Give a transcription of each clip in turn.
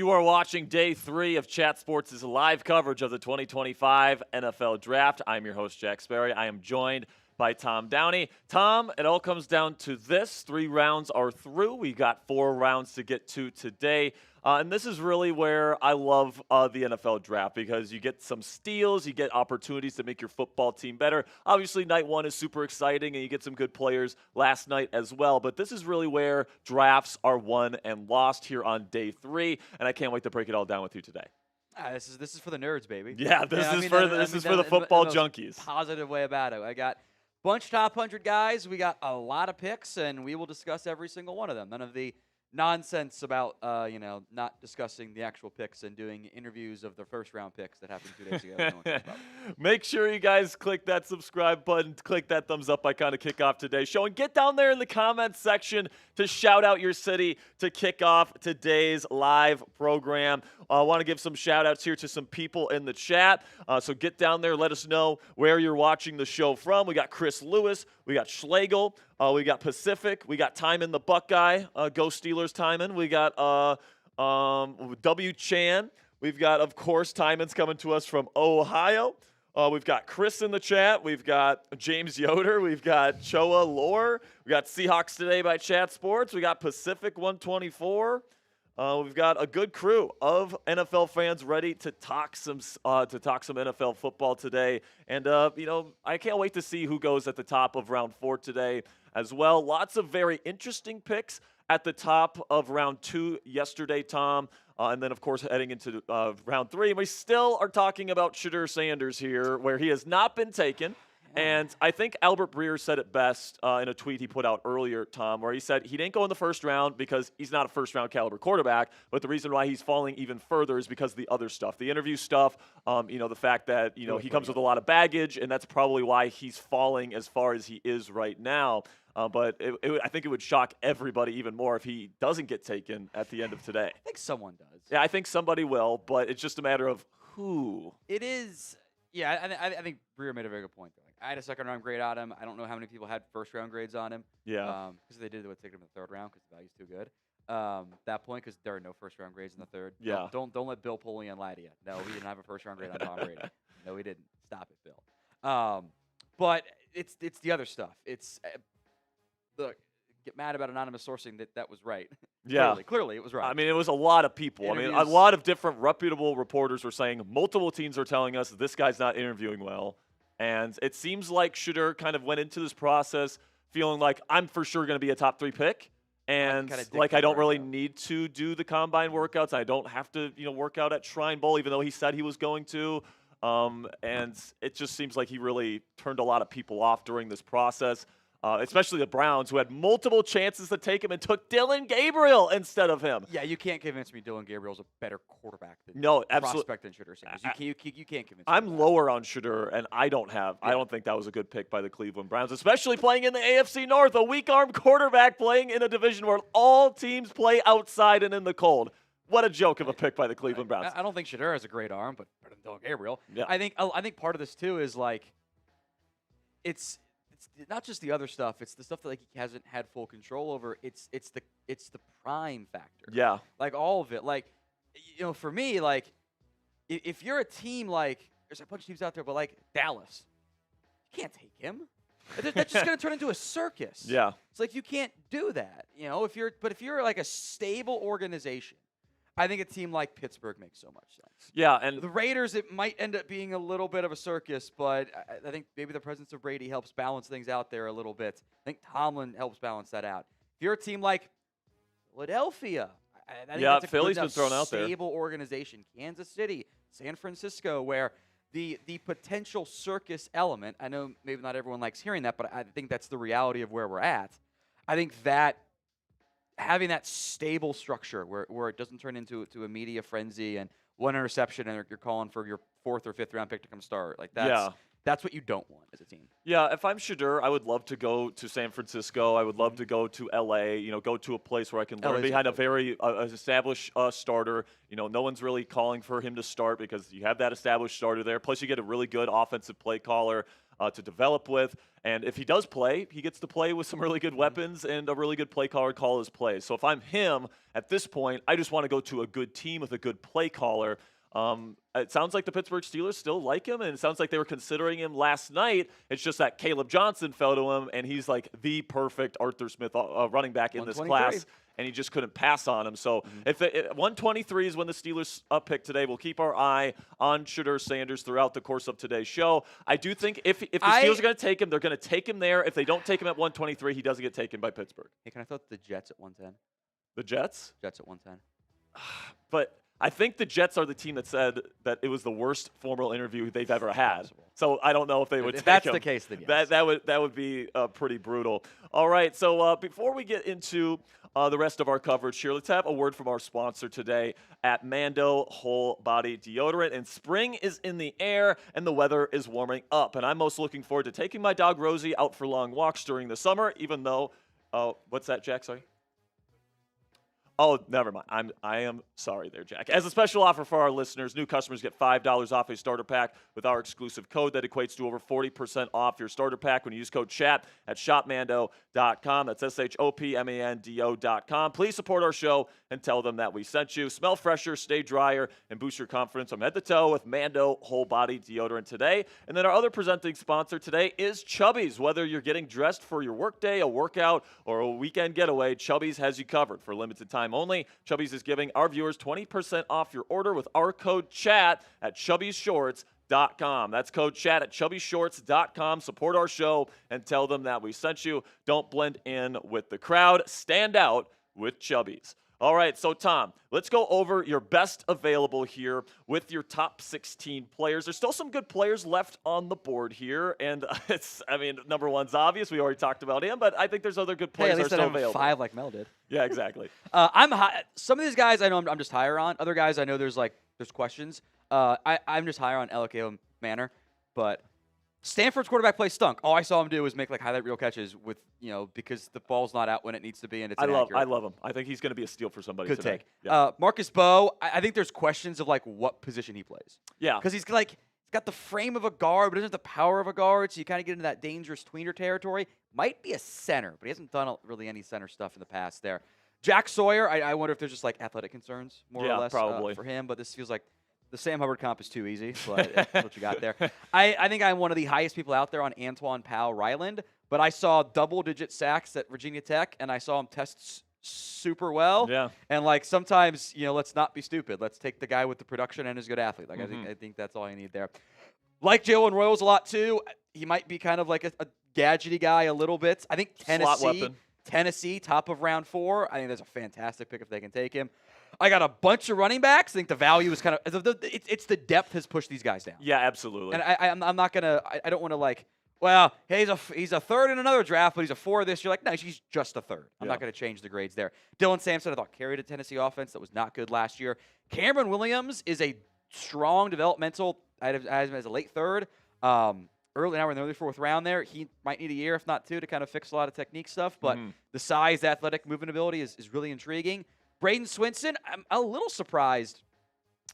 You are watching Day 3 of Chat Sports' live coverage of the 2025 NFL Draft. I'm your host, Jack Sperry. I am joined by Tom Downey. Tom, it all comes down to this. 3 rounds are through. We got 4 rounds to get to today. And this is really where I love the NFL Draft because you get some steals, you get opportunities to make your football team better. Obviously, night 1 is super exciting, and you get some good players last night as well. But this is really where drafts are won and lost here on Day 3, and I can't wait to break it all down with you today. This is for the nerds, baby. Yeah, this is for the football junkies. Positive way about it. I got bunch top 100 guys. We got a lot of picks, and we will discuss every single one of them. None of the nonsense about not discussing the actual picks and doing interviews of the first round picks that happened 2 days ago. No one cares about. Make sure you guys click that subscribe button, click that thumbs up icon to kick off today's show, and get down there in the comments section to shout out your city to kick off today's live program. I want to give some shout outs here to some people in the chat. So get down there, let us know where you're watching the show from. We got Chris Lewis, we got Schlegel, we got Pacific, we got Timon the Buckeye, Go Steelers Timon. We got W. Chan. We've got, of course, Timon's coming to us from Ohio. We've got Chris in the chat. We've got James Yoder. We've got Choa Lore. We got Seahawks Today by Chat Sports. We got Pacific 124. We've got a good crew of NFL fans ready to talk some NFL football today. And, I can't wait to see who goes at the top of round 4 today as well. Lots of very interesting picks at the top of round 2 yesterday, Tom. And then, of course, heading into round 3. And we still are talking about Shedeur Sanders here, where he has not been taken. And I think Albert Breer said it best in a tweet he put out earlier, Tom, where he said he didn't go in the first round because he's not a first-round caliber quarterback, but the reason why he's falling even further is because of the other stuff, the interview stuff, the fact that, he comes with a lot of baggage, and that's probably why he's falling as far as he is right now. But I think it would shock everybody even more if he doesn't get taken at the end of today. I think someone does. Yeah, I think somebody will, but it's just a matter of who. It is. Yeah, I think Breer made a very good point there. I had a second-round grade on him. I don't know how many people had first-round grades on him. Yeah. Because they did take him in the 3rd round because the value's too good. That point, because there are no first-round grades in the 3rd. Yeah. Don't let Bill Polian lie to you. No, he didn't have a first-round grade on Tom Brady. No, he didn't. Stop it, Bill. But it's the other stuff. It's look, get mad about anonymous sourcing that was right. Yeah. Clearly, it was right. I mean, it was a lot of people. I mean, a lot of different reputable reporters were saying multiple teams are telling us this guy's not interviewing well. And it seems like Shedeur kind of went into this process feeling like I'm for sure going to be a top 3 pick. And I don't really need to do the combine workouts. I don't have to, work out at Shrine Bowl, even though he said he was going to. And it just seems like he really turned a lot of people off during this process. Especially the Browns, who had multiple chances to take him and took Dillon Gabriel instead of him. Yeah, you can't convince me Dillon Gabriel's a better quarterback than prospect than Shedeur Sanders. You can't convince me. I'm lower on Shedeur, and I don't think that was a good pick by the Cleveland Browns, especially playing in the AFC North, a weak-armed quarterback playing in a division where all teams play outside and in the cold. What a joke of a pick by the Cleveland Browns. I don't think Shedeur has a great arm, but better than Dillon Gabriel. Yeah. I think part of this too is it's not just the other stuff. It's the stuff that he hasn't had full control over. It's the prime factor. Yeah. All of it. For me, if you're a team there's a bunch of teams out there, but Dallas, you can't take him. That's just going to turn into a circus. Yeah. It's you can't do that. If you're a stable organization, I think a team like Pittsburgh makes so much sense. Yeah, and the Raiders, it might end up being a little bit of a circus, but I think maybe the presence of Brady helps balance things out there a little bit. I think Tomlin helps balance that out. If you're a team like Philadelphia, I think that's a Philly's good been thrown out there. Stable organization. Kansas City, San Francisco, where the potential circus element, I know maybe not everyone likes hearing that, but I think that's the reality of where we're at. I think that having that stable structure where it doesn't turn into a media frenzy and one interception and you're calling for your 4th or 5th round pick to come start. That's what you don't want as a team. Yeah, if I'm Shedeur, I would love to go to San Francisco. I would love to go to L.A., go to a place where I can learn behind a very established starter. No one's really calling for him to start because you have that established starter there. Plus, you get a really good offensive play caller to develop with. And if he does play, he gets to play with some really good weapons and a really good play caller call his plays. So if I'm him at this point, I just want to go to a good team with a good play caller. It sounds like the Pittsburgh Steelers still like him, and it sounds like they were considering him last night. It's just that Caleb Johnson fell to him, and he's like the perfect Arthur Smith running back in this class, and he just couldn't pass on him. So if 123 is when the Steelers pick today, we'll keep our eye on Shedeur Sanders throughout the course of today's show. I do think if the Steelers are going to take him, they're going to take him there. If they don't take him at 123, he doesn't get taken by Pittsburgh. Hey, can I throw the Jets at 110? The Jets? Jets at 110. But I think the Jets are the team that said that it was the worst formal interview they've ever had. So I don't know if they would take him. If that's the case, then yes. That would be pretty brutal. All right, so before we get into the rest of our coverage here, let's have a word from our sponsor today at Mbow Whole Body Deodorant. And spring is in the air, and the weather is warming up. And I'm most looking forward to taking my dog Rosie out for long walks during the summer, even though what's that, Jack? Sorry. Oh, never mind. I am sorry there, Jack. As a special offer for our listeners, new customers get $5 off a starter pack with our exclusive code that equates to over 40% off your starter pack when you use code CHAT at shopmando.com. That's SHOPMANDO.com. Please support our show and tell them that we sent you. Smell fresher, stay drier, and boost your confidence from head to toe with Mbow Whole Body Deodorant today. And then our other presenting sponsor today is Chubby's. Whether you're getting dressed for your workday, a workout, or a weekend getaway, Chubby's has you covered. For a limited time only, Chubby's is giving our viewers 20% off your order with our code CHAT at chubbysshorts.com. That's code CHAT at chubbysshorts.com. Support our show and tell them that we sent you. Don't blend in with the crowd. Stand out with Chubby's. All right, so Tom, let's go over your best available here with your top 16 players. There's still some good players left on the board here, and number one's obvious. We already talked about him, but I think there's other good players that are still available. 5 like Mel did. Yeah, exactly. I'm high. Some of these guys I know I'm just higher on. Other guys I know there's questions. I'm just higher on Elic Ayomanor, but Stanford's quarterback play stunk. All I saw him do was make highlight reel catches with, because the ball's not out when it needs to be, and it's inaccurate. I love him. I think he's going to be a steal for somebody Good today. take. Yeah. Marcus Mbow, I think there's questions of what position he plays. Yeah. Because he's got the frame of a guard, but doesn't have the power of a guard, so you kind of get into that dangerous tweener territory. Might be a center, but he hasn't done really any center stuff in the past there. Jack Sawyer, I wonder if there's just athletic concerns more or less probably. For him, but this feels like the Sam Hubbard comp is too easy, but that's what you got there. I think I'm one of the highest people out there on Antwaun Powell-Ryland, but I saw double-digit sacks at Virginia Tech, and I saw him test super well. Yeah. And sometimes, let's not be stupid. Let's take the guy with the production and is a good athlete. I think that's all you need there. Like Jalen Royals a lot too. He might be kind of like a gadgety guy a little bit. I think Tennessee, top of round 4. I think that's a fantastic pick if they can take him. I got a bunch of running backs. I think the value is kind of it's the depth has pushed these guys down. Yeah, absolutely. And I'm not gonna. I don't want to hey, he's a third in another draft, but he's a 4 this year. No, he's just a third. I'm not gonna change the grades there. Dylan Sampson, I thought carried a Tennessee offense that was not good last year. Cameron Williams is a strong developmental. I have him as a late third. Now we're in the early 4th round there. He might need a year, if not 2, to kind of fix a lot of technique stuff. But the size, athletic, movement ability is really intriguing. Bradyn Swinson, I'm a little surprised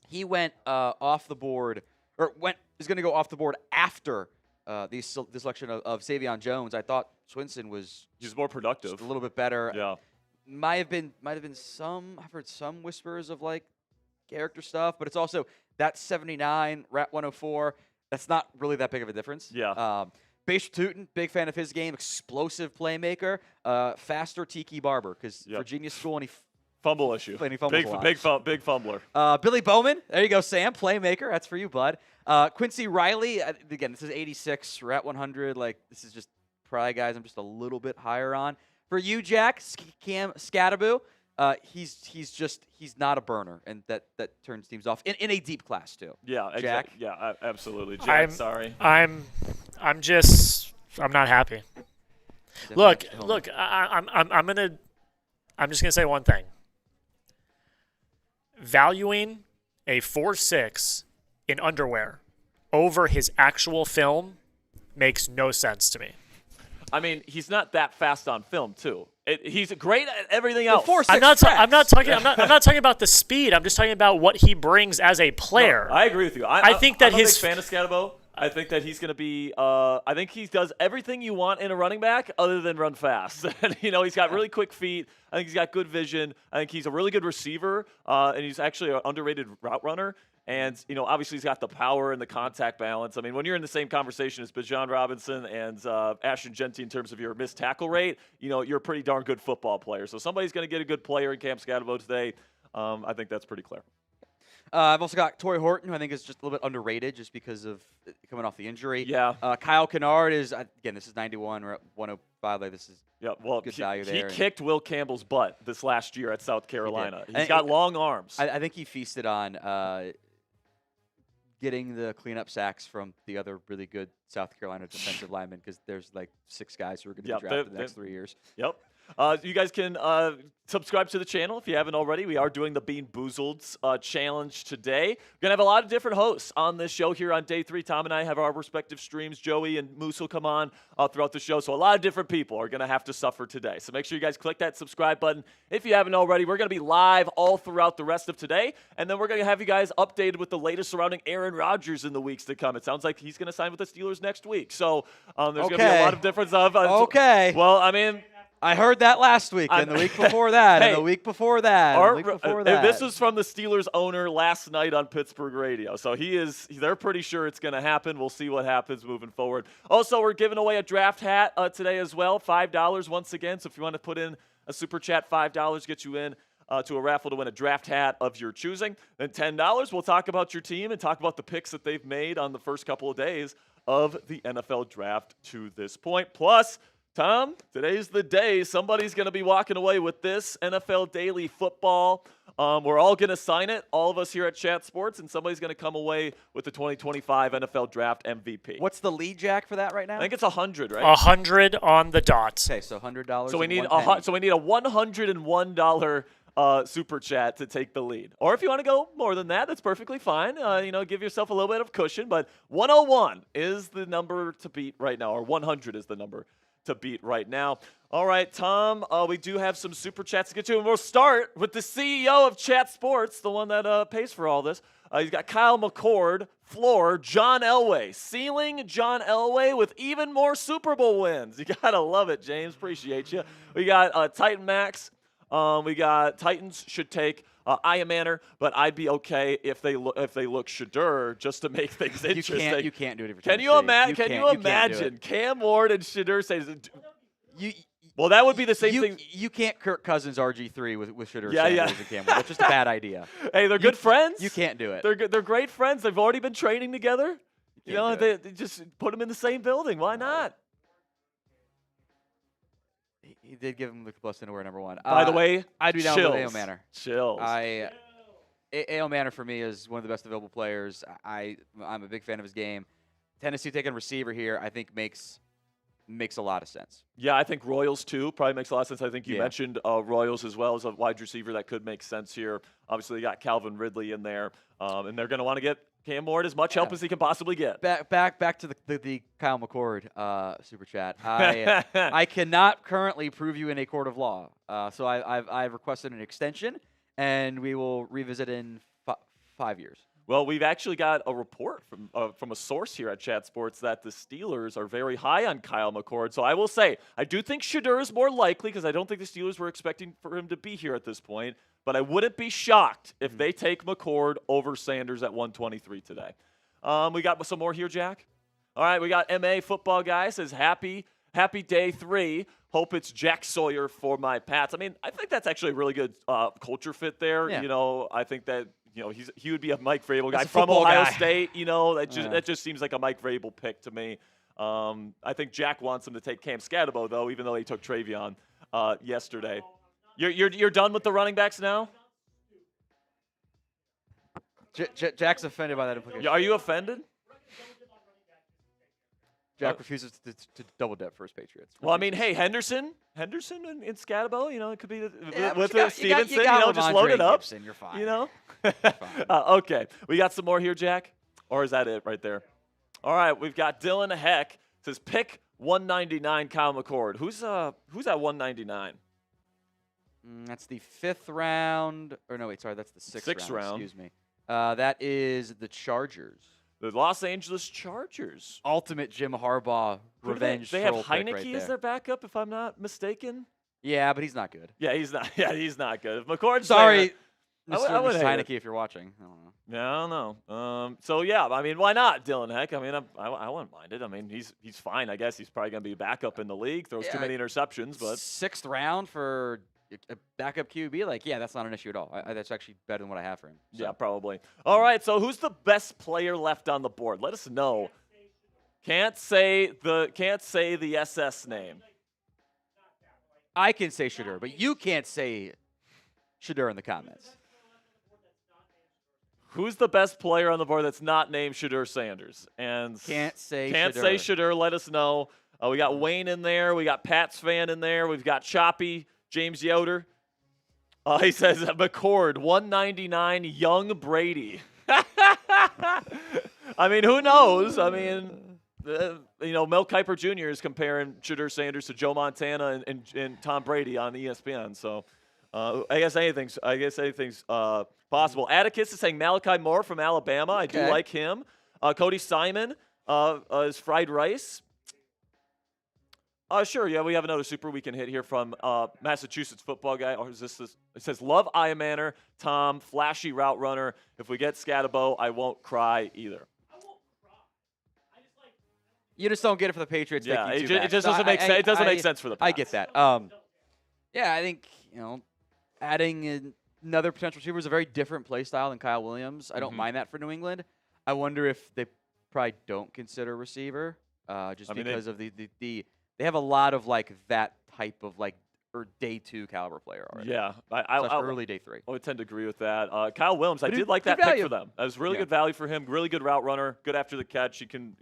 he went off the board, is going to go off the board after the selection of Savion Jones. I thought Swinson was just more productive, just a little bit better. Yeah, might have been some. I've heard some whispers of character stuff, but it's also that 79 Rat 104. That's not really that big of a difference. Yeah. Bhayshul Tuten, big fan of his game, explosive playmaker, faster Tiki Barber because Virginia school and he. Fumble issue. Big fumbler. Billy Bowman. There you go, Sam. Playmaker. That's for you, bud. Quincy Riley. Again, this is 86. We're at 100. This is just probably guys I'm just a little bit higher on. For you, Jack, Skattebo. He's not a burner, and that turns teams off in a deep class too. Yeah, Jack. Yeah, absolutely. Jack, sorry. I'm not happy. Look. I'm just gonna say one thing. Valuing a 4.6 in underwear over his actual film makes no sense to me. I mean, he's not that fast on film, too. He's great at everything else. I'm not talking about the speed. I'm just talking about what he brings as a player. No, I agree with you. I think that I'm a big fan of Skattebo. I think that he's going to be. I think he does everything you want in a running back, other than run fast. And he's got really quick feet. I think he's got good vision. I think he's a really good receiver, and he's actually an underrated route runner. And obviously he's got the power and the contact balance. I mean, when you're in the same conversation as Bijan Robinson and Ashton Jeanty in terms of your missed tackle rate, you're a pretty darn good football player. So somebody's going to get a good player in Camp Skattebo today. I think that's pretty clear. I've also got Tory Horton, who I think is just a little bit underrated just because of coming off the injury. Yeah. Kyle Kennard is, again, this is 91. We're at 105. Like, this is good value there. He kicked Will Campbell's butt this last year at South Carolina. He's got long arms. I think he feasted on getting the cleanup sacks from the other really good South Carolina defensive linemen, because there's like 6 guys who are going to be drafted the next 3 years. Yep. You guys can subscribe to the channel if you haven't already. We are doing the Bean Boozled challenge today. We're going to have a lot of different hosts on this show here on day 3. Tom and I have our respective streams. Joey and Moose will come on throughout the show. So a lot of different people are going to have to suffer today. So make sure you guys click that subscribe button if you haven't already. We're going to be live all throughout the rest of today. And then we're going to have you guys updated with the latest surrounding Aaron Rodgers in the weeks to come. It sounds like he's going to sign with the Steelers next week. So there's going to be a lot of difference of. Okay. Well, I mean, I heard that last week, and the week before that, and the week before that, and the week before that. This was from the Steelers owner last night on Pittsburgh radio. So they're pretty sure it's going to happen. We'll see what happens moving forward. Also, we're giving away a draft hat today as well, $5 once again. So if you want to put in a super chat, $5 gets you in to a raffle to win a draft hat of your choosing. Then $10, we'll talk about your team and talk about the picks that they've made on the first couple of days of the NFL draft to this point. Plus, Tom, today's the day. Somebody's going to be walking away with this NFL Daily Football. We're all going to sign it, all of us here at Chat Sports, and somebody's going to come away with the 2025 NFL Draft MVP. What's the lead, Jack, for that right now? I think it's 100, right? 100 on the dot. Okay, so $100. So we need a $101 super chat to take the lead. Or if you want to go more than that, that's perfectly fine. Give yourself a little bit of cushion. But 101 is the number to beat right now, or 100 is the number to beat right now. All right, Tom, we do have some super chats to get to, and we'll start with the CEO of Chat Sports, the one that pays for all this. He's got Kyle McCord, floor, John Elway, ceiling John Elway with even more Super Bowl wins. You got to love it, James. Appreciate you. We got Titan Max. We got Titans should take Ayomanor, but I'd be okay if they look Shedeur just to make things interesting. You can't do it. Can you imagine Cam Ward and Shedeur Sanders? Well, that would be the same thing. You can't Kirk Cousins RG3 with Shedeur Sanders and Cam Ward. That's just a bad idea. Hey, they're good friends. You can't do it. They're great friends. They've already been training together. They just put them in the same building. Why not? He did give him the plus underwear number 1. By the way, I'd be down with Ayomanor. Chills. Ayomanor for me is one of the best available players. I'm a big fan of his game. Tennessee taking receiver here, I think makes a lot of sense. Yeah, I think Royals too probably makes a lot of sense. I think you mentioned Royals as well as a wide receiver that could make sense here. Obviously, you got Calvin Ridley in there, and they're going to want to get Cam Ward as much help as he can possibly get. Back to the Kyle McCord super chat. I cannot currently prove you in a court of law, so I've requested an extension, and we will revisit in 5 years. Well, we've actually got a report from a source here at Chat Sports that the Steelers are very high on Kyle McCord. So I will say, I do think Shedeur is more likely because I don't think the Steelers were expecting for him to be here at this point. But I wouldn't be shocked if they take McCord over Sanders at 123 today. We got some more here, Jack. All right, we got MA Football Guy says, happy day 3. Hope it's Jack Sawyer for my Pats. I mean, I think that's actually a really good culture fit there. Yeah. I think that he would be a Mike Vrabel guy from Ohio State. That just seems like a Mike Vrabel pick to me. I think Jack wants him to take Cam Skattebo though, even though he took Travion yesterday. You're done with the running backs now? Jack's offended by that implication. Are you offended? Jack refuses to double dip for his Patriots. Well, I mean, hey, Henderson in Skattebo, it could be with Stevenson, just load it up. Gibson, you're fine. You're fine. Okay, we got some more here, Jack, or is that it right there? All right, we've got Dylan Heck says pick 199 Kyle McCord. Who's at 199? That's the 5th round. Or no, wait, sorry, that's the 6th round. Excuse me. That is the Chargers. The Los Angeles Chargers. Ultimate Jim Harbaugh Who do revenge. They have troll pick Heineke right as there. their backup, if I'm not mistaken. Yeah, but he's not good. Yeah, he's not. Yeah, he's not good. If McCord's Sorry, there, Mr. I would hate Heineke, it. if you're watching. I don't know. Yeah, I don't know. So yeah, I mean, why not Dylan Heck? I mean, I wouldn't mind it. I mean, he's fine. I guess he's probably gonna be a backup in the league. Throws too Yeah, many interceptions, but 6th round for a backup QB, like, yeah, that's not an issue at all. That's actually better than what I have for him. So. yeah, probably. All right. So who's the best player left on the board? Let us know. Can't say the SS name. I can say Shedeur, but you can't say Shedeur in the comments. Who's the best player on the board that's not named Shedeur Sanders? And Can't say Shedeur. Let us know. We got Wayne in there. We got Pat's fan in there. We've got Choppy, James Yoder. He says McCord, 199, young Brady. I mean, who knows? I mean, Mel Kiper Jr. is comparing Shedeur Sanders to Joe Montana and Tom Brady on ESPN. So I guess anything's possible. Atticus is saying Malachi Moore from Alabama. I do like him. Cody Simon is fried rice. Sure, yeah, we have another super we can hit here from Massachusetts football guy. Or is this? It says, love Ayomanor, Tom, flashy route runner. If we get Skattebo, I won't cry either. You just don't get it for the Patriots. Yeah, it just doesn't make sense. It doesn't make sense for the Pats. I get that. Yeah, I think, adding another potential receiver is a very different play style than Kyle Williams. I don't mind that for New England. I wonder if they probably don't consider receiver because of the they have a lot of like that type of like or day 2 caliber player already. Yeah, early day 3. I would tend to agree with that. Kyle Williams, I did like good that pick value. for them. That was really good value for him. Really good route runner. Good after the catch. He can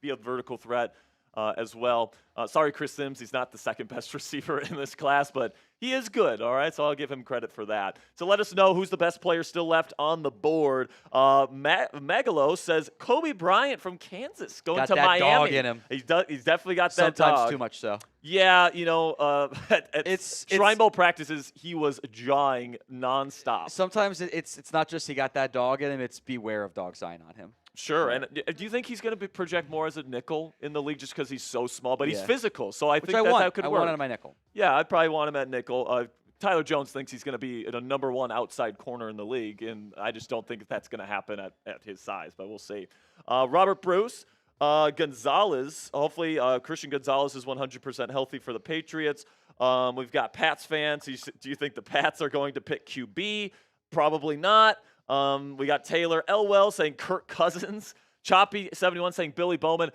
be a vertical threat as well. Sorry, Chris Sims. He's not the second best receiver in this class, but he is good. All right, so I'll give him credit for that. So let us know who's the best player still left on the board. Megalo says Kobe Bryant from Kansas going to Miami. Dog in him. He's definitely got that dog. Sometimes too much so. Yeah, at Shrine Bowl practices, he was jawing nonstop. Sometimes it's not just he got that dog in him, it's beware of dog sign on him. Sure, and do you think he's going to project more as a nickel in the league just because he's so small? But he's physical, so I think that could work. I want him on my nickel. Yeah, I'd probably want him at nickel. Tyler Jones thinks he's going to be a number 1 outside corner in the league, and I just don't think that's going to happen at his size, but we'll see. Robert Bruce. Gonzalez, hopefully Christian Gonzalez is 100% healthy for the Patriots. We've got Pats fans. Do you think the Pats are going to pick QB? Probably not. We got Taylor Elwell saying Kirk Cousins. Choppy71 saying Billy Bowman.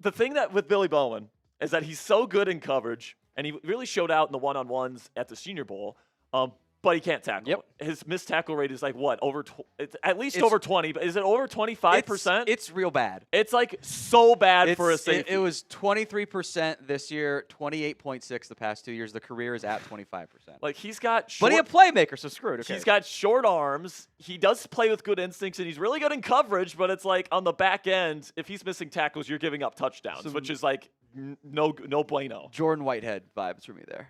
The thing that with Billy Bowman is that he's so good in coverage, and he really showed out in the one-on-ones at the Senior Bowl. But he can't tackle. Yep. His missed tackle rate is like what? It's at least over 20. But is it over 25%? It's real bad. It's like so bad for a safety. It was 23% this year, 28.6 the past 2 years. The career is at 25%. Like he's got but he's a playmaker, so screw it. Okay. He's got short arms. He does play with good instincts, and he's really good in coverage. But it's like on the back end, if he's missing tackles, you're giving up touchdowns, which is like no bueno. Jordan Whitehead vibes for me there.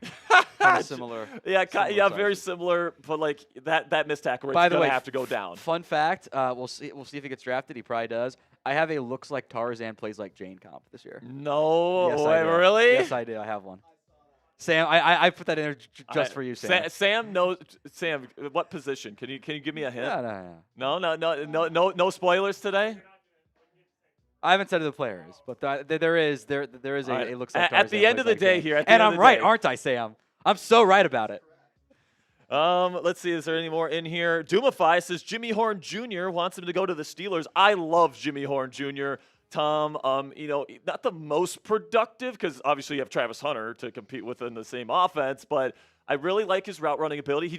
Kind of similar. Yeah, very similar. But like that missed tackle rate's gonna have to go down. Fun fact: we'll see if he gets drafted. He probably does. I have a looks like Tarzan plays like Jane comp this year. No, yes, really? Yes, I do. I have one. Sam, I put that in there just for you, Sam. Sam knows. Sam, what position? Can you give me a hint? No spoilers today. I haven't said who the player is, but there is a looks like Tarzan at the end of the day here. And I'm right, aren't I, Sam? I'm so right about it. Let's see. Is there any more in here? Doomify says Jimmy Horn Jr. wants him to go to the Steelers. I love Jimmy Horn Jr. Tom, not the most productive because obviously you have Travis Hunter to compete with in the same offense, but I really like his route running ability.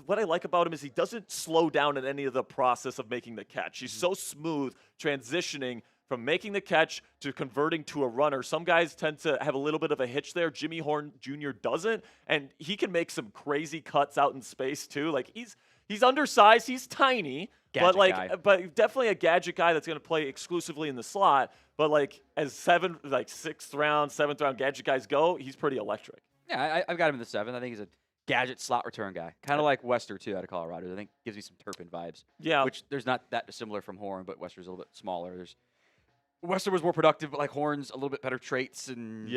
What I like about him is he doesn't slow down in any of the process of making the catch. He's so smooth transitioning from making the catch to converting to a runner. Some guys tend to have a little bit of a hitch there. Jimmy Horn Jr. doesn't, and he can make some crazy cuts out in space too. Like he's undersized, he's tiny, but definitely a gadget guy that's going to play exclusively in the slot. But like as 6th round, 7th round gadget guys go, he's pretty electric. Yeah, I've got him in the 7th. I think he's a gadget slot return guy. Kind of like Wester, too, out of Colorado. I think gives me some Turpin vibes. Yeah. Which there's not that dissimilar from Horn, but Wester's a little bit smaller. Wester was more productive, but like Horn's a little bit better traits, and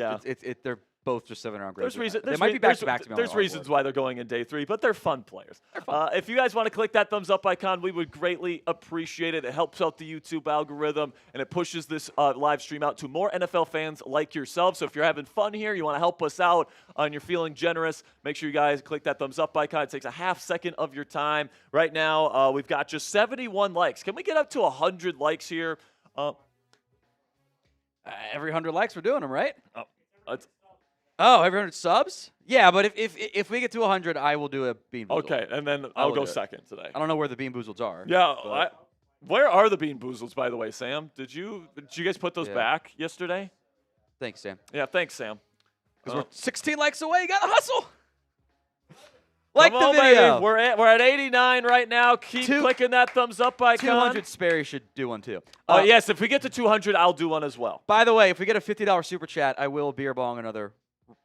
they're both just 7-round grades. They might be back-to-back. There's reasons why they're going in day 3, but they're fun players. They're fun. If you guys want to click that thumbs up icon, we would greatly appreciate it. It helps out the YouTube algorithm, and it pushes this live stream out to more NFL fans like yourself. So if you're having fun here, you want to help us out, and you're feeling generous, make sure you guys click that thumbs up icon. It takes a half second of your time. Right now, we've got just 71 likes. Can we get up to 100 likes here? Every 100 likes, we're doing them, right? Every 100 subs? Yeah, but if we get to 100, I will do a Bean Boozled. Okay, and then I'll go second today. I don't know where the Bean Boozleds are. Yeah, where are the Bean Boozles, by the way, Sam? Did you guys put those back yesterday? Thanks, Sam. Yeah, thanks, Sam. Because we're 16 likes away. You got to hustle. Like Come the on, video. Baby. We're at 89 right now. Keep clicking that thumbs up icon. 200 Sperry should do one too. Yes, if we get to 200, I'll do one as well. By the way, if we get a $50 super chat, I will beer bong another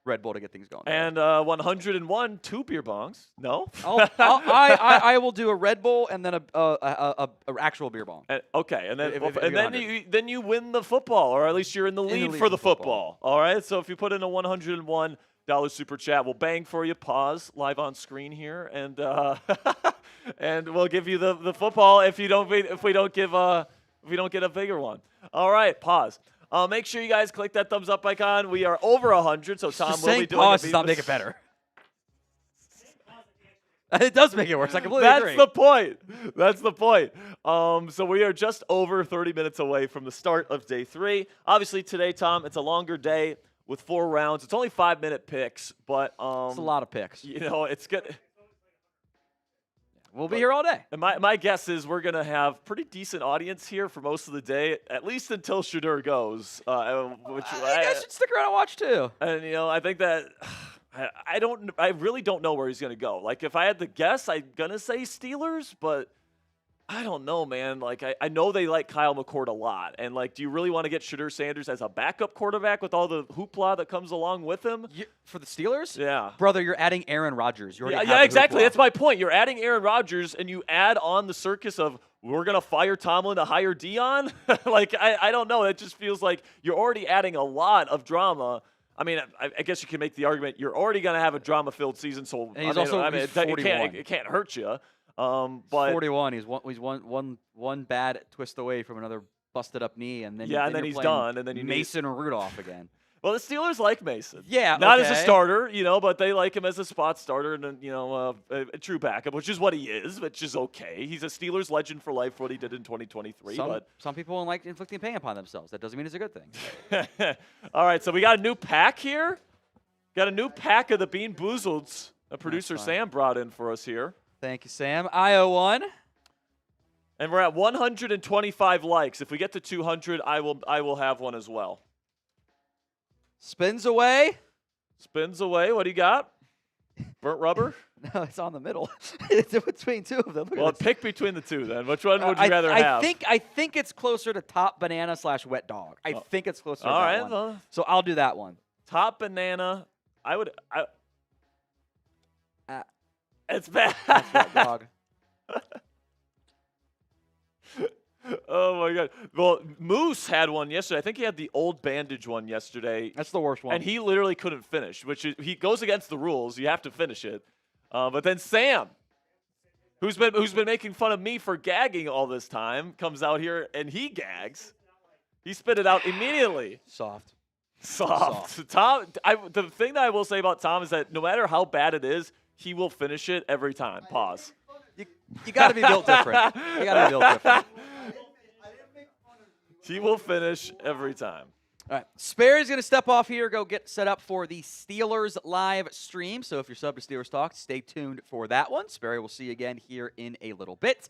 Red Bull to get things going. And 101, 2 beer bongs. No? I will do a Red Bull and then a actual beer bong. Okay, and then if then you win the football, or at least you're in the lead for the football. All right, so if you put in a $101 super chat, we'll bang for you. Pause live on screen here, and and we'll give you the football if we don't get a bigger one. All right, pause. Make sure you guys click that thumbs up icon. We are over 100, so Tom will be doing pause does not make it better. It does make it worse. I completely agree. That's the point. So we are just over 30 minutes away from the start of day 3. Obviously today, Tom, it's a longer day with 4 rounds. It's only 5-minute picks, but it's a lot of picks. You know, it's good. We'll be here all day. And my guess is we're going to have pretty decent audience here for most of the day, at least until Shedeur goes. I guys should stick around and watch too. And, you know, I think that I really don't know where he's going to go. Like, if I had to guess, I'm going to say Steelers, but I don't know, man. Like, I know they like Kyle McCord a lot. And, like, do you really want to get Shedeur Sanders as a backup quarterback with all the hoopla that comes along with him? For the Steelers? Yeah. Brother, you're adding Aaron Rodgers. Yeah, exactly. That's my point. You're adding Aaron Rodgers, and you add on the circus of we're going to fire Tomlin to hire Deone. Like, I don't know. It just feels like you're already adding a lot of drama. I mean, I guess you can make the argument you're already going to have a drama-filled season, so and he's it can't hurt you. But 41, he's one bad twist away from another busted up knee, and then then he's done, and then you Mason Rudolph again. Well, the Steelers like Mason. Yeah, not as a starter, you know, but they like him as a spot starter and then, you know, a true backup, which is what he is, which is okay. He's a Steelers legend for life for what he did in 2023. Some people don't like inflicting pain upon themselves. That doesn't mean it's a good thing. All right, so we got a new pack here. Got a new pack of the Bean Boozleds that producer Sam brought in for us here. Thank you, Sam. Io1. And we're at 125 likes. If we get to 200, I will have one as well. Spins away. Spins away. What do you got? Burnt rubber? No, it's on the middle. It's between two of them. Well, pick between the two then. Which one would you rather have? I think it's closer to top banana / wet dog. I think it's closer to that one. Well, so I'll do that one. Top banana. It's bad. That's wet dog. Oh, my God. Well, Moose had one yesterday. I think he had the old bandage one yesterday. That's the worst one. And he literally couldn't finish, he goes against the rules. You have to finish it. But then Sam, who's been making fun of me for gagging all this time, comes out here and he gags. He spit it out immediately. Soft. Tom, the thing that I will say about Tom is that no matter how bad it is, he will finish it every time. Pause. You got to be built different. You got to be built different. He will finish every time. All right. Sperry's going to step off here, go get set up for the Steelers live stream. So if you're sub to Steelers Talk, stay tuned for that one. Sperry will see you again here in a little bit.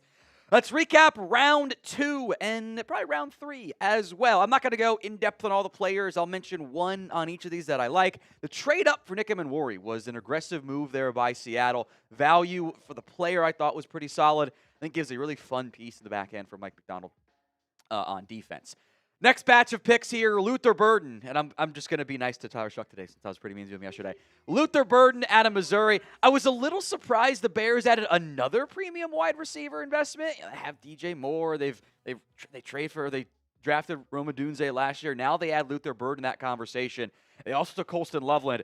Let's recap round 2 and probably round 3 as well. I'm not going to go in-depth on all the players. I'll mention one on each of these that I like. The trade up for Nick Emenwari was an aggressive move there by Seattle. Value for the player I thought was pretty solid. I think gives a really fun piece in the back end for Mike McDonald on defense. Next batch of picks here, Luther Burden. And I'm just going to be nice to Tyler Shuck today since I was pretty mean to him yesterday. Luther Burden out of Missouri. I was a little surprised the Bears added another premium wide receiver investment. They have DJ Moore. They drafted Roma Dunze last year. Now they add Luther Burden in that conversation. They also took Colston Loveland.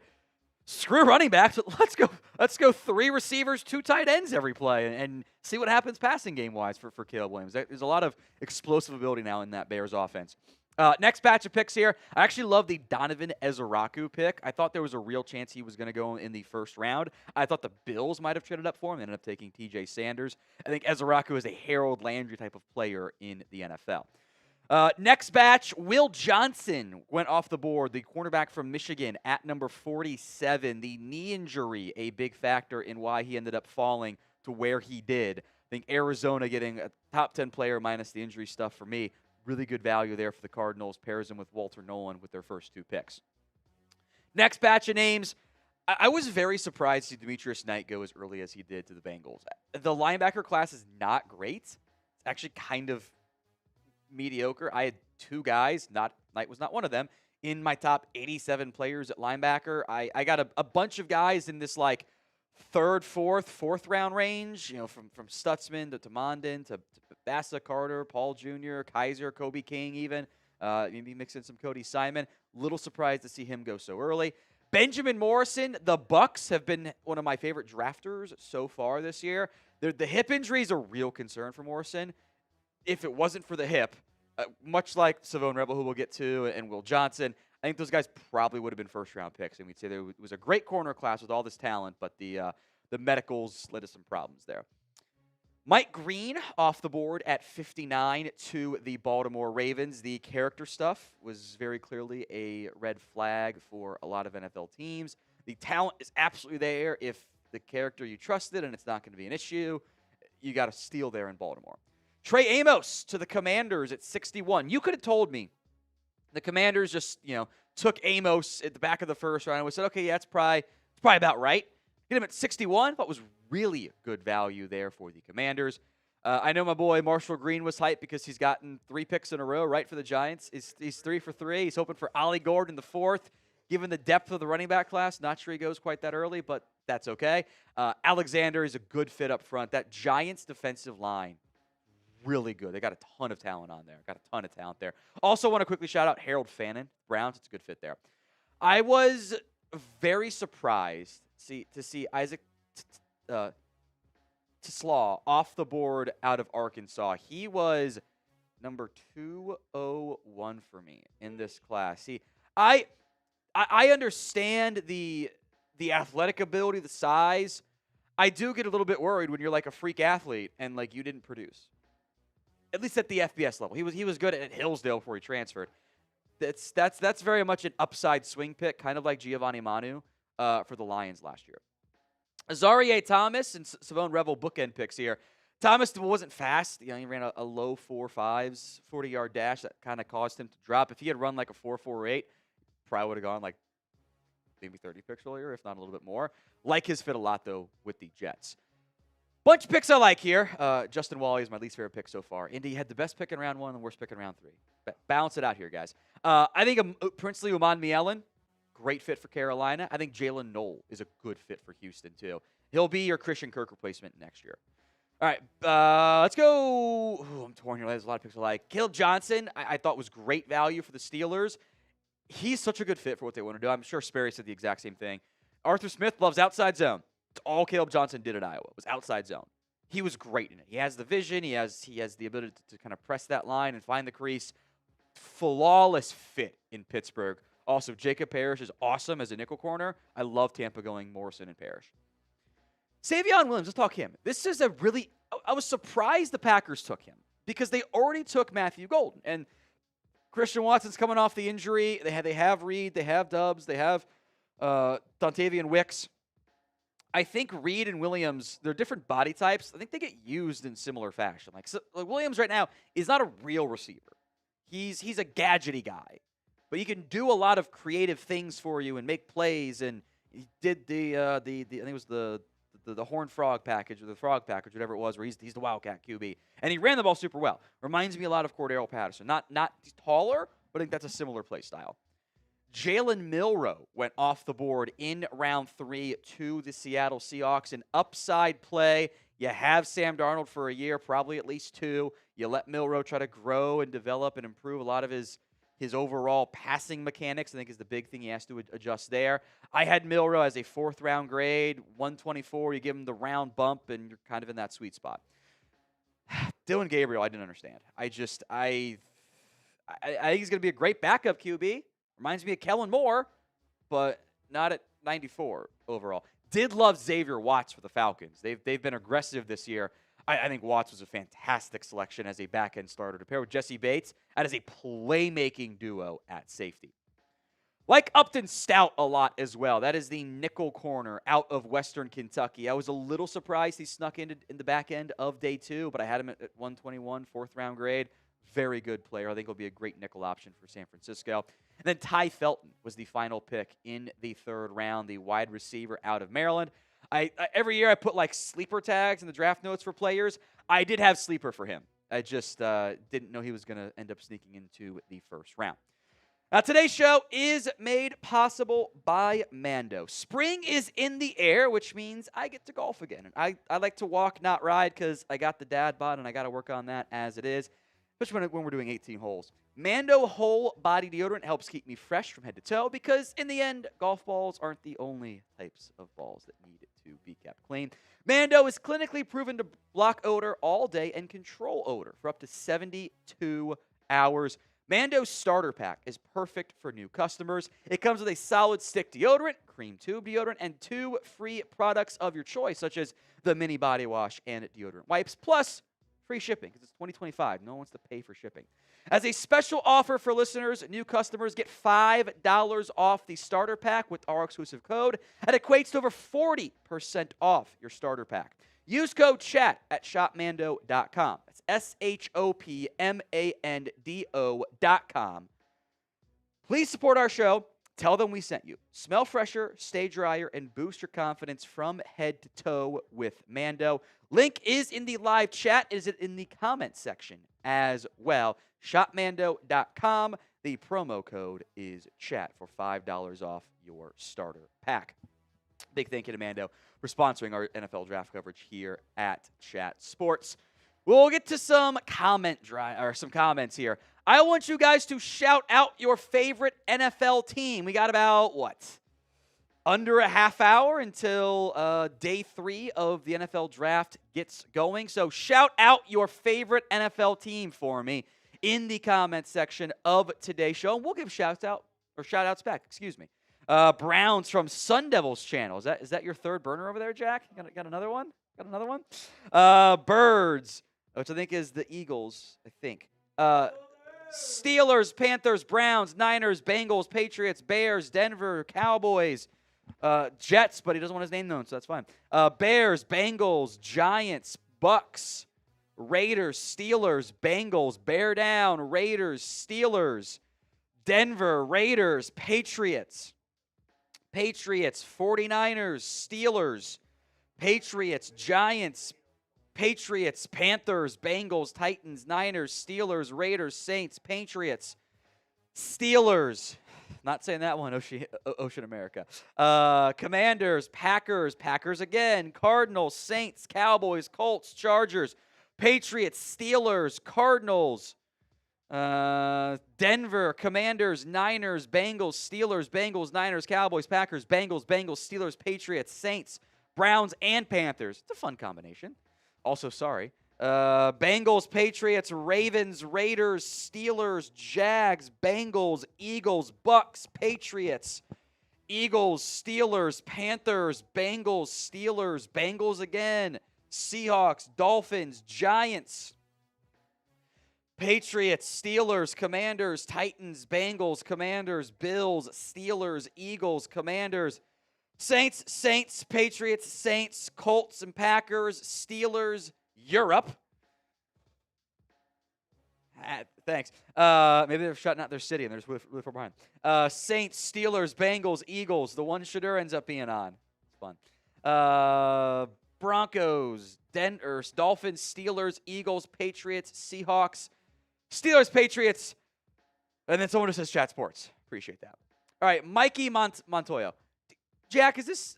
Screw running backs. Let's go 3 receivers, 2 tight ends every play and see what happens passing game-wise for Caleb Williams. There's a lot of explosive ability now in that Bears offense. Next batch of picks here. I actually love the Donovan Ezeraku pick. I thought there was a real chance he was going to go in the first round. I thought the Bills might have traded up for him. They ended up taking TJ Sanders. I think Ezeraku is a Harold Landry type of player in the NFL. Next batch, Will Johnson went off the board, the cornerback from Michigan at number 47. The knee injury, a big factor in why he ended up falling to where he did. I think Arizona getting a top 10 player minus the injury stuff for me. Really good value there for the Cardinals. Pairs him with Walter Nolan with their first 2 picks. Next batch of names. I was very surprised to see Demetrius Knight go as early as he did to the Bengals. The linebacker class is not great. It's actually kind of mediocre. I had 2 guys, Knight was not one of them, in my top 87 players at linebacker. I got a bunch of guys in this like 3rd, 4th round range, from Stutsman to Mondin to Bassa Carter, Paul Jr., Kaiser, Kobe King even. Maybe mix in some Cody Simon. Little surprised to see him go so early. Benjamin Morrison, the Bucks have been one of my favorite drafters so far this year. The hip injury is a real concern for Morrison. If it wasn't for the hip, much like Savone Rebel, who we'll get to, and Will Johnson, I think those guys probably would have been first-round picks. And we'd say there was a great corner class with all this talent, but the medicals led to some problems there. Mike Green off the board at 59 to the Baltimore Ravens. The character stuff was very clearly a red flag for a lot of NFL teams. The talent is absolutely there. If the character you trusted and it's not going to be an issue, you got to steal there in Baltimore. Trey Amos to the Commanders at 61. You could have told me the Commanders just, took Amos at the back of the first round and we said, okay, yeah, it's probably about right. Get him at 61. Thought was really good value there for the Commanders. I know my boy Marshall Green was hyped because he's gotten 3 picks in a row, right, for the Giants. He's 3 for 3. He's hoping for Ollie Gordon in the 4th. Given the depth of the running back class, not sure he goes quite that early, but that's okay. Alexander is a good fit up front. That Giants defensive line, really good. They got a ton of talent on there. Also want to quickly shout out Harold Fannin, Browns. It's a good fit there. I was very surprised to see Isaac Slaw off the board out of Arkansas. He was number 201 for me in this class. See, I understand the athletic ability, the size. I do get a little bit worried when you're like a freak athlete and like you didn't produce. At least at the FBS level. He was good at Hillsdale before he transferred. That's very much an upside swing pick, kind of like Giovanni Manu for the Lions last year. Azarie Thomas and Savone Rebel bookend picks here. Thomas wasn't fast. He ran a low 4.5s, 40-yard dash. That kind of caused him to drop. If he had run like a 4.48, probably would have gone like maybe 30 picks earlier, if not a little bit more. Like his fit a lot, though, with the Jets. Bunch of picks I like here. Justin Wally is my least favorite pick so far. Indy had the best pick in round 1 and the worst pick in round 3. Balance it out here, guys. I think Princely Uman Mielen, great fit for Carolina. I think Jalen Knoll is a good fit for Houston, too. He'll be your Christian Kirk replacement next year. All right, let's go. Ooh, I'm torn here. There's a lot of picks I like. Caleb Johnson, I thought was great value for the Steelers. He's such a good fit for what they want to do. I'm sure Sperry said the exact same thing. Arthur Smith loves outside zone. It's all Caleb Johnson did at Iowa was outside zone. He was great in it. He has the vision. He has the ability to kind of press that line and find the crease. Flawless fit in Pittsburgh. Also, Jacob Parrish is awesome as a nickel corner. I love Tampa going Morrison and Parrish. Savion Williams, let's talk him. This is I was surprised the Packers took him because they already took Matthew Golden. And Christian Watson's coming off the injury. They have Reed. They have Dubs. They have Dontavian Wicks. I think Reed and Williams, they're different body types. I think they get used in similar fashion. Like Williams right now is not a real receiver. He's a gadgety guy. But he can do a lot of creative things for you and make plays. And he did I think it was the the Horned Frog package or the Frog package, whatever it was, where he's the Wildcat QB. And he ran the ball super well. Reminds me a lot of Cordero Patterson. Not taller, but I think that's a similar play style. Jalen Milroe went off the board in round 3 to the Seattle Seahawks. An upside play. You have Sam Darnold for a year, probably at least 2. You let Milroe try to grow and develop and improve a lot of his overall passing mechanics, I think, is the big thing he has to adjust there. I had Milroe as a 4th-round grade, 124. You give him the round bump, and you're kind of in that sweet spot. Dillon Gabriel, I didn't understand. I think he's going to be a great backup QB. Reminds me of Kellen Moore, but not at 94 overall. Did love Xavier Watts for the Falcons. They've been aggressive this year. I think Watts was a fantastic selection as a back-end starter to pair with Jesse Bates and as a playmaking duo at safety. Like Upton Stout a lot as well. That is the nickel corner out of Western Kentucky. I was a little surprised he snuck in the back end of day 2, but I had him at 121, 4th-round grade. Very good player. I think he'll be a great nickel option for San Francisco. And then Ty Felton was the final pick in the 3rd round, the wide receiver out of Maryland. Every year I put like sleeper tags in the draft notes for players. I did have sleeper for him. I just didn't know he was going to end up sneaking into the 1st round. Now, today's show is made possible by Mando. Spring is in the air, which means I get to golf again. And I like to walk, not ride, because I got the dad bod and I got to work on that as it is, especially when we're doing 18 holes. Mando whole body deodorant helps keep me fresh from head to toe because, in the end, golf balls aren't the only types of balls that need to be kept clean. Mando is clinically proven to block odor all day and control odor for up to 72 hours. Mando's starter pack is perfect for new customers. It comes with a solid stick deodorant, cream tube deodorant, and 2 free products of your choice, such as the mini body wash and deodorant wipes, plus free shipping because it's 2025. No one wants to pay for shipping. As a special offer for listeners, new customers get $5 off the starter pack with our exclusive code. That equates to over 40% off your starter pack. Use code CHAT at shopmando.com. That's shopmando.com. Please support our show. Tell them we sent you. Smell fresher, stay drier, and boost your confidence from head to toe with Mando. Link is in the live chat. Is it in the comment section as well? Shopmando.com. The promo code is chat for $5 off your starter pack. Big thank you to Mando for sponsoring our NFL draft coverage here at Chat Sports. We'll get to some comments here. I want you guys to shout out your favorite NFL team. We got about, under a half hour until day 3 of the NFL draft gets going. So shout out your favorite NFL team for me in the comments section of today's show. And we'll give shout-outs back, excuse me. Browns from Sun Devils channel. Is that your 3rd burner over there, Jack? Got another one? Got another one? Birds, which I think is the Eagles, I think. Steelers, Panthers, Browns, Niners, Bengals, Patriots, Bears, Denver, Cowboys, Jets, but he doesn't want his name known, so that's fine. Bears, Bengals, Giants, Bucks, Raiders, Steelers, Bengals, Bear down, Raiders, Steelers, Denver, Raiders, Patriots, 49ers, Steelers, Patriots, Giants, Patriots, Panthers, Bengals, Titans, Niners, Steelers, Raiders, Saints, Patriots, Steelers. Not saying that one, Ocean America. Commanders, Packers again, Cardinals, Saints, Cowboys, Colts, Chargers, Patriots, Steelers, Cardinals, Denver, Commanders, Niners, Bengals, Steelers, Bengals, Niners, Cowboys, Packers, Bengals, Steelers, Patriots, Saints, Browns, and Panthers. It's a fun combination. Also, sorry. Bengals, Patriots, Ravens, Raiders, Steelers, Jags, Bengals, Eagles, Bucks, Patriots, Eagles, Steelers, Panthers, Bengals, Steelers, Bengals again, Seahawks, Dolphins, Giants, Patriots, Steelers, Commanders, Titans, Bengals, Commanders, Bills, Steelers, Eagles, Commanders, Saints, Patriots, Saints, Colts and Packers, Steelers, Europe. Thanks. Maybe they're shutting out their city and they're just really far behind. Saints, Steelers, Bengals, Eagles, the one Shedeur ends up being on. It's fun. Broncos, Dolphins, Steelers, Eagles, Patriots, Seahawks, Steelers, Patriots, and then someone who says chat sports. Appreciate that. All right, Mikey Montoya. Jack, is this?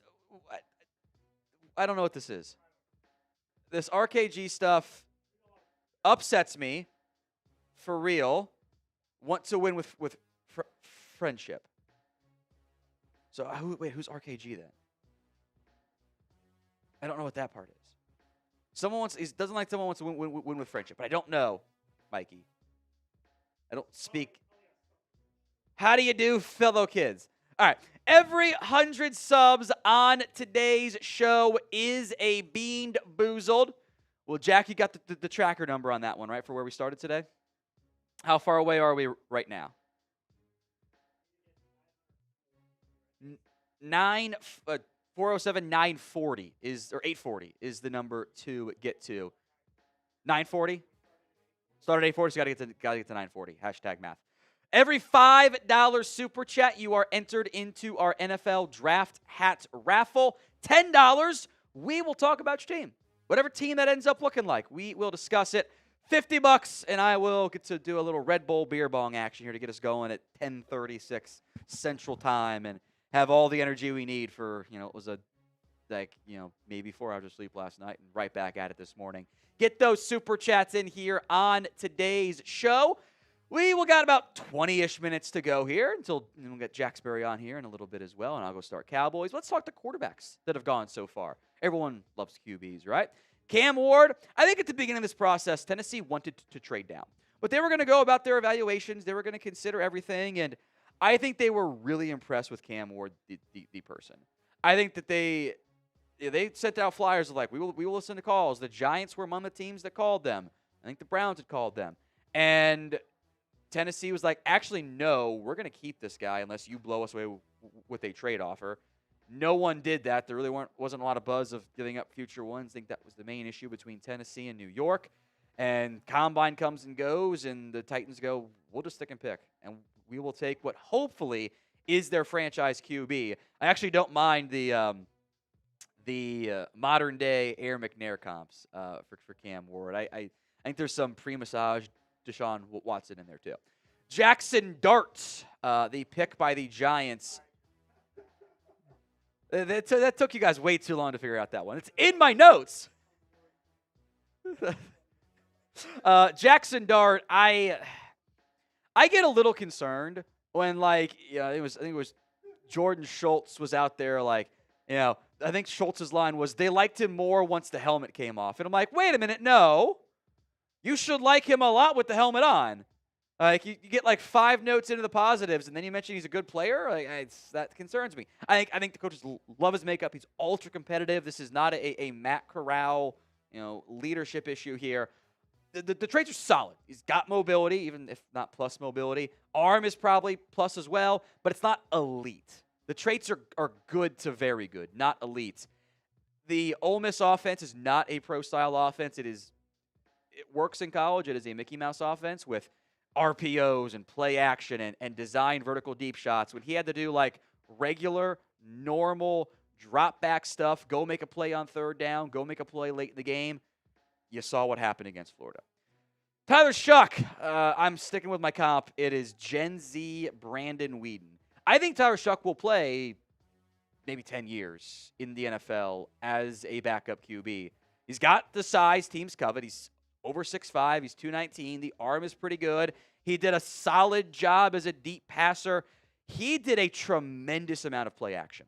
I don't know what this is. This RKG stuff upsets me. For real. Want to win with friendship. So who's RKG then? I don't know what that part is. He doesn't like someone wants to win with friendship, but I don't know, Mikey. I don't speak. How do you do, fellow kids? All right. Every 100 subs on today's show is a Beaned Boozled. Well, Jack, you got the tracker number on that one, right, for where we started today? How far away are we right now? 407 940 or 840 is the number to get to. 940. Started at 840, so gotta get to 940. Hashtag math. Every $5 super chat, you are entered into our NFL Draft Hat Raffle. $10, we will talk about your team. Whatever team that ends up looking like, we will discuss it. $50, and I will get to do a little Red Bull beer bong action here to get us going at 10:36 Central Time and have all the energy we need for, it was maybe 4 hours of sleep last night and right back at it this morning. Get those super chats in here on today's show. We will got about 20-ish minutes to go here until we'll get Jacksbury on here in a little bit as well, and I'll go start Cowboys. Let's talk the quarterbacks that have gone so far. Everyone loves QBs, right? Cam Ward, I think at the beginning of this process, Tennessee wanted to trade down. But they were going to go about their evaluations. They were going to consider everything, and I think they were really impressed with Cam Ward, the person. I think that they sent out flyers like, we will listen to calls. The Giants were among the teams that called them. I think the Browns had called them. And Tennessee was like, actually, no, we're going to keep this guy unless you blow us away with a trade offer. No one did that. There really wasn't a lot of buzz of giving up future ones. I think that was the main issue between Tennessee and New York. And Combine comes and goes, and the Titans go, we'll just stick and pick. And we will take what hopefully is their franchise QB. I actually don't mind the modern-day Air McNair comps for Cam Ward. I think there's some pre-massage Deshaun Watson in there, too. Jackson Dart, the pick by the Giants. That took you guys way too long to figure out that one. It's in my notes. Jackson Dart, I get a little concerned when, I think it was Jordan Schultz was out there, I think Schultz's line was, they liked him more once the helmet came off. And I'm like, wait a minute, no. You should like him a lot with the helmet on. You get 5 notes into the positives, and then you mention he's a good player. That concerns me. I think the coaches love his makeup. He's ultra competitive. This is not a Matt Corral, leadership issue here. The traits are solid. He's got mobility, even if not plus mobility. Arm is probably plus as well, but it's not elite. The traits are good to very good, not elite. The Ole Miss offense is not a pro-style offense. It works in college. It is a Mickey Mouse offense with RPOs and play action and design vertical deep shots. When he had to do regular, normal drop back stuff, go make a play on third down, go make a play late in the game, you saw what happened against Florida. Tyler Shuck, I'm sticking with my comp. It is Gen Z Brandon Whedon. I think Tyler Shuck will play maybe 10 years in the NFL as a backup QB. He's got the size teams covet. He's over 6'5". He's 219. The arm is pretty good. He did a solid job as a deep passer. He did a tremendous amount of play action.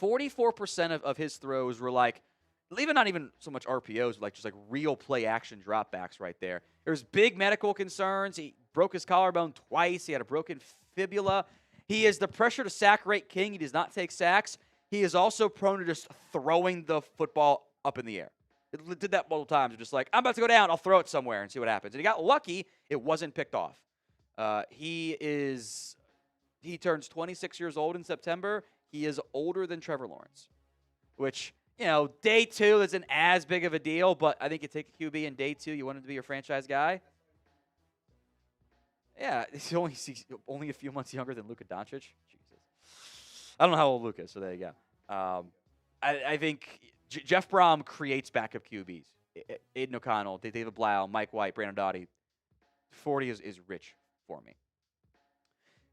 44% of his throws were not even so much RPOs, but just real play action dropbacks right there. There's big medical concerns. He broke his collarbone twice. He had a broken fibula. He is the pressure to sack rate king. He does not take sacks. He is also prone to just throwing the football up in the air. It did that multiple times. Just I'm about to go down, I'll throw it somewhere and see what happens. And he got lucky, it wasn't picked off. He turns 26 years old in September. He is older than Trevor Lawrence, which, day 2 isn't as big of a deal, but I think you take a QB in day 2, you want him to be your franchise guy. Yeah, he's only a few months younger than Luka Doncic. Jesus. I don't know how old Luka is, so there you go. I think Jeff Brom creates backup QBs. Aiden O'Connell, David Blau, Mike White, Brandon Doughty. 40 is rich for me.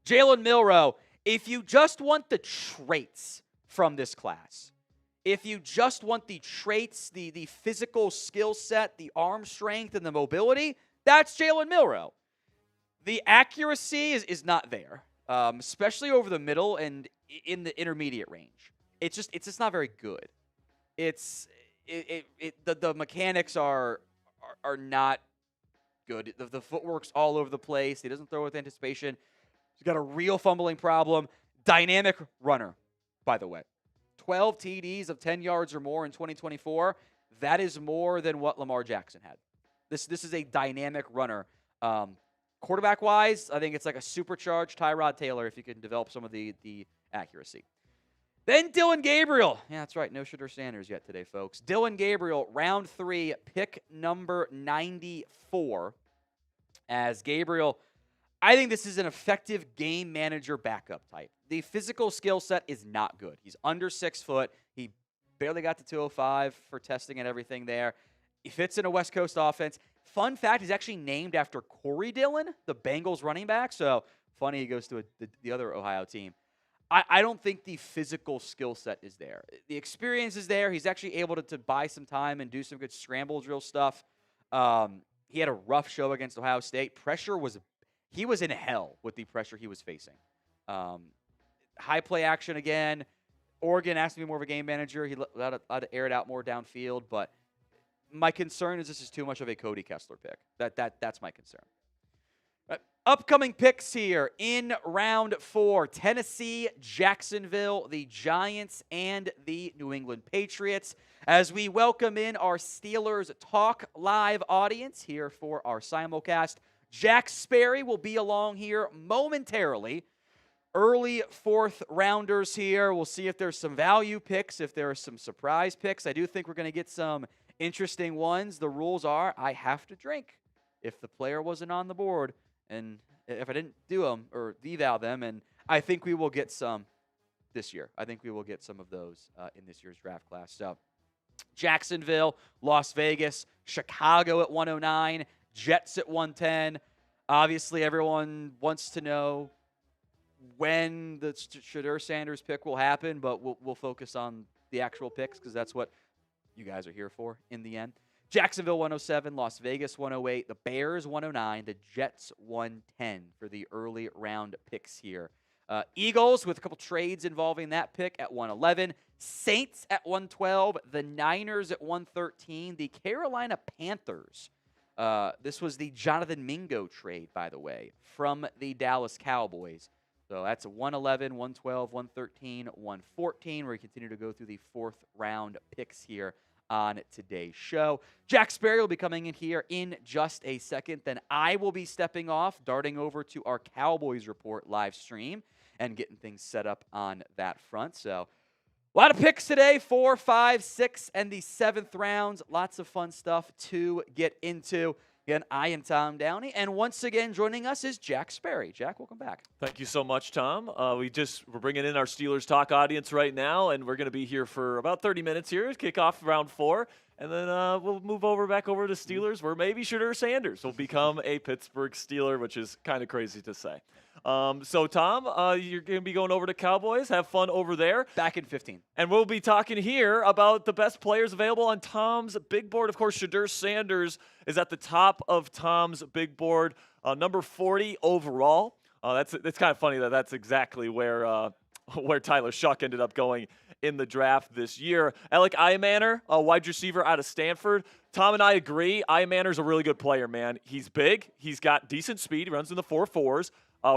Jalen Milroe, if you just want the traits from this class, if you just want the traits, the physical skill set, the arm strength, and the mobility, that's Jalen Milroe. The accuracy is not there, especially over the middle and in the intermediate range. It's just not very good. The mechanics are not good. The footwork's all over the place. He doesn't throw with anticipation. He's got a real fumbling problem. Dynamic runner, by the way. 12 TDs of 10 yards or more in 2024. That is more than what Lamar Jackson had. This is a dynamic runner. Quarterback-wise, I think it's like a supercharged Tyrod Taylor if you can develop some of the accuracy. Then Dillon Gabriel. Yeah, that's right. No Shedeur Sanders yet today, folks. Dillon Gabriel, round 3, pick number 94. As Gabriel, I think this is an effective game manager backup type. The physical skill set is not good. He's under 6 foot. He barely got to 205 for testing and everything there. He fits in a West Coast offense. Fun fact, he's actually named after Corey Dillon, the Bengals running back. So funny he goes to the other Ohio team. I don't think the physical skill set is there. The experience is there. He's actually able to buy some time and do some good scramble drill stuff. He had a rough show against Ohio State. He was in hell with the pressure he was facing. High play action again. Oregon asked to be more of a game manager. He let to air it out more downfield. But my concern is this is too much of a Cody Kessler pick. That's my concern. Upcoming picks here in round 4. Tennessee, Jacksonville, the Giants, and the New England Patriots. As we welcome in our Steelers Talk Live audience here for our simulcast. Jack Sperry will be along here momentarily. Early 4th rounders here. We'll see if there's some value picks, if there are some surprise picks. I do think we're going to get some interesting ones. The rules are I have to drink if the player wasn't on the board. And if I didn't do them or deval them, and I think we will get some this year. I think we will get some of those in this year's draft class. So Jacksonville, Las Vegas, Chicago at 109, Jets at 110. Obviously, everyone wants to know when the Shedeur Sanders pick will happen, but we'll focus on the actual picks because that's what you guys are here for in the end. Jacksonville 107, Las Vegas 108, the Bears 109, the Jets 110 for the early round picks here. Eagles with a couple trades involving that pick at 111, Saints at 112, the Niners at 113, the Carolina Panthers. This was the Jonathan Mingo trade, by the way, from the Dallas Cowboys. So that's a 111, 112, 113, 114. Where we continue to go through the 4th round picks here on today's show. Jack Sperry will be coming in here in just a second. Then I will be stepping off, darting over to our Cowboys Report live stream and getting things set up on that front. So a lot of picks today, 4, 5, 6, and the 7th rounds. Lots of fun stuff to get into. Again, I am Tom Downey, and once again joining us is Jack Sperry. Jack, welcome back. Thank you so much, Tom. We're bringing in our Steelers Talk audience right now, and we're going to be here for about 30 minutes here, kick off round 4, and then we'll move back over to Steelers, where maybe Shedeur Sanders will become a Pittsburgh Steeler, which is kind of crazy to say. So, Tom, you're going to be going over to Cowboys. Have fun over there. Back in 15. And we'll be talking here about the best players available on Tom's big board. Of course, Shedeur Sanders is at the top of Tom's big board, number 40 overall. It's kind of funny that's exactly where Tyler Shuck ended up going in the draft this year. Elic Ayomanor, a wide receiver out of Stanford. Tom and I agree. Ayomanor's a really good player, man. He's big. He's got decent speed. He runs in the 4.4s.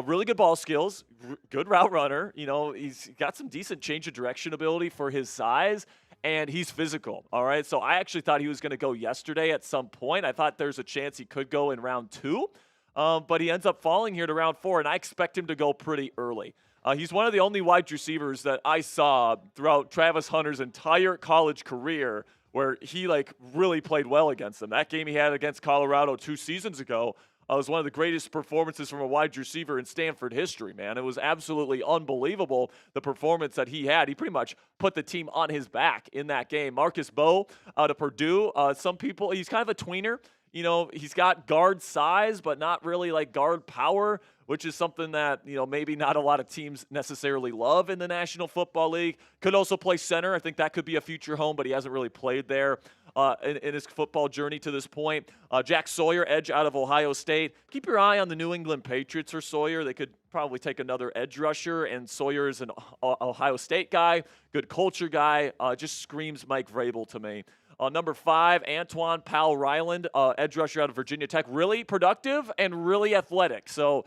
Really good ball skills, good route runner. You know, he's got some decent change of direction ability for his size, and he's physical. All right, so I actually thought he was going to go yesterday at some point. I thought there's a chance he could go in round 2, but he ends up falling here to round 4, and I expect him to go pretty early. He's one of the only wide receivers that I saw throughout Travis Hunter's entire college career where he really played well against them. That game he had against Colorado 2 seasons ago, It was one of the greatest performances from a wide receiver in Stanford history, man. It was absolutely unbelievable, the performance that he had. He pretty much put the team on his back in that game. Mbow out of Purdue. Some people, he's kind of a tweener. You know, he's got guard size, but not really like guard power, which is something that, you know, maybe not a lot of teams necessarily love in the National Football League. Could also play center. I think that could be a future home, but he hasn't really played there in his football journey to this point. Jack Sawyer, edge out of Ohio State. Keep your eye on the New England Patriots for Sawyer. They could probably take another edge rusher, and Sawyer is an Ohio State guy, good culture guy, just screams Mike Vrabel to me. Number 5, Antwaun Powell-Ryland, edge rusher out of Virginia Tech. Really productive and really athletic. So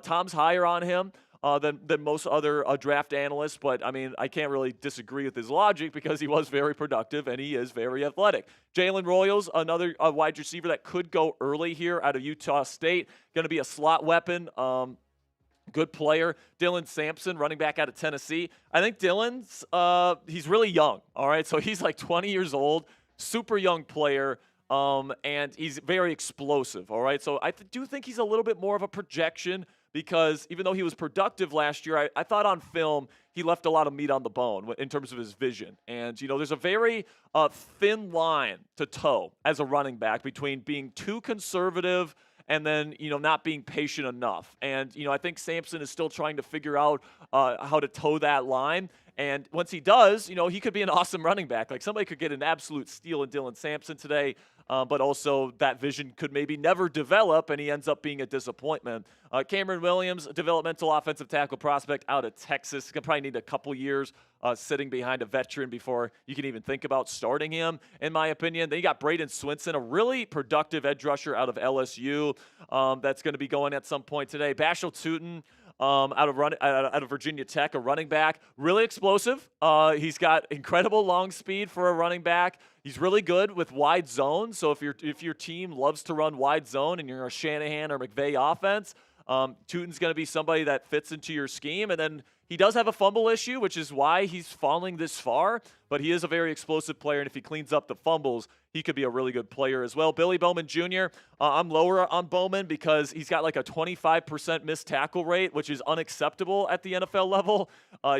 Tom's higher on him than most other draft analysts. But, I mean, I can't really disagree with his logic because he was very productive and he is very athletic. Jalen Royals, another wide receiver that could go early here out of Utah State. Going to be a slot weapon. Good player. Dylan Sampson, running back out of Tennessee. I think Dylan's, he's really young, all right? So he's like 20 years old. Super young player, and he's very explosive, all right? So I do think he's a little bit more of a projection because even though he was productive last year, I thought on film he left a lot of meat on the bone in terms of his vision. And, you know, there's a very thin line to toe as a running back between being too conservative and then, you know, not being patient enough. And, you know, I think Sampson is still trying to figure out how to toe that line. And once he does, you know, he could be an awesome running back. Like somebody could get an absolute steal in Dylan Sampson today, but also that vision could maybe never develop, and he ends up being a disappointment. Cameron Williams, developmental offensive tackle prospect out of Texas. He's going to probably need a couple years sitting behind a veteran before you can even think about starting him, in my opinion. Then you got Bradyn Swinson, a really productive edge rusher out of LSU that's going to be going at some point today. Bhayshul Tuten, out of Virginia Tech, a running back, really explosive. He's got incredible long speed for a running back. He's really good with wide zone. So if your team loves to run wide zone and you're a Shanahan or McVay offense, Tuten's going to be somebody that fits into your scheme. And then he does have a fumble issue, which is why he's falling this far. But he is a very explosive player, and if he cleans up the fumbles, he could be a really good player as well. Billy Bowman Jr., I'm lower on Bowman because he's got like a 25% missed tackle rate, which is unacceptable at the NFL level.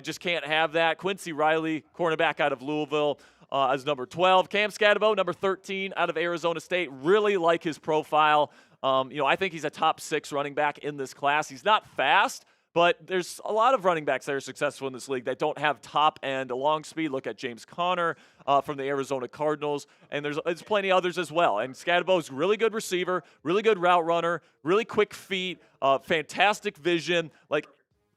Just can't have that. Quincy Riley, cornerback out of Louisville, as number 12. Cam Skattebo, number 13 out of Arizona State. Really like his profile. You know, I think he's a top 6 running back in this class. He's not fast, but there's a lot of running backs that are successful in this league that don't have top-end long speed. Look at James Conner from the Arizona Cardinals, and there's plenty others as well. And Skattebo's a really good receiver, really good route runner, really quick feet, fantastic vision. Like,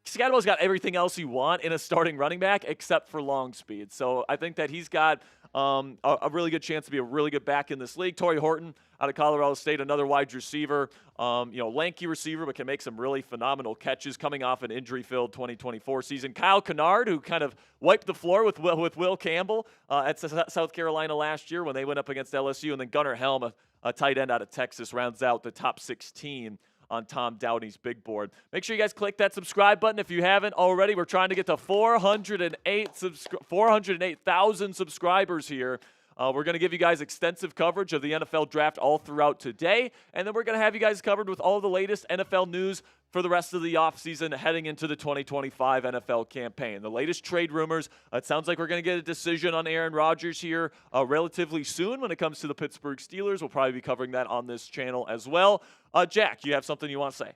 Skattebo's got everything else you want in a starting running back except for long speed. So I think that he's got a really good chance to be a really good back in this league. Tory Horton out of Colorado State, another wide receiver, you know, lanky receiver, but can make some really phenomenal catches coming off an injury-filled 2024 season. Kyle Kennard, who kind of wiped the floor with Will Campbell at South Carolina last year when they went up against LSU. And then Gunnar Helm, a tight end out of Texas, rounds out the top 16 on Tom Downey's big board. Make sure you guys click that subscribe button if you haven't already. We're trying to get to 408,000 subscribers here. We're going to give you guys extensive coverage of the NFL draft all throughout today, and then we're going to have you guys covered with all the latest NFL news for the rest of the offseason heading into the 2025 NFL campaign. The latest trade rumors. It sounds like we're going to get a decision on Aaron Rodgers here relatively soon when it comes to the Pittsburgh Steelers. We'll probably be covering that on this channel as well. Jack, you have something you want to say?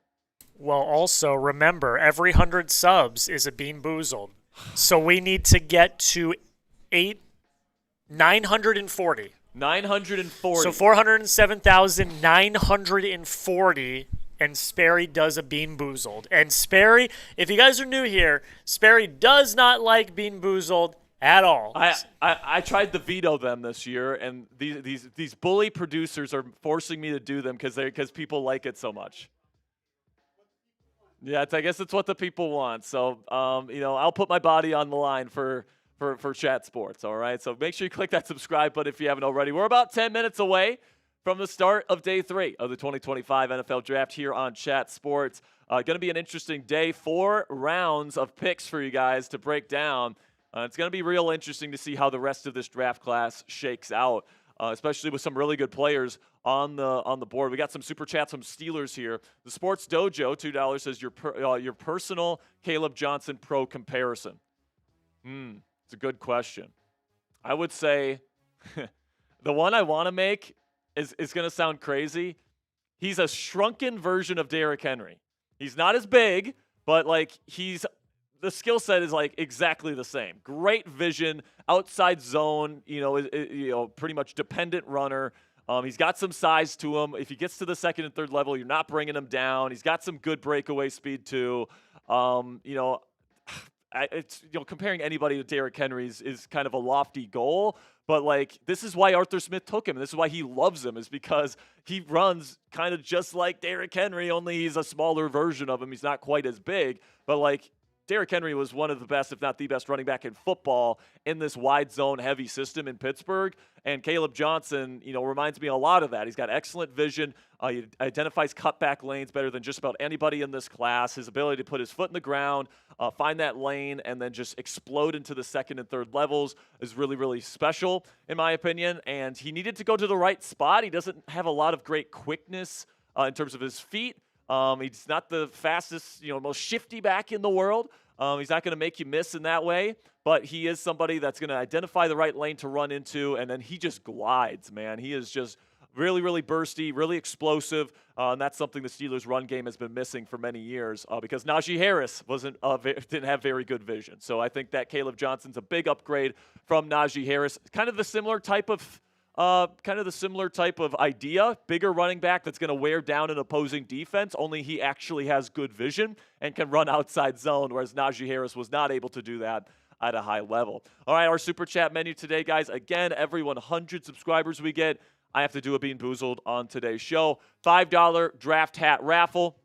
Well, also, remember, every 100 subs is a Bean Boozled. So we need to get to 940. 940. So 407,940, and Sperry does a Bean Boozled. And Sperry, if you guys are new here, Sperry does not like Bean Boozled at all. I tried to veto them this year, and these bully producers are forcing me to do them because people like it so much. Yeah, I guess it's what the people want. So, you know, I'll put my body on the line for Chat Sports, all right? So make sure you click that subscribe button if you haven't already. We're about 10 minutes away from the start of Day 3 of the 2025 NFL Draft here on Chat Sports. Going to be an interesting day. 4 rounds of picks for you guys to break down. It's going to be real interesting to see how the rest of this draft class shakes out. especially with some really good players on the board. We got some super chats from Steelers here. The Sports Dojo, $2, says your personal Caleb Johnson pro comparison. It's a good question. I would say the one I want to make is going to sound crazy. He's a shrunken version of Derrick Henry. He's not as big, but like the skill set is like exactly the same. Great vision, outside zone, pretty much dependent runner. He's got some size to him. If he gets to the second and third level, you're not bringing him down. He's got some good breakaway speed too. Comparing anybody to Derrick Henry is kind of a lofty goal, but like this is why Arthur Smith took him, and this is why he loves him, is because he runs kind of just like Derrick Henry, only he's a smaller version of him. He's not quite as big, but like Derrick Henry was one of the best, if not the best, running back in football in this wide zone heavy system in Pittsburgh. And Caleb Johnson, reminds me a lot of that. He's got excellent vision. He identifies cutback lanes better than just about anybody in this class. His ability to put his foot in the ground, find that lane, and then just explode into the second and third levels is really, really special, in my opinion. And he needed to go to the right spot. He doesn't have a lot of great quickness in terms of his feet. He's not the fastest, most shifty back in the world. He's not going to make you miss in that way, but he is somebody that's going to identify the right lane to run into, and then he just glides, man. He is just really, really bursty, really explosive, and that's something the Steelers' run game has been missing for many years because Najee Harris didn't have very good vision. So I think that Caleb Johnson's a big upgrade from Najee Harris. Kind of the similar type of idea, bigger running back that's going to wear down an opposing defense, only he actually has good vision and can run outside zone, whereas Najee Harris was not able to do that at a high level. All right, our Super Chat menu today, guys. Again, every 100 subscribers we get, I have to do a Bean Boozled on today's show. $5 draft hat raffle.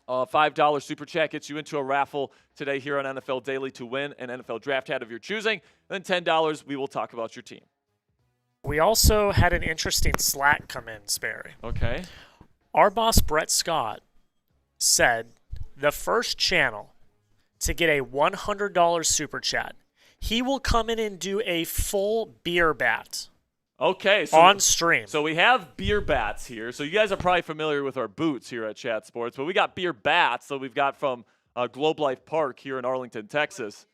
$5 Super Chat gets you into a raffle today here on NFL Daily to win an NFL draft hat of your choosing. And then $10, we will talk about your team. We also had an interesting Slack come in, Sperry. Okay. Our boss, Brett Scott, said the first channel to get a $100 Super Chat, he will come in and do a full beer bat. Okay. On stream. So we have beer bats here. So you guys are probably familiar with our boots here at Chat Sports, but we got beer bats that we've got from Globe Life Park here in Arlington, Texas.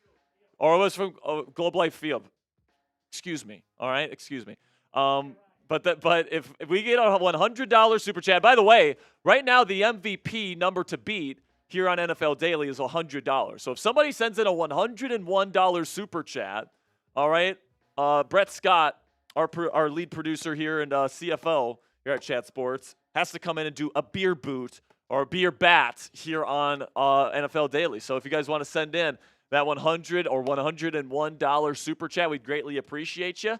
Or it was from Globe Life Field. Excuse me. All right. Excuse me. But if we get a $100 Super Chat, by the way, right now the MVP number to beat here on NFL Daily is $100. So if somebody sends in a $101 Super Chat, all right, Brett Scott, our lead producer here and CFO here at Chat Sports, has to come in and do a beer boot or a beer bat here on NFL Daily. So if you guys want to send in that $100 or $101 Super Chat, we'd greatly appreciate you.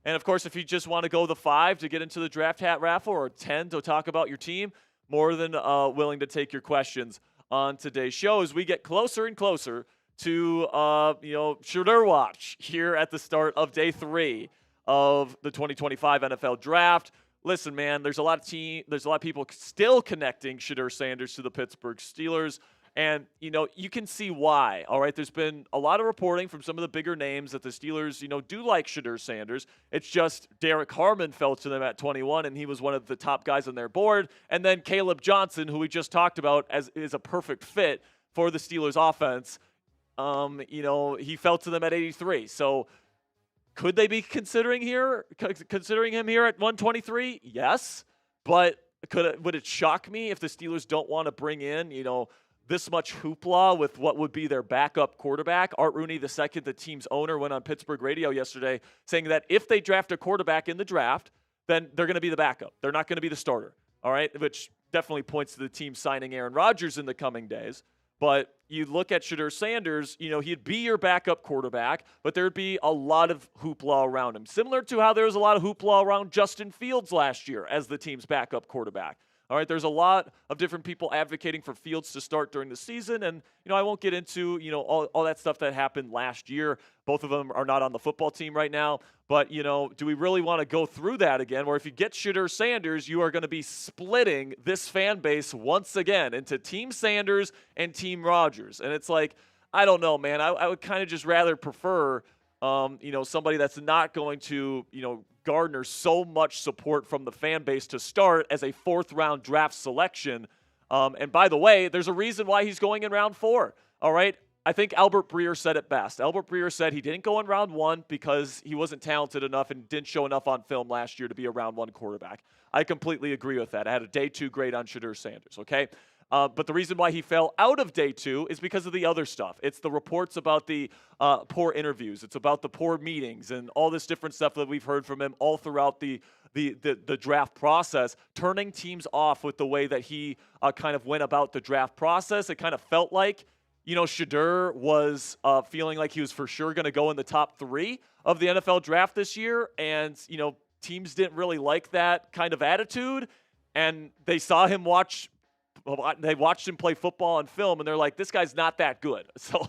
And, of course, if you just want to go the $5 to get into the draft hat raffle or $10 to talk about your team, more than willing to take your questions on today's show as we get closer and closer to, Shedeur Watch here at the start of day 3 of the 2025 NFL Draft. Listen, man, there's a lot of people still connecting Shedeur Sanders to the Pittsburgh Steelers. And, you can see why, all right? There's been a lot of reporting from some of the bigger names that the Steelers, do like Shedeur Sanders. It's just Derek Harmon fell to them at 21, and he was one of the top guys on their board. And then Caleb Johnson, who we just talked about, is a perfect fit for the Steelers offense. He fell to them at 83. So could they be considering him here at 123? Yes. But would it shock me if the Steelers don't want to bring in, this much hoopla with what would be their backup quarterback? Art Rooney II, the team's owner, went on Pittsburgh radio yesterday saying that if they draft a quarterback in the draft, then they're going to be the backup. They're not going to be the starter, all right? Which definitely points to the team signing Aaron Rodgers in the coming days. But you look at Shedeur Sanders, he'd be your backup quarterback, but there'd be a lot of hoopla around him. Similar to how there was a lot of hoopla around Justin Fields last year as the team's backup quarterback. All right, there's a lot of different people advocating for Fields to start during the season, and I won't get into all that stuff that happened last year. Both of them are not on the football team right now, but do we really want to go through that again? Where if you get Shedeur Sanders, you are going to be splitting this fan base once again into Team Sanders and Team Rodgers, and it's like, I don't know, man. I would kind of just rather prefer somebody that's not going to, garner so much support from the fan base to start as a 4th-round draft selection. And by the way, there's a reason why he's going in round 4. All right. I think Albert Breer said it best. Albert Breer said he didn't go in round 1 because he wasn't talented enough and didn't show enough on film last year to be a round 1 quarterback. I completely agree with that. I had a day 2 grade on Shedeur Sanders, okay? But the reason why he fell out of day 2 is because of the other stuff. It's the reports about the poor interviews. It's about the poor meetings and all this different stuff that we've heard from him all throughout the draft process, turning teams off with the way that he kind of went about the draft process. It kind of felt like, Shedeur was feeling like he was for sure going to go in the top 3 of the NFL draft this year. And, teams didn't really like that kind of attitude. And they saw him they watched him play football on film, and they're like, this guy's not that good. So,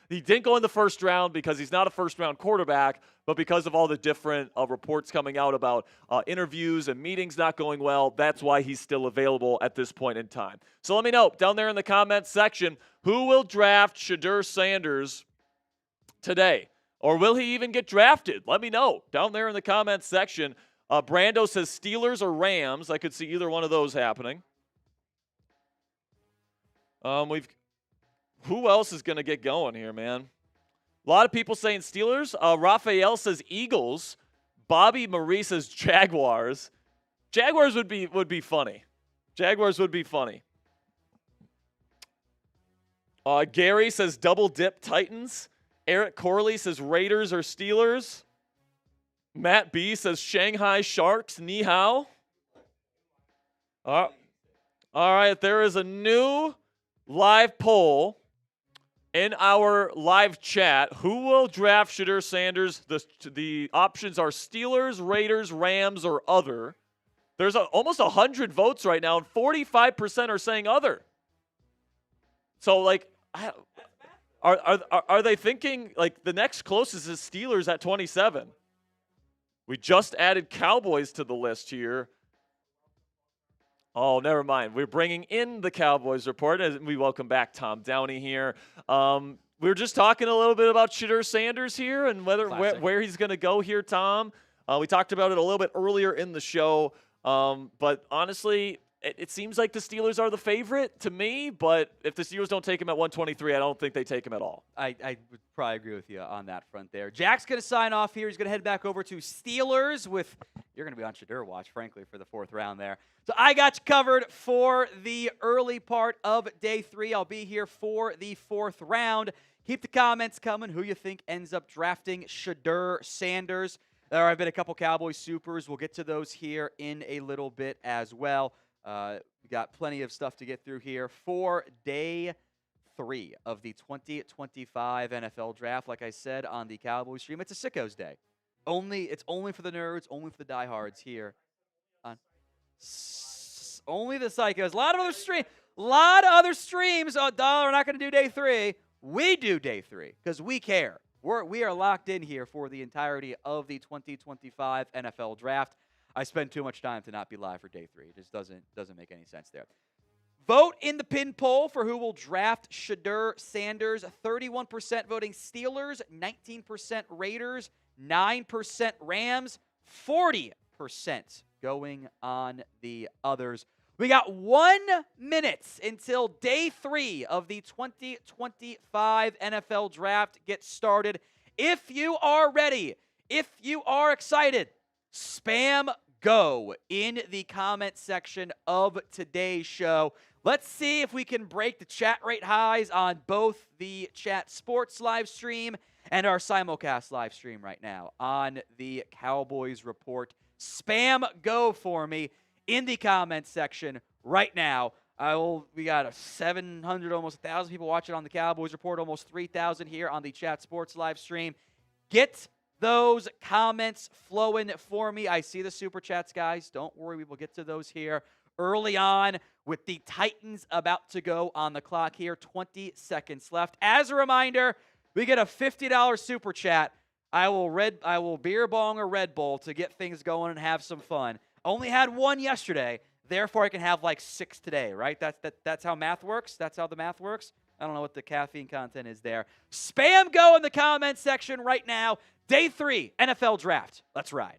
he didn't go in the 1st round because he's not a 1st-round quarterback, but because of all the different reports coming out about interviews and meetings not going well, that's why he's still available at this point in time. So let me know down there in the comments section, who will draft Shedeur Sanders today? Or will he even get drafted? Let me know down there in the comments section. Brando says Steelers or Rams. I could see either one of those happening. Who else is going to get going here, man? A lot of people saying Steelers. Raphael says Eagles. Bobby Marie says Jaguars. Jaguars would be funny. Jaguars would be funny. Gary says double dip Titans. Eric Corley says Raiders or Steelers. Matt B says Shanghai Sharks. Ni hao. All right, there is a new live poll in our live chat. Who will draft Shedeur Sanders? The options are Steelers, Raiders, Rams, or other. There's almost 100 votes right now, and 45% are saying other. So, are they thinking, the next closest is Steelers at 27? We just added Cowboys to the list here. Oh, never mind. We're bringing in the Cowboys report, and we welcome back Tom Downey here. We were just talking a little bit about Shedeur Sanders here and where he's going to go here, Tom. We talked about it a little bit earlier in the show, but honestly, it seems like the Steelers are the favorite to me, but if the Steelers don't take him at 123, I don't think they take him at all. I would probably agree with you on that front there. Jack's going to sign off here. He's going to head back over to Steelers with – you're going to be on Shedeur watch, frankly, for the 4th round there. So I got you covered for the early part of day 3. I'll be here for the 4th round. Keep the comments coming. Who you think ends up drafting Shedeur Sanders? There have been a couple Cowboys supers. We'll get to those here in a little bit as well. We got plenty of stuff to get through here for day 3 of the 2025 NFL Draft. Like I said on the Cowboys stream, it's a sickos day. It's only for the nerds, only for the diehards here. Only the psychos. A lot of other streams. Oh, we're not going to do day 3. We do day 3 because we care. We are locked in here for the entirety of the 2025 NFL Draft. I spend too much time to not be live for day 3. It just doesn't make any sense there. Vote in the pin poll for who will draft Shedeur Sanders. 31% voting Steelers, 19% Raiders, 9% Rams, 40% going on the others. We got 1 minute until day 3 of the 2025 NFL Draft gets started. If you are ready, if you are excited, spam go in the comment section of today's show. Let's see if we can break the chat rate highs on both the Chat Sports live stream and our simulcast live stream right now on the Cowboys Report. Spam go for me in the comment section right now. We got 700, almost 1,000 people watching on the Cowboys Report, almost 3,000 here on the Chat Sports live stream. Get those comments flowing for me. I see the super chats, guys. Don't worry, we will get to those here early on with the Titans about to go on the clock here. 20 seconds left. As a reminder, we get a $50 super chat. I will beer bong a Red Bull to get things going and have some fun. Only had 1 yesterday, therefore I can have 6 today, right? That's how math works. That's how the math works. I don't know what the caffeine content is there. Spam go in the comment section right now. Day 3, NFL Draft. Let's ride.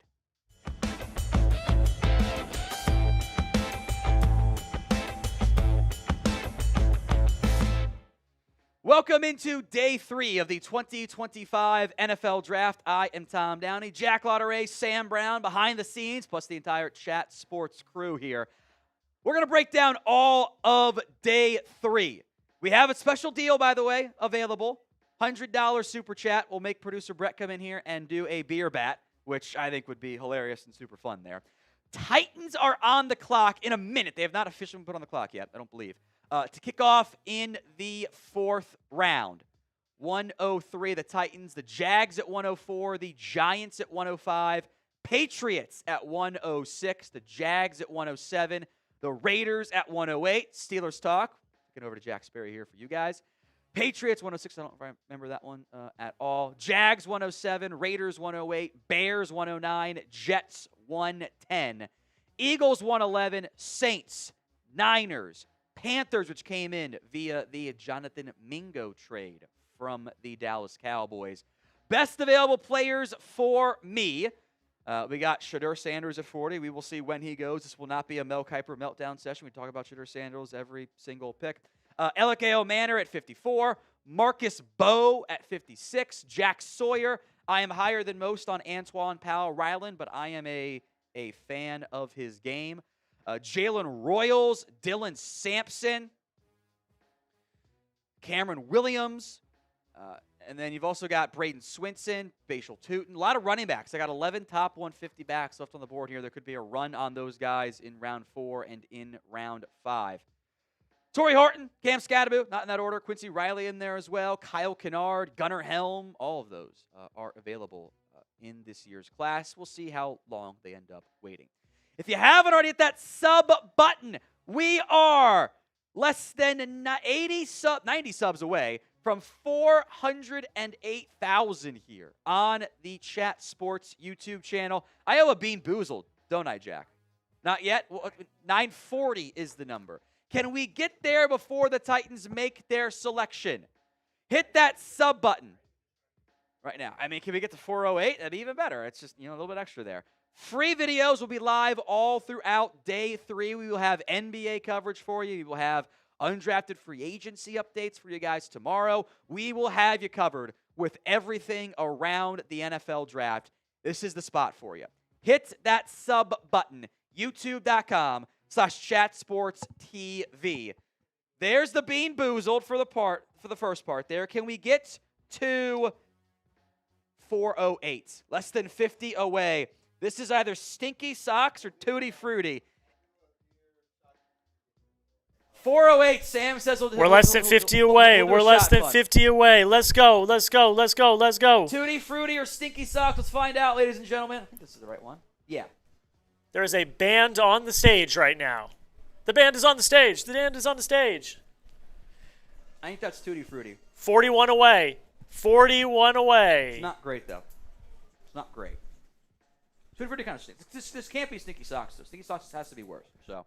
Welcome into day 3 of the 2025 NFL Draft. I am Tom Downey, Jack Lauderay, Sam Brown behind the scenes, plus the entire Chat Sports crew here. We're going to break down all of day 3. We have a special deal, by the way, available. $100 super chat will make producer Brett come in here and do a beer bat, which I think would be hilarious and super fun there. Titans are on the clock in a minute. They have not officially been put on the clock yet, I don't believe. To kick off in the 4th round. 103, the Titans. The Jags at 104. The Giants at 105. Patriots at 106. The Jags at 107. The Raiders at 108. Steelers talk. Looking over to Jack Sperry here for you guys. Patriots 106. I don't remember that one at all. Jags 107. Raiders 108. Bears 109. Jets 110. Eagles 111. Saints. Niners. Panthers, which came in via the Jonathan Mingo trade from the Dallas Cowboys. Best available players for me. We got Shedeur Sanders at 40. We will see when he goes. This will not be a Mel Kiper meltdown session. We talk about Shedeur Sanders every single pick. Elic Ayomanor at 54. Marcus Mbow at 56. Jack Sawyer. I am higher than most on Antwaun Powell-Ryland, but I am a fan of his game. Jalen Royals, Dylan Sampson, Cameron Williams, and then you've also got Bradyn Swinson, Bhayshul Tuten. A lot of running backs. I got 11 top 150 backs left on the board here. There could be a run on those guys in round 4 and in round 5. Tory Horton, Cam Skattebo, not in that order. Quincy Riley in there as well. Kyle Kennard, Gunnar Helm, all of those are available in this year's class. We'll see how long they end up waiting. If you haven't already hit that sub button, we are less than 90 subs away from 408,000 here on the Chat Sports YouTube channel. I owe a bean boozled, don't I, Jack? Not yet? Well, 940 is the number. Can we get there before the Titans make their selection? Hit that sub button right now. I mean, can we get to 408? That'd be even better. It's just, a little bit extra there. Free videos will be live all throughout day 3. We will have NBA coverage for you. We will have undrafted free agency updates for you guys tomorrow. We will have you covered with everything around the NFL draft. This is the spot for you. Hit that sub button, youtube.com/chatsportstv. There's the bean boozled for the first part there. Can we get to 408? Less than 50 away. This is either Stinky Socks or Tutti Frutti. 408, Sam says we're less than 50 away. We're less than 50 away. Let's go. Let's go. Let's go. Let's go. Tutti Frutti or Stinky Socks? Let's find out, ladies and gentlemen. I think this is the right one. Yeah. There is a band on the stage right now. The band is on the stage. The band is on the stage. I think that's Tutti Frutti. 41 away. 41 away. It's not great, though. It's not great. Tutti Frutti kind of stinks. This can't be Stinky Socks, though. Stinky Socks has to be worse. So,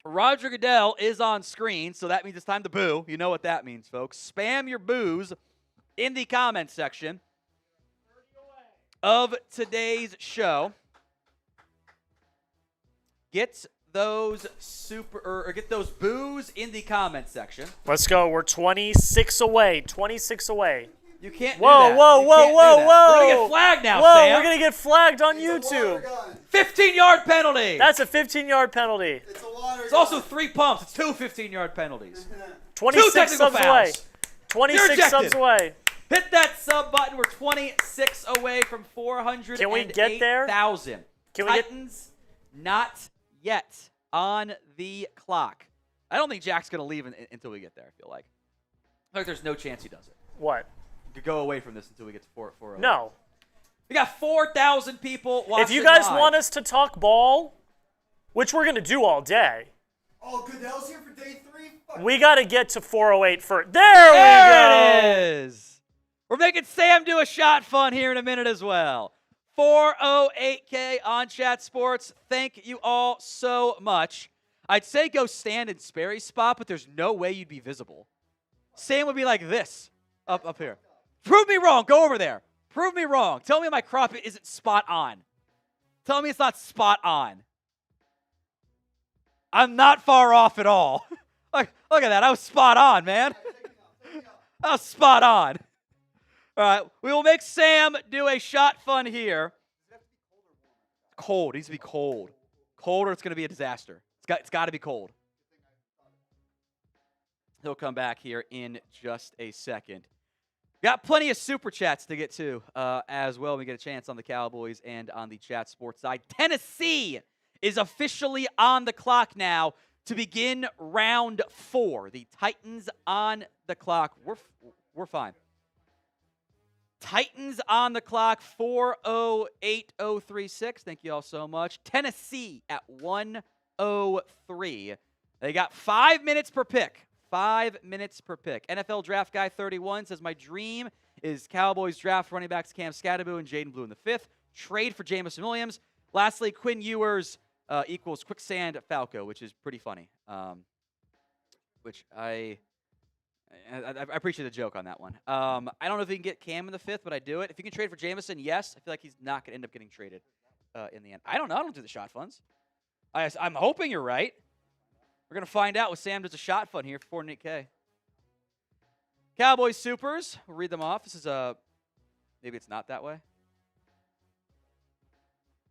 Roger Goodell is on screen, so that means it's time to boo. You know what that means, folks. Spam your boos in the comment section of today's show. Get those get those boos in the comment section. Let's go. We're 26 away. 26 away. You can't do whoa, that. Whoa, you whoa, can't whoa, do that. whoa. We're going to get flagged now, Whoa, Sam. we're going to get flagged on YouTube. 15-yard penalty. That's a 15-yard penalty. It's a water It's also 3 pumps. It's 2 15-yard penalties. 26 subs away. 26 subs away. Hit that sub button. We're 26 away from 408,000. Can we get there? Titans not yet on the clock. I don't think Jack's going to leave until we get there, I feel like. I feel like there's no chance he does it. What? To go away from this until we get to 408. No. We got 4,000 people watching. If you guys live. want us to talk ball, which we're going to do all day. Oh, Goodell's here for day 3? Fuck. We got to get to 408 first. There we go. It is. We're making Sam do a shot fun here in a minute as well. 408K on Chat Sports. Thank you all so much. I'd say go stand in Sperry's spot, but there's no way you'd be visible. Sam would be like this, up here. Prove me wrong. Go over there. Prove me wrong. Tell me my crop isn't spot on. Tell me it's not spot on. I'm not far off at all. Look at that. I was spot on, man. I was spot on. All right. We will make Sam do a shot fun here. Cold. It needs to be cold. Cold or it's going to be a disaster. It's got to be cold. He'll come back here in just a second. Got plenty of super chats to get to as well. We get a chance on the Cowboys and on the Chat Sports side. Tennessee is officially on the clock now to begin round 4. The Titans on the clock. We're fine. Titans on the clock, 4:08:036. Thank you all so much. Tennessee at 1:03. They got 5 minutes per pick. 5 minutes per pick. NFL Draft Guy 31 says, my dream is Cowboys draft running backs Cam Skattebo and Jaden Blue in the 5th. Trade for Jamison Williams. Lastly, Quinn Ewers equals Quicksand Falco, which is pretty funny. Which I appreciate the joke on that one. I don't know if he can get Cam in the 5th, but I do it. If you can trade for Jamison, yes. I feel like he's not going to end up getting traded in the end. I don't know. I don't do the shot funds. I'm hoping you're right. We're going to find out with Sam does a shot fund here for $400K. Cowboys Supers. We'll read them off. This is maybe it's not that way.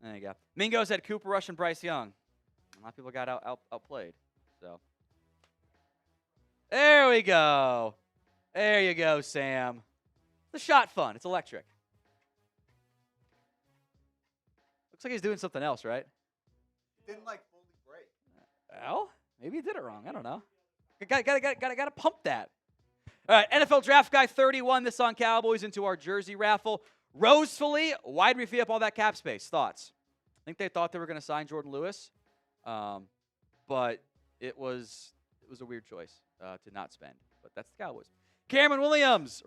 There you go. Mingo's had Cooper Rush and Bryce Young. A lot of people got outplayed. So there we go. There you go, Sam. The shot fun. It's electric. Looks like he's doing something else, right? Didn't like fully break. Well, maybe he did it wrong. I don't know. Got to pump that. All right, NFL Draft Guy 31. This on Cowboys into our jersey raffle. Rosefully, why'd we free up all that cap space? Thoughts? I think they thought they were going to sign Jordan Lewis, but it was a weird choice to not spend. But that's the Cowboys. Cameron Williams.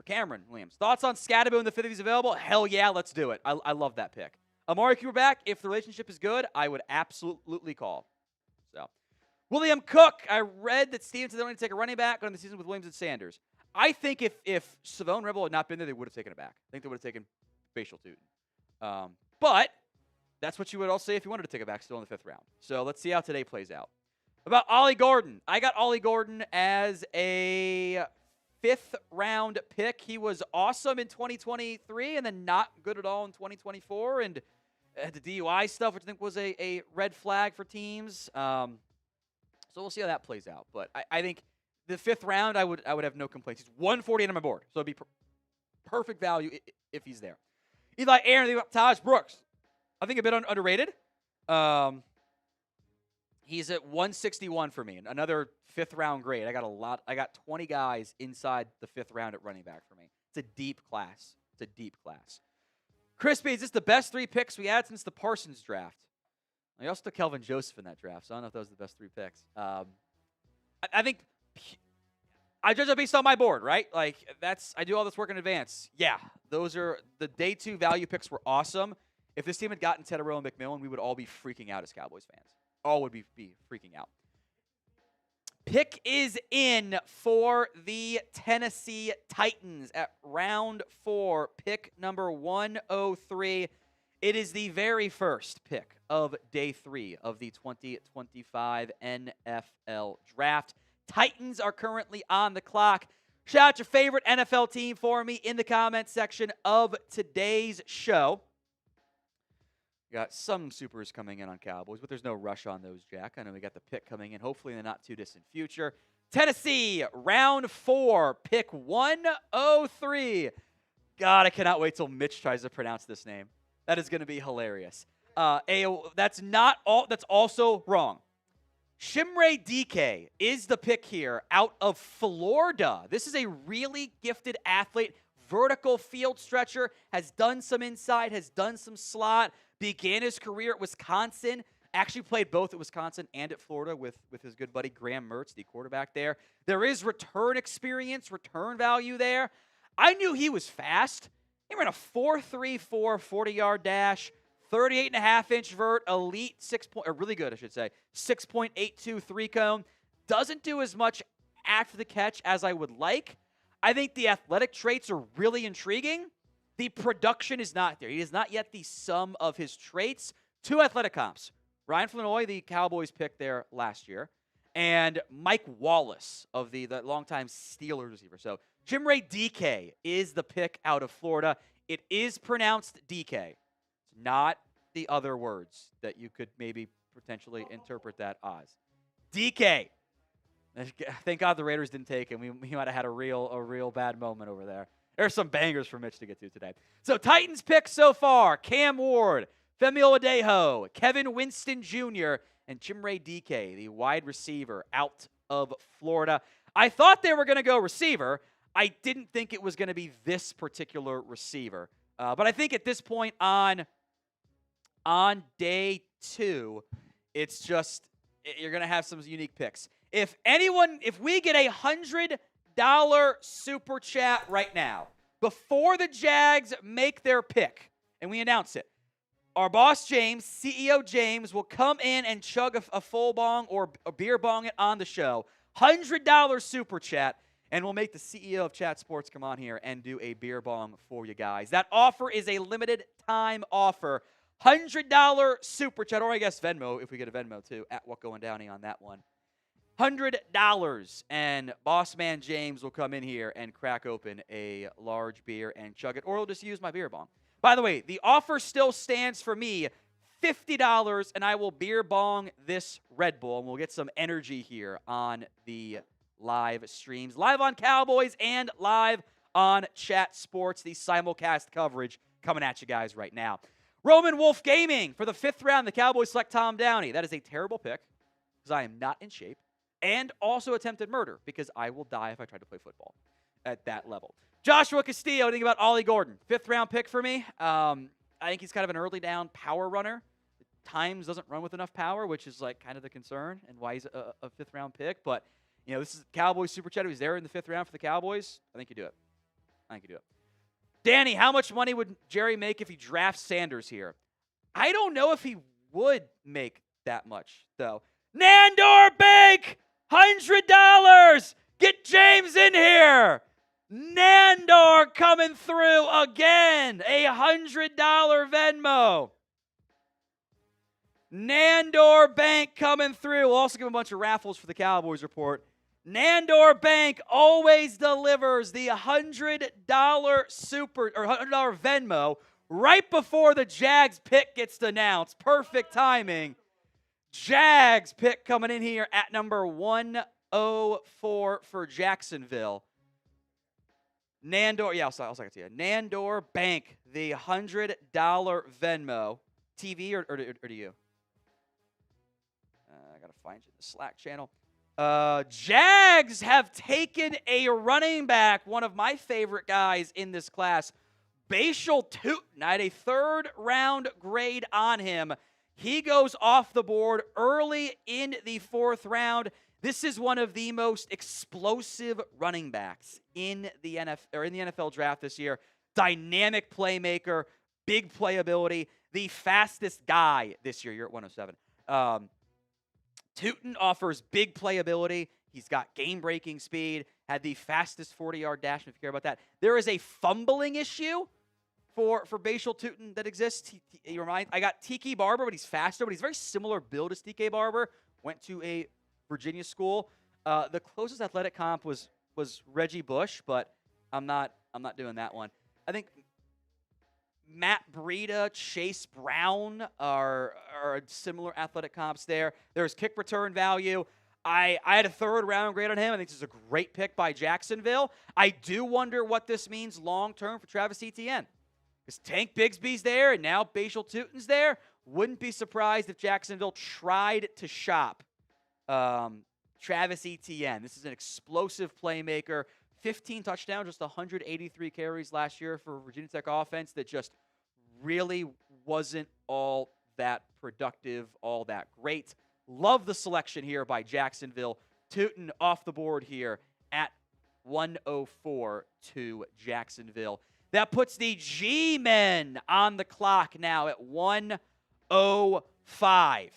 Thoughts on Skattebo in the 5th if he's available? Hell yeah, let's do it. I love that pick. Amari Cooper back. If the relationship is good, I would absolutely call. So, William Cook. I read that Stevenson wanted to take a running back on the season with Williams and Sanders. I think if Savone Rebel had not been there, they would have taken it back. I think they would have taken Bhayshul Tuten. But that's what you would all say if you wanted to take it back still in the 5th round. So let's see how today plays out. About Ollie Gordon. I got Ollie Gordon as a 5th round pick. He was awesome in 2023 and then not good at all in 2024. And the DUI stuff, which I think was a red flag for teams. So we'll see how that plays out. But I think the 5th round, I would have no complaints. He's 148 on my board. So it'd be perfect value if he's there. Eli Aaron, Taj Brooks. I think a bit underrated. He's at 161 for me. Another 5th round grade. I got 20 guys inside the 5th round at running back for me. It's a deep class. Crispy, is this the best 3 picks we had since the Parsons draft? I also took Kelvin Joseph in that draft, so I don't know if those are the best 3 picks. I think I judge it based on my board, right? Like, I do all this work in advance. Yeah, those are the day 2 value picks were awesome. If this team had gotten Tedderell and McMillan, we would all be freaking out as Cowboys fans. All would be freaking out. Pick is in for the Tennessee Titans at round 4, pick number 103. It is the very first pick of day 3 of the 2025 NFL Draft. Titans are currently on the clock. Shout out your favorite NFL team for me in the comments section of today's show. We got some supers coming in on Cowboys, but there's no rush on those, Jack. I know we got the pick coming in, hopefully in the not-too-distant future. Tennessee, round 4, pick 103. God, I cannot wait till Mitch tries to pronounce this name. That is going to be hilarious. That's also wrong. Shimre DK is the pick here out of Florida. This is a really gifted athlete, vertical field stretcher, has done some inside, has done some slot, began his career at Wisconsin, actually played both at Wisconsin and at Florida with his good buddy Graham Mertz, the quarterback there. There is return experience, return value there. I knew he was fast. He ran a 4.34 40-yard dash, 38.5-inch vert, elite really good, I should say. 6.82 3-cone. Doesn't do as much after the catch as I would like. I think the athletic traits are really intriguing. The production is not there. He is not yet the sum of his traits. 2 athletic comps. Ryan Flanoy, the Cowboys pick there last year, and Mike Wallace of the longtime Steelers receiver. So Chimere DK is the pick out of Florida. It is pronounced DK. It's not the other words that you could maybe potentially interpret that as. DK. Thank God the Raiders didn't take him. We might have had a real bad moment over there. There's some bangers for Mitch to get to today. So Titans picks so far: Cam Ward, Femi Oladejo, Kevin Winston Jr., and Chimere DK, the wide receiver out of Florida. I thought they were going to go receiver. I didn't think it was going to be this particular receiver. But I think at this point on day 2, it's just you're going to have some unique picks. If we get $100 super chat right now, before the Jags make their pick, and we announce it, our boss James, CEO James, will come in and chug a full bong or a beer bong it on the show. $100 super chat, and we'll make the CEO of Chat Sports come on here and do a beer bong for you guys. That offer is a limited time offer. $100 super chat, or I guess Venmo, if we get a Venmo too, at What Going Downey on that one. $100, and boss man James will come in here and crack open a large beer and chug it, or he'll just use my beer bong. By the way, the offer still stands for me, $50, and I will beer bong this Red Bull, and we'll get some energy here on the live streams. Live on Cowboys and live on Chat Sports, the simulcast coverage coming at you guys right now. Roman Wolf Gaming, for the 5th round, the Cowboys select Tom Downey. That is a terrible pick, because I am not in shape, and also attempted murder, because I will die if I try to play football at that level. Joshua Castillo, think about Ollie Gordon. 5th round pick for me. I think he's kind of an early down power runner. Times doesn't run with enough power, which is like kind of the concern and why he's a 5th round pick. But, you know, this is Cowboys Super Chat. He's there in the 5th round for the Cowboys. I think you do it. Danny, how much money would Jerry make if he drafts Sanders here? I don't know if he would make that much, though. Nandor Bank, $100. Get James in here. Nandor coming through again. A $100 Venmo. Nandor Bank coming through. We'll also give him a bunch of raffles for the Cowboys report. Nandor Bank always delivers the $100 super or $100 Venmo right before the Jags pick gets announced. Perfect timing. Jags pick coming in here at number 104 for Jacksonville. Nandor, I'll second it to you. Nandor Bank, the $100 Venmo. TV or do you? I got to find you in the Slack channel. Jags have taken a running back, one of my favorite guys in this class, Bhayshul Tuten. I had a 3rd round grade on him. He goes off the board early in the 4th round. This is one of the most explosive running backs in the NFL draft this year. Dynamic playmaker, big playability, the fastest guy this year. You're at 107. Tuten offers big playability. He's got game-breaking speed, had the fastest 40-yard dash, if you care about that. There is a fumbling issue for Bhayshul Tuten that exists. I got Tiki Barber, but he's faster, but he's very similar build as TK Barber. Went to a Virginia school. The closest athletic comp was Reggie Bush, but I'm not doing that one. I think Matt Breida, Chase Brown are similar athletic comps there. There's kick return value. I had a 3rd round grade on him. I think this is a great pick by Jacksonville. I do wonder what this means long-term for Travis Etienne. Because Tank Bigsby's there, and now Bhayshul Tuten's there. Wouldn't be surprised if Jacksonville tried to shop Travis Etienne. This is an explosive playmaker. 15 touchdowns, just 183 carries last year for Virginia Tech offense that just really wasn't all that productive, all that great. Love the selection here by Jacksonville. Tuten off the board here at 104 to Jacksonville. That puts the G-Men on the clock now at 1:05.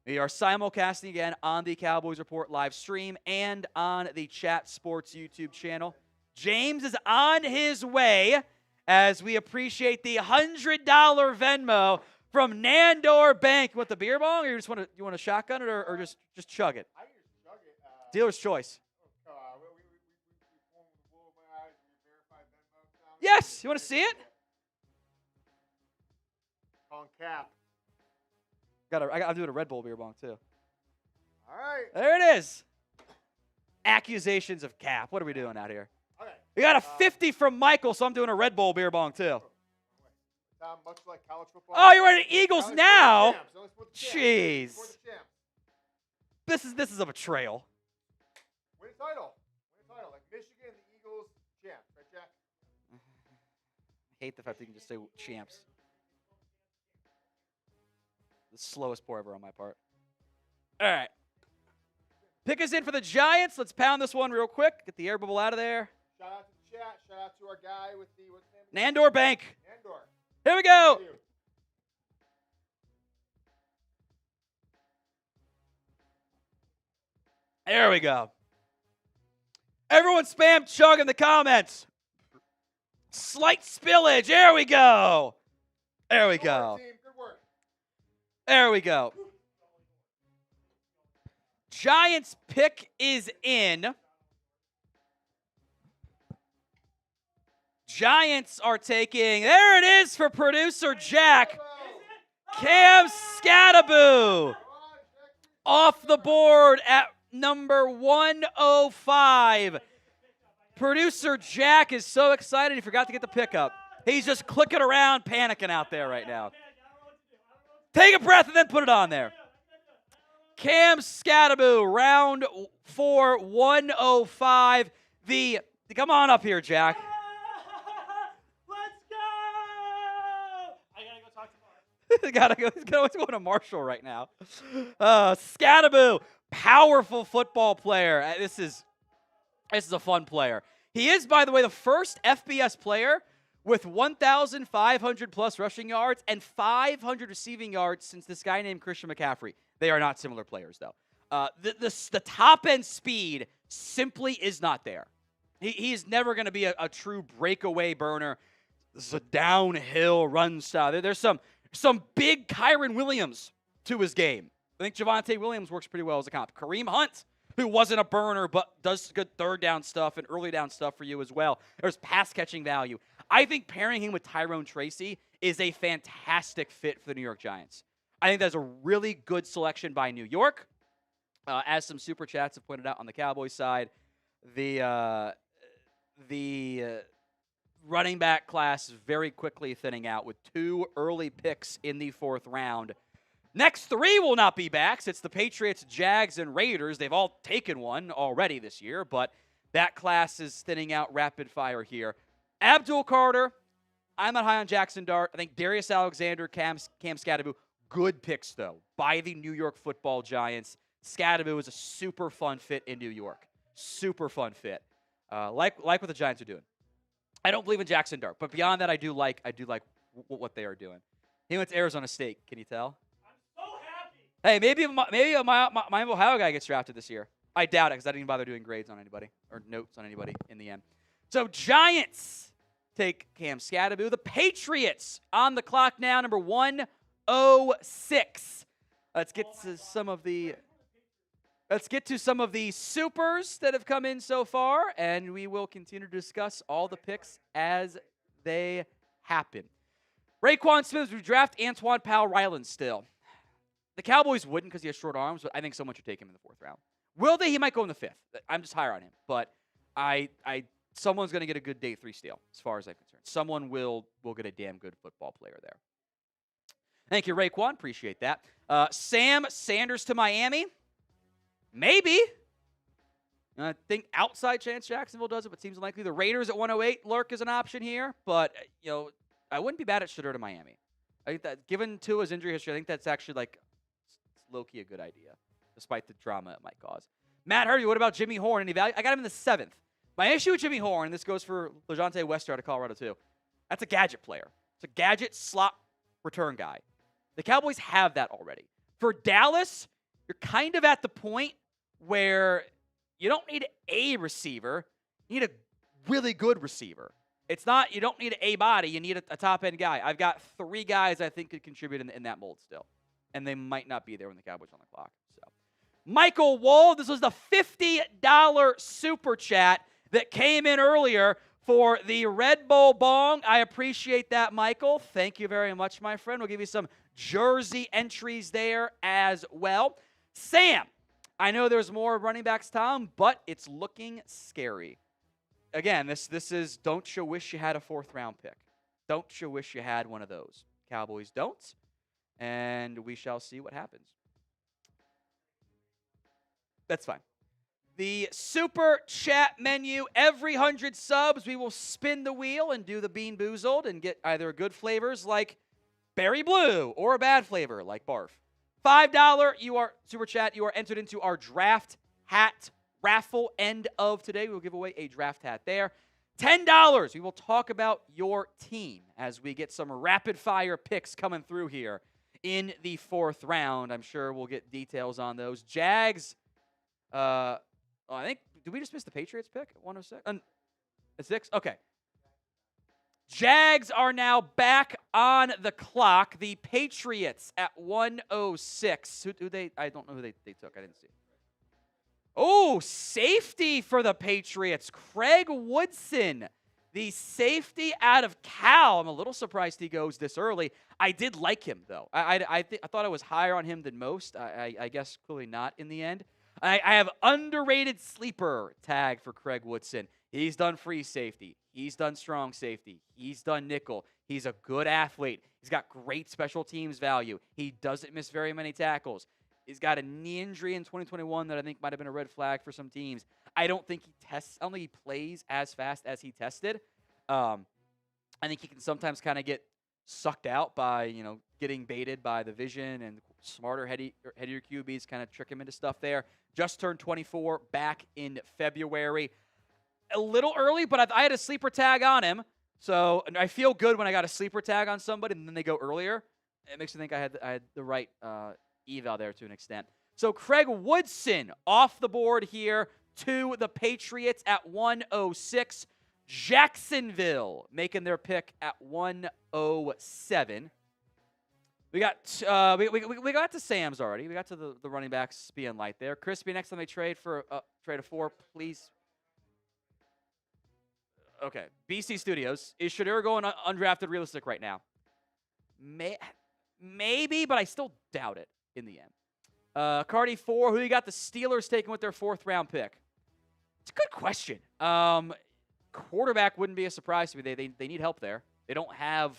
We are simulcasting again on the Cowboys Report live stream and on the Chat Sports YouTube channel. James is on his way as we appreciate the $100 Venmo from Nandor Bank. With the beer bong, or you want to shotgun it or just chug it? I just chug it. Dealer's choice. We formed the Wolf Eyes and your verified Venmo account. Yes, you want to see it? On cap. I'm doing a Red Bull beer bong too. All right. There it is. Accusations of cap. What are we doing out here? Okay. We got a 50 from Michael, so I'm doing a Red Bull beer bong too. Much like college football. Oh, you're wearing Eagles Only now? for the champs. Only for the champs. Jeez. For the champs. This is a betrayal. Win a title. Like Michigan, the Eagles, champs. Right, Jack? I hate the fact that you can just say champs. The slowest pour ever on my part. All right. Pick us in for the Giants. Let's pound this one real quick. Get the air bubble out of there. Shout out to the chat. Shout out to our guy with the what's his name? Nandor Bank. Nandor. Here we go. Thank you. There we go. Everyone spam chug in the comments. Slight spillage. There we go. There we Good go. work, team. Good work. There we go. Giants pick is in. Giants are taking, there it is for producer Jack. Cam Skattebo off the board at number 105. Producer Jack is so excited he forgot to get the pickup. He's just clicking around, panicking out there right now. Take a breath and then put it on there. Cam Skattebo, round 4, 105. Come on up here, Jack. He's going to Marshall right now. Skattebo, powerful football player. This is a fun player. He is, by the way, the first FBS player with 1,500 plus rushing yards and 500 receiving yards since this guy named Christian McCaffrey. They are not similar players, though. The top end speed simply is not there. He's never going to be a true breakaway burner. This is a downhill run style. There's some big Kyron Williams to his game. I think Javonte Williams works pretty well as a comp. Kareem Hunt, who wasn't a burner but does good third down stuff and early down stuff for you as well. There's pass catching value. I think pairing him with Tyrone Tracy is a fantastic fit for the New York Giants. I think that's a really good selection by New York. As some super chats have pointed out on the Cowboys side, the running back class is very quickly thinning out with 2 early picks in the 4th round. Next 3 will not be backs. It's the Patriots, Jags, and Raiders. They've all taken one already this year, but that class is thinning out rapid fire here. Abdul Carter, I'm not high on Jackson Dart. I think Darius Alexander, Cam Skattebo, good picks, though, by the New York Football Giants. Skattebo is a super fun fit in New York. Super fun fit. Like what the Giants are doing. I don't believe in Jackson Dart, but beyond that, I do like what they are doing. He went to Arizona State. Can you tell? I'm so happy. Hey, maybe my Ohio guy gets drafted this year. I doubt it because I didn't even bother doing grades on anybody or notes on anybody in the end. So Giants take Cam Skattebo. The Patriots on the clock now, number 106. Let's get to some of the supers that have come in so far, and we will continue to discuss all the picks as they happen. Raekwon Smith, we draft Antwaun Powell-Ryland still. The Cowboys wouldn't because he has short arms, but I think someone should take him in the 4th round. Will they? He might go in the 5th. I'm just higher on him, but someone's going to get a good day 3 steal, as far as I'm concerned. Someone will get a damn good football player there. Thank you, Raekwon. Appreciate that. Sam Sanders to Miami. Maybe. I think outside chance Jacksonville does it, but seems unlikely. The Raiders at 108 lurk as an option here, but I wouldn't be bad at Shedeur to Miami. I think that given Tua's injury history, I think that's actually low-key a good idea, despite the drama it might cause. Matt Hurdy, what about Jimmy Horn? Any value? I got him in the 7th. My issue with Jimmy Horn, and this goes for LeJontay Wester out of Colorado too, That's a gadget player. It's a gadget slot return guy. The Cowboys have that already. For Dallas, you're kind of at the point where you don't need a receiver. You need a really good receiver. It's not, you don't need an A body. You need a top-end guy. I've got 3 guys I think could contribute in that mold still. And they might not be there when the Cowboys are on the clock. So, Michael Wold, this was the $50 super chat that came in earlier for the Red Bull Bong. I appreciate that, Michael. Thank you very much, my friend. We'll give you some jersey entries there as well. Sam, I know there's more running backs, Tom, but it's looking scary. Again, this is don't you wish you had a 4th-round pick. Don't you wish you had one of those. Cowboys don't, and we shall see what happens. That's fine. The super chat menu, every 100 subs, we will spin the wheel and do the Bean Boozled and get either good flavors like Berry Blue or a bad flavor like Barf. $5 super chat, you are entered into our draft hat raffle end of today. We will give away a draft hat there. $10, we will talk about your team as we get some rapid-fire picks coming through here in the 4th round. I'm sure we'll get details on those. Jags, I think, did we just miss the Patriots pick at 106? 6? Okay. Jags are now back on the clock. The Patriots at 106. Who they? I don't know who they took. I didn't see. Oh, safety for the Patriots. Craig Woodson, the safety out of Cal. I'm a little surprised he goes this early. I did like him, though. I thought I was higher on him than most. I guess clearly not in the end. I have underrated sleeper tag for Craig Woodson. He's done free safety. He's done strong safety. He's done nickel. He's a good athlete. He's got great special teams value. He doesn't miss very many tackles. He's got a knee injury in 2021 that I think might have been a red flag for some teams. I don't think he plays as fast as he tested. I think he can sometimes kind of get sucked out by, getting baited by the vision, and smarter, headier QBs kind of trick him into stuff there. Just turned 24 back in February. A little early, but I had a sleeper tag on him. So I feel good when I got a sleeper tag on somebody and then they go earlier. It makes me think I had the right eval there to an extent. So Craig Woodson off the board here to the Patriots at 106. Jacksonville making their pick at 107. We got to Sam's already. We got to the running backs being light there. Crispy, next time they trade for trade a 4, please. Okay, BC Studios. Is Shedeur going undrafted realistic right now? Maybe, but I still doubt it in the end. Cardi 4, who you got the Steelers taking with their 4th-round pick? It's a good question. Quarterback wouldn't be a surprise to me. They need help there. They don't have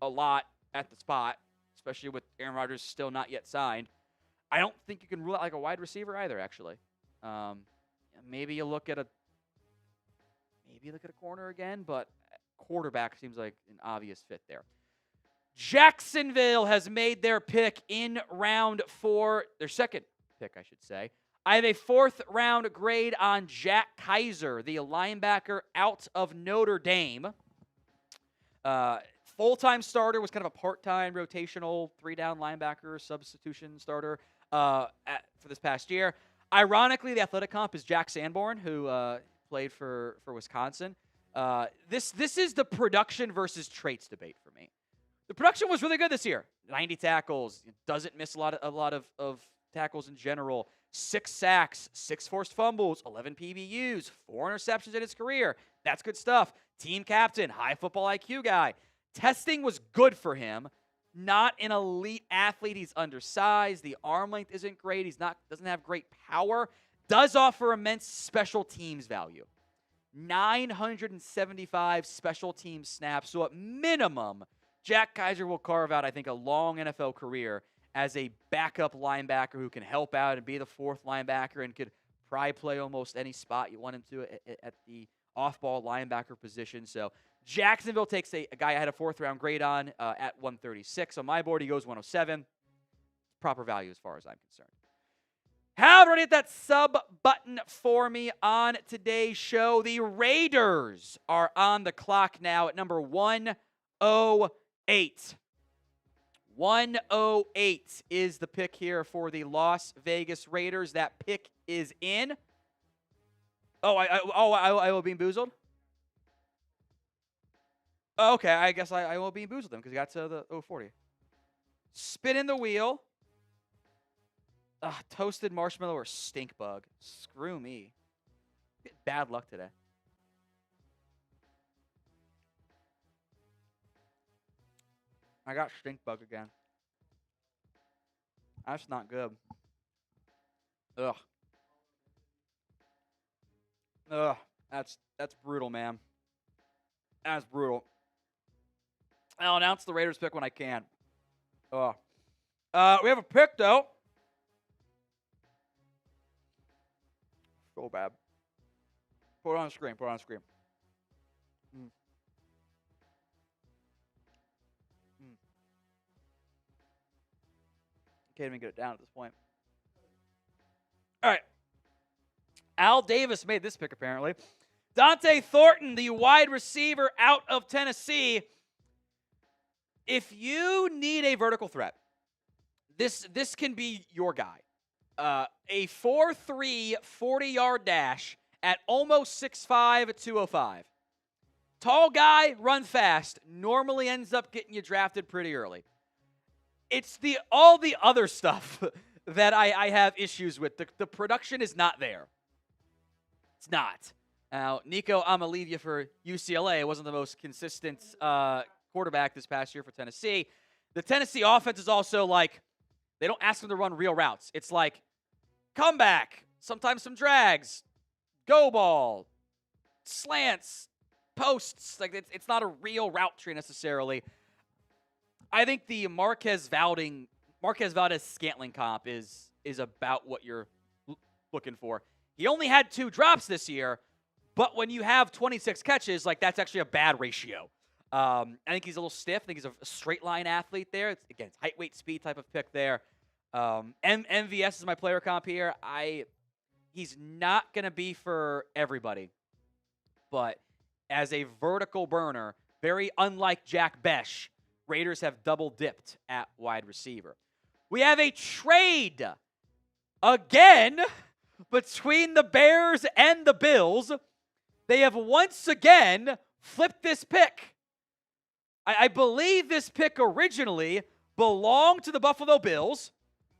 a lot at the spot, especially with Aaron Rodgers still not yet signed. I don't think you can rule out like a wide receiver either, actually. Maybe you look at a corner again, but quarterback seems like an obvious fit there. Jacksonville has made their pick in round 4, their 2nd pick, I should say. I have a 4th-round grade on Jack Kaiser, the linebacker out of Notre Dame. Full-time starter, was kind of a part-time rotational 3-down linebacker substitution starter for this past year. Ironically, the athletic comp is Jack Sanborn, who played for Wisconsin. This is the production versus traits debate for me. The production was really good this year. 90 tackles, doesn't miss a lot of tackles in general. 6 sacks, 6 forced fumbles, 11 PBUs, 4 interceptions in his career. That's good stuff. Team captain, high football IQ guy. Testing was good for him. Not an elite athlete. He's undersized. The arm length isn't great. Doesn't have great power. Does offer immense special teams value. 975 special team snaps. So at minimum, Jack Kaiser will carve out, I think, a long NFL career as a backup linebacker who can help out and be the 4th linebacker and could probably play almost any spot you want him to at the off-ball linebacker position. So Jacksonville takes a guy I had a 4th-round grade on at 136. On my board, he goes 107. Proper value as far as I'm concerned. However, hit that sub button for me on today's show. The Raiders are on the clock now at number 108. 108 is the pick here for the Las Vegas Raiders. That pick is in. I will be boozled? Oh, okay, I guess I will be boozled them because he got to the 040. Spinning the wheel. Toasted marshmallow or stink bug. Screw me. Bad luck today. I got stink bug again. That's not good. Ugh. That's brutal, man. That's brutal. I'll announce the Raiders pick when I can. We have a pick, though. So bad. Put it on the screen. Can't even get it down at this point. All right. Al Davis made this pick, apparently. Dante Thornton, the wide receiver out of Tennessee. If you need a vertical threat, this can be your guy. A 4.3 40-yard dash at almost 6'5" at 205. Tall guy, run fast, normally ends up getting you drafted pretty early. It's all the other stuff that I have issues with. The production is not there. It's not. Now, Nico, I'm going to leave you for UCLA. It wasn't the most consistent quarterback this past year for Tennessee. The Tennessee offense is also like, they don't ask them to run real routes. It's like, comeback, sometimes some drags, go ball, slants, posts. Like it's not a real route tree necessarily. I think the Marquez Valdez-Scantling comp is about what you're looking for. He only had 2 drops this year, but when you have 26 catches, like that's actually a bad ratio. I think he's a little stiff. I think he's a straight line athlete there. It's height, weight, speed type of pick there. MVS is my player comp here. He's not going to be for everybody, but as a vertical burner, very unlike Jack Besh, Raiders have double dipped at wide receiver. We have a trade again between the Bears and the Bills. They have once again flipped this pick. I believe this pick originally belonged to the Buffalo Bills.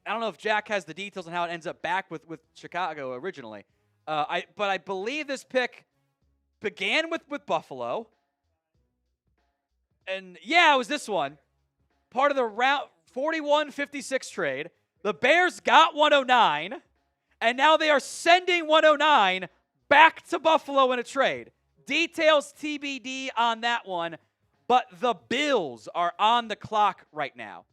I don't know if Jack has the details on how it ends up back with Chicago originally. But I believe this pick began with Buffalo. And yeah, it was this one. Part of the route 41-56 trade. The Bears got 109, and now they are sending 109 back to Buffalo in a trade. Details TBD on that one, but the Bills are on the clock right now.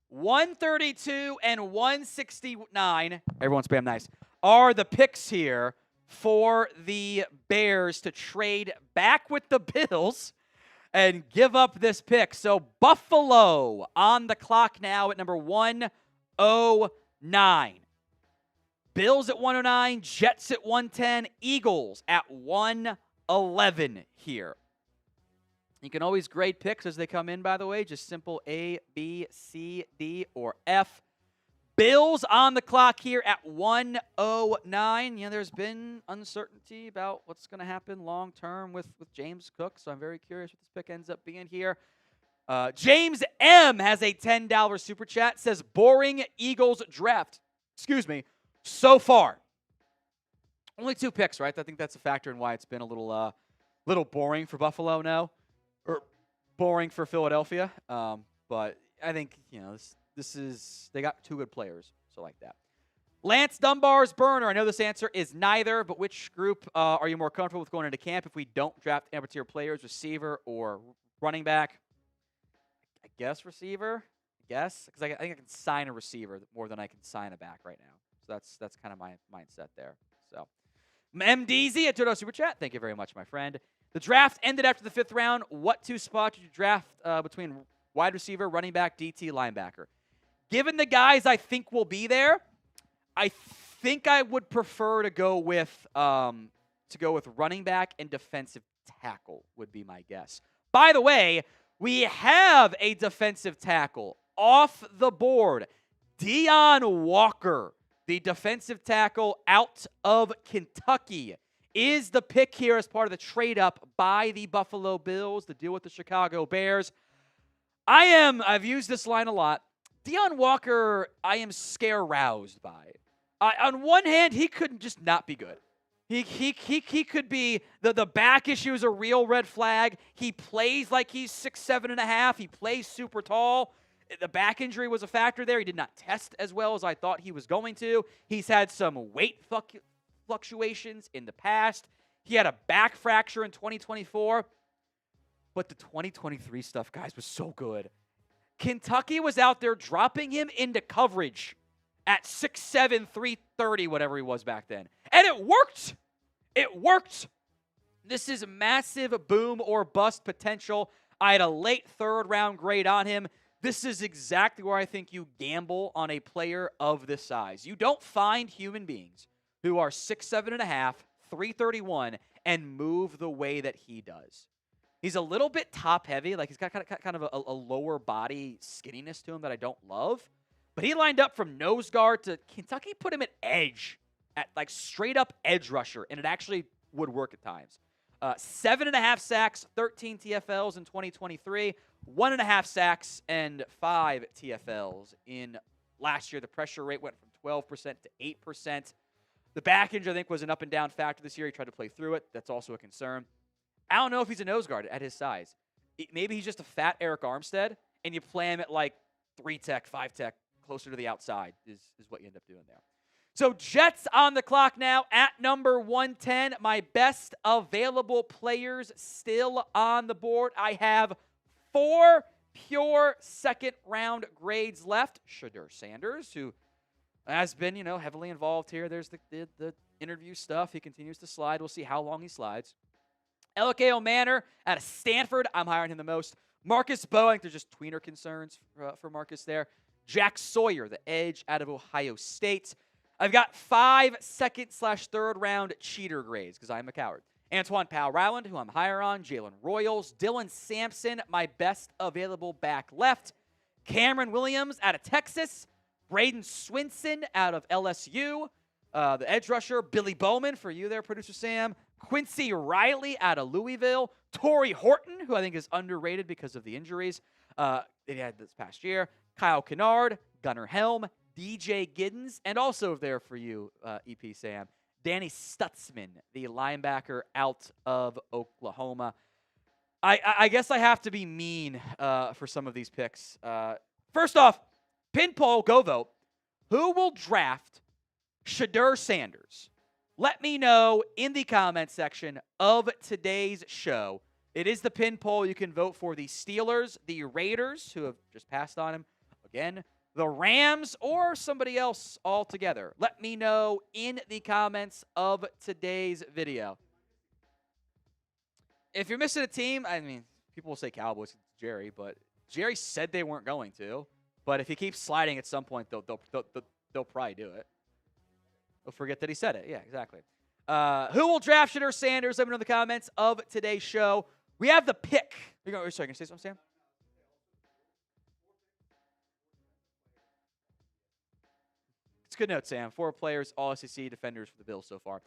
132 and 169, everyone spam nice, are the picks here for the Bears to trade back with the Bills and give up this pick. So Buffalo on the clock now at number 109. Bills at 109, Jets at 110, Eagles at 111 here. You can always grade picks as they come in, by the way. Just simple A, B, C, D, or F. Bills on the clock here at 109. You know, there's been uncertainty about what's going to happen long-term with James Cook, so I'm very curious what this pick ends up being here. James M. has a $10 super chat. Says, boring Eagles draft. Excuse me. So far. Only 2 picks, right? I think that's a factor in why it's been a little boring for Buffalo now. Or boring for Philadelphia. But I think, you know, this is, they got 2 good players, so like that. Lance Dunbar's burner. I know this answer is neither, but which group are you more comfortable with going into camp if we don't draft amber tier players, receiver or running back? I guess receiver. I guess. Because I think I can sign a receiver more than I can sign a back right now. So that's kind of my mindset there. So MDZ at Dodo Super Chat. Thank you very much, my friend. The draft ended after the 5th round. What 2 spots did you draft between wide receiver, running back, DT, linebacker? given the guys I think will be there, I think I would prefer to go with running back and defensive tackle would be my guess. By the way, we have a defensive tackle off the board. Deone Walker, the defensive tackle out of Kentucky, is the pick here as part of the trade-up by the Buffalo Bills to deal with the Chicago Bears. I've used this line a lot. Deone Walker, I am scare-roused by. On one hand, he could just not be good. He could be, the back issue is a real red flag. He plays like he's 6'7.5". He plays super tall. The back injury was a factor there. He did not test as well as I thought he was going to. He's had some weight fluctuations in the past. He had a back fracture in 2024. But the 2023 stuff, guys, was so good. Kentucky was out there dropping him into coverage at 6'7", 330, whatever he was back then. And it worked. It worked. This is massive boom or bust potential. I had a late third-round grade on him. This is exactly where I think you gamble on a player of this size. You don't find human beings who are 6'7.5", 331, and move the way that he does. He's a little bit top-heavy. Like, he's got kind of a lower body skinniness to him that I don't love. But he lined up from nose guard to Kentucky put him at edge, at like straight-up edge rusher, and it actually would work at times. 7.5 sacks, 13 TFLs in 2023, 1.5 sacks, and 5 TFLs in last year. The pressure rate went from 12% to 8%. The back injury, I think, was an up-and-down factor this year. He tried to play through it. That's also a concern. I don't know if he's a nose guard at his size. Maybe he's just a fat Eric Armstead, and you play him at like 3-tech, 5-tech, closer to the outside is what you end up doing there. So Jets on the clock now at number 110. My best available players still on the board. I have 4 pure second-round grades left. Shedeur Sanders, who has been, heavily involved here. There's the interview stuff. He continues to slide. We'll see how long he slides. Elic Ayomanor out of Stanford. I'm hiring him the most. Marcus Mbow. I think there's just tweener concerns for Marcus there. Jack Sawyer, the edge out of Ohio State. I've got 5 second/third-round cheater grades because I'm a coward. Antwaun Powell-Ryland, who I'm higher on. Jalen Royals. Dylan Sampson, my best available back left. Cameron Williams out of Texas. Bradyn Swinson out of LSU. The edge rusher, Billy Bowman, for you there, Producer Sam. Quincy Riley out of Louisville. Tory Horton, who I think is underrated because of the injuries that he had this past year. Kennard, Gunnar Helm, DJ Giddens, and also there for you, EP Sam, Danny Stutsman, the linebacker out of Oklahoma. I guess I have to be mean for some of these picks. First off, pin poll, go vote. Who will draft Shedeur Sanders? Let me know in the comment section of today's show. It is the pin poll. You can vote for the Steelers, the Raiders, who have just passed on him again, the Rams, or somebody else altogether. Let me know in the comments of today's video. If you're missing a team, I mean, people will say Cowboys, it's Jerry, but Jerry said they weren't going to. But if he keeps sliding at some point, they'll probably do it. They'll forget that he said it. Yeah, exactly. Who will draft Shedeur Sanders? Let me know in the comments of today's show. We have the pick. Sorry, can you say something, Sam? It's a good note, Sam. 4 players, all SEC defenders for the Bills so far.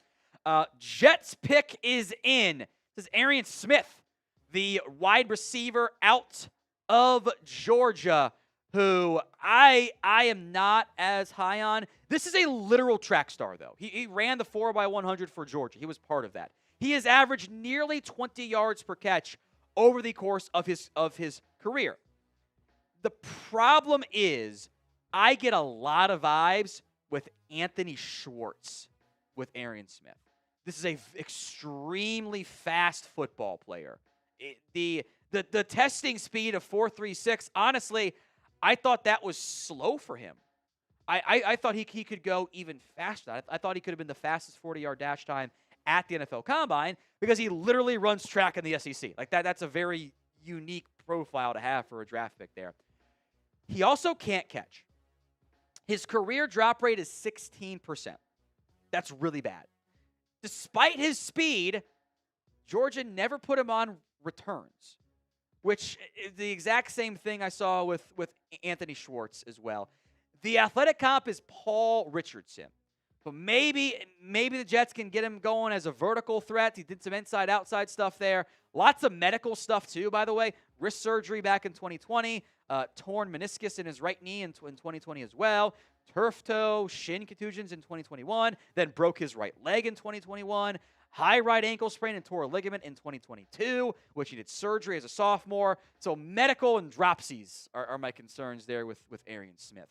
Jets pick is in. This is Arian Smith, the wide receiver out of Georgia, who I am not as high on. This is a literal track star, though. He ran the 4x100 for Georgia. He was part of that. He has averaged nearly 20 yards per catch over the course of his career. The problem is I get a lot of vibes with Anthony Schwartz with Arian Smith. This is a extremely fast football player. The testing speed of 4.36, honestly, I thought that was slow for him. I thought he could go even faster. I thought he could have been the fastest 40-yard dash time at the NFL Combine because he literally runs track in the SEC. Like that's a very unique profile to have for a draft pick there. He also can't catch. His career drop rate is 16%. That's really bad. Despite his speed, Georgia never put him on returns, which is the exact same thing I saw with Anthony Schwartz as well. The athletic comp is Paul Richardson. But maybe the Jets can get him going as a vertical threat. He did some inside-outside stuff there. Lots of medical stuff, too, by the way. Wrist surgery back in 2020. Torn meniscus in his right knee in 2020 as well. Turf toe, shin contusions in 2021. Then broke his right leg in 2021. High right ankle sprain and tore a ligament in 2022, which he did surgery as a sophomore. So medical and dropsies are my concerns there with Arian Smith.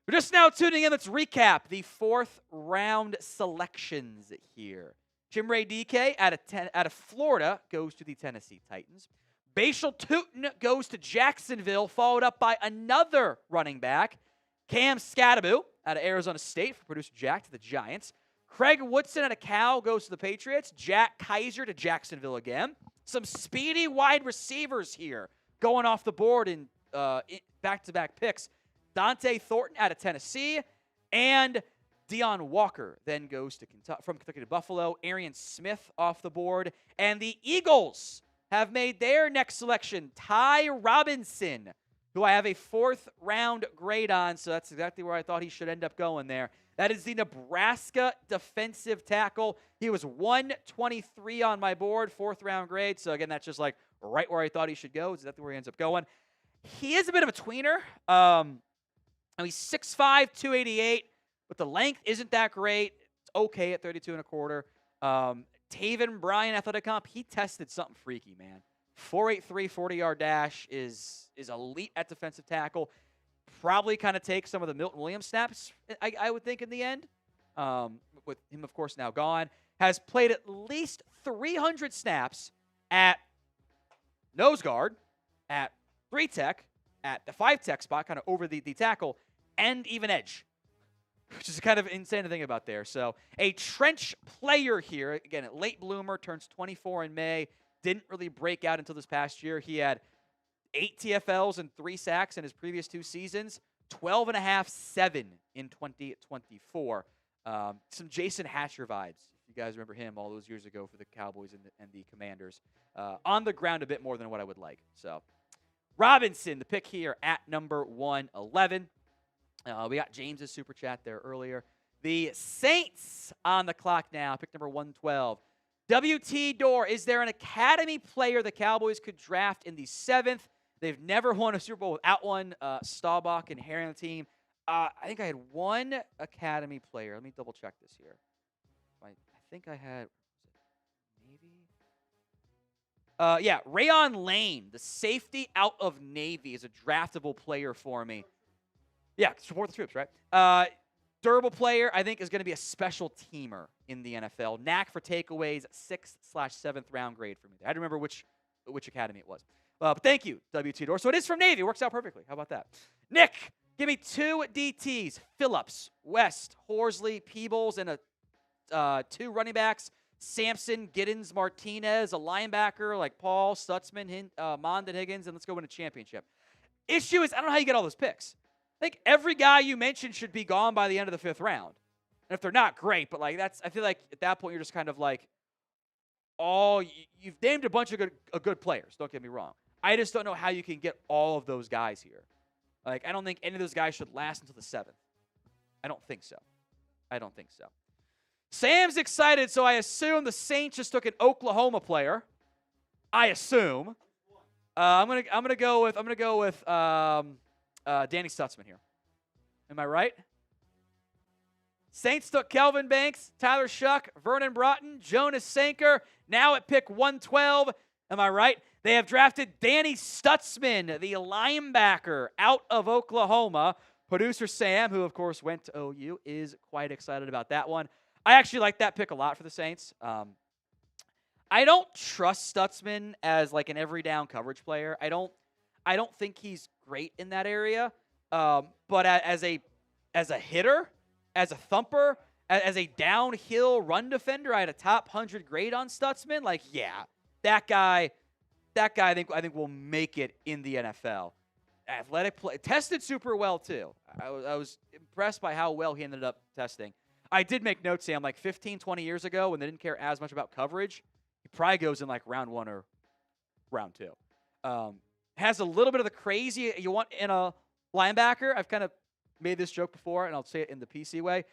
We're just now tuning in. Let's recap the 4th round selections here. Chimere Dike out of Florida goes to the Tennessee Titans. Bhayshul Tuten goes to Jacksonville, followed up by another running back. Cam Skattebo out of Arizona State for producer Jack to the Giants. Craig Woodson out of Cal goes to the Patriots. Jack Kaiser to Jacksonville again. Some speedy wide receivers here going off the board in back-to-back picks. Dante Thornton out of Tennessee, and Deone Walker then goes to from Kentucky to Buffalo. Arian Smith off the board, and the Eagles have made their next selection. Ty Robinson, who I have a 4th round grade on, so that's exactly where I thought he should end up going there. That is the Nebraska defensive tackle. He was 123 on my board, 4th round grade. So again, that's just like right where I thought he should go. Is exactly where he ends up going. He is a bit of a tweener. He's 6'5", 288, but the length isn't that great. It's okay at 32 and a quarter. Taven Bryan athletic comp, he tested something freaky, man. 4.83 40-yard dash is elite at defensive tackle. Probably kind of takes some of the Milton Williams snaps, I would think, in the end. With him, of course, now gone. Has played at least 300 snaps at nose guard, at 3-tech, at the 5-tech spot, kind of over the tackle, and even edge, which is kind of insane to think about there. So a trench player here. Again, a late bloomer, turns 24 in May. Didn't really break out until this past year. He had 8 TFLs and 3 sacks in his previous 2 seasons. 12.5, 7 in 2024. Some Jason Hatcher vibes, if you guys remember him all those years ago for the Cowboys and the Commanders. On the ground a bit more than what I would like. So Robinson, the pick here at number 111. We got James's super chat there earlier. The Saints on the clock now, pick number 112. WT Door, is there an academy player the Cowboys could draft in the 7th? They've never won a Super Bowl without one. Staubach and Harry on the team. I think I had one academy player. Let me double check this here. I think I had, maybe? Yeah, Rayon Lane, the safety out of Navy, is a draftable player for me. Yeah, support the troops, right? Durable player, I think, is going to be a special teamer in the NFL. Knack for takeaways, 6th/7th round grade for me. I had to remember which academy it was. But thank you, WT Door. So it is from Navy. Works out perfectly. How about that? Nick, give me 2 DTs. Phillips, West, Horsley, Peebles, and 2 running backs. Sampson, Giddens, Martinez, a linebacker like Paul, Stutsman, Mond, and Higgins, and let's go win a championship. Issue is, I don't know how you get all those picks. I think every guy you mentioned should be gone by the end of the 5th round. And if they're not, great, but like I feel like at that point you're just kind of like, you've named a bunch of good players, don't get me wrong. I just don't know how you can get all of those guys here. Like, I don't think any of those guys should last until the 7th. I don't think so. Sam's excited, so I assume the Saints just took an Oklahoma player. I assume. I'm gonna go with Danny Stutsman here. Am I right? Saints took Kelvin Banks, Tyler Shuck, Vernon Broughton, Jonas Sanker. Now at pick 112. Am I right? They have drafted Danny Stutsman, the linebacker out of Oklahoma. Producer Sam, who of course went to OU, is quite excited about that one. I actually like that pick a lot for the Saints. I don't trust Stutsman as like an every down coverage player. I don't think he's great in that area. But as a hitter, as a thumper, as a downhill run defender, I had a top 100 grade on Stutsman. Like, yeah, that guy I think will make it in the NFL. athletic play. Tested super well, too. I was impressed by how well he ended up testing. I did make notes, Sam, like 15, 20 years ago when they didn't care as much about coverage, he probably goes in like round 1 or round 2. Has a little bit of the crazy you want in a linebacker. I've kind of made this joke before, and I'll say it in the PC way.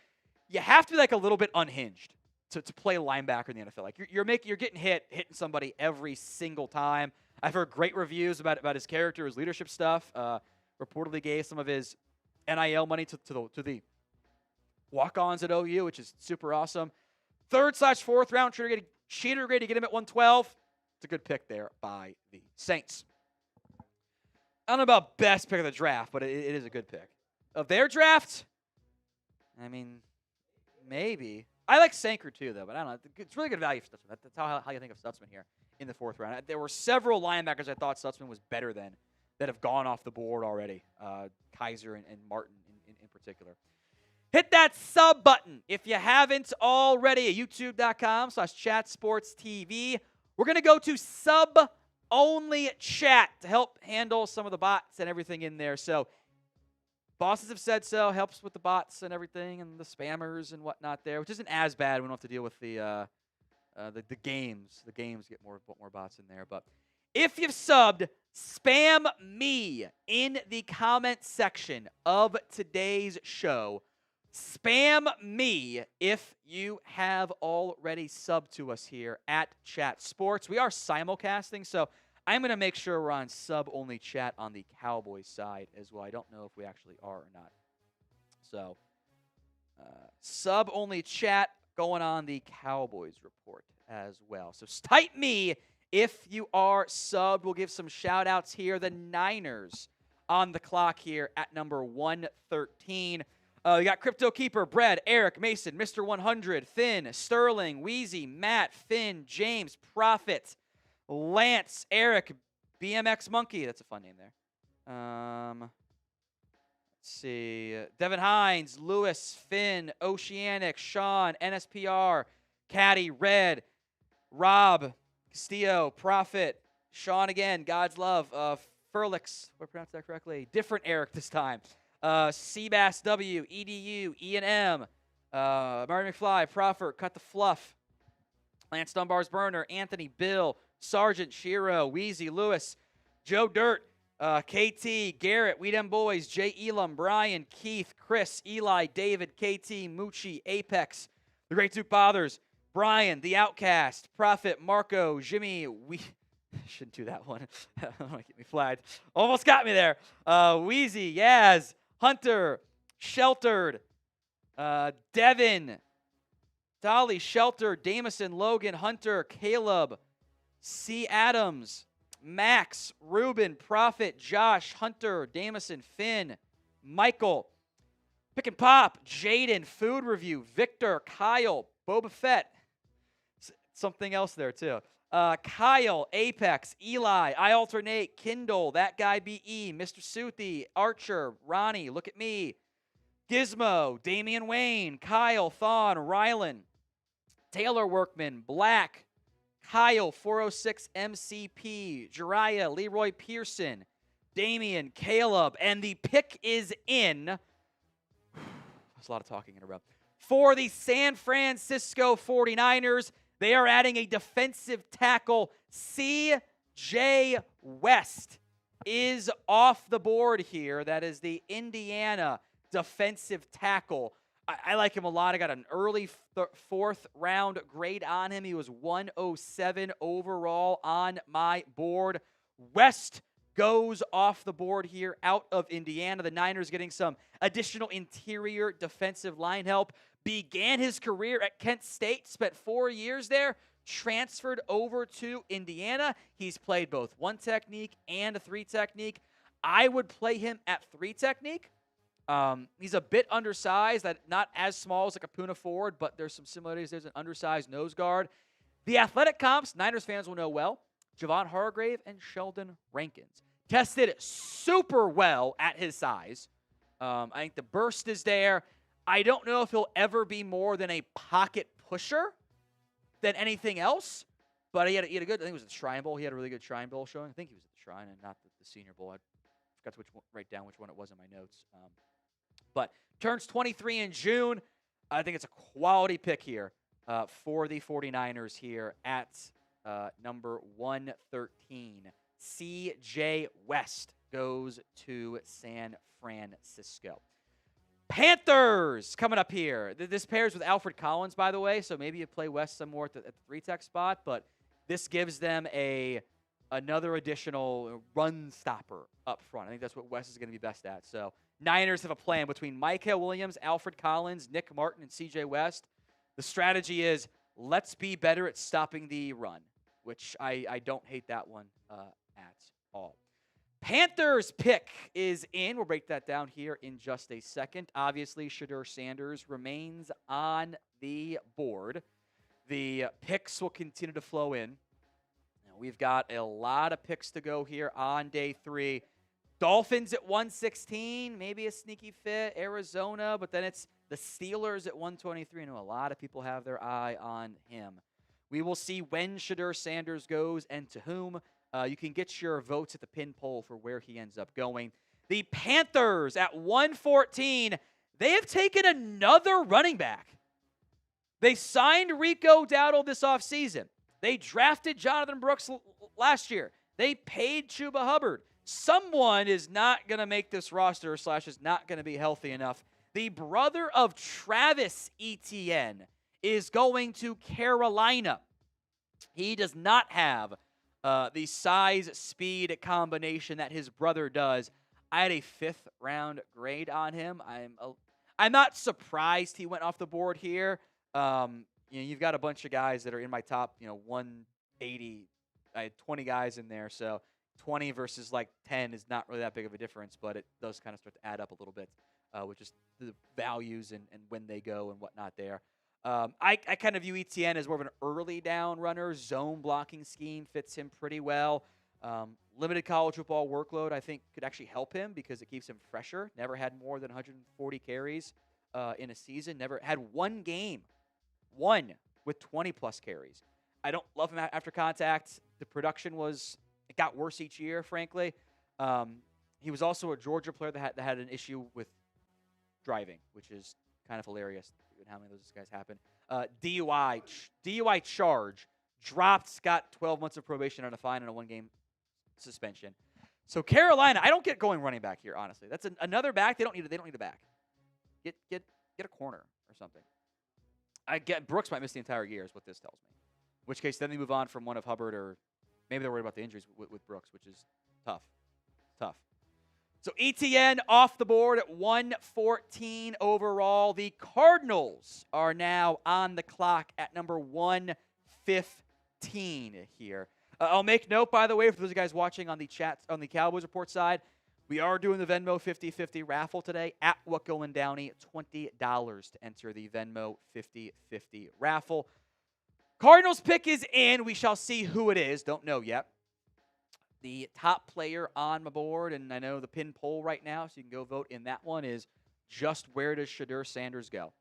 You have to be like a little bit unhinged to play linebacker in the NFL. Like you're getting hitting somebody every single time. I've heard great reviews about his character, his leadership stuff. Reportedly gave some of his NIL money to the walk-ons at OU, which is super awesome. 3rd/4th round cheater grade to get him at 112. It's a good pick there by the Saints. I don't know about best pick of the draft, but it is a good pick. Of their draft, I mean, maybe. I like Sanker too, though, but I don't know. It's really good value for Stutsman. That's how you think of Stutsman here in the 4th round. There were several linebackers I thought Stutsman was better than that have gone off the board already. Kaiser and Martin in particular. Hit that sub button if you haven't already. YouTube.com/chatsportstv. We're going to go to sub-only chat to help handle some of the bots and everything in there. So bosses have said so. Helps with the bots and everything and the spammers and whatnot there, which isn't as bad. We don't have to deal with the games. The games get more bots in there. But if you've subbed, spam me in the comment section of today's show. Spam me if you have already subbed to us here at Chat Sports. We are simulcasting, so I'm going to make sure we're on sub-only chat on the Cowboys side as well. I don't know if we actually are or not. So, sub-only chat going on the Cowboys report as well. So, type me if you are subbed. We'll give some shout-outs here. The Niners on the clock here at number 113. We got Crypto Keeper, Brad, Eric, Mason, Mr. 100, Finn, Sterling, Wheezy, Matt, Finn, James, Prophet, Lance, Eric, BMX Monkey. That's a fun name there. Let's see. Devin Hines, Lewis, Finn, Oceanic, Sean, NSPR, Caddy, Red, Rob, Castillo, Prophet, Sean again, God's Love, Furlix, if I pronounced that correctly. Different Eric this time. Seabass W, EDU, E&M, Marty McFly, Proffer, Cut the Fluff, Lance Dunbar's Burner, Anthony, Bill, Sergeant, Shiro, Wheezy, Lewis, Joe Dirt, KT, Garrett, We Dem Boys, Jay Elam, Brian, Keith, Chris, Eli, David, KT, Moochie, Apex, The Great Duke Bothers, Brian, The Outcast, Prophet, Marco, Jimmy, shouldn't do that one. Don't get me flagged. Almost got me there. Wheezy, Yaz, Hunter, Sheltered, Devin, Dolly, Shelter, Damison, Logan, Hunter, Caleb, C. Adams, Max, Ruben, Prophet, Josh, Hunter, Damison, Finn, Michael, Pick and Pop, Jaden, Food Review, Victor, Kyle, Boba Fett. Something else there, too. Kyle, Apex, Eli, I Alternate, Kindle, That Guy BE, Mr. Suthi, Archer, Ronnie, Look at Me, Gizmo, Damian Wayne, Kyle, Thon, Rylan, Taylor Workman, Black, Kyle, 406 MCP, Jariah, Leroy Pearson, Damien, Caleb, and the pick is in. There's a lot of talking in a row. For the San Francisco 49ers, they are adding a defensive tackle. C.J. West is off the board here. That is the Indiana defensive tackle. I like him a lot. I got an early 4th round grade on him. He was 107 overall on my board. West goes off the board here out of Indiana. The Niners getting some additional interior defensive line help. Began his career at Kent State, spent 4 years there, transferred over to Indiana. He's played both 1 technique and a 3 technique. I would play him at 3 technique. He's a bit undersized, not as small as like a Puna Ford, but there's some similarities. There's an undersized nose guard. The athletic comps, Niners fans will know well, Javon Hargrave and Sheldon Rankins. Tested super well at his size. I think the burst is there. I don't know if he'll ever be more than a pocket pusher than anything else, but he had a good, I think it was the Shrine Bowl. He had a really good Shrine Bowl showing. I think he was at the Shrine and not the Senior Bowl. I'd forgot to write down which one it was in my notes. But turns 23 in June. I think it's a quality pick here for the 49ers here at number 113. C.J. West goes to San Francisco. Panthers coming up here. This pairs with Alfred Collins, by the way, so maybe you play West some more at the 3-tech spot, but this gives them another additional run stopper up front. I think that's what West is going to be best at. So Niners have a plan between Micah Williams, Alfred Collins, Nick Martin, and C.J. West. The strategy is let's be better at stopping the run, which I don't hate that one at all. Panthers pick is in. We'll break that down here in just a second. Obviously, Shedeur Sanders remains on the board. The picks will continue to flow in. Now, we've got a lot of picks to go here on day 3. Dolphins at 116, maybe a sneaky fit. Arizona, but then it's the Steelers at 123. I know a lot of people have their eye on him. We will see when Shedeur Sanders goes and to whom. You can get your votes at the pin poll for where he ends up going. The Panthers at 114, they have taken another running back. They signed Rico Dowdle this offseason. They drafted Jonathan Brooks last year. They paid Chuba Hubbard. Someone is not going to make this roster / is not going to be healthy enough. The brother of Travis Etienne is going to Carolina. He does not have the size-speed combination that his brother does. I had a 5th-round grade on him. I'm not surprised he went off the board here. You've got a bunch of guys that are in my top, 180. I had 20 guys in there, so 20 versus 10 is not really that big of a difference, but it does kind of start to add up a little bit with just the values and when they go and whatnot there. I kind of view Etienne as more of an early down runner. Zone blocking scheme fits him pretty well. Limited college football workload, I think, could actually help him because it keeps him fresher. Never had more than 140 carries in a season. Never had one game, with 20-plus carries. I don't love him after contact. The production it got worse each year, frankly. He was also a Georgia player that had an issue with driving, which is kind of hilarious. How many of those guys happen? DUI charge, dropped, got 12 months of probation on a fine and a 1-game suspension. So Carolina, I don't get going running back here, honestly. That's another back. They don't need a back. Get a corner or something. I get Brooks might miss the entire year is what this tells me. In which case, then they move on from one of Hubbard, or maybe they're worried about the injuries with Brooks, which is tough. So Etienne off the board at 114 overall. The Cardinals are now on the clock at number 115 here. I'll make note, by the way, for those guys watching on the chat on the Cowboys Report side, we are doing the Venmo 50-50 raffle today at Whatco and Downey. $20 to enter the Venmo 50-50 raffle. Cardinals pick is in. We shall see who it is. Don't know yet. The top player on my board, and I know the pin poll right now, so you can go vote in that one, is just where does Shedeur Sanders go?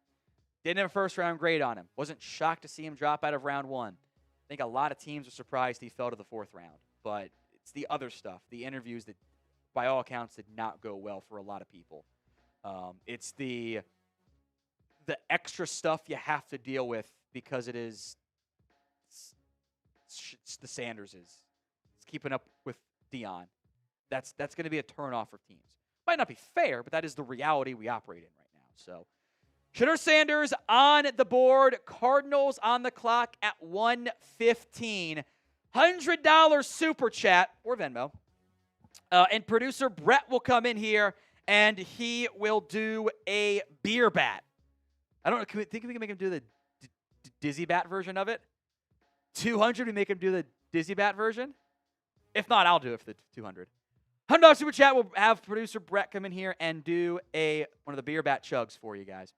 Didn't have a first-round grade on him. Wasn't shocked to see him drop out of round 1. I think a lot of teams are surprised he fell to the 4th round, but it's the other stuff, the interviews that, by all accounts, did not go well for a lot of people. It's the extra stuff you have to deal with because it's the Sanderses. Keeping up with Deone. That's going to be a turnoff for teams. Might not be fair, but that is the reality we operate in right now. So, Shedeur Sanders on the board. Cardinals on the clock at 115. $100 super chat or Venmo. And producer Brett will come in here and he will do a beer bat. I don't know. Think we can make him do the Dizzy Bat version of it? 200, we make him do the Dizzy Bat version? If not, I'll do it for the 200. $100 super chat. We'll have producer Brett come in here and do one of the beer bat chugs for you guys.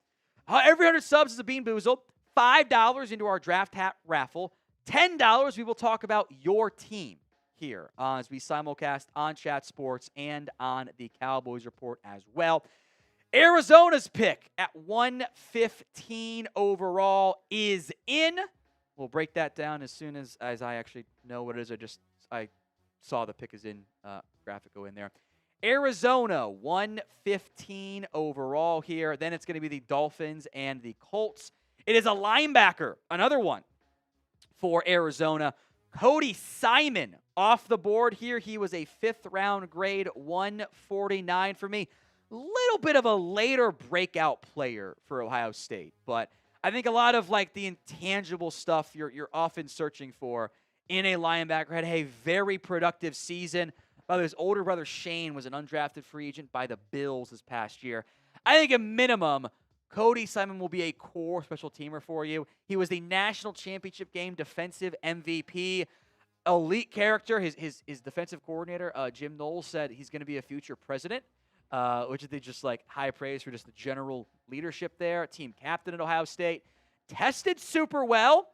Every 100 subs is a Bean Boozle. $5 into our draft hat raffle. $10 we will talk about your team here as we simulcast on Chat Sports and on the Cowboys Report as well. Arizona's pick at 115 overall is in. We'll break that down as soon as I actually know what it is. I saw the pick is in graphic go in there. Arizona, 115 overall here. Then it's going to be the Dolphins and the Colts. It is a linebacker, another one for Arizona. Cody Simon off the board here. He was a 5th-round grade, 149 for me. Little bit of a later breakout player for Ohio State, but I think a lot of like the intangible stuff you're often searching for in a linebacker. Had a very productive season. By the way, his older brother Shane was an undrafted free agent by the Bills this past year. I think at minimum, Cody Simon will be a core special teamer for you. He was the national championship game defensive MVP. Elite character. His defensive coordinator, Jim Knowles, said he's going to be a future president, which is just like high praise for just the general leadership there. Team captain at Ohio State. Tested super well.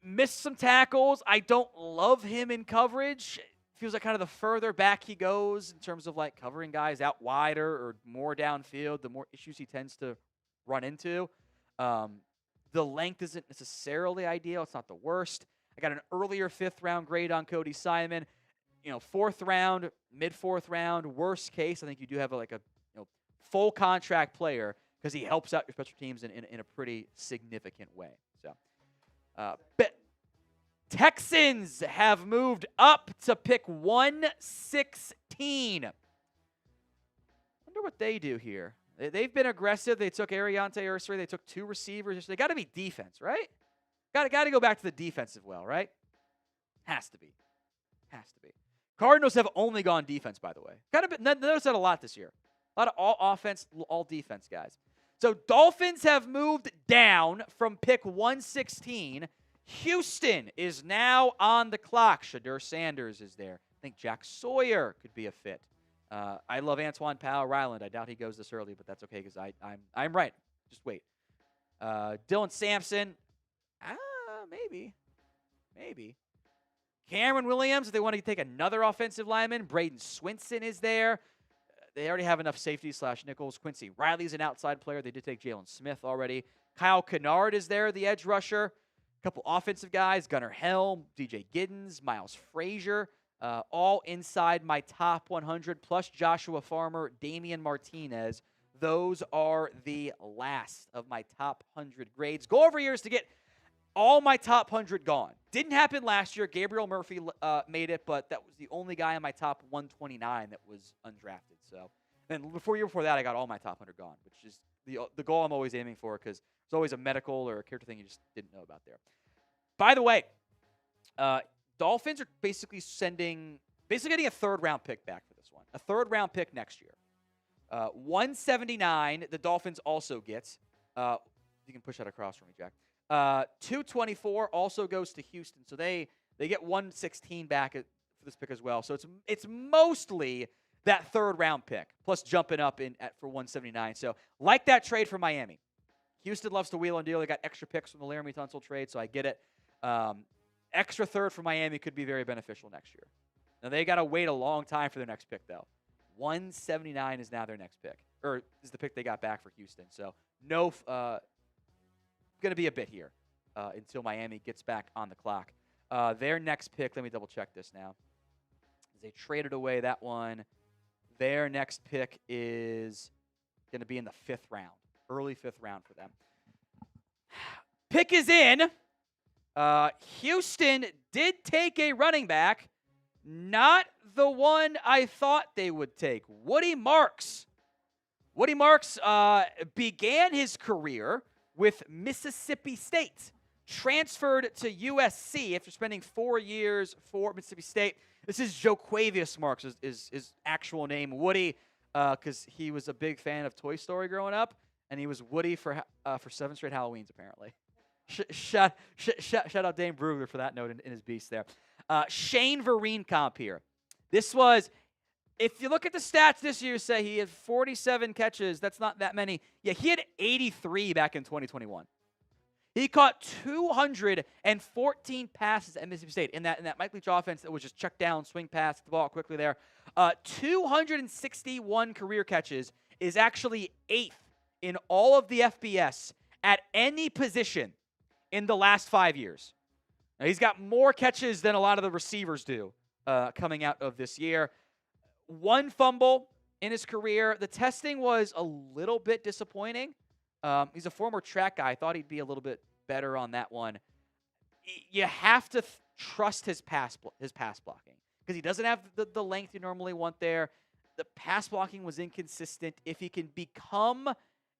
Missed some tackles. I don't love him in coverage. Feels like kind of the further back he goes in terms of like covering guys out wider or more downfield, the more issues he tends to run into. The length isn't necessarily ideal. It's not the worst. I got an earlier 5th-round grade on Cody Simon. 4th round, mid-4th round, worst case, I think you do have a full contract player because he helps out your special teams in a pretty significant way. So, Texans have moved up to pick 116. Wonder what they do here. They've been aggressive. They took Ariante Ursary. They took 2 receivers. They got to be defense, right? Got to go back to the defensive well, right? Has to be. Cardinals have only gone defense, by the way. Notice that a lot this year. A lot of all offense, all defense guys. So Dolphins have moved down from pick 116. Houston is now on the clock. Shedeur Sanders is there. I think Jack Sawyer could be a fit. I love Antwaun Powell-Ryland. I doubt he goes this early, but that's okay because I'm right. Just wait. Dylan Sampson. Maybe. Cameron Williams, if they want to take another offensive lineman. Bradyn Swinson is there. They already have enough safety/nickels. Quincy Riley's an outside player. They did take Jalen Smith already. Kyle Kennard is there, the edge rusher. A couple offensive guys, Gunnar Helm, DJ Giddens, Miles Frazier, all inside my top 100, plus Joshua Farmer, Damien Martinez. Those are the last of my top 100 grades. Go over years to get all my top 100 gone. Didn't happen last year. Gabriel Murphy made it, but that was the only guy in my top 129 that was undrafted. So then year before that, I got all my top 100 gone, which is the goal I'm always aiming for because it's always a medical or a character thing you just didn't know about there. By the way, Dolphins are basically getting a 3rd-round pick back for this one. A 3rd-round pick next year. 179, the Dolphins also gets. You can push that across for me, Jack. 224 also goes to Houston, so they get 116 back for this pick as well. So it's mostly that 3rd-round pick, plus jumping up for 179. So like that trade for Miami. Houston loves to wheel and deal. They got extra picks from the Laramie Tunsil trade, so I get it. Extra 3rd for Miami could be very beneficial next year. Now, they got to wait a long time for their next pick, though. 179 is now their next pick, or is the pick they got back for Houston. So no, going to be a bit here until Miami gets back on the clock. Their next pick, let me double-check this now. They traded away that one. Their next pick is going to be in the 5th round, early 5th round for them. Pick is in. Houston did take a running back. Not the one I thought they would take. Woody Marks. Woody Marks began his career with Mississippi State. Transferred to USC after spending 4 years for Mississippi State. This is Joquavius Marks, is his actual name. Woody, because he was a big fan of Toy Story growing up, and he was Woody for 7 straight Halloweens, apparently. Shout out Dane Brugler for that note in his beast there. Shane Vereen comp here. This was, if you look at the stats this year, say he had 47 catches. That's not that many. Yeah, he had 83 back in 2021. He caught 214 passes at Mississippi State in that Mike Leach offense that was just check down, swing pass, the ball quickly there. 261 career catches is actually 8th in all of the FBS at any position in the last 5 years. Now, he's got more catches than a lot of the receivers do coming out of this year. 1 fumble in his career. The testing was a little bit disappointing. He's a former track guy. I thought he'd be a little bit better on that one. You have to trust his pass blocking because he doesn't have the length you normally want there. The pass blocking was inconsistent. If he can become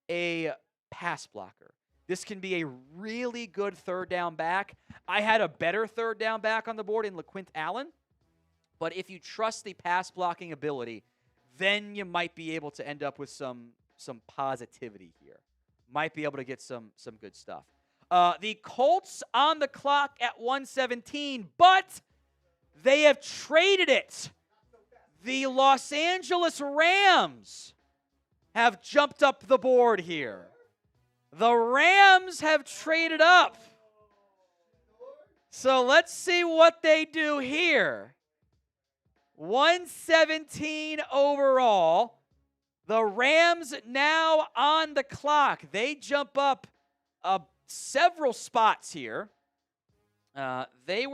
a pass blocker, this can be a really good 3rd down back. I had a better 3rd down back on the board in LeQuint Allen, but if you trust the pass blocking ability, then you might be able to end up with some positivity here. Might be able to get some good stuff. The Colts on the clock at 1:17, but they have traded it. The Los Angeles Rams have jumped up the board here. The Rams have traded up. So let's see what they do here. 117 overall. The Rams now on the clock. They jump up several spots here. They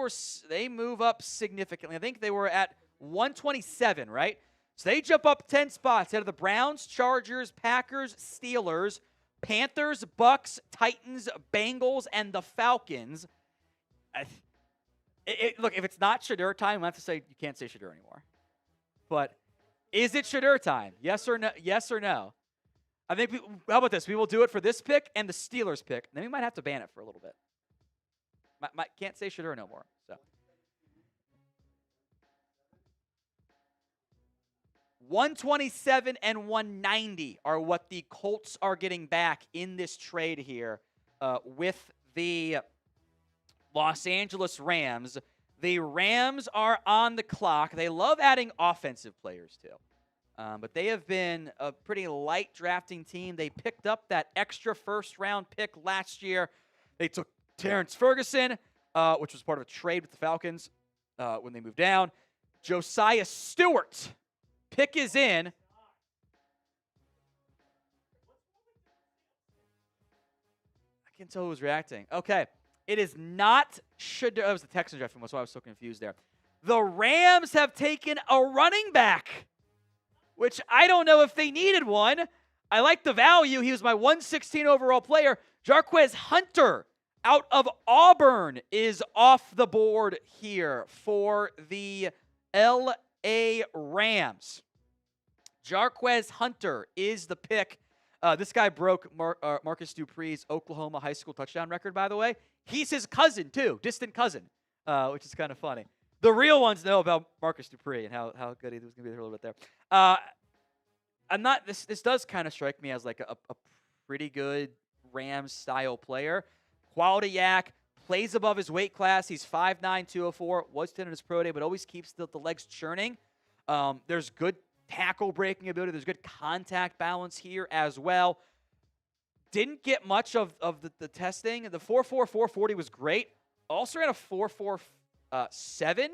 move up significantly. I think they were at 127, right? So they jump up 10 spots out of the Browns, Chargers, Packers, Steelers, Panthers, Bucks, Titans, Bengals, and the Falcons. Look, if it's not Shedeur time, I have to say you can't say Shedeur anymore. But is it Shedeur time? Yes or no? Yes or no? I think. How about this? We will do it for this pick and the Steelers pick. Then we might have to ban it for a little bit. Can't say Shedeur no more. So 127 and 190 are what the Colts are getting back in this trade here with the Los Angeles Rams. The Rams are on the clock. They love adding offensive players too. But they have been a pretty light drafting team. They picked up that extra 1st-round pick last year. They took Terrence Ferguson, which was part of a trade with the Falcons when they moved down. Josiah Stewart. Pick is in. I can tell who's reacting. Okay. It is not Shedeur. That was the Texans drafting. That's why I was so confused there. The Rams have taken a running back, which I don't know if they needed one. I like the value. He was my 116 overall player. Jarquez Hunter out of Auburn is off the board here for the L.A. Rams. Jarquez Hunter is the pick. This guy broke Marcus Dupree's Oklahoma high school touchdown record, by the way. He's his cousin, too, distant cousin, which is kind of funny. The real ones know about Marcus Dupree and how good he was going to be there a little bit there. This does kind of strike me as like a pretty good Rams-style player. Quality yak, plays above his weight class. He's 5'9", 204, was 10 in his pro day, but always keeps the legs churning. There's good tackle breaking ability. There's good contact balance here as well. Didn't get much of the testing. The 4.4 440 was great. Also ran a 4.47,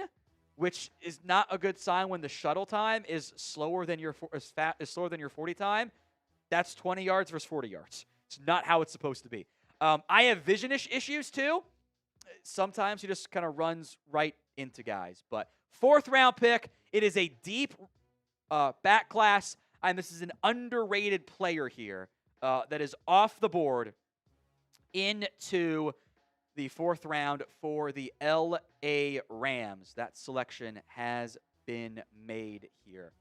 which is not a good sign when the shuttle time is slower than your 40 time. That's 20 yards versus 40 yards. It's not how it's supposed to be. I have vision issues too. Sometimes he just kind of runs right into guys. But 4th-round pick. It is a deep back class, and this is an underrated player here that is off the board into the 4th round for the L.A. Rams. That selection has been made here.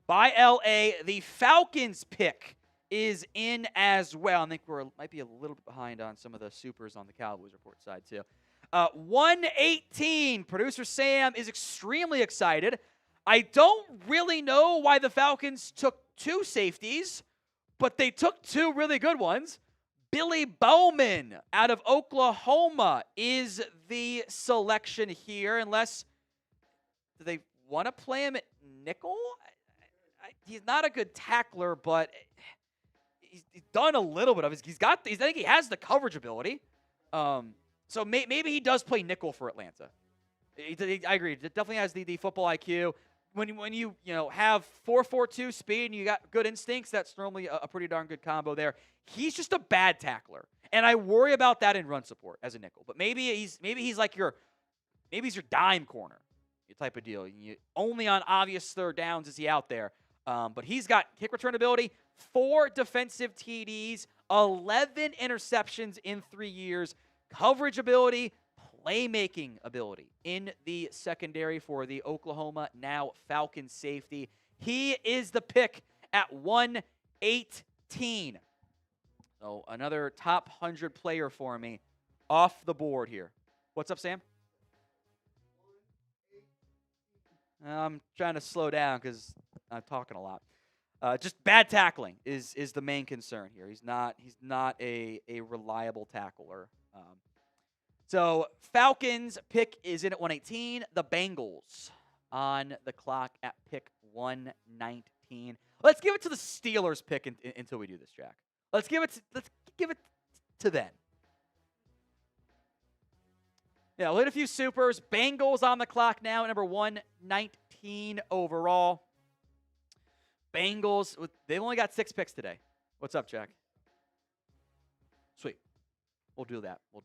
By L.A., the Falcons pick is in as well. I think might be a little bit behind on some of the supers on the Cowboys report side, too. 118. Producer Sam is extremely excited. I don't really know why the Falcons took 2 safeties, but they took 2 really good ones. Billy Bowman out of Oklahoma is the selection here, unless do they want to play him at nickel? He's not a good tackler, but he's done a little bit of it. I think he has the coverage ability. So maybe he does play nickel for Atlanta. I agree. It definitely has the football IQ. When you have 4.42 speed and you got good instincts, that's normally a pretty darn good combo there. He's just a bad tackler, and I worry about that in run support as a nickel. But maybe he's your dime corner. type of deal. Only on obvious third downs is he out there. But he's got kick return ability, 4 defensive TDs, 11 interceptions in 3 years, coverage ability, playmaking ability in the secondary for the Oklahoma, now Falcons safety. He is the pick at 118. So another top 100 player for me off the board here. What's up, Sam? I'm trying to slow down because I'm talking a lot. Just bad tackling is the main concern here. He's not a reliable tackler. So Falcons pick is in at 118. The Bengals on the clock at pick 119. Let's give it to the Steelers pick until we do this, Jack. Let's give it to them. Yeah, we'll hit a few supers. Bengals on the clock now at number 119 overall. Bengals, they've only got 6 picks today. What's up, Jack? Sweet. We'll do that. We'll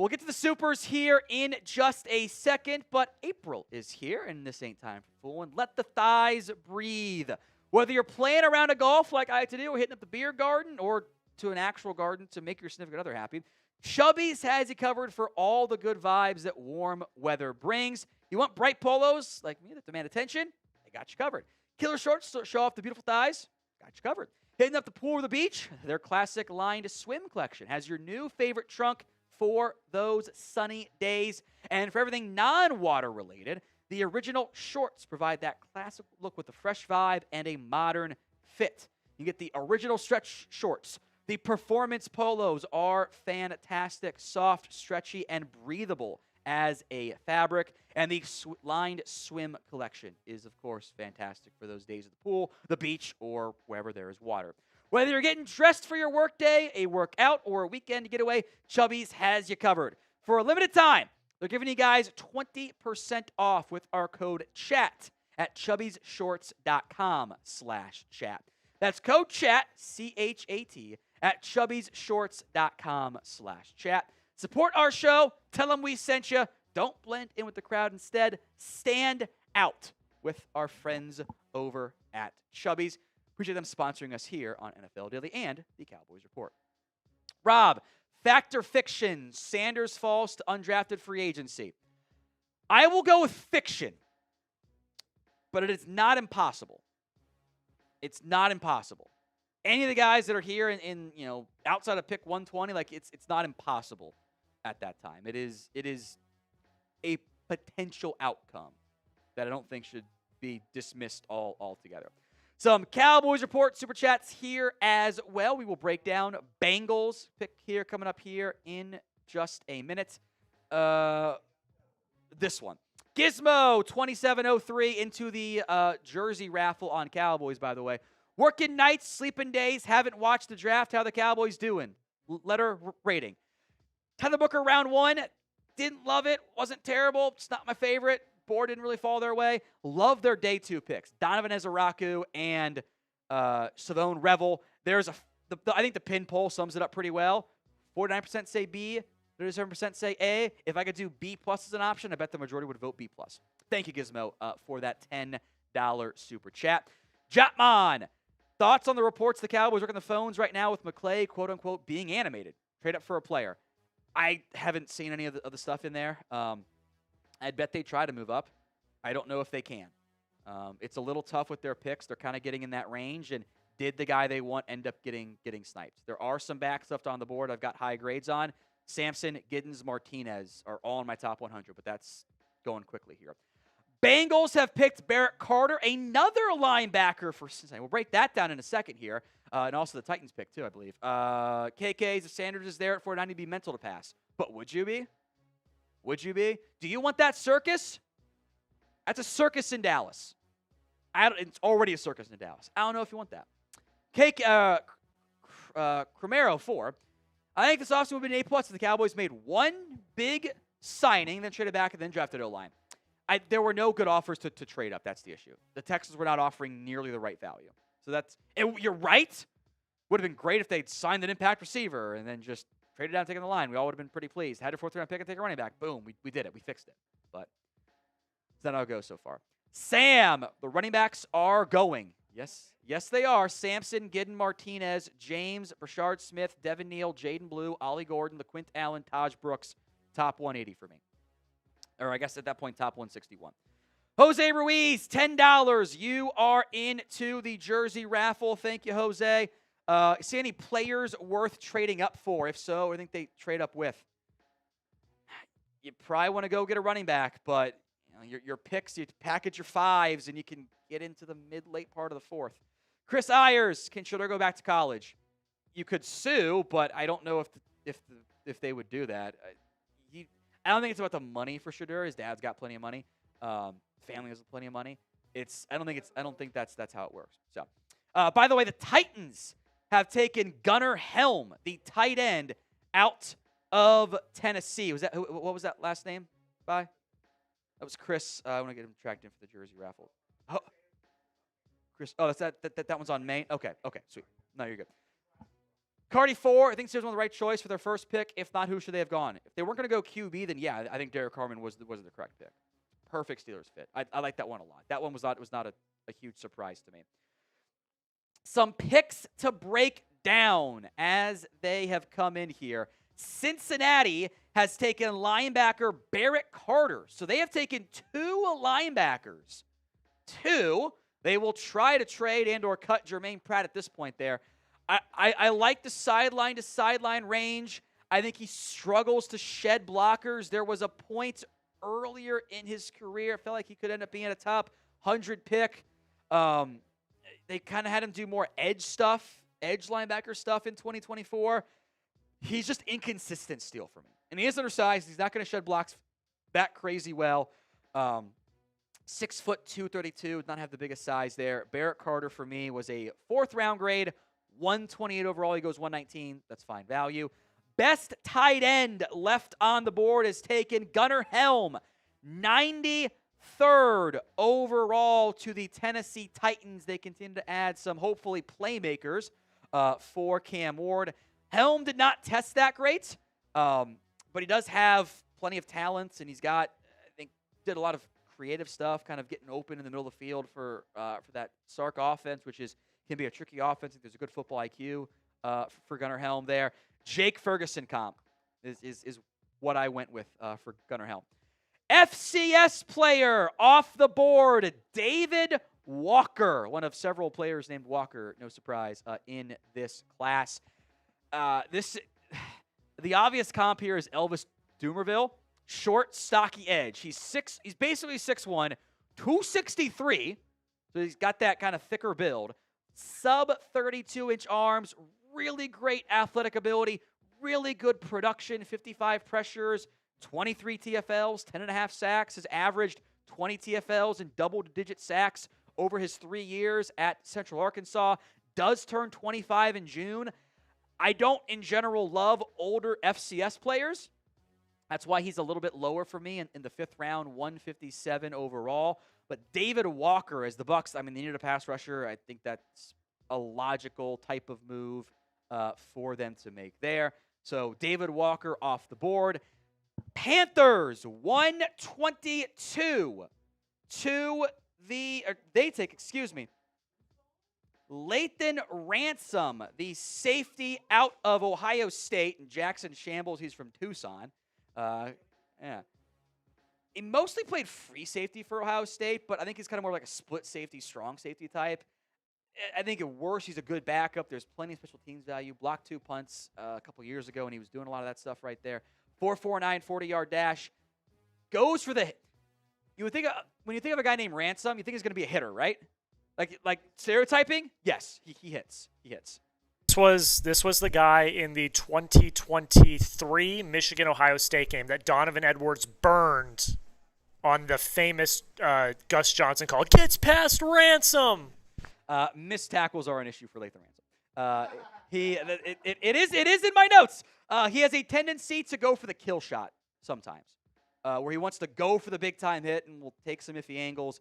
get to the supers here in just a second, but April is here, and this ain't time for fooling. Let the thighs breathe. Whether you're playing around a golf like I like to do, or hitting up the beer garden, or to an actual garden to make your significant other happy, Chubby's has you covered for all the good vibes that warm weather brings. You want bright polos like me that demand attention? They got you covered. Killer shorts to show off the beautiful thighs? Got you covered. Hitting up the pool or the beach? Their classic lined swim collection has your new favorite trunk for those sunny days. And for everything non-water related, the original shorts provide that classic look with a fresh vibe and a modern fit. You get the original stretch shorts. The performance polos are fantastic, soft, stretchy, and breathable as a fabric. And the lined swim collection is, of course, fantastic for those days at the pool, the beach, or wherever there is water. Whether you're getting dressed for your workday, a workout, or a weekend getaway, Chubby's has you covered. For a limited time, they're giving you guys 20% off with our code CHAT at chubbysshorts.com/chat. That's code CHAT, C-H-A-T, at chubbysshorts.com/chat. Support our show. Tell them we sent you. Don't blend in with the crowd. Instead, stand out with our friends over at Chubby's. Appreciate them sponsoring us here on NFL Daily and the Cowboys Report. Rob, fact or fiction, Sanders falls to undrafted free agency. I will go with fiction, but it is not impossible. It's not impossible. Any of the guys that are here in outside of pick 120, like it's not impossible at that time. It is a potential outcome that I don't think should be dismissed altogether. Some Cowboys Report Super Chats here as well. We will break down Bengals pick here coming up here in just a minute. This one. Gizmo 2703 into the jersey raffle on Cowboys, by the way. Working nights, sleeping days, haven't watched the draft. How the Cowboys doing? Letter rating. Tyler Booker round 1. Didn't love it. Wasn't terrible. It's not my favorite. Board didn't really fall their way. Love their day 2 picks. Donovan Ezaraku and Savone Revel. There's I think the pin poll sums it up pretty well. 49% say B. 37% say A. If I could do B plus as an option, I bet the majority would vote B plus. Thank you, Gizmo, for that $10 super chat. Jotman, thoughts on the reports the Cowboys working the phones right now with McClay, quote-unquote, being animated. Trade up for a player. I haven't seen any of the stuff in there. I'd bet they try to move up. I don't know if they can. It's a little tough with their picks. They're kind of getting in that range. And did the guy they want end up getting sniped? There are some backs left on the board I've got high grades on. Sampson, Giddens, Martinez are all in my top 100, but that's going quickly here. Bengals have picked Barrett Carter, another linebacker for Cincinnati. We'll break that down in a second here. And also the Titans pick, too, I believe. KK's, if Sanders is there at 490, be mental to pass. But would you be? Would you be? Do you want that circus? That's a circus in Dallas. It's already a circus in Dallas. I don't know if you want that. Cromero, 4. I think this offseason would have been A+ if the Cowboys made one big signing, then traded back, and then drafted O-line. There were no good offers to trade up. That's the issue. The Texans were not offering nearly the right value. So you're right. Would have been great if they'd signed an impact receiver and then just traded down, taking the line. We all would have been pretty pleased. Had a 4th round pick and take a running back. Boom. We did it. We fixed it. But not how it goes so far. Sam, the running backs are going. Yes, they are. Sampson, Giddens, Martinez, James, Brashard Smith, Devin Neal, Jaden Blue, Ollie Gordon, LeQuint Allen, Taj Brooks. Top 180 for me. Or I guess at that point, top 161. Jose Ruiz, $10. You are into the jersey raffle. Thank you, Jose. See any players worth trading up for? If so, I think they trade up with. You probably want to go get a running back, but your picks, you package your fives, and you can get into the mid-late part of the fourth. Chris Ayers, can Shedeur go back to college? You could sue, but I don't know if they would do that. I don't think it's about the money for Shedeur. His dad's got plenty of money. Family has plenty of money. I don't think that's how it works. So, by the way, the Titans have taken Gunnar Helm, the tight end, out of Tennessee. What was that last name? That was Chris. I want to get him tracked in for the jersey raffle. Oh, Chris. Oh, that one's on Maine. Okay, sweet. No, you're good. Cardi 4, I think Steelers won the right choice for their first pick. If not, who should they have gone? If they weren't going to go QB, then yeah, I think Derek Carman was the correct pick. Perfect Steelers fit. I like that one a lot. That one was not a huge surprise to me. Some picks to break down as they have come in here. Cincinnati has taken linebacker Barrett Carter. So they have taken 2 linebackers. 2. They will try to trade and or cut Jermaine Pratt at this point there. I like the sideline-to-sideline range. I think he struggles to shed blockers. There was a point earlier in his career, I felt like he could end up being a top 100 pick. They kind of had him do more edge linebacker stuff in 2024. He's just inconsistent still for me. And he is undersized. He's not going to shed blocks that crazy well. 6 foot 232, does not have the biggest size there. Barrett Carter for me was a 4th round grade, 128 overall. He goes 119. That's fine value. Best tight end left on the board is taken Gunnar Helm, 93rd overall to the Tennessee Titans. They continue to add some hopefully playmakers for Cam Ward. Helm did not test that great, but he does have plenty of talents, and he's got, I think, did a lot of creative stuff, kind of getting open in the middle of the field for that Sark offense, which can be a tricky offense. There's a good football IQ for Gunnar Helm there. Jake Ferguson comp is what I went with for Gunnar Helm. FCS player off the board, David Walker, one of several players named Walker, no surprise, in this class. The obvious comp here is Elvis Dumerville, short, stocky edge. He's basically 6'1", 263, so he's got that kind of thicker build. Sub 32-inch arms, really great athletic ability, really good production, 55 pressures, 23 TFLs, 10.5 sacks, has averaged 20 TFLs and double-digit sacks over his 3 years at Central Arkansas, does turn 25 in June. I don't, in general, love older FCS players. That's why he's a little bit lower for me in the 5th round, 157 overall. But David Walker, as the Bucs, they needed a pass rusher. I think that's a logical type of move for them to make there. So David Walker off the board. Panthers, 122 to they take Lathan Ransom, the safety out of Ohio State, and Jackson Shambles, he's from Tucson. He mostly played free safety for Ohio State, but I think he's kind of more like a split safety, strong safety type. I think at worst, he's a good backup. There's plenty of special teams value. Blocked 2 punts a couple years ago, and he was doing a lot of that stuff right there. 4.49 40-yard dash. Goes for the – when you think of a guy named Ransom, you think he's going to be a hitter, right? Like stereotyping? Yes, he hits. This was the guy in the 2023 Michigan-Ohio State game that Donovan Edwards burned on the famous Gus Johnson call. Gets past Ransom. Missed tackles are an issue for Lathan Ransom. It is in my notes. He has a tendency to go for the kill shot sometimes, where he wants to go for the big-time hit and will take some iffy angles.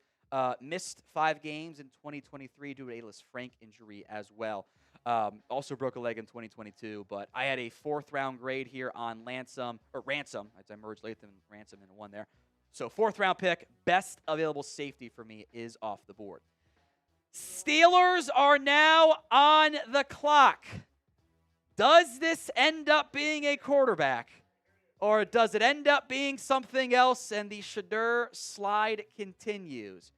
Missed 5 games in 2023 due to a Alice Frank injury as well. Also broke a leg in 2022, but I had a 4th round grade here on Ransom. I merged Lathan and Ransom into one there. So 4th round pick, best available safety for me is off the board. Steelers are now on the clock. Does this end up being a quarterback? Or does it end up being something else? And the Shedeur slide continues.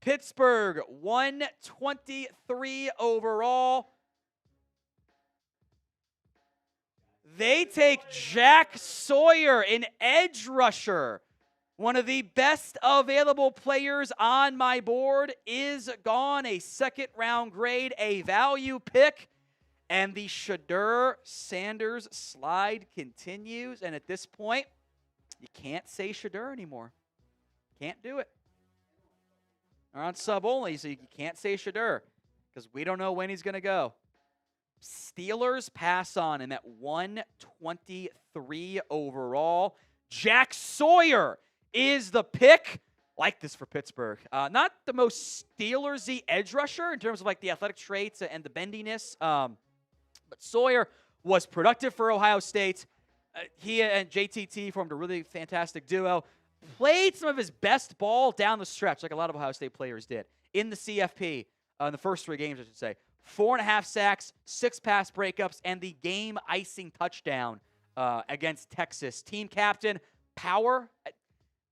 Pittsburgh, 123 overall. They take Jack Sawyer, an edge rusher. One of the best available players on my board is gone. A 2nd-round grade, a value pick. And the Shedeur Sanders slide continues. And at this point, you can't say Shedeur anymore. Can't do it. They're on sub only, so you can't say Shedeur because we don't know when he's going to go. Steelers pass on him at 123 overall. Jack Sawyer is the pick. Like this for Pittsburgh. Not the most Steelers-y edge rusher in terms of like the athletic traits and the bendiness. But Sawyer was productive for Ohio State. He and JTT formed a really fantastic duo. Played some of his best ball down the stretch, like a lot of Ohio State players did, in the CFP, in the first 3 games, I should say. 4.5 sacks, 6 pass breakups, and the game-icing touchdown against Texas. Team captain, power.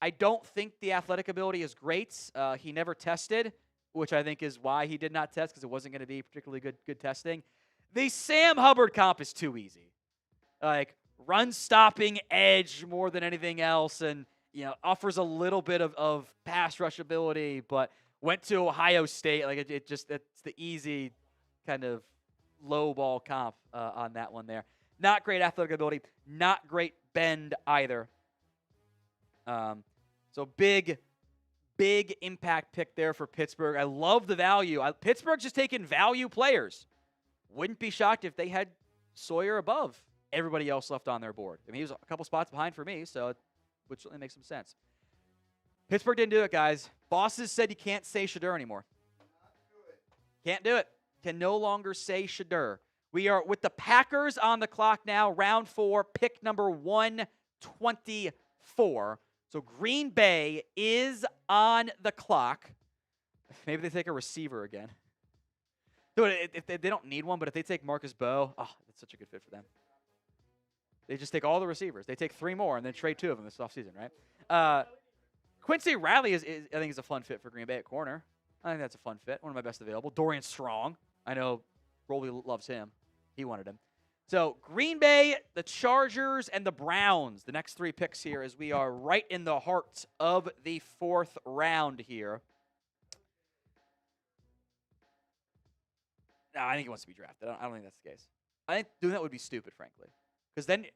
I don't think the athletic ability is great. He never tested, which I think is why he did not test, because it wasn't going to be particularly good testing. The Sam Hubbard comp is too easy. Like, run-stopping edge more than anything else, and offers a little bit of pass rush ability, but went to Ohio State. Like, it's the easy kind of low ball comp on that one there. Not great athletic ability, not great bend either. So big impact pick there for Pittsburgh. I love the value. Pittsburgh's just taking value players. Wouldn't be shocked if they had Sawyer above everybody else left on their board. I mean, he was a couple spots behind for me, so it would certainly make some sense. Pittsburgh didn't do it, guys. Bosses said you can't say Shedeur anymore. Can't do it. Can no longer say Shedeur. We are with the Packers on the clock now, round 4, pick number 124. So Green Bay is on the clock. Maybe they take a receiver again. If they don't need one, but if they take Marcus Mbow, that's such a good fit for them. They just take all the receivers. They take 3 more and then trade 2 of them this offseason, right? Quincy Riley I think is a fun fit for Green Bay at corner. I think that's a fun fit. One of my best available. Dorian Strong. I know Roley loves him. He wanted him. So Green Bay, the Chargers, and the Browns. The next 3 picks here as we are right in the heart of the 4th round here. No, I think he wants to be drafted. I don't think that's the case. I think doing that would be stupid, frankly. Because then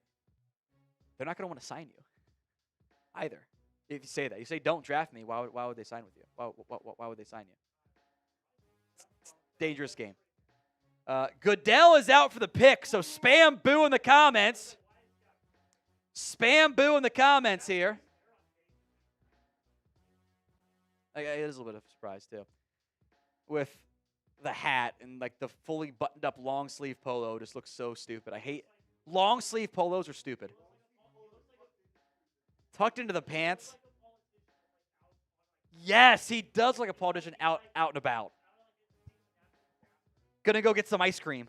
they're not going to want to sign you either. If you say that. You say, don't draft me, why would they sign with you? Why would they sign you? It's a dangerous game. Goodell is out for the pick, so spam boo in the comments. Spam boo in the comments here. It is a little bit of a surprise, too. With the hat and like the fully buttoned up long sleeve polo just looks so stupid. I hate long sleeve polos are stupid. Tucked into the pants. Yes, he does look like a politician out and about. Gonna go get some ice cream.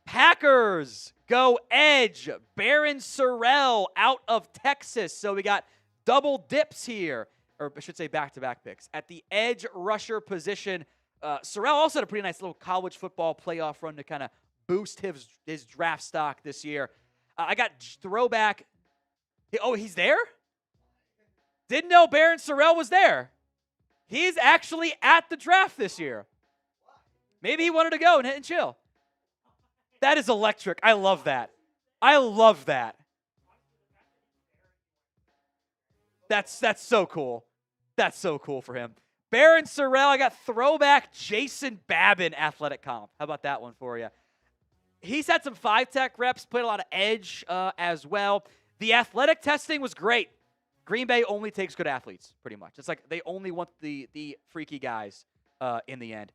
Packers go edge. Barron Sorrell out of Texas. So we got double dips here. Or I should say back-to-back picks. At the edge rusher position, Sorrell also had a pretty nice little college football playoff run to kind of boost his draft stock this year. I got throwback. Oh, he's there? Didn't know Barron Sorrell was there. He's actually at the draft this year. Maybe he wanted to go and chill. That is electric. I love that. I love that. That's so cool. That's so cool for him. Barron Sorrell, I got throwback Jason Babin athletic comp. How about that one for you? He's had some 5-tech reps, played a lot of edge as well. The athletic testing was great. Green Bay only takes good athletes, pretty much. It's like they only want the freaky guys in the end.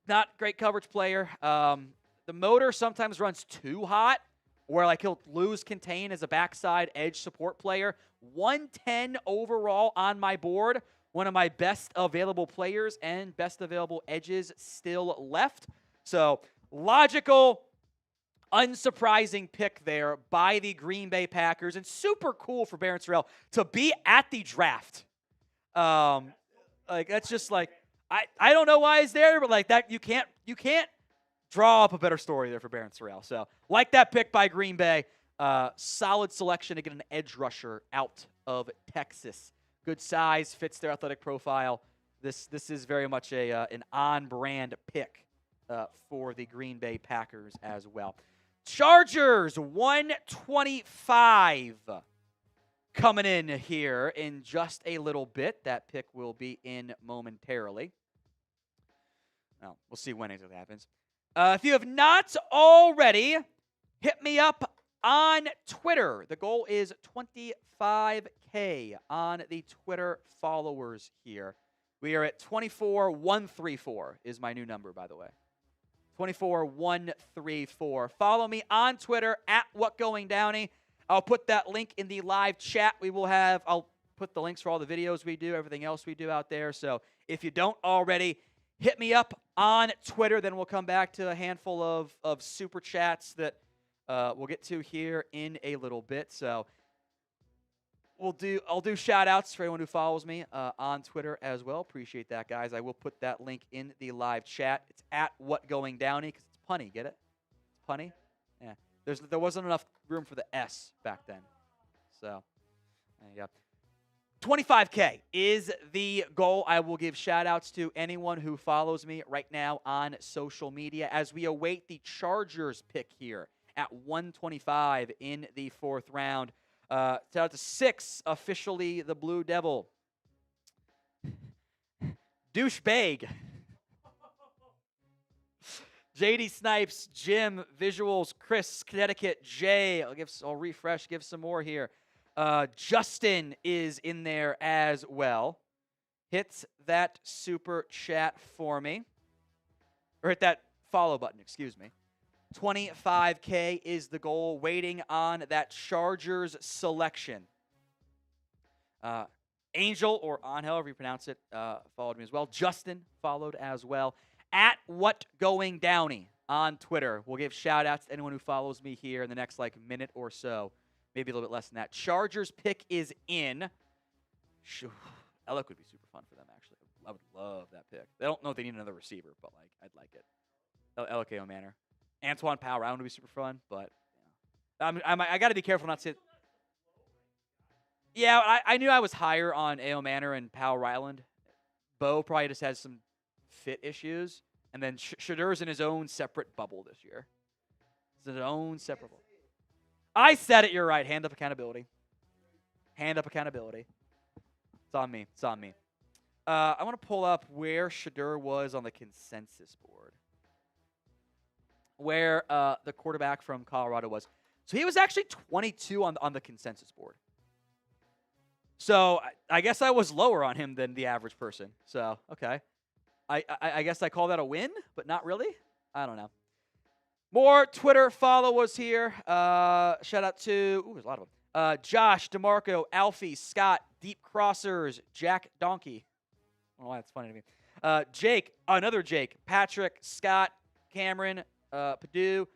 Not great coverage player. The motor sometimes runs too hot, where like he'll lose contain as a backside edge support player. 110 overall on my board. One of my best available players and best available edges still left. So logical, unsurprising pick there by the Green Bay Packers, and super cool for Barryn Sorrell to be at the draft. Like that's just like I don't know why he's there, but like that you can't draw up a better story there for Barryn Sorrell. So like that pick by Green Bay. Solid selection to get an edge rusher out of Texas. Good size, fits their athletic profile. This is very much an on-brand pick for the Green Bay Packers as well. Chargers 125 coming in here in just a little bit. That pick will be in momentarily. Well, we'll see when it happens. If you have not already, hit me up on Twitter. The goal is 25K on the Twitter followers here. We are at 24134 is my new number, by the way. 24134. Follow me on Twitter at WhatGoingDowney. I'll put that link in the live chat. I'll put the links for all the videos we do, everything else we do out there. So if you don't already, hit me up on Twitter. Then we'll come back to a handful of super chats that we'll get to here in a little bit. So I'll do shout outs for anyone who follows me on Twitter as well. Appreciate that, guys. I will put that link in the live chat. It's at WhatGoingDowney because it's punny. Get it? It's punny. Yeah. There wasn't enough room for the S back then. So there you go. 25K is the goal. I will give shout outs to anyone who follows me right now on social media as we await the Chargers pick here at 125 in the 4th round. Shout out to 6, officially the Blue Devil. Douchebag. JD Snipes, Jim, Visuals, Chris, Connecticut, Jay. I'll refresh, give some more here. Justin is in there as well. Hit that super chat for me. Or hit that follow button, excuse me. 25K is the goal, waiting on that Chargers selection. Angel, or Angel, however you pronounce it, followed me as well. Justin followed as well. At WhatGoingDowney on Twitter. We'll give shout-outs to anyone who follows me here in the next, minute or so. Maybe a little bit less than that. Chargers pick is in. Elic would be super fun for them, actually. I would love that pick. They don't know if they need another receiver, but, I'd like it. Elic Ayomanor. Antwaun Powell-Ryland would be super fun, but I got to be careful not to. Yeah, I knew I was higher on Ayomanor and Powell-Ryland. Mbow probably just has some fit issues, and then Shedeur's in his own separate bubble this year. It's his own separate bubble. I said it. You're right. Hand up accountability. Hand up accountability. It's on me. It's on me. I want to pull up where Shedeur was on the consensus board. Where the quarterback from Colorado was. So he was actually 22 on the consensus board. So I guess I was lower on him than the average person. So, okay. I guess I call that a win, but not really. I don't know. More Twitter followers here. Shout out to, there's a lot of them. Josh, DeMarco, Alfie, Scott, Deep Crossers, Jack Donkey. I don't know why that's funny to me. Jake, another Jake, Patrick, Scott, Cameron, Purdue,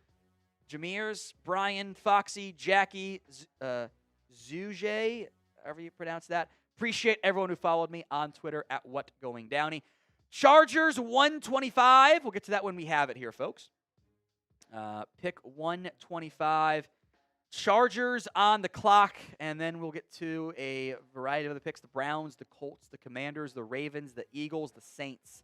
Jameers, Brian, Foxy, Jackie, Zuje, however you pronounce that. Appreciate everyone who followed me on Twitter at WhatGoingDowney. Chargers 125. We'll get to that when we have it here, folks. Pick 125. Chargers on the clock, and then we'll get to a variety of other picks. The Browns, the Colts, the Commanders, the Ravens, the Eagles, the Saints.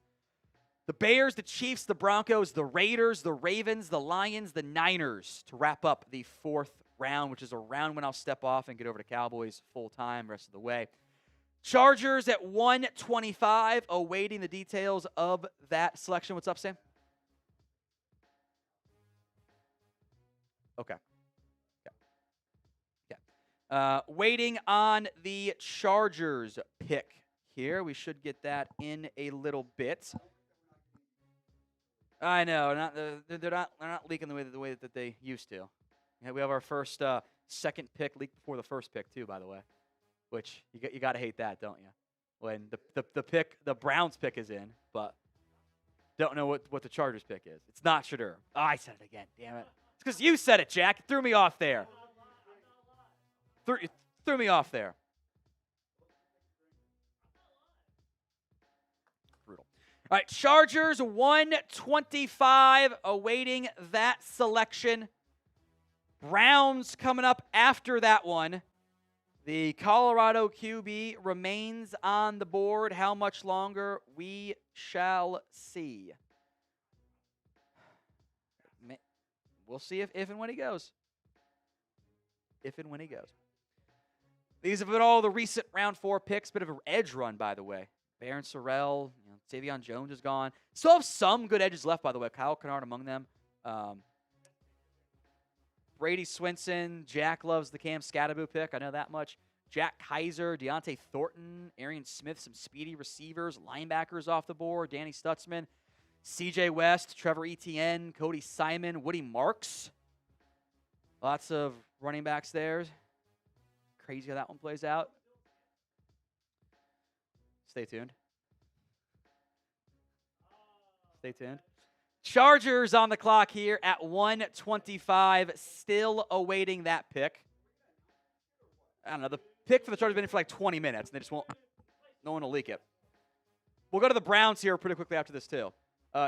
The Bears, the Chiefs, the Broncos, the Raiders, the Ravens, the Lions, the Niners to wrap up the 4th round, which is a round when I'll step off and get over to Cowboys full-time rest of the way. Chargers at 125, awaiting the details of that selection. What's up, Sam? Okay. Waiting on the Chargers pick here. We should get that in a little bit. I know, they're not leaking the way that they used to. Yeah, we have our first second pick leaked before the first pick too, by the way. Which you got to hate that, don't you? When the Browns pick is in, but don't know what the Chargers pick is. It's not Shedeur. Oh, I said it again. Damn it. It's because you said it, Jack. It threw me off there. Threw me off there. Brutal. All right, Chargers 125 awaiting that selection. Browns coming up after that one. The Colorado QB remains on the board. How much longer? We shall see. We'll see if and when he goes. If and when he goes. These have been all the recent round 4 picks. Bit of an edge run, by the way. Baron Sorrell, Savion Jones is gone. Still have some good edges left, by the way. Kyle Kennard among them. Brady Swinson. Jack loves the Cam Skattebo pick. I know that much. Jack Kaiser, Deontay Thornton, Arian Smith, some speedy receivers, linebackers off the board, Danny Stutsman, CJ West, Trevor Etienne, Cody Simon, Woody Marks. Lots of running backs there. Crazy how that one plays out. Stay tuned. Stay tuned. Chargers on the clock here at 125, still awaiting that pick. I don't know, the pick for the Chargers has been in for like 20 minutes, and they just won't, no one will leak it. We'll go to the Browns here pretty quickly after this, too.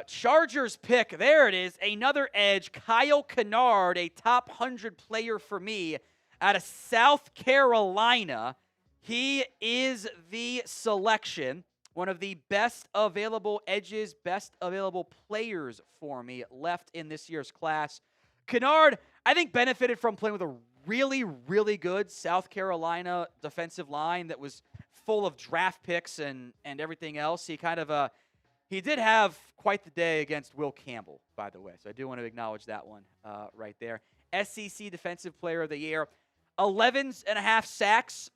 Chargers pick, there it is, another edge, Kyle Kennard, a top 100 player for me out of South Carolina. He is the selection. One of the best available edges, best available players for me left in this year's class. Kennard, I think, benefited from playing with a really, really good South Carolina defensive line that was full of draft picks and everything else. He did have quite the day against Will Campbell, by the way. So I do want to acknowledge that one right there. SEC Defensive Player of the Year. 11.5 sacks.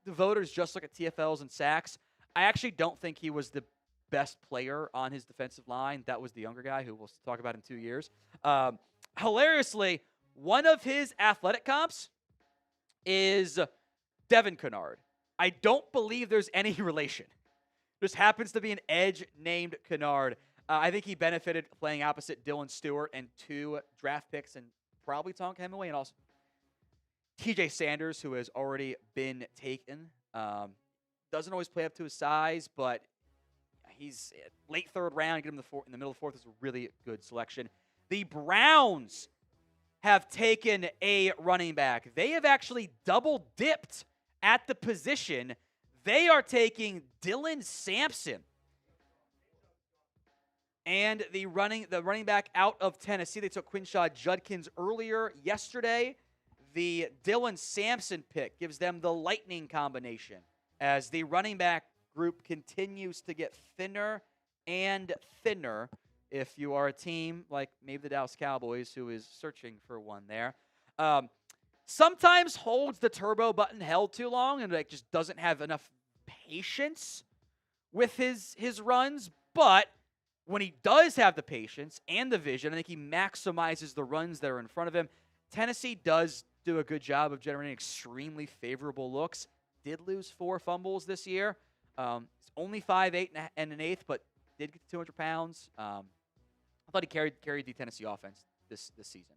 The voters just look at TFLs and sacks. I actually don't think he was the best player on his defensive line. That was the younger guy who we'll talk about in 2 years. Hilariously, one of his athletic comps is Devin Kennard. I don't believe there's any relation. Just happens to be an edge named Kennard. I think he benefited playing opposite Dylan Stewart and 2 draft picks and probably Tonka Hemingway and also TJ Sanders, who has already been taken. Doesn't always play up to his size, but he's late 3rd round. Get him in the middle of the 4th is a really good selection. The Browns have taken a running back. They have actually double dipped at the position. They are taking Dylan Sampson. And the running back out of Tennessee, they took Quinshad Judkins earlier yesterday. The Dylan Sampson pick gives them the lightning combination as the running back group continues to get thinner and thinner. If you are a team like maybe the Dallas Cowboys, who is searching for one there, sometimes holds the turbo button held too long and just doesn't have enough patience with his runs. But when he does have the patience and the vision, I think he maximizes the runs that are in front of him. Tennessee does do a good job of generating extremely favorable looks. Did lose 4 fumbles this year. It's only 5'8" and an eighth, but did get to 200 pounds. I thought he carried the Tennessee offense this season.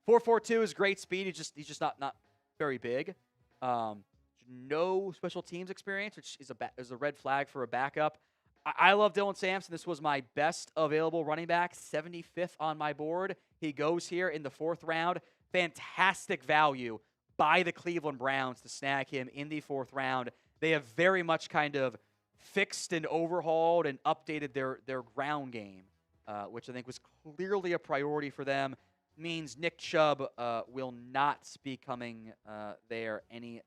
4.42 is great speed. He's just not very big. No special teams experience, which is a red flag for a backup. I love Dylan Sampson. This was my best available running back, 75th on my board. He goes here in the 4th round. Fantastic value by the Cleveland Browns to snag him in the 4th round. They have very much kind of fixed and overhauled and updated their ground game, which I think was clearly a priority for them. Means Nick Chubb will not be coming coming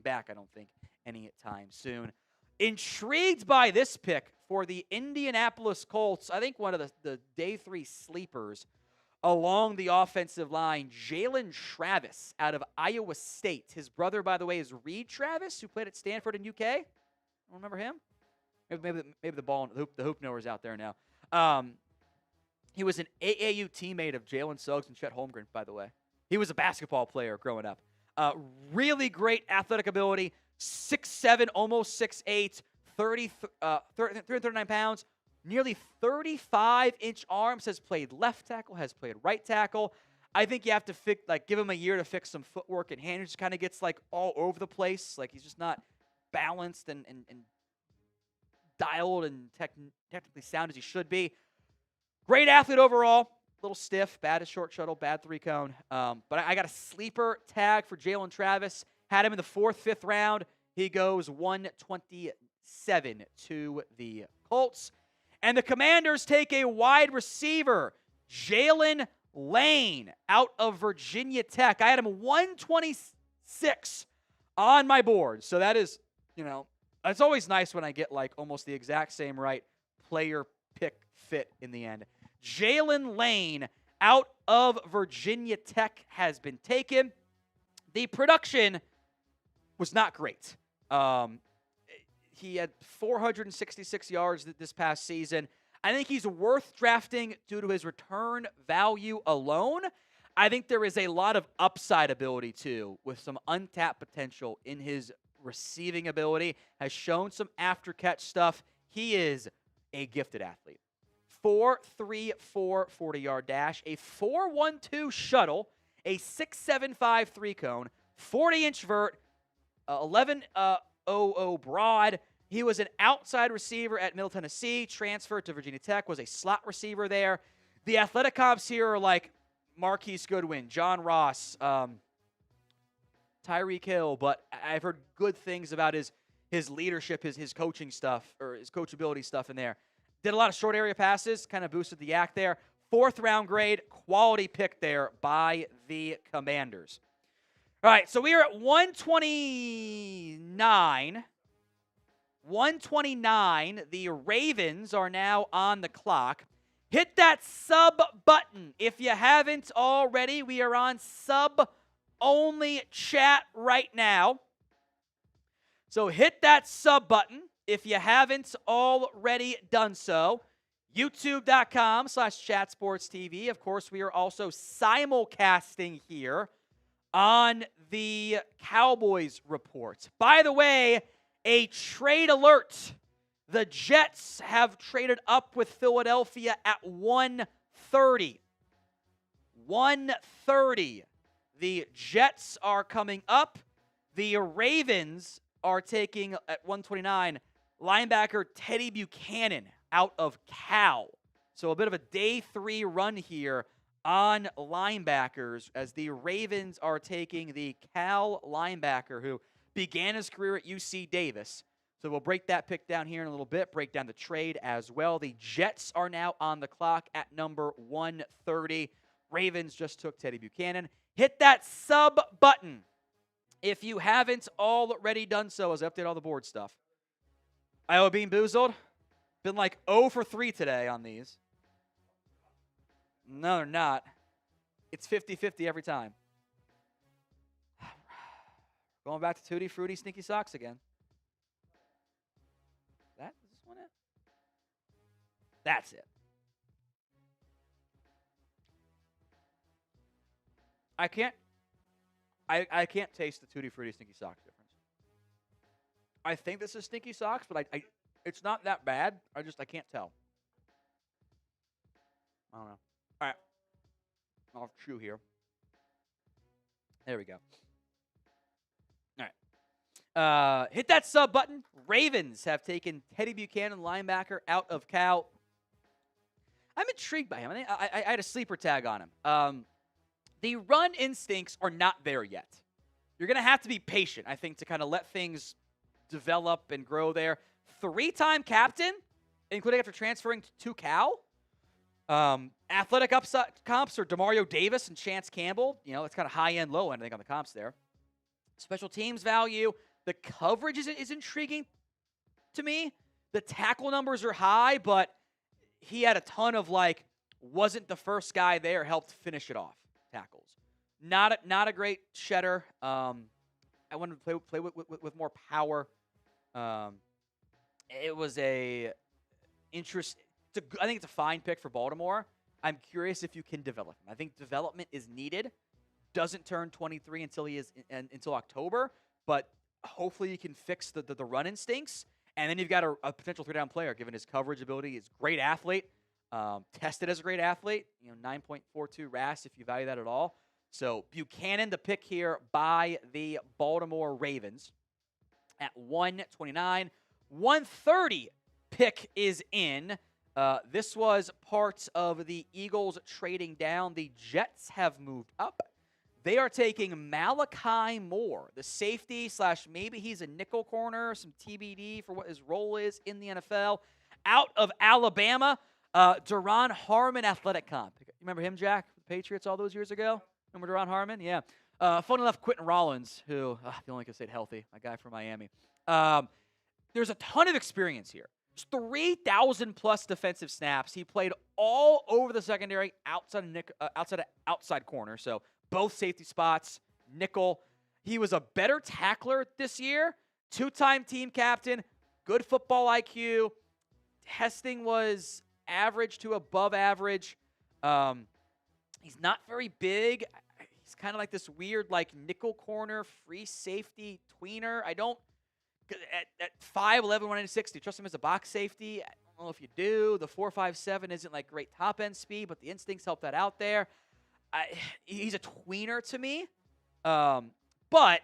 back, I don't think, anytime soon. Intrigued by this pick for the Indianapolis Colts. I think one of the day 3 sleepers along the offensive line, Jalen Travis out of Iowa State. His brother, by the way, is Reed Travis, who played at Stanford in UK. I don't remember him. Maybe the hoop knowers out there now. He was an AAU teammate of Jalen Suggs and Chet Holmgren, by the way. He was a basketball player growing up. Really great athletic ability, 6'7", almost 6'8", 339 pounds, nearly 35-inch arms, has played left tackle, has played right tackle. I think you have to give him a year to fix some footwork and hand. He just kind of gets all over the place. He's just not balanced and dialed and technically sound as he should be. Great athlete overall. A little stiff, bad at short shuttle, bad 3-cone. But I got a sleeper tag for Jalen Travis. Had him in the 4th, 5th round. He goes 127 to the Colts. And the Commanders take a wide receiver, Jalen Lane, out of Virginia Tech. I had him 126 on my board. So that is, it's always nice when I get almost the exact same right player pick fit in the end. Jalen Lane out of Virginia Tech has been taken. The production was not great. He had 466 yards this past season. I think he's worth drafting due to his return value alone. I think there is a lot of upside ability, too, with some untapped potential in his receiving ability. Has shown some after-catch stuff. He is a gifted athlete. 4.34 40-yard dash, a 4.12 shuttle, a 6.75 3-cone, 40-inch vert, 11.00 broad. He was an outside receiver at Middle Tennessee, transferred to Virginia Tech, was a slot receiver there. The athletic comps here are like Marquise Goodwin, John Ross, Tyreek Hill, but I've heard good things about his leadership, his coaching stuff, or his coachability stuff in there. Did a lot of short area passes, kind of boosted the yak there. 4th round grade, quality pick there by the Commanders. All right, so we are at 129. 129. The Ravens are now on the clock. Hit that sub button if you haven't already. We are on sub-only chat right now. So hit that sub button if you haven't already done so. YouTube.com/chatsportstv. Of course, we are also simulcasting here on the Cowboys Report. By the way, a trade alert. The Jets have traded up with Philadelphia at 130. 130. The Jets are coming up. The Ravens are taking at 129 linebacker Teddy Buchanan out of Cal. So a bit of a day 3 run here on linebackers as the Ravens are taking the Cal linebacker who began his career at UC Davis. So we'll break that pick down here in a little bit, break down the trade as well. The Jets are now on the clock at number 130. Ravens just took Teddy Buchanan. Hit that sub button if you haven't already done so as I update all the board stuff. Iowa Bean Boozled. Been 0 for 3 today on these. No, they're not. It's 50-50 every time. Going back to Tutti Frutti Sneaky Socks again. Is this one it? That's it. I can't taste the Tutti Frutti Sneaky Socks difference. I think this is Sneaky Socks, but I it's not that bad. I can't tell. I don't know. All right. I'll chew here. There we go. All right. Hit that sub button. Ravens have taken Teddy Buchanan, linebacker, out of Cal. I'm intrigued by him. I had a sleeper tag on him. The run instincts are not there yet. You're going to have to be patient, I think, to kind of let things develop and grow there. 3-time captain, including after transferring to Cal. Athletic upside comps are DeMario Davis and Chance Campbell. It's kind of high-end, low-end, I think, on the comps there. Special teams value. The coverage is intriguing to me. The tackle numbers are high, but he had a ton of, wasn't the first guy there, helped finish it off. Tackles. Not a great Shedeur. I wanted to play with more power. It was I think it's a fine pick for Baltimore. I'm curious if you can develop him. I think development is needed. doesn't turn 23 until October, but hopefully he can fix the run instincts. And then you've got a potential 3-down player, given his coverage ability. He's a great athlete, tested as a great athlete. 9.42 RAS if you value that at all. So Buchanan, the pick here by the Baltimore Ravens at 129. 130 pick is in. This was part of the Eagles trading down. The Jets have moved up. They are taking Malachi Moore, the safety / maybe he's a nickel corner, some TBD for what his role is in the NFL, out of Alabama. Duron Harmon athletic comp. You remember him, Jack? The Patriots all those years ago? Remember Duron Harmon? Yeah. Fun enough, Quentin Rollins, who, the only can stay healthy, a guy from Miami. There's a ton of experience here. 3,000+ defensive snaps. He played all over the secondary outside corner, so both safety spots, nickel. He was a better tackler this year, 2-time team captain, good football IQ. Testing was average to above average. He's not very big. He's kind of like this weird, nickel corner, free safety tweener. At 5'11", 196, do you trust him as a box safety? I don't know if you do. The 4.57 isn't great top-end speed, but the instincts help that out there. He's a tweener to me. But,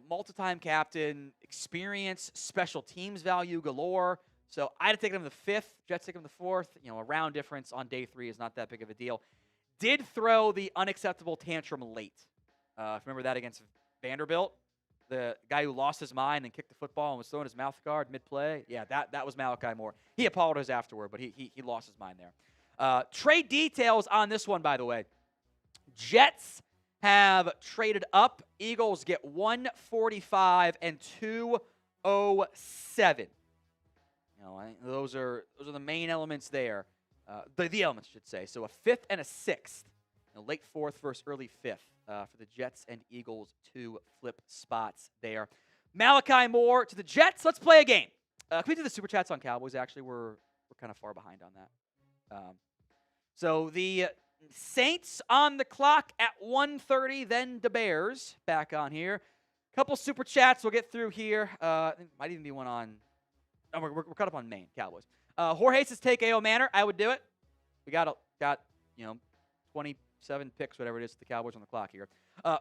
multi-time captain, experience, special teams value galore. So I'd have taken him the 5th. Jets take him the 4th. A round difference on day 3 is not that big of a deal. Did throw the unacceptable tantrum late. If you remember that against Vanderbilt, the guy who lost his mind and kicked the football and was throwing his mouth guard mid-play. Yeah, that was Malachi Moore. He apologized afterward, but he lost his mind there. Trade details on this one, by the way. Jets have traded up. Eagles get 145 and 207. I think those are the main elements there. The elements, I should say. So a 5th and a 6th. Late 4th versus early 5th for the Jets and Eagles to flip spots there. Malachi Moore to the Jets. Let's play a game. Can we do the Super Chats on Cowboys, actually? We're kind of far behind on that. So the Saints on the clock at 1:30, then the Bears back on here. Couple Super Chats we'll get through here. Might even be one on... Oh, we're caught up on Maine, Cowboys. Jorge says take Ayomanor. I would do it. We got 27 picks, whatever it is, the Cowboys on the clock here.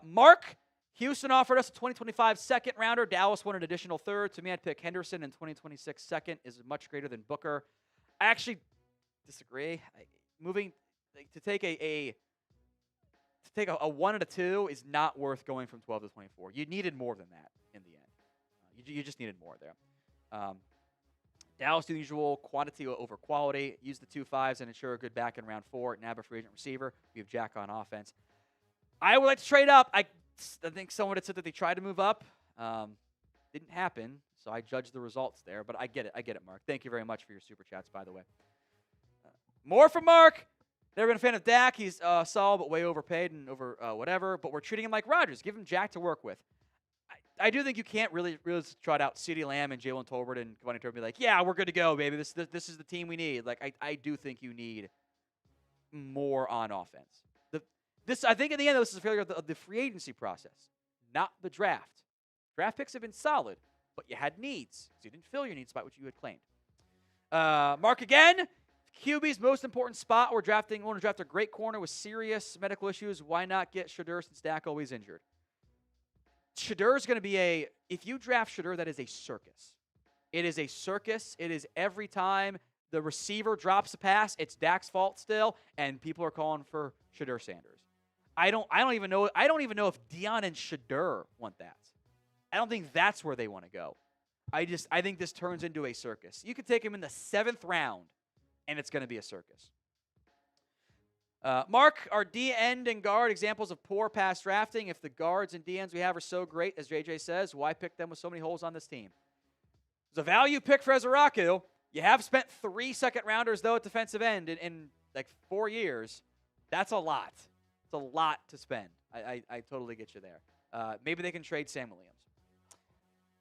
Mark, Houston offered us a 2025 second rounder. Dallas wanted an additional 3rd. To me, I'd pick Henderson, and 2026 second is much greater than Booker. I actually disagree. To take a 1 and a 2 is not worth going from 12 to 24. You needed more than that in the end. You just needed more there. Dallas do the usual quantity over quality. Use the 2 5s and ensure a good back in round 4. Nab a free agent receiver. We have Jack on offense. I would like to trade up. I think someone had said that they tried to move up. Didn't happen, so I judge the results there. But I get it, Mark. Thank you very much for your Super Chats, by the way. More from Mark. Never been a fan of Dak. He's solid but way overpaid and over whatever. But we're treating him like Rodgers. Give him Jack to work with. I do think you can't really trot out CeeDee Lamb and Jalen Tolbert and Cavani Turner and be like, yeah, we're good to go, baby. This is the team we need. I do think you need more on offense. I think in the end, this is a failure of the free agency process, not the draft. Draft picks have been solid, but you had needs. So you didn't fill your needs by what you had claimed. Mark again. QB's most important spot. Want to draft a great corner with serious medical issues. Why not get Shedeur since Dak always injured? Shedeur is going to be if you draft Shedeur, that is a circus. It is a circus. It is every time the receiver drops a pass, it's Dak's fault still, and people are calling for Shedeur Sanders. I don't even know if Deone and Shedeur want that. I don't think that's where they want to go. I think this turns into a circus. You could take him in the 7th round, and it's going to be a circus. Mark, are D end and guard examples of poor pass drafting? If the guards and D ends we have are so great, as JJ says, why pick them with so many holes on this team? It's a value pick for Ezeraku. You have spent 3 second-rounders, though, at defensive end in 4 years. That's a lot. It's a lot to spend. I totally get you there. Maybe they can trade Sam Williams.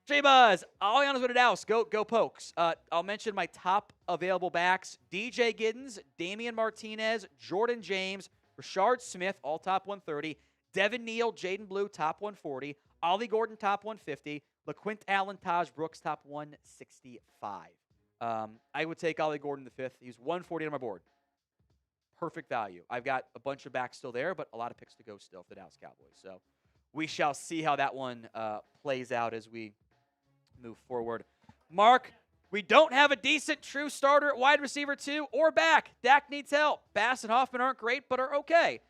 J-Buzz, all I on is what it else. Go Pokes. I'll mention my top available backs. DJ Giddens, Damien Martinez, Jordan James, Rashard Smith, all top 130. Devin Neal, Jaden Blue, top 140. Ollie Gordon, top 150. LaQuint Allen, Taj Brooks, top 165. I would take Ollie Gordon the fifth. He's 140 on my board. Perfect value. I've got a bunch of backs still there, but a lot of picks to go still for the Dallas Cowboys. So we shall see how that one plays out as we move forward. Mark, we don't have a decent true starter at wide receiver 2 or back. Dak needs help. Bass and Hoffman aren't great, but are okay.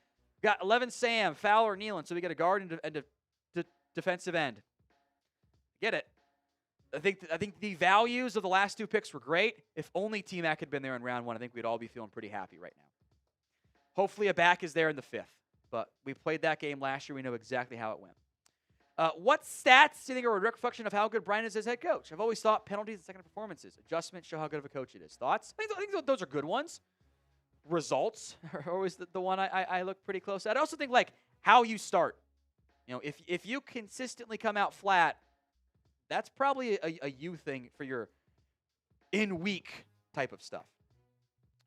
Got 11 Sam, Fowler, Nealon, so we get a guard and a defensive end. Get it. I think the values of the last 2 picks were great. If only T-Mac had been there in round 1, I think we'd all be feeling pretty happy right now. Hopefully a back is there in the 5th, but we played that game last year. We know exactly how it went. What stats do you think are a reflection of how good Bradyn is as head coach? I've always thought penalties and second performances. Adjustments show how good of a coach it is. Thoughts? I think those are good ones. Results are always the one I look pretty close at. I also think, like, how you start. You know, if you consistently come out flat, that's probably a you thing for your in-week type of stuff.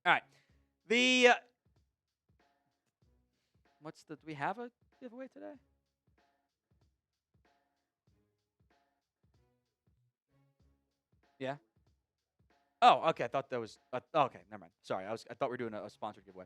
All right. Do we have a giveaway today? Yeah. Oh, okay. I thought that was. Okay, never mind. Sorry, I thought we were doing a sponsored giveaway.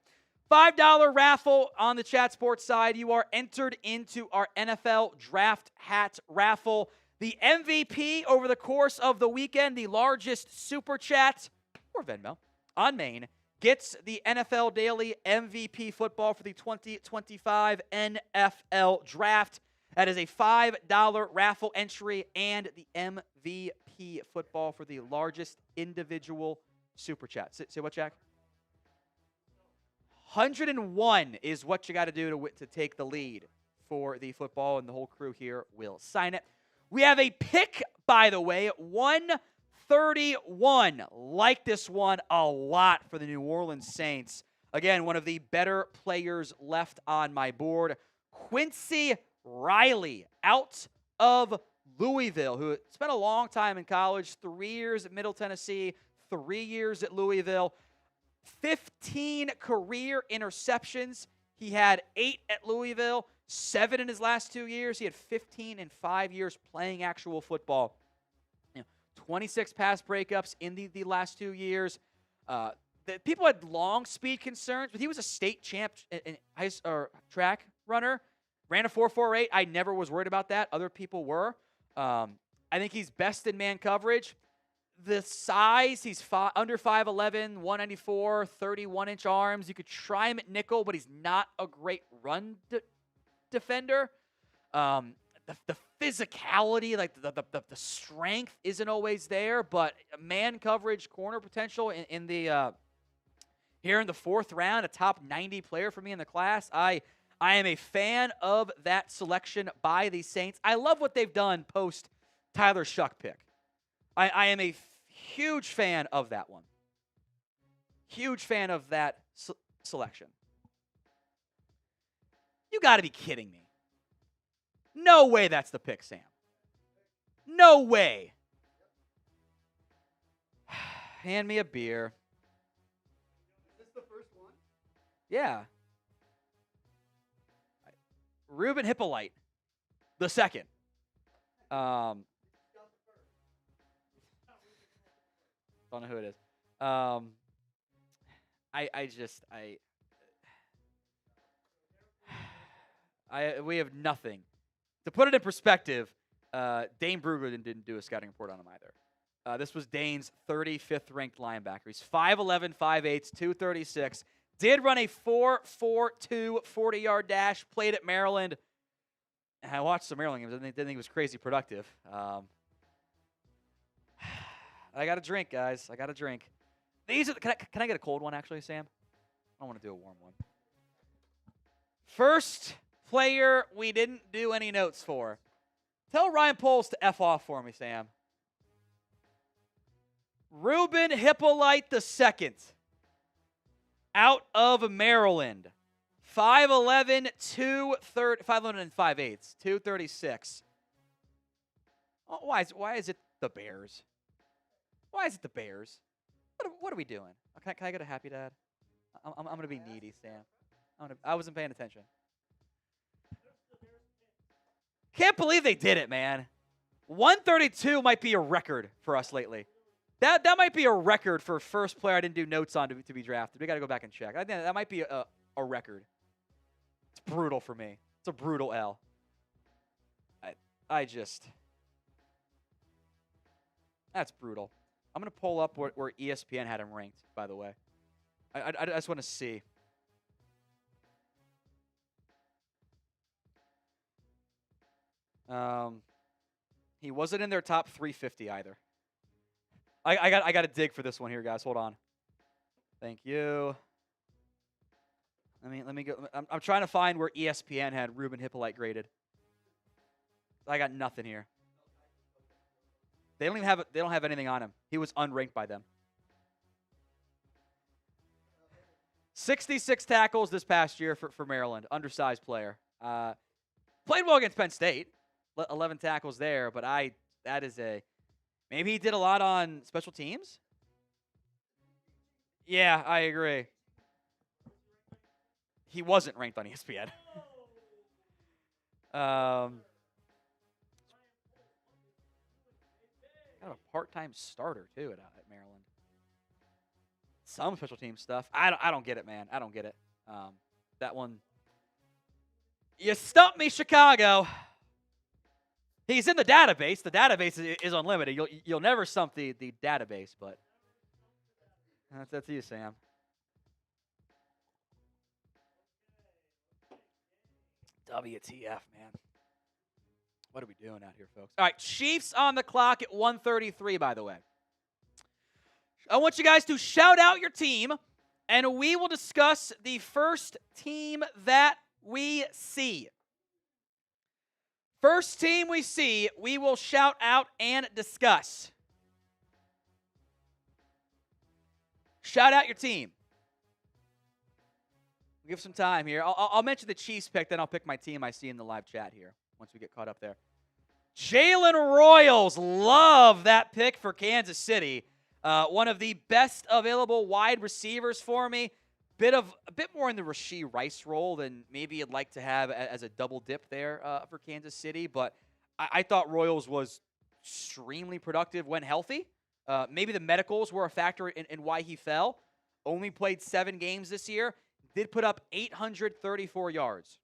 $5 raffle on the Chat Sports side. You are entered into our NFL Draft Hat raffle. The MVP over the course of the weekend, the largest super chat or Venmo on Main, gets the NFL Daily MVP football for the 2025 NFL Draft. That is a $5 raffle entry and the MVP football for the largest individual super chat. Say what, Jack? 101 is what you got to do to take the lead for the football, and the whole crew here will sign it. We have a pick, by the way, at 131. Like this one a lot for the New Orleans Saints. Again, one of the better players left on my board. Quincy Riley out of Louisville, who spent a long time in college, 3 years at Middle Tennessee, 3 years at Louisville, 15 career interceptions. He had 8 at Louisville, 7 in his last 2 years. He had 15 in 5 years playing actual football. 26 pass breakups in the last 2 years. People had long speed concerns, but he was a state champ in track runner. Ran a 4.48. I never was worried about that. Other people were. I think he's best in man coverage. The size, he's under 5'11", 194, 31-inch arms. You could try him at nickel, but he's not a great run defender. The physicality, like the strength isn't always there, but man coverage, corner potential in the here in the 4th round, a top 90 player for me in the class. I am a fan of that selection by the Saints. I love what they've done post Tyler Shuck pick. I am a huge fan of that one. Huge fan of that selection. You got to be kidding me. No way that's the pick, Sam. No way. Hand me a beer. Is this the first one? Yeah. Ruben Hippolyte, the second. Don't know who it is. We have nothing. To put it in perspective, Dane Brugler didn't do a scouting report on him either. This was Dane's 35th ranked linebacker. He's 5'11", 5'8", 236. Did run a 4.42 40-yard dash. Played at Maryland. And I watched some Maryland games. I didn't think it was crazy productive. I got a drink, guys. I got a drink. These are. Can I get a cold one, actually, Sam? I don't want to do a warm one. First player we didn't do any notes for. Tell Ryan Poles to F off for me, Sam. Ruben Hippolyte II. Out of Maryland. 5'11", 5'11 and 5'8", 236. Oh, why is it the Bears? Why is it the Bears? What are we doing? Can I get a happy dad? I'm going to be needy, Sam. I wasn't paying attention. Can't believe they did it, man. 132 might be a record for us lately. That might be a record for first player I didn't do notes on to be drafted. We got to go back and check. I think that might be a record. It's brutal for me. It's a brutal L. That's brutal. I'm going to pull up where ESPN had him ranked, by the way. I just want to see. He wasn't in their top 350 either. I got to dig for this one here, guys. Hold on. Thank you. Let me go. I'm trying to find where ESPN had Ruben Hippolyte graded. I got nothing here. They don't have anything on him. He was unranked by them. 66 tackles this past year for Maryland. Undersized player. Played well against Penn State. 11 tackles there, but maybe he did a lot on special teams? Yeah, I agree. He wasn't ranked on ESPN. Got a part-time starter, too, at Maryland. Some special team stuff. I don't get it, man. I don't get it. That one. You stumped me, Chicago. He's in the database. The database is unlimited. You'll never stump the database, but that's you, Sam. WTF, man. What are we doing out here, folks? All right, Chiefs on the clock at 1:33, by the way. I want you guys to shout out your team, and we will discuss the first team that we see. First team we see, we will shout out and discuss. Shout out your team. We'll give some time here. I'll mention the Chiefs pick, then I'll pick my team I see in the live chat here once we get caught up there. Jalen Royals, love that pick for Kansas City. One of the best available wide receivers for me. A bit more in the Rashee Rice role than maybe you'd like to have as a double dip there for Kansas City. But I thought Royals was extremely productive when healthy. Maybe the medicals were a factor in why he fell. Only played 7 games this year. Did put up 834 yards.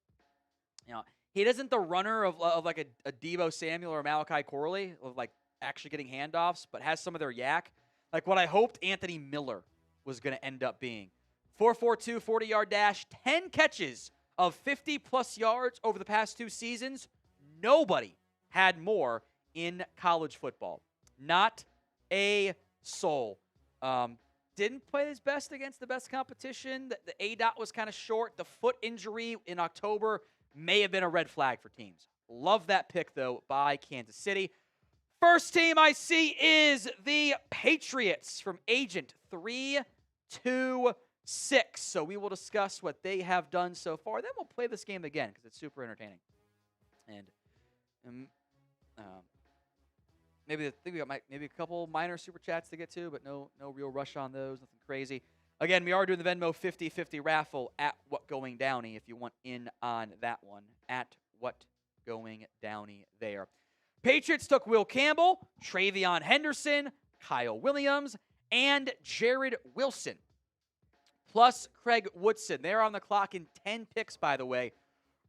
You know, he isn't the runner of like a Deebo Samuel or Malachi Corley of like actually getting handoffs, but has some of their yak. Like what I hoped Anthony Miller was going to end up being. 4.42 40-yard dash, 10 catches of 50-plus yards over the past 2 seasons. Nobody had more in college football. Not a soul. Didn't play his best against the best competition. The ADOT was kind of short. The foot injury in October may have been a red flag for teams. Love that pick, though, by Kansas City. First team I see is the Patriots from Agent 326. So we will discuss what they have done so far. Then we'll play this game again because it's super entertaining. And maybe I think we got maybe a couple minor super chats to get to, but no real rush on those. Nothing crazy. Again, we are doing the Venmo 50-50 raffle at What Going Downey if you want in on that one. At What Going Downey there. Patriots took Will Campbell, Travion Henderson, Kyle Williams, and Jared Wilson. Plus Craig Woodson. They're on the clock in 10 picks, by the way,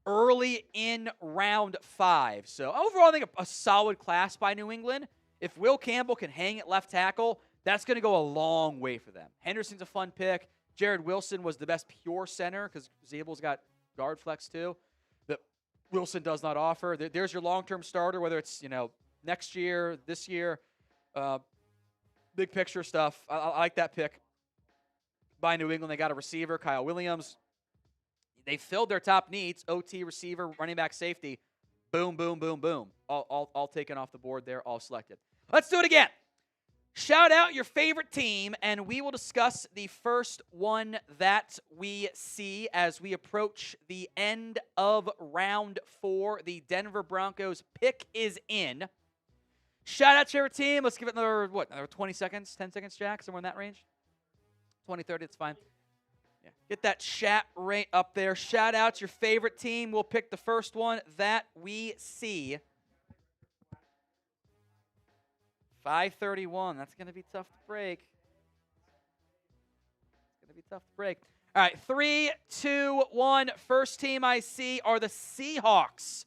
early in round 5. So overall, I think a solid class by New England. If Will Campbell can hang at left tackle, that's going to go a long way for them. Henderson's a fun pick. Jared Wilson was the best pure center because Zabel's got guard flex too. That Wilson does not offer. There's your long-term starter, whether it's next year, this year, big picture stuff. I like that pick by New England. They got a receiver, Kyle Williams. They filled their top needs, OT, receiver, running back, safety. Boom, boom, boom, boom. All taken off the board there, all selected. Let's do it again. Shout out your favorite team, and we will discuss the first one that we see as we approach the end of round 4. The Denver Broncos pick is in. Shout out to your team. Let's give it another 20 seconds, 10 seconds, Jack? Somewhere in that range? 20, 30, it's fine. Yeah. Get that chat rate up there. Shout out your favorite team. We'll pick the first one that we see. 5:31. That's going to be tough to break. It's going to be tough to break. All right, 3, 2, 1. First team I see are the Seahawks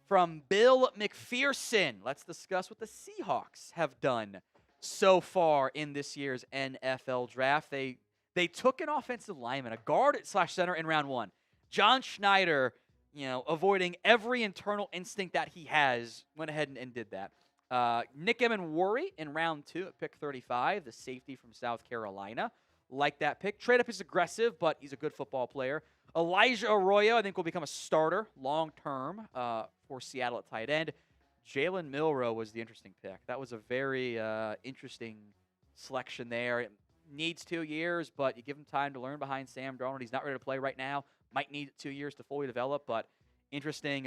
from Bill McPherson. Let's discuss what the Seahawks have done so far in this year's NFL draft. They took an offensive lineman, a guard/center in round 1. John Schneider, avoiding every internal instinct that he has, went ahead and did that. Nick Emenwari in round 2 at pick 35, the safety from South Carolina. Like that pick. Trade up is aggressive, but he's a good football player. Elijah Arroyo, I think, will become a starter long-term for Seattle at tight end. Jalen Milroe was the interesting pick. That was a very interesting selection there. It needs 2 years, but you give him time to learn behind Sam Darnold. He's not ready to play right now. Might need 2 years to fully develop, but interesting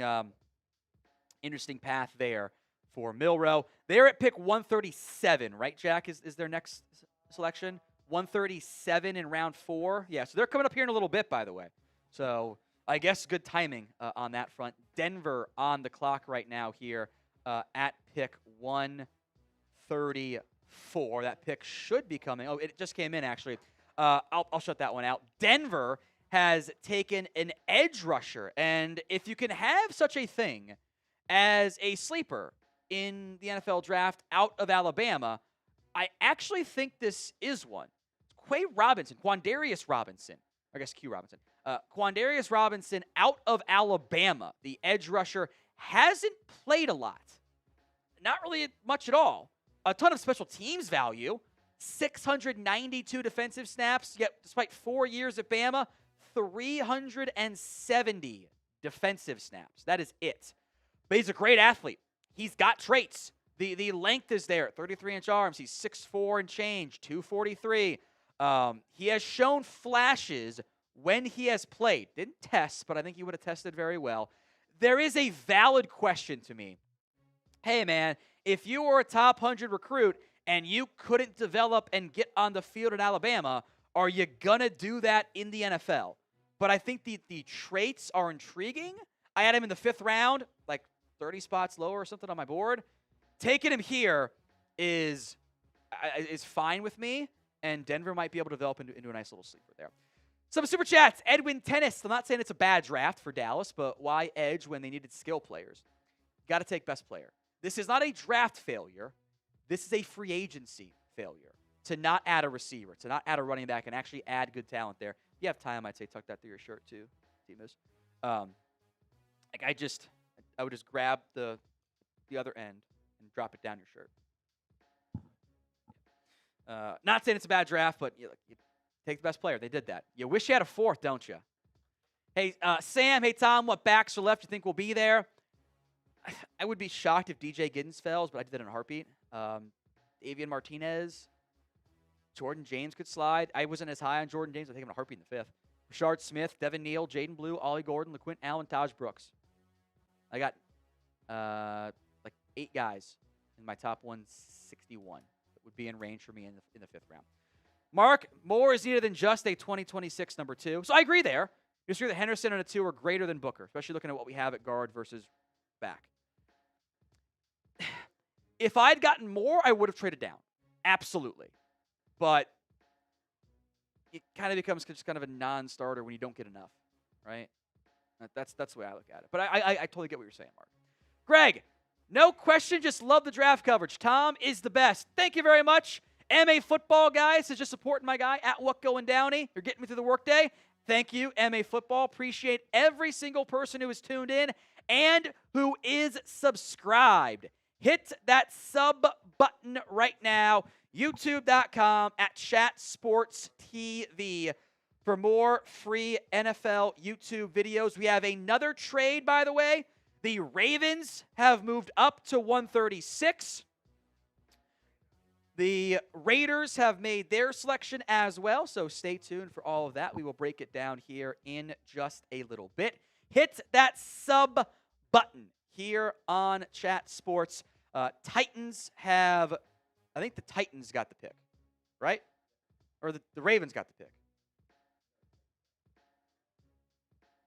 path there for Milroe. They're at pick 137, right, Jack, is their next selection? 137 in round 4. Yeah, so they're coming up here in a little bit, by the way. So I guess good timing on that front. Denver on the clock right now here at pick 134. That pick should be coming. Oh, it just came in, actually. I'll shut that one out. Denver has taken an edge rusher. And if you can have such a thing as a sleeper in the NFL draft out of Alabama, I actually think this is one. Quandarius Robinson. I guess Q Robinson. Quandarius Robinson out of Alabama, the edge rusher, hasn't played a lot. Not really much at all. A ton of special teams value. 692 defensive snaps, yet despite 4 years at Bama, 370 defensive snaps. That is it. But he's a great athlete. He's got traits. The length is there, 33-inch arms. He's 6'4" and change, 243. He has shown flashes when he has played. Didn't test, but I think he would have tested very well. There is a valid question to me. Hey, man, if you were a top 100 recruit and you couldn't develop and get on the field at Alabama, are you going to do that in the NFL? But I think the traits are intriguing. I had him in the 5th round, like 30 spots lower or something on my board. Taking him here is fine with me, and Denver might be able to develop into a nice little sleeper there. Some super chats. Edwin Tennis. I'm not saying it's a bad draft for Dallas, but why edge when they needed skill players? Got to take best player. This is not a draft failure. This is a free agency failure. To not add a receiver, to not add a running back, and actually add good talent there. If you have time, I'd say tuck that through your shirt too, Timus. I would just grab the other end and drop it down your shirt. Not saying it's a bad draft, but you take the best player. They did that. You wish you had a 4th, don't you? Hey, Sam, hey, Tom, what backs are left you think will be there? I would be shocked if DJ Giddens fails, but I did that in a heartbeat. Avian Martinez, Jordan James could slide. I wasn't as high on Jordan James. I think I'm in a heartbeat in the 5th. Rashard Smith, Devin Neal, Jaden Blue, Ollie Gordon, LaQuint Allen, Taj Brooks. I got like 8 guys in my top 161 that would be in range for me in the 5th round. Mark, more is needed than just a 2026 number 2. So I agree there. You agree that Henderson and a 2 are greater than Booker, especially looking at what we have at guard versus back. If I'd gotten more, I would have traded down. Absolutely. But it kind of becomes just kind of a non-starter when you don't get enough, right? That's the way I look at it. But I totally get what you're saying, Mark. Greg, no question, just love the draft coverage. Tom is the best. Thank you very much. MA Football, guys, is just supporting my guy at What Going Downey. You're getting me through the workday. Thank you, MA Football. Appreciate every single person who is tuned in and who is subscribed. Hit that sub button right now. YouTube.com @ChatSportsTV for more free NFL YouTube videos. We have another trade, by the way. The Ravens have moved up to 136. The Raiders have made their selection as well, so stay tuned for all of that. We will break it down here in just a little bit. Hit that sub button here on Chat Sports. Titans have, I think the Titans got the pick, right? Or the Ravens got the pick.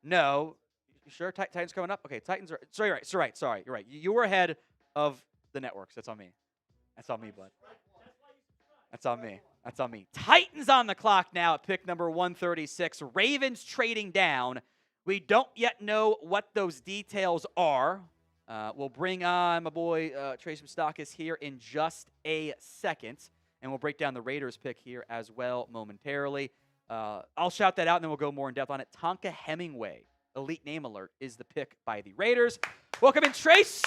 No. You sure? Titans coming up? Okay, Titans are. Sorry, you're right. Sorry, you're right. You were ahead of the networks. That's on me. That's on me, bud. That's on me. That's on me. Titans on the clock now at pick number 136. Ravens trading down. We don't yet know what those details are. We'll bring on my boy Trace Mustakis here in just a second, and we'll break down the Raiders pick here as well momentarily. I'll shout that out, and then we'll go more in depth on it. Tonka Hemingway, elite name alert, is the pick by the Raiders. Welcome in, Trace.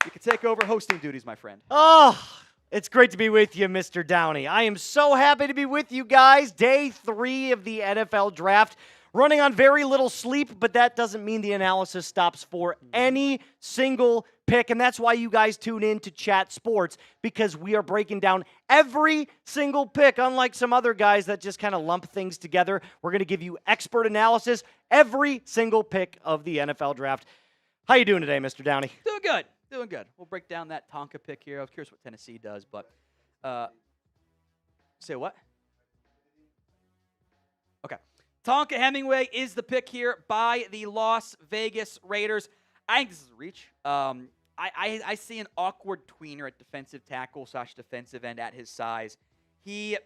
You can take over hosting duties, my friend. Oh, it's great to be with you, Mr. Downey. I am so happy to be with you guys. Day 3 of the NFL draft. Running on very little sleep, but that doesn't mean the analysis stops for any single pick. And that's why you guys tune in to Chat Sports, because we are breaking down every single pick. Unlike some other guys that just kind of lump things together, we're going to give you expert analysis every single pick of the NFL draft. How you doing today, Mr. Downey? Doing good. Doing good. We'll break down that Tonka pick here. I'm curious what Tennessee does, but say what? Okay. Tonka Hemingway is the pick here by the Las Vegas Raiders. I think this is a reach. I see an awkward tweener at defensive tackle / defensive end at his size. He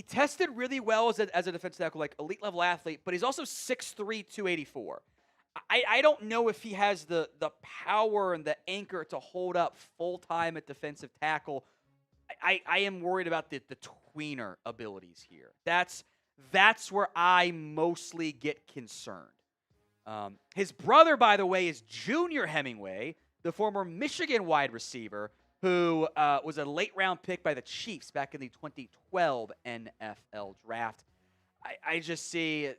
tested really well as a defensive tackle, like elite level athlete, but he's also 6'3", 284. I don't know if he has the power and the anchor to hold up full-time at defensive tackle. I am worried about the tweener abilities here. That's where I mostly get concerned. His brother, by the way, is Junior Hemingway, the former Michigan wide receiver who was a late-round pick by the Chiefs back in the 2012 NFL draft. I just see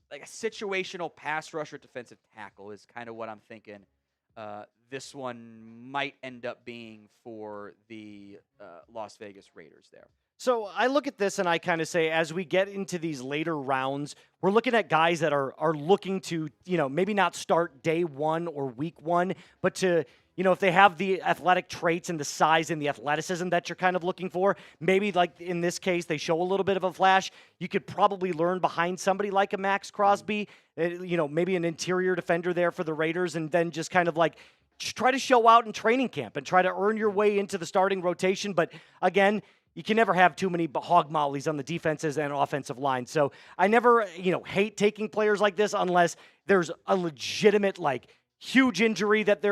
like a situational pass rusher defensive tackle is kind of what I'm thinking this one might end up being for the Las Vegas Raiders there. So I look at this and I kind of say, as we get into these later rounds, we're looking at guys that are looking to, maybe not start day 1 or week 1, but to, if they have the athletic traits and the size and the athleticism that you're kind of looking for, maybe like in this case, they show a little bit of a flash. You could probably learn behind somebody like a Max Crosby, maybe an interior defender there for the Raiders, and then just kind of like try to show out in training camp and try to earn your way into the starting rotation. But again, you can never have too many hog mollies on the defenses and offensive line. So I never, hate taking players like this unless there's a legitimate, huge injury that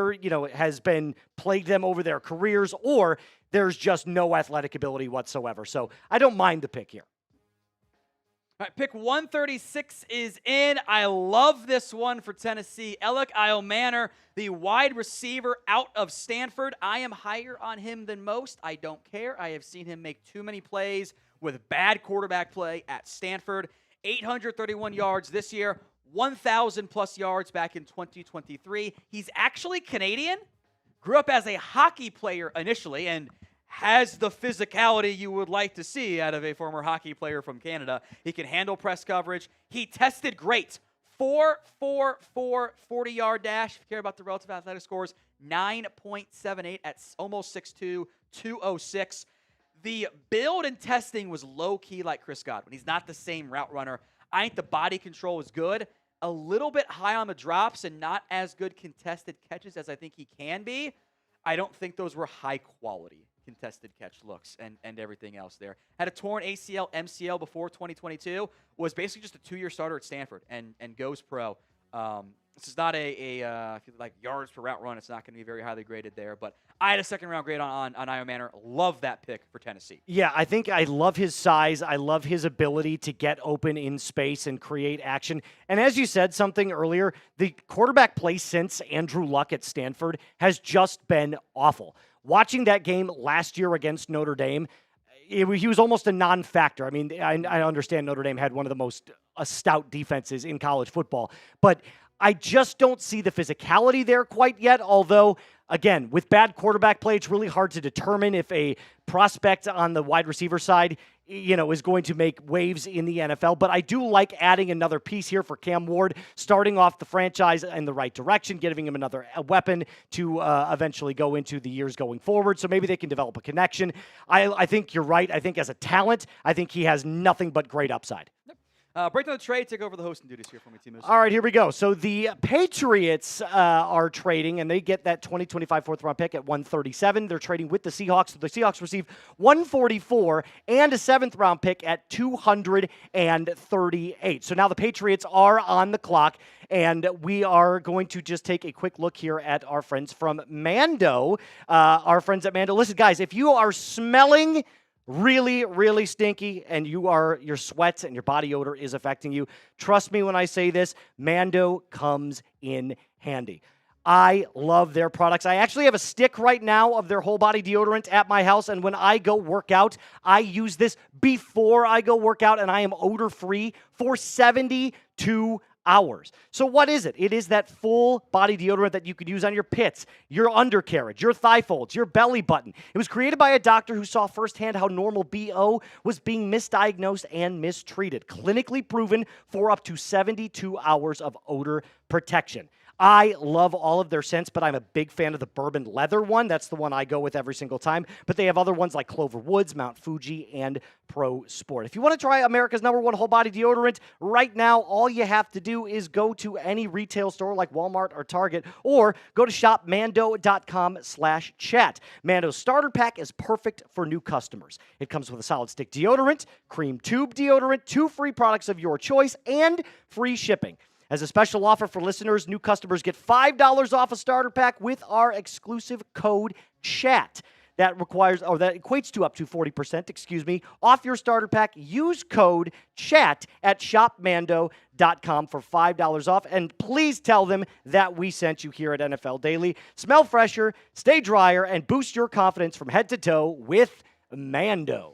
has been plagued them over their careers, or there's just no athletic ability whatsoever. So I don't mind the pick here. All right, pick 136 is in. I love this one for Tennessee. Elic Ayomanor, the wide receiver out of Stanford. I am higher on him than most. I don't care. I have seen him make too many plays with bad quarterback play at Stanford. 831 yards this year, 1,000-plus yards back in 2023. He's actually Canadian. Grew up as a hockey player initially, and has the physicality you would like to see out of a former hockey player from Canada. He can handle press coverage. He tested great. 4.44 40-yard dash. If you care about the relative athletic scores, 9.78 at almost 6'2", 206. The build and testing was low-key like Chris Godwin. He's not the same route runner. I think the body control is good. A little bit high on the drops and not as good contested catches as I think he can be. I don't think those were high-quality contested catch looks and everything else there. Had a torn ACL, MCL before 2022. Was basically just a 2-year starter at Stanford and goes pro. This is not if you like yards per route run, it's not going to be very highly graded there. But I had a second-round grade on Ayomanor. Love that pick for Tennessee. Yeah, I think I love his size. I love his ability to get open in space and create action. And as you said something earlier, the quarterback play since Andrew Luck at Stanford has just been awful. Watching that game last year against Notre Dame, he was almost a non-factor. I mean, I understand Notre Dame had one of the most stout defenses in college football, but I just don't see the physicality there quite yet, although, again, with bad quarterback play, it's really hard to determine if a prospect on the wide receiver side, is going to make waves in the NFL. But I do like adding another piece here for Cam Ward, starting off the franchise in the right direction, giving him another weapon to eventually go into the years going forward. So maybe they can develop a connection. I think you're right. I think as a talent, I think he has nothing but great upside. Break down the trade. Take over the hosting duties here for me, team. All right, here we go. So the Patriots are trading, and they get that 2025 fourth-round pick at 137. They're trading with the Seahawks. So the Seahawks receive 144 and a seventh-round pick at 238. So now the Patriots are on the clock, and we are going to just take a quick look here at our friends from Mando. Our friends at Mando. Listen, guys, if you are smelling really, really stinky, and your sweats and your body odor is affecting you, trust me when I say this, Mando comes in handy. I love their products. I actually have a stick right now of their whole body deodorant at my house, and when I go work out, I use this before I go work out, and I am odor-free for 72 hours. So what is it? It is that full body deodorant that you could use on your pits, your undercarriage, your thigh folds, your belly button. It was created by a doctor who saw firsthand how normal BO was being misdiagnosed and mistreated. Clinically proven for up to 72 hours of odor protection. I love all of their scents, but I'm a big fan of the bourbon leather one. That's the one I go with every single time. But they have other ones like Clover Woods, Mount Fuji, and Pro Sport. If you want to try America's #1 whole body deodorant right now, all you have to do is go to any retail store like Walmart or Target, or go to shopmando.com/chat. Mando's starter pack is perfect for new customers. It comes with a solid stick deodorant, cream tube deodorant, 2 free products of your choice, and free shipping. As a special offer for listeners, new customers get $5 off a starter pack with our exclusive code CHAT. That equates to up to 40%, off your starter pack. Use code CHAT at shopmando.com for $5 off. And please tell them that we sent you here at NFL Daily. Smell fresher, stay drier, and boost your confidence from head to toe with Mando.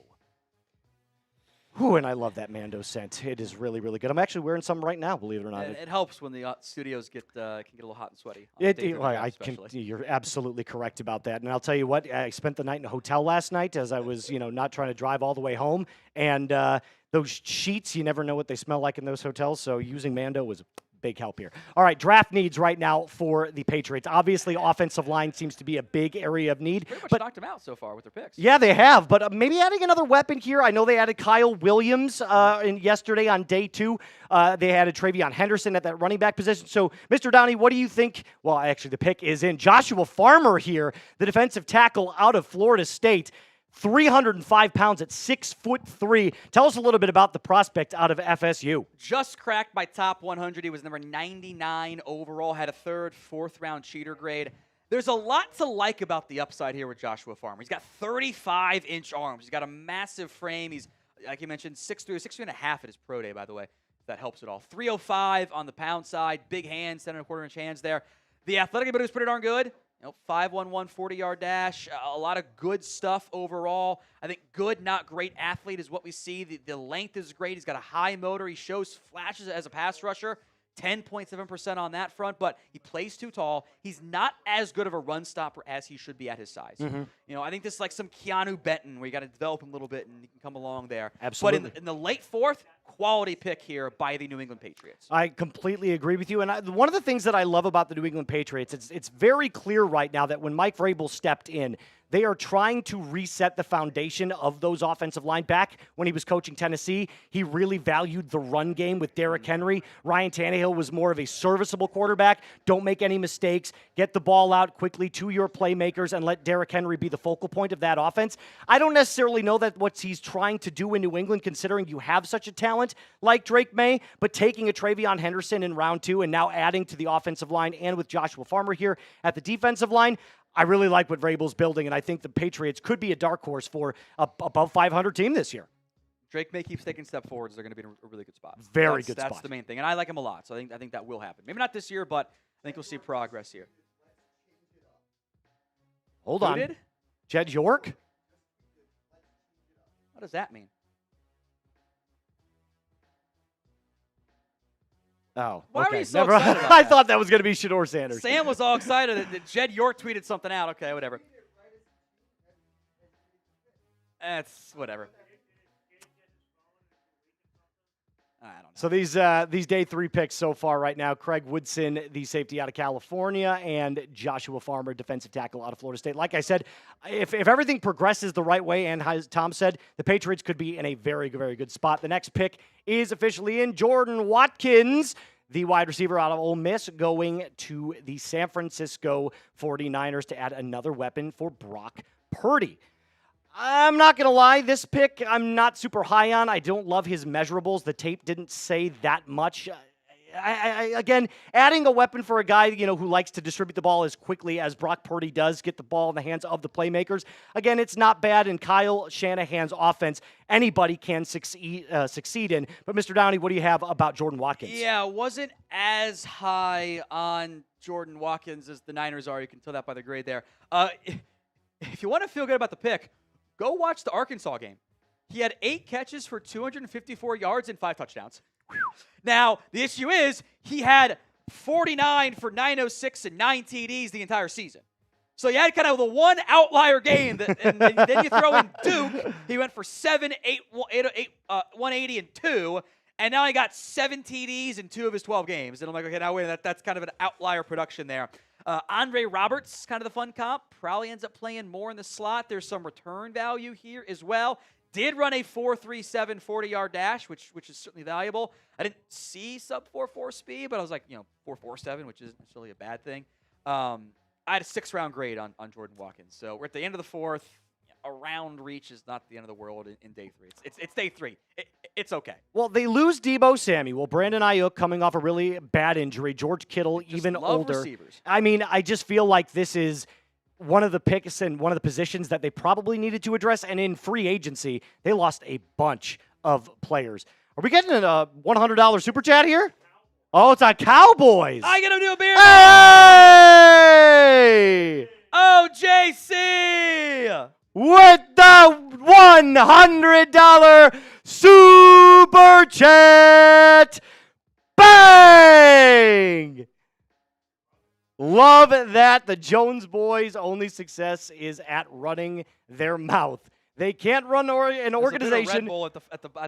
Whew, and I love that Mando scent. It is really, really good. I'm actually wearing some right now, believe it or not. It helps when the studios can get a little hot and sweaty. You're absolutely correct about that. And I'll tell you what, I spent the night in a hotel last night as I was, not trying to drive all the way home. And those sheets, you never know what they smell like in those hotels. So using Mando was big help here. All right, draft needs right now for the Patriots. Obviously, offensive line seems to be a big area of need. Pretty much knocked them out so far with their picks. Yeah, they have, but maybe adding another weapon here. I know they added Kyle Williams yesterday on day 2. They added Travion Henderson at that running back position. So, Mr. Downey, what do you think? Well, actually, the pick is in. Joshua Farmer here, the defensive tackle out of Florida State. 305 pounds at 6'3". Tell us a little bit about the prospect out of FSU. Just cracked my top 100. He was number 99 overall, had a 3rd, 4th round cheater grade. There's a lot to like about the upside here with Joshua Farmer. He's got 35-inch arms. He's got a massive frame. He's, like you mentioned, 6'3", 6'3" and a half at his pro day, by the way. If that helps at all. 305 on the pound side. Big hands, 7.25-inch hands there. The athletic ability is pretty darn good. 5'11", 40-yard dash, a lot of good stuff overall. I think good, not great athlete is what we see. The length is great. He's got a high motor. He shows flashes as a pass rusher. 10.7% on that front, but he plays too tall. He's not as good of a run stopper as he should be at his size. Mm-hmm. I think this is like some Keanu Benton where you got to develop him a little bit and he can come along there. Absolutely. But in the late 4th, quality pick here by the New England Patriots. I completely agree with you. And one of the things that I love about the New England Patriots, it's very clear right now that when Mike Vrabel stepped in, they are trying to reset the foundation of those offensive line. Back when he was coaching Tennessee, he really valued the run game with Derrick Henry. Ryan Tannehill was more of a serviceable quarterback. Don't make any mistakes. Get the ball out quickly to your playmakers and let Derrick Henry be the focal point of that offense. I don't necessarily know that what he's trying to do in New England, considering you have such a talent like Drake May, but taking a Travion Henderson in round 2 and now adding to the offensive line and with Joshua Farmer here at the defensive line, I really like what Vrabel's building, and I think the Patriots could be a dark horse for a above 500 team this year. Drake May keeps taking step forwards. They're going to be in a really good spot. Very good spot. That's the main thing, and I like him a lot, so I think that will happen. Maybe not this year, but I think we'll see progress here. Hold on. Who did? Jed York? What does that mean? Oh, Why okay. were you so excited about I that? thought that was going to be Shedeur Sanders. Sam was all excited that Jed York tweeted something out. Okay, whatever. That's whatever. I don't know. So these day 3 picks so far right now: Craig Woodson, the safety out of California, and Joshua Farmer, defensive tackle out of Florida State. Like I said, if everything progresses the right way, and as Tom said, the Patriots could be in a very, very good spot. The next pick is officially in. Jordan Watkins, the wide receiver out of Ole Miss, going to the San Francisco 49ers to add another weapon for Brock Purdy. I'm not going to lie, this pick I'm not super high on. I don't love his measurables. The tape didn't say that much. Again, adding a weapon for a guy, who likes to distribute the ball as quickly as Brock Purdy does, get the ball in the hands of the playmakers. Again, it's not bad in Kyle Shanahan's offense. Anybody can succeed in. But Mr. Downey, what do you have about Jordan Watkins? Yeah, wasn't as high on Jordan Watkins as the Niners are. You can tell that by the grade there. If you want to feel good about the pick, go watch the Arkansas game. He had 8 catches for 254 yards and 5 touchdowns. Now, the issue is he had 49 for 906 and 9 TDs the entire season. So you had kind of the one outlier game, and then you throw in Duke. He went for 180 and 2, and now he got 7 TDs in 2 of his 12 games. And I'm like, okay, now wait, that's kind of an outlier production there. Andre Roberts, kind of the fun comp, probably ends up playing more in the slot. There's some return value here as well. Did run a 4.37 40-yard dash, which is certainly valuable. I didn't see sub 4.4 speed, but I was like, 4.47, which isn't necessarily a bad thing. I had a 6th-round grade on Jordan Watkins. So we're at the end of the 4th. A round reach is not the end of the world in day 3. It's day 3. It's okay. Well, they lose Debo Samuel. Brandon Ayuk coming off a really bad injury. George Kittle, even older. Receivers. I mean, I just feel like this is one of the picks and one of the positions that they probably needed to address. And in free agency, they lost a bunch of players. Are we getting a $100 super chat here? Oh, it's on Cowboys. I get him to a beer. Hey! OJC! With the $100 super chat. Bang! Love that. The Jones boys' only success is at running their mouth. They can't run an There's organization. a bit of Red Bull at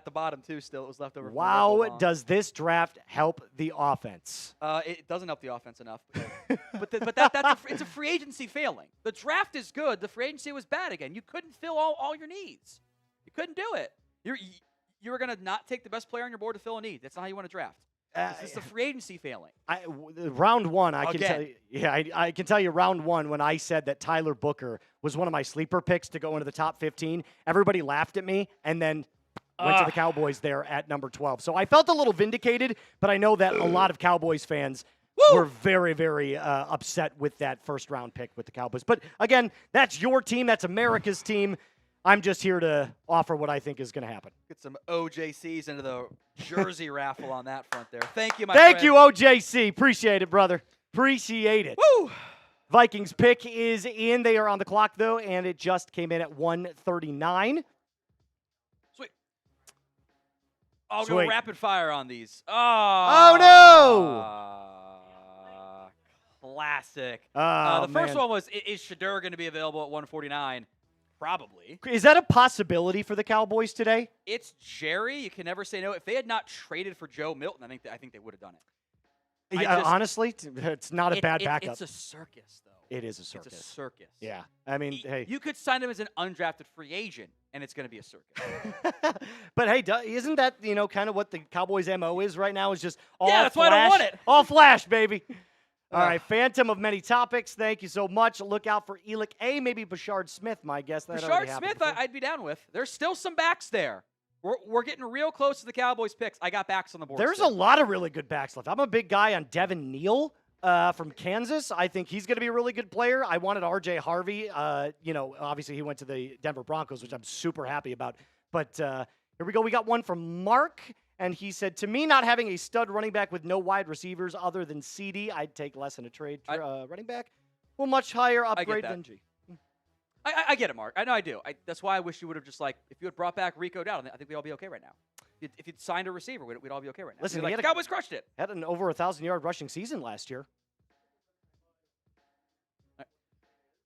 the bottom too. Still, it was left over. From Wow, Red Bull does this draft help the offense? It doesn't help the offense enough. But it's a free agency failing. The draft is good. The free agency was bad again. You couldn't fill all your needs. You couldn't do it. You were going to not take the best player on your board to fill a need. That's not how you want to draft. This is the free agency failing. Round one, I can tell you. Yeah, I can tell you round one when I said that Tyler Booker was one of my sleeper picks to go into the top 15. Everybody laughed at me and then went to the Cowboys there at number 12. So I felt a little vindicated, but I know that a lot of Cowboys fans were very, very upset with that first round pick with the Cowboys. But again, that's your team. That's America's team. I'm just here to offer what I think is going to happen. Get some OJCs into the jersey raffle on that front there. Thank you, my friend. Thank you, OJC. Appreciate it, brother. Appreciate it. Woo! Vikings pick is in. They are on the clock, though, and it just came in at 1:39. Sweet. I'll Sweet. go rapid fire on these. Oh, no! Classic. Oh, the first man. one was, is Shedeur going to be available at 149? Probably. Is that a possibility for the Cowboys today? It's Jerry. You can never say no. If they had not traded for Joe Milton, I think they would have done it. Yeah, honestly, it's not a bad backup. It's a circus, though. It is a circus. It's a circus. Yeah. I mean, hey. You could sign him as an undrafted free agent, and it's going to be a circus. But, hey, isn't that, kind of what the Cowboys' MO is right now, is just all that's flash? why I don't want it. All flash, baby. All right, Phantom of many topics. Thank you so much. Look out for Elic A, maybe Bashard Smith, my guess. Bashard Smith, I'd be down with. There's still some backs there. We're getting real close to the Cowboys' picks. I got backs on the board. There's a lot of really good backs left. I'm a big guy on Devin Neal from Kansas. I think he's going to be a really good player. I wanted R.J. Harvey. Obviously he went to the Denver Broncos, which I'm super happy about. But here we go. We got one from Mark. And he said, to me, not having a stud running back with no wide receivers other than CD, I'd take less in a trade running back. Well, much higher upgrade than G. I get it, Mark. I know I do. That's why I wish you would have just, if you had brought back Rico Dowdle, I think we'd all be okay right now. If you'd signed a receiver, we'd all be okay right now. Listen, the Cowboys crushed it. Had an over 1,000-yard rushing season last year.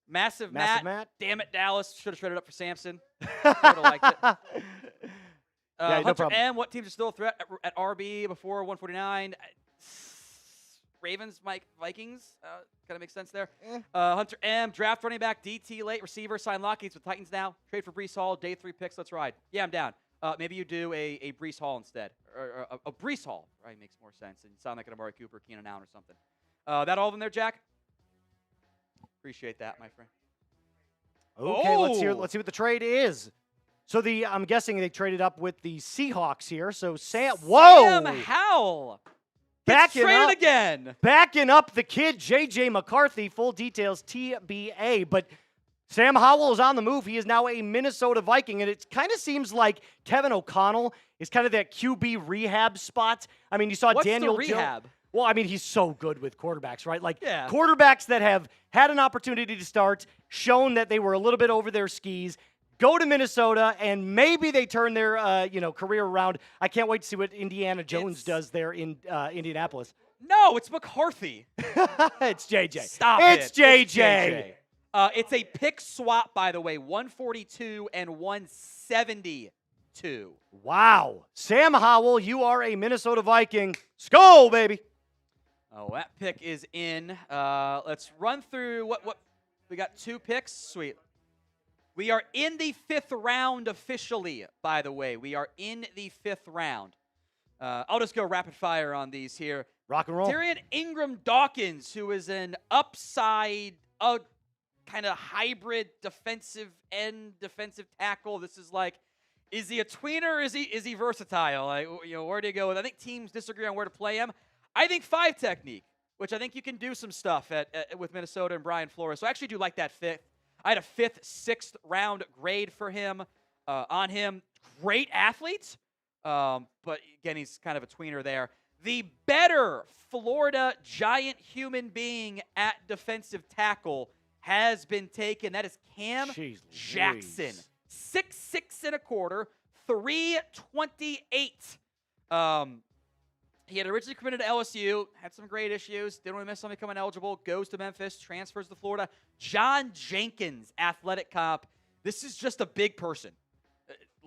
Massive Matt. Damn it, Dallas. Should have traded up for Sampson. Would have liked it. Yeah, no Hunter problem. M, what teams are still a threat at RB before 149? Ravens, Vikings. Kind of makes sense there. Hunter M, draft running back, DT late receiver, sign Lockheed's with Titans now. Trade for Breece Hall, day 3 picks. Let's ride. Yeah, I'm down. Maybe you do a Breece Hall instead, or a Breece Hall. Right, makes more sense. And you sound like an Amari Cooper, Keenan Allen, or something. That all of them there, Jack? Appreciate that, my friend. Okay, let's see what the trade is. So I'm guessing they traded up with the Seahawks here. So Sam Howell gets Backing traded up. again. Backing up the kid, J.J. McCarthy. Full details TBA. But Sam Howell is on the move. He is now a Minnesota Viking. And it kind of seems like Kevin O'Connell is kind of that QB rehab spot. I mean, you saw What's Daniel the rehab? Well, I mean, he's so good with quarterbacks, right? Like Yeah. quarterbacks that have had an opportunity to start, shown that they were a little bit over their skis, go to Minnesota, and maybe they turn their career around. I can't wait to see what Indiana Jones does there in Indianapolis. No, it's McCarthy. It's JJ. Stop it's it. JJ. It's a pick swap, by the way, 142 and 172. Wow. Sam Howell, you are a Minnesota Viking. Skol, baby. Oh, that pick is in. Let's run through what we got. 2 picks. Sweet. We are in the 5th round officially, by the way. We are in the 5th round. I'll just go rapid fire on these here. Rock and roll. Tyrion Ingram Dawkins, who is an upside, kind of hybrid defensive end, defensive tackle. This is like, is he a tweener or is he versatile? Like, where do you go with? I think teams disagree on where to play him. I think 5 technique, which I think you can do some stuff with Minnesota and Brian Flores. So I actually do like that fit. I had a 5th, 6th round grade for him, on him. Great athlete, but again, he's kind of a tweener there. The better Florida Giant human being at defensive tackle has been taken. That is Cam Jackson. 6'6" and a quarter, 328. He had originally committed to LSU, had some great issues, didn't want to miss on becoming eligible, goes to Memphis, transfers to Florida. John Jenkins, athletic comp. This is just a big person.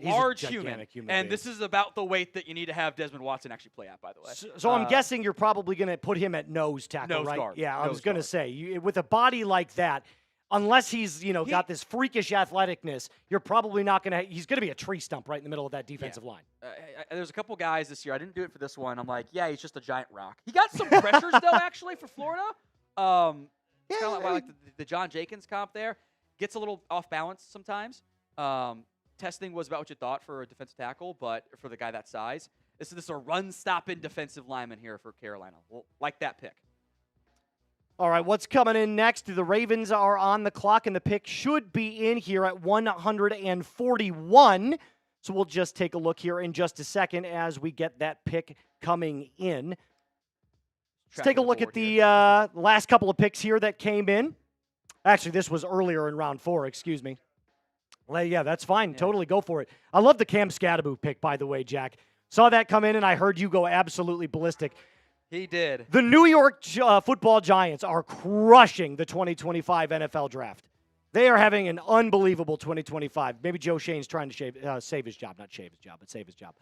Large human. And this is about the weight that you need to have Desmond Watson actually play at, by the way. So I'm guessing you're probably going to put him at nose tackle, nose right? guard. Yeah, I Nose was going to guard. say, with a body like that, unless he's, got this freakish athleticness, you're probably not going to – he's going to be a tree stump right in the middle of that defensive line. There's a couple guys this year. I didn't do it for this one. I'm like, yeah, he's just a giant rock. He got some pressures, though, actually, for Florida. Kind of like the John Jenkins comp there. Gets a little off balance sometimes. Testing was about what you thought for a defensive tackle, but for the guy that size. This is a run-stopping defensive lineman here for Carolina. Well, like that pick. All right, what's coming in next? The Ravens are on the clock, and the pick should be in here at 141. So we'll just take a look here in just a second as we get that pick coming in. Let's take a look at the last couple of picks here that came in. Actually, this was earlier in round 4, excuse me. Well, yeah, that's fine. Yeah. Totally go for it. I love the Cam Skattebo pick, by the way, Jack. Saw that come in, and I heard you go absolutely ballistic. He did. The New York football Giants are crushing the 2025 NFL draft. They are having an unbelievable 2025. Maybe Joe Shane's trying to save his job. Not shave his job, but save his job.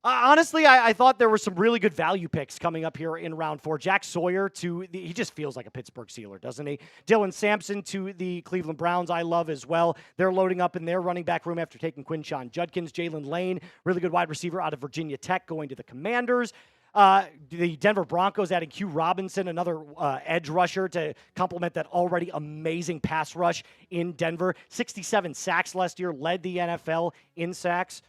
Honestly, I thought there were some really good value picks coming up here in round 4. Jack Sawyer he just feels like a Pittsburgh Steeler, doesn't he? Dylan Sampson to the Cleveland Browns, I love as well. They're loading up in their running back room after taking Quinshon Judkins. Jalen Lane, really good wide receiver out of Virginia Tech, going to the Commanders. The Denver Broncos adding Q Robinson, another edge rusher to complement that already amazing pass rush in Denver. 67 sacks last year, led the NFL in sacks.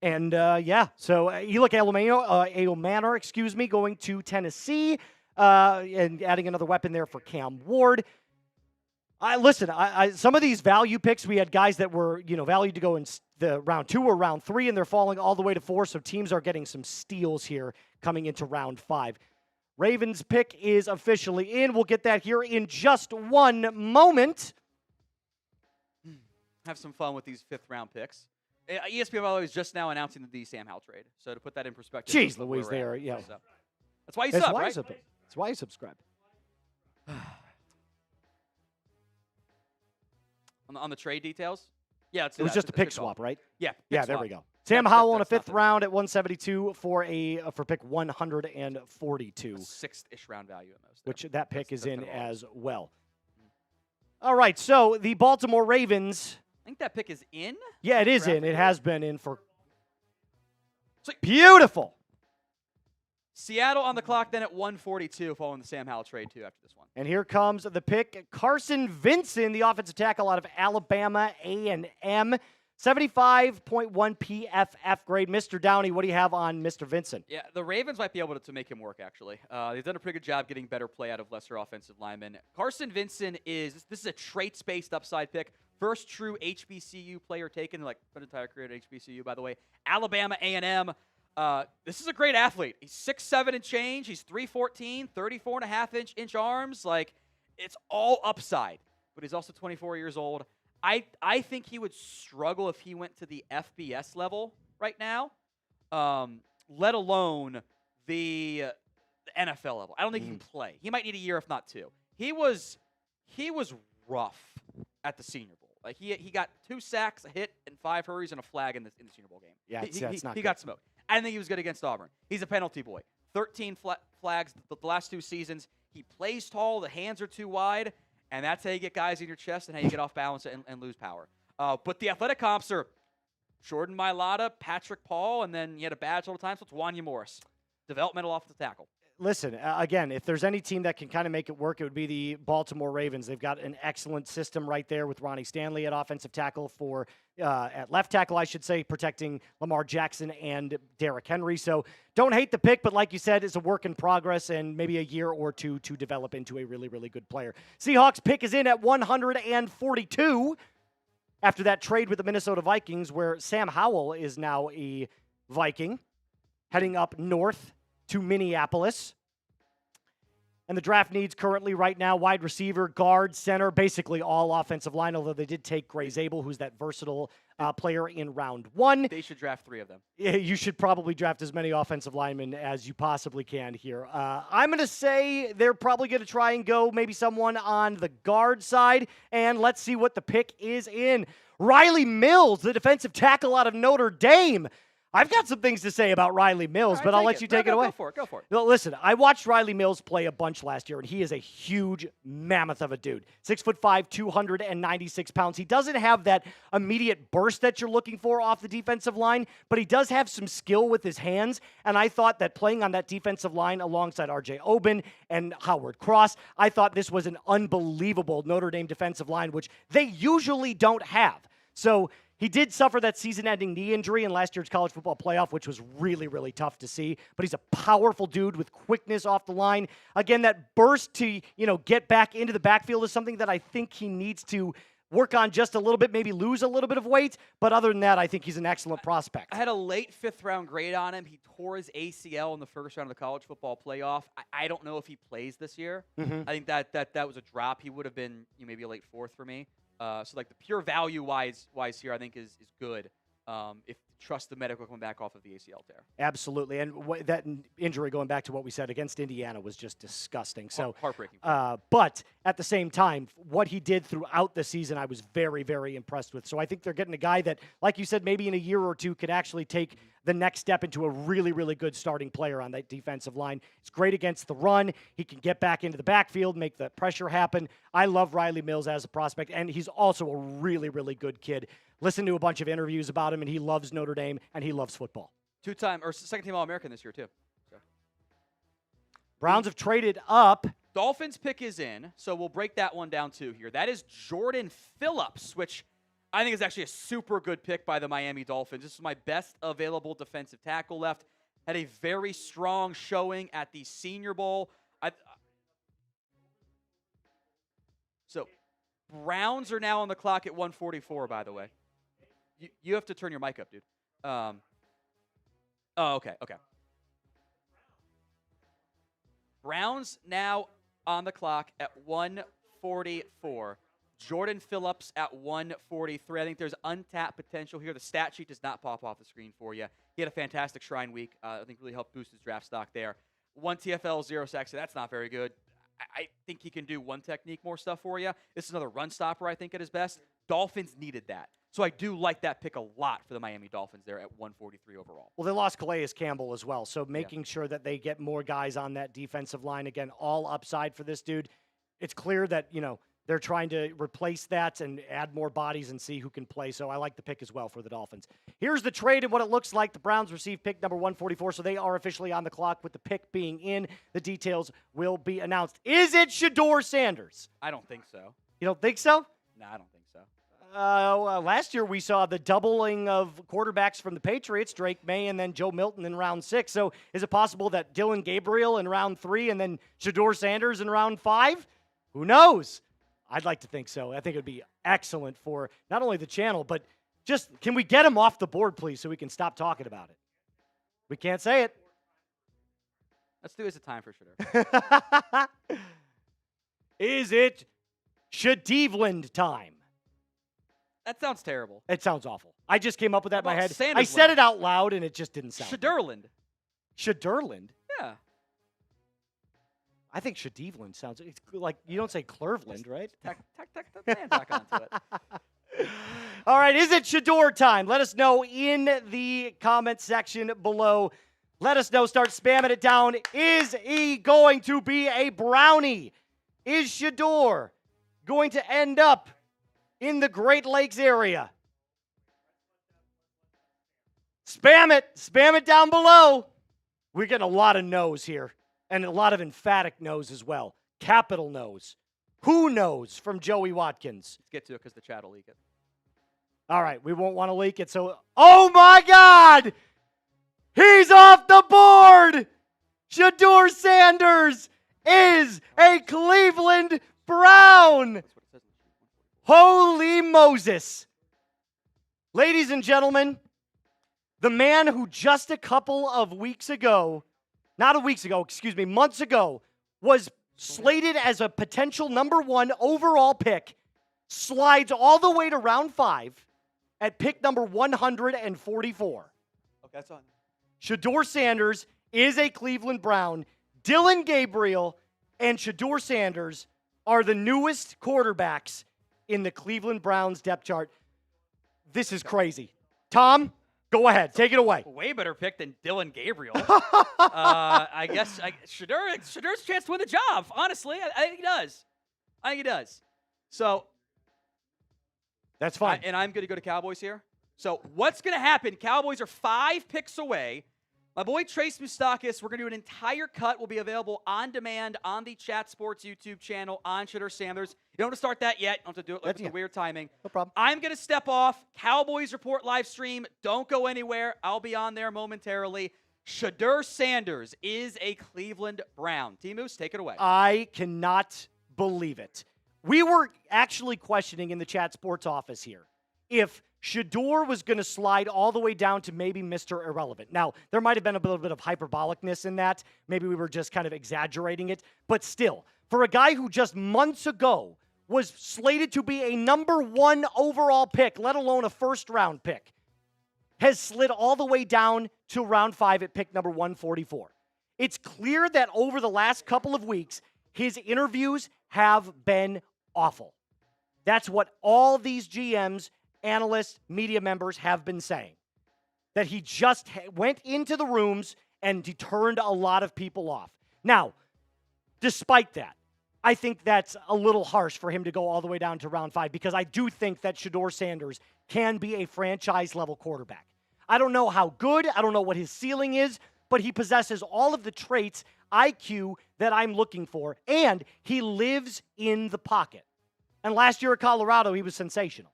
And, so Elic Ayomanor, going to Tennessee and adding another weapon there for Cam Ward. Some of these value picks, we had guys that were, valued to go in the round 2 or round 3, and they're falling all the way to 4, so teams are getting some steals here coming into round 5. Ravens pick is officially in. We'll get that here in just one moment. Have some fun with these 5th-round picks. ESPN, by the way, is just now announcing the Sam Howell trade. So to put that in perspective. Jeez Louise, there, yeah. So that's why you sub, right? That's why you subscribe. On the trade details? Yeah, it was just a pick swap, right? Yeah. Yeah, there we go. Sam Howell in a that's fifth nothing. round at 172 for pick 142, Sixth-ish round value in those. which that pick is that's in kind of all. as well. All right, so the Baltimore Ravens. I think that pick is in. Yeah, it is in. It Graphically? has been in for. Sweet. Beautiful. Seattle on the clock then at 142 following the Sam Howell trade, too, after this one. And here comes the pick. Carson Vinson, the offensive tackle out of Alabama A&M. 75.1 PFF grade. Mr. Downey, what do you have on Mr. Vinson? Yeah, the Ravens might be able to make him work, actually. They've done a pretty good job getting better play out of lesser offensive linemen. Carson Vinson this is a traits-based upside pick. First true HBCU player taken, like an entire career at HBCU, by the way. Alabama A&M. This is a great athlete. He's 6'7" and change. He's 3'14", 34.5-inch arms. Like, it's all upside. But he's also 24 years old. I think he would struggle if he went to the FBS level right now, let alone the NFL level. I don't think he can play. He might need a year, if not two. He was rough at the Senior Bowl. Like he got 2 sacks, a hit, and 5 hurries and a flag in the Senior Bowl game. Yeah, it's not he good. got smoked. I didn't think he was good against Auburn. He's a penalty boy. 13 flags the last 2 seasons. He plays tall. The hands are too wide. And that's how you get guys in your chest and how you get off balance and lose power. But the athletic comps are Jordan Mailata, Patrick Paul, and then he had a badge all the time, so it's Wanya Morris. Developmental offensive tackle. Listen, again, if there's any team that can kind of make it work, it would be the Baltimore Ravens. They've got an excellent system right there with Ronnie Stanley at offensive tackle at left tackle, I should say, protecting Lamar Jackson and Derrick Henry. So don't hate the pick, but like you said, it's a work in progress and maybe a year or two to develop into a really, really good player. Seahawks pick is in at 142 after that trade with the Minnesota Vikings, where Sam Howell is now a Viking heading up north to Minneapolis. And the draft needs currently right now, wide receiver, guard, center, basically all offensive line, although they did take Gray Zabel, who's that versatile player in round 1. They should draft 3 of them. Yeah, you should probably draft as many offensive linemen as you possibly can here. I'm going to say they're probably going to try and go maybe someone on the guard side, and let's see what the pick is in. Riley Mills, the defensive tackle out of Notre Dame. I've got some things to say about Riley Mills, but I'll let you take it away. Go for it. No, listen, I watched Riley Mills play a bunch last year, and he is a huge mammoth of a dude. 6'5", 296 pounds. He doesn't have that immediate burst that you're looking for off the defensive line, but he does have some skill with his hands, and I thought that playing on that defensive line alongside R.J. Oben and Howard Cross, I thought this was an unbelievable Notre Dame defensive line, which they usually don't have. So he did suffer that season-ending knee injury in last year's college football playoff, which was really, really tough to see. But he's a powerful dude with quickness off the line. Again, that burst to, get back into the backfield is something that I think he needs to work on just a little bit, maybe lose a little bit of weight. But other than that, I think he's an excellent prospect. I had a late 5th-round grade on him. He tore his ACL in the first round of the college football playoff. I don't know if he plays this year. I think that was a drop. He would have been maybe a late 4th for me. So like the pure value wise here, I think is good. If trust the medical coming back off of the ACL tear. Absolutely, and that injury, going back to what we said against Indiana, was just disgusting. So heartbreaking. But at the same time, what he did throughout the season, I was very, very impressed with. So I think they're getting a guy that, like you said, maybe in a year or two could actually take the next step into a really, really good starting player on that defensive line. It's great against the run. He can get back into the backfield, make the pressure happen. I love Riley Mills as a prospect, and he's also a really, really good kid. Listen to a bunch of interviews about him, and he loves Notre Dame, and he loves football. 2-time All-American this year, too. So. Browns have traded up. Dolphins pick is in, so we'll break that one down, too, here. That is Jordan Phillips, which I think is actually a super good pick by the Miami Dolphins. This is my best available defensive tackle left. Had a very strong showing at the Senior Bowl. So, Browns are now on the clock at 144, by the way. You have to turn your mic up, dude. Okay. Browns now on the clock at 144. Jordan Phillips at 143. I think there's untapped potential here. The stat sheet does not pop off the screen for you. He had a fantastic Shrine Week. I think really helped boost his draft stock there. 1 TFL, 0 sacks. That's not very good. I think he can do one technique more stuff for you. This is another run stopper, I think, at his best. Dolphins needed that. So I do like that pick a lot for the Miami Dolphins there at 143 overall. Well, they lost Calais Campbell as well, so making sure that they get more guys on that defensive line. Again, all upside for this dude. It's clear that, they're trying to replace that and add more bodies and see who can play. So I like the pick as well for the Dolphins. Here's the trade and what it looks like. The Browns receive pick number 144, so they are officially on the clock with the pick being in. The details will be announced. Is it Shedeur Sanders? I don't think so. You don't think so? No, I don't think so. Last year we saw the doubling of quarterbacks from the Patriots, Drake May and then Joe Milton in round 6. So is it possible that Dillon Gabriel in round 3 and then Shedeur Sanders in round 5? Who knows? I'd like to think so. I think it would be excellent for not only the channel, but just can we get him off the board, please, so we can stop talking about it? We can't say it. Let's do it as a time for Shedeur. Is it Shedevland time? That sounds terrible. It sounds awful. I just came up with that in my head. Sandersland? I said it out loud, and it just didn't sound good. Shedurland. Shedurland? Yeah. I think Shedevland sounds it's like you don't say Cleveland, right? Tack the man back onto it. All right, is it Shedeur time? Let us know in the comment section below. Let us know. Start spamming it down. Is he going to be a Brownie? Is Shedeur going to end up in the Great Lakes area? Spam it. Spam it down below. We're getting a lot of no's here. And a lot of emphatic no's as well. Capital no's. Who knows from Joey Watkins? Let's get to it because the chat will leak it. All right, we won't want to leak it. So, oh my God! He's off the board! Shedeur Sanders is a Cleveland Brown! That's what it says. Holy Moses! Ladies and gentlemen, the man who just a couple of weeks ago, months ago, was slated as a potential number 1 overall pick, slides all the way to round 5 at pick number 144. Okay, that's on. Shedeur Sanders is a Cleveland Brown. Dillon Gabriel and Shedeur Sanders are the newest quarterbacks in the Cleveland Browns depth chart. This is crazy. Tom, go ahead. Take it away. Way better pick than Dillon Gabriel. I guess Shedeur's chance to win the job. Honestly, I think he does. I think he does. So That's fine. and I'm going to go to Cowboys here. So what's going to happen? Cowboys are 5 picks away. My boy Trace Moustakis, we're going to do an entire cut. Will be available on demand on the Chat Sports YouTube channel on Shedeur Sanders. You don't have to start that yet. You don't have to do it. That's the weird timing. No problem. I'm going to step off. Cowboys Report live stream. Don't go anywhere. I'll be on there momentarily. Shedeur Sanders is a Cleveland Brown. T-Moose, take it away. I cannot believe it. We were actually questioning in the Chat Sports office here if Shedeur was going to slide all the way down to maybe Mr. Irrelevant. Now, there might have been a little bit of hyperbolicness in that. Maybe we were just kind of exaggerating it. But still, for a guy who just months ago was slated to be a number 1 overall pick, let alone a first-round pick, has slid all the way down to round 5 at pick number 144. It's clear that over the last couple of weeks, his interviews have been awful. That's what all these GMs, analysts, media members have been saying. That he just went into the rooms and he turned a lot of people off. Now, despite that, I think that's a little harsh for him to go all the way down to round 5 because I do think that Shedeur Sanders can be a franchise-level quarterback. I don't know how good, I don't know what his ceiling is, but he possesses all of the traits, IQ, that I'm looking for, and he lives in the pocket. And last year at Colorado, he was sensational.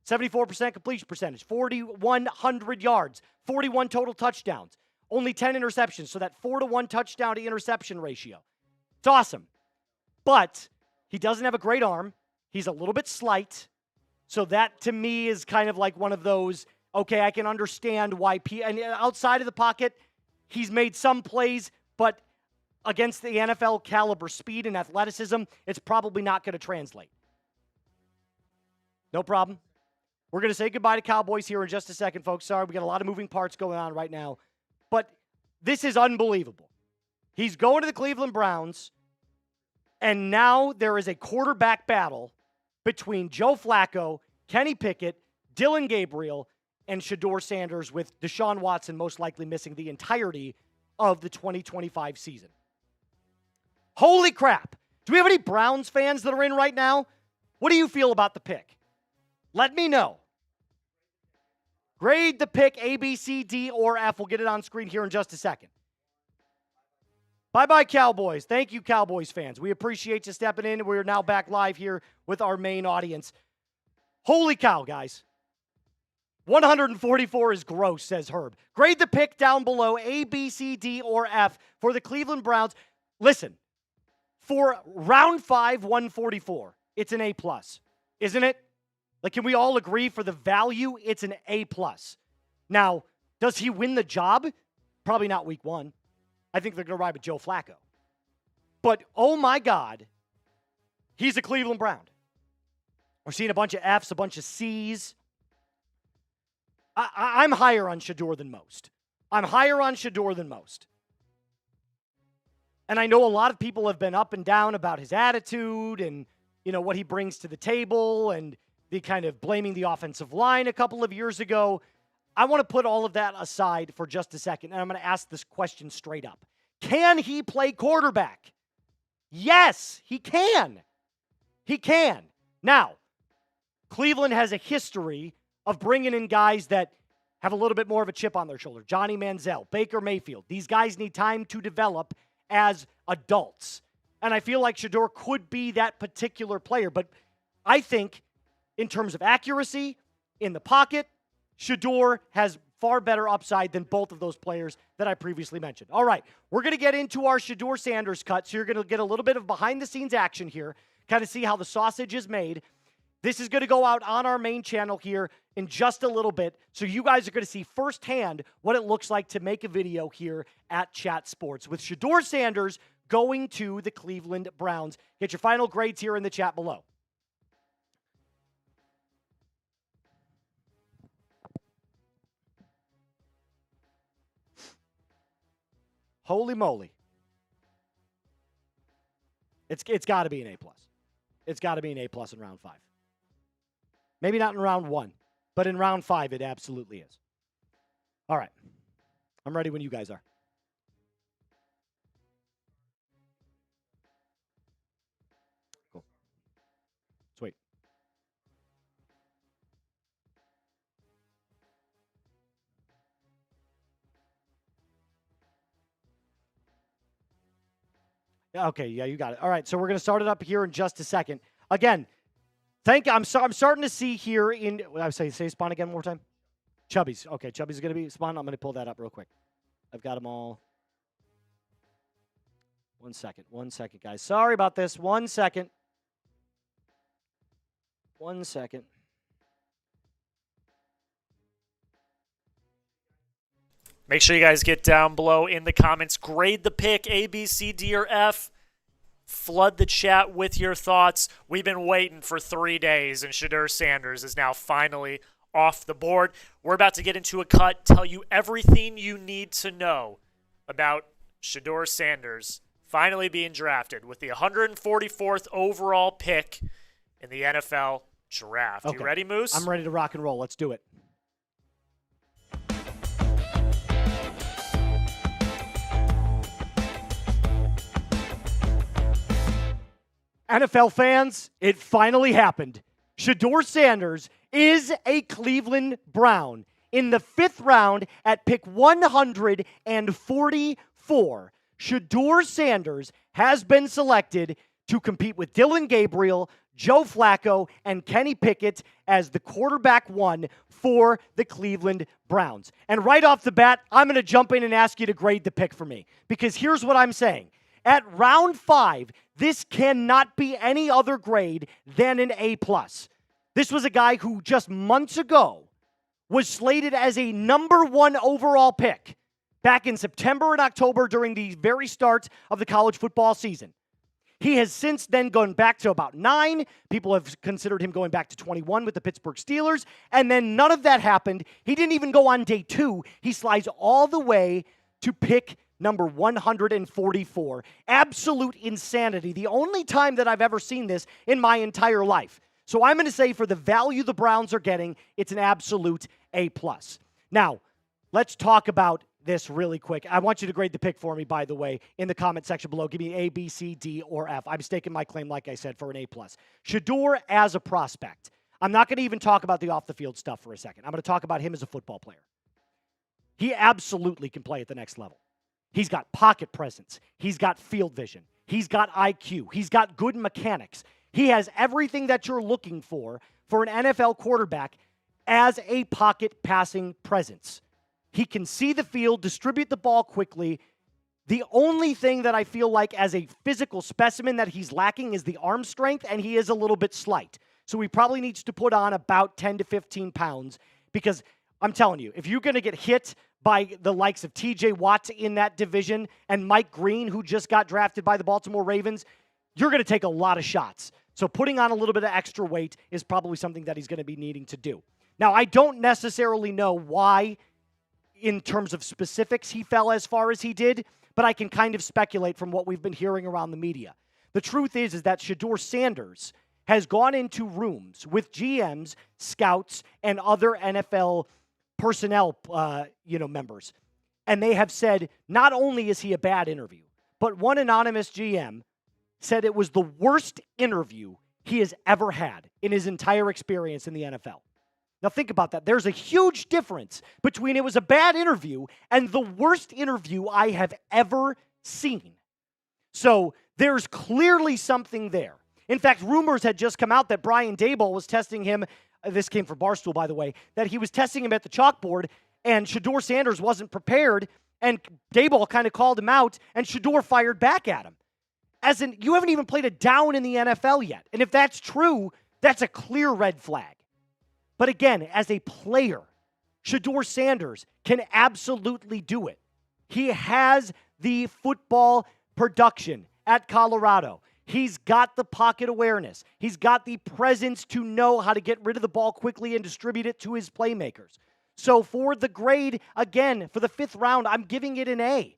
74% completion percentage, 4,100 yards, 41 total touchdowns, only 10 interceptions, so that 4-to-1 touchdown to interception ratio. It's awesome. But he doesn't have a great arm. He's a little bit slight. So that, to me, is kind of like one of those, okay, I can understand why, and outside of the pocket, he's made some plays, but against the NFL caliber speed and athleticism, it's probably not going to translate. No problem. We're going to say goodbye to Cowboys here in just a second, folks. Sorry, we got a lot of moving parts going on right now. But this is unbelievable. He's going to the Cleveland Browns, and now there is a quarterback battle between Joe Flacco, Kenny Pickett, Dillon Gabriel, and Shedeur Sanders, with Deshaun Watson most likely missing the entirety of the 2025 season. Holy crap. Do we have any Browns fans that are in right now? What do you feel about the pick? Let me know. Grade the pick A, B, C, D, or F. We'll get it on screen here in just a second. Bye-bye, Cowboys. Thank you, Cowboys fans. We appreciate you stepping in. We're now back live here with our main audience. Holy cow, guys. 144 is gross, says Herb. Grade the pick down below, A, B, C, D, or F for the Cleveland Browns. Listen, for round 5, 144, it's an A+, isn't it? Like, can we all agree for the value, it's an A+. Now, does he win the job? Probably not week 1. I think they're going to ride with Joe Flacco. But, oh my God, he's a Cleveland Brown. We're seeing a bunch of Fs, a bunch of Cs. I'm higher on Shedeur than most. And I know a lot of people have been up and down about his attitude and, you know, what he brings to the table and the kind of blaming the offensive line a couple of years ago. I want to put all of that aside for just a second, and I'm going to ask this question straight up. Can he play quarterback? Yes, he can. He can. Now, Cleveland has a history of bringing in guys that have a little bit more of a chip on their shoulder. Johnny Manziel, Baker Mayfield. These guys need time to develop as adults. And I feel like Shedeur could be that particular player. But I think in terms of accuracy, in the pocket, Shedeur has far better upside than both of those players that I previously mentioned. All right, we're going to get into our Shedeur Sanders cut. So you're going to get a little bit of behind-the-scenes action here, kind of see how the sausage is made. This is going to go out on our main channel here in just a little bit, so you guys are going to see firsthand what it looks like to make a video here at Chat Sports with Shedeur Sanders going to the Cleveland Browns. Get your final grades here in the chat below. Holy moly. It's got to be an A+. It's got to be an A+ in round 5. Maybe not in round 1, but in round 5, it absolutely is. All right. I'm ready when you guys are. Cool. Sweet. Okay, yeah, you got it. All right, so we're going to start it up here in just a second. Again, I'm starting to see here in, what I say spawn again one more time? Chubby's. Okay, Chubby's going to be spawn. I'm going to pull that up real quick. I've got them all. One second, guys. Sorry about this. 1 second. 1 second. Make sure you guys get down below in the comments. Grade the pick, A, B, C, D, or F. Flood the chat with your thoughts. We've been waiting for 3 days, and Shedeur Sanders is now finally off the board. We're about to get into a cut, tell you everything you need to know about Shedeur Sanders finally being drafted with the 144th overall pick in the NFL draft. Okay. You ready, Moose? I'm ready to rock and roll. Let's do it. NFL fans, it finally happened. Shedeur Sanders is a Cleveland Brown. In the 5th round at pick 144, Shedeur Sanders has been selected to compete with Dillon Gabriel, Joe Flacco, and Kenny Pickett as the quarterback 1 for the Cleveland Browns. And right off the bat, I'm going to jump in and ask you to grade the pick for me, because here's what I'm saying. At round 5, this cannot be any other grade than an A+. This was a guy who just months ago was slated as a number 1 overall pick back in September and October during the very start of the college football season. He has since then gone back to about 9. People have considered him going back to 21 with the Pittsburgh Steelers, and then none of that happened. He didn't even go on day 2. He slides all the way to pick number 144. Absolute insanity. The only time that I've ever seen this in my entire life. So I'm going to say for the value the Browns are getting, it's an absolute A+. Now, let's talk about this really quick. I want you to grade the pick for me, by the way, in the comment section below. Give me A, B, C, D, or F. I'm staking my claim, like I said, for an A+. Shedeur as a prospect. I'm not going to even talk about the off-the-field stuff for a second. I'm going to talk about him as a football player. He absolutely can play at the next level. He's got pocket presence. He's got field vision. He's got IQ. He's got good mechanics. He has everything that you're looking for an NFL quarterback as a pocket passing presence. He can see the field, distribute the ball quickly. The only thing that I feel like as a physical specimen that he's lacking is the arm strength, and he is a little bit slight. So he probably needs to put on about 10 to 15 pounds because I'm telling you, if you're going to get hit by the likes of TJ Watt in that division and Mike Green, who just got drafted by the Baltimore Ravens, you're going to take a lot of shots. So putting on a little bit of extra weight is probably something that he's going to be needing to do. Now, I don't necessarily know why, in terms of specifics, he fell as far as he did, but I can kind of speculate from what we've been hearing around the media. The truth is that Shedeur Sanders has gone into rooms with GMs, scouts, and other NFL personnel members, and they have said not only is he a bad interview, but one anonymous GM said it was the worst interview he has ever had in his entire experience in the NFL. Now think about that. There's a huge difference between it was a bad interview and the worst interview I have ever seen. So there's clearly something there. In fact, rumors had just come out that Brian Daboll was testing him. This came from Barstool, by the way, that he was testing him at the chalkboard, and Shedeur Sanders wasn't prepared, and Daboll kind of called him out, and Shedeur fired back at him. As in, you haven't even played a down in the NFL yet. And if that's true, that's a clear red flag. But again, as a player, Shedeur Sanders can absolutely do it. He has the football production at Colorado. He's got the pocket awareness. He's got the presence to know how to get rid of the ball quickly and distribute it to his playmakers. So for the grade, again, for the 5th round, I'm giving it an A.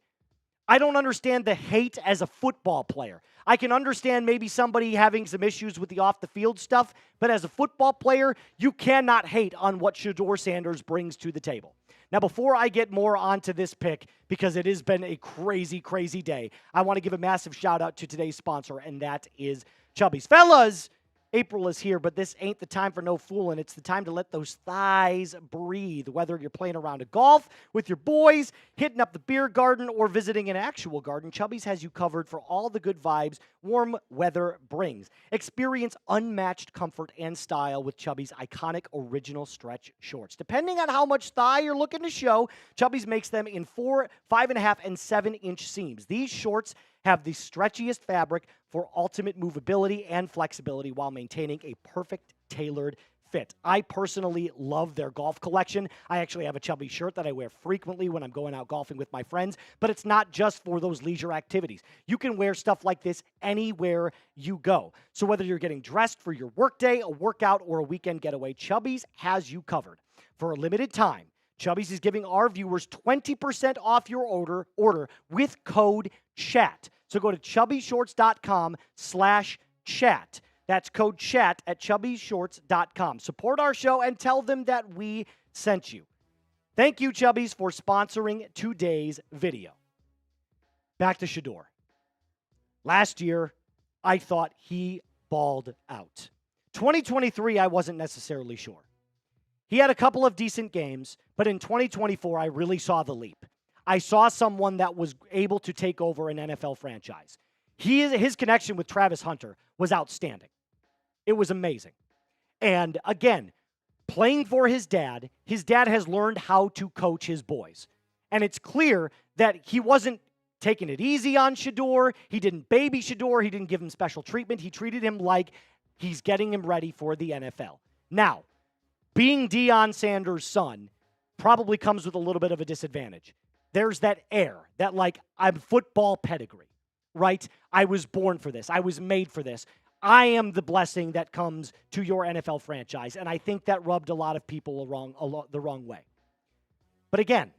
I don't understand the hate as a football player. I can understand maybe somebody having some issues with the off-the-field stuff, but as a football player, you cannot hate on what Shedeur Sanders brings to the table. Now, before I get more onto this pick, because it has been a crazy, crazy day, I want to give a massive shout-out to today's sponsor, and that is Chubby's. Fellas, April is here, but this ain't the time for no fooling. It's the time to let those thighs breathe. Whether you're playing around a golf with your boys, hitting up the beer garden, or visiting an actual garden, Chubby's has you covered for all the good vibes warm weather brings. Experience unmatched comfort and style with Chubby's iconic original stretch shorts. Depending on how much thigh you're looking to show, Chubby's makes them in 4, 5.5, and 7-inch seams. These shorts have the stretchiest fabric for ultimate movability and flexibility while maintaining a perfect tailored fit. I personally love their golf collection. I actually have a Chubby shirt that I wear frequently when I'm going out golfing with my friends, but it's not just for those leisure activities. You can wear stuff like this anywhere you go. So whether you're getting dressed for your workday, a workout, or a weekend getaway, Chubby's has you covered. For a limited time, Chubby's is giving our viewers 20% off your order with code CHAT. So go to chubbyshorts.com/chat. That's code CHAT at chubbyshorts.com. Support our show and tell them that we sent you. Thank you, Chubby's, for sponsoring today's video. Back to Shedeur. Last year, I thought he balled out. 2023, I wasn't necessarily sure. He had a couple of decent games, but in 2024, I really saw the leap. I saw someone that was able to take over an NFL franchise. His connection with Travis Hunter was outstanding. It was amazing. And again, playing for his dad has learned how to coach his boys. And it's clear that he wasn't taking it easy on Shedeur. He didn't baby Shedeur. He didn't give him special treatment. He treated him like he's getting him ready for the NFL. Now, being Deion Sanders' son probably comes with a little bit of a disadvantage. There's that air, that like, I'm football pedigree, right? I was born for this. I was made for this. I am the blessing that comes to your NFL franchise, and I think that rubbed a lot of people the wrong way. But again,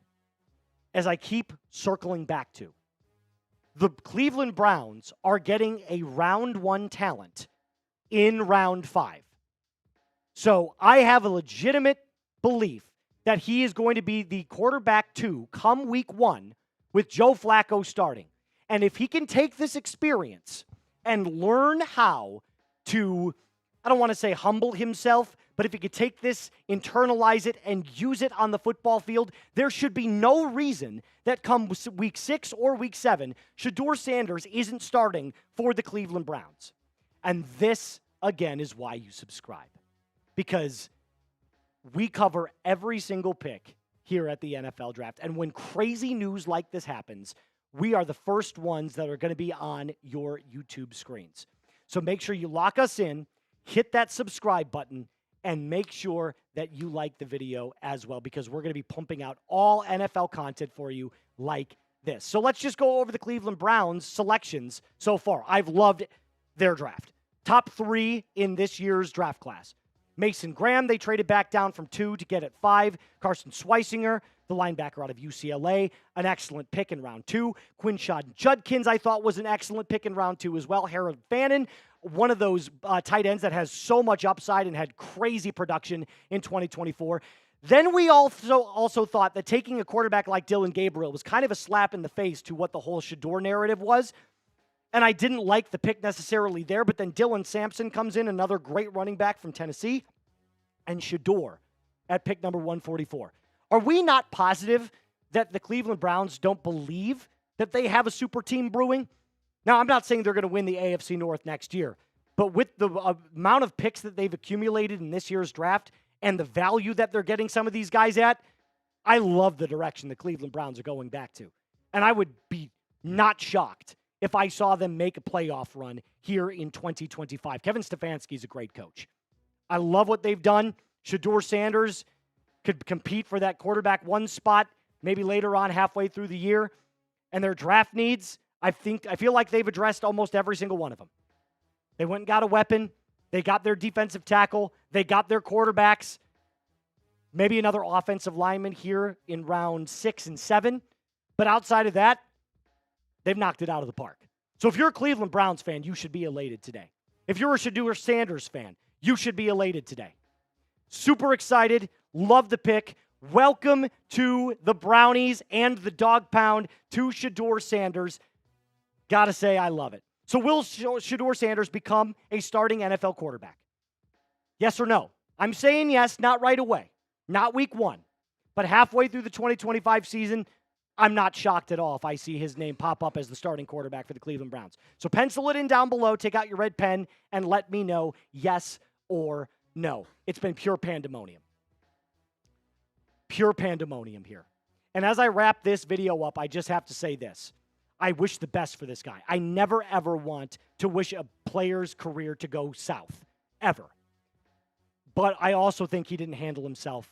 as I keep circling back to, the Cleveland Browns are getting a round 1 talent in round 5. So I have a legitimate belief that he is going to be the quarterback 2 come week 1 with Joe Flacco starting. And if he can take this experience and learn how to, I don't want to say humble himself, but if he could take this, internalize it, and use it on the football field, there should be no reason that come week 6 or week 7, Shedeur Sanders isn't starting for the Cleveland Browns. And this, again, is why you subscribe. Because we cover every single pick here at the NFL Draft. And when crazy news like this happens, we are the first ones that are going to be on your YouTube screens. So make sure you lock us in, hit that subscribe button, and make sure that you like the video as well, because we're going to be pumping out all NFL content for you like this. So let's just go over the Cleveland Browns selections so far. I've loved their draft. Top 3 in this year's draft class. Mason Graham, they traded back down from 2 to get at 5. Carson Swisinger, the linebacker out of UCLA, an excellent pick in round 2. Quinshad Judkins, I thought, was an excellent pick in round 2 as well. Harold Fannin, one of those tight ends that has so much upside and had crazy production in 2024. Then we also thought that taking a quarterback like Dillon Gabriel was kind of a slap in the face to what the whole Shedeur narrative was. And I didn't like the pick necessarily there, but then Dylan Sampson comes in, another great running back from Tennessee, and Shedeur at pick number 144. Are we not positive that the Cleveland Browns don't believe that they have a super team brewing? Now, I'm not saying they're going to win the AFC North next year, but with the amount of picks that they've accumulated in this year's draft and the value that they're getting some of these guys at, I love the direction the Cleveland Browns are going back to. And I would be not shocked if I saw them make a playoff run here in 2025. Kevin Stefanski is a great coach. I love what they've done. Shedeur Sanders could compete for that quarterback 1 spot maybe later on halfway through the year. And their draft needs, I feel like they've addressed almost every single one of them. They went and got a weapon. They got their defensive tackle. They got their quarterbacks. Maybe another offensive lineman here in round 6 and 7. But outside of that, they've knocked it out of the park. So if you're a Cleveland Browns fan, you should be elated today. If you're a Shedeur Sanders fan, you should be elated today. Super excited. Love the pick. Welcome to the Brownies and the Dog Pound to Shedeur Sanders. Gotta say, I love it. So will Shedeur Sanders become a starting NFL quarterback? Yes or no? I'm saying yes, not right away. Not week 1. But halfway through the 2025 season, I'm not shocked at all if I see his name pop up as the starting quarterback for the Cleveland Browns. So pencil it in down below, take out your red pen, and let me know yes or no. It's been pure pandemonium. Pure pandemonium here. And as I wrap this video up, I just have to say this. I wish the best for this guy. I never, ever want to wish a player's career to go south, ever. But I also think he didn't handle himself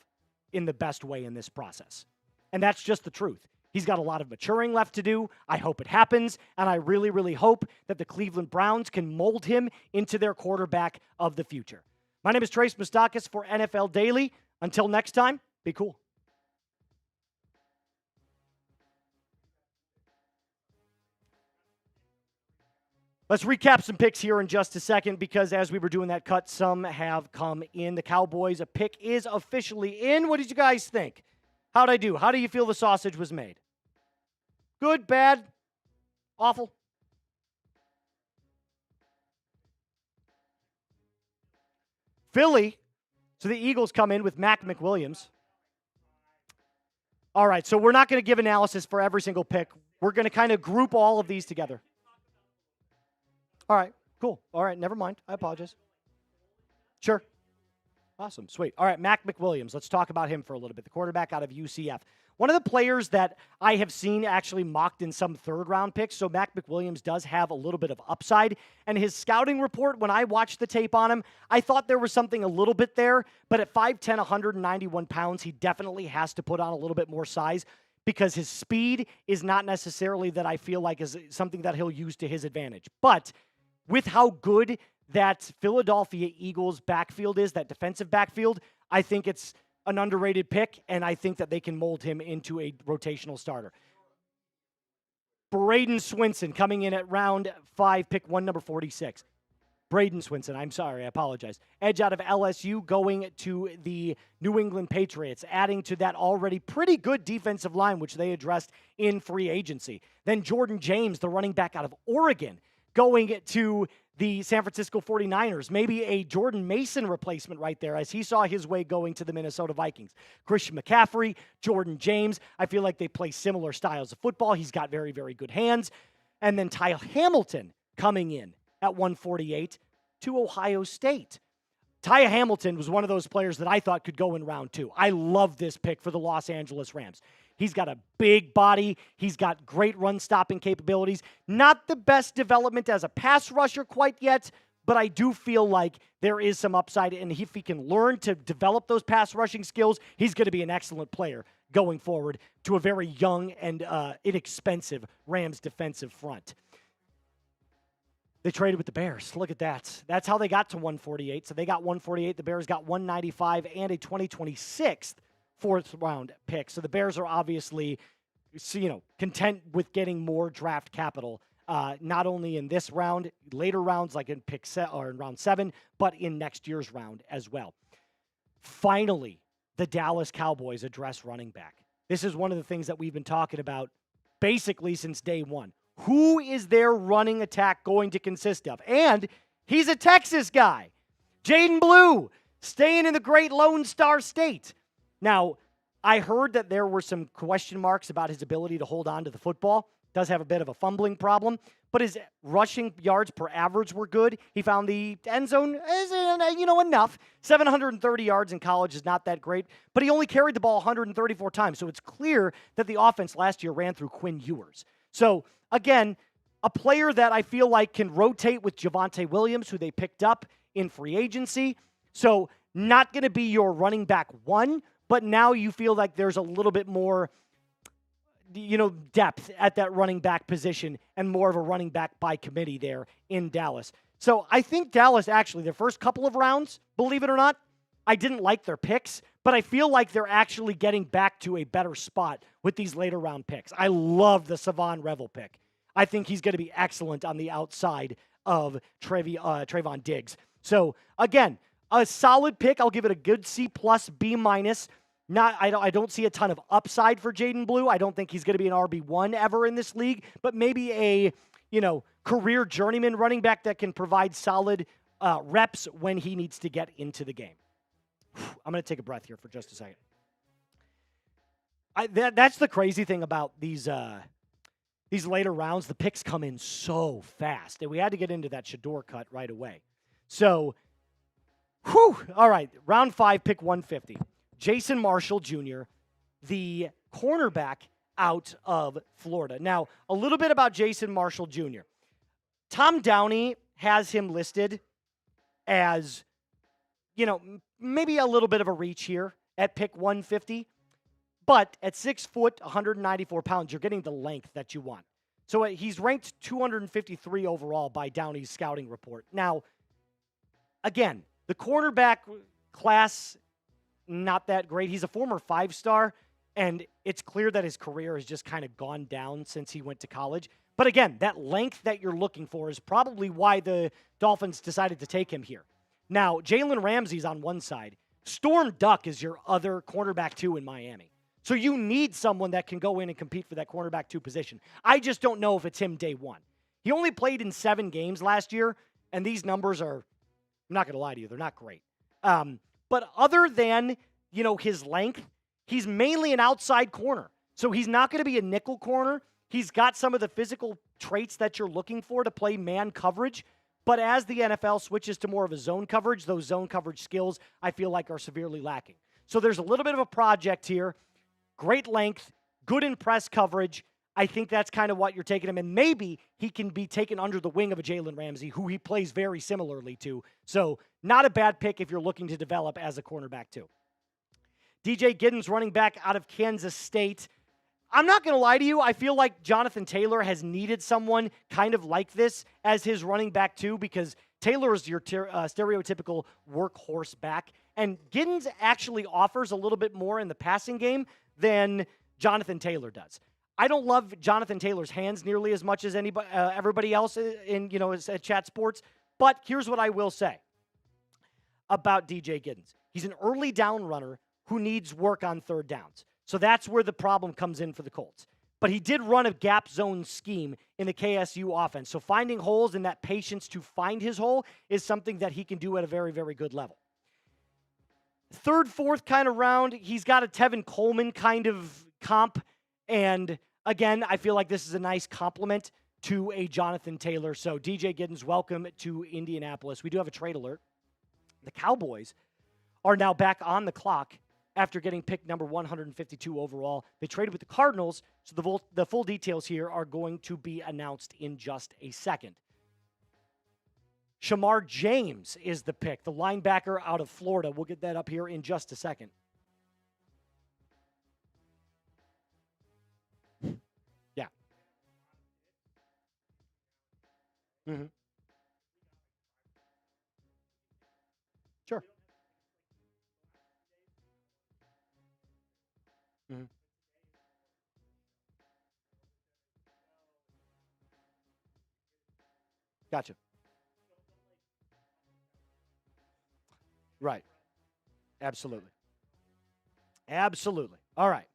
in the best way in this process. And that's just the truth. He's got a lot of maturing left to do. I hope it happens, and I really, really hope that the Cleveland Browns can mold him into their quarterback of the future. My name is Trace Mustakis for NFL Daily. Until next time, be cool. Let's recap some picks here in just a second, because as we were doing that cut, some have come in. The Cowboys, a pick is officially in. What did you guys think? How'd I do? How do you feel the sausage was made? Good, bad, awful? Philly, so the Eagles come in with Mac McWilliams. All right, so we're not going to give analysis for every single pick. We're going to kind of group all of these together. All right, cool. All right, never mind. I apologize. Sure. Awesome, sweet. All right, Mac McWilliams. Let's talk about him for a little bit. The quarterback out of UCF. One of the players that I have seen actually mocked in some third-round picks, so Mac McWilliams does have a little bit of upside. And his scouting report, when I watched the tape on him, I thought there was something a little bit there. But at 5'10", 191 pounds, he definitely has to put on a little bit more size, because his speed is not necessarily that I feel like is something that he'll use to his advantage. But with how good that Philadelphia Eagles backfield is, that defensive backfield, I think it's an underrated pick, and I think that they can mold him into a rotational starter. Bradyn Swinson coming in at round 5, pick 1, number 46. Bradyn Swinson, I'm sorry, I apologize. Edge out of LSU going to the New England Patriots, adding to that already pretty good defensive line, which they addressed in free agency. Then Jordan James, the running back out of Oregon, going to the San Francisco 49ers. Maybe a Jordan Mason replacement right there, as he saw his way going to the Minnesota Vikings. Christian McCaffrey, Jordan James, I feel like they play similar styles of football. He's got very, very good hands. And then Ty Hamilton coming in at 148 to Ohio State. Ty Hamilton was one of those players that I thought could go in round 2. I love this pick for the Los Angeles Rams. He's got a big body. He's got great run-stopping capabilities. Not the best development as a pass rusher quite yet, but I do feel like there is some upside, and if he can learn to develop those pass rushing skills, he's going to be an excellent player going forward to a very young and inexpensive Rams defensive front. They traded with the Bears. Look at that. That's how they got to 148. So they got 148. The Bears got 195 and a 2026 fourth-round pick. So the Bears are obviously, content with getting more draft capital, not only in this round, later rounds like in in round 7, but in next year's round as well. Finally, the Dallas Cowboys address running back. This is one of the things that we've been talking about basically since day one. Who is their running attack going to consist of? And he's a Texas guy. Jaden Blue, staying in the great Lone Star State. Now, I heard that there were some question marks about his ability to hold on to the football. Does have a bit of a fumbling problem, but his rushing yards per average were good. He found the end zone, enough. 730 yards in college is not that great, but he only carried the ball 134 times. So it's clear that the offense last year ran through Quinn Ewers. So, again, a player that I feel like can rotate with Javonte Williams, who they picked up in free agency. So, not going to be your running back 1, but now you feel like there's a little bit more, depth at that running back position and more of a running back by committee there in Dallas. So I think Dallas actually, their first couple of rounds, believe it or not, I didn't like their picks, but I feel like they're actually getting back to a better spot with these later round picks. I love the Savon Revel pick. I think he's going to be excellent on the outside of Trayvon Diggs. So again, a solid pick. I'll give it a good C+, B-. I don't see a ton of upside for Jaden Blue. I don't think he's going to be an RB1 ever in this league, but maybe a, career journeyman running back that can provide solid reps when he needs to get into the game. I'm going to take a breath here for just a second. That's the crazy thing about these later rounds. The picks come in so fast, and we had to get into that Shedeur cut right away. So, all right, round 5, pick 150. Jason Marshall Jr., the cornerback out of Florida. Now, a little bit about Jason Marshall Jr. Tom Downey has him listed as, maybe a little bit of a reach here at pick 150. But at 6 foot, 194 pounds, you're getting the length that you want. So he's ranked 253 overall by Downey's scouting report. Now, again, the cornerback class, not that great. He's a former 5-star, and it's clear that his career has just kind of gone down since he went to college. But again, that length that you're looking for is probably why the Dolphins decided to take him here. Now, Jalen Ramsey's on one side. Storm Duck is your other cornerback 2 in Miami. So you need someone that can go in and compete for that cornerback 2 position. I just don't know if it's him day one. He only played in 7 games last year, and these numbers are, I'm not going to lie to you, they're not great. But other than, his length, he's mainly an outside corner. So he's not going to be a nickel corner. He's got some of the physical traits that you're looking for to play man coverage. But as the NFL switches to more of a zone coverage, those zone coverage skills, I feel like, are severely lacking. So there's a little bit of a project here. Great length, good in press coverage. I think that's kind of what you're taking him. And maybe he can be taken under the wing of a Jalen Ramsey, who he plays very similarly to. So not a bad pick if you're looking to develop as a cornerback too. DJ Giddens, running back out of Kansas State. I'm not going to lie to you. I feel like Jonathan Taylor has needed someone kind of like this as his running back too, because Taylor is your stereotypical workhorse back. And Giddens actually offers a little bit more in the passing game than Jonathan Taylor does. I don't love Jonathan Taylor's hands nearly as much as everybody else in at Chat Sports, But here's what I will say about DJ Giddens. He's an early down runner who needs work on third downs. So that's where the problem comes in for the Colts. But he did run a gap zone scheme in the KSU offense. So finding holes and that patience to find his hole is something that he can do at a very, very good level. Third, fourth kind of round, he's got a Tevin Coleman kind of comp. And again, I feel like this is a nice compliment to a Jonathan Taylor. So DJ Giddens, welcome to Indianapolis. We do have a trade alert. The Cowboys are now back on the clock after getting pick number 152 overall. They traded with the Cardinals, so the full details here are going to be announced in just a second. Shamar James is the pick, the linebacker out of Florida. We'll get that up here in just a second. Yeah. Mm-hmm. Sure. Mm-hmm. Gotcha. Right. Absolutely. Absolutely. All right.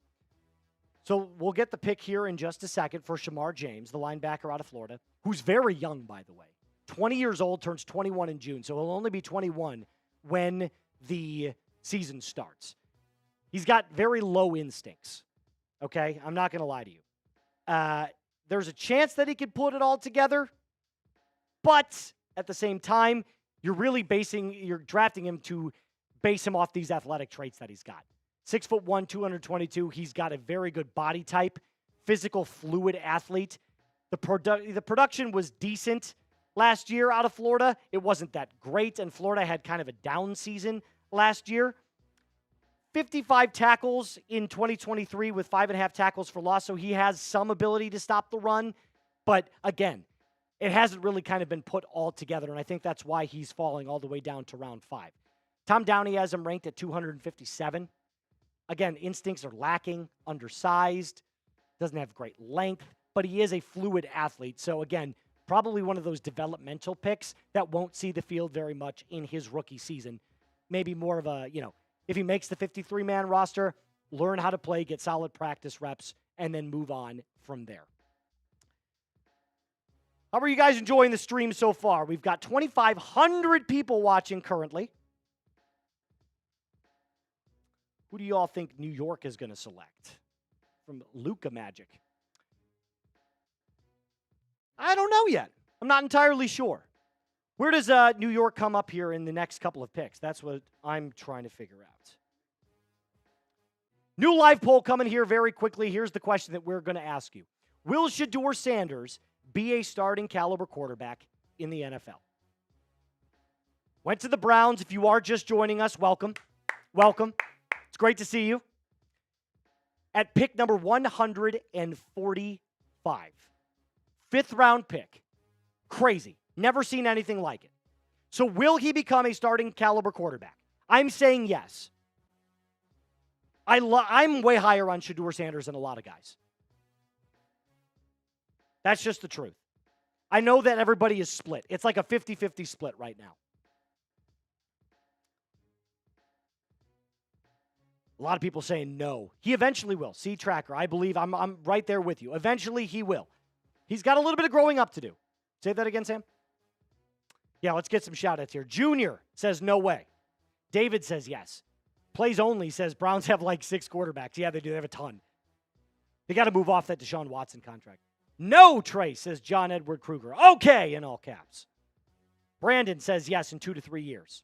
So we'll get the pick here in just a second for Shamar James, the linebacker out of Florida, who's very young, by the way. 20 years old, turns 21 in June, so he'll only be 21 when the season starts. He's got very low instincts, okay? I'm not going to lie to you. There's a chance that he could put it all together, but at the same time, you're drafting him to base him off these athletic traits that he's got. 6'1", 222. He's got a very good body type, physical, fluid athlete. The production was decent last year out of Florida. It wasn't that great, and Florida had kind of a down season last year. 55 tackles in 2023 with 5.5 tackles for loss, so he has some ability to stop the run. But again, it hasn't really kind of been put all together, and I think that's why he's falling all the way down to round 5. Tom Downey has him ranked at 257. Again, instincts are lacking, undersized, doesn't have great length, but he is a fluid athlete. So again, probably one of those developmental picks that won't see the field very much in his rookie season. Maybe more of a, if he makes the 53-man roster, learn how to play, get solid practice reps, and then move on from there. How are you guys enjoying the stream so far? We've got 2,500 people watching currently. Who do you all think New York is going to select from Luca Magic? I don't know yet. I'm not entirely sure. Where does New York come up here in the next couple of picks? That's what I'm trying to figure out. New live poll coming here very quickly. Here's the question that we're going to ask you. Will Shedeur Sanders be a starting caliber quarterback in the NFL? Went to the Browns. If you are just joining us, welcome. Welcome. It's great to see you. At pick number 145. 5th round pick. Crazy. Never seen anything like it. So will he become a starting caliber quarterback? I'm saying yes. I'm way higher on Shedeur Sanders than a lot of guys. That's just the truth. I know that everybody is split. It's like a 50-50 split right now. A lot of people saying no. He eventually will. See, Tracker, I believe I'm right there with you. Eventually he will. He's got a little bit of growing up to do. Say that again, Sam. Yeah, let's get some shout-outs here. Junior says no way. David says yes. Plays Only says Browns have like 6 quarterbacks. Yeah, they do. They have a ton. They got to move off that Deshaun Watson contract. No, Trey, says John Edward Kruger. Okay, in all caps. Brandon says yes in 2 to 3 years.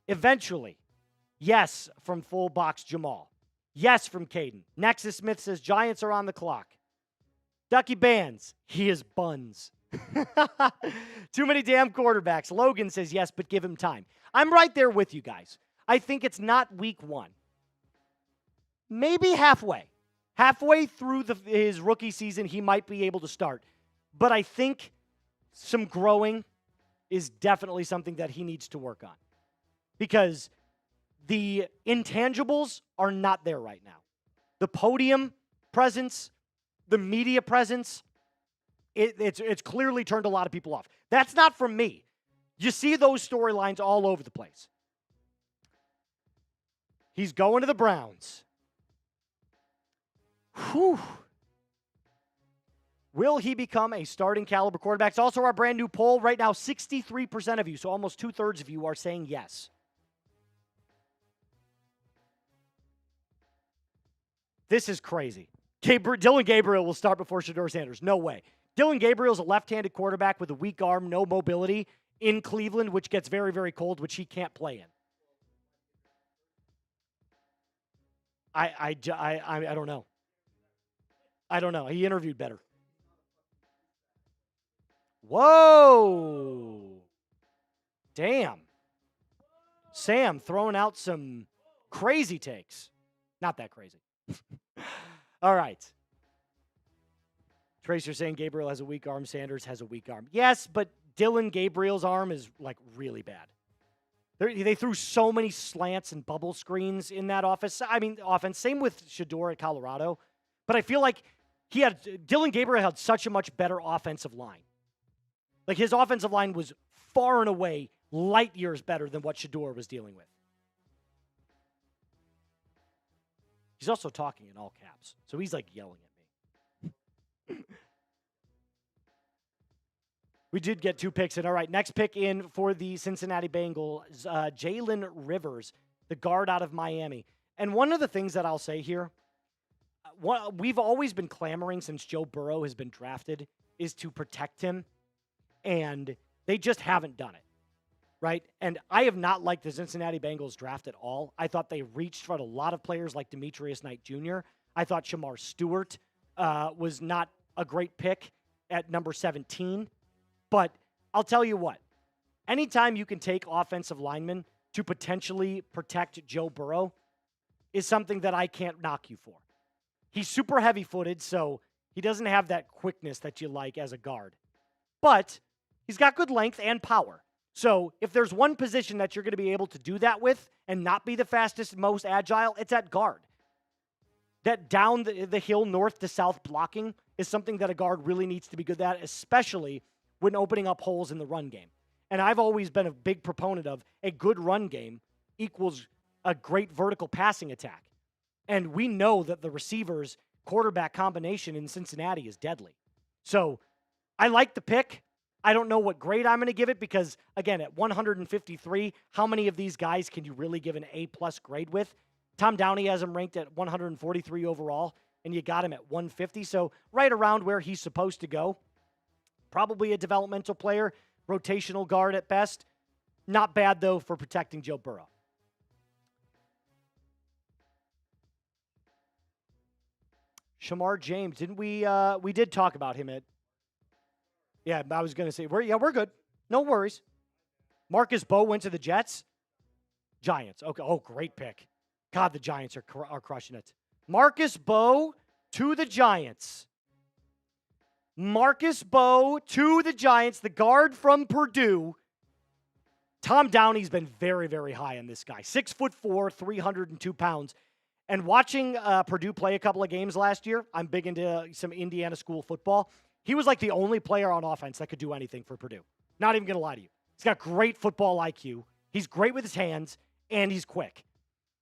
Eventually. Yes, from Full Box Jamal. Yes, from Caden. Nexus Smith says Giants are on the clock. Ducky Bands, he is buns. Too many damn quarterbacks. Logan says yes, but give him time. I'm right there with you guys. I think it's not week 1. Maybe halfway. Halfway through his rookie season, he might be able to start. But I think some growing is definitely something that he needs to work on. Because the intangibles are not there right now. The podium presence, the media presence, It's clearly turned a lot of people off. That's not from me. You see those storylines all over the place. He's going to the Browns. Whew. Will he become a starting caliber quarterback? It's also our brand new poll. Right now, 63% of you, so almost 2/3 of you, are saying yes. This is crazy. Dylan Gabriel will start before Shedeur Sanders. No way. Dylan Gabriel's a left-handed quarterback with a weak arm, no mobility in Cleveland, which gets very, very cold, which he can't play in. I don't know. I don't know. He interviewed better. Whoa. Damn. Sam throwing out some crazy takes. Not that crazy. All right. Tracer saying Gabriel has a weak arm. Sanders has a weak arm. Yes, but Dylan Gabriel's arm is like really bad. They threw so many slants and bubble screens in that offense. Same with Shedeur at Colorado. But I feel like Dylan Gabriel had such a much better offensive line. Like his offensive line was far and away light years better than what Shedeur was dealing with. He's also talking in all caps. So he's like yelling at me. We did get 2 picks in. All right, next pick in for the Cincinnati Bengals, Jalen Rivers, the guard out of Miami. And one of the things that I'll say here, we've always been clamoring since Joe Burrow has been drafted, is to protect him. And they just haven't done it, right? And I have not liked the Cincinnati Bengals draft at all. I thought they reached for a lot of players like Demetrius Knight Jr. I thought Shamar Stewart was not a great pick at number 17. But I'll tell you what, anytime you can take offensive linemen to potentially protect Joe Burrow is something that I can't knock you for. He's super heavy-footed, so he doesn't have that quickness that you like as a guard. But he's got good length and power. So if there's one position that you're going to be able to do that with and not be the fastest, most agile, it's at guard. That down the hill, north to south blocking is something that a guard really needs to be good at, especially when opening up holes in the run game. And I've always been a big proponent of a good run game equals a great vertical passing attack. And we know that the receivers quarterback combination in Cincinnati is deadly. So I like the pick. I don't know what grade I'm going to give it because, again, at 153, how many of these guys can you really give an A-plus grade with? Tom Downey has him ranked at 143 overall, and you got him at 150. So right around where he's supposed to go. Probably a developmental player, rotational guard at best. Not bad, though, for protecting Joe Burrow. Shamar James, didn't we? We did talk about him at. Yeah, I was going to say, we're good. No worries. Marcus Mbow went to the Jets. Giants. Okay. Oh, great pick. God, the Giants are crushing it. Marcus Mbow to the Giants. Marcus Mbow to the Giants, the guard from Purdue. Tom Downey's been very, very high on this guy. 6'4", 302 pounds. And watching Purdue play a couple of games last year, I'm big into some Indiana school football. He was like the only player on offense that could do anything for Purdue. Not even going to lie to you. He's got great football IQ. He's great with his hands, and he's quick.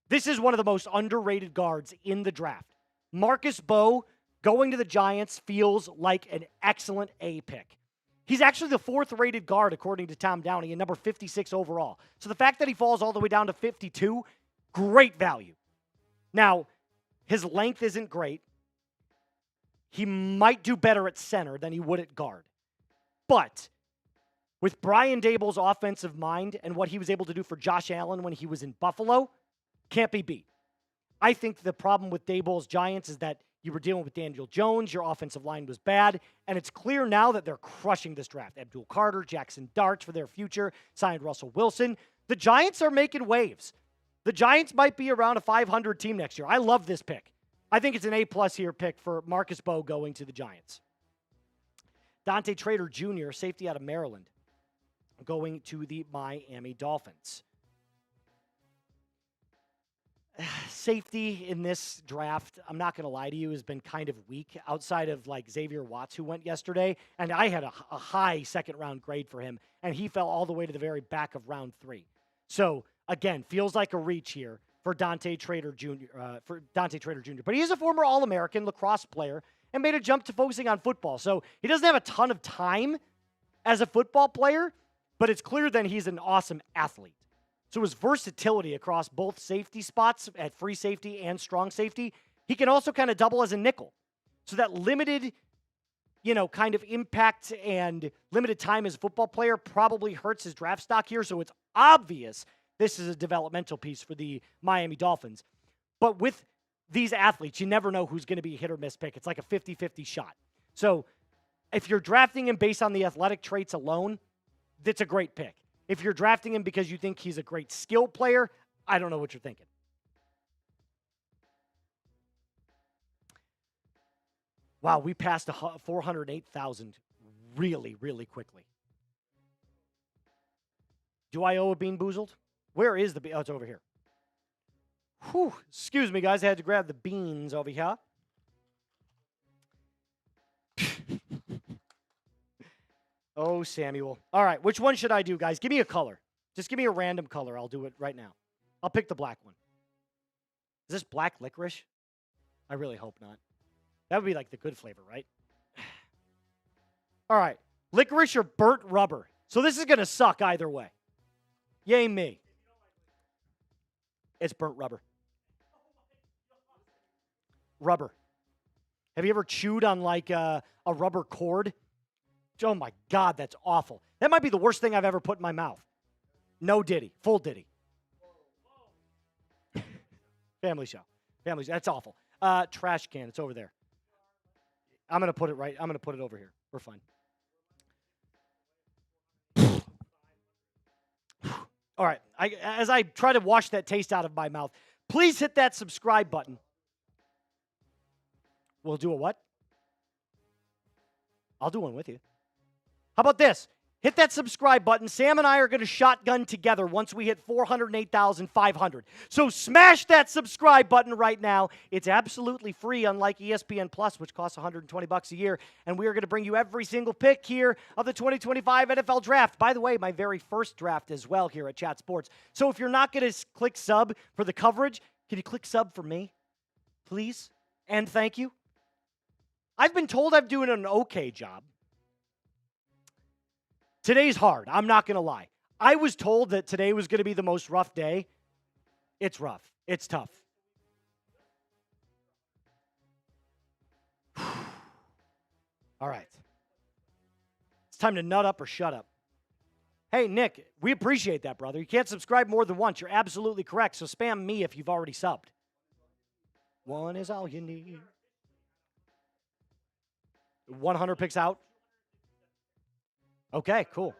This is one of the most underrated guards in the draft. Marcus Mbow going to the Giants feels like an excellent A pick. He's actually the 4th rated guard, according to Tom Downey, and number 56 overall. So the fact that he falls all the way down to 52, great value. Now, his length isn't great. He might do better at center than he would at guard. But with Brian Daboll's offensive mind and what he was able to do for Josh Allen when he was in Buffalo, can't be beat. I think the problem with Daboll's Giants is that you were dealing with Daniel Jones, your offensive line was bad, and it's clear now that they're crushing this draft. Abdul Carter, Jackson Darts for their future, signed Russell Wilson. The Giants are making waves. The Giants might be around a 500 team next year. I love this pick. I think it's an A-plus here pick for Marcus Mbow going to the Giants. Dante Trader Jr., safety out of Maryland, going to the Miami Dolphins. safety in this draft, I'm not going to lie to you, has been kind of weak outside of like Xavier Watts, who went yesterday. And I had a high second-round grade for him, and he fell all the way to the very back of round 3. So, again, feels like a reach here for Dante Trader Jr. But he is a former All-American lacrosse player and made a jump to focusing on football. So he doesn't have a ton of time as a football player, but it's clear that he's an awesome athlete. So his versatility across both safety spots at free safety and strong safety, he can also kind of double as a nickel. So that limited, kind of impact and limited time as a football player probably hurts his draft stock here. So it's obvious this is a developmental piece for the Miami Dolphins. But with these athletes, you never know who's going to be a hit or miss pick. It's like a 50-50 shot. So if you're drafting him based on the athletic traits alone, that's a great pick. If you're drafting him because you think he's a great skill player, I don't know what you're thinking. Wow, we passed 408,000 really, really quickly. Do I owe a Bean Boozled? Where is the bean? Oh, it's over here. Whew. Excuse me, guys. I had to grab the beans over here. Oh, Samuel. All right, which one should I do, guys? Give me a color. Just give me a random color. I'll do it right now. I'll pick the black one. Is this black licorice? I really hope not. That would be like the good flavor, right? All right, licorice or burnt rubber. So this is going to suck either way. Yay me. It's burnt rubber. Rubber. Have you ever chewed on like a rubber cord? Oh my God, that's awful. That might be the worst thing I've ever put in my mouth. No Diddy. Full Diddy. Family show. Family show. That's awful. Trash can. It's over there. I'm going to put it right. I'm going to put it over here. We're fine. All right. As I try to wash that taste out of my mouth, please hit that subscribe button. We'll do a what? I'll do one with you. How about this? Hit that subscribe button. Sam and I are going to shotgun together once we hit 408,500. So smash that subscribe button right now. It's absolutely free, unlike ESPN Plus, which costs $120 a year. And we are going to bring you every single pick here of the 2025 NFL Draft. By the way, my very first draft as well here at Chat Sports. So if you're not going to click sub for the coverage, can you click sub for me, please? And thank you. I've been told I'm doing an okay job. Today's hard. I'm not going to lie. I was told that today was going to be the most rough day. It's rough. It's tough. All right. It's time to nut up or shut up. Hey, Nick, we appreciate that, brother. You can't subscribe more than once. You're absolutely correct. So spam me if you've already subbed. One is all you need. 100 picks out. Okay, cool.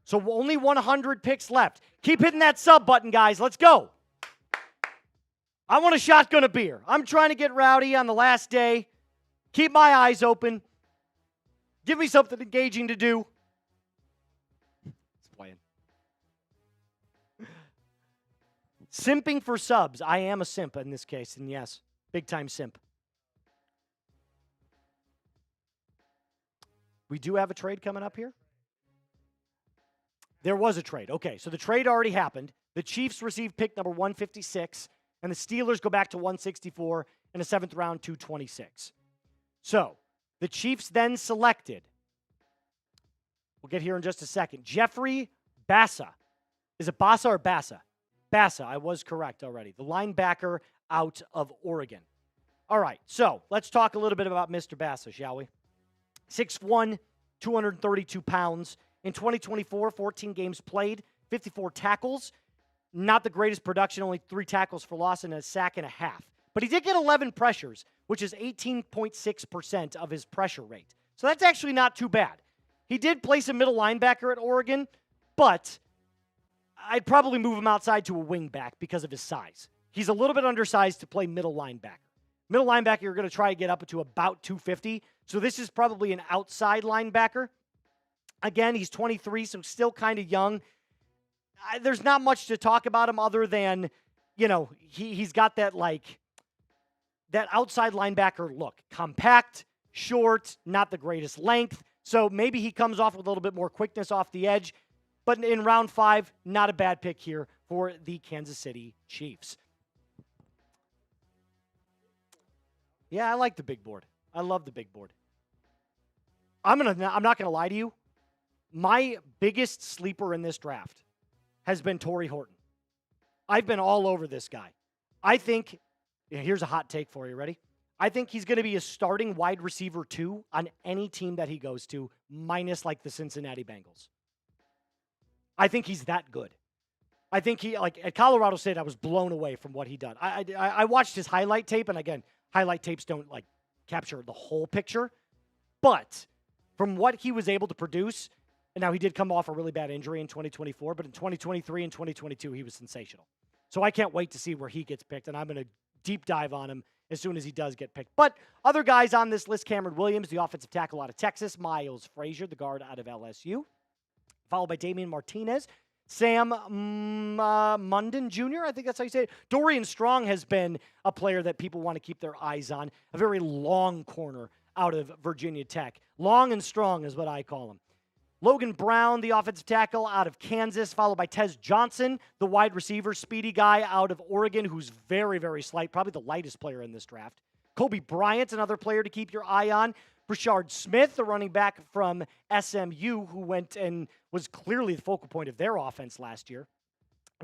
So only 100 picks left. Keep hitting that sub button, guys. Let's go. I want a shotgun a beer. I'm trying to get rowdy on the last day. Keep my eyes open. Give me something engaging to do. It's playing. Simping for subs. I am a simp in this case, and yes, big time simp. We do have a trade coming up here. There was a trade. Okay, so the trade already happened. The Chiefs received pick number 156, and the Steelers go back to 164 and a 7th round 226. So the Chiefs then selected, we'll get here in just a second, Jeffrey Bassa. Is it Bassa or Bassa? Bassa, I was correct already. The linebacker out of Oregon. All right, so let's talk a little bit about Mr. Bassa, shall we? 6'1", 232 pounds. In 2024, 14 games played, 54 tackles. Not the greatest production, only 3 tackles for loss and a sack and a half. But he did get 11 pressures, which is 18.6% of his pressure rate. So that's actually not too bad. He did play some middle linebacker at Oregon, but I'd probably move him outside to a wing back because of his size. He's a little bit undersized to play middle linebacker. Middle linebacker, you're going to try to get up to about 250. So this is probably an outside linebacker. Again, he's 23, so still kind of young. There's not much to talk about him other than, he's got that that outside linebacker look. Compact, short, not the greatest length. So maybe he comes off with a little bit more quickness off the edge. But in round 5, not a bad pick here for the Kansas City Chiefs. Yeah, I like the big board. I love the big board. I'm not gonna lie to you. My biggest sleeper in this draft has been Tory Horton. I've been all over this guy. I think, here's a hot take for you. Ready? I think he's going to be a starting wide receiver 2 on any team that he goes to, minus the Cincinnati Bengals. I think he's that good. I think he, at Colorado State, I was blown away from what he done. I watched his highlight tape, and again, highlight tapes don't capture the whole picture. But from what he was able to produce, and now he did come off a really bad injury in 2024, but in 2023 and 2022, he was sensational. So I can't wait to see where he gets picked, and I'm going to deep dive on him as soon as he does get picked. But other guys on this list, Cameron Williams, the offensive tackle out of Texas, Miles Frazier, the guard out of LSU, followed by Damien Martinez, Sam Munden Jr., I think that's how you say it. Dorian Strong has been a player that people want to keep their eyes on, a very long corner out of Virginia Tech. Long and strong is what I call him. Logan Brown, the offensive tackle out of Kansas, followed by Tez Johnson, the wide receiver, speedy guy out of Oregon, who's very, very slight, probably the lightest player in this draft. Kobe Bryant, another player to keep your eye on. Brashard Smith, the running back from SMU, who went and was clearly the focal point of their offense last year.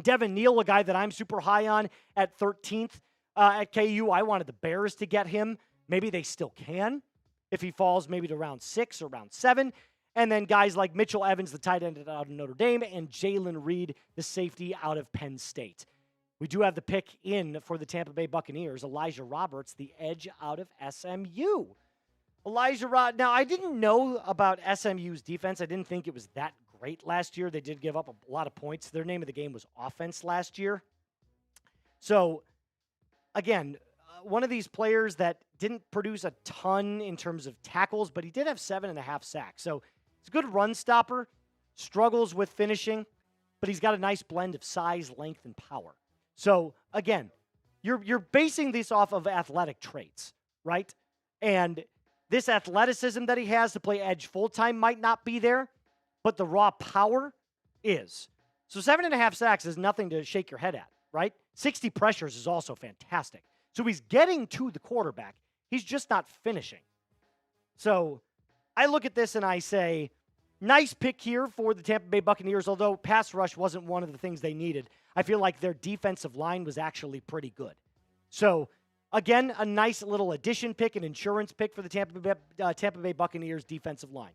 Devin Neal, a guy that I'm super high on at 13th at KU. I wanted the Bears to get him. Maybe they still can if he falls maybe to round 6 or round 7. And then guys like Mitchell Evans, the tight end out of Notre Dame, and Jalen Reed, the safety out of Penn State. We do have the pick in for the Tampa Bay Buccaneers, Elijah Roberts, the edge out of SMU. Now, I didn't know about SMU's defense. I didn't think it was that great last year. They did give up a lot of points. Their name of the game was offense last year. So, again, one of these players that didn't produce a ton in terms of tackles, but he did have 7.5 sacks. So, he's a good run stopper, struggles with finishing, but he's got a nice blend of size, length, and power. So, again, you're basing this off of athletic traits, right? And this athleticism that he has to play edge full-time might not be there, but the raw power is. So 7.5 sacks is nothing to shake your head at, right? 60 pressures is also fantastic. So he's getting to the quarterback. He's just not finishing. So I look at this and I say, nice pick here for the Tampa Bay Buccaneers, although pass rush wasn't one of the things they needed. I feel like their defensive line was actually pretty good. So, again, a nice little addition pick, an insurance pick for the Tampa Bay Buccaneers defensive line.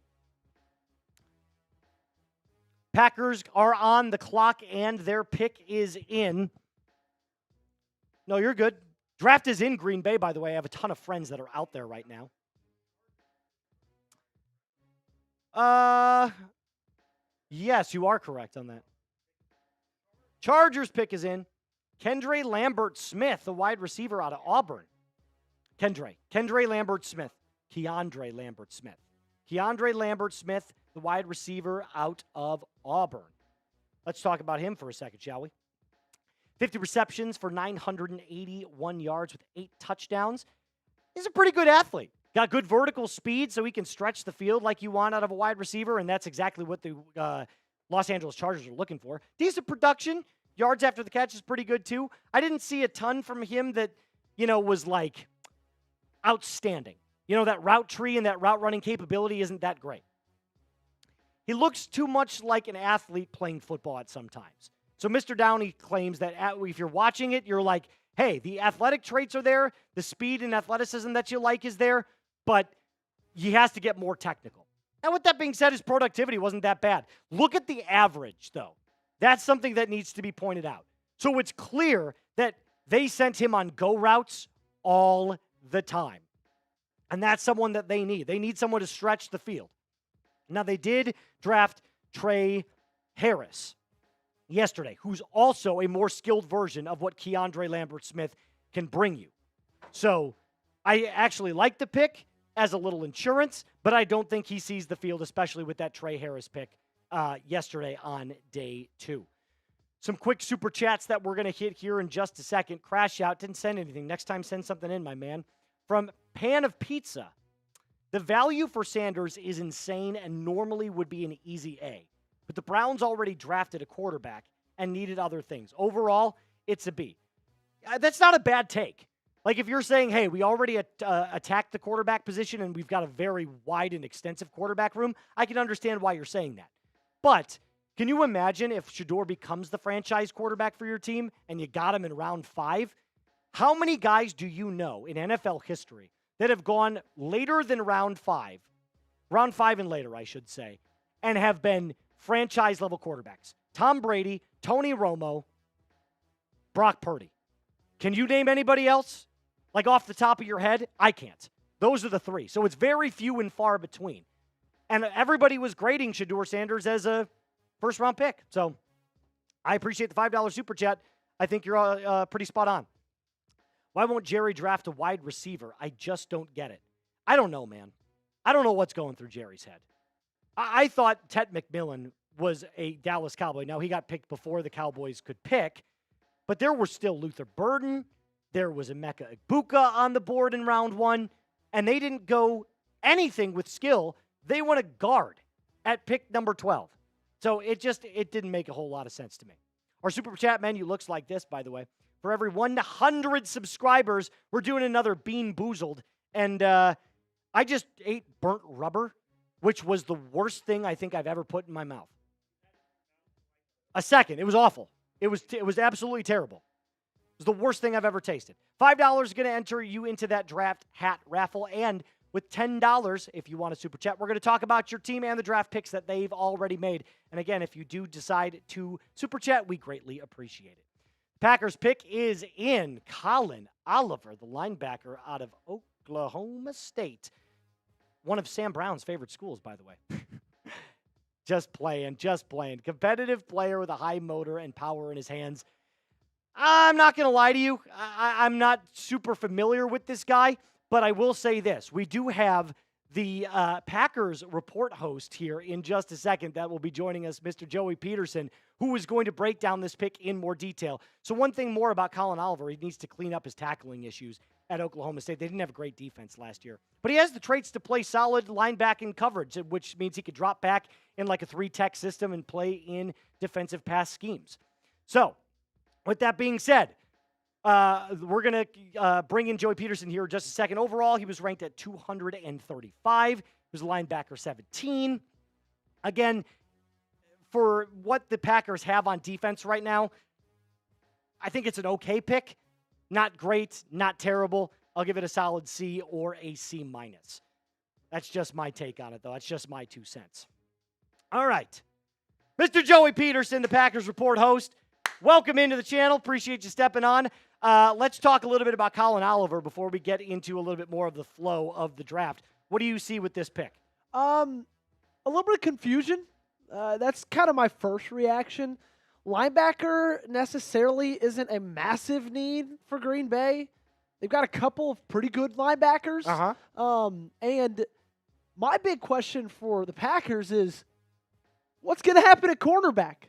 Packers are on the clock, and their pick is in. No, you're good. Draft is in Green Bay, by the way. I have a ton of friends that are out there right now. Yes, you are correct on that. Chargers pick is in. Kendre Lambert-Smith, the wide receiver out of Auburn. Kendre Lambert-Smith. Keandre Lambert-Smith. Keandre Lambert-Smith, the wide receiver out of Auburn. Let's talk about him for a second, shall we? 50 receptions for 981 yards with 8 touchdowns. He's a pretty good athlete. Got good vertical speed, so he can stretch the field like you want out of a wide receiver, and that's exactly what the Los Angeles Chargers are looking for. Decent production. Yards after the catch is pretty good, too. I didn't see a ton from him that, was outstanding. That route tree and that route running capability isn't that great. He looks too much like an athlete playing football at some times. So Mr. Downey claims that if you're watching it, you're like, hey, the athletic traits are there, the speed and athleticism that you like is there, but he has to get more technical. And with that being said, his productivity wasn't that bad. Look at the average, though. That's something that needs to be pointed out. So it's clear that they sent him on go routes all the time. And that's someone that they need. They need someone to stretch the field. Now, they did draft Trey Harris yesterday, who's also a more skilled version of what Keandre Lambert-Smith can bring you. So I actually like the pick as a little insurance, but I don't think he sees the field, especially with that Trey Harris pick yesterday on day 2. some quick super chats that we're going to hit here in just a second. Crash out. Didn't send anything. Next time, send something in, my man. From Pan of Pizza. The value for Sanders is insane and normally would be an easy A. But the Browns already drafted a quarterback and needed other things. Overall, it's a B. That's not a bad take. Like if you're saying, hey, we already attacked the quarterback position and we've got a very wide and extensive quarterback room, I can understand why you're saying that. But can you imagine if Shedeur becomes the franchise quarterback for your team and you got him in round 5? How many guys do you know in NFL history that have gone later than round 5 and later, I should say, and have been franchise-level quarterbacks? Tom Brady, Tony Romo, Brock Purdy. Can you name anybody else? Like off the top of your head? I can't. Those are the 3. So it's very few and far between. And everybody was grading Shedeur Sanders as a first-round pick. So I appreciate the $5 super chat. I think you're pretty spot on. Why won't Jerry draft a wide receiver? I just don't get it. I don't know, man. I don't know what's going through Jerry's head. I thought Tet McMillan was a Dallas Cowboy. Now, he got picked before the Cowboys could pick, but there were still Luther Burden. There was Emeka Egbuka on the board in round 1, and they didn't go anything with skill. They went a guard at pick number 12. So it didn't make a whole lot of sense to me. Our super chat menu looks like this, by the way. For every 100 subscribers, we're doing another Bean Boozled. And I just ate burnt rubber, which was the worst thing I think I've ever put in my mouth. A second. It was awful. It was absolutely terrible. It was the worst thing I've ever tasted. $5 is going to enter you into that draft hat raffle. And with $10, if you want a super chat, we're going to talk about your team and the draft picks that they've already made. And again, if you do decide to super chat, we greatly appreciate it. Packers pick is in. Colin Oliver, the linebacker out of Oklahoma State. One of Sam Brown's favorite schools, by the way. Just playing. Competitive player with a high motor and power in his hands. I'm not going to lie to you. I'm not super familiar with this guy, but I will say this. We do have the Packers report host here in just a second that will be joining us, Mr. Joey Peterson, who is going to break down this pick in more detail. So one thing more about Colin Oliver, he needs to clean up his tackling issues at Oklahoma State. They didn't have a great defense last year. But he has the traits to play solid linebacking coverage, which means he could drop back in like a 3-tech system and play in defensive pass schemes. So with that being said, we're going to bring in Joey Peterson here in just a second. Overall, he was ranked at 235. He was a linebacker 17. Again, for what the Packers have on defense right now, I think it's an okay pick. Not great, not terrible. I'll give it a solid C or a C-. That's just my take on it, though. That's just my 2 cents. All right. Mr. Joey Peterson, the Packers Report host. Welcome into the channel. Appreciate you stepping on. Let's talk a little bit about Colin Oliver before we get into a little bit more of the flow of the draft. What do you see with this pick? A little bit of confusion. That's kind of my first reaction. Linebacker necessarily isn't a massive need for Green Bay. They've got a couple of pretty good linebackers. And my big question for the Packers is, what's going to happen at cornerback?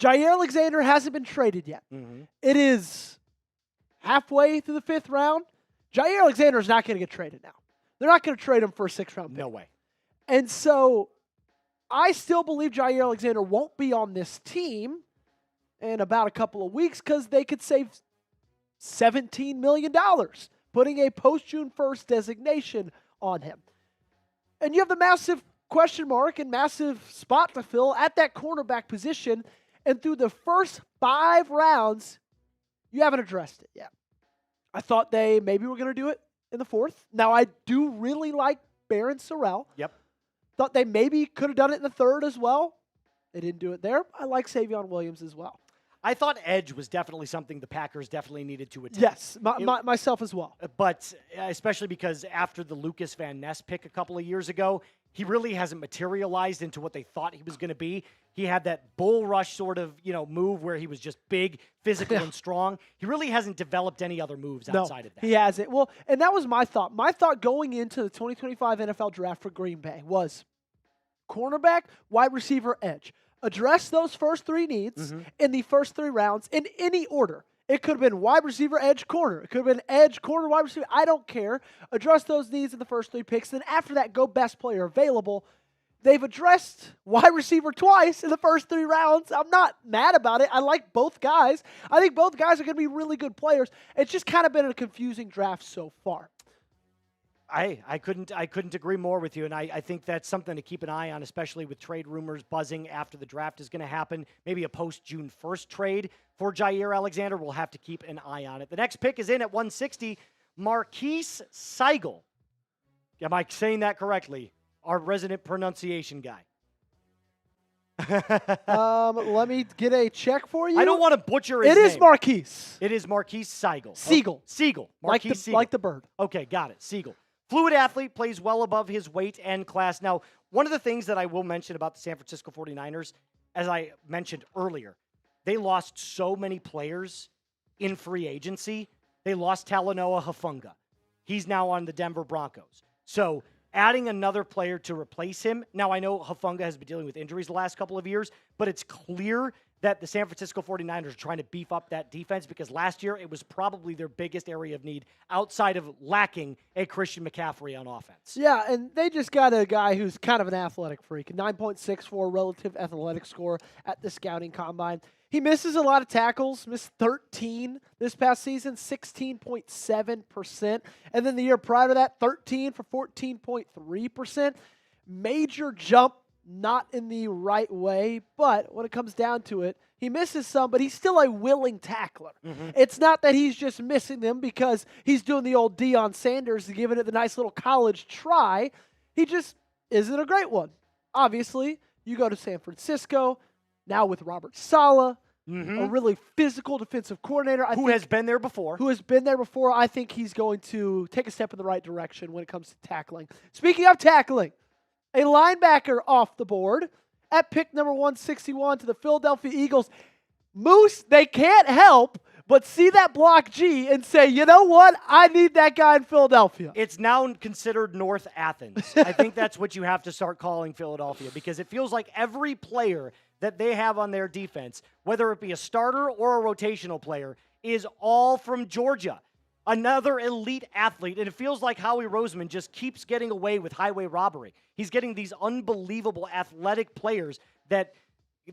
Jair Alexander hasn't been traded yet. It is halfway through the 5th round. Jair Alexander is not going to get traded now. They're not going to trade him for a 6th-round pick. No way. And so I still believe Jair Alexander won't be on this team in about a couple of weeks because they could save $17 million putting a post-June 1st designation on him. And you have the massive question mark and massive spot to fill at that cornerback position. And through the first 5 rounds, you haven't addressed it yet. I thought they maybe were going to do it in the 4th. Now, I do really like Barron Sorrell. Yep. Thought they maybe could have done it in the 3rd as well. They didn't do it there. I like Savion Williams as well. I thought edge was definitely something the Packers definitely needed to attack. Yes, myself as well. But especially because after the Lucas Van Ness pick a couple of years ago, he really hasn't materialized into what they thought he was going to be. He had that bull rush sort of, move where he was just big, physical, and strong. He really hasn't developed any other moves outside of that. He hasn't. Well, and that was my thought. My thought going into the 2025 NFL Draft for Green Bay was cornerback, wide receiver, edge. address those first 3 needs in the first 3 rounds in any order. It could have been wide receiver, edge, corner. It could have been edge, corner, wide receiver. I don't care. Address those needs in the first 3 picks. Then after that, go best player available. They've addressed wide receiver twice in the first 3 rounds. I'm not mad about it. I like both guys. I think both guys are going to be really good players. It's just kind of been a confusing draft so far. I couldn't agree more with you, and I think that's something to keep an eye on, especially with trade rumors buzzing after the draft is going to happen. Maybe a post-June 1st trade for Jair Alexander. We'll have to keep an eye on it. The next pick is in at 160, Marquise Seigel. Am I saying that correctly? Our resident pronunciation guy. Let me get a check for you. I don't want to butcher his name. It is Marquise. It is Marquise Seigel. Seagull. Seagull. Marquise Seagull. Like the bird. Okay, got it. Seagull. Fluid athlete, plays well above his weight and class. Now, one of the things that I will mention about the San Francisco 49ers, as I mentioned earlier, they lost so many players in free agency. They lost Talanoa Hufanga. He's now on the Denver Broncos. So adding another player to replace him. Now, I know Hufanga has been dealing with injuries the last couple of years, but it's clear that the San Francisco 49ers are trying to beef up that defense because last year it was probably their biggest area of need outside of lacking a Christian McCaffrey on offense. Yeah, and they just got a guy who's kind of an athletic freak, 9.64 relative athletic score at the scouting combine. He misses a lot of tackles, missed 13 this past season, 16.7%. And then the year prior to that, 13 for 14.3%. Major jump, not in the right way, but when it comes down to it, he misses some, but he's still a willing tackler. It's not that he's just missing them because he's doing the old Deion Sanders, giving it the nice little college try. He just isn't a great one. Obviously, you go to San Francisco, now with Robert Saleh, a really physical defensive coordinator. Who has been there before. I think he's going to take a step in the right direction when it comes to tackling. Speaking of tackling, a linebacker off the board at pick number 161 to the Philadelphia Eagles. Moose, they can't help but see that block G and say, you know what? I need that guy in Philadelphia. It's now considered North Athens. I think that's what you have to start calling Philadelphia because it feels like every player that they have on their defense, whether it be a starter or a rotational player, is all from Georgia. Another elite athlete, and it feels like Howie Roseman just keeps getting away with highway robbery. He's getting these unbelievable athletic players that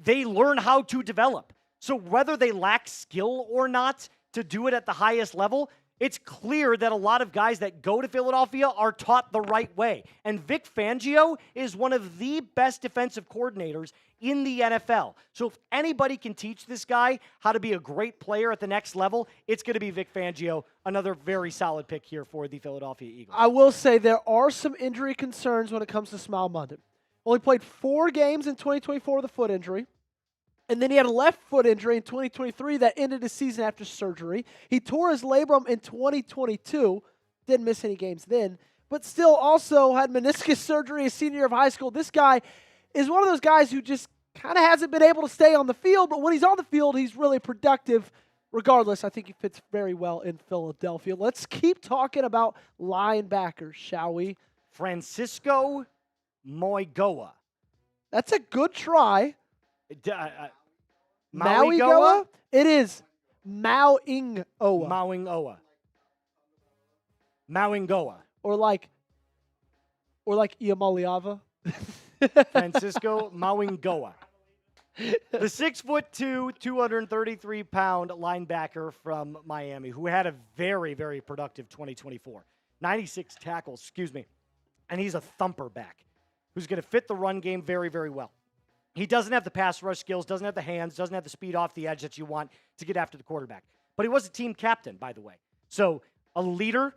they learn how to develop. So whether they lack skill or not to do it at the highest level, it's clear that a lot of guys that go to Philadelphia are taught the right way. And Vic Fangio is one of the best defensive coordinators in the NFL. So if anybody can teach this guy how to be a great player at the next level, it's going to be Vic Fangio, another very solid pick here for the Philadelphia Eagles. I will say there are some injury concerns when it comes to Smile Munden. Only played 4 games in 2024 with a foot injury. And then he had a left foot injury in 2023 that ended his season after surgery. He tore his labrum in 2022. Didn't miss any games then. But still also had meniscus surgery his senior year of high school. This guy is one of those guys who just kind of hasn't been able to stay on the field. But when he's on the field, he's really productive. Regardless, I think he fits very well in Philadelphia. Let's keep talking about linebackers, shall we? Francisco Moigoa. That's a good try. Mauigoa? It is Mauingoa. Mauingoa. Or like Iamaliava. Francisco Mauingoa. The 6'2", 233-pound linebacker from Miami who had a very, very productive 2024. 96 tackles, and he's a thumper back who's going to fit the run game very, very well. He doesn't have the pass rush skills, doesn't have the hands, doesn't have the speed off the edge that you want to get after the quarterback. But he was a team captain, by the way. So a leader,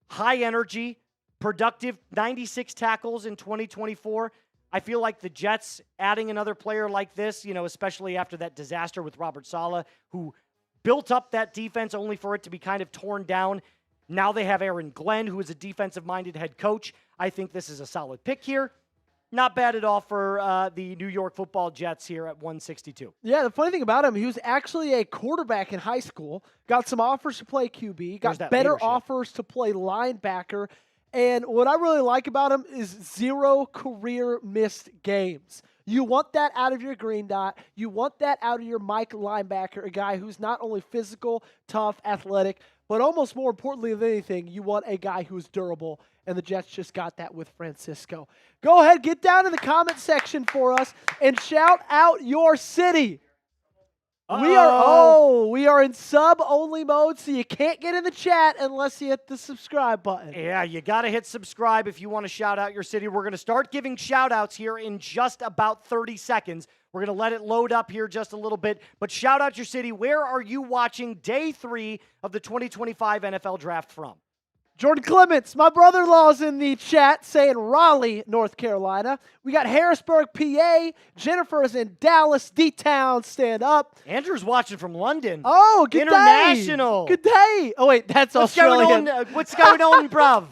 high energy, productive, 96 tackles in 2024. I feel like the Jets adding another player like this, especially after that disaster with Robert Saleh, who built up that defense only for it to be kind of torn down. Now they have Aaron Glenn, who is a defensive-minded head coach. I think this is a solid pick here. Not bad at all for the New York Football Jets here at 162. Yeah, the funny thing about him, he was actually a quarterback in high school, got some offers to play QB, got better offers to play linebacker, And what I really like about him is 0 career missed games. You want that out of your green dot. You want that out of your Mike linebacker, a guy who's not only physical, tough, athletic, but almost more importantly than anything, you want a guy who's durable. And the Jets just got that with Francisco. Go ahead, get down in the comment section for us and shout out your city. We are in sub-only mode, so you can't get in the chat unless you hit the subscribe button. Yeah, you got to hit subscribe if you want to shout out your city. We're going to start giving shout-outs here in just about 30 seconds. We're going to let it load up here just a little bit. But shout out your city. Where are you watching day 3 of the 2025 NFL Draft from? Jordan Clements, my brother-in-law, is in the chat saying Raleigh, North Carolina. We got Harrisburg, PA. Jennifer's in Dallas, D-Town, stand up. Andrew's watching from London. Oh, good International. day. Good day. Oh, wait, that's Australian. What's going on, bruv?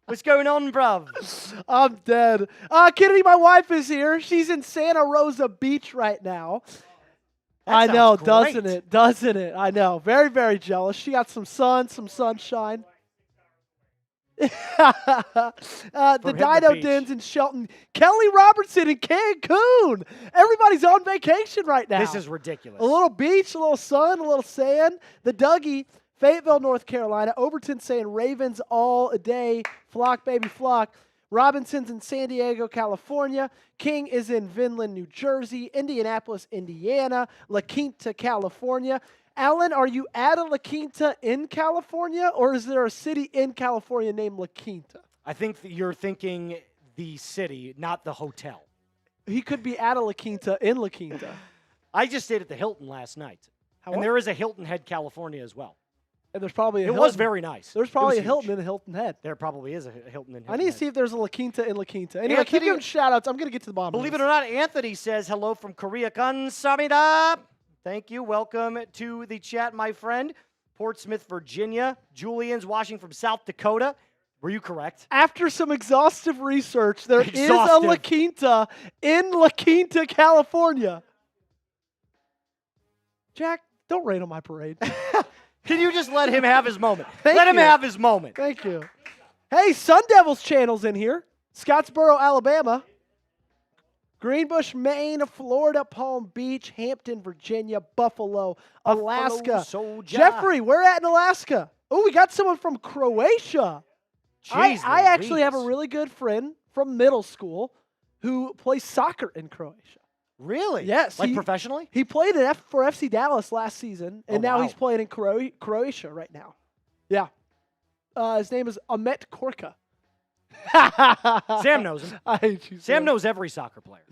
What's going on, bruv? I'm dead. Kennedy, my wife, is here. She's in Santa Rosa Beach right now. I know, doesn't it? Doesn't it? I know. Very, very jealous. She got some sun, some sunshine. The Dino Dens in Shelton. Kelly Robertson in Cancun. Everybody's on vacation right now. This is ridiculous. A little beach, a little sun, a little sand. The Dougie, Fayetteville, North Carolina. Overton saying Ravens all day. Flock, baby, flock. Robinson's in San Diego, California. King is in Vinland, New Jersey. Indianapolis, Indiana. La Quinta, California. Alan, are you at a La Quinta in California, or is there a city in California named La Quinta? I think that you're thinking the city, not the hotel. He could be at a La Quinta in La Quinta. I just stayed at the Hilton last night. And there is a Hilton Head, California as well. And there's probably a Hilton. It was very nice. There's probably a Hilton in Hilton Head. There probably is a Hilton in Hilton I need Head. to see if there's a La Quinta in La Quinta. Anyway, keep giving shout-outs. I'm going to get to the bottom. Believe it or not, Anthony says hello from Korea. Kamsahamnida. Thank you. Welcome to the chat, my friend. Portsmouth, Virginia. Julian's watching from South Dakota. Were you correct? After some exhaustive research, there is a La Quinta in La Quinta, California. Jack, don't rain on my parade. Can you just let him have his moment? Let him have his moment. Thank you. Hey, Sun Devils channel's in here. Scottsboro, Alabama. Greenbush, Maine, Florida, Palm Beach, Hampton, Virginia, Buffalo, Alaska. Jeffrey, where at in Alaska? Oh, we got someone from Croatia. I actually have a really good friend from middle school who plays soccer in Croatia. Really? Yes. Like professionally? He played for FC Dallas last season, and now he's playing in Croatia right now. Yeah. His name is Ahmet Korka. Sam knows him. I hate you, Sam knows every soccer player.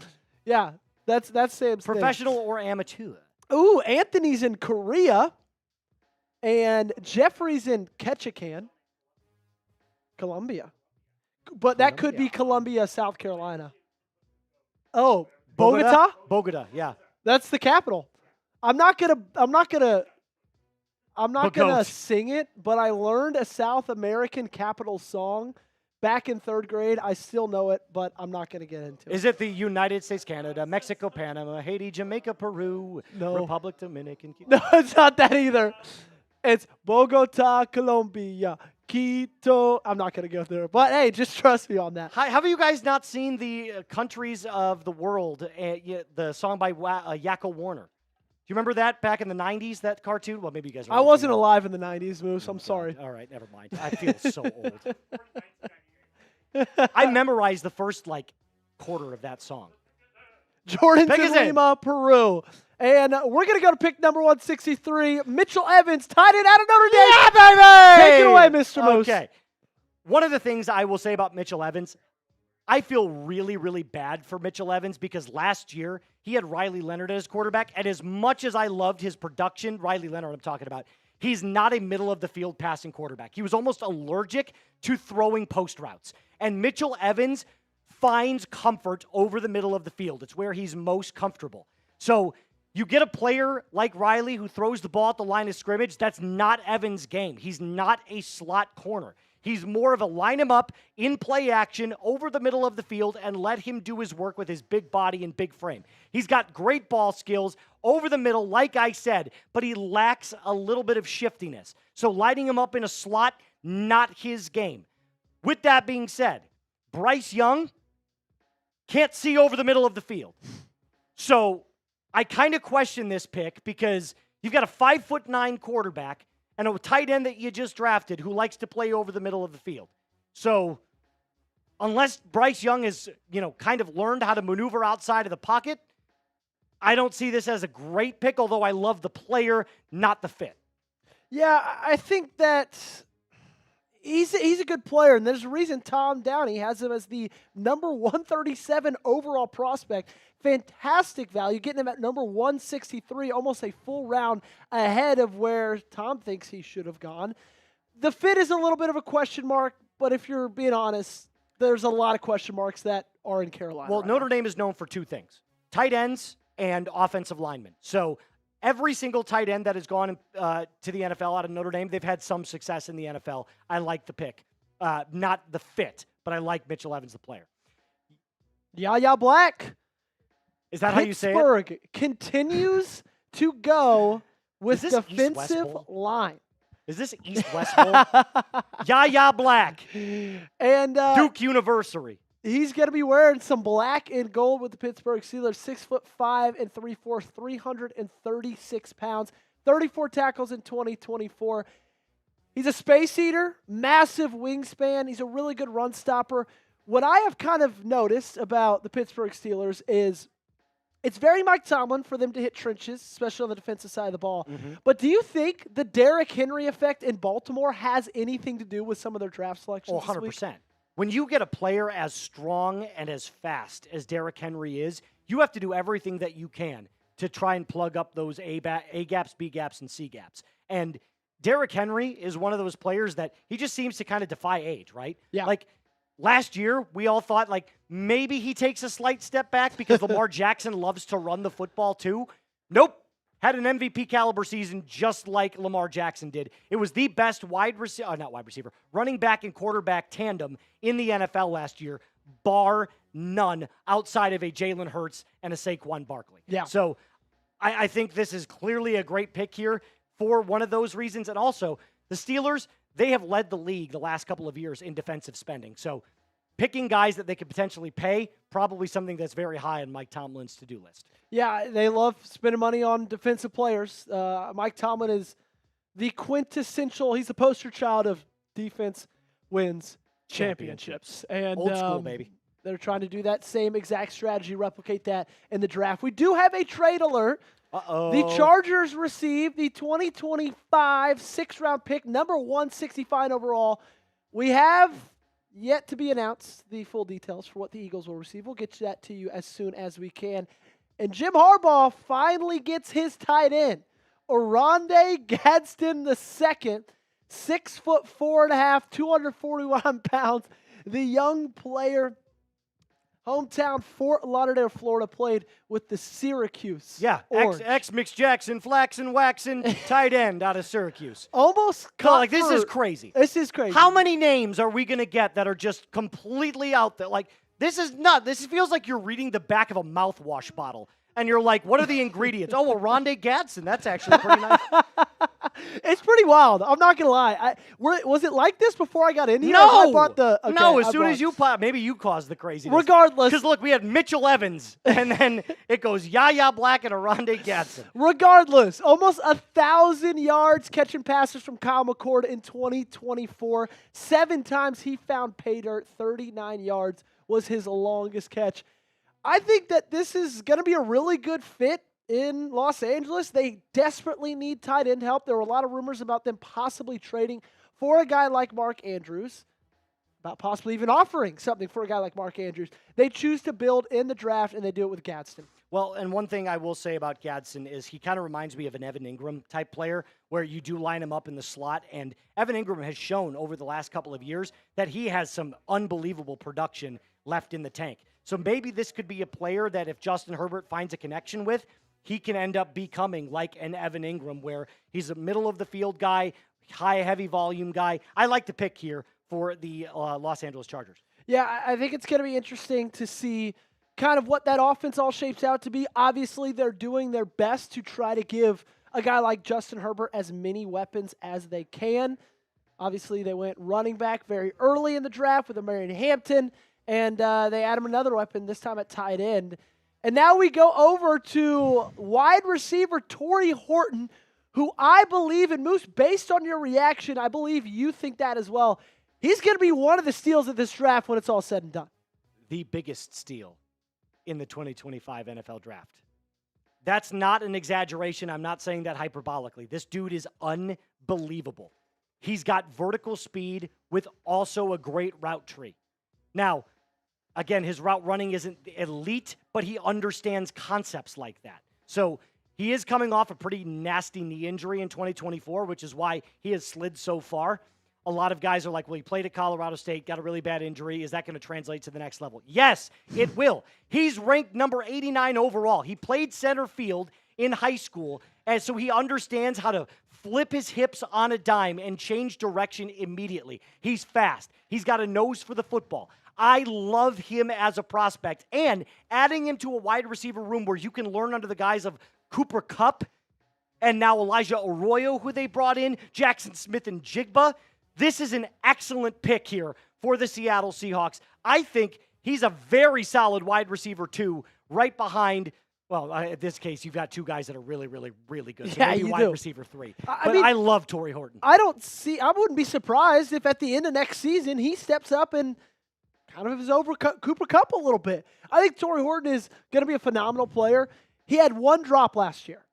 Yeah, that's Sam's Professional or amateur. Ooh, Anthony's in Korea, and Jeffrey's in Ketchikan, Colombia. But that could be Columbia, South Carolina. Oh, Bogota? Bogota, yeah. That's the capital. I'm not gonna sing it, but I learned a South American capital song back in 3rd grade. I still know it, but I'm not going to get into it. Is it the United States, Canada, Mexico, Panama, Haiti, Jamaica, Peru, Republic, Dominican? No, it's not that either. It's Bogota, Colombia, Quito. I'm not going to go there. But, hey, just trust me on that. Have you guys not seen the Countries of the World, the song by Yakko Warner? Do you remember that back in the 90s, that cartoon? Well, maybe you guys I wasn't alive in the 90s, Moose. I'm sorry. All right, never mind. I feel so old. I memorized the first, quarter of that song. Jordan's in Lima, Peru. And we're going to go to pick number 163. Mitchell Evans, tight end out of Notre Dame. Yeah, baby! Take it away, Mr. Moose. Okay. One of the things I will say about Mitchell Evans, I feel really, really bad for Mitchell Evans because last year he had Riley Leonard as quarterback. And as much as I loved his production, Riley Leonard I'm talking about, he's not a middle-of-the-field passing quarterback. He was almost allergic to throwing post routes. And Mitchell Evans finds comfort over the middle of the field. It's where he's most comfortable. So you get a player like Riley who throws the ball at the line of scrimmage. That's not Evans' game. He's not a slot corner. He's more of a line him up in play action over the middle of the field and let him do his work with his big body and big frame. He's got great ball skills over the middle, like I said, but he lacks a little bit of shiftiness. So lighting him up in a slot, not his game. With that being said, Bryce Young can't see over the middle of the field. So I kind of question this pick because you've got a 5'9" quarterback and a tight end that you just drafted who likes to play over the middle of the field. So unless Bryce Young has, kind of learned how to maneuver outside of the pocket, I don't see this as a great pick, although I love the player, not the fit. Yeah, I think that he's a good player, and there's a reason Tom Downey has him as the number 137 overall prospect. Fantastic value, getting him at number 163, almost a full round ahead of where Tom thinks he should have gone. The fit is a little bit of a question mark, but if you're being honest, there's a lot of question marks that are in Carolina. Well, right Notre now. Dame is known for two things: tight ends and offensive linemen. So every single tight end that has gone to the NFL out of Notre Dame, they've had some success in the NFL. I like the pick. Not the fit, but I like Mitchell Evans, the player. Yaya Black. Is that how you say it? Pittsburgh continues to go with Is this defensive East-West Bowl? line. Is this East-West Bowl? Yaya Black, And Duke University. he's going to be wearing some black and gold with the Pittsburgh Steelers. 6'5" and 3/4, 336 pounds, 34 tackles in 2024. He's a space eater, massive wingspan. He's a really good run stopper. What I have kind of noticed about the Pittsburgh Steelers is it's very Mike Tomlin for them to hit trenches, especially on the defensive side of the ball. Mm-hmm. But do you think the Derrick Henry effect in Baltimore has anything to do with some of their draft selections? Oh, 100%. When you get a player as strong and as fast as Derrick Henry is, you have to do everything that you can to try and plug up those A gaps, B gaps, and C gaps. And Derrick Henry is one of those players that he just seems to kind of defy age, right? Yeah. Like last year, we all thought maybe he takes a slight step back because Lamar Jackson loves to run the football too. Nope. Had an MVP caliber season just like Lamar Jackson did. It was the best running back and quarterback tandem in the NFL last year, bar none, outside of a Jalen Hurts and a Saquon Barkley. Yeah. So I think this is clearly a great pick here for one of those reasons. And also, the Steelers, they have led the league the last couple of years in defensive spending. So picking guys that they could potentially pay, probably something that's very high on Mike Tomlin's to-do list. Yeah, they love spending money on defensive players. Mike Tomlin is the quintessential, he's the poster child of defense wins championships. And Old school, baby. They're trying to do that same exact strategy, replicate that in the draft. We do have a trade alert. Uh-oh. The Chargers received the 2025 sixth-round pick, number 165 overall. We have yet to be announced the full details for what the Eagles will receive. We'll get that to you as soon as we can. And Jim Harbaugh finally gets his tight end, Oronde Gadsden II, 6'4.5", 241 pounds. The young player, hometown Fort Lauderdale, Florida, played with the Syracuse. Yeah, Orange. ex-Mix Jackson, Flaxen, Waxen, tight end out of Syracuse. Almost No, cut this for- is crazy. This is crazy. How many names are we going to get that are just completely out there? This is not. This feels like you're reading the back of a mouthwash bottle. And you're like, what are the ingredients? Oh, well, Rondé Gadsden. That's actually pretty nice. It's pretty wild. I'm not going to lie. Was it like this before I got in here? No. I brought the, okay, no, as I soon brought- as you maybe you caused the craziness. Regardless. Because, look, we had Mitchell Evans, and then it goes Yaya Black and Rondé Gadsden. Regardless, almost 1,000 yards catching passes from Kyle McCord in 2024. 7 times he found pay dirt. 39 yards was his longest catch. I think that this is going to be a really good fit in Los Angeles. They desperately need tight end help. There were a lot of rumors about them possibly trading for a guy like Mark Andrews, about possibly even offering something for a guy like Mark Andrews. They choose to build in the draft, and they do it with Gadsden. Well, and one thing I will say about Gadsden is he kind of reminds me of an Evan Ingram type player where you do line him up in the slot. And Evan Ingram has shown over the last couple of years that he has some unbelievable production left in the tank. So maybe this could be a player that if Justin Herbert finds a connection with, he can end up becoming like an Evan Ingram where he's a middle-of-the-field guy, high, heavy volume guy. I like the pick here for the Los Angeles Chargers. Yeah, I think it's going to be interesting to see kind of what that offense all shapes out to be. Obviously, they're doing their best to try to give a guy like Justin Herbert as many weapons as they can. Obviously, they went running back very early in the draft with Marion Hampton, and they add him another weapon, this time at tight end. And now we go over to wide receiver Tory Horton, who I believe, and Moose, based on your reaction, I believe you think that as well. He's going to be one of the steals of this draft when it's all said and done. The biggest steal in the 2025 NFL draft. That's not an exaggeration. I'm not saying that hyperbolically. This dude is unbelievable. He's got vertical speed with also a great route tree. Now, again, his route running isn't elite, but he understands concepts like that. So he is coming off a pretty nasty knee injury in 2024, which is why he has slid so far. A lot of guys are like, well, he played at Colorado State, got a really bad injury. Is that going to translate to the next level? Yes, it will. He's ranked number 89 overall. He played center field in high school, and so he understands how to flip his hips on a dime and change direction immediately. He's fast. He's got a nose for the football. I love him as a prospect, and adding him to a wide receiver room where you can learn under the guise of Cooper Kupp and now Elijah Arroyo, who they brought in, Jackson Smith and Jigba. This is an excellent pick here for the Seattle Seahawks. I think he's a very solid wide receiver, too, right behind, well, in this case, you've got two guys that are really, really, really good. So Yeah, maybe you wide do. receiver 3. I mean, I love Tory Horton. I wouldn't be surprised if at the end of next season he steps up and kind of is over Cooper Kupp a little bit. I think Tory Horton is going to be a phenomenal player. He had 1 drop last year,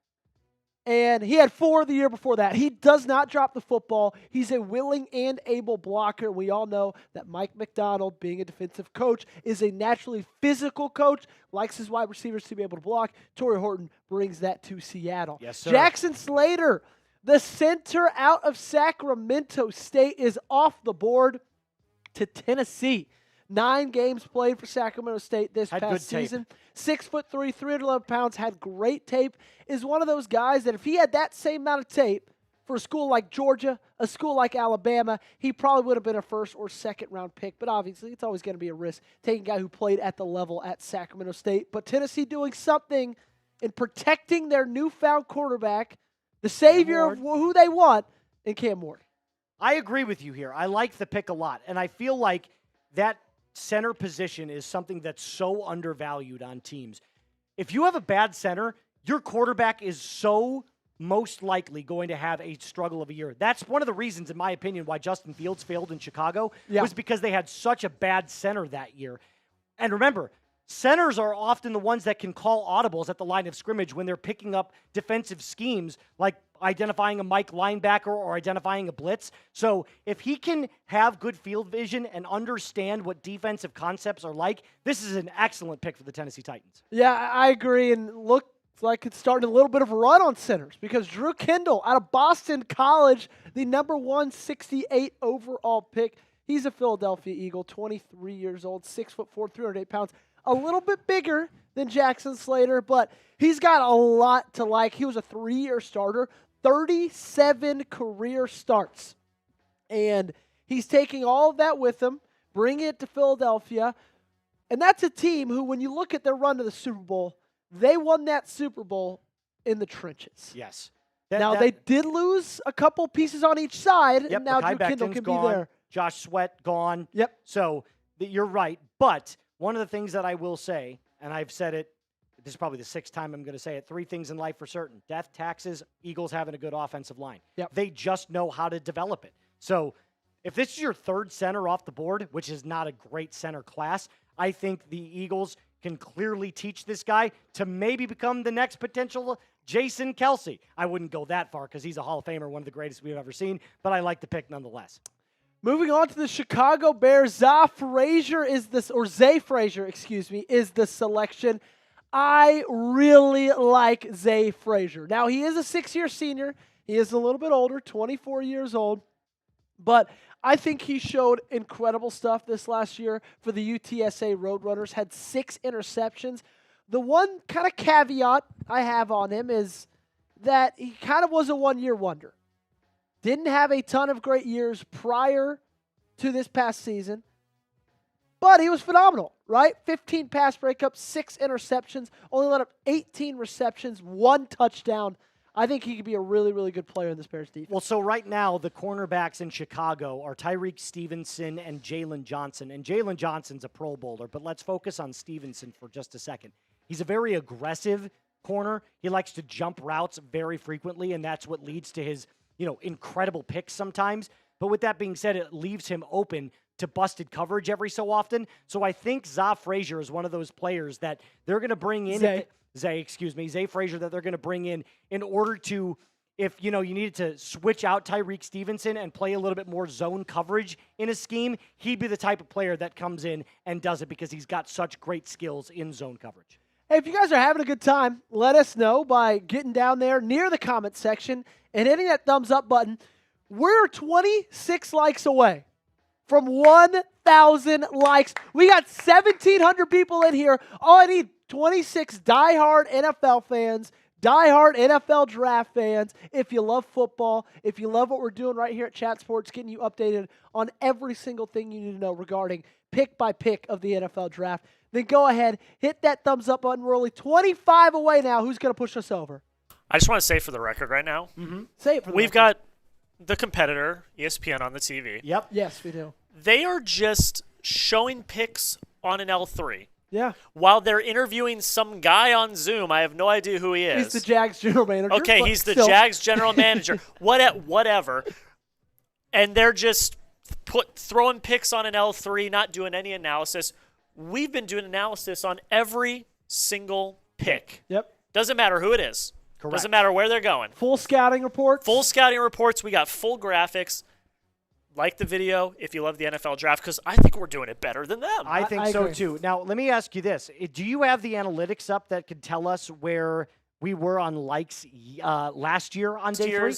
and he had 4 the year before that. He does not drop the football. He's a willing and able blocker. We all know that Mike McDonald, being a defensive coach, is a naturally physical coach, likes his wide receivers to be able to block. Tory Horton brings that to Seattle. Yes, sir. Jackson Slater, the center out of Sacramento State, is off the board to Tennessee. 9 games played for Sacramento State this past season. 6'3", 311 pounds, had great tape. Is one of those guys that if he had that same amount of tape for a school like Georgia, a school like Alabama, he probably would have been a 1st or 2nd round pick. But obviously, it's always going to be a risk taking a guy who played at the level at Sacramento State. But Tennessee doing something in protecting their newfound quarterback, the savior of who they want, in Cam Ward. I agree with you here. I like the pick a lot, and I feel like that center position is something that's so undervalued on teams. If you have a bad center, your quarterback is so most likely going to have a struggle of a year. That's one of the reasons, in my opinion, why Justin Fields failed in Chicago, was because they had such a bad center that year. And remember, centers are often the ones that can call audibles at the line of scrimmage when they're picking up defensive schemes, like identifying a Mike linebacker or identifying a blitz. So if he can have good field vision and understand what defensive concepts are like, this is an excellent pick for the Tennessee Titans. Yeah, I agree. And looks like it's starting a little bit of a run on centers because Drew Kendall out of Boston College, the number 168 overall pick. He's a Philadelphia Eagle, 23 years old, 6'4", 308 pounds. A little bit bigger than Jackson Slater, but he's got a lot to like. He was a 3-year starter, 37 career starts. And he's taking all of that with him, bringing it to Philadelphia. And that's a team who, when you look at their run to the Super Bowl, they won that Super Bowl in the trenches. Yes. They did lose a couple pieces on each side, Yep, and now Mekhi Drew Kendall Becton's can gone, be there. Josh Sweat gone. Yep. So you're right. But one of the things that I will say, and I've said it, this is probably the 6th time I'm going to say it, 3 things in life for certain. Death, taxes, Eagles having a good offensive line. Yep. They just know how to develop it. So if this is your 3rd center off the board, which is not a great center class, I think the Eagles can clearly teach this guy to maybe become the next potential Jason Kelce. I wouldn't go that far because he's a Hall of Famer, one of the greatest we've ever seen, but I like the pick nonetheless. Moving on to the Chicago Bears, Zay Frazier, is the selection. I really like Zay Frazier. Now, he is a 6-year senior. He is a little bit older, 24 years old. But I think he showed incredible stuff this last year for the UTSA Roadrunners, had 6 interceptions. The one kind of caveat I have on him is that he kind of was a one-year wonder. Didn't have a ton of great years prior to this past season, but he was phenomenal, right? 15 pass breakups, 6 interceptions, only let up 18 receptions, 1 touchdown. I think he could be a really, really good player in this Bears defense. Well, so right now, the cornerbacks in Chicago are Tyreek Stevenson and Jalen Johnson. And Jalen Johnson's a Pro Bowler, but let's focus on Stevenson for just a second. He's a very aggressive corner. He likes to jump routes very frequently, and that's what leads to his, incredible picks sometimes. But with that being said, it leaves him open to busted coverage every so often. So I think Frazier is one of those players that they're going to bring in. Zay Frazier, that they're going to bring in order to, if you needed to switch out Tyreek Stevenson and play a little bit more zone coverage in a scheme, he'd be the type of player that comes in and does it because he's got such great skills in zone coverage. Hey, if you guys are having a good time, let us know by getting down there near the comment section and hitting that thumbs up button. We're 26 likes away from 1,000 likes. We got 1,700 people in here. All I need 26 diehard NFL fans, diehard NFL draft fans. If you love football, if you love what we're doing right here at Chat Sports, getting you updated on every single thing you need to know regarding pick by pick of the NFL draft, then go ahead, hit that thumbs up button. We're only 25 away now. Who's going to push us over? I just want to say for the record right now, Say it for the we've record. got the competitor, ESPN, on the TV. Yep. Yes, we do. They are just showing picks on an L3. Yeah. While they're interviewing some guy on Zoom. I have no idea who he is. He's the Jags general manager. Okay, but he's the still. Jags general manager. Whatever. And they're just throwing picks on an L3, not doing any analysis. We've been doing analysis on every single pick. Yep. Doesn't matter who it is. Correct. Doesn't matter where they're going. Full scouting reports. Full scouting reports. We got full graphics. Like the video if you love the NFL draft, because I think we're doing it better than them. I think I so agree. too. Now, let me ask you this. Do you have the analytics up that could tell us where we were on likes last year on day 3?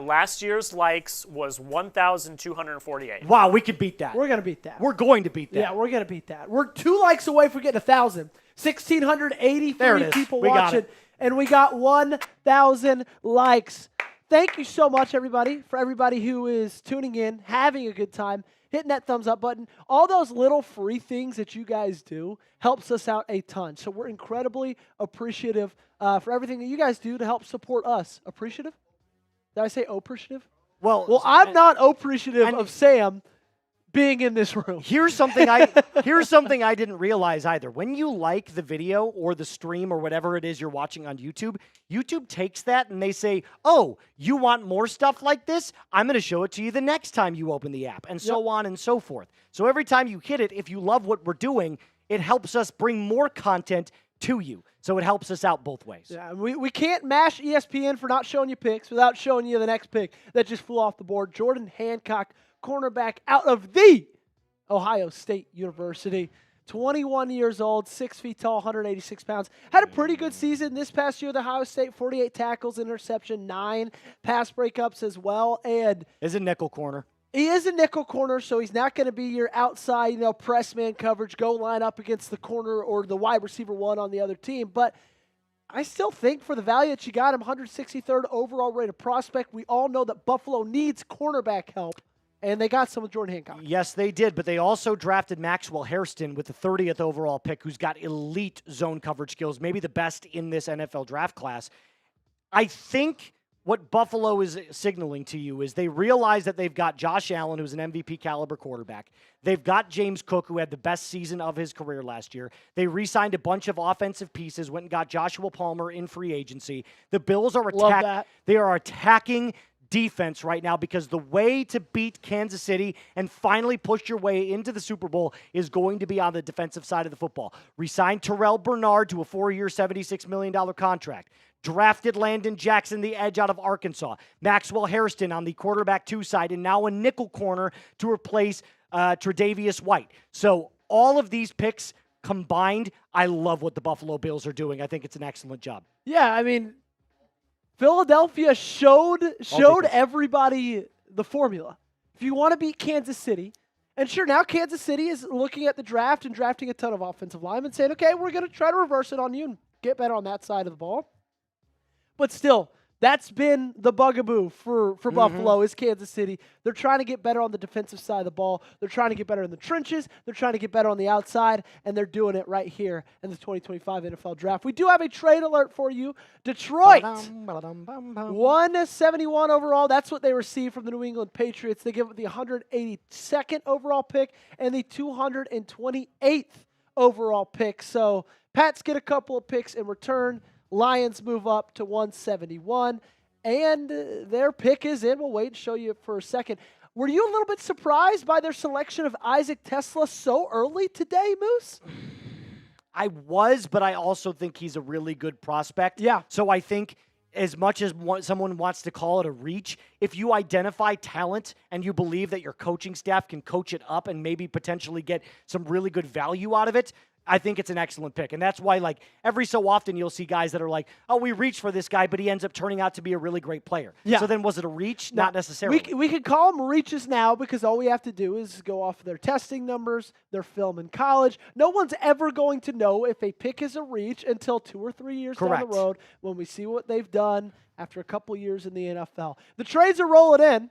Last year's likes was 1,248. Wow, we could beat that. We're going to beat that. We're going to beat that. Yeah, we're going to beat that. We're 2 likes away from getting 1,000. 1,683 There it is. people We got watching, it. and we got 1,000 likes. Thank you so much, everybody, for everybody who is tuning in, having a good time, hitting that thumbs up button. All those little free things that you guys do helps us out a ton. So we're incredibly appreciative for everything that you guys do to help support us. Appreciative? Did I say appreciative? Well, I'm not appreciative of Sam being in this room. Here's something I didn't realize either. When you like the video or the stream or whatever it is you're watching on YouTube, YouTube takes that and they say, "Oh, you want more stuff like this? I'm going to show it to you the next time you open the app," and so on and so forth. So every time you hit it, if you love what we're doing, it helps us bring more content to you. So it helps us out both ways. Yeah, we can't mash ESPN for not showing you picks without showing you the next pick that just flew off the board. Jordan Hancock, cornerback out of the Ohio State University. 21 years old, 6 feet tall, 186 pounds. Had a pretty good season this past year with Ohio State, 48 tackles, interception, 9 pass breakups as well. And Is a nickel corner. he is a nickel corner, so he's not going to be your outside, press man coverage, go line up against the corner or the wide receiver one on the other team. But I still think for the value that you got him, 163rd overall rated prospect, we all know that Buffalo needs cornerback help. And they got some with Jordan Hancock. Yes, they did, but they also drafted Maxwell Hairston with the 30th overall pick, who's got elite zone coverage skills, maybe the best in this NFL draft class. I think what Buffalo is signaling to you is they realize that they've got Josh Allen, who's an MVP caliber quarterback. They've got James Cook, who had the best season of his career last year. They re-signed a bunch of offensive pieces, went and got Joshua Palmer in free agency. The Bills are They are attacking defense right now because the way to beat Kansas City and finally push your way into the Super Bowl is going to be on the defensive side of the football. Resigned Terrell Bernard to a 4-year, $76 million contract. Drafted Landon Jackson, the edge out of Arkansas. Maxwell Hairston on the quarterback 2 side, and now a nickel corner to replace Tre'Davious White. So all of these picks combined, I love what the Buffalo Bills are doing. I think it's an excellent job. Yeah, I mean, Philadelphia showed everybody the formula. If you want to beat Kansas City, and sure, now Kansas City is looking at the draft and drafting a ton of offensive linemen, saying, okay, we're going to try to reverse it on you and get better on that side of the ball. But still, That's been the bugaboo for Buffalo is Kansas City. They're trying to get better on the defensive side of the ball. They're trying to get better in the trenches. They're trying to get better on the outside, and they're doing it right here in the 2025 NFL Draft. We do have a trade alert for you. Detroit, 171 overall. That's what they received from the New England Patriots. They give it the 182nd overall pick and the 228th overall pick. So Pats get a couple of picks in return. Lions move up to 171, and their pick is in. We'll wait and show you for a second. Were you a little bit surprised by their selection of Isaac Tesla so early today, Moose? I was, but I also think he's a really good prospect. Yeah. So I think as much as someone wants to call it a reach, if you identify talent and you believe that your coaching staff can coach it up and maybe potentially get some really good value out of it, I think it's an excellent pick. And that's why, like, every so often you'll see guys that are like, oh, we reached for this guy, but he ends up turning out to be a really great player. Yeah. So then was it a reach? No, Not necessarily. We can call them reaches now because all we have to do is go off of their testing numbers, their film in college. No one's ever going to know if a pick is a reach until 2 or 3 years down the road when we see what they've done after a couple years in the NFL. The trades are rolling in.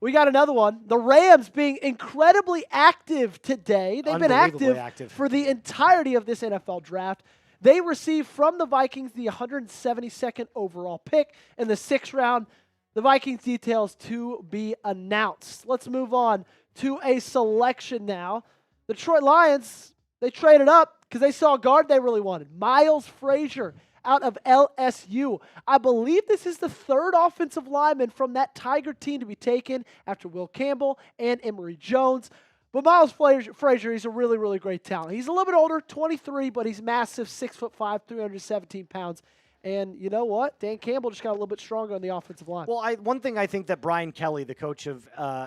We got another one. The Rams being incredibly active today. They've been active for the entirety of this NFL draft. They received from the Vikings the 172nd overall pick in the 6th round. The Vikings details to be announced. Let's move on to a selection now. The Detroit Lions, they traded up because they saw a guard they really wanted. Miles Frazier out of LSU. I believe this is the 3rd offensive lineman from that Tiger team to be taken after Will Campbell and Emory Jones. But Miles Frazier, he's a really, really great talent. He's a little bit older, 23, but he's massive, 6'5", 317 pounds. And you know what? Dan Campbell just got a little bit stronger on the offensive line. Well, one thing I think that Brian Kelly, the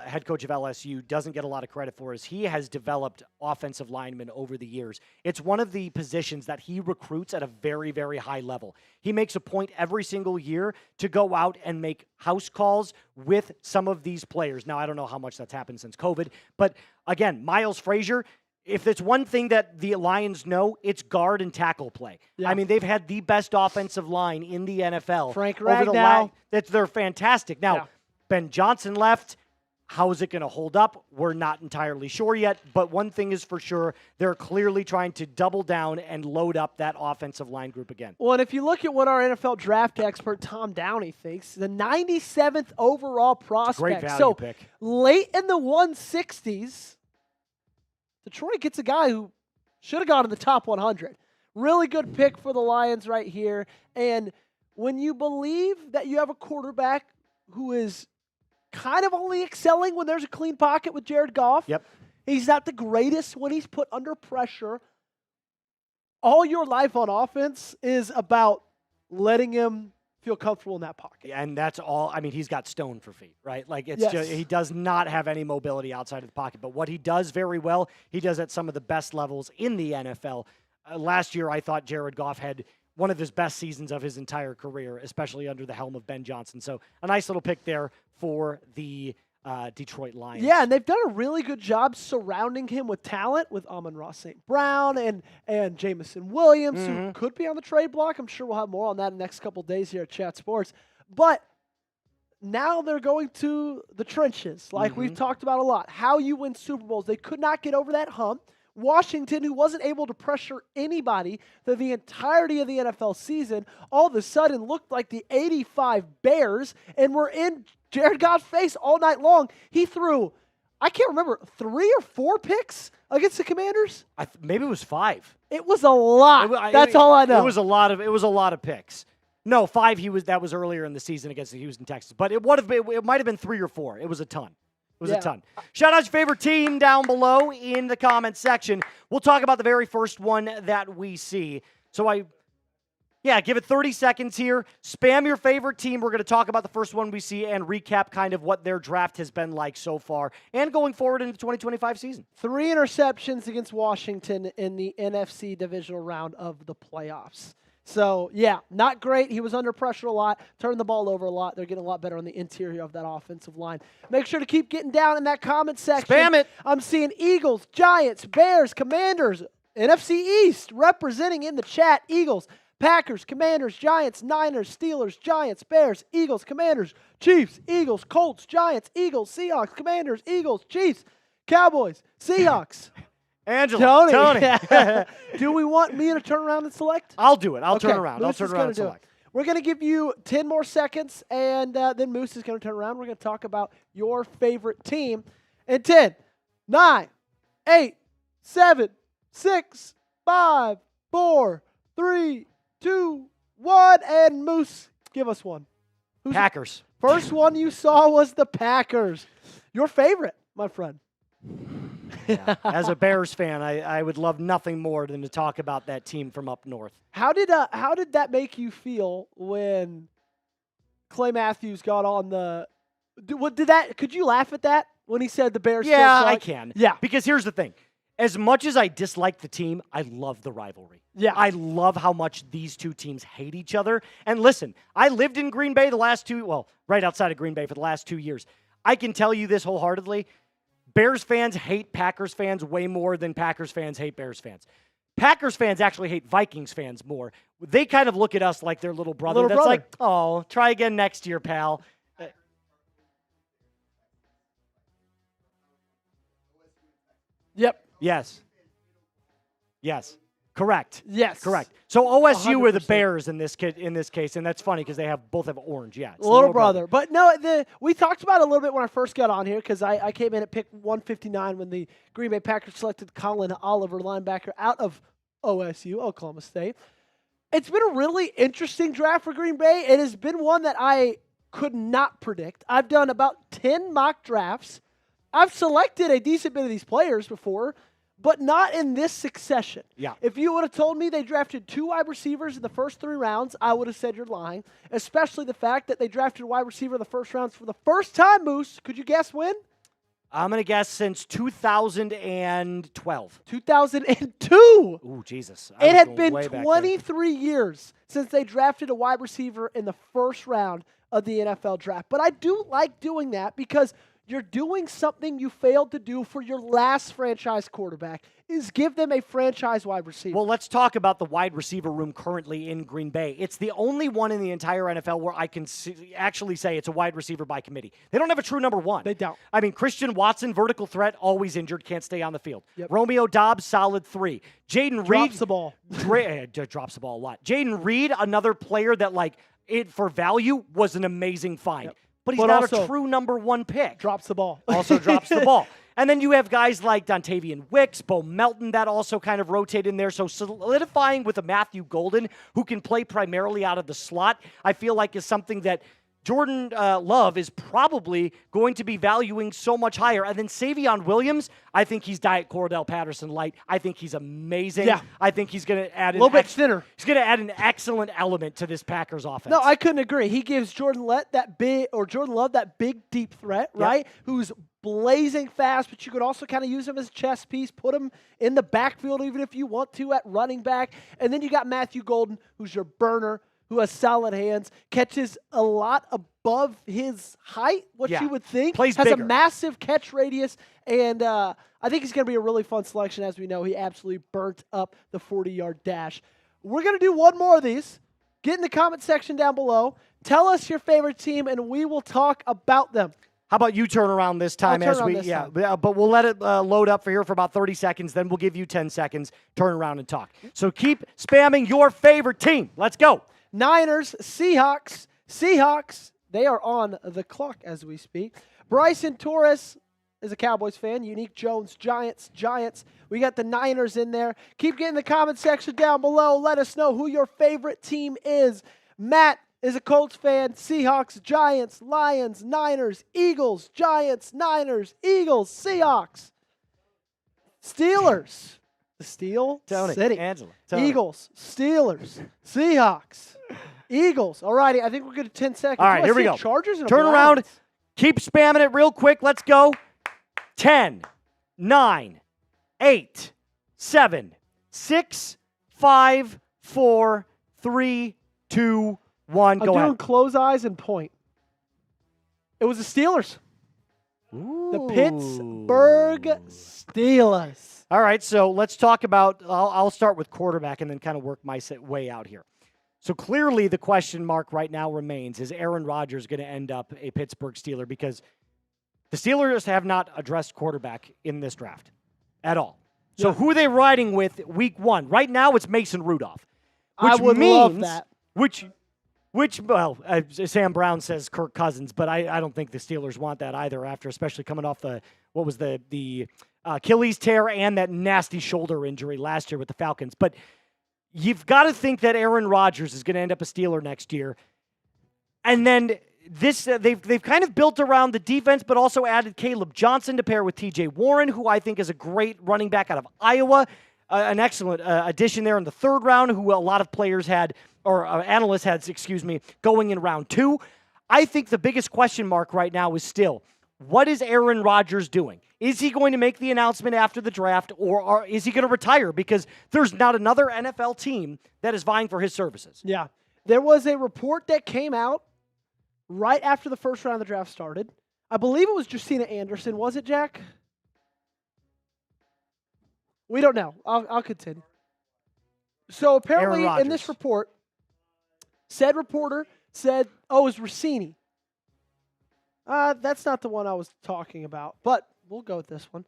head coach of LSU, doesn't get a lot of credit for is he has developed offensive linemen over the years. It's one of the positions that he recruits at a very, very high level. He makes a point every single year to go out and make house calls with some of these players. Now, I don't know how much that's happened since COVID, but again, Miles Frazier, if it's one thing that the Lions know, it's guard and tackle play. Yeah. I mean, they've had the best offensive line in the NFL. Frank Ragnow. They're fantastic. Now, Yeah. Ben Johnson left. How is it going to hold up? We're not entirely sure yet, but one thing is for sure, they're clearly trying to double down and load up that offensive line group again. Well, and if you look at what our NFL draft expert Tom Downey thinks, the 97th overall prospect. Great value pick. Late in the 160s, Detroit gets a guy who should have gone in the top 100. Really good pick for the Lions right here. And when you believe that you have a quarterback who is kind of only excelling when there's a clean pocket with Jared Goff. Yep. He's not the greatest when he's put under pressure. All your life on offense is about letting him feel comfortable in that pocket. And that's all. I mean, he's got stone for feet, right? Like, it's Yes. just, he does not have any mobility outside of the pocket. But what he does very well, he does at some of the best levels in the NFL. Last year, I thought Jared Goff had one of his best seasons of his entire career, especially under the helm of Ben Johnson. So a nice little pick there for the Detroit Lions. Yeah, and they've done a really good job surrounding him with talent with Amon-Ra St. Brown and Jamison Williams, who could be on the trade block. I'm sure we'll have more on that in the next couple of days here at Chat Sports. But now they're going to the trenches, like we've talked about a lot. How you win Super Bowls. They could not get over that hump. Washington, who wasn't able to pressure anybody through the entirety of the NFL season, all of a sudden looked like the 85 Bears and were in Jared Goff's face all night long. He threw, I can't remember, 3 or 4 picks against the Commanders. Maybe it was 5. It was a lot. That's all I know. It was a lot of picks. No, 5. That was earlier in the season against the Houston Texans. But it might have been 3 or 4. It was a ton. It was a ton. Shout out your favorite team down below in the comments section. We'll talk about the very first one that we see. So give it 30 seconds here. Spam your favorite team. We're going to talk about the first one we see and recap kind of what their draft has been like so far and going forward into the 2025 season. 3 interceptions against Washington in the NFC divisional round of the playoffs. So, yeah, not great. He was under pressure a lot, turned the ball over a lot. They're getting a lot better on the interior of that offensive line. Make sure to keep getting down in that comment section. Spam it. I'm seeing Eagles, Giants, Bears, Commanders, NFC East representing in the chat. Eagles, Packers, Commanders, Giants, Niners, Steelers, Giants, Bears, Eagles, Commanders, Chiefs, Eagles, Colts, Giants, Eagles, Seahawks, Commanders, Eagles, Chiefs, Cowboys, Seahawks. Angela, Tony. Do we want me to turn around and select? I'll do it. I'll Okay, turn around. I'll Moose turn is around gonna and do it. select. We're going to give you 10 more seconds, and then Moose is going to turn around. We're going to talk about your favorite team. In 10, 9, 8, 7, 6, 5, 4, 3, 2, 1, and Moose, give us one. Packers. First one you saw was the Packers. Your favorite, my friend. Yeah. As a Bears fan, I would love nothing more than to talk about that team from up north. How did that make you feel when Clay Matthews got on the? Could you laugh at that when he said the Bears? Yeah, still I suck? can. Yeah, Because here's the thing. As much as I dislike the team, I love the rivalry. Yeah. I love how much these two teams hate each other. And listen, I lived in Green Bay right outside of Green Bay for the last 2 years. I can tell you this wholeheartedly. Bears fans hate Packers fans way more than Packers fans hate Bears fans. Packers fans actually hate Vikings fans more. They kind of look at us like their little brother. That's like, oh, try again next year, pal. Yep. Yes. Correct. Yes. Correct. So OSU were the 100%. Bears in this case, and that's funny because they both have orange. Yeah, it's the Little brother. But no, we talked about it a little bit when I first got on here because I came in at pick 159 when the Green Bay Packers selected Colin Oliver, linebacker out of OSU, Oklahoma State. It's been a really interesting draft for Green Bay. It has been one that I could not predict. I've done about 10 mock drafts. I've selected a decent bit of these players before, but not in this succession. Yeah. If you would have told me they drafted 2 wide receivers in the first 3 rounds, I would have said you're lying, especially the fact that they drafted a wide receiver in the first rounds for the first time, Moose. Could you guess when? I'm going to guess since 2012. 2002. Ooh, Jesus. It had been 23 years since they drafted a wide receiver in the first round of the NFL draft. But I do like doing that because you're doing something you failed to do for your last franchise quarterback, is give them a franchise wide receiver. Well, let's talk about the wide receiver room currently in Green Bay. It's the only one in the entire NFL where I can actually say it's a wide receiver by committee. They don't have a true number one. They don't. I mean, Christian Watson, vertical threat, always injured, can't stay on the field. Yep. Romeo Doubs, solid 3. Jaden Reed Drops the ball. drops the ball a lot. Jaden Reed, another player that, for value, was an amazing find. Yep. But he's But not also a true number 1 pick. Drops the ball. Also drops the ball. And then you have guys like Dontavian Wicks, Bo Melton that also kind of rotate in there. So solidifying with a Matthew Golden who can play primarily out of the slot, I feel like is something that Jordan Love is probably going to be valuing so much higher. And then Savion Williams, I think he's Diet Cordell Patterson light. I think he's amazing. Yeah. I think he's going to add a little bit thinner. He's going to add an excellent element to this Packers offense. No, I couldn't agree. He gives Jordan Love that big deep threat, right? Who's blazing fast, but you could also kind of use him as a chess piece, put him in the backfield even if you want to at running back. And then you got Matthew Golden, who's your burner, who has solid hands, catches a lot above his height, you would think. Plays has bigger. A massive catch radius, and I think he's going to be a really fun selection. As we know, he absolutely burnt up the 40-yard dash. We're going to do one more of these. Get in the comment section down below. Tell us your favorite team, and we will talk about them. How about you turn around this time but we'll let it load up for about 30 seconds. Then we'll give you 10 seconds. Turn around and talk. So keep spamming your favorite team. Let's go. Niners, Seahawks. Seahawks, they are on the clock as we speak. Bryson Torres is a Cowboys fan. Unique Jones, Giants. We got the Niners in there. Keep getting the comment section down below. Let us know who your favorite team is. Matt is a Colts fan. Seahawks, Giants, Lions, Niners, Eagles, Giants, Niners, Eagles, Seahawks. Steelers. The Steel Tony, City. Angela, Tony. Eagles, Steelers, Seahawks, Eagles. All righty, I think we're good at 10 seconds. All right, here we go. Chargers and Turn around. Keep spamming it real quick. Let's go. 10, 9, 8, 7, 6, 5, 4, 3, 2, 1. Go I'm doing ahead. close eyes and point. It was the Steelers. The Pittsburgh Steelers. All right, so let's talk about, I'll start with quarterback and then kind of work my way out here. So clearly the question mark right now remains, is Aaron Rodgers going to end up a Pittsburgh Steeler? Because the Steelers have not addressed quarterback in this draft at all. So Yeah. who are they riding with week 1? Right now it's Mason Rudolph. I would love that. Which Sam Brown says Kirk Cousins, but I don't think the Steelers want that either after, especially coming off the Achilles tear and that nasty shoulder injury last year with the Falcons. But you've got to think that Aaron Rodgers is going to end up a Steeler next year. And then this they've kind of built around the defense, but also added Caleb Johnson to pair with T.J. Warren, who I think is a great running back out of Iowa. An excellent addition there in the 3rd round, who a lot of players had, or analysts had, going in round 2. I think the biggest question mark right now is still, what is Aaron Rodgers doing? Is he going to make the announcement after the draft, or is he going to retire? Because there's not another NFL team that is vying for his services. Yeah. There was a report that came out right after the first round of the draft started. I believe it was Justina Anderson. Was it, Jack? We don't know. I'll continue. So apparently in this report, said reporter said, oh, it was Rossini. That's not the one I was talking about, but we'll go with this one.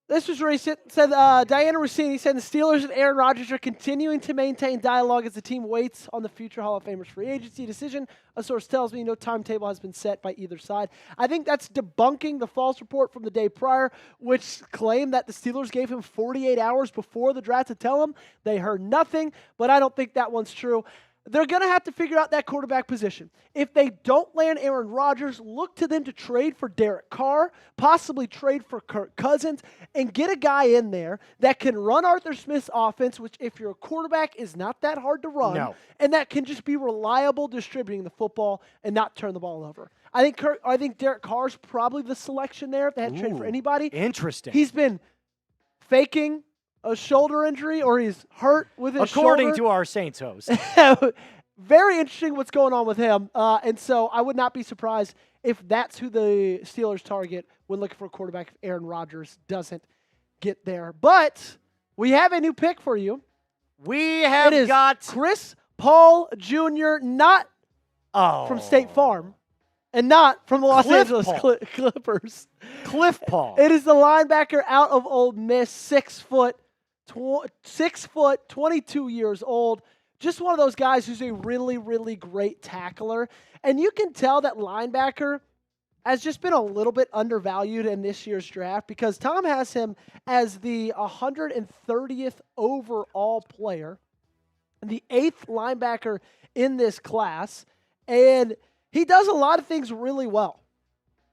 This was recent. Said Diana Rossini said the Steelers and Aaron Rodgers are continuing to maintain dialogue as the team waits on the future Hall of Famers free agency decision. A source tells me no timetable has been set by either side. I think that's debunking the false report from the day prior, which claimed that the Steelers gave him 48 hours before the draft to tell him. They heard nothing, but I don't think that one's true. They're going to have to figure out that quarterback position. If they don't land Aaron Rodgers, look to them to trade for Derek Carr, possibly trade for Kirk Cousins, and get a guy in there that can run Arthur Smith's offense, which if you're a quarterback is not that hard to run, and that can just be reliable distributing the football and not turn the ball over. I think Derek Carr's probably the selection there if they had to trade for anybody. Interesting. He's been faking a shoulder injury, or he's hurt with his shoulder. According to our Saints host. Very interesting what's going on with him. And so I would not be surprised if that's who the Steelers target when looking for a quarterback if Aaron Rodgers doesn't get there. But we have a new pick for you. We have got Chris Paul Jr., not from State Farm, and not from the Los Angeles Clippers. Cliff Paul. It is the linebacker out of Ole Miss, 6 foot, 22 years old. Just one of those guys who's a really, really great tackler. And you can tell that linebacker has just been a little bit undervalued in this year's draft because Tom has him as the 130th overall player, the 8th linebacker in this class. And he does a lot of things really well,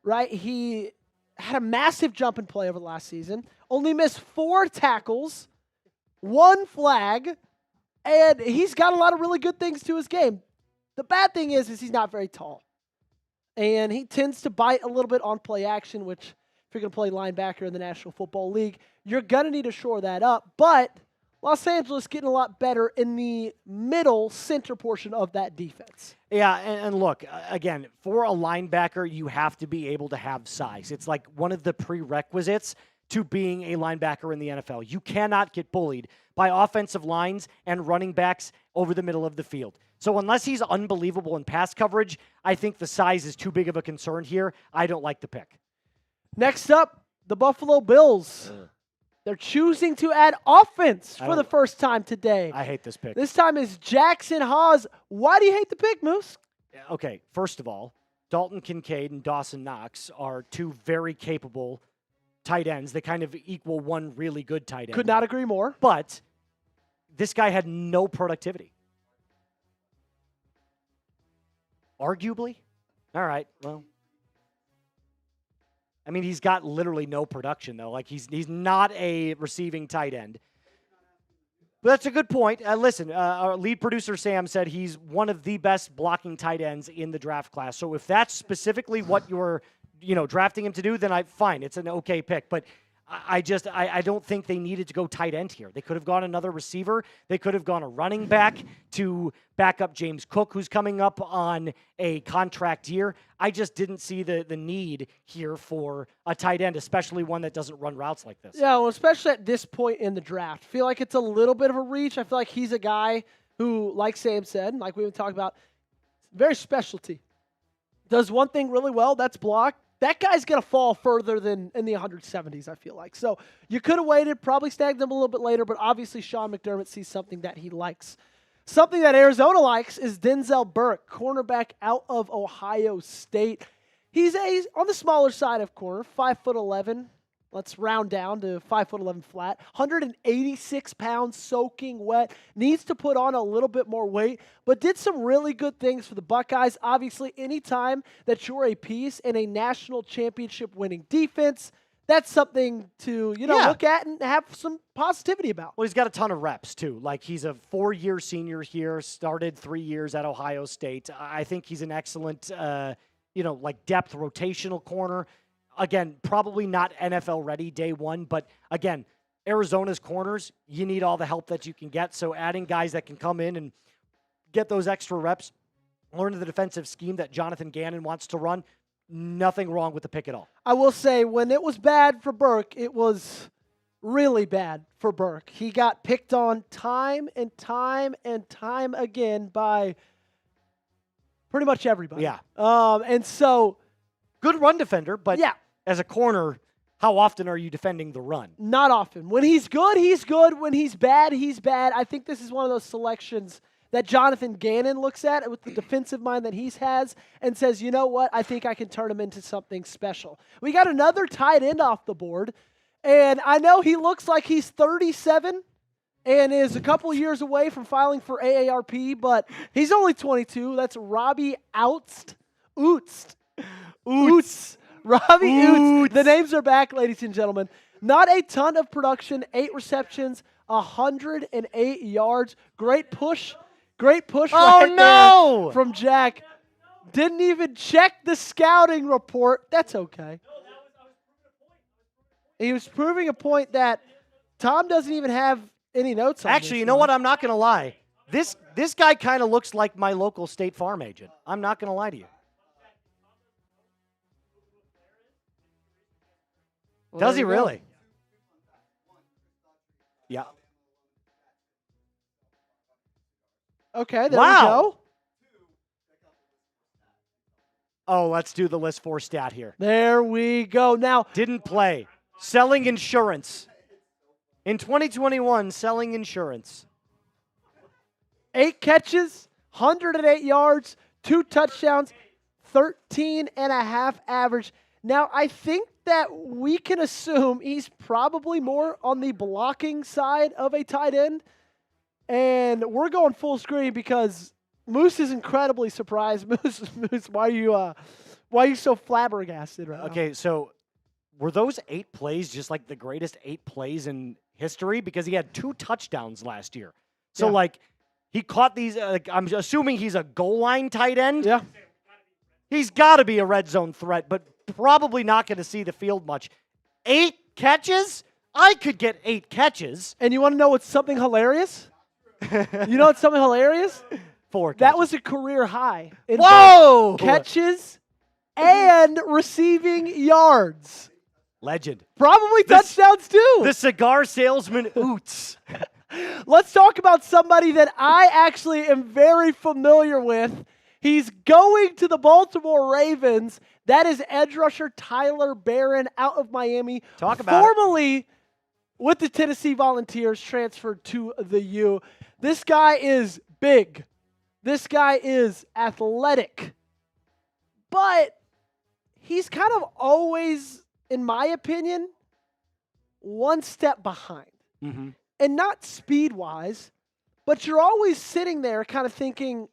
right? He had a massive jump in play over the last season, only missed 4 tackles, 1 flag, and he's got a lot of really good things to his game. The bad thing is he's not very tall. And he tends to bite a little bit on play action, which if you're going to play linebacker in the National Football League, you're going to need to shore that up. But Los Angeles getting a lot better in the middle center portion of that defense. Yeah, and look, again, for a linebacker, you have to be able to have size. It's like one of the prerequisites to being a linebacker in the NFL. You cannot get bullied by offensive lines and running backs over the middle of the field. So unless he's unbelievable in pass coverage, I think the size is too big of a concern here. I don't like the pick. Next up, the Buffalo Bills. They're choosing to add offense for the first time today. I hate this pick. This time is Jackson Haas. Why do you hate the pick, Moose? Okay, first of all, Dalton Kincaid and Dawson Knox are 2 very capable tight ends. They kind of equal one really good tight end. Could not agree more. But this guy had no productivity. Arguably? All right, well. I mean, he's got literally no production, though. Like, he's not a receiving tight end. But that's a good point. Listen, our lead producer, Sam, said he's one of the best blocking tight ends in the draft class. So if that's specifically what you're, drafting him to do, then fine. It's an okay pick. But I don't think they needed to go tight end here. They could have gone another receiver. They could have gone a running back to back up James Cook, who's coming up on a contract year. I just didn't see the need here for a tight end, especially one that doesn't run routes like this. Yeah, well, especially at this point in the draft. I feel like it's a little bit of a reach. I feel like he's a guy who, like Sam said, and like we've been talking about, very specialty. Does one thing really well, that's block. That guy's going to fall further than in the 170s, I feel like. So you could have waited, probably snagged him a little bit later, but obviously Sean McDermott sees something that he likes. Something that Arizona likes is Denzel Burke, cornerback out of Ohio State. He's on the smaller side of corner, 5'11". Let's round down to 5'11" flat. 186 pounds, soaking wet. Needs to put on a little bit more weight, but did some really good things for the Buckeyes. Obviously, anytime that you're a piece in a national championship winning defense, that's something to look at and have some positivity about. Well, he's got a ton of reps, too. Like, he's a 4-year senior here, started 3 years at Ohio State. I think he's an excellent, depth rotational corner. Again, probably not NFL ready day one, but again, Arizona's corners, you need all the help that you can get. So adding guys that can come in and get those extra reps, learn the defensive scheme that Jonathan Gannon wants to run, nothing wrong with the pick at all. I will say, when it was bad for Burke, it was really bad for Burke. He got picked on time and time and time again by pretty much everybody. Yeah. And so, good run defender, but yeah. As a corner, how often are you defending the run? Not often. When he's good, he's good. When he's bad, he's bad. I think this is one of those selections that Jonathan Gannon looks at with the defensive mind that he has and says, you know what, I think I can turn him into something special. We got another tight end off the board, and I know he looks like he's 37 and is a couple years away from filing for AARP, but he's only 22. That's Robbie Outst. Robbie Oots. The names are back, ladies and gentlemen. Not a ton of production, 8 receptions, 108 yards. Great push there from Jack. Didn't even check the scouting report. That's okay. He was proving a point that Tom doesn't even have any notes on. Actually, you know what? I'm not going to lie. This guy kind of looks like my local State Farm agent. I'm not going to lie to you. Well, Does he there you really? Yeah. Okay, there Wow. we go. Oh, let's do the list 4 stat here. There we go. Now, Didn't play. Selling insurance. In 2021, selling insurance. 8 catches, 108 yards, 2 touchdowns, 13.5 average. Now, I think that we can assume he's probably more on the blocking side of a tight end. And we're going full screen because Moose is incredibly surprised. Moose, why are you so flabbergasted right now? Okay, so were those 8 plays just like the greatest 8 plays in history? Because he had 2 touchdowns last year. So, Yeah. he caught these, I'm assuming he's a goal line tight end. Yeah. He's got to be a red zone threat, but probably not going to see the field much. 8 catches? I could get 8 catches. And you want to know what's something hilarious? You know what's something hilarious? 4 catches. That was a career high in Whoa! both catches and receiving yards. Legend. Probably touchdowns too. The cigar salesman Oots. Let's talk about somebody that I actually am very familiar with. He's going to the Baltimore Ravens. That is edge rusher Tyler Barron out of Miami. Talk about formerly with the Tennessee Volunteers, transferred to the U. This guy is big. This guy is athletic. But he's kind of always, in my opinion, one step behind. Mm-hmm. And not speed-wise, but you're always sitting there kind of thinking,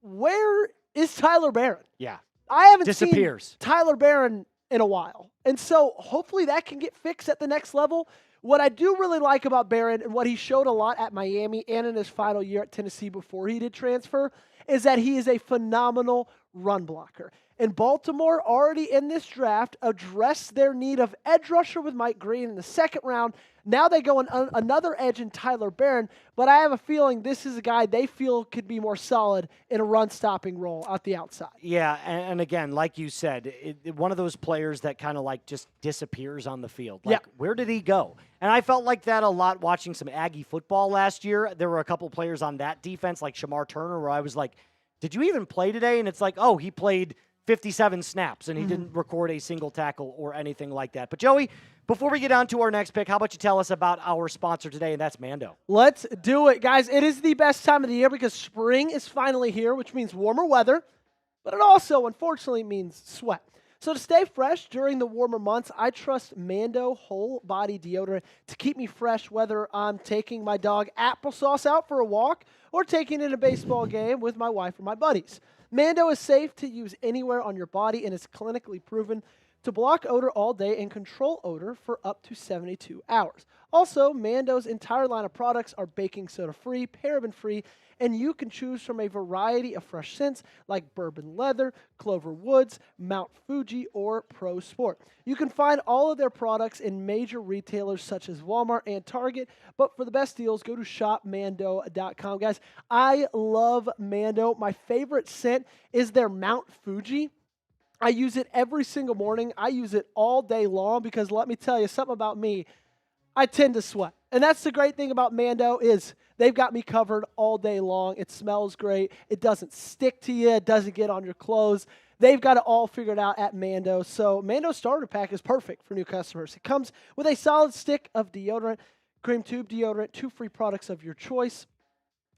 where is Tyler Barron? Yeah. I haven't Disappears. seen Tyler Barron in a while. And so hopefully that can get fixed at the next level. What I do really like about Barron and what he showed a lot at Miami and in his final year at Tennessee before he did transfer is that he is a phenomenal run blocker. And Baltimore already in this draft addressed their need of edge rusher with Mike Green in the second round. Now they go on another edge in Tyler Barron, but I have a feeling this is a guy they feel could be more solid in a run-stopping role out the outside. Yeah, and again, like you said, one of those players that kind of like just disappears on the field. Like, where did he go? And I felt like that a lot watching some Aggie football last year. There were a couple players on that defense, like Shamar Turner, where I was like, did you even play today? And it's like, oh, he played 57 snaps, and he didn't record a single tackle or anything like that. But, Joey, before we get on to our next pick, how about you tell us about our sponsor today, and that's Mbow. Let's do it, guys. It is the best time of the year because spring is finally here, which means warmer weather, but it also, unfortunately, means sweat. So to stay fresh during the warmer months, I trust Mbow whole body deodorant to keep me fresh, whether I'm taking my dog Applesauce out for a walk or taking in a baseball game with my wife or my buddies. Mbow is safe to use anywhere on your body and is clinically proven to block odor all day and control odor for up to 72 hours. Also, Mbow's entire line of products are baking soda free, paraben free, and you can choose from a variety of fresh scents like bourbon leather, clover woods, Mount Fuji, or Pro Sport. You can find all of their products in major retailers such as Walmart and Target, but for the best deals, go to shopmando.com. Guys, I love Mbow. My favorite scent is their Mount Fuji. I use it every single morning. I use it all day long because let me tell you something about me. I tend to sweat. And that's the great thing about Mbow is they've got me covered all day long. It smells great. It doesn't stick to you. It doesn't get on your clothes. They've got it all figured out at Mbow. So Mbow Starter Pack is perfect for new customers. It comes with a solid stick of deodorant, cream tube deodorant, 2 free products of your choice,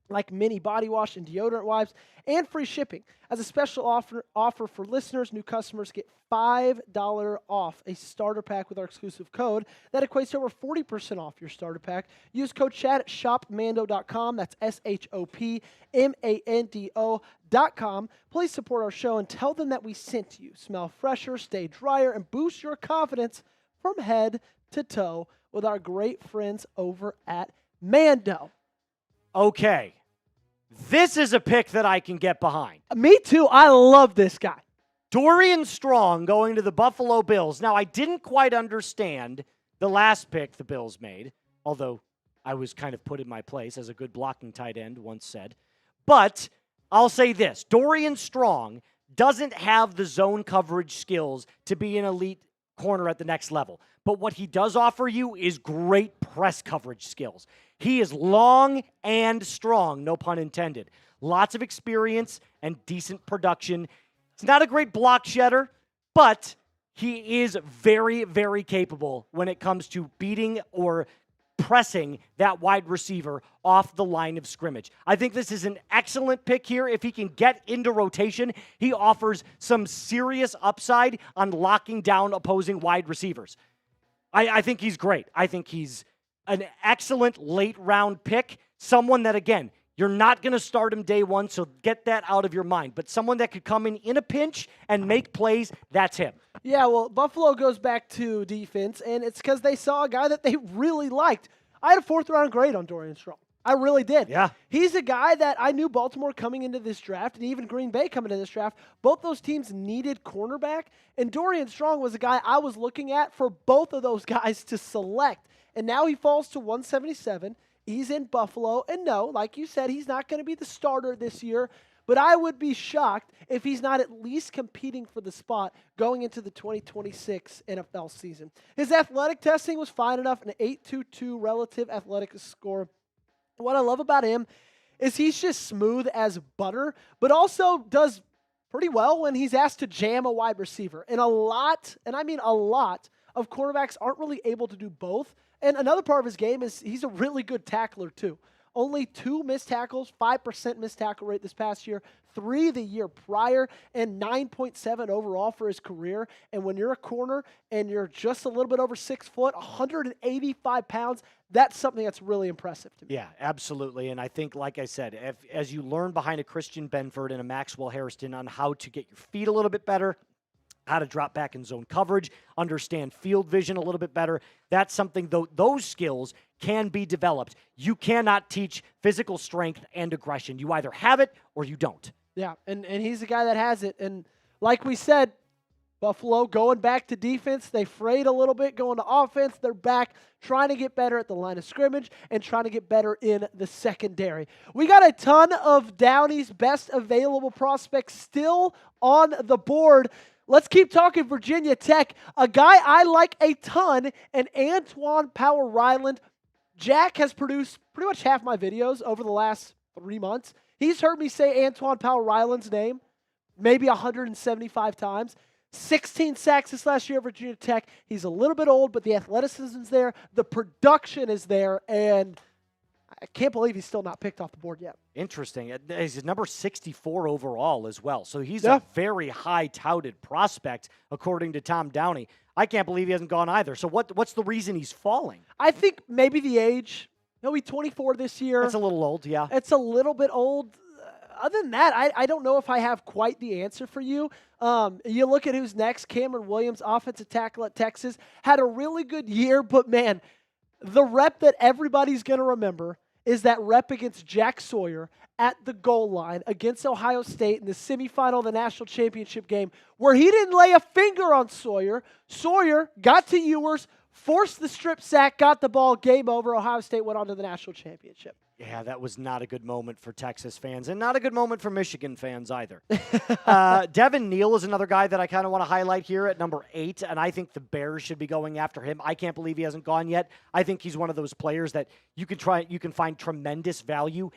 like mini body wash and deodorant wipes, and free shipping. As a special offer for listeners, new customers get $5 off a starter pack with our exclusive code. That equates to over 40% off your starter pack. Use code chat at shopmando.com. That's shopmando.com. Please support our show and tell them that we sent you. Smell fresher, stay drier, and boost your confidence from head to toe with our great friends over at Mbow. Okay. This is a pick that I can get behind. Me too. I love this guy. Dorian Strong going to the Buffalo Bills. Now, I didn't quite understand the last pick the Bills made, although I was kind of put in my place, as a good blocking tight end once said. But I'll say this. Dorian Strong doesn't have the zone coverage skills to be an elite corner at the next level. But what he does offer you is great press coverage skills. He is long and strong, no pun intended. Lots of experience and decent production. He's not a great block shedder, but he is very, very capable when it comes to beating or pressing that wide receiver off the line of scrimmage. I think this is an excellent pick here. If he can get into rotation, he offers some serious upside on locking down opposing wide receivers. I think he's great. I think he's an excellent late-round pick, someone that, again, you're not going to start him day one, so get that out of your mind. But someone that could come in a pinch and make plays, that's him. Yeah, well, Buffalo goes back to defense, and it's because they saw a guy that they really liked. I had a 4th-round grade on Dorian Strong. I really did. Yeah. He's a guy that I knew Baltimore coming into this draft, and even Green Bay coming into this draft. Both those teams needed cornerback, and Dorian Strong was a guy I was looking at for both of those guys to select. And now he falls to 177. He's in Buffalo. And no, like you said, he's not going to be the starter this year. But I would be shocked if he's not at least competing for the spot going into the 2026 NFL season. His athletic testing was fine enough, an 8.22 relative athletic score. What I love about him is he's just smooth as butter, but also does pretty well when he's asked to jam a wide receiver. And a lot, and I mean a lot, of quarterbacks aren't really able to do both. And another part of his game is he's a really good tackler too. Only 2 missed tackles, 5% missed tackle rate this past year, 3 the year prior, and 9.7 overall for his career. And when you're a corner and you're just a little bit over 6 foot, 185 pounds, that's something that's really impressive to me. Yeah, absolutely. And I think, like I said, as you learn behind a Christian Benford and a Maxwell Hairston on how to get your feet a little bit better, how to drop back in zone coverage, understand field vision a little bit better. That's something, though, those skills can be developed. You cannot teach physical strength and aggression. You either have it or you don't. Yeah, and he's the guy that has it. And like we said, Buffalo going back to defense. They frayed a little bit going to offense. They're back trying to get better at the line of scrimmage and trying to get better in the secondary. We got a ton of Downey's best available prospects still on the board. Let's keep talking Virginia Tech. A guy I like a ton, and Antwaun Powell-Ryland. Jack has produced pretty much half my videos over the last 3 months. He's heard me say Antwaun Powell-Ryland's name maybe 175 times. 16 sacks this last year at Virginia Tech. He's a little bit old, but the athleticism's there. The production is there, and I can't believe he's still not picked off the board yet. Interesting. He's number 64 overall as well. So he's a very high-touted prospect, according to Tom Downey. I can't believe he hasn't gone either. So what's the reason he's falling? I think maybe the age. He'll be 24 this year. That's a little old, yeah. It's a little bit old. Other than that, I don't know if I have quite the answer for you. You look at who's next. Cameron Williams, offensive tackle at Texas, had a really good year, but man, the rep that everybody's going to remember is that rep against Jack Sawyer at the goal line against Ohio State in the semifinal of the national championship game, where he didn't lay a finger on Sawyer. Sawyer got to Ewers, forced the strip sack, got the ball, game over. Ohio State went on to the national championship. Yeah, that was not a good moment for Texas fans, and not a good moment for Michigan fans either. Devin Neal is another guy that I kind of want to highlight here at number 8, and I think the Bears should be going after him. I can't believe he hasn't gone yet. I think he's one of those players that you can find tremendous value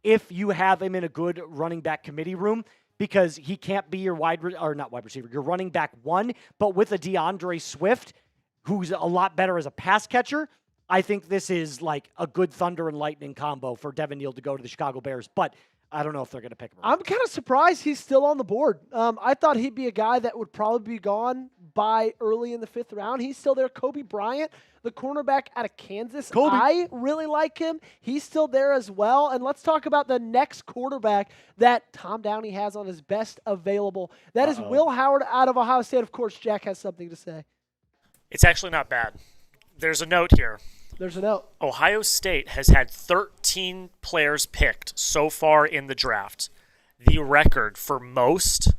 if you have him in a good running back committee room, because he can't be your your running back 1, but with a DeAndre Swift, who's a lot better as a pass catcher, I think this is like a good thunder and lightning combo for Devin Neal to go to the Chicago Bears, but I don't know if they're going to pick him up. I'm kind of surprised he's still on the board. I thought he'd be a guy that would probably be gone by early in the 5th round. He's still there. Kobe Bryant, the cornerback out of Kansas. I really like him. He's still there as well. And let's talk about the next quarterback that Tom Downey has on his best available. That is Will Howard out of Ohio State. Of course, Jack has something to say. It's actually not bad. There's a note here. There's a note. Ohio State has had 13 players picked so far in the draft. The record for most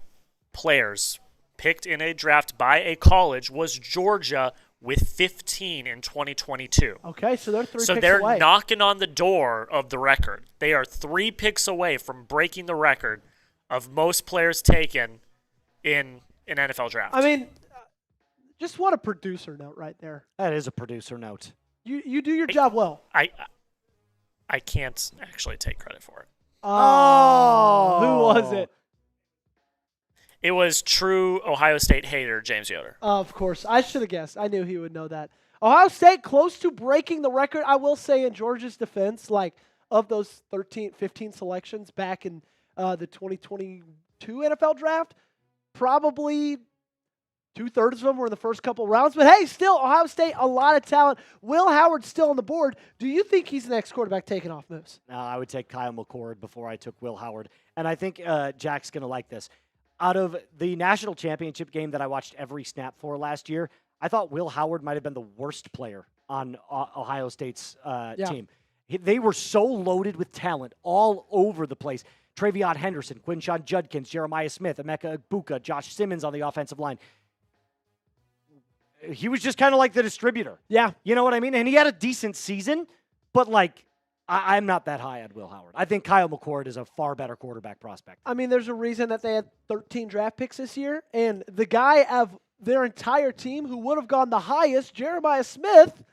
players picked in a draft by a college was Georgia with 15 in 2022. Okay, so they're 3 picks away. So they're knocking on the door of the record. They are 3 picks away from breaking the record of most players taken in an NFL draft. I mean, just what a producer note right there. That is a producer note. You do your job well. I can't actually take credit for it. Oh. Who was it? It was true Ohio State hater James Yoder. Of course. I should have guessed. I knew he would know that. Ohio State close to breaking the record. I will say in Georgia's defense, like of those 15 selections back in the 2022 NFL draft, probably 2/3 of them were in the first couple rounds. But, hey, still, Ohio State, a lot of talent. Will Howard still on the board. Do you think he's the next quarterback taken off Moose? No, I would take Kyle McCord before I took Will Howard. And I think Jack's going to like this. Out of the national championship game that I watched every snap for last year, I thought Will Howard might have been the worst player on Ohio State's team. They were so loaded with talent all over the place. Travion Henderson, Quinshon Judkins, Jeremiah Smith, Emeka Egbuka, Josh Simmons on the offensive line. He was just kind of like the distributor. Yeah. You know what I mean? And he had a decent season, but like, I'm not that high on Will Howard. I think Kyle McCord is a far better quarterback prospect. I mean, there's a reason that they had 13 draft picks this year, and the guy of their entire team who would have gone the highest, Jeremiah Smith,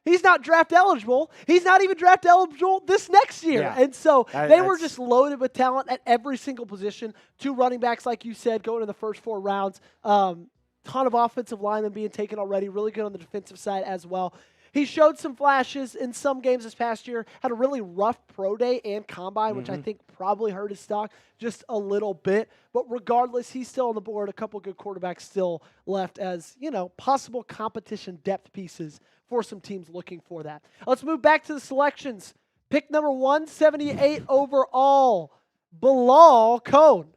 he's not draft eligible. He's not even draft eligible this next year. Yeah. And so they were just loaded with talent at every single position. 2 running backs, like you said, going in the first 4 rounds. Ton of offensive linemen being taken already. Really good on the defensive side as well. He showed some flashes in some games this past year. Had a really rough pro day and combine, which I think probably hurt his stock just a little bit. But regardless, he's still on the board. A couple good quarterbacks still left as, possible competition depth pieces for some teams looking for that. Let's move back to the selections. Pick number 178 overall, Bilal Cone,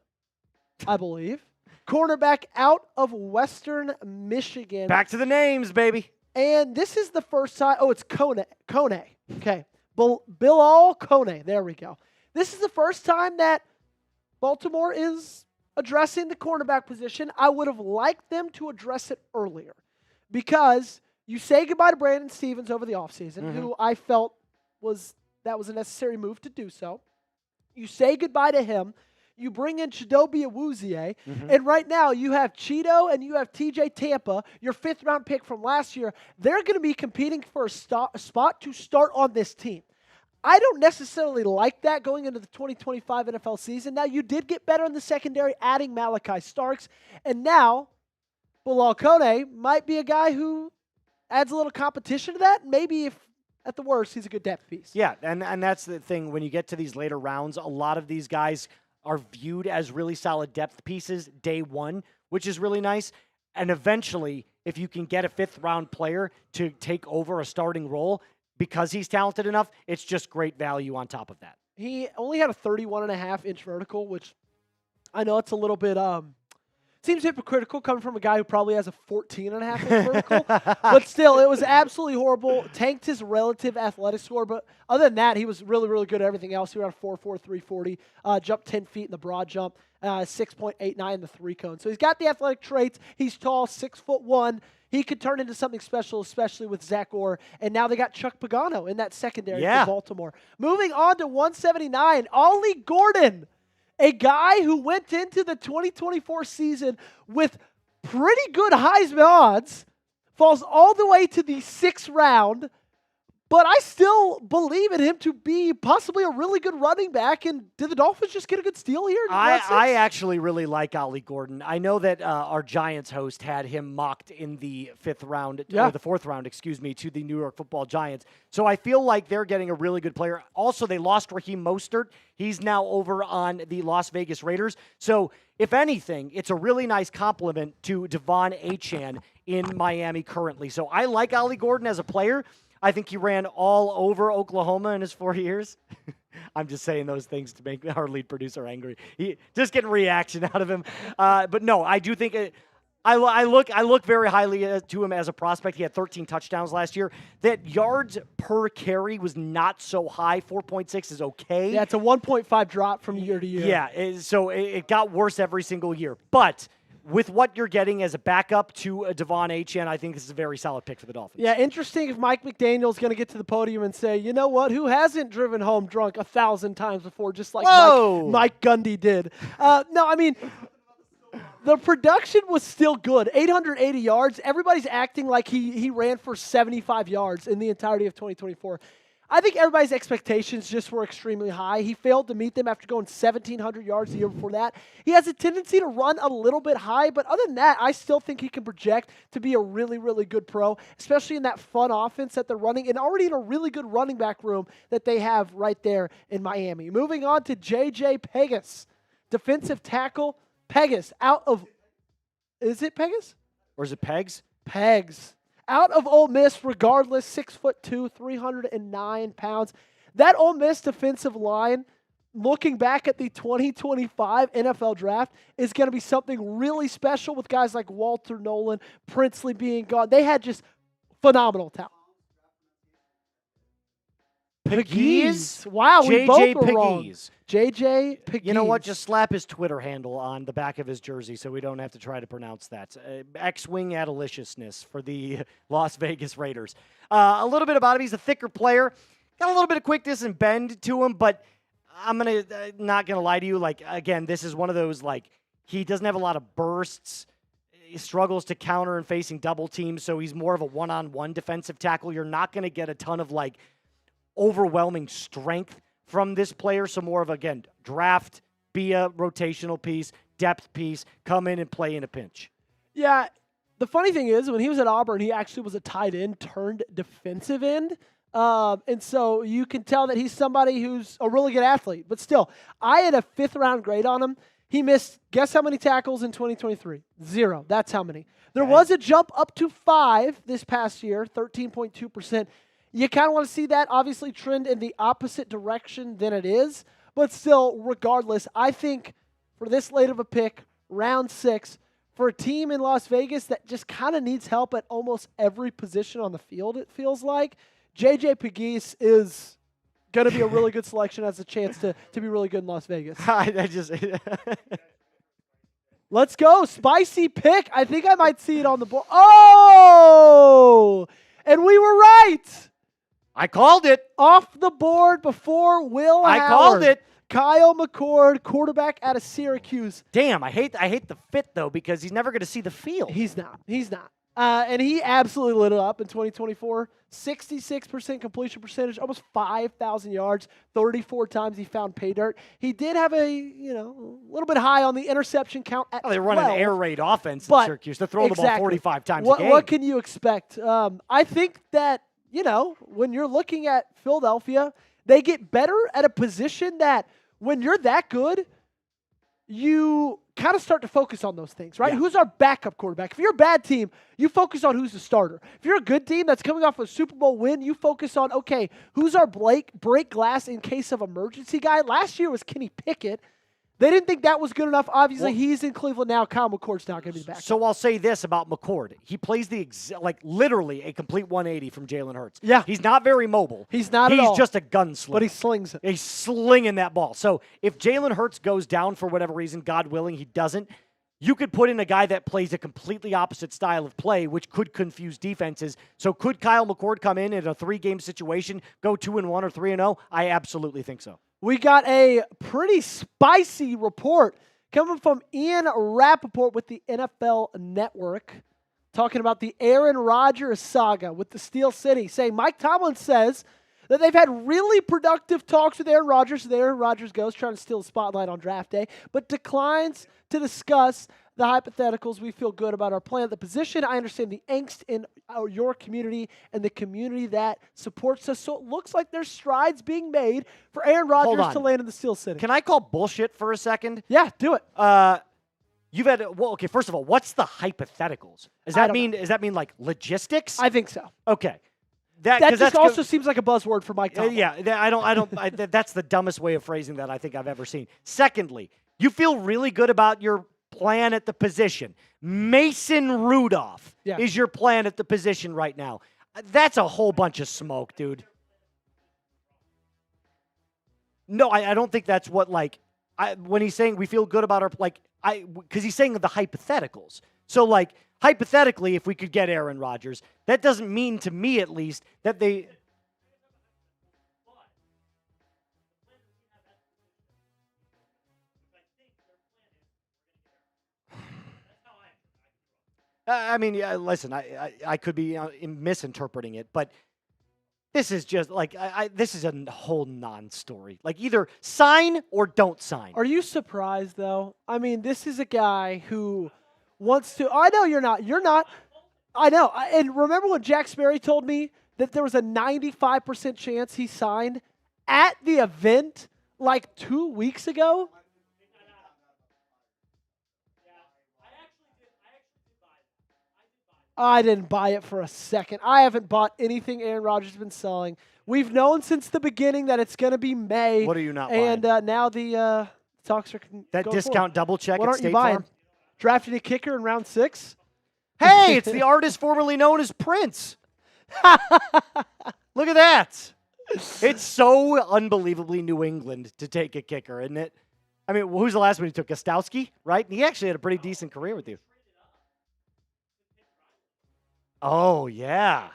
I believe. Cornerback out of Western Michigan. Back to the names, baby. And this is the first time. Oh, it's Kone. Okay. Bilal Cone. There we go. This is the first time that Baltimore is addressing the cornerback position. I would have liked them to address it earlier because you say goodbye to Brandon Stevens over the offseason, who I felt that was a necessary move to do so. You say goodbye to him. You bring in Chidobe Awuzie, and right now you have Cheeto and you have TJ Tampa, your 5th-round pick from last year. They're going to be competing for a spot to start on this team. I don't necessarily like that going into the 2025 NFL season. Now, you did get better in the secondary, adding Malachi Starks, and now Bilal Kone might be a guy who adds a little competition to that. Maybe if, at the worst, he's a good depth piece. Yeah, and that's the thing. When you get to these later rounds, a lot of these guys are viewed as really solid depth pieces day one, which is really nice. And eventually, if you can get a 5th-round player to take over a starting role because he's talented enough, it's just great value on top of that. He only had a 31.5-inch vertical, which I know it's a little bit seems hypocritical coming from a guy who probably has a 14.5-inch vertical. But still, it was absolutely horrible. Tanked his relative athletic score, but other than that, he was really, really good at everything else. He ran a 4.4 340, jumped 10 feet in the broad jump, 6.89 in the 3-cone. So he's got the athletic traits. He's tall, 6'1". He could turn into something special, especially with Zach Orr. And now they got Chuck Pagano in that secondary for Baltimore. Moving on to 179, Ollie Gordon. A guy who went into the 2024 season with pretty good Heisman odds, falls all the way to the 6th round, but I still believe in him to be possibly a really good running back. And did the Dolphins just get a good steal here? I actually really like Ollie Gordon. I know that our Giants host had him mocked in the 5th round, or the 4th round, to the New York Football Giants. So I feel like they're getting a really good player. Also, they lost Raheem Mostert. He's now over on the Las Vegas Raiders. So if anything, it's a really nice compliment to Devon Achane in Miami currently. So I like Ollie Gordon as a player. I think he ran all over Oklahoma in his 4 years. I'm just saying those things to make our lead producer angry. Just getting reaction out of him. But no, I do think I look very highly to him as a prospect. He had 13 touchdowns last year. That yards per carry was not so high. 4.6 is okay. Yeah, it's a 1.5 drop from year to year. Yeah, so it got worse every single year. But with what you're getting as a backup to Devon Achane, I think this is a very solid pick for the Dolphins. Yeah, interesting if Mike McDaniel's going to get to the podium and say, you know what, who hasn't driven home drunk 1,000 times before, just like Mike Gundy did. No, I mean, the production was still good. 880 yards. Everybody's acting like he ran for 75 yards in the entirety of 2024. I think everybody's expectations just were extremely high. He failed to meet them after going 1,700 yards the year before that. He has a tendency to run a little bit high, but other than that, I still think he can project to be a really, really good pro, especially in that fun offense that they're running and already in a really good running back room that they have right there in Miami. Moving on to J.J. Pegas, defensive tackle. Pegas out of – is it Pegas? Or is it Pegs? Pegs. Out of Ole Miss, regardless, 6'2", 309 pounds. That Ole Miss defensive line, looking back at the 2025 NFL draft, is going to be something really special with guys like Walter Nolan, Princely being gone. They had just phenomenal talent. Pegues? Wow, we both were wrong. Pegues. J.J. Pegues. You know what? Just slap his Twitter handle on the back of his jersey so we don't have to try to pronounce that. X-Wing Adeliciousness for the Las Vegas Raiders. A little bit about him. He's a thicker player. Got a little bit of quickness and bend to him, but I'm not going to lie to you. Like, again, this is one of those, like, he doesn't have a lot of bursts. He struggles to counter and facing double teams, so he's more of a one-on-one defensive tackle. You're not going to get a ton of, like, overwhelming strength from this player. So more of, again, draft, be a rotational piece, depth piece, come in and play in a pinch. Yeah, the funny thing is when he was at Auburn, he actually was a tight end turned defensive end. And so you can tell that he's somebody who's a really good athlete. But still, I had a 5th-round grade on him. He missed, guess how many tackles in 2023? 0. That's how many. There was a jump up to 5 this past year, 13.2%. You kind of want to see that obviously trend in the opposite direction than it is. But still, regardless, I think for this late of a pick, round 6, for a team in Las Vegas that just kind of needs help at almost every position on the field, it feels like, J.J. Pegues is going to be a really good selection, has a chance to be really good in Las Vegas. Let's go. Spicy pick. I think I might see it on the board. Oh! And we were right. I called it. Off the board before Will I Howard. called it. Kyle McCord, quarterback out of Syracuse. Damn, I hate the fit, though, because he's never going to see the field. He's not. And he absolutely lit it up in 2024. 66% completion percentage, almost 5,000 yards, 34 times he found pay dirt. He did have a little bit high on the interception count at 12. They run an air raid offense in But Syracuse. They're throwing the ball 45 times a game. What can you expect? I think that, when you're looking at Philadelphia, they get better at a position that when you're that good, you kind of start to focus on those things, right? Yeah. Who's our backup quarterback? If you're a bad team, you focus on who's the starter. If you're a good team that's coming off a Super Bowl win, you focus on, okay, who's our break glass in case of emergency guy? Last year was Kenny Pickett. They didn't think that was good enough. Obviously, he's in Cleveland now. Kyle McCord's not going to be back. So I'll say this about McCord. He plays literally a complete 180 from Jalen Hurts. Yeah. He's not very mobile. He's not at all. He's just a gunslinger. But he slings it. He's slinging that ball. So if Jalen Hurts goes down for whatever reason, God willing, he doesn't, you could put in a guy that plays a completely opposite style of play, which could confuse defenses. So could Kyle McCord come in a 3-game situation, go 2-1 or 3-0? I absolutely think so. We got a pretty spicy report coming from Ian Rappaport with the NFL Network, talking about the Aaron Rodgers saga with the Steel City, saying Mike Tomlin says that they've had really productive talks with Aaron Rodgers. There, Rodgers goes, trying to steal the spotlight on draft day, but declines to discuss the hypotheticals. We feel good about our plan at the position. I understand the angst in your community and the community that supports us. So it looks like there's strides being made for Aaron Rodgers to land in the Steel City. Can I call bullshit for a second? Yeah, do it. Okay, first of all, what's the hypotheticals? Does that mean like logistics? I think so. Okay. That just also seems like a buzzword for Mike Tomlin. That's the dumbest way of phrasing that I think I've ever seen. Secondly, you feel really good about your plan at the position. Mason Rudolph is your plan at the position right now. That's a whole bunch of smoke, dude. No, I don't think that's what, when he's saying we feel good about our, because he's saying the hypotheticals. So, hypothetically, if we could get Aaron Rodgers, that doesn't mean, to me at least, that they... listen, I could be misinterpreting it, but this is just this is a whole non-story. Either sign or don't sign. Are you surprised, though? This is a guy who wants to. I know you're not. You're not. I know. And remember when Jack Sperry told me that there was a 95% chance he signed at the event 2 weeks ago? I didn't buy it for a second. I haven't bought anything Aaron Rodgers has been selling. We've known since the beginning that it's going to be May. What are you not buying? And now the talks are that discount double check what at State you buying? Farm? Drafting a kicker in round 6? Hey, it's the artist formerly known as Prince. Look at that. It's so unbelievably New England to take a kicker, isn't it? Who's the last one he took? Gostowski, right? He actually had a pretty decent career with you. Oh, yeah.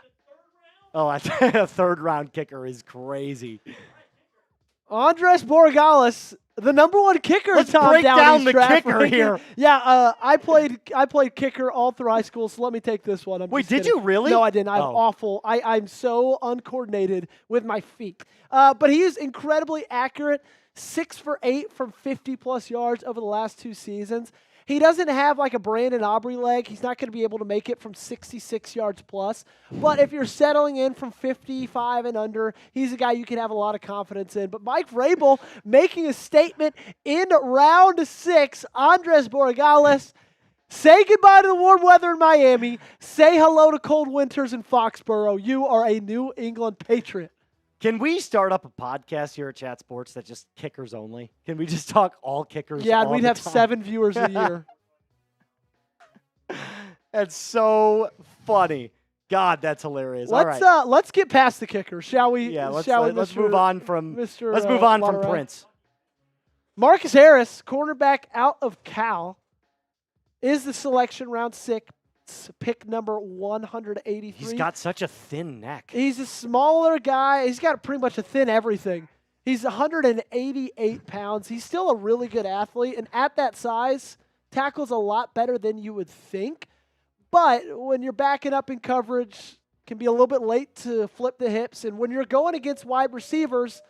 Oh, a third-round kicker is crazy. Andres Borregales, the number 1 kicker. Let's Tom break down Downey's the draft kicker ranking. here. Yeah, I played kicker all through high school, so let me take this one. Wait, did you really? No, I didn't. I'm awful. I'm so uncoordinated with my feet. But he is incredibly accurate, 6 for 8 from 50-plus yards over the last 2 seasons. He doesn't have a Brandon Aubrey leg. He's not going to be able to make it from 66 yards plus. But if you're settling in from 55 and under, he's a guy you can have a lot of confidence in. But Mike Vrabel making a statement in round 6. Andres Borregales, say goodbye to the warm weather in Miami. Say hello to cold winters in Foxborough. You are a New England Patriot. Can we start up a podcast here at Chat Sports that just kickers only? Can we just talk all kickers? Yeah, all we'd the have time? 7 viewers a year. That's so funny. God, that's hilarious. Let's get past the kicker, shall we? Yeah, let's Mr. move on from Mr. Let's move on from Lateral. Prince. Marcus Harris, cornerback out of Cal. is the selection round 6 pick number 183. He's got such a thin neck. He's a smaller guy. He's got pretty much a thin everything. He's 188 pounds. He's still a really good athlete, and at that size, tackles a lot better than you would think. But when you're backing up in coverage, can be a little bit late to flip the hips. And when you're going against wide receivers,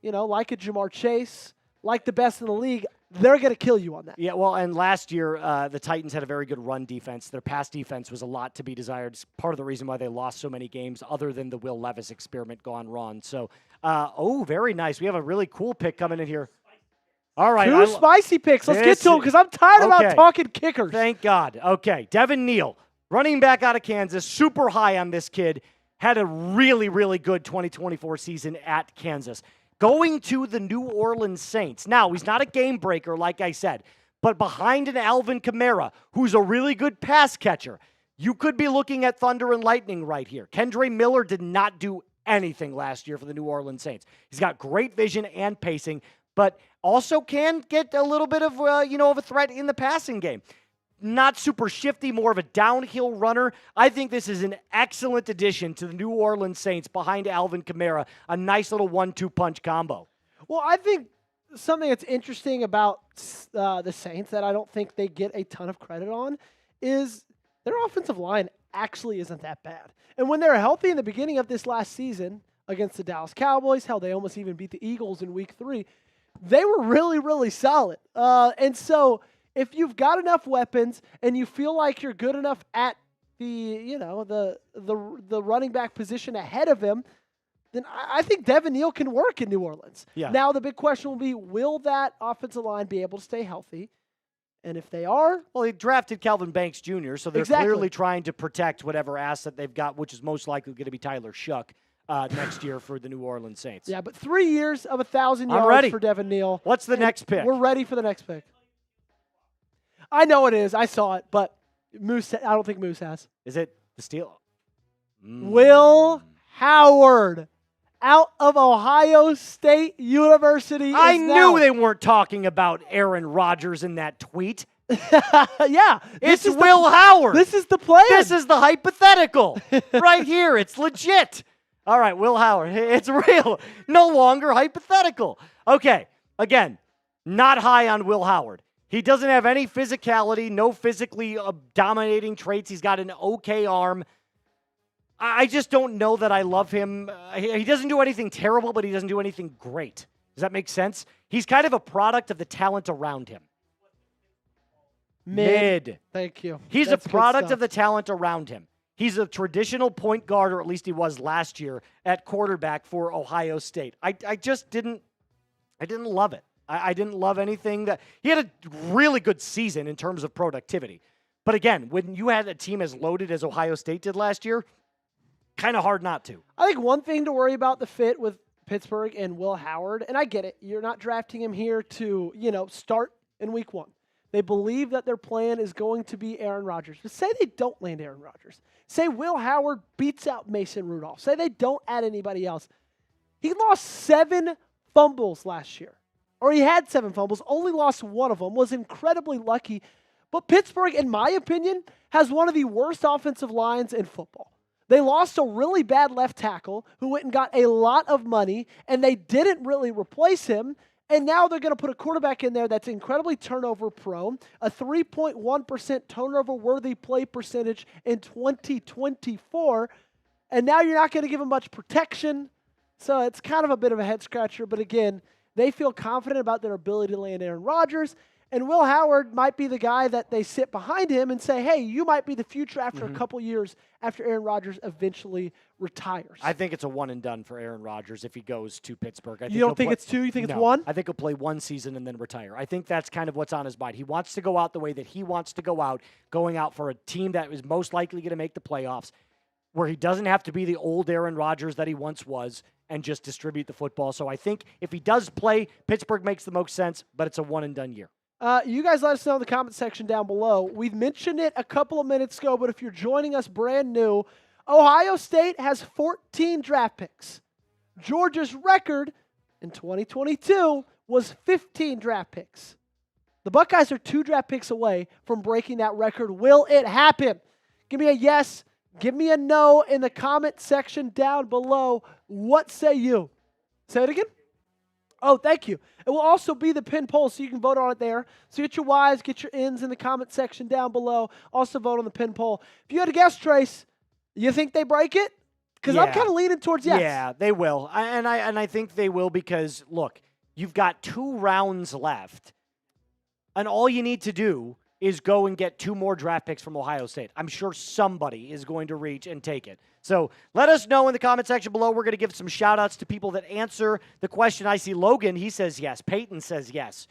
like a Jamar Chase, like the best in the league, they're going to kill you on that. Yeah, well, and last year, the Titans had a very good run defense. Their pass defense was a lot to be desired. It's part of the reason why they lost so many games, other than the Will Levis experiment gone wrong. So, very nice. We have a really cool pick coming in here. All right. 2 spicy picks. Let's get to them because I'm tired about talking kickers. Thank God. Okay, Devin Neal, running back out of Kansas, super high on this kid. Had a really, really good 2024 season at Kansas. Going to the New Orleans Saints. Now, he's not a game breaker, like I said, but behind an Alvin Kamara, who's a really good pass catcher, you could be looking at thunder and lightning right here. Kendre Miller did not do anything last year for the New Orleans Saints. He's got great vision and pacing, but also can get a little bit of, of a threat in the passing game. Not super shifty, more of a downhill runner. I think this is an excellent addition to the New Orleans Saints behind Alvin Kamara. A nice little 1-2 punch combo. Well, I think something that's interesting about the Saints that I don't think they get a ton of credit on is their offensive line actually isn't that bad. And when they're healthy in the beginning of this last season against the Dallas Cowboys, hell, they almost even beat the Eagles in week 3, they were really, really solid. And so if you've got enough weapons and you feel like you're good enough at the running back position ahead of him, then I think Devin Neal can work in New Orleans. Yeah. Now the big question will be, will that offensive line be able to stay healthy? And if they are, well, he drafted Calvin Banks Jr., so they're clearly trying to protect whatever asset they've got, which is most likely going to be Tyler Shuck next year for the New Orleans Saints. Yeah, but 3 years of 1,000 yards for Devin Neal. What's the next pick? We're ready for the next pick. I know it is. I saw it, but Moose. I don't think Moose has. Is it the steal? Will Howard, out of Ohio State University. I knew they weren't talking about Aaron Rodgers in that tweet. Yeah. It's Will Howard. This is the plan. This is the hypothetical. Right here. It's legit. All right, Will Howard. It's real. No longer hypothetical. Okay. Again, not high on Will Howard. He doesn't have any physicality, no physically dominating traits. He's got an okay arm. I just don't know that I love him. He doesn't do anything terrible, but he doesn't do anything great. Does that make sense? He's kind of a product of the talent around him. Mid. Thank you. He's a product of the talent around him. He's a traditional point guard, or at least he was last year, at quarterback for Ohio State. I just didn't love it. I didn't love anything that he had a really good season in terms of productivity. But again, when you had a team as loaded as Ohio State did last year, kind of hard not to. I think one thing to worry about the fit with Pittsburgh and Will Howard, and I get it, you're not drafting him here to, start in week 1. They believe that their plan is going to be Aaron Rodgers. But say they don't land Aaron Rodgers. Say Will Howard beats out Mason Rudolph. Say they don't add anybody else. He lost 7 fumbles last year. Or he had 7 fumbles, only lost 1 of them, was incredibly lucky. But Pittsburgh, in my opinion, has one of the worst offensive lines in football. They lost a really bad left tackle who went and got a lot of money, and they didn't really replace him. And now they're going to put a quarterback in there that's incredibly turnover prone, a 3.1% turnover-worthy play percentage in 2024. And now you're not going to give him much protection. So it's kind of a bit of a head-scratcher. But again, they feel confident about their ability to land Aaron Rodgers. And Will Howard might be the guy that they sit behind him and say, hey, you might be the future after a couple years after Aaron Rodgers eventually retires. I think it's a one and done for Aaron Rodgers if he goes to Pittsburgh. You don't think it's 2? You think it's 1? I think he'll play 1 season and then retire. I think that's kind of what's on his mind. He wants to go out the way that he wants to go out, going out for a team that is most likely going to make the playoffs, where he doesn't have to be the old Aaron Rodgers that he once was and just distribute the football. So I think if he does play, Pittsburgh makes the most sense, but it's a one and done year. You guys let us know in the comment section down below. We've mentioned it a couple of minutes ago, but if you're joining us brand new, Ohio State has 14 draft picks. Georgia's record in 2022 was 15 draft picks. The Buckeyes are 2 draft picks away from breaking that record. Will it happen? Give me a yes. Give me a no in the comment section down below. What say you? Say it again. Oh, thank you. It will also be the pin poll, so you can vote on it there. So get your Ys, get your Ns in the comment section down below. Also vote on the pin poll. If you had a guess, Trace, you think they break it? Because I'm kind of leaning towards yes. Yeah, they will. I think they will because, look, you've got 2 rounds left, and all you need to do is go and get 2 more draft picks from Ohio State. I'm sure somebody is going to reach and take it. So let us know in the comment section below. We're going to give some shout-outs to people that answer the question. I see Logan. He says yes. Peyton says yes.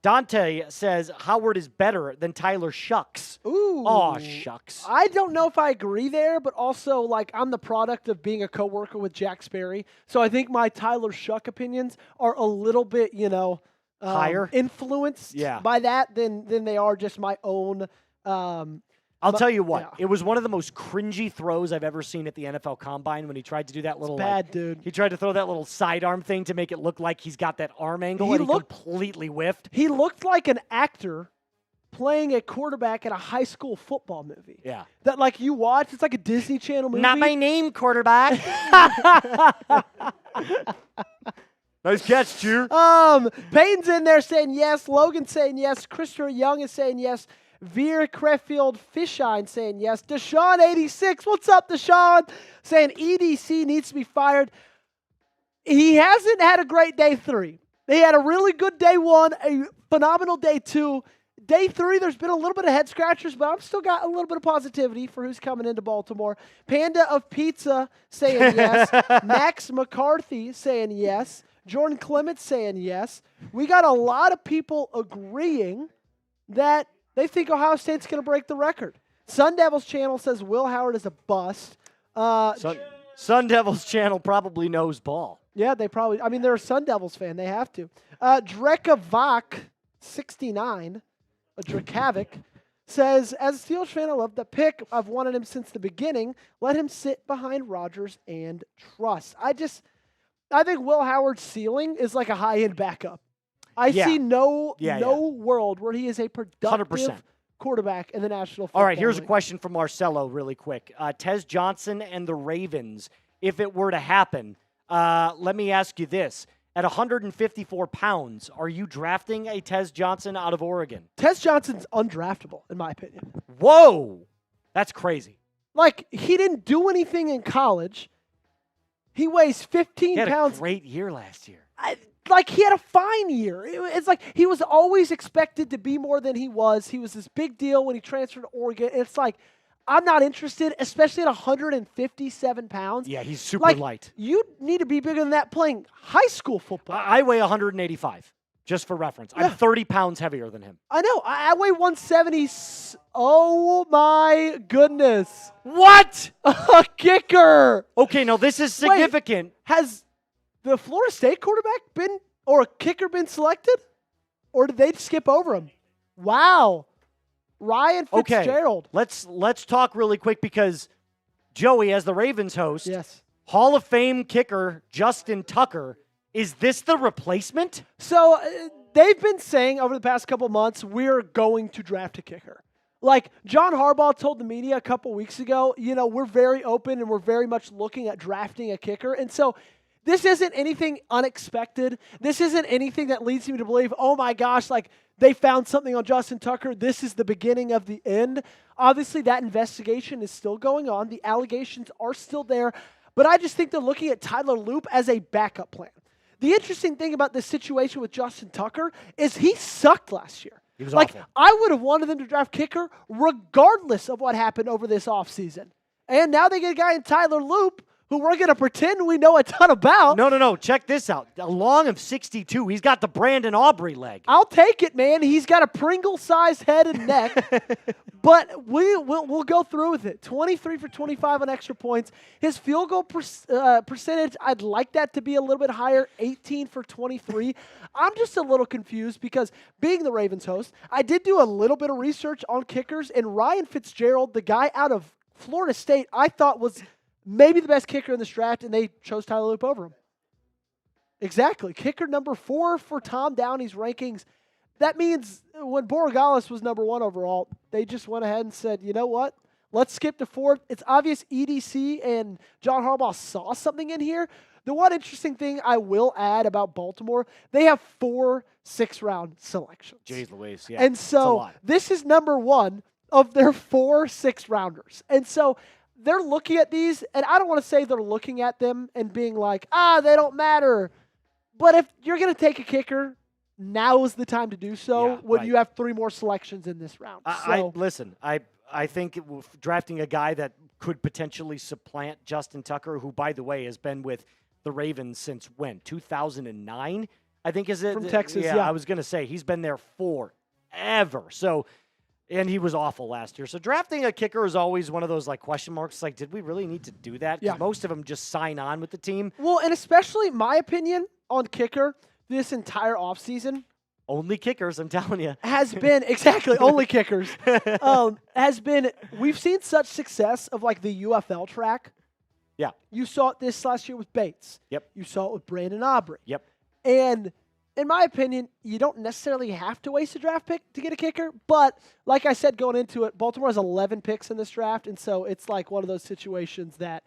Dante says Howard is better than Tyler Shucks. Ooh. Aw, shucks. I don't know if I agree there, but also, like, I'm the product of being a coworker with Jack Sperry. So I think my Tyler Shuck opinions are a little bit, higher influenced by that than they are just my own. I'll tell you what, it was one of the most cringy throws I've ever seen at the NFL Combine when he tried to do that little dude. He tried to throw that little sidearm thing to make it look like he's got that arm angle, and he completely whiffed. He looked like an actor playing a quarterback in a high school football movie. Yeah. That, like, you watch, it's like a Disney Channel movie. Not my name, quarterback. Nice catch, Cheer. Peyton's in there saying yes. Logan's saying yes. Christopher Young is saying yes. Veer Creffield Fishine saying yes. Deshaun86, what's up, Deshaun? Saying EDC needs to be fired. He hasn't had a great day 3. He had a really good day 1, a phenomenal day 2. Day 3, there's been a little bit of head scratchers, but I've still got a little bit of positivity for who's coming into Baltimore. Panda of Pizza saying yes. Max McCarthy saying yes. Jordan Clements saying yes. We got a lot of people agreeing that they think Ohio State's going to break the record. Sun Devils channel says Will Howard is a bust. Sun Devils channel probably knows ball. Yeah, they probably. I mean, they're a Sun Devils fan. They have to. Drekavak 69, Drekavik, says, as a Steelers fan, I love the pick. I've wanted him since the beginning. Let him sit behind Rodgers and trust. I think Will Howard's ceiling is like a high-end backup. I see no world where he is a productive 100%. quarterback in the National Football All right, here's League. a question from Marcelo really quick. Tez Johnson and the Ravens, if it were to happen, let me ask you this. At 154 pounds, are you drafting a Tez Johnson out of Oregon? Tez Johnson's undraftable, in my opinion. Whoa! That's crazy. Like, he didn't do anything in college. He weighs 15 pounds. He had a great year last year. He had a fine year. It's like he was always expected to be more than he was. He was this big deal when he transferred to Oregon. It's like, I'm not interested, especially at 157 pounds. Yeah, he's super light. You need to be bigger than that playing high school football. I weigh 185, just for reference. I'm 30 pounds heavier than him. I know. I weigh 170. Oh, my goodness. What? A kicker. Okay, now this is significant. Has the Florida State quarterback or a kicker been selected? Or did they skip over him? Wow. Ryan Fitzgerald. Okay, let's talk really quick because Joey, as the Ravens host, yes, Hall of Fame kicker Justin Tucker, is this the replacement? So they've been saying over the past couple months, we're going to draft a kicker. Like John Harbaugh told the media a couple weeks ago, we're very open and we're very much looking at drafting a kicker. And so this isn't anything unexpected. This isn't anything that leads me to believe, oh my gosh, like they found something on Justin Tucker. This is the beginning of the end. Obviously, that investigation is still going on. The allegations are still there. But I just think they're looking at Tyler Loop as a backup plan. The interesting thing about this situation with Justin Tucker is he sucked last year. He was like, awful. I would have wanted them to draft kicker regardless of what happened over this offseason. And now they get a guy in Tyler Loop who we're going to pretend we know a ton about. No. Check this out. A long of 62. He's got the Brandon Aubrey leg. I'll take it, man. He's got a Pringle-sized head and neck. But we'll go through with it. 23 for 25 on extra points. His field goal percentage, I'd like that to be a little bit higher, 18 for 23. I'm just a little confused because being the Ravens host, I did do a little bit of research on kickers, and Ryan Fitzgerald, the guy out of Florida State, I thought was maybe the best kicker in this draft, and they chose Tyler Loop over him. Exactly. Kicker number 4 for Tom Downey's rankings. that means when Borregales was number 1 overall, they just went ahead and said, you know what? Let's skip to 4th. It's obvious EDC and John Harbaugh saw something in here. The one interesting thing I will add about Baltimore, they have 4 6th-round selections. Jeez Louise, yeah. And it's a so lot. this is number 1 of their 4 6th-rounders. And so they're looking at these, and I don't want to say they're looking at them and being like, they don't matter. But if you're going to take a kicker, now is the time to do so when you have 3 more selections in this round. I think drafting a guy that could potentially supplant Justin Tucker, who, by the way, has been with the Ravens since when? 2009, I think, is it? From Texas, yeah. I was going to say, he's been there forever. So, and he was awful last year. So drafting a kicker is always one of those like question marks. Like, did we really need to do that? Because most of them just sign on with the team. Well, and especially my opinion on kicker this entire offseason. Only kickers, I'm telling you. Has been, exactly, only kickers. Has been, we've seen such success of like the UFL track. Yeah. You saw it this last year with Bates. Yep. You saw it with Brandon Aubrey. Yep. And in my opinion, you don't necessarily have to waste a draft pick to get a kicker. But like I said going into it, Baltimore has 11 picks in this draft. And so it's like one of those situations that,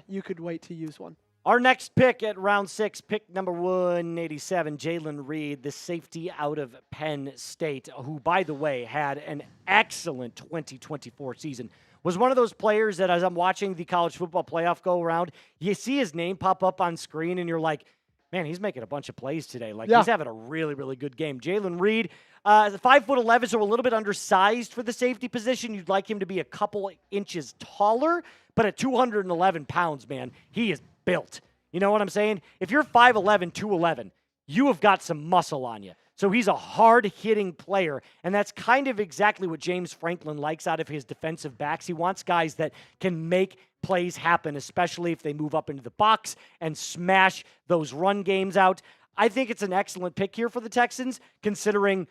you could wait to use one. Our next pick at round 6, pick number 187, Jalen Reed, the safety out of Penn State, who, by the way, had an excellent 2024 season. Was one of those players that as I'm watching the college football playoff go around, you see his name pop up on screen and you're like, man, he's making a bunch of plays today. Like, he's having a really, really good game. Jalen Reed, 5'11", so a little bit undersized for the safety position. You'd like him to be a couple inches taller, but at 211 pounds, man, he is built. You know what I'm saying? If you're 5'11", 211, you have got some muscle on you. So he's a hard-hitting player, and that's kind of exactly what James Franklin likes out of his defensive backs. He wants guys that can make plays happen, especially if they move up into the box and smash those run games out. I think it's an excellent pick here for the Texans, considering,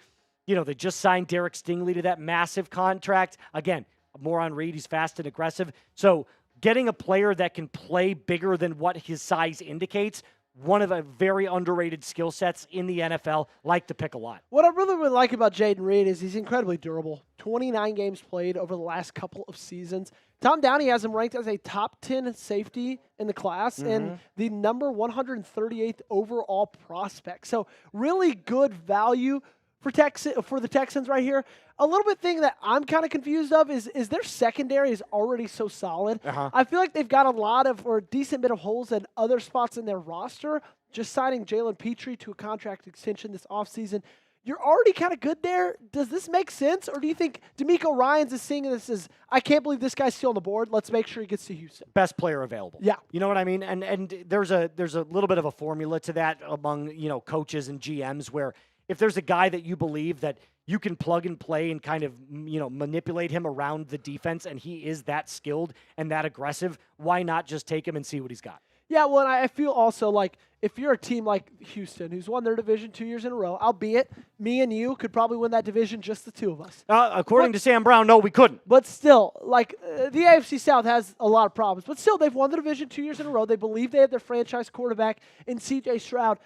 they just signed Derek Stingley to that massive contract. Again, more on Reed, he's fast and aggressive. So getting a player that can play bigger than what his size indicates, one of the very underrated skill sets in the NFL, like to pick a lot. What I really, really like about Jaden Reed is he's incredibly durable. 29 games played over the last couple of seasons. Tom Downey has him ranked as a top 10 safety in the class and the number 138th overall prospect. So really good value for the Texans right here. A little bit thing that I'm kind of confused of is their secondary is already so solid. I feel like they've got a decent bit of holes in other spots in their roster. Just signing Jalen Petrie to a contract extension this offseason, you're already kind of good there. Does this make sense? Or do you think D'Amico Ryans is seeing this as, I can't believe this guy's still on the board. Let's make sure he gets to Houston. Best player available. Yeah. You know what I mean? And there's a little bit of a formula to that among, coaches and GMs where if there's a guy that you believe that you can plug and play and kind of, manipulate him around the defense and he is that skilled and that aggressive, why not just take him and see what he's got? Yeah, well, I feel also like if you're a team like Houston who's won their division 2 years in a row, albeit me and you could probably win that division, just the two of us. According to Sam Brown, no, we couldn't. But still, the AFC South has a lot of problems. But still, they've won the division 2 years in a row. They believe they have their franchise quarterback in C.J. Stroud.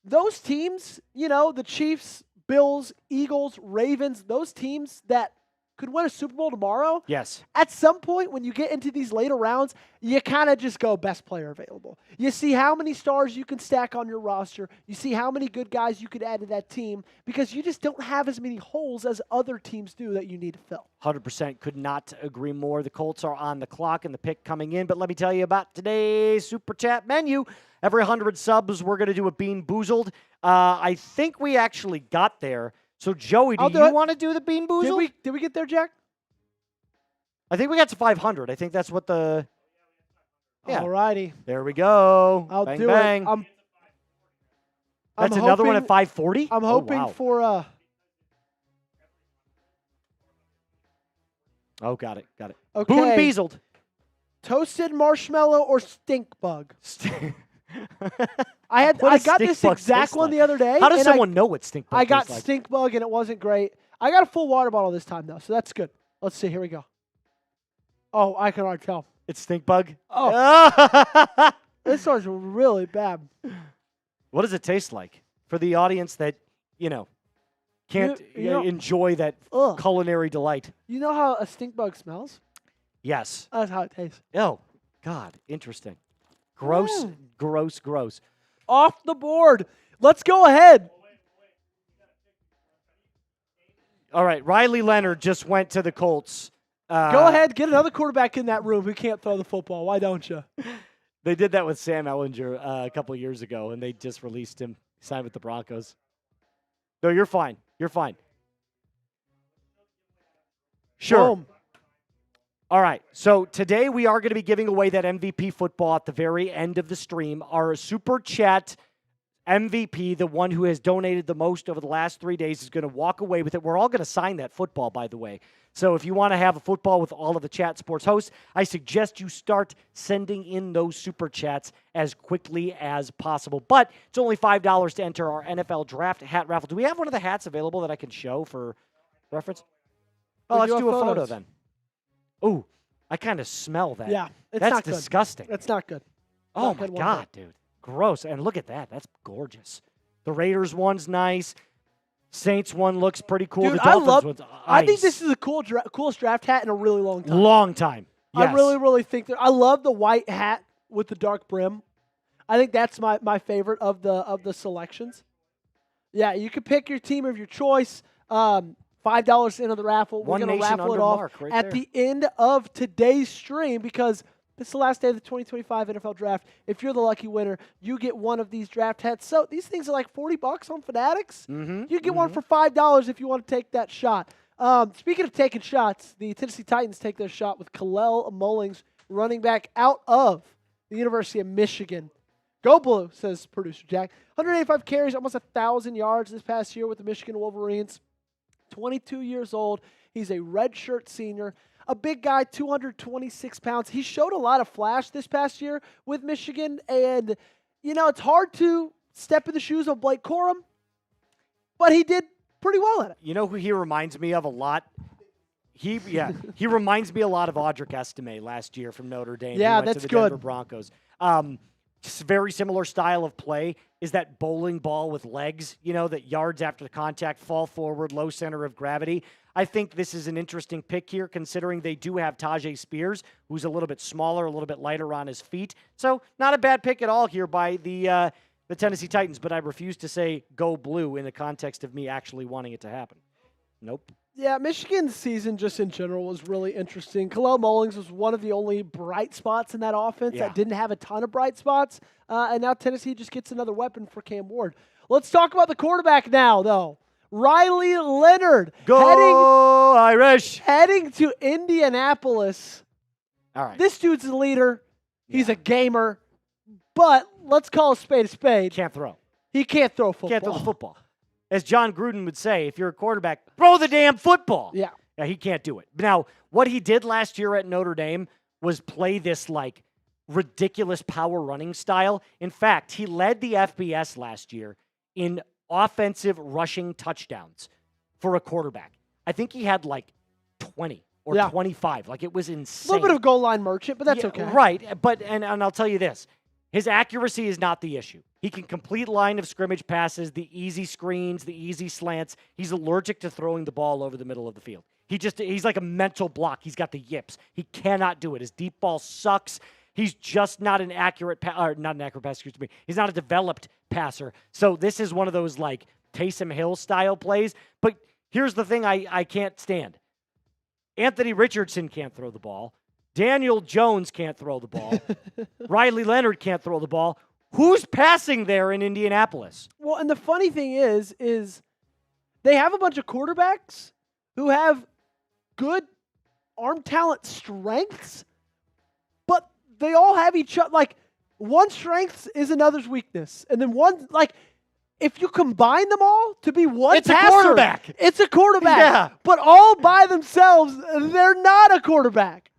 Those teams, the Chiefs, Bills, Eagles, Ravens, those teams that could win a Super Bowl tomorrow. Yes. At some point, when you get into these later rounds, you kind of just go best player available. You see how many stars you can stack on your roster. You see how many good guys you could add to that team because you just don't have as many holes as other teams do that you need to fill. 100% could not agree more. The Colts are on the clock and the pick coming in. But let me tell you about today's Super Chat menu. Every 100 subs, we're going to do a Bean Boozled. I think we actually got there. So, Joey, do you want to do the Bean Boozled? Did we get there, Jack? I think we got to 500. I think that's what the... Yeah. All righty. There we go. I'll bang, do bang. it. That's another one at 540? I'm hoping for... Oh, got it. Okay. Boon Beazled. Toasted marshmallow or stink bug? I got this exact one the other day. How does someone know what stink bug I got tastes like? stink bug and it wasn't great. I got a full water bottle this time though, so that's good. Let's see. Here we go. Oh, I can already tell. It's stink bug? Oh. This one's really bad. What does it taste like? For the audience that, can't enjoy that culinary delight. You know how a stink bug smells? Yes. That's how it tastes. Oh, God, interesting. Gross, gross. Off the board. Let's go ahead. All right, Riley Leonard just went to the Colts. Go ahead, get another quarterback in that room who can't throw the football. Why don't you? They did that with Sam Ehlinger a couple of years ago, and they just released him. He signed with the Broncos. No, you're fine. You're fine. Sure. Boom. All right, so today we are going to be giving away that MVP football at the very end of the stream. Our Super Chat MVP, the one who has donated the most over the last 3 days, is going to walk away with it. We're all going to sign that football, by the way. So if you want to have a football with all of the Chat Sports hosts, I suggest you start sending in those Super Chats as quickly as possible. But it's only $5 to enter our NFL Draft Hat Raffle. Do we have one of the hats available that I can show for reference? Oh, let's do a photo then. Ooh, I kind of smell that. Yeah, it's That's not good. disgusting. That's not good. Oh, Not my good one God, dude. Gross. And look at that. That's gorgeous. The Raiders one's nice. Saints one looks pretty cool. Dude, the Dolphins one's I think ice. this is the coolest draft hat in a really long time. Long time. Yes. I really think that. I love the white hat with the dark brim. I think that's my favorite of the selections. Yeah, you can pick your team of your choice. $5 into the raffle. We're going to raffle it off at the end of today's stream because this is the last day of the 2025 NFL Draft. If you're the lucky winner, you get one of these draft hats. So these things are like $40 on Fanatics. You get one for $5 if you want to take that shot. Speaking of taking shots, the Tennessee Titans take their shot with Kalel Mullings, running back out of the University of Michigan. Go Blue, says producer Jack. 185 carries, almost 1,000 yards this past year with the Michigan Wolverines. 22 years old. He's a redshirt senior. A big guy, 226 pounds. He showed a lot of flash this past year with Michigan. And, it's hard to step in the shoes of Blake Corum, but he did pretty well at it. You know who he reminds me of a lot? He reminds me a lot of Audric Estime last year from Notre Dame. Yeah, He went that's to the good. Denver Broncos. Just very similar style of play is that bowling ball with legs, that yards after the contact, fall forward, low center of gravity. I think this is an interesting pick here considering they do have Tajay Spears, who's a little bit smaller, a little bit lighter on his feet. So not a bad pick at all here by the Tennessee Titans, but I refuse to say go blue in the context of me actually wanting it to happen. Nope. Yeah, Michigan's season just in general was really interesting. Kalel Mullings was one of the only bright spots in that offense that didn't have a ton of bright spots. And now Tennessee just gets another weapon for Cam Ward. Let's talk about the quarterback now, though. Riley Leonard. Go Irish. Heading to Indianapolis. All right. This dude's a leader. He's a gamer. But let's call a spade. Can't throw. He can't throw football. Can't throw the football. As John Gruden would say, if you're a quarterback, throw the damn football. Yeah. Yeah, he can't do it. Now, what he did last year at Notre Dame was play this ridiculous power running style. In fact, he led the FBS last year in offensive rushing touchdowns for a quarterback. I think he had 20 or 25. It was insane. A little bit of goal line merchant, but that's okay. Right. But and I'll tell you this. His accuracy is not the issue. He can complete line of scrimmage passes, the easy screens, the easy slants. He's allergic to throwing the ball over the middle of the field. He's like a mental block. He's got the yips. He cannot do it. His deep ball sucks. He's just not an accurate passer, excuse me. He's not a developed passer. So this is one of those Taysom Hill style plays. But here's the thing I can't stand. Anthony Richardson can't throw the ball. Daniel Jones can't throw the ball. Riley Leonard can't throw the ball. Who's passing there in Indianapolis? Well, and the funny thing is they have a bunch of quarterbacks who have good arm talent strengths, but they all have each other. One strength is another's weakness. And then one, if you combine them all to be one It's passer, a quarterback. It's a quarterback. Yeah. But all by themselves, they're not a quarterback.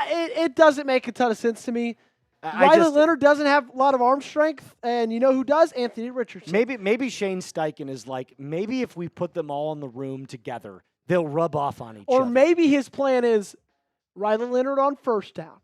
It doesn't make a ton of sense to me. Riley Leonard doesn't have a lot of arm strength, and you know who does? Anthony Richardson. Maybe Shane Steichen is maybe if we put them all in the room together, they'll rub off on each other. Or maybe his plan is Riley Leonard on first down,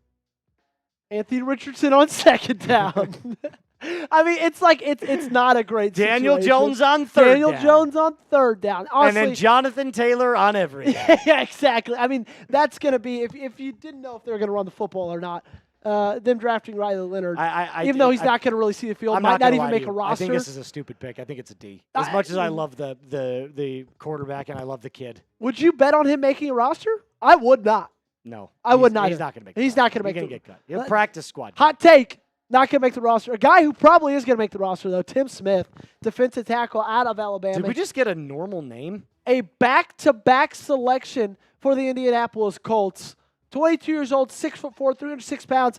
Anthony Richardson on second down. I mean, it's like it's not a great Daniel situation. Jones on third Daniel down. Jones on third down. Honestly, And then Jonathan Taylor on every down. yeah, exactly. I mean, that's going to be, if you didn't know if they were going to run the football or not, them drafting Riley Leonard, even though he's not going to really see the field, I'm might not not gonna even lie make to a you. roster. I think this is a stupid pick. I think it's a D. As much as I love the quarterback and I love the kid. Would you bet on him making a roster? I would not. No. I would not. He's not going to make He's not going to make He's the going to get cut. He'll practice squad. Hot take. Not going to make the roster. A guy who probably is going to make the roster, though, Tim Smith, defensive tackle out of Alabama. Did we just get a normal name? A back-to-back selection for the Indianapolis Colts. 22 years old, 6'4", 306 pounds.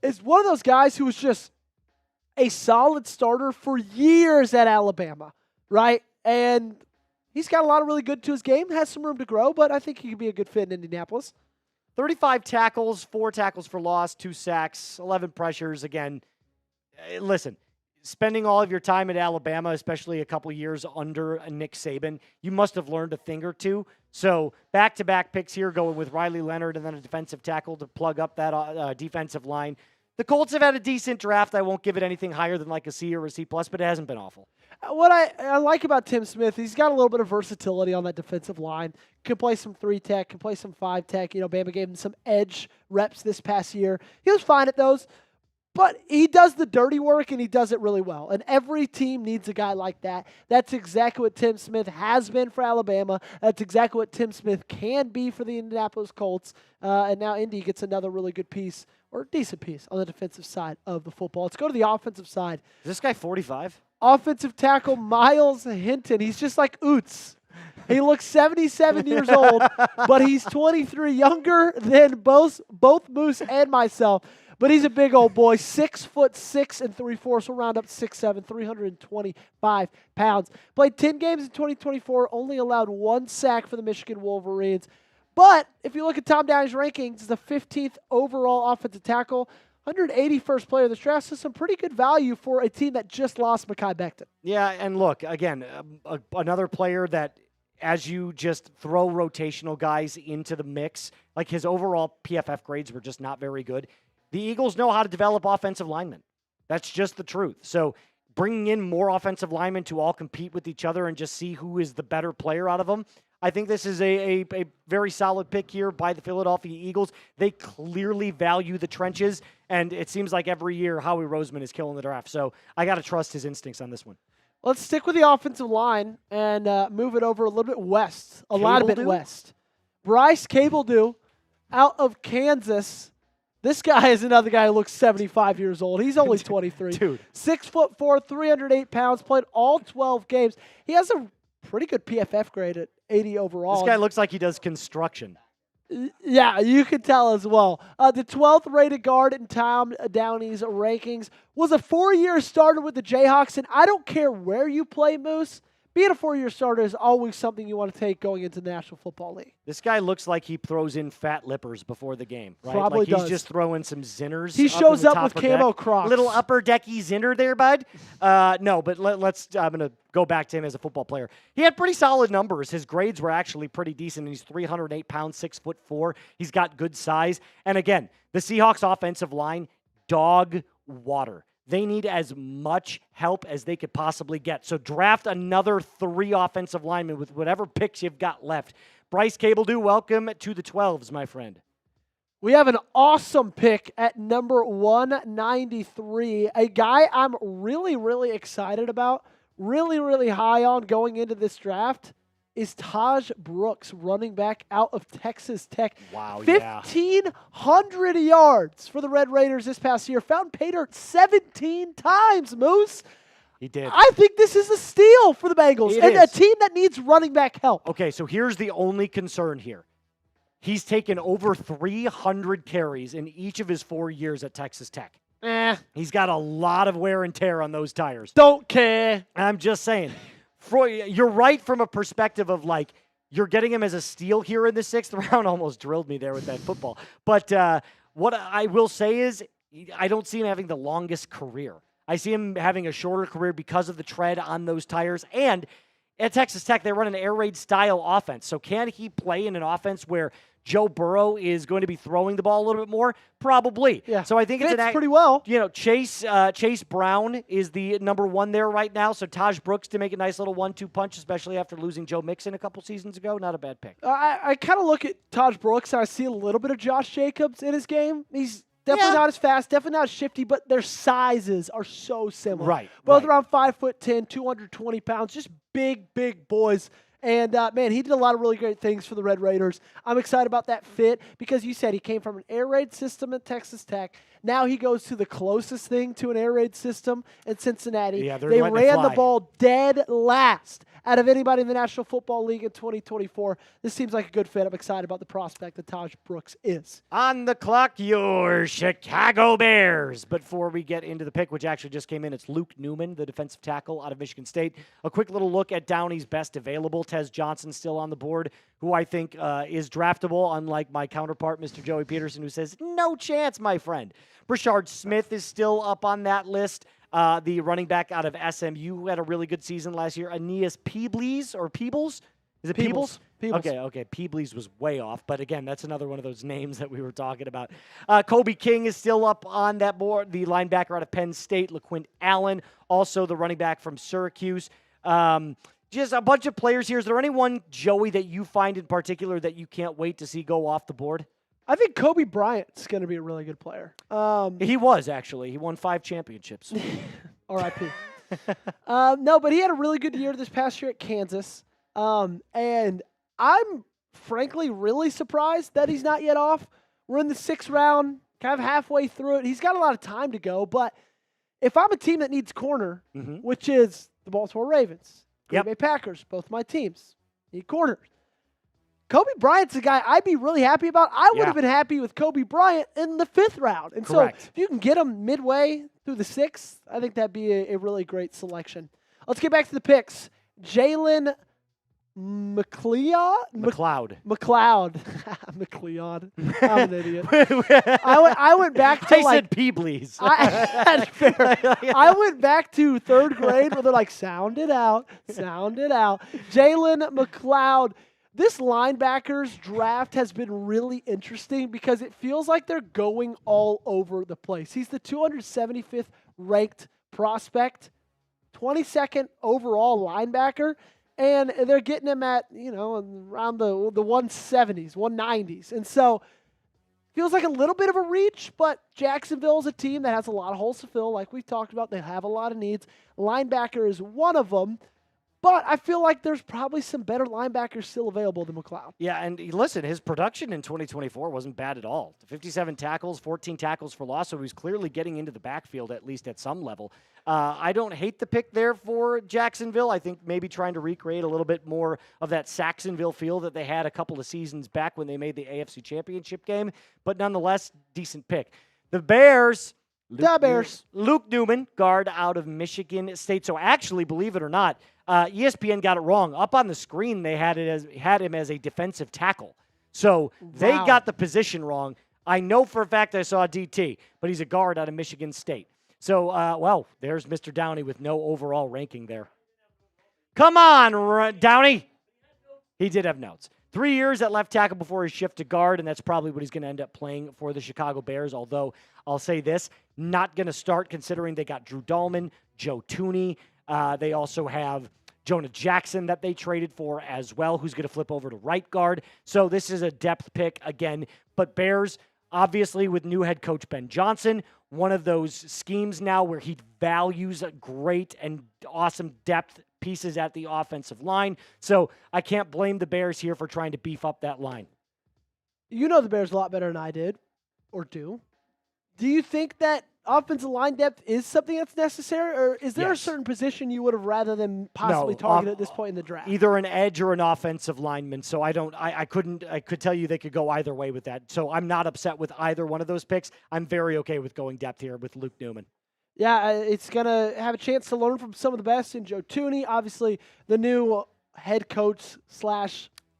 Is one of those guys who was just a solid starter for years at Alabama, right? And he's got a lot of really good to his game. Has some room to grow, but I think he could be a good fit in Indianapolis. 35 tackles, 4 tackles for loss, 2 sacks, 11 pressures. Again, listen, spending all of your time at Alabama, especially a couple years under Nick Saban, you must have learned a thing or two. So back-to-back picks here, going with Riley Leonard and then a defensive tackle to plug up that defensive line. The Colts have had a decent draft. I won't give it anything higher than like a C or a C+, but it hasn't been awful. What I like about Tim Smith, he's got a little bit of versatility on that defensive line. Can play some 3-tech, can play some 5-tech. You know, Bama gave him some edge reps this past year. He was fine at those, but he does the dirty work, and he does it really well. And every team needs a guy like that. That's exactly what Tim Smith has been for Alabama. That's exactly what Tim Smith can be for the Indianapolis Colts. And now Indy gets another really good piece, or decent piece, on the defensive side of the football. Let's go to the offensive side. Is this guy 45? Offensive tackle Miles Hinton. He's just like Oots. He looks 77 years old, but he's 23, younger than both Moose and myself. But he's a big old boy, 6'6" and 3/4. We'll round up 6'7", 325 pounds. Played 10 games in 2024, only allowed 1 sack for the Michigan Wolverines. But if you look at Tom Downey's rankings, he's the 15th overall offensive tackle, 181st player of the draft, so some pretty good value for a team that just lost Mekhi Becton. Yeah, and look, again, another player that, as you just throw rotational guys into the mix, like his overall PFF grades were just not very good. The Eagles know how to develop offensive linemen. That's just the truth. So bringing in more offensive linemen to all compete with each other and just see who is the better player out of them, I think this is a very solid pick here by the Philadelphia Eagles. They clearly value the trenches, and it seems like every year Howie Roseman is killing the draft. So I got to trust his instincts on this one. Let's stick with the offensive line and move it over a little bit west, a lot of it west. Bryce Cabeldue out of Kansas. This guy is another guy who looks 75 years old. He's only 23. Dude. 6'4", 308 pounds, played all 12 games. He has a pretty good PFF grade at 80 overall. This guy looks like he does construction. Yeah, you can tell as well. The 12th rated guard in Tom Downey's rankings, was a 4-year starter with the Jayhawks, and I don't care where you play, Moose. Being a 4-year starter is always something you want to take going into the National Football League. This guy looks like he throws in fat lippers before the game, right? Probably like does. He's just throwing some zinners. He shows up with camo Crocs. Little upper decky zinner there, bud. No, but let's. I'm gonna go back to him as a football player. He had pretty solid numbers. His grades were actually pretty decent. He's 308 pounds, 6'4". He's got good size. And again, the Seahawks offensive line, dog water. They need as much help as they could possibly get. So draft another 3 offensive linemen with whatever picks you've got left. Bryce Cabeldue, welcome to the 12s, my friend. We have an awesome pick at number 193. A guy I'm really, really excited about, really, really high on going into this draft, is Taj Brooks, running back out of Texas Tech. Wow, 1,500 yards for the Red Raiders this past year. Found pay dirt 17 times, Moose. He did. I think this is a steal for the Bengals. It and is. a team that needs running back help. Okay, so here's the only concern here. He's taken over 300 carries in each of his 4 years at Texas Tech. He's got a lot of wear and tear on those tires. Don't care. I'm just saying. You're right from a perspective of, like, you're getting him as a steal here in the 6th round. Almost drilled me there with that football. But what I will say is I don't see him having the longest career. I see him having a shorter career because of the tread on those tires. And at Texas Tech, they run an air raid style offense. So can he play in an offense where Joe Burrow is going to be throwing the ball a little bit more? Probably. Yeah. So I think Fits it's pretty well. Chase Brown is the number one there right now. So Taj Brooks to make a nice little 1-2 punch, especially after losing Joe Mixon a couple seasons ago. Not a bad pick. I kind of look at Taj Brooks and I see a little bit of Josh Jacobs in his game. He's definitely not as fast, definitely not as shifty, but their sizes are so similar. Right. Both right. around 5'10", 220 pounds, just big boys. And, man, he did a lot of really great things for the Red Raiders. I'm excited about that fit because you said he came from an air raid system at Texas Tech. Now he goes to the closest thing to an air raid system in Cincinnati. Yeah, they ran the fly. ball dead last out of anybody in the National Football League in 2024. This seems like a good fit. I'm excited about the prospect that Taj Brooks is. On the clock, your Chicago Bears. But before we get into the pick, which actually just came in, it's Luke Newman, the defensive tackle out of Michigan State. A quick little look at Downey's best available. Tez Johnson still on the board, who I think is draftable, unlike my counterpart, Mr. Joey Peterson, who says, no chance, my friend. Brashard Smith is still up on that list. The running back out of SMU who had a really good season last year, Aeneas Peebles or Peebles? Is it Peebles? Peebles. Okay. Peebles was way off, but again, that's another one of those names that we were talking about. Kobe King is still up on that board. The linebacker out of Penn State, LaQuint Allen, also the running back from Syracuse. Just a bunch of players here. Is there anyone, Joey, that you find in particular that you can't wait to see go off the board? I think Kobe Bryant's going to be a really good player. He was, actually. He won 5 championships. R.I.P. No, but he had a really good year this past year at Kansas. And I'm frankly really surprised that he's not yet off. We're in the 6th round, kind of halfway through it. He's got a lot of time to go. But if I'm a team that needs corner, which is the Baltimore Ravens, Green Bay Packers, both my teams need corners. Kobe Bryant's a guy I'd be really happy about. I would have been happy with Kobe Bryant in the 5th round. And so if you can get him midway through the 6th, I think that'd be a really great selection. Let's get back to the picks. Jalen McLeod. McLeod. I'm an idiot. I went back to I said Peebles. I went back to 3rd grade where they're like, sound it out. Jalen McLeod. This linebackers draft has been really interesting because it feels like they're going all over the place. He's the 275th ranked prospect, 22nd overall linebacker, and they're getting him at, around the 170s, 190s. And so feels like a little bit of a reach, but Jacksonville's a team that has a lot of holes to fill, like we've talked about. They have a lot of needs. Linebacker is one of them. But I feel like there's probably some better linebackers still available than McLeod. Yeah, and listen, his production in 2024 wasn't bad at all. 57 tackles, 14 tackles for loss, so he was clearly getting into the backfield at least at some level. I don't hate the pick there for Jacksonville. I think maybe trying to recreate a little bit more of that Saxonville feel that they had a couple of seasons back when they made the AFC Championship game. But nonetheless, decent pick. The Bears. Luke Newman, guard out of Michigan State. So actually, believe it or not, ESPN got it wrong. Up on the screen, they had him as a defensive tackle. So they got the position wrong. I know for a fact I saw DT, but he's a guard out of Michigan State. So, there's Mr. Downey with no overall ranking there. Come on, Downey. He did have notes. 3 years at left tackle before his shift to guard, and that's probably what he's going to end up playing for the Chicago Bears, although I'll say this, not going to start considering they got Drew Dahlman, Joe Thuney. They also have Jonah Jackson that they traded for as well, who's going to flip over to right guard. So this is a depth pick again. But Bears, obviously with new head coach Ben Johnson, one of those schemes now where he values a great and awesome depth pieces at the offensive line. So I can't blame the Bears here for trying to beef up that line. You know the Bears a lot better than I did, or do. Do you think that offensive line depth is something that's necessary, or is there a certain position you would have rather than possibly target at this point in the draft? Either an edge or an offensive lineman. So I could tell you they could go either way with that. So I'm not upset with either one of those picks. I'm very okay with going depth here with Luke Newman. Yeah, it's going to have a chance to learn from some of the best in Joe Thuney. Obviously, the new head coach /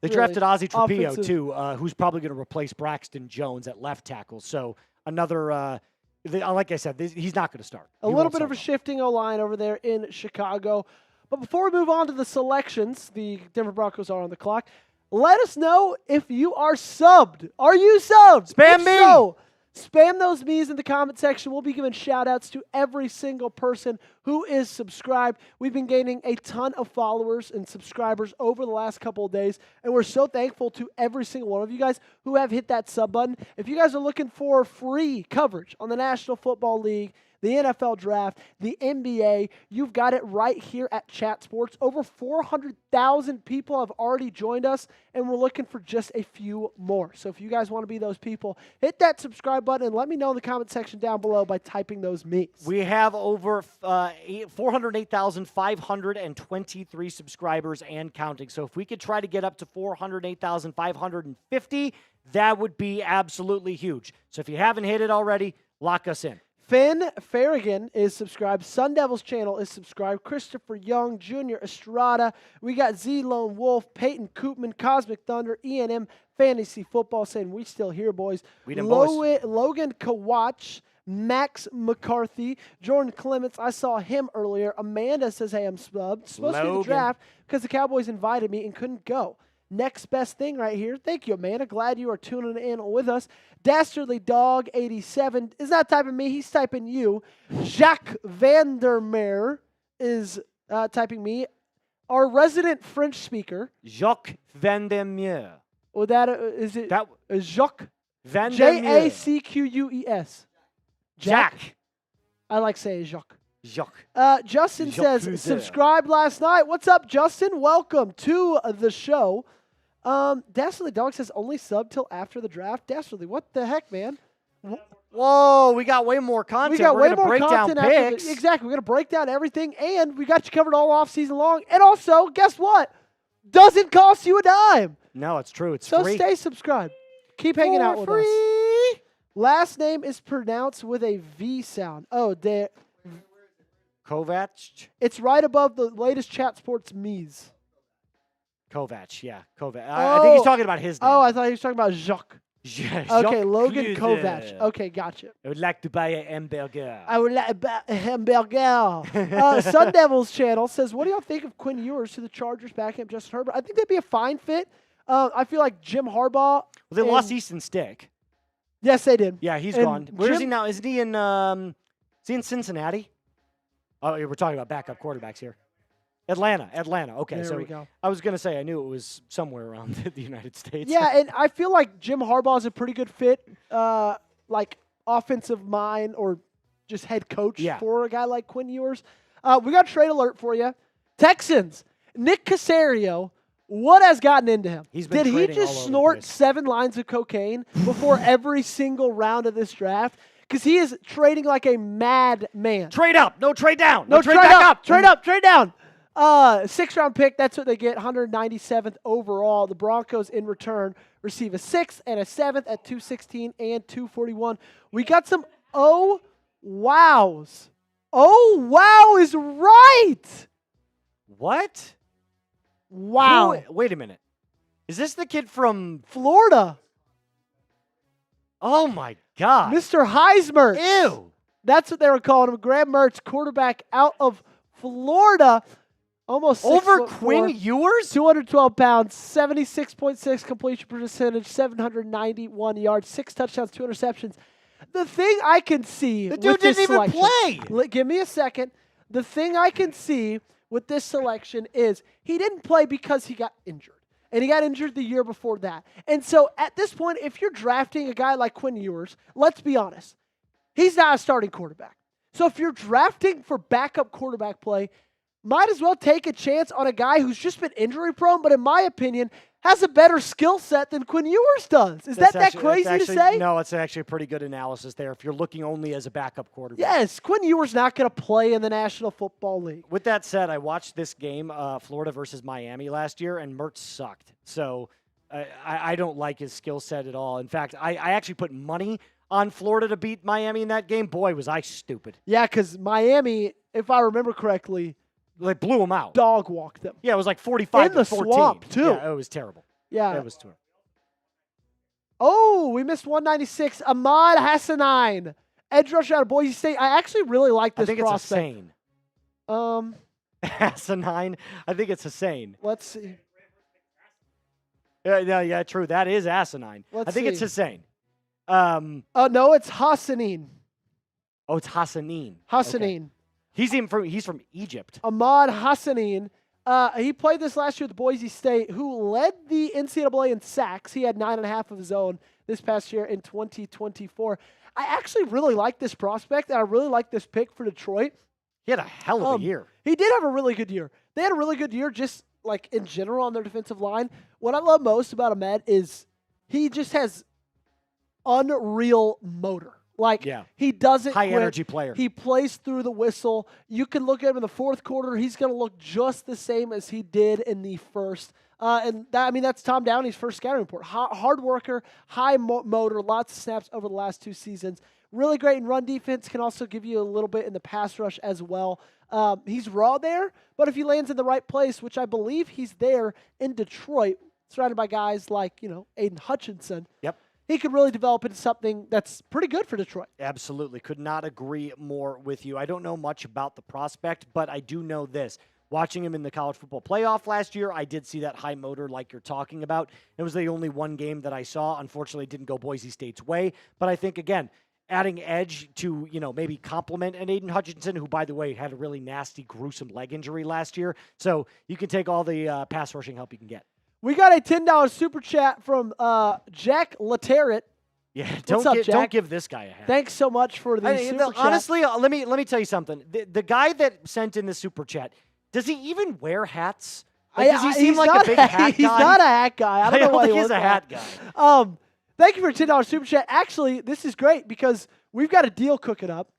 They drafted Ozzie Trapillo, too, who's probably going to replace Braxton Jones at left tackle. So another, like I said, he's not going to start. A little bit of a shifting O-line over there in Chicago. But before we move on to the selections, the Denver Broncos are on the clock. Let us know if you are subbed. Are you subbed? Spam If me. so, spam those me's in the comment section. We'll be giving shout-outs to every single person who is subscribed. We've been gaining a ton of followers and subscribers over the last couple of days, and we're so thankful to every single one of you guys who have hit that sub button. If you guys are looking for free coverage on the National Football League, the NFL Draft, the NBA, you've got it right here at Chat Sports. Over 400,000 people have already joined us, and we're looking for just a few more. So if you guys want to be those people, hit that subscribe button and let me know in the comment section down below by typing those me's. We have over 408,523 subscribers and counting. So if we could try to get up to 408,550, that would be absolutely huge. So if you haven't hit it already, lock us in. Finn Farragon is subscribed. Sun Devils channel is subscribed. Christopher Young, Junior Estrada. We got Z Lone Wolf, Peyton Koopman, Cosmic Thunder, E&M Fantasy Football saying we still here, boys. We done boys. Logan Kawach, Max McCarthy, Jordan Clements. I saw him earlier. Amanda says, hey, I'm supposed to be the draft because the Cowboys invited me and couldn't go. Next best thing right here. Thank you, Amanda. Glad you are tuning in with us. Dastardly Dog 87 is not typing me. He's typing you. Jacques Vandermeer is typing me. Our resident French speaker. Jacques Vandermeer. Well, is it That Jacques? Vandermeer. Jacques. Jack. I like saying Jacques. Jacques. Justin Jacques says, Cluzet. subscribed last night. What's up, Justin? Welcome to the show. Dastardly Dog says, only sub till after the draft. Dastardly, what the heck, man? Whoa, we got way more content. We got We're way gonna more break content down after picks. exactly. We're going to break down everything, and we got you covered all off season long. And also, guess what? Doesn't cost you a dime. No, it's true. It's So free. stay subscribed. Keep hanging out with us. Last name is pronounced with a V sound. Oh, there. Kovac. It's right above the latest Chat Sports Mies. Kovac, yeah. Kovac. I think he's talking about his name. Oh, I thought he was talking about Jacques. Jacques Okay, Logan Cluzet. Kovac. Okay, gotcha. I would like to buy a hamburger. I would like a hamburger. Sun Devils channel says, what do y'all think of Quinn Ewers to the Chargers backing up Justin Herbert? I think that'd be a fine fit. I feel like Jim Harbaugh. Well, they and- lost Easton Stick. Yes, they did. Yeah, he's And gone. Where is he Jim- now? Isn't he in? Is he in Cincinnati? Oh, we're talking about backup quarterbacks here. Atlanta. Okay, There so we go. I was gonna say I knew it was somewhere around the United States. Yeah, and I feel like Jim Harbaugh is a pretty good fit, like offensive mind or just head coach for a guy like Quinn Ewers. We got a trade alert for you. Texans, Nick Caserio. What has gotten into him? He's been Did he trading all just over the snort place. 7 lines of cocaine before every single round of this draft? Because he is trading like a madman. Trade up, no trade down. No, trade trade back up. Trade up. Trade down. 6th-round pick. That's what they get. 197th overall. The Broncos, in return, receive a 6th and a 7th at 216 and 241. We got some wows. Oh, wow is right. What? Wow. Wait a minute. Is this the kid from Florida. Oh my God. Mr. Heismer. Ew. That's what they were calling him. Graham Mertz, quarterback out of Florida. Almost 6 Over foot Quinn 4, Ewers? 212 pounds, 76.6 completion percentage, 791 yards, 6 touchdowns, 2 interceptions. The thing I can see The dude with this didn't even selection, play. Give me a second. The thing I can see with this selection is he didn't play because he got injured. And he got injured the year before that. And so at this point, if you're drafting a guy like Quinn Ewers, let's be honest, he's not a starting quarterback. So if you're drafting for backup quarterback play, might as well take a chance on a guy who's just been injury prone, but in my opinion, has a better skill set than Quinn Ewers does. Is that crazy to say? No, it's actually a pretty good analysis there if you're looking only as a backup quarterback. Yes, Quinn Ewers not going to play in the National Football League. With that said, I watched this game, Florida versus Miami last year, and Mertz sucked. So I don't like his skill set at all. In fact, I actually put money on Florida to beat Miami in that game. Boy, was I stupid. Yeah, because Miami, if I remember correctly, They blew them out. dog walked them. Yeah, it was like 45 In the to 14. swamp, too. Yeah, it was terrible. Yeah. It was terrible. Oh, we missed 196. Ahmad Hassanine. Edge rush out of Boise State. I actually really like I this think it's prospect. insane. Asinine. I think it's Hussein. Let's see. Yeah, true. That is asinine. Let's I think it's see. Hussein. Oh, no, it's Hassanin. Oh, it's Hassanin. Hassanin. Okay. He's from Egypt. Ahmad Hassanin. He played this last year with Boise State, who led the NCAA in sacks. He had 9.5 of his own this past year in 2024. I actually really like this prospect, and I really like this pick for Detroit. He had a hell of a year. He did have a really good year. They had a really good year just like in general on their defensive line. What I love most about Ahmed is he just has unreal motor. Like, Yeah. he doesn't High quit. energy player. He plays through the whistle. You can look at him in the fourth quarter. He's going to look just the same as he did in the first. That's Tom Downey's first scouting report. Hard worker, high motor, lots of snaps over the last 2 seasons. Really great in run defense. Can also give you a little bit in the pass rush as well. He's raw there, but if he lands in the right place, which I believe he's there in Detroit, surrounded by guys like, Aiden Hutchinson. Yep. He could really develop into something that's pretty good for Detroit. Absolutely. Could not agree more with you. I don't know much about the prospect, but I do know this. Watching him in the college football playoff last year, I did see that high motor like you're talking about. It was the only one game that I saw. Unfortunately, it didn't go Boise State's way. But I think, again, adding edge to, maybe complement an Aiden Hutchinson, who, by the way, had a really nasty, gruesome leg injury last year. So you can take all the pass rushing help you can get. We got a $10 super chat from Jack Laterret. Yeah, What's up, Jack? don't give this guy a hat. Thanks so much for the super chat. Honestly, let me tell you something. The guy that sent in the super chat, does he even wear hats? Does he seem like a big hat guy? He's not a hat guy. I don't know why think he he's was a hat guy. Thank you for a $10 super chat. Actually, this is great because we've got a deal cooking up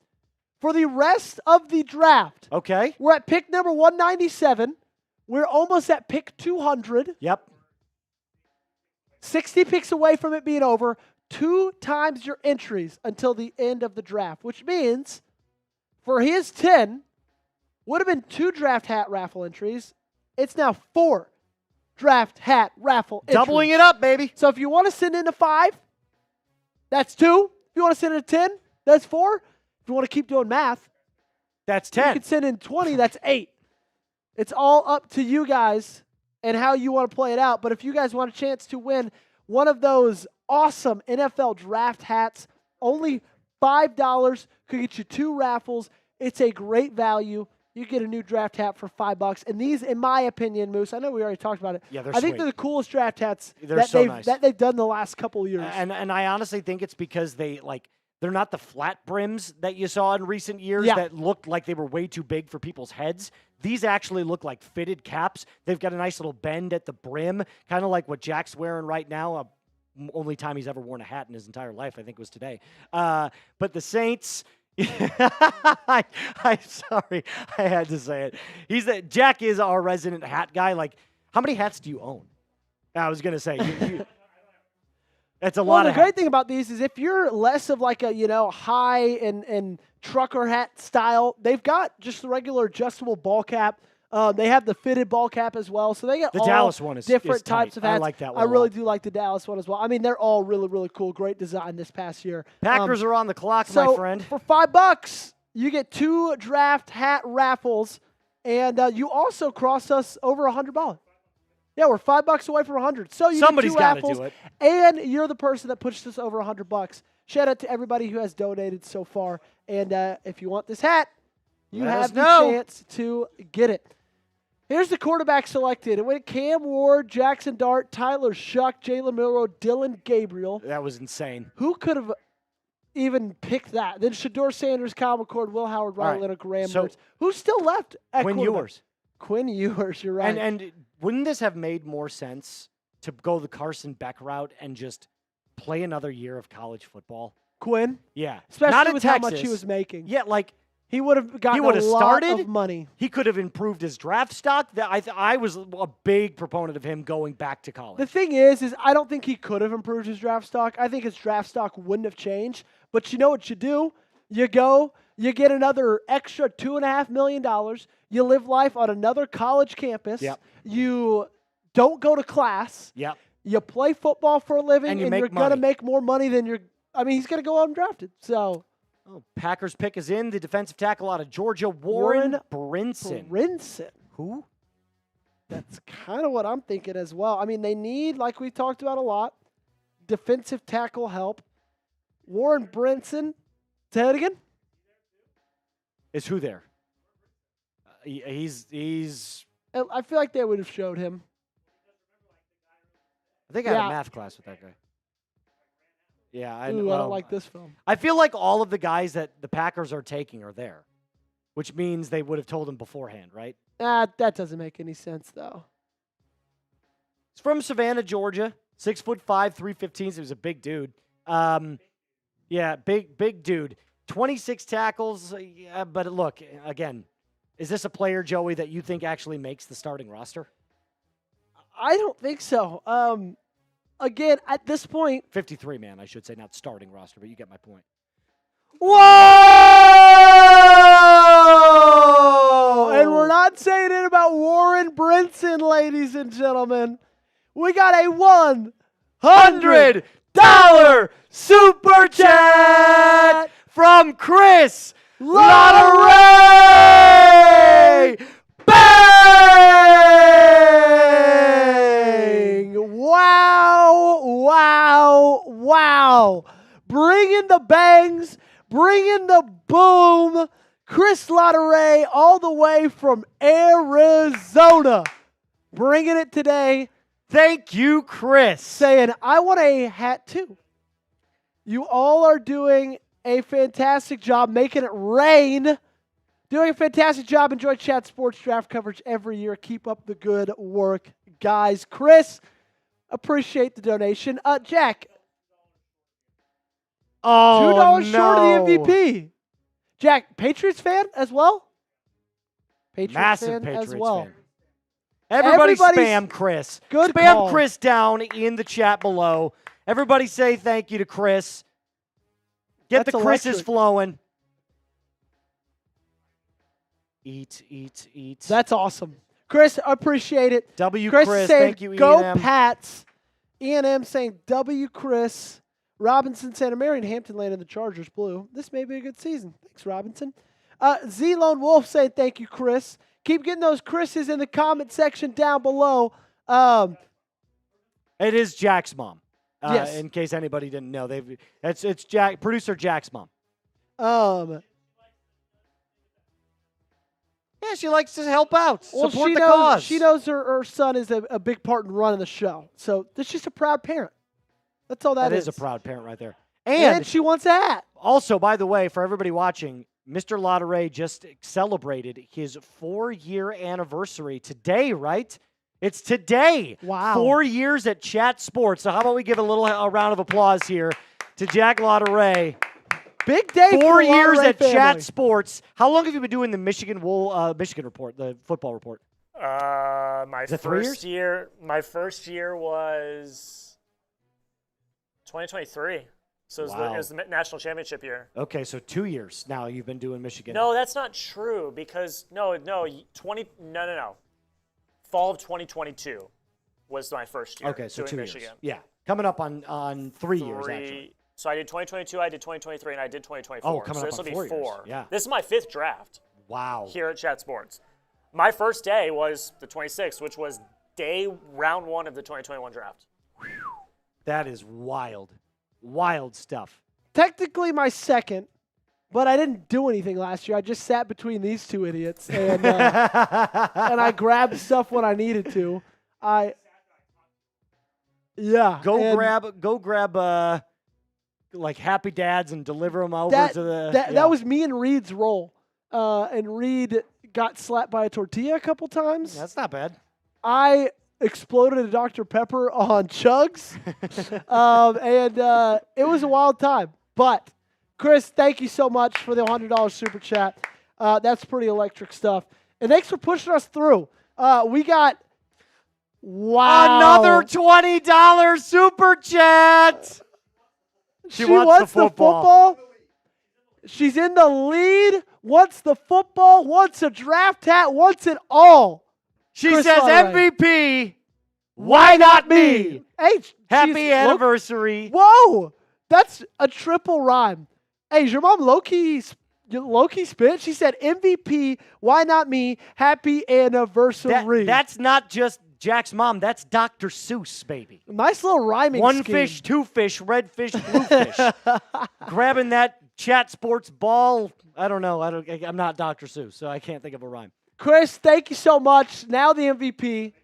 for the rest of the draft. Okay. We're at pick number 197. We're almost at pick 200. Yep. 60 picks away from it being over. 2 times your entries until the end of the draft, which means for his 10, would have been 2 draft hat raffle entries. It's now 4 draft hat raffle entries. Doubling it up, baby. So if you want to send in a 5, that's 2. If you want to send in a 10, that's 4. If you want to keep doing math, That's you 10. can send in 20, that's 8. It's all up to you guys and how you want to play it out. But if you guys want a chance to win one of those awesome NFL draft hats, only $5 could get you 2 raffles. It's a great value. You get a new draft hat for $5. And these, in my opinion, Moose, I know we already talked about it. Yeah, they're I think sweet. they're the coolest draft hats They're so nice. that they've done the last couple of years. And I honestly think it's because they're not the flat brims that you saw in recent years Yeah. that looked like they were way too big for people's heads. These actually look like fitted caps. They've got a nice little bend at the brim, kind of like what Jack's wearing right now. Only time he's ever worn a hat in his entire life, I think, was today. But the Saints, I'm sorry, I had to say it. Jack is our resident hat guy. Like, how many hats do you own? I was gonna say, it's a lot. The of great hats. thing about these is if you're less of like a high and trucker hat style, they've got just the regular adjustable ball cap. They have the fitted ball cap as well, so they got The all Dallas one is different tight. types of hats. I like that one I a really lot. do like the Dallas one as well. I mean, they're all really, really cool. Great design this past year. Packers are on the clock, So my friend. for $5, you get 2 draft hat raffles, and you also cross us over $100. Yeah, we're $5 away from 100. So you Somebody's get 2 gotta raffles, do it. and you're the person that pushed us over $100. Shout out to everybody who has donated so far. And if you want this hat, you Let us have the know. chance to get it. Here's the quarterback selected. It went Cam Ward, Jackson Dart, Tyler Shuck, Jalen Milroe, Dylan Gabriel. That was insane. Who could have even picked that? Then Shedeur Sanders, Kyle McCord, Will Howard, Ryan right. Leonard, Graham So- Mertz. Who's still left at Quinn quarterback? Ewers. Quinn Ewers, you're right. And wouldn't this have made more sense to go the Carson Beck route and just play another year of college football? Quinn, Yeah. especially Not at with Texas. how much he was making. Yeah, like He would have gotten would've a lot started. of money. he could have improved his draft stock. I was a big proponent of him going back to college. The thing is I don't think he could have improved his draft stock. I think his draft stock wouldn't have changed. But you know what you do? You go, you get another extra $2.5 million. You live life on another college campus. Yep. You don't go to class. Yep. You play football for a living, And you and make you're going to money. make more money than he's going to go undrafted. So Oh, Packers pick is in. The defensive tackle out of Georgia, Warren Brinson. Brinson. Who? That's kind of what I'm thinking as well. I mean, they need, like we talked about a lot, defensive tackle help. Warren Brinson. Say it again. Is who there? He's. I feel like they would have showed him. I think I had a math class with that guy. Yeah, I don't like this film. I feel like all of the guys that the Packers are taking are there, which means they would have told him beforehand, right? That doesn't make any sense, though. He's from Savannah, Georgia. 6'5", 315. He was a big dude. Yeah, big dude. 26 tackles. Yeah, but look, again, is this a player, Joey, that you think actually makes the starting roster? I don't think so. Again, at this point, 53 man, I should say, not starting roster, but you get my point. Whoa! And we're not saying it about Warren Brinson, ladies and gentlemen. We got a $100 super chat from Chris Lotteray! Bang! Wow. Bring in the bangs. Bring in the boom. Chris Lotteray all the way from Arizona. Bringing it today. Thank you, Chris. Saying, I want a hat too. You all are doing a fantastic job making it rain. Doing a fantastic job. Enjoy Chat Sports Draft coverage every year. Keep up the good work, guys. Chris, appreciate the donation. Jack. Oh, $2 short of the MVP. Jack, Patriots fan as well? Massive Patriots as well. fan. Everybody Everybody's spam Chris. good Spam call. Chris down in the chat below. Everybody say thank you to Chris. Get That's the Chris's electric. flowing. Eat. That's awesome. Chris, appreciate it. W. Chris Chris, saying, thank you, go E&M. Pats. E&M saying, W. Chris. Robinson, Santa Mary, and Hampton landed the Chargers blue. This may be a good season. Thanks, Robinson. Z Lone Wolf saying, thank you, Chris. Keep getting those Chris's in the comment section down below. It is Jack's mom. Yes. In case anybody didn't know, it's Jack, producer Jack's mom. Yeah, she likes to help out, support she the knows, cause. She knows her son is a big part in running the show. So that's just a proud parent. That's all that is. is a proud parent right there. And she wants a hat. Also, by the way, for everybody watching, Mr. Lotteray just celebrated his 4-year anniversary today, right? It's today. Wow. 4 years at Chat Sports. So how about we give a round of applause here to Jack Lotteray. Big day for 4 the years Lotteray at family. Chat Sports. How long have you been doing the Michigan report, the football report? My Is it 3 first year. My first year was 2023. So it was the national championship year. Okay, so 2 years now you've been doing Michigan. No, that's not true because no. Fall of 2022 was my first year. Okay, so doing 2 Michigan. years. Yeah, coming up on 3 years actually. So I did 2022, I did 2023, and I did 2024. Oh, coming so up this will on be 4 years. 4. Yeah. This is my 5th draft. Wow. Here at Chat Sports. My first day was the 26th, which was round 1 of the 2021 draft. That is wild. Wild stuff. Technically my second, but I didn't do anything last year. I just sat between these two idiots and and I grabbed stuff when I needed to. Go grab like Happy Dads and deliver them over to the. That was me and Reed's role, and Reed got slapped by a tortilla a couple times. That's not bad. I exploded a Dr. Pepper on Chugs, and it was a wild time. But Chris, thank you so much for the $100 super chat. That's pretty electric stuff. And thanks for pushing us through. We got another $20 super chat. She wants the football. She's in the lead. Wants the football. Wants a draft hat. Wants it all. She Chris says Lotteray. MVP. Why not me? Hey, Happy anniversary. Whoa, that's a triple rhyme. Hey, is your mom low-key spit? She said, MVP, why not me? Happy anniversary. That's not just Jack's mom. That's Dr. Seuss, baby. Nice little rhyming One scheme. fish, two fish, red fish, blue fish. Grabbing that chat sports ball. I don't know. I'm not Dr. Seuss, so I can't think of a rhyme. Chris, thank you so much. Now the MVP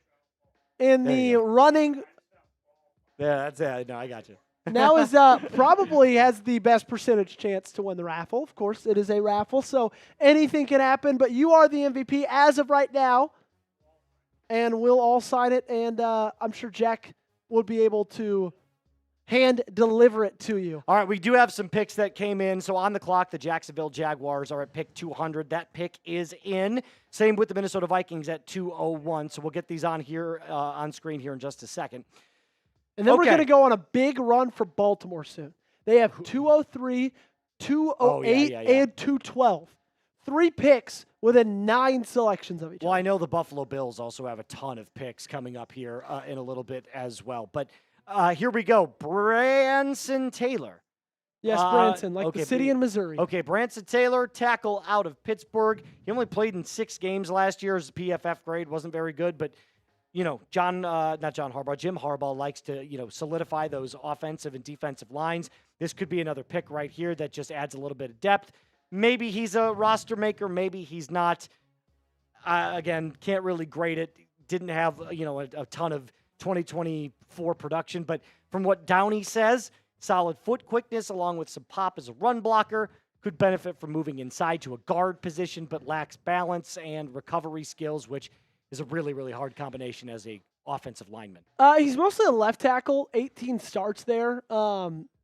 in There the you go. running. Yeah, that's it. No, I got you. Now is probably has the best percentage chance to win the raffle. Of course, it is a raffle, so anything can happen. But you are the MVP as of right now, and we'll all sign it. And I'm sure Jack would be able to hand deliver it to you. All right, we do have some picks that came in. So on the clock, the Jacksonville Jaguars are at pick 200. That pick is in. Same with the Minnesota Vikings at 201. So we'll get these on here on screen here in just a second. And then we're Okay. going to go on a big run for Baltimore soon. They have 203, 208, and 212. 3 picks within 9 selections of each Well, other. I know the Buffalo Bills also have a ton of picks coming up here in a little bit as well. But here we go. Branson Taylor. Yes, Branson, like okay, the city in Missouri. Okay, Branson Taylor, tackle out of Pittsburgh. He only played in 6 games last year. His PFF grade wasn't very good, but you know, Jim Harbaugh likes to, you know, solidify those offensive and defensive lines. This could be another pick right here that just adds a little bit of depth. Maybe he's a roster maker. Maybe he's not. Again, can't really grade it. Didn't have, you know, a ton of 2024 production. But from what Downey says, solid foot quickness along with some pop as a run blocker. Could benefit from moving inside to a guard position, but lacks balance and recovery skills, which is a really, really hard combination as a offensive lineman. He's mostly a left tackle, 18 starts there,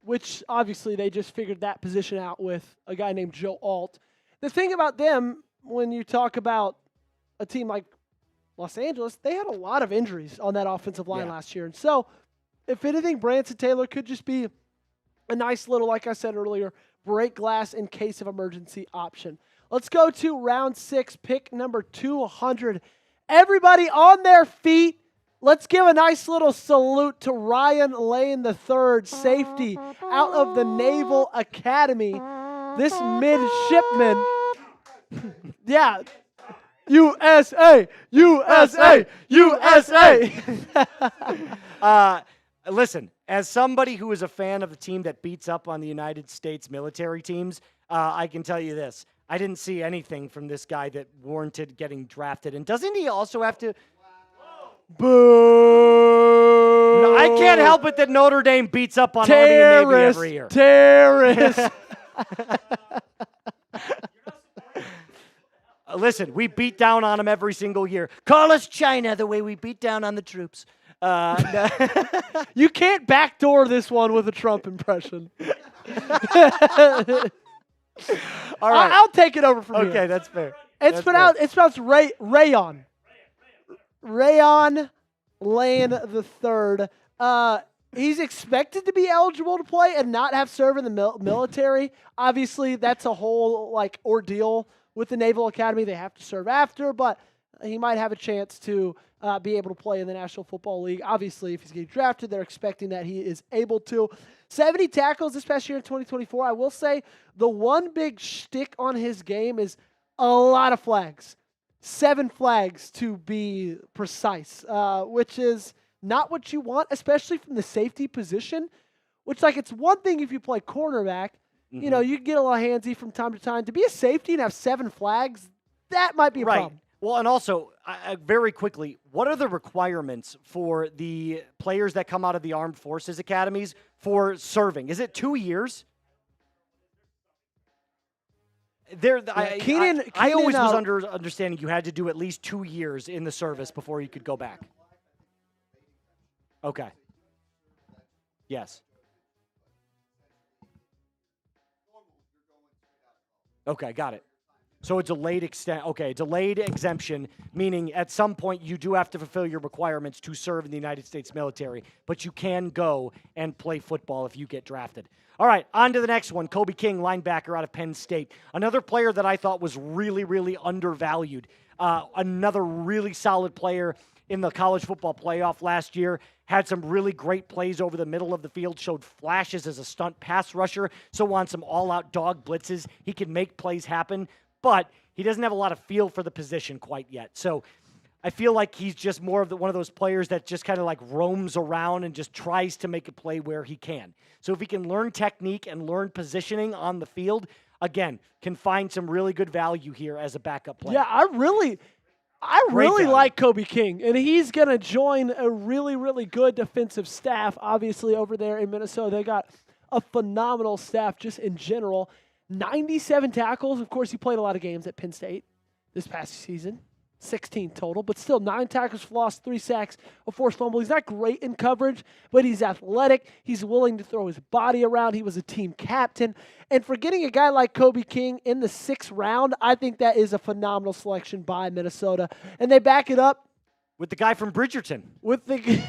which obviously they just figured that position out with a guy named Joe Alt. The thing about them, when you talk about a team like Los Angeles, they had a lot of injuries on that offensive line last year. And so, if anything, Branson Taylor could just be a nice little, like I said earlier, break glass in case of emergency option. Let's go to round 6, pick number 200. Everybody on their feet. Let's give a nice little salute to Ryan Lane III, safety out of the Naval Academy. This midshipman, yeah, USA, USA, USA. Listen, as somebody who is a fan of the team that beats up on the United States military teams, I can tell you this. I didn't see anything from this guy that warranted getting drafted. And doesn't he also have to... Boo! No, I can't help it that Notre Dame beats up on Army and Navy every year. Terrorist! Listen, we beat down on them every single year. Call us China the way we beat down on the troops. You can't backdoor this one with a Trump impression. All right. I'll take it over from here. Okay, that's fair. It's pronounced Rayon. Rayon Lane III. He's expected to be eligible to play and not have served in the military. Obviously, that's a whole ordeal with the Naval Academy. They have to serve after, but he might have a chance to be able to play in the National Football League. Obviously, if he's getting drafted, they're expecting that he is able to. 70 tackles this past year in 2024. I will say the one big shtick on his game is a lot of flags. 7 flags to be precise, which is not what you want, especially from the safety position, which it's one thing if you play cornerback, you know, you get a little handsy from time to time. To be a safety and have 7 flags, that might be a problem. Well, and also, very quickly, what are the requirements for the players that come out of the Armed Forces Academies for serving? Is it 2 years? I always was under understanding you had to do at least 2 years in the service before you could go back. Okay. Yes. Okay, got it. So a delayed exemption, meaning at some point you do have to fulfill your requirements to serve in the United States military, but you can go and play football if you get drafted. All right, on to the next one. Kobe King, linebacker out of Penn State. Another player that I thought was really, really undervalued. Another really solid player in the college football playoff last year. had some really great plays over the middle of the field, showed flashes as a stunt pass rusher. So on some all-out dog blitzes, he can make plays happen, but he doesn't have a lot of feel for the position quite yet. So I feel like he's just more of one of those players that just kind of like roams around and just tries to make a play where he can. So if he can learn technique and learn positioning on the field, again, can find some really good value here as a backup player. Yeah, I really value. like Kobe King, and he's going to join a really, really good defensive staff, obviously, over there in Minnesota. They got a phenomenal staff just in general. 97 tackles. Of course, he played a lot of games at Penn State this past season. 16 total, but still 9 tackles for loss, 3 sacks, a forced fumble. He's not great in coverage, but he's athletic. He's willing to throw his body around. He was a team captain. And for getting a guy like Kobe King in the 6th round, I think that is a phenomenal selection by Minnesota. And they back it up with the guy from Bridgerton, with the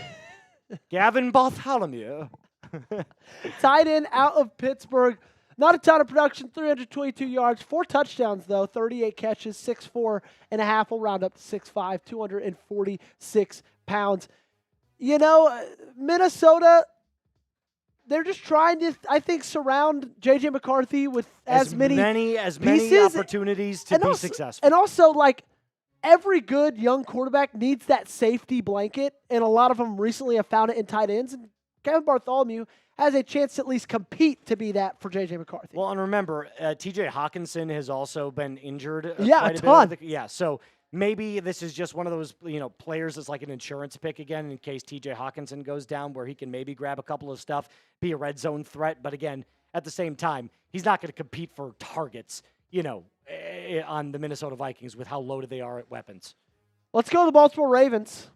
Gavin Bartholomew. tight end out of Pittsburgh. Not a ton of production, 322 yards, 4 touchdowns, though, 38 catches, 6'4 and a half. Will round up to 6'5", 246 pounds. You know, Minnesota, they're just trying to, I think, surround J.J. McCarthy with as many pieces, opportunities to be successful. And also, like, every good young quarterback needs that safety blanket, and a lot of them recently have found it in tight ends. And Kevin Bartholomew has a chance to at least compete to be that for J.J. McCarthy. Well, and remember, T.J. Hawkinson has also been injured. Yeah, a ton. So maybe this is just one of those, players that's like an insurance pick again in case T.J. Hawkinson goes down, where he can maybe grab a couple of stuff, be a red zone threat. But again, at the same time, he's not going to compete for targets, on the Minnesota Vikings with how loaded they are at weapons. Let's go to the Baltimore Ravens.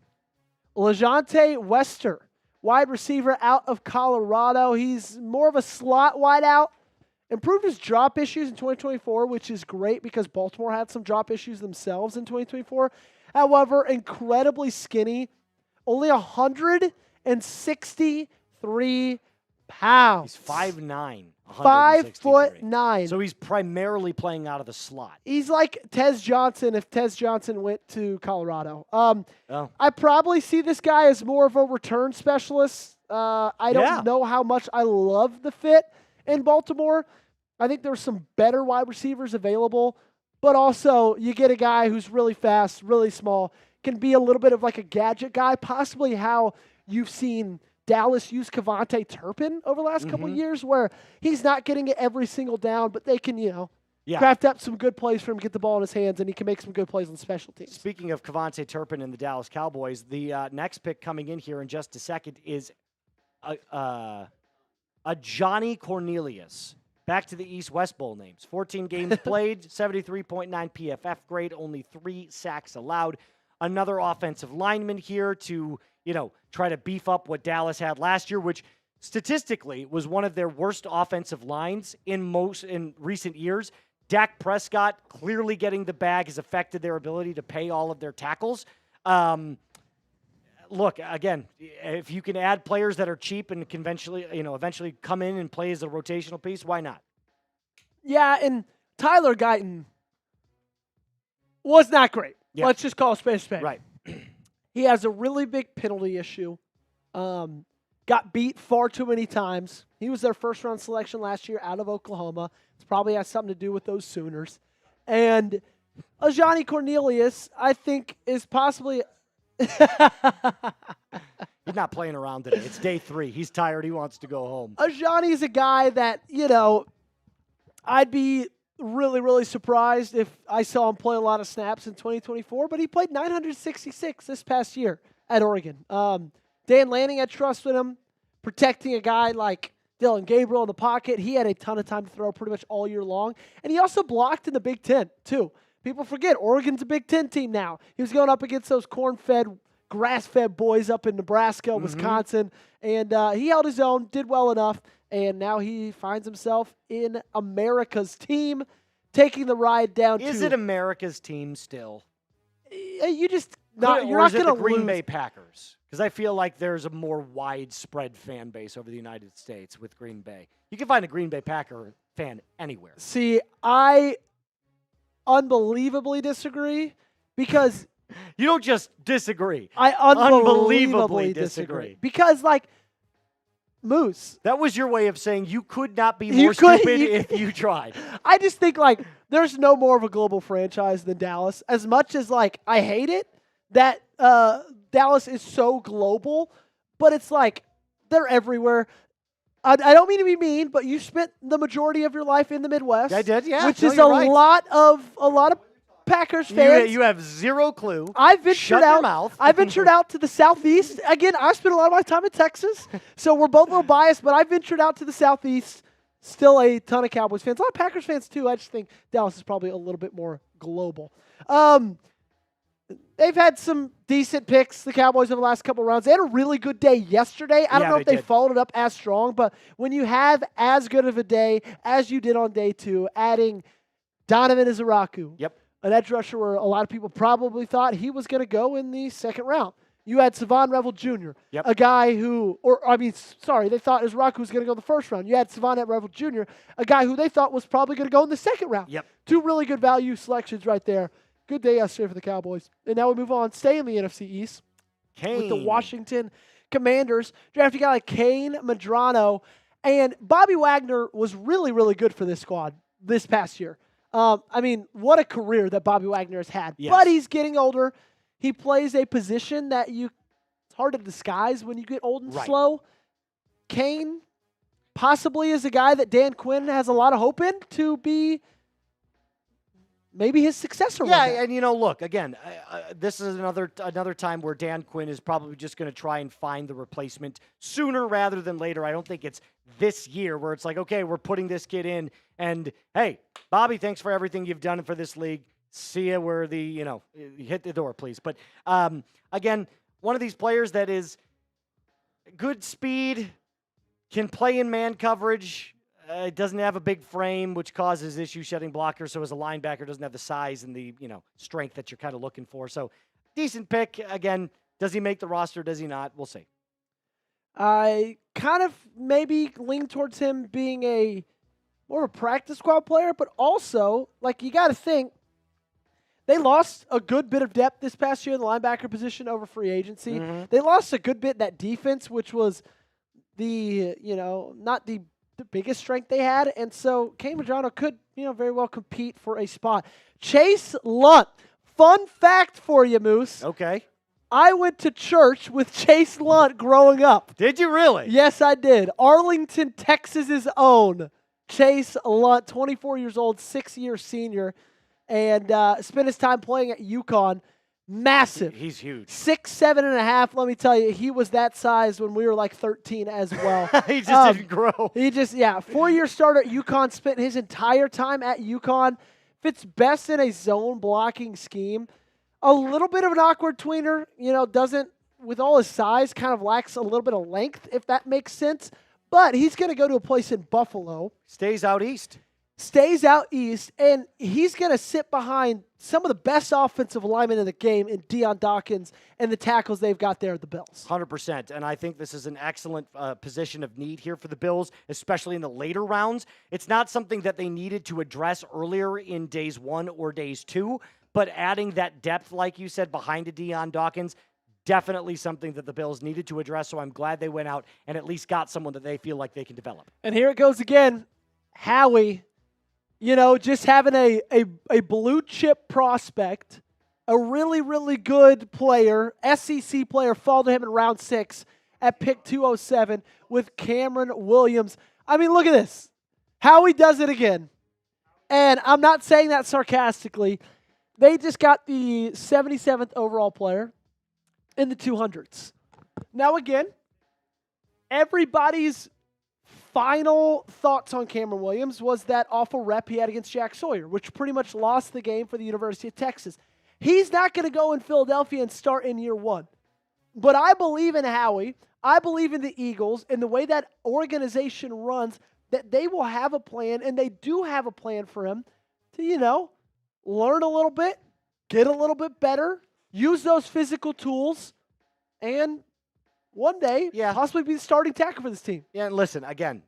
LeJonte Wester, wide receiver out of Colorado. He's more of a slot wideout. Improved his drop issues in 2024, which is great because Baltimore had some drop issues themselves in 2024. However, incredibly skinny. Only 163 pounds. He's 5'9". 5'9". So he's primarily playing out of the slot. He's like Tez Johnson if Tez Johnson went to Colorado. I probably see this guy as more of a return specialist. I don't know how much I love the fit in Baltimore. I think there's some better wide receivers available, but also you get a guy who's really fast, really small, can be a little bit of like a gadget guy, possibly how you've seen Dallas use Kevontae Turpin over the last couple of years, where he's not getting it every single down, but they can, craft up some good plays for him, get the ball in his hands, and he can make some good plays on special teams. Speaking of Kevontae Turpin and the Dallas Cowboys, the next pick coming in here in just a second is a Johnny Cornelius. Back to the East-West Bowl names. 14 games played, 73.9 PFF grade, only 3 sacks allowed. Another offensive lineman here to try to beef up what Dallas had last year, which statistically was one of their worst offensive lines in recent years. Dak Prescott clearly getting the bag has affected their ability to pay all of their tackles. Look, again, if you can add players that are cheap and can eventually come in and play as a rotational piece, why not? Yeah, and Tyler Guyton was not great. Yeah. Let's just call a spade a spade. Right. He has a really big penalty issue. Got beat far too many times. He was their first-round selection last year out of Oklahoma. It probably has something to do with those Sooners. And Johnny Cornelius, I think, is possibly He's not playing around today. It's day 3. He's tired. He wants to go home. Johnny's a guy that, I'd be really, really surprised if I saw him play a lot of snaps in 2024, but he played 966 this past year at Oregon. Dan Lanning had trust with him, protecting a guy like Dylan Gabriel in the pocket. He had a ton of time to throw pretty much all year long, and he also blocked in the Big Ten, too. People forget, Oregon's a Big Ten team now. He was going up against those corn-fed, grass-fed boys up in Nebraska, Wisconsin, and he held his own, did well enough, and now he finds himself in America's team, taking the ride down. Is it America's team still? You're not going to lose. Green Bay Packers? Because I feel like there's a more widespread fan base over the United States with Green Bay. You can find a Green Bay Packer fan anywhere. See, I unbelievably disagree because You don't just disagree. I Unbelievably disagree. Because, like, Moose, That was your way of saying you could not be You more could- stupid you- if you tried. I just think, like, there's no more of a global franchise than Dallas. As much as, like, I hate it that Dallas is so global, but it's like they're everywhere. I don't mean to be mean, but you spent the majority of your life in the Midwest. I did, yeah. Which No, is you're a right. lot of Packers fans. You have zero clue. I ventured Shut out. your mouth. I ventured out to the Southeast. Again, I spent a lot of my time in Texas, so we're both a little biased, but I ventured out to the Southeast. Still a ton of Cowboys fans. A lot of Packers fans, too. I just think Dallas is probably a little bit more global. They've had some decent picks, the Cowboys, over the last couple of rounds. They had a really good day yesterday. I don't Yeah, know if they they did. followed it up as strong, but when you have as good of a day as you did on day 2, adding Donovan Izaraku, Yep. an edge rusher where a lot of people probably thought he was going to go in the second round. You had Savon Revel Jr., Yep. a guy who, they thought Izaraku was going to go in the first round. You had Savon Revel Jr., a guy who they thought was probably going to go in the second round. Yep. 2 really good value selections right there. Good day yesterday for the Cowboys. And now we move on. Stay in the NFC East with the Kane. Washington Commanders. Drafted a guy like Kane Medrano. And Bobby Wagner was really, really good for this squad this past year. What a career that Bobby Wagner has had. Yes. But he's getting older. He plays a position that it's hard to disguise when you get old and Right. slow. Kane possibly is a guy that Dan Quinn has a lot of hope in to be maybe his successor. Yeah, one day. and look, again, this is another time where Dan Quinn is probably just going to try and find the replacement sooner rather than later. I don't think it's this year where it's like, okay, we're putting this kid in, and hey, Bobby, thanks for everything you've done for this league. See you where you hit the door, please. But again, one of these players that is good speed, can play in man coverage. Doesn't have a big frame, which causes issues shedding blockers. So as a linebacker, doesn't have the size and the strength that you're kind of looking for. So decent pick. Again, does he make the roster? Does he not? We'll see. I kind of maybe lean towards him being a more of a practice squad player, but also, like, you got to think, they lost a good bit of depth this past year in the linebacker position over free agency. Mm-hmm. They lost a good bit in that defense, which was not the biggest strength they had. And so Kane Medrano could, very well compete for a spot. Chase Lunt. Fun fact for you, Moose. Okay. I went to church with Chase Lunt growing up. Did you really? Yes, I did. Arlington, Texas's own Chase Lunt, 24 years old, 6-year senior, and spent his time playing at UConn. Massive. He's huge. 6'7" and a half. Let me tell you, he was that size when we were like 13 as well. He just didn't grow. He just, 4-year starter at UConn, spent his entire time at UConn. Fits best in a zone blocking scheme. A little bit of an awkward tweener, doesn't, with all his size, kind of lacks a little bit of length, if that makes sense. But he's going to go to a place in Buffalo. Stays out east. Stays out east, and he's going to sit behind some of the best offensive linemen in the game in Deone Dawkins and the tackles they've got there at the Bills. 100%. And I think this is an excellent position of need here for the Bills, especially in the later rounds. It's not something that they needed to address earlier in days 1 or days 2, but adding that depth, like you said, behind a Deone Dawkins, definitely something that the Bills needed to address. So I'm glad they went out and at least got someone that they feel like they can develop. And here it goes again. Howie, just having a blue chip prospect, a really, really good player, SEC player, fall to him in round 6 at pick 207 with Cameron Williams. I mean, look at this. Howie does it again. And I'm not saying that sarcastically. They just got the 77th overall player in the 200s. Now, again, everybody's final thoughts on Cameron Williams was that awful rep he had against Jack Sawyer, which pretty much lost the game for the University of Texas. He's not going to go in Philadelphia and start in year 1. But I believe in Howie. I believe in the Eagles and the way that organization runs, that they will have a plan, and they do have a plan for him to, learn a little bit, get a little bit better, use those physical tools, and one day possibly be the starting tackle for this team. Yeah, and listen, again,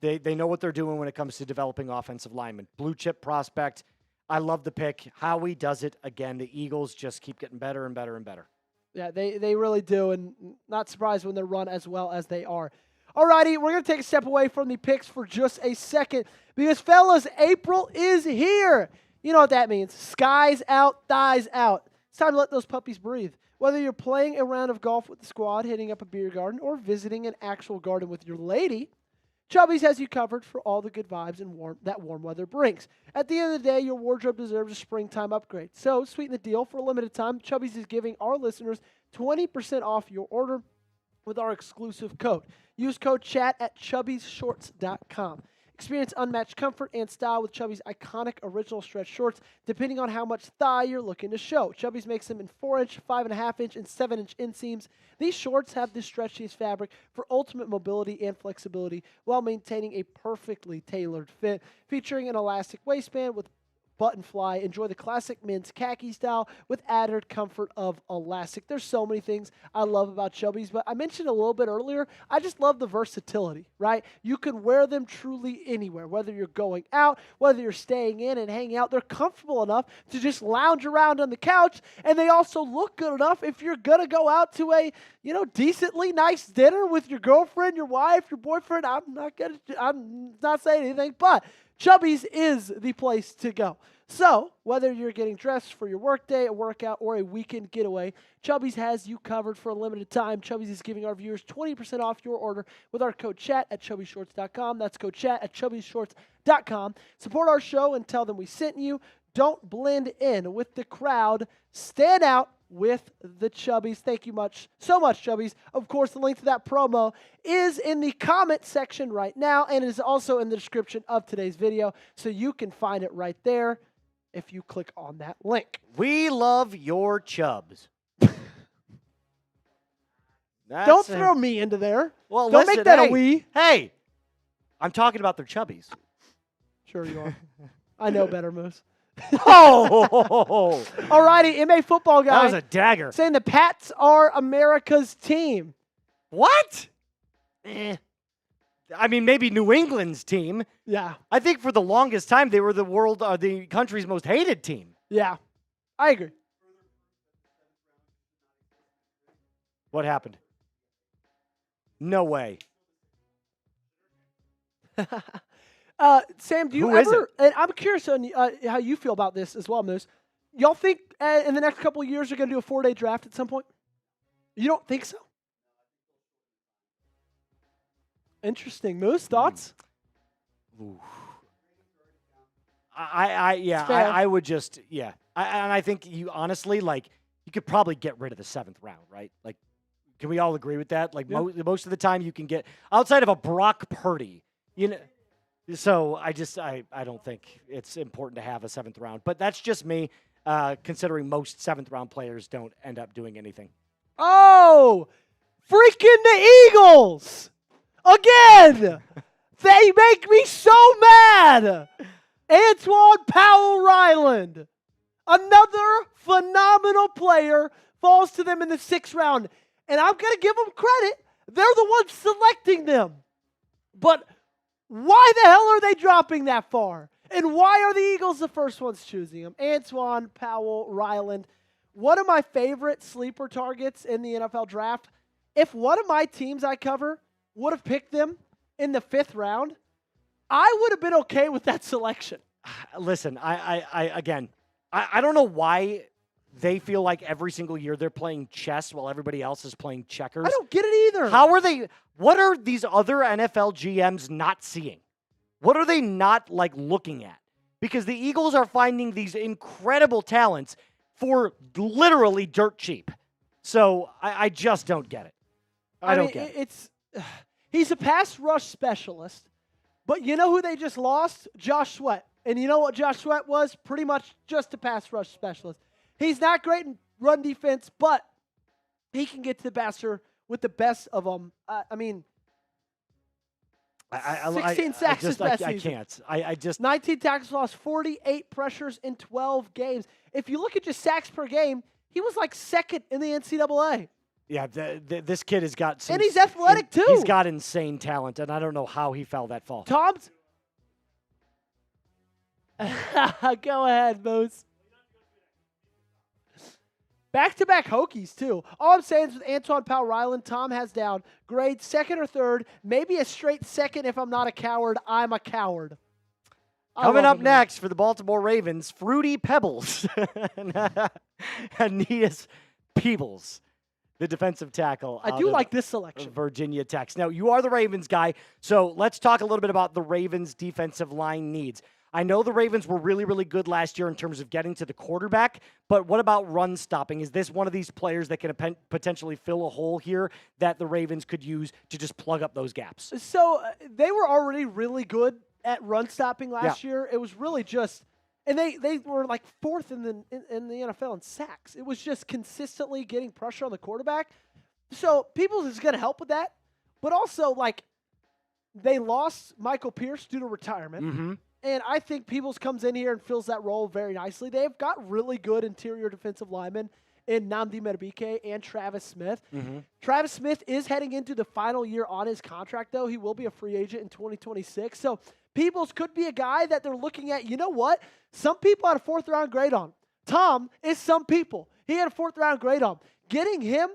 they know what they're doing when it comes to developing offensive linemen. Blue chip prospect. I love the pick. Howie does it again. The Eagles just keep getting better and better and better. Yeah, they really do, and not surprised when they run as well as they are. Alrighty, we're going to take a step away from the picks for just a second because, fellas, April is here. You know what that means. Skies out, thighs out. It's time to let those puppies breathe. Whether you're playing a round of golf with the squad, hitting up a beer garden, or visiting an actual garden with your lady, Chubby's has you covered for all the good vibes and warm weather brings. At the end of the day, your wardrobe deserves a springtime upgrade. So, sweeten the deal. For a limited time, Chubby's is giving our listeners 20% off your order with our exclusive code. Use code CHAT at chubbysshorts.com. Experience unmatched comfort and style with Chubby's iconic original stretch shorts, depending on how much thigh you're looking to show. Chubby's makes them in 4-inch, 5.5-inch, and 7-inch inseams. These shorts have the stretchiest fabric for ultimate mobility and flexibility while maintaining a perfectly tailored fit, featuring an elastic waistband with button fly. Enjoy the classic men's khaki style with added comfort of elastic. There's so many things I love about Chubby's, but I mentioned a little bit earlier, I just love the versatility, right? You can wear them truly anywhere, whether you're going out, whether you're staying in and hanging out. They're comfortable enough to just lounge around on the couch, and they also look good enough if you're going to go out to a, decently nice dinner with your girlfriend, your wife, your boyfriend. I'm not saying anything, but Chubby's is the place to go. So, whether you're getting dressed for your workday, a workout, or a weekend getaway, Chubby's has you covered for a limited time. Chubby's is giving our viewers 20% off your order with our code CHAT at chubbysshorts.com. That's code CHAT at chubbysshorts.com. Support our show and tell them we sent you. Don't blend in with the crowd. Stand out with the Chubbies. Thank you so much, Chubbies. Of course, the link to that promo is in the comment section right now, and it is also in the description of today's video, so you can find it right there if you click on that link. We love your Chubs. Don't throw me into there. Well, don't listen, make that hey, a we. Hey, I'm talking about their Chubbies. Sure you are. I know better, Moose. Oh! Alrighty, MA football guy. That was a dagger. Saying the Pats are America's team. What? I mean, maybe New England's team. Yeah. I think for the longest time they were the country's most hated team. Yeah. I agree. What happened? No way. Sam, do you Who is ever, and I'm curious on how you feel about this as well, Moose. Y'all think in the next couple of years they're going to do a 4-day draft at some point? You don't think so? Interesting. Moose, thoughts? Ooh. I would just, and I think you honestly, you could probably get rid of the 7th round, right? Like, can we all agree with that? Like, most of the time you can get, outside of a Brock Purdy, so I don't think it's important to have a 7th round. But that's just me, considering most 7th round players don't end up doing anything. Oh, freaking the Eagles! Again! They make me so mad! Antwaun Powell-Ryland, another phenomenal player, falls to them in the 6th round. And I'm going to give them credit. They're the ones selecting them. But why the hell are they dropping that far? And why are the Eagles the first ones choosing them? Antwaun Powell-Ryland, one of my favorite sleeper targets in the NFL draft. If one of my teams I cover would have picked them in the 5th round, I would have been okay with that selection. Listen, I don't know why they feel like every single year they're playing chess while everybody else is playing checkers. I don't get it either. How are they? What are these other NFL GMs not seeing? What are they not looking at? Because the Eagles are finding these incredible talents for literally dirt cheap. So I just don't get it. I don't get it. He's a pass rush specialist, but you know who they just lost? Josh Sweat. And you know what Josh Sweat was? Pretty much just a pass rush specialist. He's not great in run defense, but he can get to the passer with the best of them. 16 sacks his best season. I can't. 19 tackles lost, 48 pressures in 12 games. If you look at just sacks per game, he was like 2nd in the NCAA. Yeah, this kid has got some... And he's athletic, too. He's got insane talent, and I don't know how he fell that fall. Go ahead, Moose. Back-to-back Hokies, too. All I'm saying is with Antwaun, Powell-Ryland, Tom has down grade second or third, maybe a straight second if I'm not a coward. I'm a coward. Coming up next for the Baltimore Ravens, Fruity Pebbles. Aeneas Peebles, the defensive tackle. I do like this selection. Virginia Tech. Now, you are the Ravens guy, so let's talk a little bit about the Ravens' defensive line needs. I know the Ravens were really, really good last year in terms of getting to the quarterback, but what about run stopping? Is this one of these players that can potentially fill a hole here that the Ravens could use to just plug up those gaps? So they were already really good at run stopping last year. It was really just, and they were like fourth in the NFL in sacks. It was just consistently getting pressure on the quarterback. So Peoples is going to help with that, but also like they lost Michael Pierce due to retirement. Mm-hmm. And I think Peoples comes in here and fills that role very nicely. They've got really good interior defensive linemen in Nnamdi Madubuike and Travis Smith. Mm-hmm. Travis Smith is heading into the final year on his contract, though. He will be a free agent in 2026. So Peoples could be a guy that they're looking at. You know what? Some people had a fourth-round grade on. Tom is some people. He had a fourth-round grade on. Getting him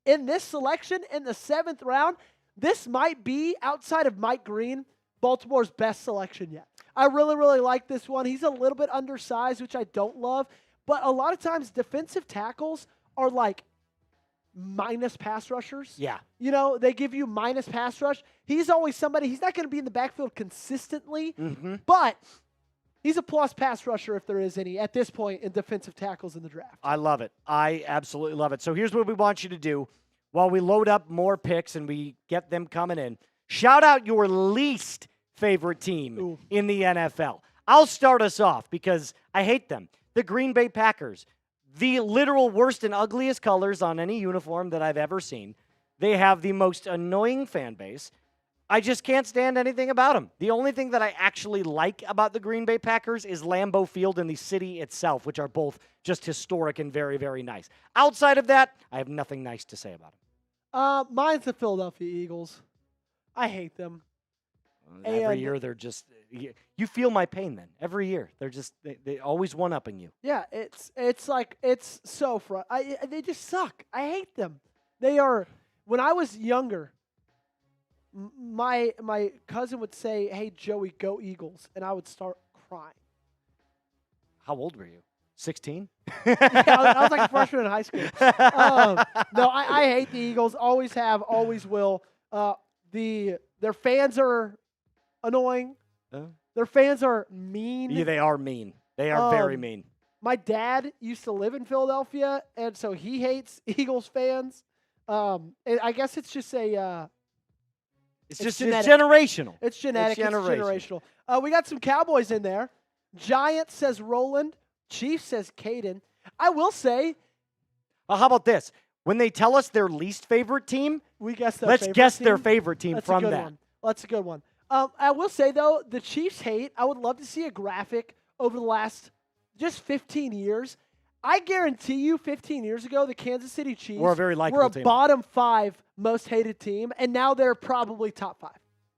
in this selection in the 7th round, this might be, outside of Mike Green, Baltimore's best selection yet. I really, really like this one. He's a little bit undersized, which I don't love. But a lot of times defensive tackles are like minus pass rushers. Yeah. You know, they give you minus pass rush. He's always somebody, he's not going to be in the backfield consistently, but he's a plus pass rusher if there is any at this point in defensive tackles in the draft. I love it. I absolutely love it. So here's what we want you to do while we load up more picks and we get them coming in. Shout out your least favorite team in the NFL. I'll start us off because I hate them. The Green Bay Packers, the literal worst and ugliest colors on any uniform that I've ever seen. They have the most annoying fan base. I just can't stand anything about them. The only thing that I actually like about the Green Bay Packers is Lambeau Field and the city itself, which are both just historic and very, very nice. Outside of that, I have nothing nice to say about them. Mine's the Philadelphia Eagles. I hate them. Every year they're just, you feel my pain then. Every year they're just, they always one-upping you. Yeah, it's like, it's so they just suck. I hate them. They are, when I was younger, my cousin would say, "Hey, Joey, go Eagles," and I would start crying. How old were you? 16? Yeah, I was like a freshman in high school. No, I hate the Eagles. Always have, always will. Their fans are annoying. Their fans are mean. Yeah, they are mean. They are very mean. My dad used to live in Philadelphia, and so he hates Eagles fans. And I guess it's just It's just genetic. it's generational. It's genetic. It's generational. We got some Cowboys in there. Giants says Roland. Chiefs says Caden. I will say, how about this? When they tell us their least favorite team, we guess their let's favorite guess team. their favorite team That's from a good that. one. That's a good one. I will say, though, the Chiefs hate. I would love to see a graphic over the last just 15 years. I guarantee you 15 years ago, the Kansas City Chiefs were a very likable team. Bottom 5 most hated team, and now they're probably top 5.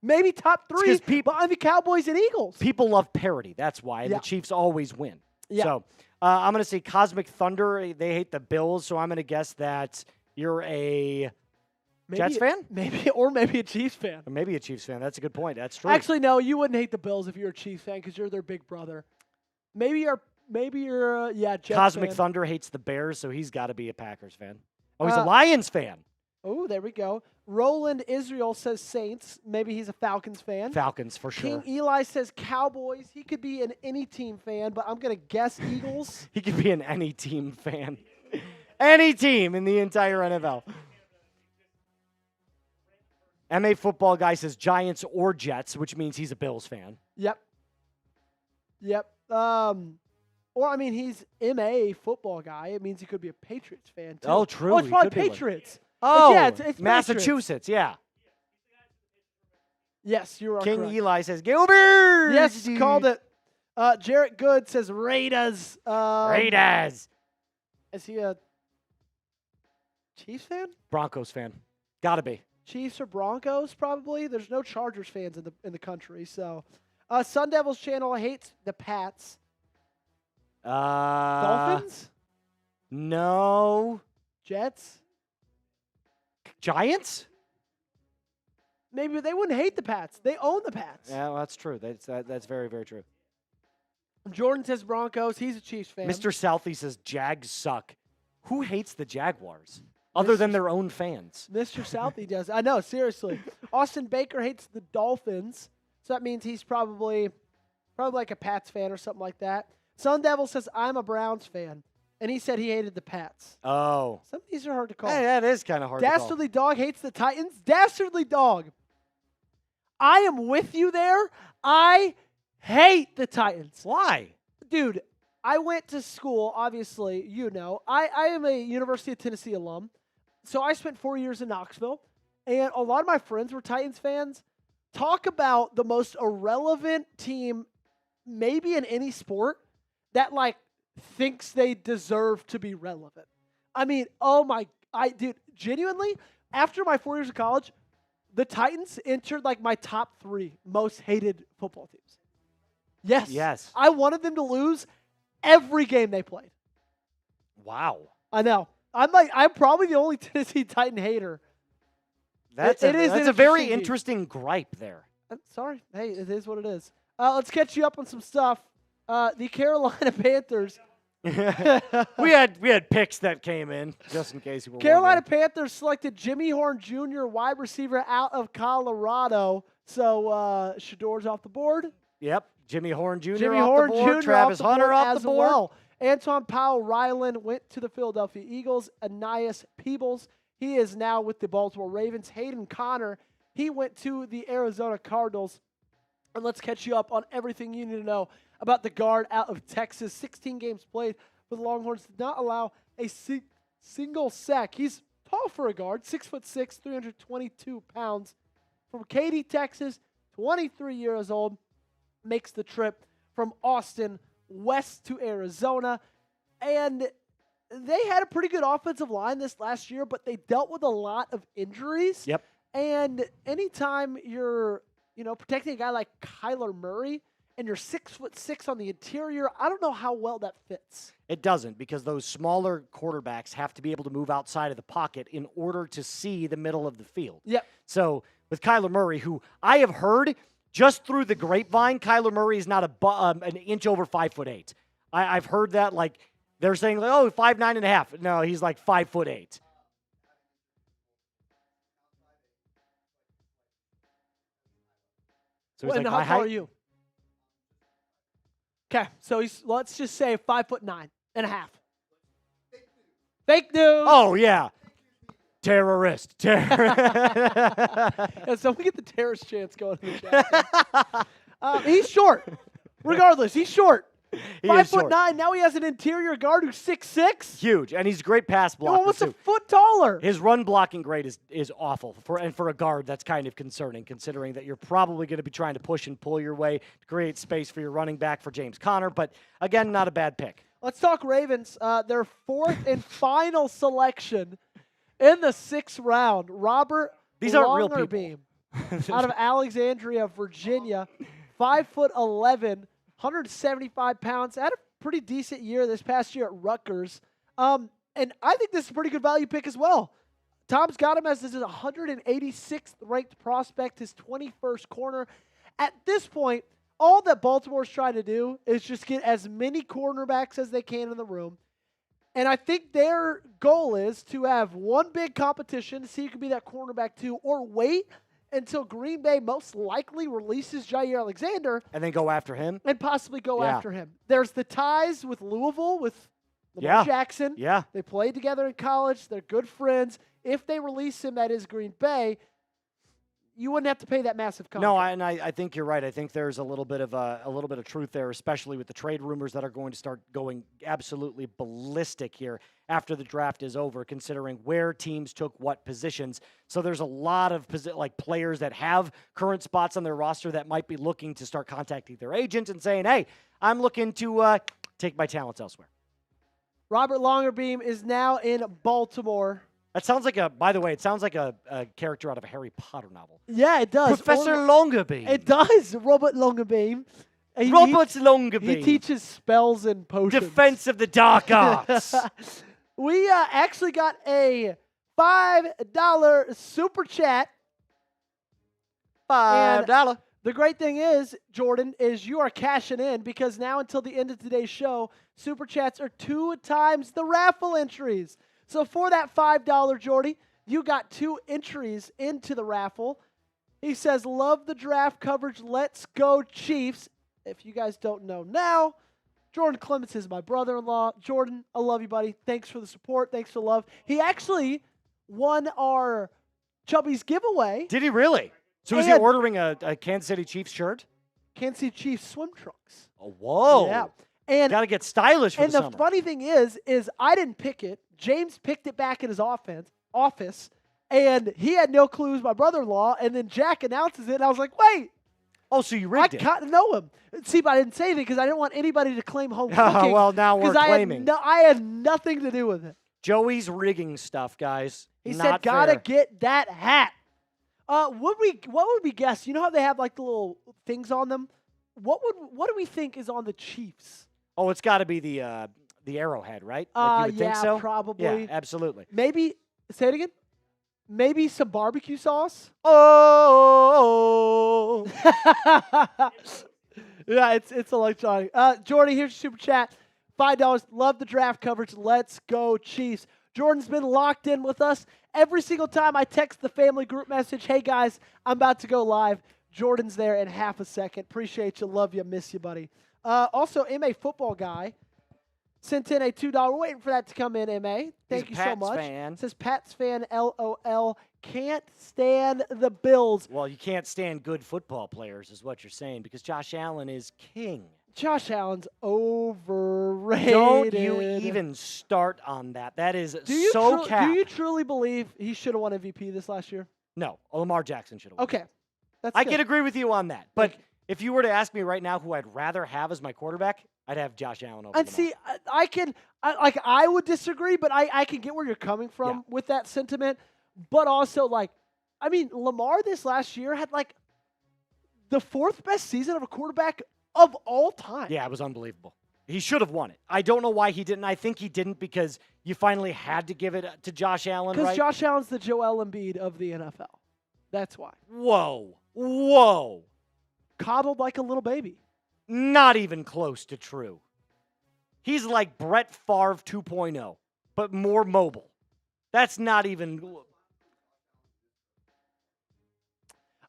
Maybe top 3 behind the Cowboys and Eagles. People love parity. That's why. And the Chiefs always win. Yeah. So I'm going to say Cosmic Thunder. They hate the Bills, so I'm going to guess that you're a Jets fan? Maybe a Chiefs fan. Or maybe a Chiefs fan. That's a good point. That's true. Actually, no, you wouldn't hate the Bills if you're a Chiefs fan because you're their big brother. Maybe you're Jets Cosmic fan. Thunder hates the Bears, so he's got to be a Packers fan. Oh, he's a Lions fan. Oh, there we go. Roland Israel says Saints. Maybe he's a Falcons fan. Falcons, for sure. King Eli says Cowboys. He could be an any team fan, but I'm going to guess Eagles. He could be an any team fan. Any team in the entire NFL. MA Football Guy says Giants or Jets, which means he's a Bills fan. Yep. Or, I mean, he's MA Football Guy. It means he could be a Patriots fan, too. Oh, true. Oh, it's He probably could be one. Patriots. Oh, yeah, it's Massachusetts, yeah. Yes, you are King correct. Eli says Gilbert. Yes, called it. Jarrett Good says Raiders. Raiders. Is he a Chiefs fan? Broncos fan. Gotta be. Chiefs or Broncos, probably. There's no Chargers fans in the country, so. Sun Devils channel hates the Pats. Dolphins? No. Jets? Giants? Maybe they wouldn't hate the Pats. They own the Pats. Yeah, well, that's true. That's very, very true. Jordan says Broncos. He's a Chiefs fan. Mr. Southie says Jags suck. Who hates the Jaguars other than their own fans? Mr. Southie does. I know, seriously. Austin Baker hates the Dolphins, so that means he's probably like a Pats fan or something like that. Sun Devil says, I'm a Browns fan, and he said he hated the Pats. Oh. Some of these are hard to call. Hey, that is kind of hard to call. Dastardly Dog hates the Titans. Dastardly Dog, I am with you there. I hate the Titans. Why? Dude, I went to school, obviously, you know. I am a University of Tennessee alum, so I spent 4 years in Knoxville, and a lot of my friends were Titans fans. Talk about the most irrelevant team maybe in any sport that, like, thinks they deserve to be relevant. I mean, dude, genuinely, after my 4 years of college, the Titans entered, like, my top 3 most hated football teams. Yes. Yes. I wanted them to lose every game they played. Wow. I know. I'm probably the only Tennessee Titan hater. That's It is a an very interesting interesting gripe there. I'm sorry. Hey, it is what it is. Let's catch you up on some stuff. The Carolina Panthers. we had picks that came in just in case you were Carolina wondering. Panthers selected Jimmy Horn Jr., wide receiver out of Colorado. So Shedeur's off the board. Yep. Jimmy Horn Jr. Jimmy off Horn the board. Jr. Travis off the Hunter board off as the board. well. Antwaun Powell-Ryland went to the Philadelphia Eagles. Anias Peebles, he is now with the Baltimore Ravens. Hayden Connor, he went to the Arizona Cardinals. And let's catch you up on everything you need to know about the guard out of Texas. 16 games played for the Longhorns. Did not allow a single sack. He's tall for a guard, 6'6", 322 pounds. From Katy, Texas, 23 years old. Makes the trip from Austin west to Arizona. And they had a pretty good offensive line this last year, but they dealt with a lot of injuries. Yep. And anytime you're, protecting a guy like Kyler Murray and you're 6'6" on the interior, I don't know how well that fits. It doesn't, because those smaller quarterbacks have to be able to move outside of the pocket in order to see the middle of the field. Yep. So with Kyler Murray, who I have heard just through the grapevine, Kyler Murray is not an inch over 5'8". I've heard that, like, they're saying, like, 5'9.5". No, he's like 5'8". So he's And like, how my tall height? are you? Okay, so he's, let's just say 5'9.5". Fake news. Oh, yeah. Terrorist. Yeah, so we get the terrorist chants going in the chat. He's short. Regardless, he's short. He is 5'9". Now he has an interior guard who's 6'6". Huge, and he's a great pass blocker, Almost a too. foot taller. His run blocking grade is awful. For a guard, that's kind of concerning, considering that you're probably going to be trying to push and pull your way to create space for your running back for James Conner. But, again, not a bad pick. Let's talk Ravens. Their fourth and final selection in the 6th round. Robert These aren't real Longerbeam people. out of Alexandria, Virginia. 5'11", 175 pounds. Had a pretty decent year this past year at Rutgers. And I think this is a pretty good value pick as well. Tom's got him as his 186th ranked prospect, his 21st corner. At this point, all that Baltimore's trying to do is just get as many cornerbacks as they can in the room. And I think their goal is to have one big competition to see who can be that cornerback too, or wait until Green Bay most likely releases Jair Alexander And then go after him. and possibly go Yeah. after him. There's the ties with Louisville, with Lamar Yeah. Jackson. Yeah. They played together in college. They're good friends. If they release him, that is Green Bay, you wouldn't have to pay that massive contract. No, I think you're right. I think there's a little bit of truth there, especially with the trade rumors that are going to start going absolutely ballistic here after the draft is over, considering where teams took what positions. So there's a lot of players that have current spots on their roster that might be looking to start contacting their agents and saying, "Hey, I'm looking to take my talents elsewhere." Robert Longerbeam is now in Baltimore. That sounds like by the way, it sounds like a character out of a Harry Potter novel. Yeah, it does. Professor Longerbeam. It does. Robert Longerbeam. Robert Longerbeam. He teaches spells and potions. Defense of the Dark Arts. We actually got a $5 super chat. $5. The great thing is, Jordan, is you are cashing in because now until the end of today's show, super chats are 2 times the raffle entries. So for that $5, Jordy, you got 2 entries into the raffle. He says, love the draft coverage. Let's go Chiefs. If you guys don't know now, Jordan Clements is my brother-in-law. Jordan, I love you, buddy. Thanks for the support. Thanks for the love. He actually won our Chubby's giveaway. Did he really? So is he ordering a Kansas City Chiefs shirt? Kansas City Chiefs swim trunks. Oh, whoa. Yeah. And got to get stylish for the summer. And the funny thing is I didn't pick it. James picked it back in his office, and he had no clue it was my brother-in-law, and then Jack announces it, and I was like, wait. Oh, so you rigged it. I got to know him. See, but I didn't say anything because I didn't want anybody to claim home cooking. Well, now we're claiming. I had nothing to do with it. Joey's rigging stuff, guys. He Not said, gotta fair. get that hat. What would we guess? You know how they have like the little things on them? What do we think is on the Chiefs? Oh, it's got to be the arrowhead, right? Like you would think so? Probably. Yeah, absolutely. Maybe, say it again. Maybe some barbecue sauce. Oh. Yeah, it's electronic. Jordy, here's your super chat. $5. Love the draft coverage. Let's go Chiefs. Jordan's been locked in with us. Every single time I text the family group message, hey guys, I'm about to go live. Jordan's there in half a second. Appreciate you. Love you. Miss you, buddy. Also, MA Football Guy sent in a $2. We're waiting for that to come in, MA. Thank you so much. Fan. Says Pats fan, LOL. Can't stand the Bills. Well, you can't stand good football players is what you're saying because Josh Allen is king. Josh Allen's overrated. Don't you even start on that. That is so cap. Do you truly believe he should have won MVP this last year? No. Lamar Jackson should have won. Okay. I can agree with you on that. But if you were to ask me right now who I'd rather have as my quarterback, I'd have Josh Allen over And Lamar. see, I would disagree, but I can get where you're coming from with that sentiment. But also, Lamar this last year had, the 4th best season of a quarterback of all time. Yeah, it was unbelievable. He should have won it. I don't know why he didn't. I think he didn't because you finally had to give it to Josh Allen, right? Because Josh Allen's the Joel Embiid of the NFL. That's why. Whoa. Coddled like a little baby. Not even close to true. He's like Brett Favre 2.0, but more mobile. That's not even...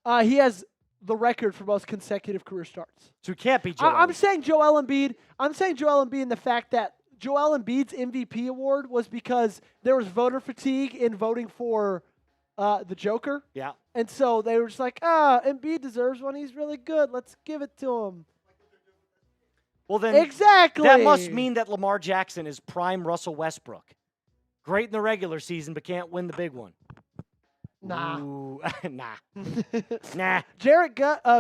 He has the record for most consecutive career starts. So he can't be Joel. I'm saying Joel Embiid. I'm saying Joel Embiid in the fact that Joel Embiid's MVP award was because there was voter fatigue in voting for the Joker. Yeah. And so they were just like, Embiid deserves one. He's really good. Let's give it to him. Well, then exactly. That must mean that Lamar Jackson is prime Russell Westbrook. Great in the regular season, but can't win the big one. Nah. Ooh, nah. Jarrett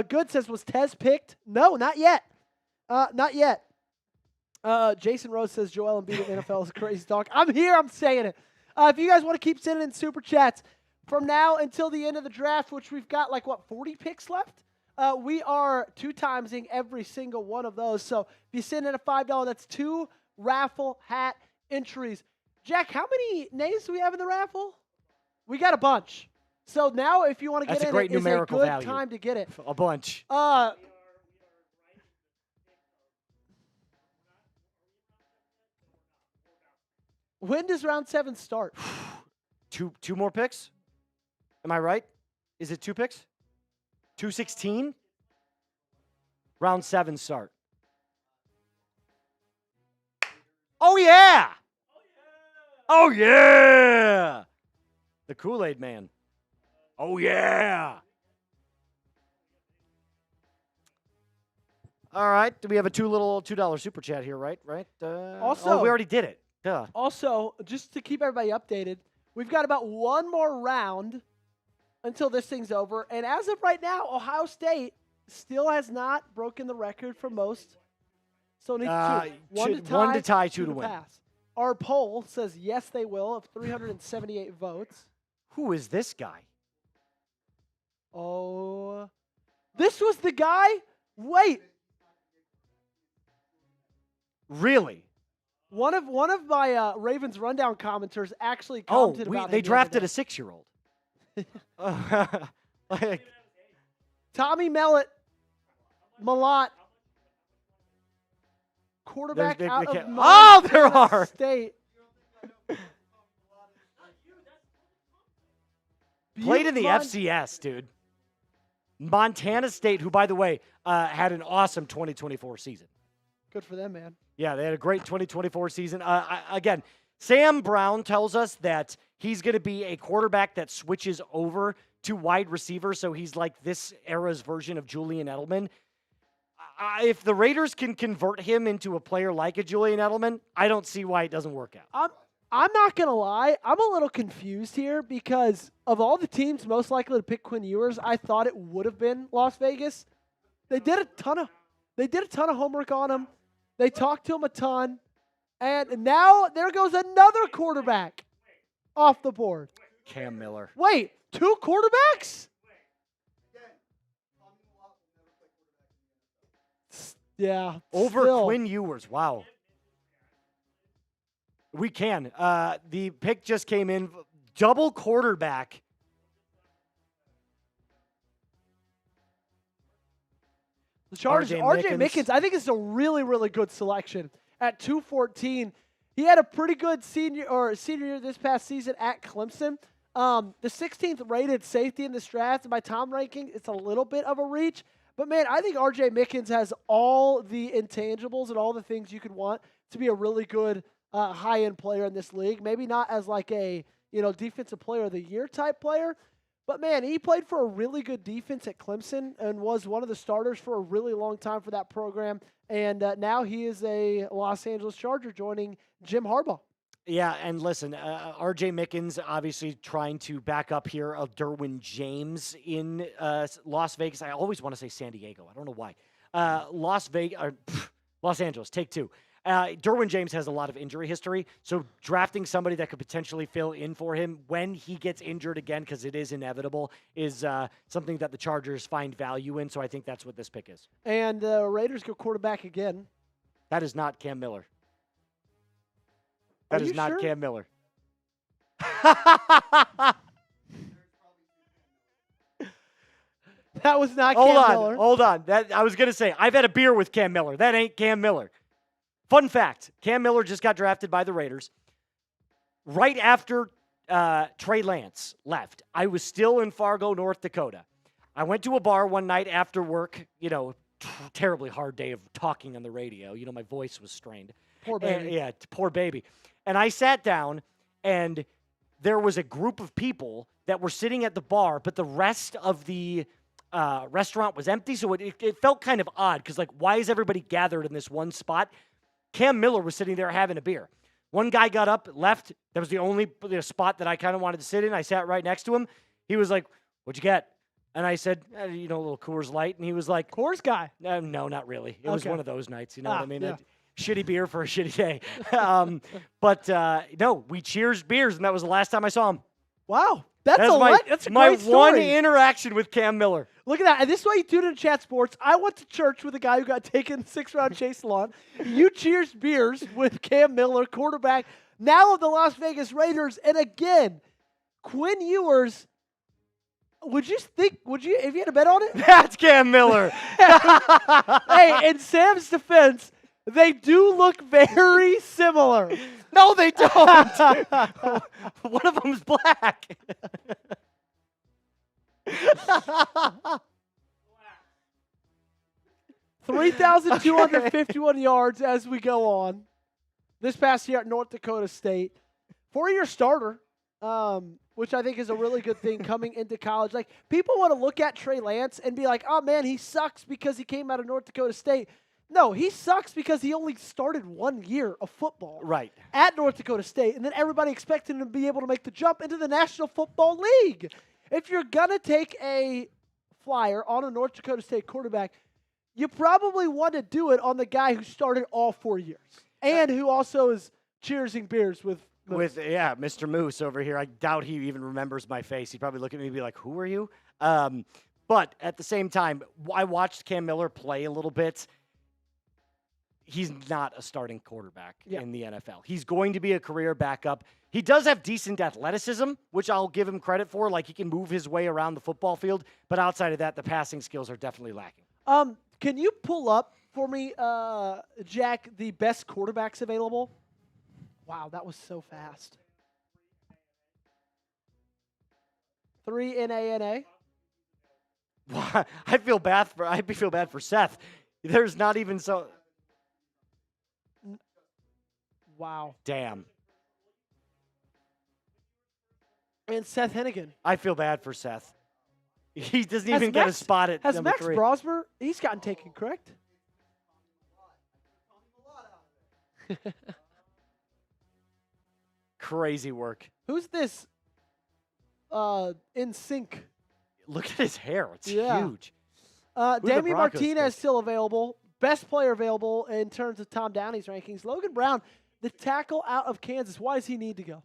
Good says, was Tez picked? No, not yet. Not yet. Jason Rose says, Joel Embiid in NFL is a crazy talk. I'm here. I'm saying it. If you guys want to keep sending in super chats, from now until the end of the draft, which we've got 40 picks left, we are 2-timesing every single one of those. So if you send in a $5, that's 2 raffle hat entries. Jack, how many names do we have in the raffle? We got a bunch. So now if you want to get in, it is a good time to get it. A bunch. When does round 7 start? Two more picks? Am I right? Is it 2 picks? 216? Round 7 start. Oh, yeah! Oh, yeah! The Kool-Aid Man. Oh, yeah! All right. Do we have a $2 super chat here, right? Also, we already did it. Duh. Also, just to keep everybody updated, we've got about one more round until this thing's over. And as of right now, Ohio State still has not broken the record for most. So it needs 2. One to tie, 2 to win. Pass. Our poll says yes, they will, of 378 votes. Who is this guy? Oh, this was the guy? Wait. Really? One of my Ravens Rundown commenters actually commented about they him the drafted other a 6-year-old. Tommy Mellott, quarterback They out can't- of Oh, there Montana are. State. Played in the Mon- FCS, dude. Montana State, who, by the way, had an awesome 2024 season. Good for them, man. Yeah, they had a great 2024 season. Again, Sam Brown tells us that he's going to be a quarterback that switches over to wide receiver, so he's like this era's version of Julian Edelman. If the Raiders can convert him into a player like a Julian Edelman, I don't see why it doesn't work out. I'm not going to lie. I'm a little confused here because of all the teams most likely to pick Quinn Ewers, I thought it would have been Las Vegas. They did a ton of homework on him. They talked to him a ton. And now there goes another quarterback off the board. Cam Miller. Wait, 2 quarterbacks? Yeah. Over still. Quinn Ewers. Wow. We can. The pick just came in. Double quarterback. The Chargers, R.J. R.J. Mickens. Mickens, I think it's a really, really good selection. At 214, he had a pretty good senior year this past season at Clemson. The 16th rated safety in this draft, and by Tom ranking, it's a little bit of a reach. But, man, I think R.J. Mickens has all the intangibles and all the things you could want to be a really good high-end player in this league. Maybe not as like a, defensive player of the year type player. But, man, he played for a really good defense at Clemson and was one of the starters for a really long time for that program. And now he is a Los Angeles Charger joining Jim Harbaugh. Yeah, and listen, R.J. Mickens obviously trying to back up here of Derwin James in Las Vegas. I always want to say San Diego. I don't know why. Los Angeles, take 2. Derwin James has a lot of injury history, so drafting somebody that could potentially fill in for him when he gets injured again, because it is inevitable, is something that the Chargers find value in, so I think that's what this pick is. And the Raiders go quarterback again. That is not Cam Miller. That Are is you not sure? Cam Miller. That was not Cam Miller. Hold on. I was going to say, I've had a beer with Cam Miller. That ain't Cam Miller. Fun fact, Cam Miller just got drafted by the Raiders. Right after Trey Lance left, I was still in Fargo, North Dakota. I went to a bar one night after work, terribly hard day of talking on the radio. My voice was strained. Poor baby. Poor baby. And I sat down, and there was a group of people that were sitting at the bar, but the rest of the restaurant was empty, so it felt kind of odd because, why is everybody gathered in this one spot? Cam Miller was sitting there having a beer. One guy got up, left. That was the only spot that I kind of wanted to sit in. I sat right next to him. He was like, "What'd you get?" And I said, a little Coors Light. And he was like, Coors guy. No, not really. It was Okay. one of those nights. You know what I mean? Yeah. Shitty beer for a shitty day. No, we cheers beers, and that was the last time I saw him. Wow. That's a my great story. one interaction with Cam Miller. Look at that. And this is why you tune in Chat Sports. I went to church with a guy who got taken in the 6th-round chase lawn. You cheers beers with Cam Miller, quarterback, now of the Las Vegas Raiders. And again, Quinn Ewers, if you had a bet on it? That's Cam Miller. Hey, in Sam's defense, they do look very similar. No, they don't. One of them's black. 3,251 yards as we go on. This past year at North Dakota State. 4-year starter, which I think is a really good thing coming into college. People want to look at Trey Lance and be like, oh, man, he sucks because he came out of North Dakota State. No, he sucks because he only started 1 year of football Right. at North Dakota State, and then everybody expected him to be able to make the jump into the National Football League. If you're going to take a flyer on a North Dakota State quarterback, you probably want to do it on the guy who started all 4 years and who also is cheersing beers with Mr. Moose over here. I doubt he even remembers my face. He'd probably look at me and be like, "Who are you?" But at the same time, I watched Cam Miller play a little bit. He's not a starting quarterback in the NFL. He's going to be a career backup. He does have decent athleticism, which I'll give him credit for. Like, he can move his way around the football field. But outside of that, the passing skills are definitely lacking. Can you pull up for me, Jack, the best quarterbacks available? Wow, that was so fast. 3 NANA. I feel bad for Seth. There's not even so. Wow. Damn. And Seth Hennigan. I feel bad for Seth. He doesn't even get a spot at Has number Max 3. Brosmer, he's gotten taken, correct? Crazy work. Who's this in sync? Look at his hair. It's Yeah. huge. Damien Broncos Martinez pick? still available. Best player available in terms of Tom Downey's rankings. Logan Brown, the tackle out of Kansas. Why does he need to go?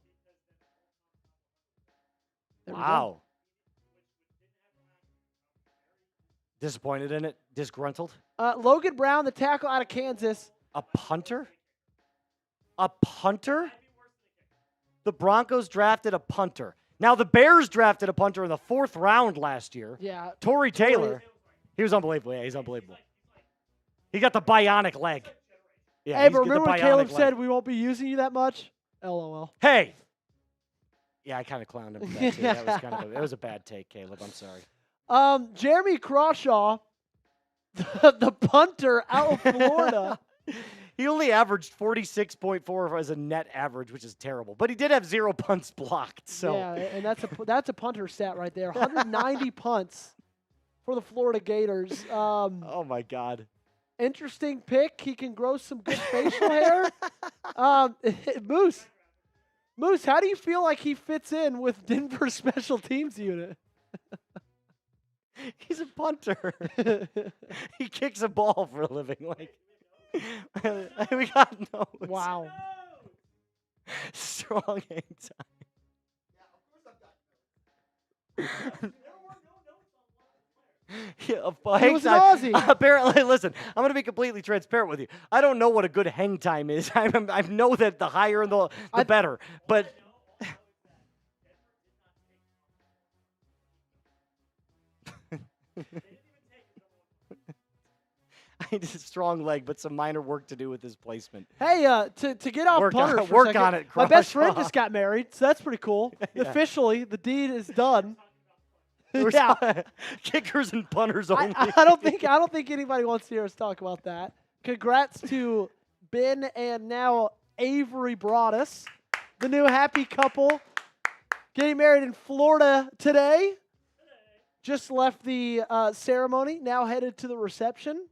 There we go. Wow. Disappointed in it? Disgruntled? Logan Brown, the tackle out of Kansas. A punter? A punter? The Broncos drafted a punter. Now, the Bears drafted a punter in the 4th round last year. Yeah. Tory Taylor. He was unbelievable. Yeah, he's unbelievable. He got the bionic leg. Yeah, Hey, he's but got the remember when bionic Caleb leg. said we won't be using you that much? LOL. Hey. Yeah, I kind of clowned him for that, too. That was it was a bad take, Caleb. I'm sorry. Jeremy Crawshaw, the punter out of Florida. He only averaged 46.4 as a net average, which is terrible. But he did have 0 punts blocked. So Yeah, and that's a punter stat right there. 190 punts for the Florida Gators. oh my God. Interesting pick. He can grow some good facial hair. Moose, how do you feel like he fits in with Denver's special teams unit? He's a punter. He kicks a ball for a living. Like, we got no. Wow. Strong hang time. Yeah, He was an Aussie. Apparently, listen, I'm going to be completely transparent with you. I don't know what a good hang time is. I know that the higher the better. But I need a strong leg, but some minor work to do with his placement. Hey, to get off Work punter on it, for a work second, on it, my best friend Crawshaw. just got married, so that's pretty cool. Yeah. Officially, the deed is done. Yeah. Kickers and punters only. I don't think anybody wants to hear us talk about that. Congrats to Ben and now Avery Broadus, the new happy couple, getting married in Florida today. Just left the ceremony, now headed to the reception.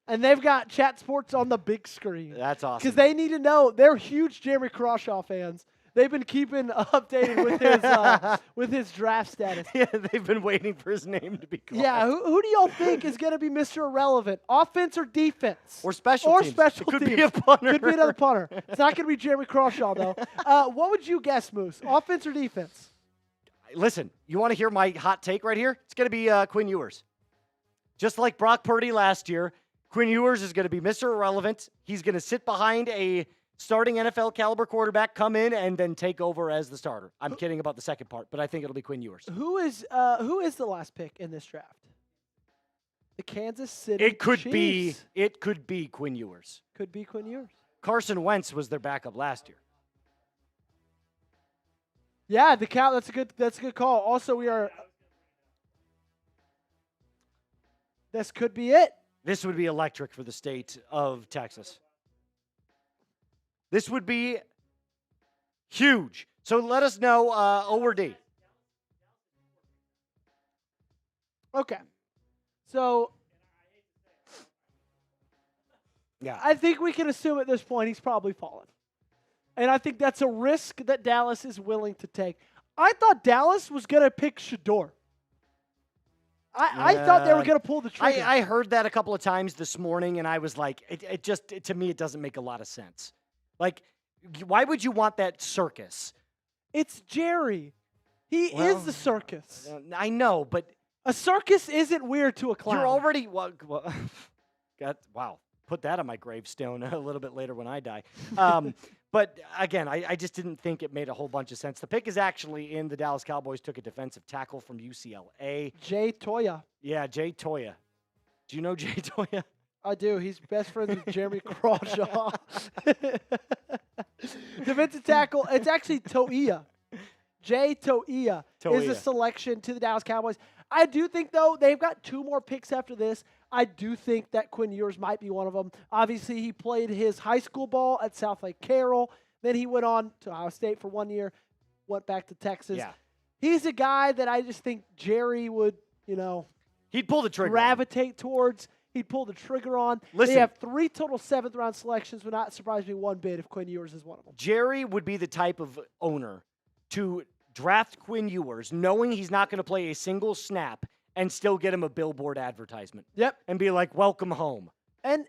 And they've got Chat Sports on the big screen. That's awesome. Because they need to know, they're huge Jeremy Crawshaw fans. They've been keeping updated with his draft status. Yeah, they've been waiting for his name to be called. Yeah, who do y'all think is going to be Mr. Irrelevant? Offense or defense? Or special or teams. special It could teams. be a punter. Could be another punter. It's not going to be Jeremy Crawshaw, though. What would you guess, Moose? Offense or defense? Listen, you want to hear my hot take right here? It's going to be Quinn Ewers. Just like Brock Purdy last year, Quinn Ewers is going to be Mr. Irrelevant. He's going to sit behind a starting NFL caliber quarterback, come in, and then take over as the starter. I'm kidding about the second part, but I think it'll be Quinn Ewers. Who is the last pick in this draft? The Kansas City Chiefs. It could be Quinn Ewers. Could be Quinn Ewers. Carson Wentz was their backup last year. Yeah, that's a good call. Also, this could be it. This would be electric for the state of Texas. This would be huge. So let us know O or D. Okay. So Yeah. I think we can assume at this point he's probably fallen. And I think that's a risk that Dallas is willing to take. I thought Dallas was going to pick Shedeur. I thought they were going to pull the trigger. I heard that a couple of times this morning, and I was like, it just, to me, it doesn't make a lot of sense. Like, why would you want that circus? It's Jerry. He is the circus. I know, but A circus isn't weird to a clown. you're already wow. Put that on my gravestone a little bit later when I die. But again, I just didn't think it made a whole bunch of sense. The pick is actually in. The Dallas Cowboys took a defensive tackle from UCLA. Jay Toya. Yeah, Jay Toya. Do you know Jay Toya? I do. He's best friends with Jeremy Crawshaw. Defensive tackle. It's actually Toia. Jay Toia is a selection to the Dallas Cowboys. I do think, though, they've got 2 more picks after this. I do think that Quinn Ewers might be one of them. Obviously, he played his high school ball at South Lake Carroll. Then he went on to Ohio State for 1 year, went back to Texas. Yeah. He's a guy that I just think Jerry would, He'd pull the trigger. gravitate towards. He'd pull the trigger on. Listen. They have 3 total 7th-round selections. Would not surprise me one bit if Quinn Ewers is one of them. Jerry would be the type of owner to draft Quinn Ewers, knowing he's not going to play a single snap, and still get him a billboard advertisement. Yep. And be like, welcome home. And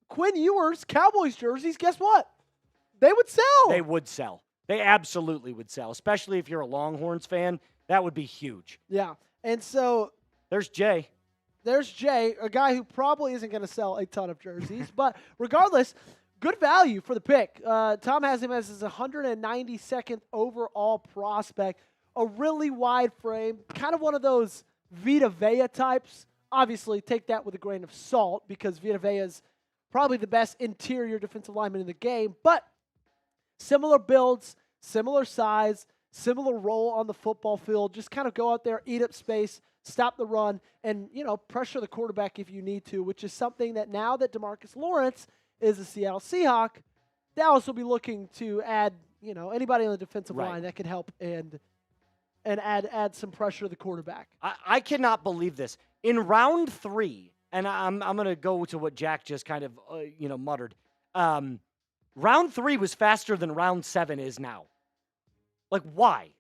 Quinn Ewers, Cowboys jerseys, guess what? They would sell. They would sell. They absolutely would sell, especially if you're a Longhorns fan. That would be huge. Yeah. And so There's Jay. there's Jay, a guy who probably isn't going to sell a ton of jerseys. But regardless, good value for the pick. Tom has him as his 192nd overall prospect. A really wide frame, kind of one of those Vita Vea types. Obviously, take that with a grain of salt because Vita Vea is probably the best interior defensive lineman in the game. But similar builds, similar size, similar role on the football field. Just kind of go out there, eat up space, stop the run, and, pressure the quarterback if you need to, which is something that now that DeMarcus Lawrence is a Seattle Seahawk, Dallas will be looking to add, anybody on the defensive line that can help and add some pressure to the quarterback. I cannot believe this. In round 3, and I'm going to go to what Jack just kind of, muttered. Round 3 was faster than round 7 is now. Like, why?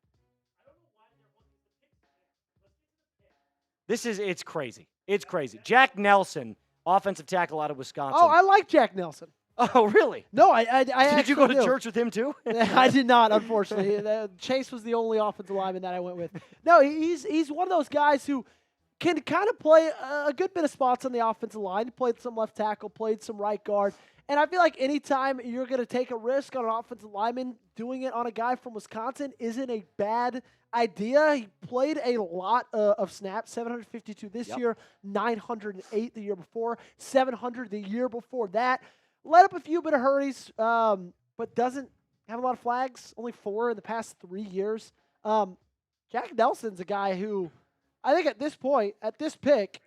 It's crazy. It's crazy. Jack Nelson, offensive tackle out of Wisconsin. Oh, I like Jack Nelson. Oh, really? No, I Did you go to church with him too? I did not, unfortunately. Chase was the only offensive lineman that I went with. No, he's one of those guys who can kind of play a good bit of spots on the offensive line. He played some left tackle, played some right guard. And I feel like anytime you're going to take a risk on an offensive lineman, doing it on a guy from Wisconsin isn't a bad idea. He played a lot of snaps, 752 this year, 908 the year before, 700 the year before that. Let up a few bit of hurries, but doesn't have a lot of flags, only 4 in the past 3 years. Jack Nelson's a guy who I think at this point, at this pick,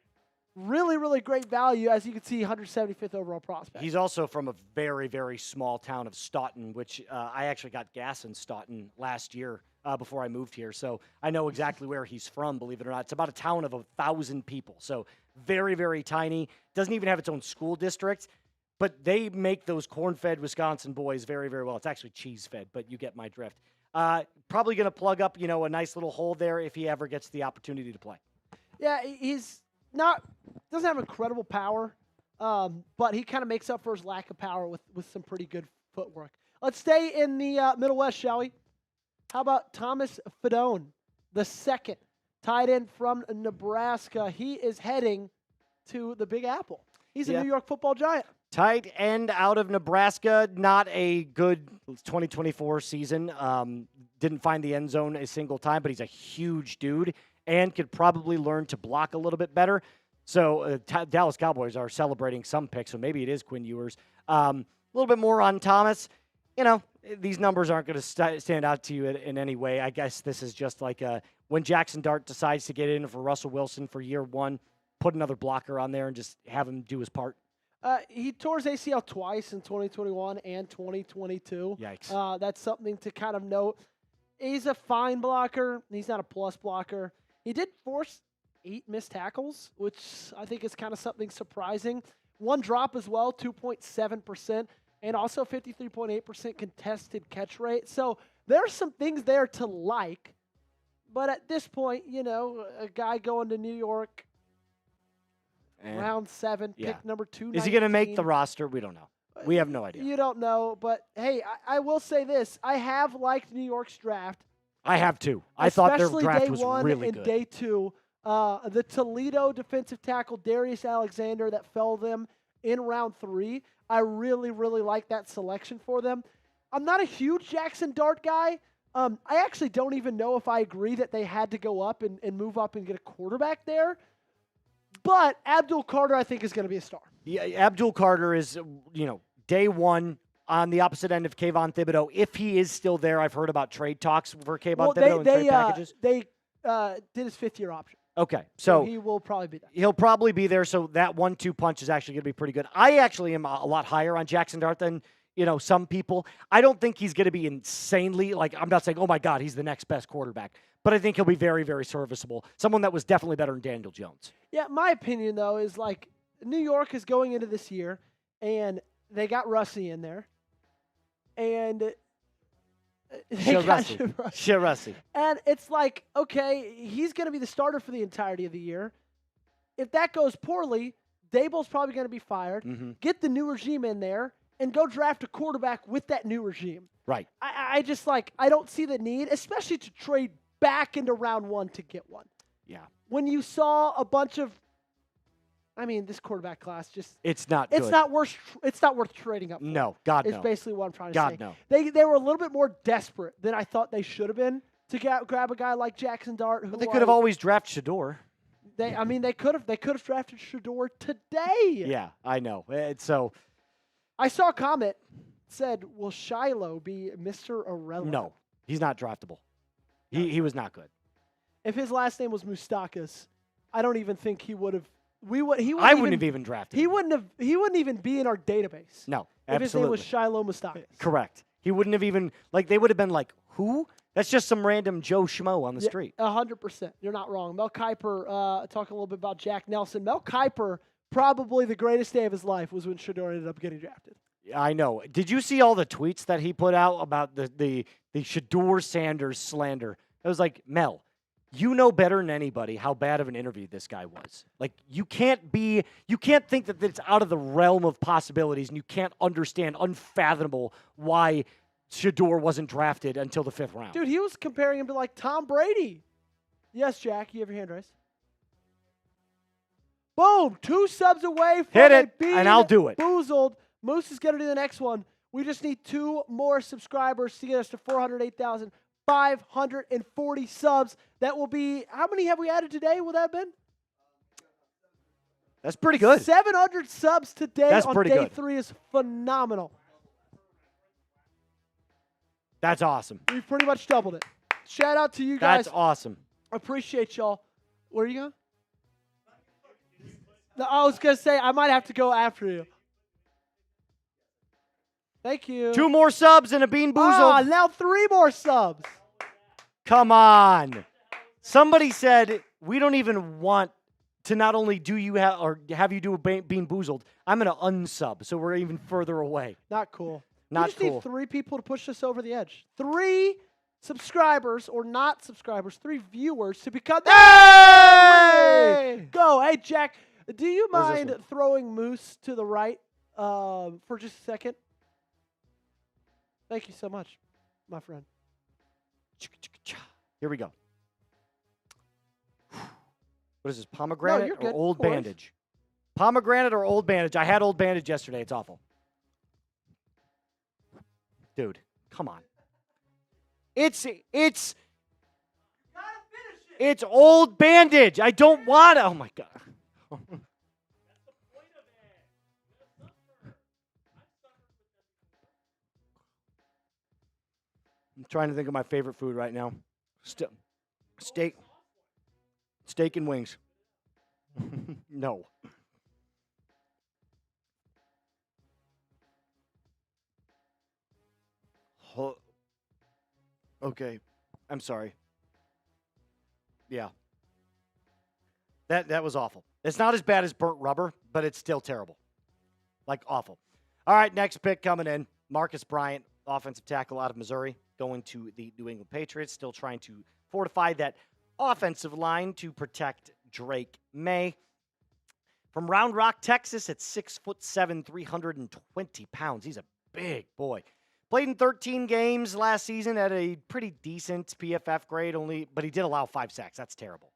really, really great value, as you can see, 175th overall prospect. He's also from a very, very small town of Stoughton, which I actually got gas in Stoughton last year before I moved here. So I know exactly where he's from, believe it or not. It's about a town of 1,000 people. So very, very tiny. Doesn't even have its own school district. But they make those corn-fed Wisconsin boys very, very well. It's actually cheese-fed, but you get my drift. Probably going to plug up, a nice little hole there if he ever gets the opportunity to play. Yeah, he's doesn't have incredible power, but he kind of makes up for his lack of power with some pretty good footwork. Let's stay in the Middle West, shall we? How about Thomas Fedone, the second tight end from Nebraska? He is heading to the Big Apple. He's a New York Football Giant. Tight end out of Nebraska, not a good 2024 season. Didn't find the end zone a single time, but he's a huge dude and could probably learn to block a little bit better. So Dallas Cowboys are celebrating some picks, so maybe it is Quinn Ewers. A little bit more on Thomas. These numbers aren't going to stand out to you in any way. I guess this is just like when Jackson Dart decides to get in for Russell Wilson for year 1, put another blocker on there and just have him do his part. He tore his ACL twice in 2021 and 2022. Yikes. That's something to kind of note. He's a fine blocker. He's not a plus blocker. He did force 8 missed tackles, which I think is kind of something surprising. 1 drop as well, 2.7%, and also 53.8% contested catch rate. So there's some things there to like. But at this point, a guy going to New York, round 7, pick number 2. Is he going to make the roster? We don't know. We have no idea. You don't know, but hey, I will say this: I have liked New York's draft. I have too. I thought their Especially draft day was one really and good. day two. The Toledo defensive tackle Darius Alexander that fell them in round 3. I really, really like that selection for them. I'm not a huge Jackson Dart guy. I actually don't even know if I agree that they had to go up and move up and get a quarterback there. But Abdul Carter, I think, is going to be a star. Yeah, Abdul Carter is, day one on the opposite end of Kayvon Thibodeau. If he is still there, I've heard about trade talks for Kayvon Thibodeau and trade packages. They did his 5th-year option. Okay, So so he will probably be there. he'll probably be there, so that 1-2 punch is actually going to be pretty good. I actually am a lot higher on Jackson Dart than, some people. I don't think he's going to be insanely, I'm not saying, oh my God, he's the next best quarterback, but I think he'll be very, very serviceable. Someone that was definitely better than Daniel Jones. Yeah, my opinion, though, is New York is going into this year, and they got Russi in there. And they got Russi. And it's okay, he's going to be the starter for the entirety of the year. If that goes poorly, Dable's probably going to be fired. Mm-hmm. Get the new regime in there and go draft a quarterback with that new regime. Right. I just I don't see the need, especially to trade back into round 1 to get one. Yeah. When you saw a bunch of, this quarterback class just It's not good. It's not worth trading up for. No, God Is no. basically what I'm trying to God say. no. They were a little bit more desperate than I thought they should have been to grab a guy like Jackson Dart. Who But they could have always drafted Shedeur. They could have drafted Shedeur today. Yeah, I know. So I saw a comment said, "Will Shiloh be Mr. Irrelevant?" no, he's not draftable. He was not good. If his last name was Mustakas, I don't even think he would have. I wouldn't have even drafted. He wouldn't even be in our database. No, if his name absolutely. was Shiloh Mustakas. Correct. He wouldn't have even they would have been like, who? That's just some random Joe Schmo on the street. 100%. You're not wrong. Mel Kiper, talking a little bit about Jack Nelson. Mel Kiper, probably the greatest day of his life was when Shedeur ended up getting drafted. I know. Did you see all the tweets that he put out about the Shedeur Sanders slander? It was like, Mel, you know better than anybody how bad of an interview this guy was. You can't think that it's out of the realm of possibilities, and you can't understand unfathomable why Shedeur wasn't drafted until the 5th round. Dude, he was comparing him to Tom Brady. Yes, Jack, you have your hand raised. Boom, 2 subs away from Hit it, being and I'll do it. boozled. Moose is going to do the next one. We just need 2 more subscribers to get us to 408,540 subs. That will be, how many have we added today? Will that have been? That's pretty good. 700 subs today That's on pretty day good. 3 is phenomenal. That's awesome. We've pretty much doubled it. Shout out to you guys. That's awesome. Appreciate y'all. Where are you going? No, I was going to say, I might have to go after you. Thank you. 2 more subs and a bean boozled. Now 3 more subs. Come on. Somebody said we don't even want to not only do you have you do a bean boozled. I'm going to unsub, so we're even further away. Not cool. Not we just cool. need 3 people to push us over the edge. 3 subscribers or not subscribers, 3 viewers to become. Hey! Go. Hey, Jack, do you Where's this mind one? throwing Moose to the right for just a second? Thank you so much, my friend. Here we go. What is this, pomegranate you're or good. old No worries. bandage? Pomegranate or old bandage? I had old bandage yesterday. It's awful. Dude, come on. It's old bandage. I don't want it. Oh, my God. I'm trying to think of my favorite food right now. Steak and wings. No. Okay. I'm sorry. Yeah. That was awful. It's not as bad as burnt rubber, but it's still terrible. Awful. All right, next pick coming in. Marcus Bryant, offensive tackle out of Missouri, going to the New England Patriots, still trying to fortify that offensive line to protect Drake May. From Round Rock, Texas, at 6'7", 320 pounds. He's a big boy. Played in 13 games last season at a pretty decent PFF grade, but he did allow 5 sacks. That's terrible.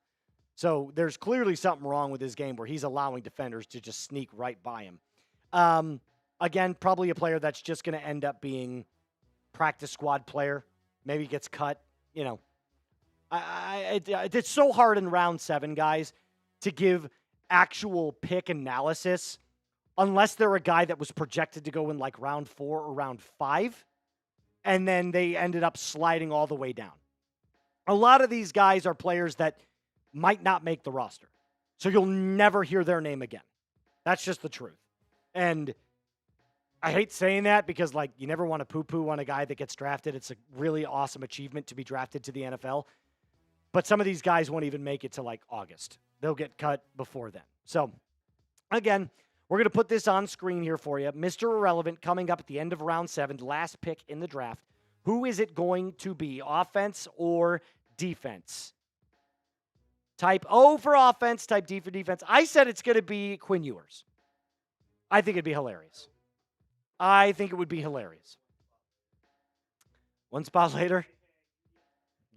So there's clearly something wrong with his game where he's allowing defenders to just sneak right by him. Again, probably a player that's just going to end up being practice squad player. Maybe gets cut. You know, it's so hard in round 7, guys, to give actual pick analysis unless they're a guy that was projected to go in like round 4 or round 5, and then they ended up sliding all the way down. A lot of these guys are players that might not make the roster, so you'll never hear their name again. That's just the truth. And I hate saying that because, like, you never want to poo-poo on a guy that gets drafted. It's a really awesome achievement to be drafted to the NFL. But some of these guys won't even make it to, like, August. They'll get cut before then. So, again, we're going to put this on screen here for you. Mr. Irrelevant coming up at the end of round 7, last pick in the draft. Who is it going to be, offense or defense? Type O for offense, type D for defense. I said it's going to be Quinn Ewers. I think it'd be hilarious. I think it would be hilarious. One spot later,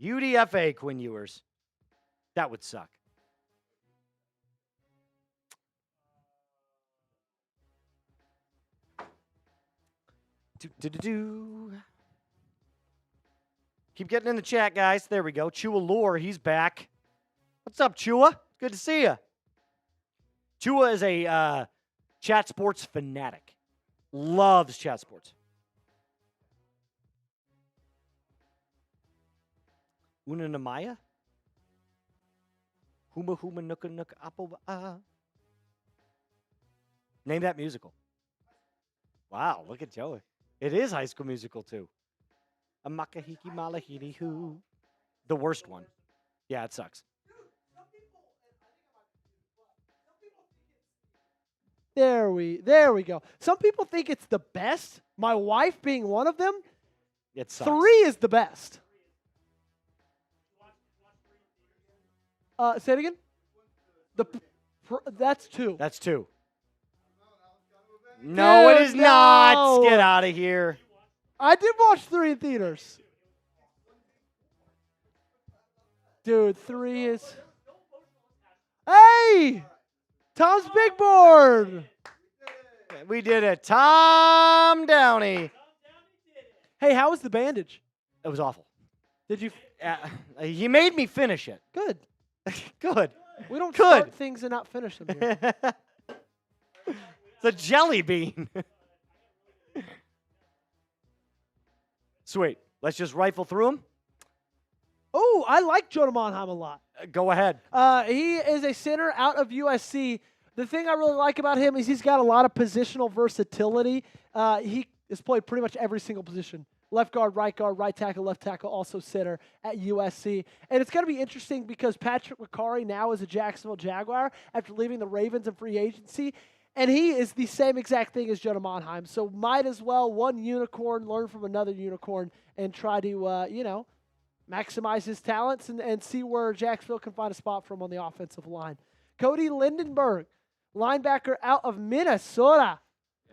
UDFA Quinn Ewers. That would suck. Keep getting in the chat, guys. There we go. Chua Lore, he's back. What's up, Chua? Good to see you. Chua is a chat sports fanatic. Loves chat sports. Una Namaya? Huma Huma Nuka Nuka Apple. Name that musical. Wow, look at Joey. It is High School Musical, too. A Makahiki Malahini Who. The worst one. Yeah, it sucks. There we go. Some people think it's the best. My wife being one of them. It sucks. 3 is the best. Say it again. That's 2. That's 2. No, it is not. no. Get out of here. I did watch 3 in theaters. Dude, 3 is. Hey! Tom's big board. We did it. Tom Downey. Hey, how was the bandage? It was awful. Did you? He made me finish it. Good. Good. We don't Good. start things and not finish them here. It's a jelly bean. Sweet. Let's just rifle through them. Oh, I like Jonah Monheim a lot. Go ahead. He is a center out of USC. The thing I really like about him is he's got a lot of positional versatility. He has played pretty much every single position. Left guard, right tackle, left tackle, also center at USC. And it's going to be interesting because Patrick McCarry now is a Jacksonville Jaguar after leaving the Ravens in free agency. And he is the same exact thing as Jonah Monheim. So might as well one unicorn learn from another unicorn and try to, maximize his talents and see where Jacksonville can find a spot for him on the offensive line. Cody Lindenberg, linebacker out of Minnesota.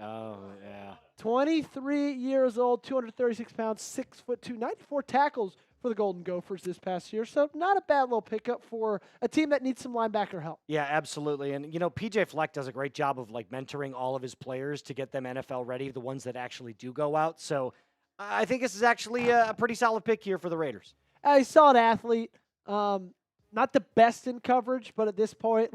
Oh, yeah. 23 years old, 236 pounds, 6'2", 94 tackles for the Golden Gophers this past year. So not a bad little pickup for a team that needs some linebacker help. Yeah, absolutely. And, PJ Fleck does a great job of, mentoring all of his players to get them NFL ready, the ones that actually do go out. So I think this is actually a pretty solid pick here for the Raiders. I saw an athlete, not the best in coverage, but at this point,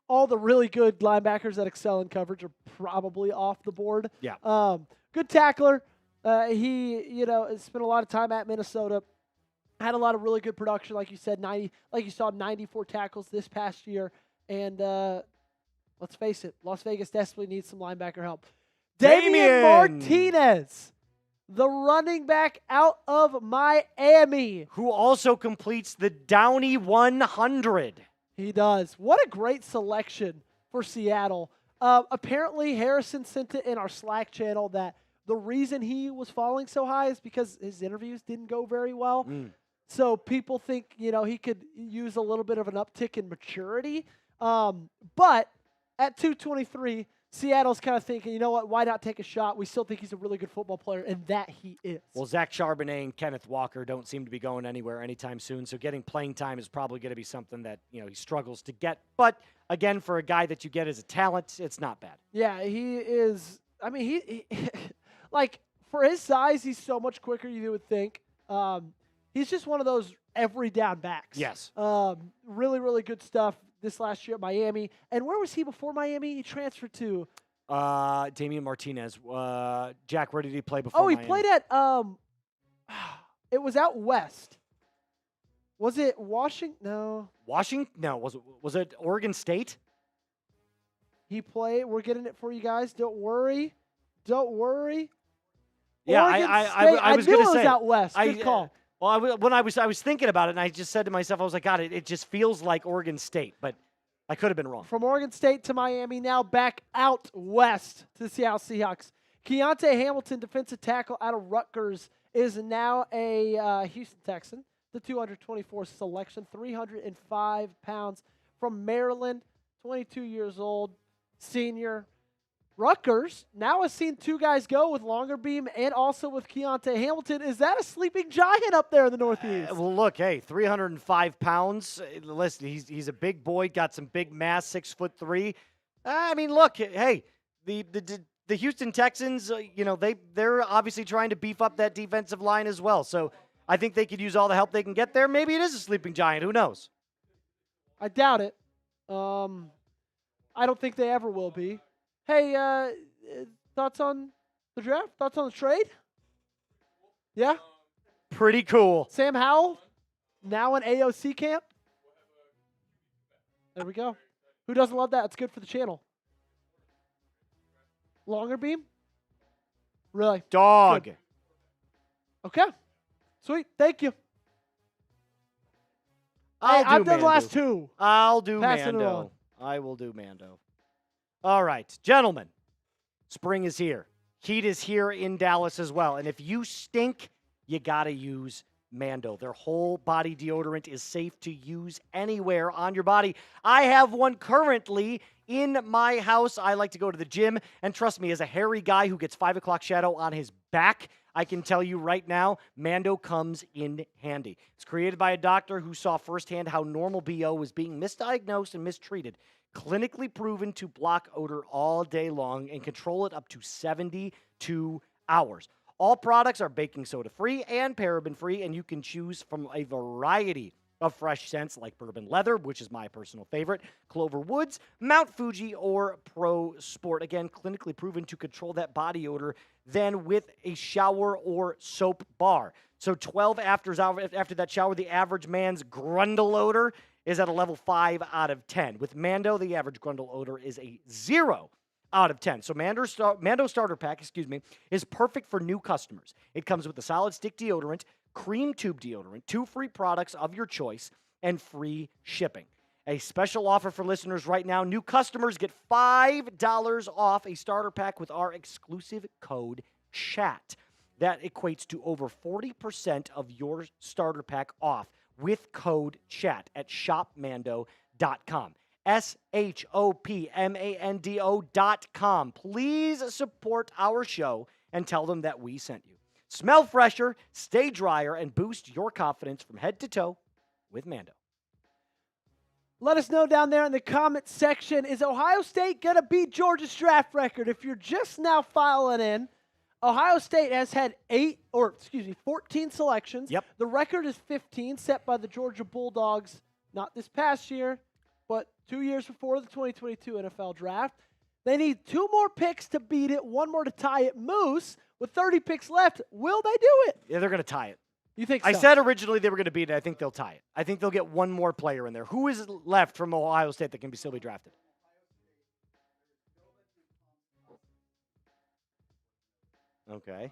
all the really good linebackers that excel in coverage are probably off the board. Yeah. Good tackler. He, spent a lot of time at Minnesota. Had a lot of really good production, like you said, 94 tackles this past year. And let's face it, Las Vegas desperately needs some linebacker help. Damien Martinez, the running back out of Miami. Who also completes the Downey 100. He does. What a great selection for Seattle. Apparently, Harrison sent it in our Slack channel that the reason he was falling so high is because his interviews didn't go very well. So people think, he could use a little bit of an uptick in maturity. But at 223, Seattle's kind of thinking, you know what, why not take a shot? We still think he's a really good football player, and that he is. Well, Zach Charbonnet and Kenneth Walker don't seem to be going anywhere anytime soon, so getting playing time is probably going to be something that, he struggles to get. But, again, for a guy that you get as a talent, it's not bad. Yeah, he is. I mean, he like, for his size, he's so much quicker you would think. He's just one of those every down backs. Yes. Really, really good stuff this last year at Miami. And where was he before Miami? He transferred to Damien Martinez. Jack, where did he play before Miami? He played at it was out west. Was it Washington? No. Washington? No. Was it Oregon State? He played. We're getting it for you guys. Don't worry. Don't worry. Yeah, I was going to say. I knew it was out west. Good call. Well, when I was thinking about it, and I just said to myself, I was like, God, it just feels like Oregon State, but I could have been wrong. From Oregon State to Miami, now back out west to the Seattle Seahawks. Keontae Hamilton, defensive tackle out of Rutgers, is now a Houston Texan. The 224 selection, 305 pounds, from Maryland, 22 years old, senior. Rutgers now has seen two guys go with longer beam and also with Keontae Hamilton. Is that a sleeping giant up there in the Northeast? Well, look, hey, 305 pounds. Listen, he's a big boy, got some big mass, 6'3". I mean, look, hey, the Houston Texans, they're obviously trying to beef up that defensive line as well. So I think they could use all the help they can get there. Maybe it is a sleeping giant. Who knows? I doubt it. I don't think they ever will be. Hey, thoughts on the draft? Thoughts on the trade? Yeah? Pretty cool. Sam Howell, now in AOC camp? There we go. Who doesn't love that? It's good for the channel. Longer beam? Really? Dog. Good. Okay. Sweet. Thank you. I've done the last two. I'll do Passing it Mando. on. I will do Mando. All right, gentlemen, spring is here. Heat is here in Dallas as well. And if you stink, you got to use Mando. Their whole body deodorant is safe to use anywhere on your body. I have one currently in my house. I like to go to the gym. And trust me, as a hairy guy who gets 5 o'clock shadow on his back, I can tell you right now, Mando comes in handy. It's created by a doctor who saw firsthand how normal BO was being misdiagnosed and mistreated. Clinically proven to block odor all day long and control it up to 72 hours. All products are baking soda free and paraben free, and you can choose from a variety of fresh scents like bourbon leather, which is my personal favorite, Clover Woods, Mount Fuji, or Pro Sport. Again, clinically proven to control that body odor than with a shower or soap bar. So 12 after that shower, the average man's grundle odor is at a level 5 out of 10. With Mando, the average grundle odor is a 0 out of 10. So Mando Starter Pack, is perfect for new customers. It comes with a solid stick deodorant, cream tube deodorant, 2 free products of your choice, and free shipping. A special offer for listeners right now. New customers get $5 off a starter pack with our exclusive code CHAT. That equates to over 40% of your starter pack off with code CHAT at shopmando.com. SHOPMANDO.com. Please support our show and tell them that we sent you. Smell fresher, stay drier, and boost your confidence from head to toe with Mando. Let us know down there in the comment section, is Ohio State going to beat Georgia's draft record? If you're just now filing in, Ohio State has had 14 selections. Yep. The record is 15, set by the Georgia Bulldogs, not this past year, but 2 years before the 2022 NFL Draft. They need 2 more picks to beat it, 1 more to tie it. Moose, with 30 picks left, will they do it? Yeah, they're going to tie it. You think so? I said originally they were going to beat it. I think they'll tie it. I think they'll get 1 more player in there. Who is left from Ohio State that can still be drafted? Okay.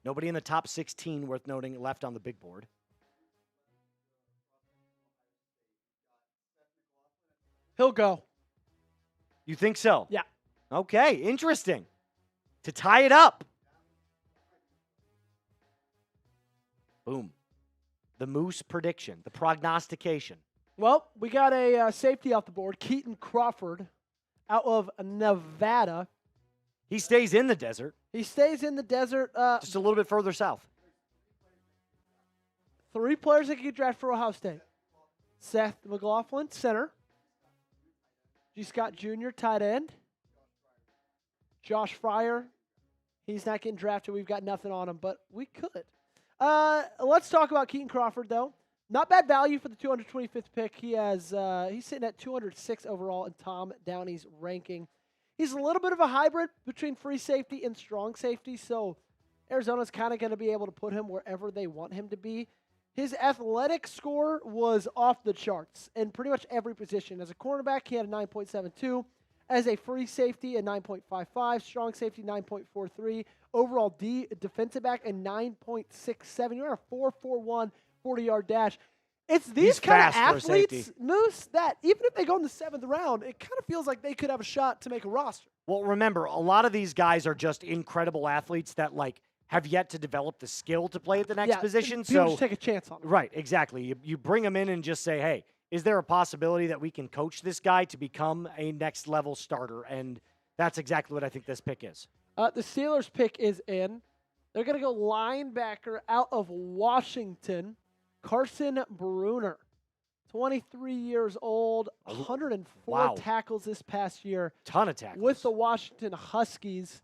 Nobody in the top 16 worth noting left on the big board. He'll go. You think so? Yeah. Okay, interesting. To tie it up. Boom. The Moose prediction, the prognostication. Well, we got a safety off the board, Keaton Crawford, out of Nevada. He stays in the desert, He stays in the desert. just a little bit further south. 3 players that can get drafted for Ohio State. Seth McLaughlin, center. G. Scott Jr., tight end. Josh Fryer, he's not getting drafted. We've got nothing on him, but we could. Let's talk about Keaton Crawford, though. Not bad value for the 225th pick. He's sitting at 206 overall in Tom Downey's ranking. He's a little bit of a hybrid between free safety and strong safety, so Arizona's kind of going to be able to put him wherever they want him to be. His athletic score was off the charts in pretty much every position. As a cornerback, he had a 9.72. As a free safety, a 9.55. Strong safety, 9.43. Overall defensive back, a 9.67. You're at a 4.41 40-yard dash. It's these He's kind of fast for a safety. athletes, Moose, that even if they go in the 7th round, it kind of feels like they could have a shot to make a roster. Well, remember, a lot of these guys are just incredible athletes that, like, have yet to develop the skill to play at the next position. People So just take a chance on them. right, exactly. You bring them in and just say, hey, is there a possibility that we can coach this guy to become a next-level starter? And that's exactly what I think this pick is. The Steelers pick is in. They're going to go linebacker out of Washington, Carson Bruner. 23 years old, 104 Wow. tackles this past year Ton of tackles. with the Washington Huskies.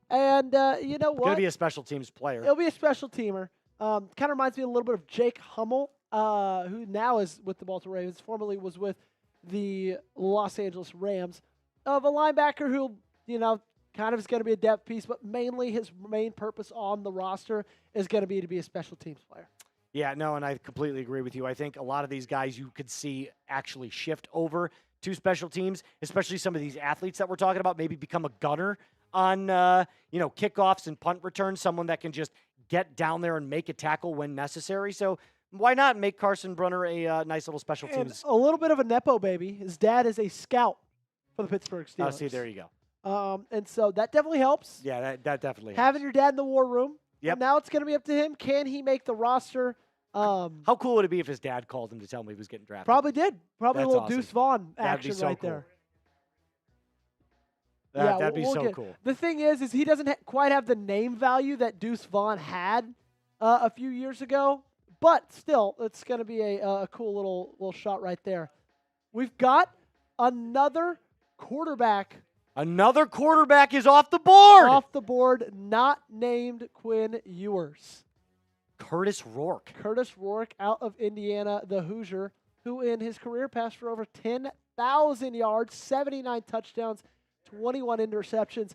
And you know Going what? to be a special teams player. He'll be a special teamer. Kind of reminds me a little bit of Jake Hummel, who now is with the Baltimore Ravens, formerly was with the Los Angeles Rams, of a linebacker who, you know, kind of is going to be a depth piece, but mainly his main purpose on the roster is going to be a special teams player. Yeah, no, and I completely agree with you. I think a lot of these guys you could see actually shift over to special teams, especially some of these athletes that we're talking about, maybe become a gunner on kickoffs and punt returns, someone that can just get down there and make a tackle when necessary. So why not make Carson Brunner a nice little special And teams? a little bit of a Nepo baby. His dad is a scout for the Pittsburgh Steelers. Oh, see, there you go. And so that definitely helps. Yeah, that definitely. Having your dad in the war room. Yep. Now it's going to be up to him. Can he make the roster? How cool would it be if his dad called him to tell him he was getting drafted? Probably did. Probably That's a little awesome. Deuce Vaughn That'd action be so right cool. there. That'd be we'll so get- cool. The thing is he doesn't quite have the name value that Deuce Vaughn had a few years ago, but still, it's going to be a cool little shot right there. We've got another quarterback Another quarterback is off the board. off the board, not named Quinn Ewers. Curtis Rourke. Curtis Rourke out of Indiana, the Hoosier, who in his career passed for over 10,000 yards, 79 touchdowns, 21 interceptions.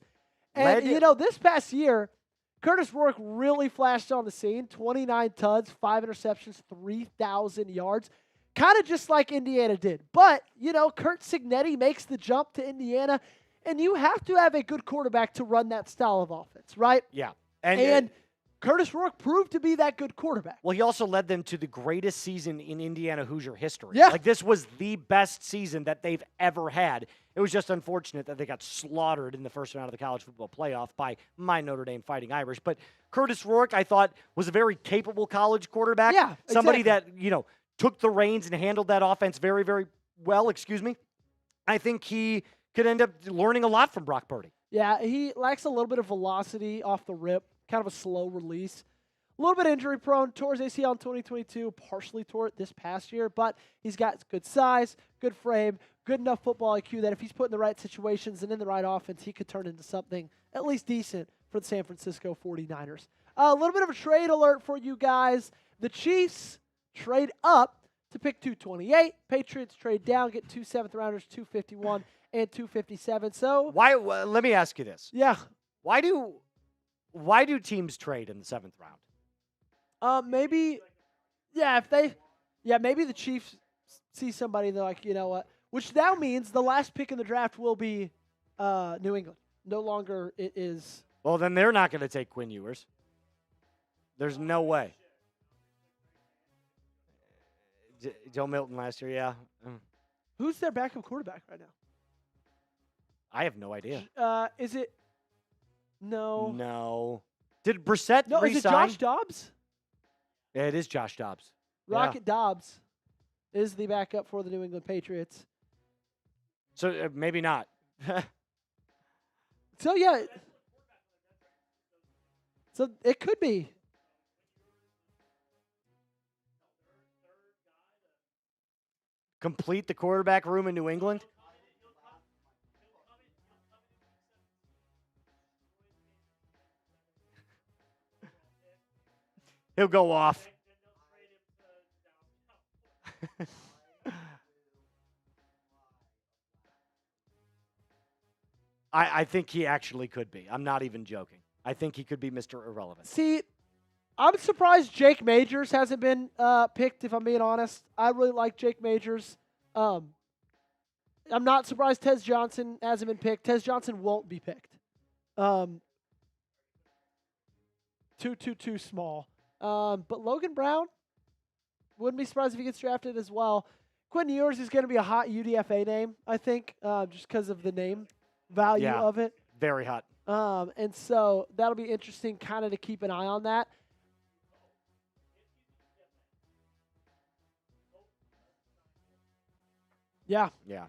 And, this past year, Curtis Rourke really flashed on the scene. 29 tuds, 5 interceptions, 3,000 yards. Kind of just like Indiana did. But, Kurt Cignetti makes the jump to Indiana, and you have to have a good quarterback to run that style of offense, right? Yeah. And Curtis Rourke proved to be that good quarterback. Well, he also led them to the greatest season in Indiana Hoosier history. Yeah. Like, this was the best season that they've ever had. It was just unfortunate that they got slaughtered in the first round of the college football playoff by my Notre Dame Fighting Irish. But Curtis Rourke, I thought, was a very capable college quarterback. Yeah, Somebody exactly. that, took the reins and handled that offense very, very well. I think he could end up learning a lot from Brock Purdy. Yeah, he lacks a little bit of velocity off the rip, kind of a slow release. A little bit injury prone, tore his ACL in 2022, partially tore it this past year, but he's got good size, good frame, good enough football IQ that if he's put in the right situations and in the right offense, he could turn into something at least decent for the San Francisco 49ers. A little bit of a trade alert for you guys. The Chiefs trade up to pick 228. Patriots trade down, get 2 7th-rounders, 251 and 257. So, Why? Let me ask you this. yeah. Why do teams trade in the 7th round? Maybe the Chiefs see somebody, they're like, you know what? Which now means the last pick in the draft will be New England. No longer it is. Well, then they're not going to take Quinn Ewers. There's no way. Joe Milton last year, yeah. Who's their backup quarterback right now? I have no idea. Is it? No. No. Did Brissett No, is it resign? Josh Dobbs? Yeah, it is Josh Dobbs. Rocket Dobbs. is the backup for the New England Patriots. So maybe not. So, yeah. So, it could be. Complete the quarterback room in New England? He'll go off. I think he actually could be. I'm not even joking. I think he could be Mr. Irrelevant. See, I'm surprised Jake Majors hasn't been picked, if I'm being honest. I really like Jake Majors. I'm not surprised Tez Johnson hasn't been picked. Tez Johnson won't be picked. Too small. But Logan Brown, wouldn't be surprised if he gets drafted as well. Quinn Ewers is going to be a hot UDFA name, I think, just because of the name value of it. Very hot. And so that'll be interesting kind of to keep an eye on that. Yeah. Yeah.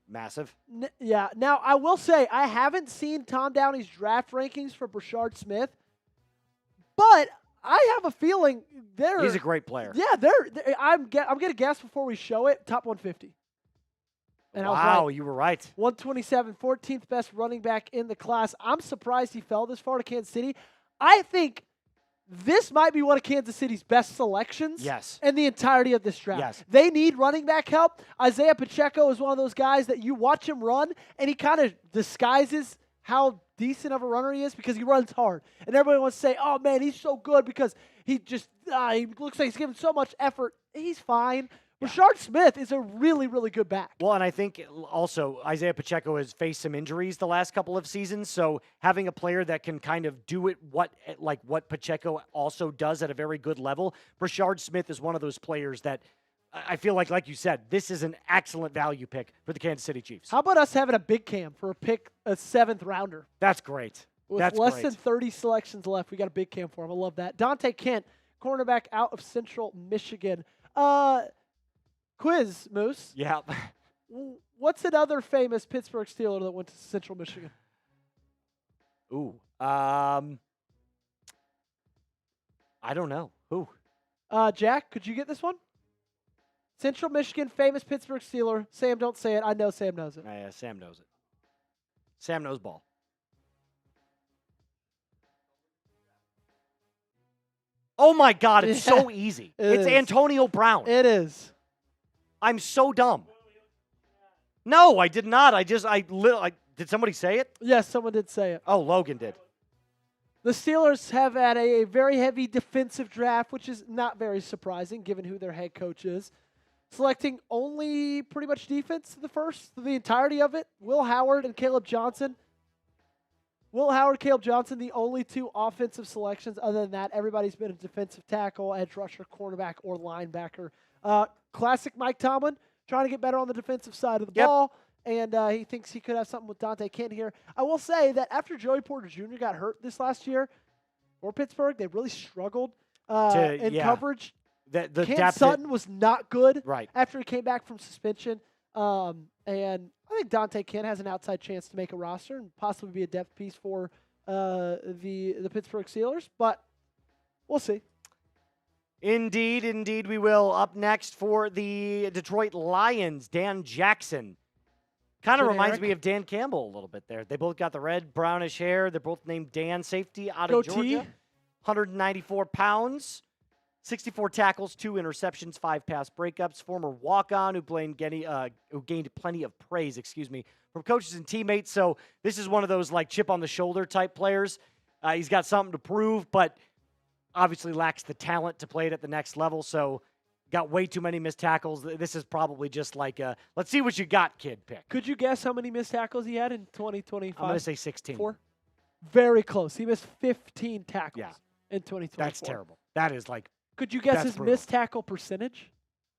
Massive. Yeah. Now, I will say, I haven't seen Tom Downey's draft rankings for Brashard Smith, but I have a feeling they're... He's a great player. Yeah, I'm going to guess before we show it, top 150. And I was wow, right. you were right. 127, 14th best running back in the class. I'm surprised he fell this far to Kansas City. I think this might be one of Kansas City's best selections in the entirety of this draft. Yes. They need running back help. Isaiah Pacheco is one of those guys that you watch him run, and he kind of disguises how decent of a runner he is because he runs hard. And everybody wants to say, oh, man, he's so good because he just he looks like he's giving so much effort. He's fine. Brashard Smith is a really, really good back. Well, and I think also Isaiah Pacheco has faced some injuries the last couple of seasons, so having a player that can kind of do it what Pacheco also does at a very good level, Brashard Smith is one of those players that I feel like you said, this is an excellent value pick for the Kansas City Chiefs. How about us having a big cam for a 7th rounder? That's great. With less than 30 selections left, we got a big cam for him. I love that. Dante Kent, cornerback out of Central Michigan. Quiz, Moose. Yeah. What's another famous Pittsburgh Steeler that went to Central Michigan? Ooh. I don't know. Who? Jack, could you get this one? Central Michigan, famous Pittsburgh Steeler. Sam, don't say it. I know Sam knows it. Yeah, Sam knows it. Sam knows ball. Oh, my God. It's so easy. It's Antonio Brown. It is. I'm so dumb. No, I did not. Did somebody say it? Yes, someone did say it. Oh, Logan did. The Steelers have had a very heavy defensive draft, which is not very surprising given who their head coach is. Selecting only pretty much defense the entirety of it. Will Howard and Caleb Johnson. Will Howard, Caleb Johnson, the only two offensive selections. Other than that, everybody's been a defensive tackle, edge rusher, cornerback, or linebacker. Classic Mike Tomlin, trying to get better on the defensive side of the ball, and he thinks he could have something with Dante Kent here. I will say that after Joey Porter Jr. got hurt this last year for Pittsburgh, they really struggled in coverage. Cam Sutton was not good after he came back from suspension, and I think Dante Kent has an outside chance to make a roster and possibly be a depth piece for the Pittsburgh Steelers, but we'll see. Indeed we will. Up next for the Detroit Lions, Dan Jackson. Kind of reminds me of Dan Campbell a little bit there. They both got the red, brownish hair. They're both named Dan, safety out of Georgia. 194 pounds, 64 tackles, 2 interceptions, 5 pass breakups. Former walk-on who gained plenty of praise, from coaches and teammates. So this is one of those like chip on the shoulder type players. He's got something to prove, but obviously lacks the talent to play it at the next level, so got way too many missed tackles. This is probably just like a, let's see what you got, kid pick. Could you guess how many missed tackles he had in 2025? I'm going to say 16. 4? Very close. He missed 15 tackles in 2024. That's terrible. That is like, could you guess his missed tackle percentage?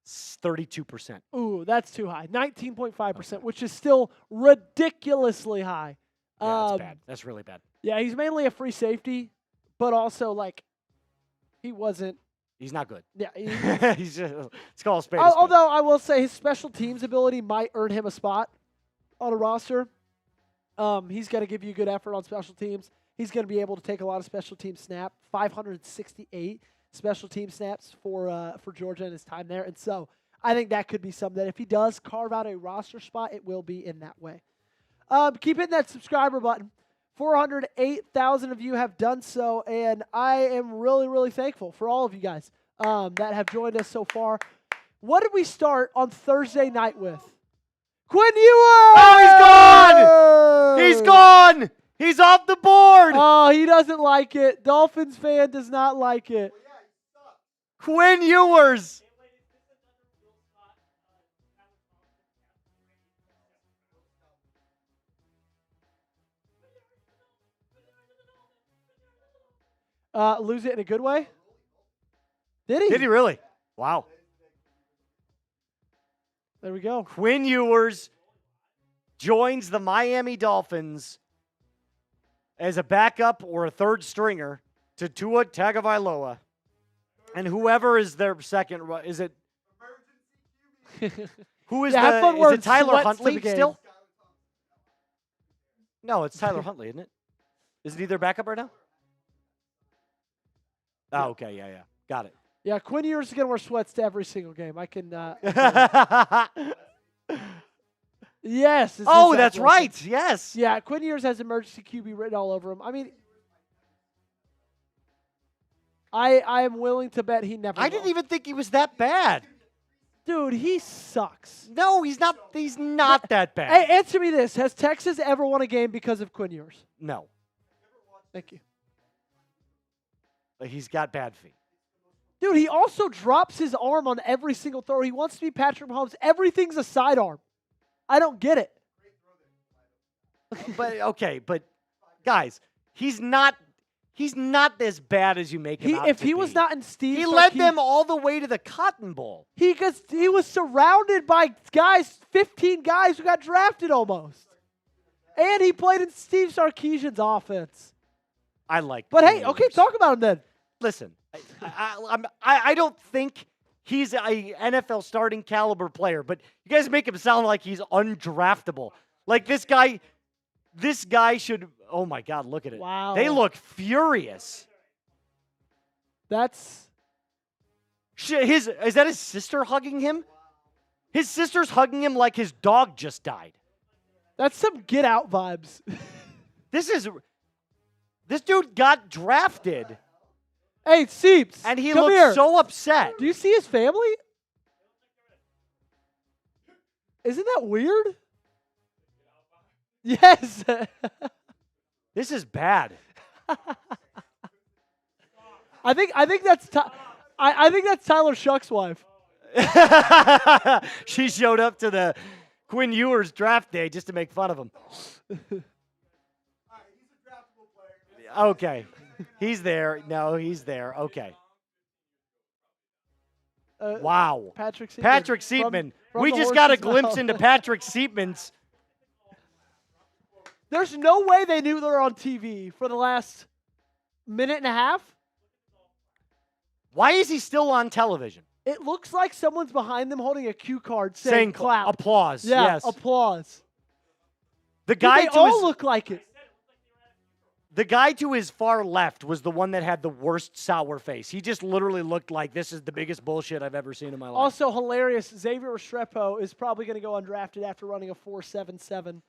32%. Ooh, that's too high. 19.5%, which is still ridiculously high. Yeah, that's bad. That's really bad. Yeah, he's mainly a free safety, but also like, he wasn't He's not good. Yeah. He's just, let's call a spade. A spade. Although I will say his special teams ability might earn him a spot on a roster. He's going to give you good effort on special teams. He's going to be able to take a lot of special team snap. 568 special team snaps for Georgia in his time there. And so I think that could be something that if he does carve out a roster spot, it will be in that way. Keep hitting that subscriber button. 408,000 of you have done so, and I am really, really thankful for all of you guys that have joined us so far. What did we start on Thursday night with? Quinn Ewers! Oh, he's gone! He's gone! He's off the board! Oh, he doesn't like it. Dolphins fan does not like it. Quinn Ewers! Lose it in a good way? Did he? Did he really? Wow. There we go. Quinn Ewers joins the Miami Dolphins as a backup or a third stringer to Tua Tagovailoa. And whoever is their second, is it? Who is have fun is wording it Tyler sweats to Huntley the game. still? No, it's Tyler Huntley, isn't it? Isn't he their backup right now? Oh, okay, yeah. Got it. Yeah, Quinn Ewers is going to wear sweats to every single game. I can. Yes. Oh, that's right. Yes. Yeah, Quinn Ewers has emergency QB written all over him. I mean, I am willing to bet he never. I didn't even think he was that bad. Dude, he sucks. No, he's not. He's not that bad. Hey, answer me this: has Texas ever won a game because of Quinn Ewers? No. Thank you. But he's got bad feet. Dude, he also drops his arm on every single throw. He wants to be Patrick Mahomes. Everything's a sidearm. I don't get it. But guys, he's not as bad as you make him out If to he was be. not in Steve, He led them all the way to the Cotton Bowl. He was surrounded by 15 guys who got drafted almost. And he played in Steve Sarkisian's offense. I like. But hey, Ewers. okay, talk about him then. Listen, I don't think he's a NFL starting caliber player, but you guys make him sound like he's undraftable. Like this guy should. Oh my God, look at it! Wow, they look furious. That's is that his sister hugging him? His sister's hugging him like his dog just died. That's some Get Out vibes. This dude got drafted. Hey, Seeps. And he come looks here. so upset. Do you see his family? Isn't that weird? Yes. This is bad. I think that's I think that's Tyler Shuck's wife. She showed up to the Quinn Ewers draft day just to make fun of him. Okay. He's there. No, he's there. Okay. Wow. Patrick Seatman. Patrick Seatman. From We the just got a horse's glimpse mouth. into Patrick Seatman's. There's no way they knew they were on TV for the last minute and a half. Why is he still on television? It looks like someone's behind them holding a cue card saying clap. Applause. Yeah, yes. applause. The guy They to all his, look like it. the guy to his far left was the one that had the worst sour face. He just literally looked like this is the biggest bullshit I've ever seen in my life. Also hilarious, Xavier Restrepo is probably going to go undrafted after running a 4.77.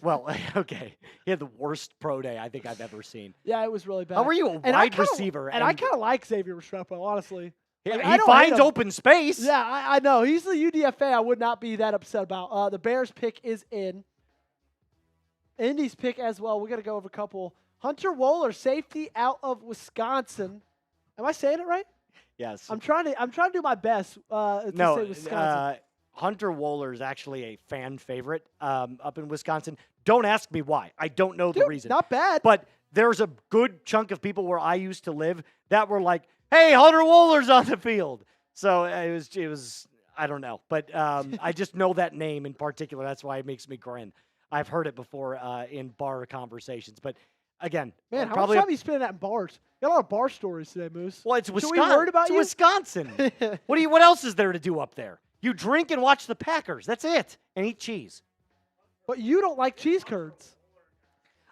Well, okay. He had the worst pro day I think I've ever seen. Yeah, it was really bad. How are you a And I wide kinda- receiver? And I kind of like Xavier Restrepo, honestly. he I don't hate finds him. open space. Yeah, I know. He's the UDFA I would not be that upset about. The Bears pick is in. Indy's pick as well. We're going to go over a couple. Hunter Wohler, safety out of Wisconsin. Am I saying it right? Yes. I'm trying to do my best to say Wisconsin. Hunter Wohler is actually a fan favorite up in Wisconsin. Don't ask me why. I don't know the Dude, reason. not bad. But there's a good chunk of people where I used to live that were like, "Hey, Hunter Wohler's on the field." So it was I don't know, but I just know that name in particular. That's why it makes me grin. I've heard it before in bar conversations, but again, Man, how probably much time are you spending at bars? Got a lot of bar stories today, Moose. well, it's Should Wisconsin. we worry about it's you? Wisconsin. What else is there to do up there? You drink and watch the Packers. That's it, and eat cheese. But you don't like cheese curds.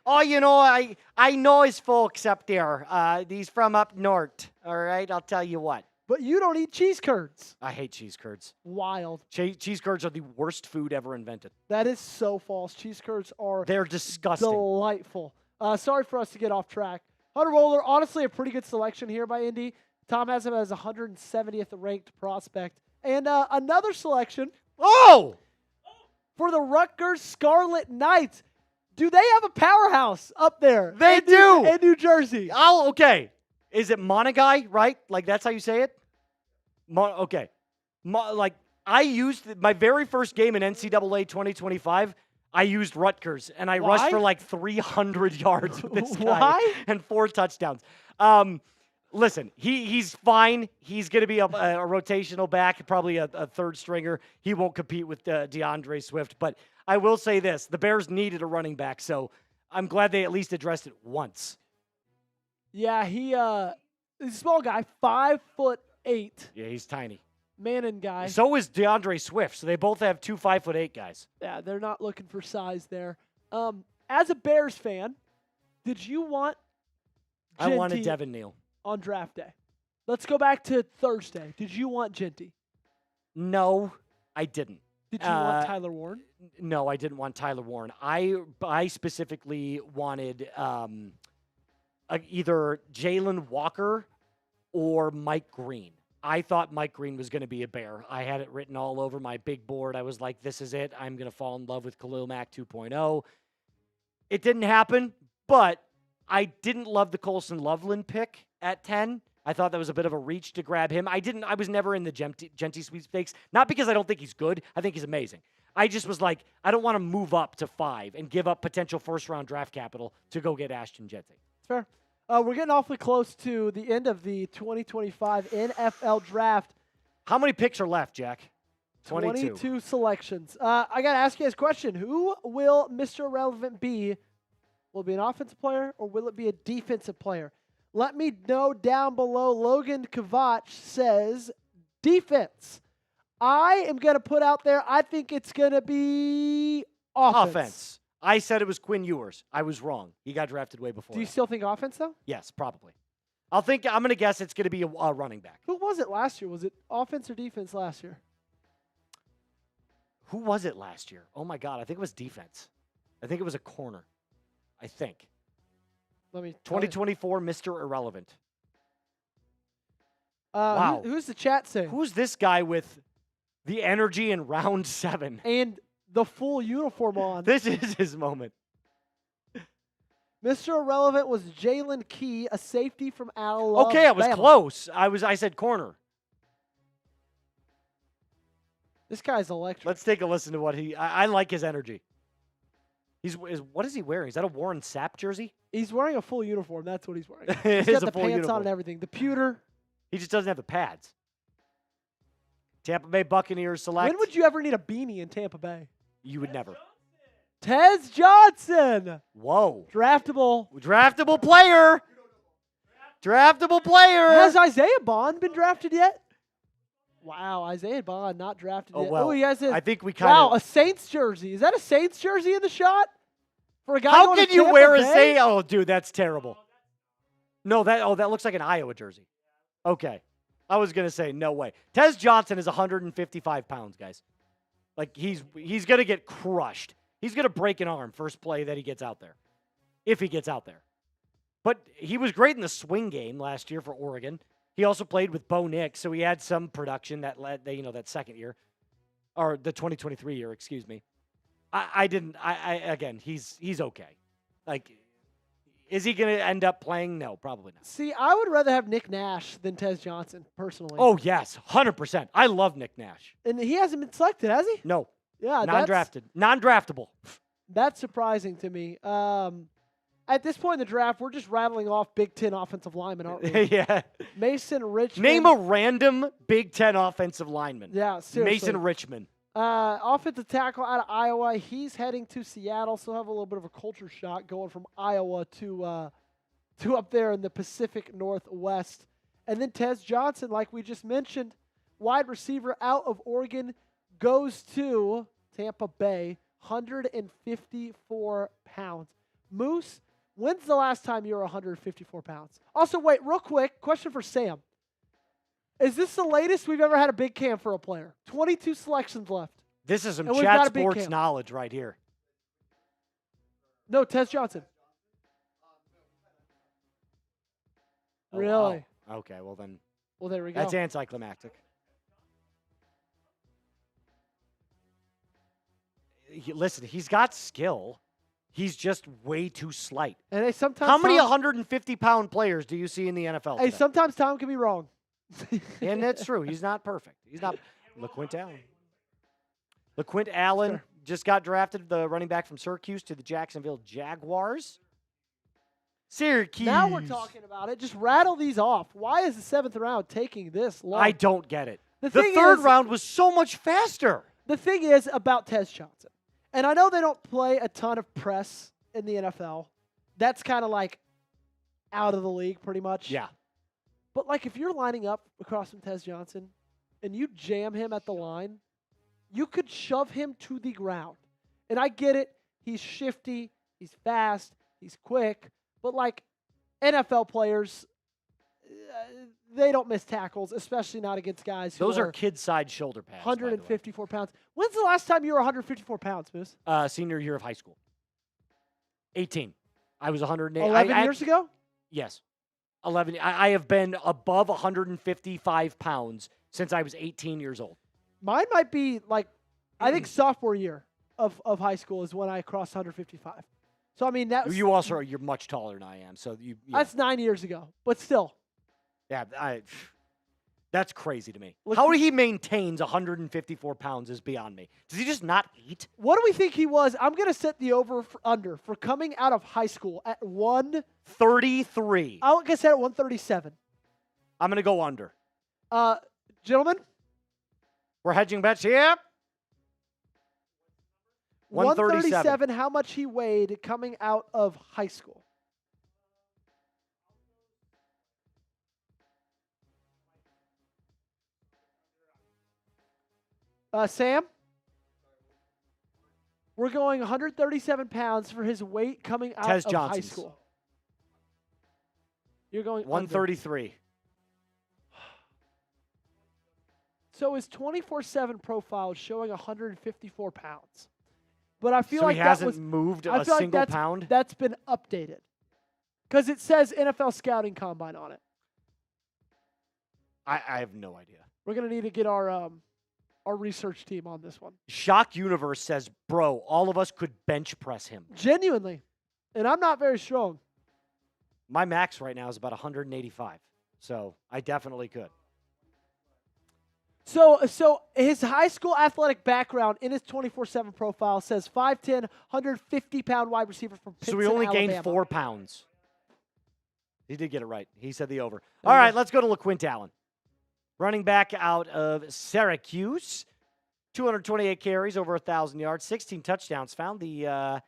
Oh, I know his folks up there. He's from up north. All right, I'll tell you what. But you don't eat cheese curds. I hate cheese curds. Wild. Cheese curds are the worst food ever invented. That is so false. Cheese curds are They're disgusting. delightful. Sorry for us to get off track. Hunter Roller, honestly, a pretty good selection here by Indy. Tom has him as 170th ranked prospect. And another selection Oh! for the Rutgers Scarlet Knights. Do they have a powerhouse up there? They do. In New Jersey. Oh, okay. Is it Monagai, right? Like, that's how you say it? Okay. I used my very first game in NCAA 2025. I used Rutgers, and I rushed for like 300 yards with this guy. Why? And 4 touchdowns. Listen, he's fine. He's going to be a rotational back, probably a third stringer. He won't compete with DeAndre Swift. But I will say this. The Bears needed a running back, so I'm glad they at least addressed it once. Yeah, he's a small guy, 5'8". Yeah, he's tiny. Man guy. So is DeAndre Swift. So they both have 2 5'8" guys. Yeah, they're not looking for size there. As a Bears fan, did you want I wanted Genty Devin Neal. on draft day? Let's go back to Thursday. Did you want Genty? No, I didn't. Did you want Tyler Warren? No, I didn't want Tyler Warren. I specifically wanted either Jalen Walker or Mike Green. I thought Mike Green was going to be a Bear. I had it written all over my big board. I was like, this is it. I'm going to fall in love with Khalil Mack 2.0. It didn't happen, but I didn't love the Colson Loveland pick at 10. I thought that was a bit of a reach to grab him. I was never in the Genty sweepstakes, not because I don't think he's good. I think he's amazing. I just was like, I don't want to move up to 5 and give up potential first-round draft capital to go get Ashton Genty. Fair. We're getting awfully close to the end of the 2025 NFL Draft. How many picks are left, Jack? 22 selections. I got to ask you guys a question. Who will Mr. Irrelevant be? Will it be an offensive player or will it be a defensive player? Let me know down below. Logan Kovach says defense. I am going to put out there, I think it's going to be offense. I said it was Quinn Ewers. I was wrong. He got drafted way before. Do you that. still think offense, though? Yes, probably. I'm going to guess it's going to be a running back. Who was it last year? Was it offense or defense last year? Who was it last year? Oh, my God. I think it was defense. I think it was a corner. I think. Let me 2024 Mr. Irrelevant. Wow. Who's the chat saying? Who's this guy with the energy in round 7? And the full uniform on. This is his moment. Mr. Irrelevant was Jalen Key, a safety from Alabama. Okay, I was close. I said corner. This guy's electric. Let's take a listen to what I like his energy. What is he wearing? Is that a Warren Sapp jersey? He's wearing a full uniform. That's what he's wearing. It He's is got a the full pants uniform. on and everything. The pewter. He just doesn't have the pads. Tampa Bay Buccaneers select. When would you ever need a beanie in Tampa Bay? You would never. Tez Johnson. Whoa. Draftable. Draftable player. Draftable player. Has Isaiah Bond been drafted yet? Wow, Isaiah Bond not drafted yet. Well, Oh, he has I think we kind of. Wow, a Saints jersey. Is that a Saints jersey in the shot? For a guy How going can to you Tampa wear a Bay? Saint? Oh, dude, that's terrible. No, that looks like an Iowa jersey. Okay. I was going to say, no way. Tez Johnson is 155 pounds, guys. Like, he's going to get crushed. He's going to break an arm first play that he gets out there, if he gets out there. But he was great in the swing game last year for Oregon. He also played with Bo Nix, so he had some production that led, that second year, or the 2023 year, excuse me. Again, he's okay. Like, is he going to end up playing? No, probably not. See, I would rather have Nick Nash than Tez Johnson, personally. Oh, yes, 100%. I love Nick Nash. And he hasn't been selected, has he? No, Yeah, non-drafted. Non-draftable. That's surprising to me. At this point in the draft, we're just rattling off Big Ten offensive linemen, aren't we? Yeah. Mason Richmond. Name a random Big Ten offensive lineman. Yeah, seriously. Mason Richmond. Offensive tackle out of Iowa. He's heading to Seattle, so have a little bit of a culture shock going from Iowa to up there in the Pacific Northwest. And then Tez Johnson, like we just mentioned, wide receiver out of Oregon, goes to Tampa Bay, 154 pounds. Moose, when's the last time you were 154 pounds? Also, wait, real quick, question for Sam. Is this the latest we've ever had a big camp for a player? 22 selections left. This is some And we've got chat a big sports camp. knowledge right here. No, Tez Johnson. Oh, Really? wow. Okay, well then, Well, there we go. that's anticlimactic. Listen, he's got skill. He's just way too slight. And hey, sometimes How many Tom, 150-pound players do you see in the NFL Hey, today? sometimes Tom can be wrong. And that's true. He's not perfect. He's not. LaQuint Allen. LaQuint Allen Sure. just got drafted, the running back from Syracuse, to the Jacksonville Jaguars. Syracuse. Now we're talking about it. Just rattle these off. Why is the 7th round taking this long? I don't get it. The The thing third is- round was so much faster. The thing is about Tez Johnson, and I know they don't play a ton of press in the NFL. That's kind of like out of the league pretty much. Yeah. But like if you're lining up across from Tez Johnson and you jam him at the line, you could shove him to the ground. And I get it. He's shifty. He's fast. He's quick. But like NFL players, they don't miss tackles, especially not against guys who Those are are kid-side shoulder pads. by the way. 154 pounds. When's the last time you were 154 pounds, Moose? Senior year of high school. 18. I was 108. 11 years ago? Yes. 11. I have been above 155 pounds since I was 18 years old. Mine might be like, I think sophomore year of high school is when I crossed 155. So, I mean, You're much taller than I am. So yeah. that's 9 years ago. But still, Yeah, that's crazy to me. Look- How he maintains 154 pounds is beyond me. Does he just not eat? what do we think he was? I'm going to set the under for coming out of high school at 33. I guess at 137. I'm going to go under. Gentlemen, We're hedging bets here. 137, how much he weighed coming out of high school. Sam? We're going 137 pounds for his weight coming out Tez of high Johnson's. school. You're going under. 133. So his 24/7 profile is showing 154 pounds. But I feel So like he that hasn't was moved I a feel like single that's, pound? That's been updated. Because it says NFL Scouting Combine on it. I have no idea. We're going to need to get our research team on this one. Shock Universe says, bro, all of us could bench press him. Genuinely. And I'm not very strong. My max right now is about 185. So I definitely could. So his high school athletic background in his 24/7 profile says 5'10", 150-pound wide receiver from Pittston, So he only gained Alabama. 4 pounds. He did get it right. He said the over. All right, let's go to LaQuint Allen. Running back out of Syracuse. 228 carries, over 1,000 yards, 16 touchdowns. Found the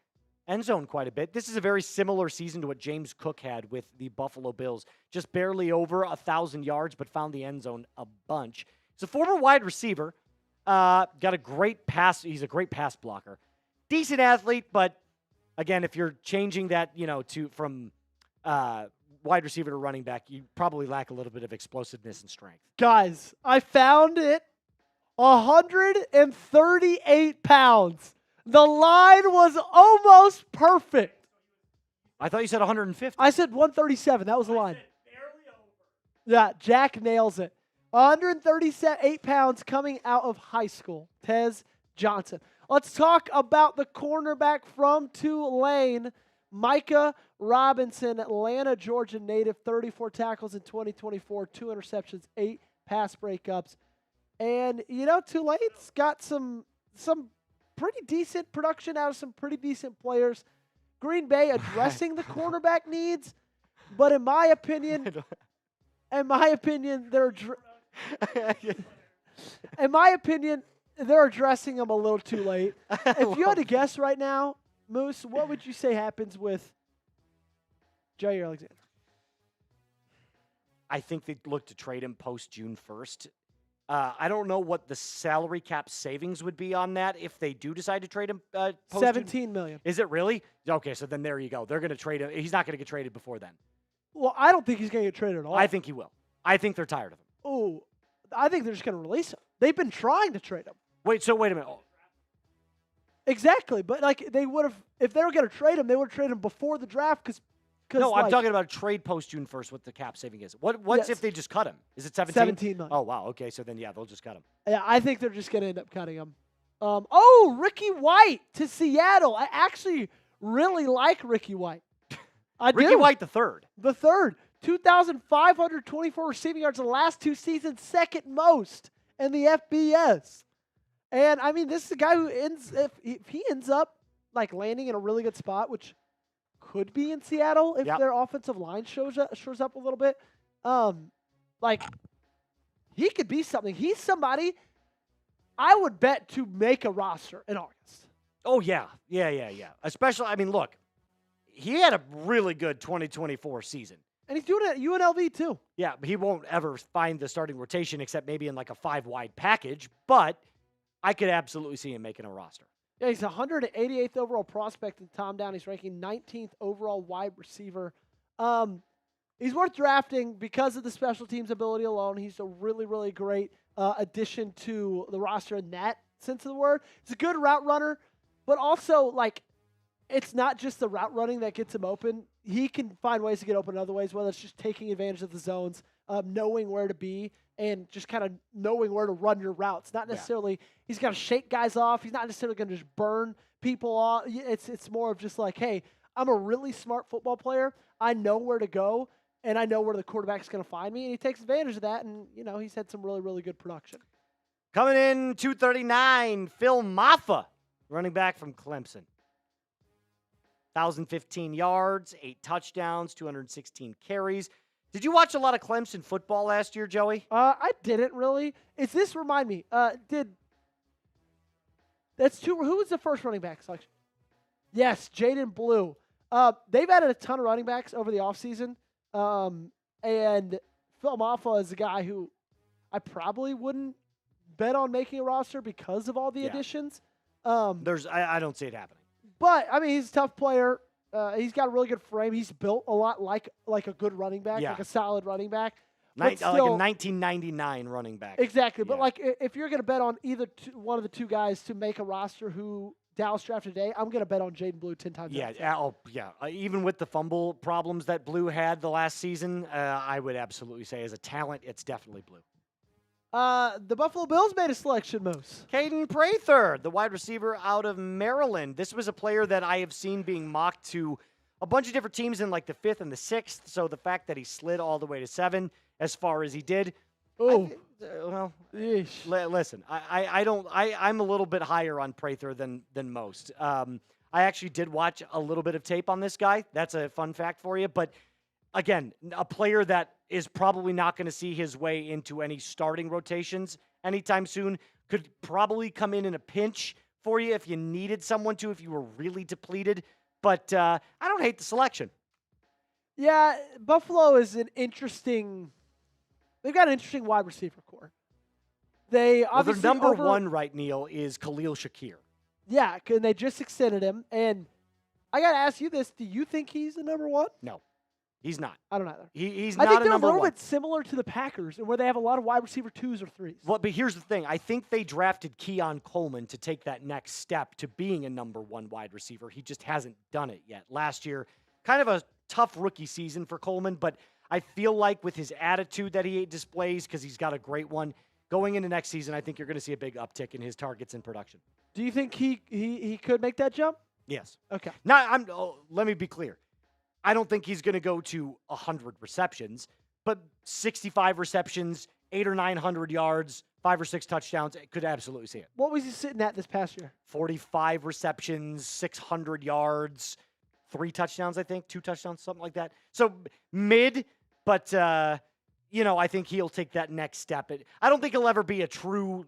end zone quite a bit. This is a very similar season to what James Cook had with the Buffalo Bills. Just barely over 1,000 yards, but found the end zone a bunch. He's a former wide receiver. Got a great pass. He's a great pass blocker. Decent athlete, but again, if you're changing that, from wide receiver to running back, you probably lack a little bit of explosiveness and strength. Guys, I found it. 138 pounds. The line was almost perfect. I thought you said 150. I said 137. That was the line. Yeah, Jack nails it. 138 pounds coming out of high school. Tez Johnson. Let's talk about the cornerback from Tulane, Micah Robinson, Atlanta, Georgia native, 34 tackles in 2024, 2 interceptions, 8 pass breakups. And, Tulane's got some pretty decent production out of some pretty decent players. Green Bay addressing the cornerback needs, but in my opinion, they're in my opinion, they're addressing him a little too late. If you had to guess right now, Moose, what would you say happens with Jair Alexander? I think they'd look to trade him post June 1st. I don't know what the salary cap savings would be on that if they do decide to trade him. Post $17 million. Is it really? Okay, so then there you go. They're going to trade him. He's not going to get traded before then. Well, I don't think he's going to get traded at all. I think he will. I think they're tired of him. Oh, I think they're just going to release him. They've been trying to trade him. Wait a minute. Exactly, but like they would have, if they were going to trade him, they would have traded him before the draft because. No, I'm talking about a trade post June 1st. What the cap saving is? What's if they just cut him? Is it 17? 17 million. Oh wow. Okay, so then they'll just cut him. Yeah, I think they're just going to end up cutting him. Ricky White to Seattle. I actually really like Ricky White. Ricky White the third. The third. 2,524 receiving yards in the last 2 seasons, second most in the FBS. And I mean, this is a guy who if he ends up like landing in a really good spot, which could be in Seattle if their offensive line shows up a little bit. Like he could be something. He's somebody I would bet to make a roster in August. Oh yeah. Especially, I mean, look, he had a really good 2024 season. And he's doing it at UNLV too. Yeah, but he won't ever find the starting rotation except maybe in like a 5-wide package. But I could absolutely see him making a roster. Yeah, he's 188th overall prospect in Tom Downey's ranking, 19th overall wide receiver. He's worth drafting because of the special teams ability alone. He's a really, really great addition to the roster in that sense of the word. He's a good route runner, but also, like, it's not just the route running that gets him open. He can find ways to get open in other ways, whether it's just taking advantage of the zones, knowing where to be, and just kind of knowing where to run your routes. Not necessarily he's going to shake guys off. He's not necessarily going to just burn people off. It's more of just like, hey, I'm a really smart football player. I know where to go, and I know where the quarterback's going to find me, and he takes advantage of that, and, you know, he's had some really, really good production. Coming in 239, Phil Maffa, running back from Clemson. 1,015 yards, 8 touchdowns, 216 carries. Did you watch a lot of Clemson football last year, Joey? I didn't really. Remind me, who was the first running back selection? Yes, Jaden Blue. They've added a ton of running backs over the offseason. And Phil Maffa is a guy who I probably wouldn't bet on making a roster because of all the additions. I don't see it happening. But, I mean, he's a tough player. He's got a really good frame. He's built a lot like a good running back, like a solid running back. Like a 1999 running back. Exactly. But, like, if you're going to bet on either one of the two guys to make a roster who Dallas drafted today, I'm going to bet on Jaden Blue 10 times. Even with the fumble problems that Blue had the last season, I would absolutely say as a talent, it's definitely Blue. The Buffalo Bills made a selection, Moose. Caden Prather, the wide receiver out of Maryland. This was a player that I have seen being mocked to a bunch of different teams in like the 5th and the 6th. So the fact that he slid all the way to 7 as far as he did. Oh, listen, I'm a little bit higher on Prather than most. I actually did watch a little bit of tape on this guy. That's a fun fact for you. But again, a player that is probably not going to see his way into any starting rotations anytime soon. Could probably come in a pinch for you if you needed someone to, if you were really depleted. But I don't hate the selection. Yeah, Buffalo is they've got an interesting wide receiver core. They obviously their number one right, Neil, is Khalil Shakir. Yeah, and they just extended him. And I got to ask you this. Do you think he's the number one? No. He's not. I don't either. He's not a number one. I think they're a little bit similar to the Packers, where they have a lot of wide receiver 2s or 3s. Well, but here's the thing. I think they drafted Keon Coleman to take that next step to being a number 1 wide receiver. He just hasn't done it yet. Last year, kind of a tough rookie season for Coleman, but I feel like with his attitude that he displays, because he's got a great one, going into next season, I think you're going to see a big uptick in his targets and production. Do you think he could make that jump? Yes. Okay. Now, let me be clear. I don't think he's going to go to 100 receptions, but 65 receptions, 800 or 900 yards, 5 or 6 touchdowns, could absolutely see it. What was he sitting at this past year? 45 receptions, 600 yards, 3 touchdowns, I think, 2 touchdowns, something like that. So mid, but, I think he'll take that next step. I don't think he'll ever be a true,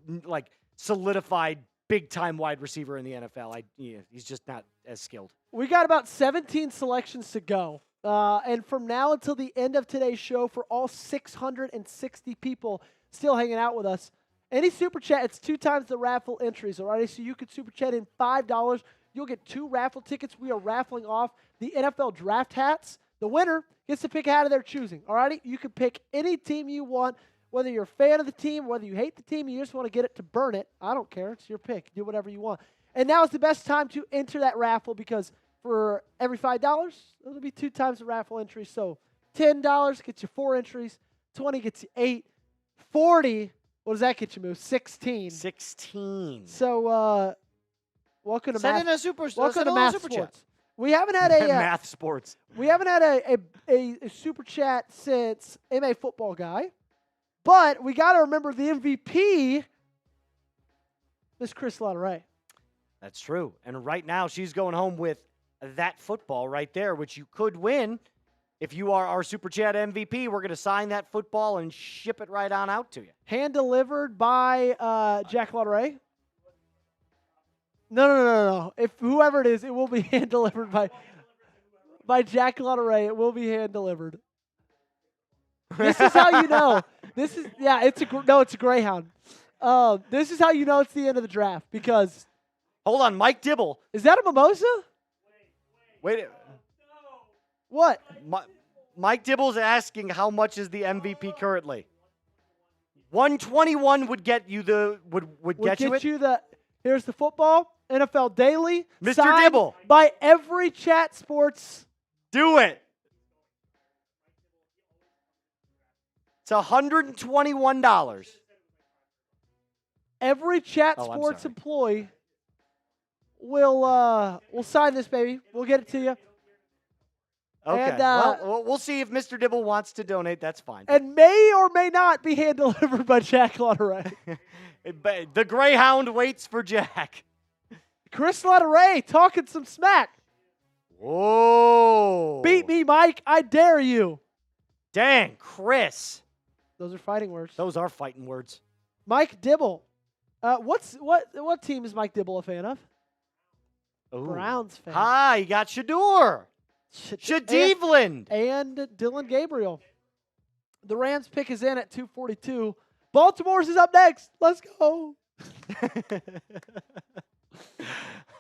solidified big-time wide receiver in the NFL. He's just not as skilled. We got about 17 selections to go. And from now until the end of today's show, for all 660 people still hanging out with us, any Super Chat, it's 2 times the raffle entries, all right? So you could Super Chat in $5. You'll get 2 raffle tickets. We are raffling off the NFL draft hats. The winner gets to pick a hat of their choosing, all righty? You can pick any team you want, whether you're a fan of the team, whether you hate the team, you just want to get it to burn it. I don't care. It's your pick. Do whatever you want. And now is the best time to enter that raffle because for every $5, it'll be 2 times the raffle entry. So $10 gets you 4 entries. 20 gets you 8. 40, what does that get you, Move? 16. 16. So welcome to Send Math. in Welcome to a Math super Sports. chat. We haven't had a Math sports. we haven't had a super chat since MA Football Guy, but we got to remember the MVP, Miss Chris Lotteray. That's true. And right now, she's going home with that football right there, which you could win. If you are our Super Chat MVP, we're going to sign that football and ship it right on out to you. Hand delivered by Jack Lotteray. No. If whoever it is, it will be hand delivered by Jack Lotteray. It will be hand delivered. This is how you know. It's a Greyhound. This is how you know it's the end of the draft because. Hold on, Mike Dibble. Is that a mimosa? Wait. What? Mike Dibble's asking how much is the MVP currently. 121 would get you it. Here's the football. NFL Daily. Mr. Signed Dibble. by every Chat Sports. Do it. It's $121. Every Chat Oh, I'm Sports sorry. employee will sign this, baby. We'll get it to you. Okay. And, well, we'll see if Mr. Dibble wants to donate. That's fine. And may or may not be hand delivered by Jack Lotteray. The Greyhound waits for Jack. Chris Lotteray talking some smack. Whoa. Beat me, Mike. I dare you. Dang, Chris. Those are fighting words. Those are fighting words. Mike Dibble. What team is Mike Dibble a fan of? Ooh. Browns fan. Hi, you got Shedeur. Shedevland. And Dylan Gabriel. The Rams pick is in at 242. Baltimore's is up next. Let's go.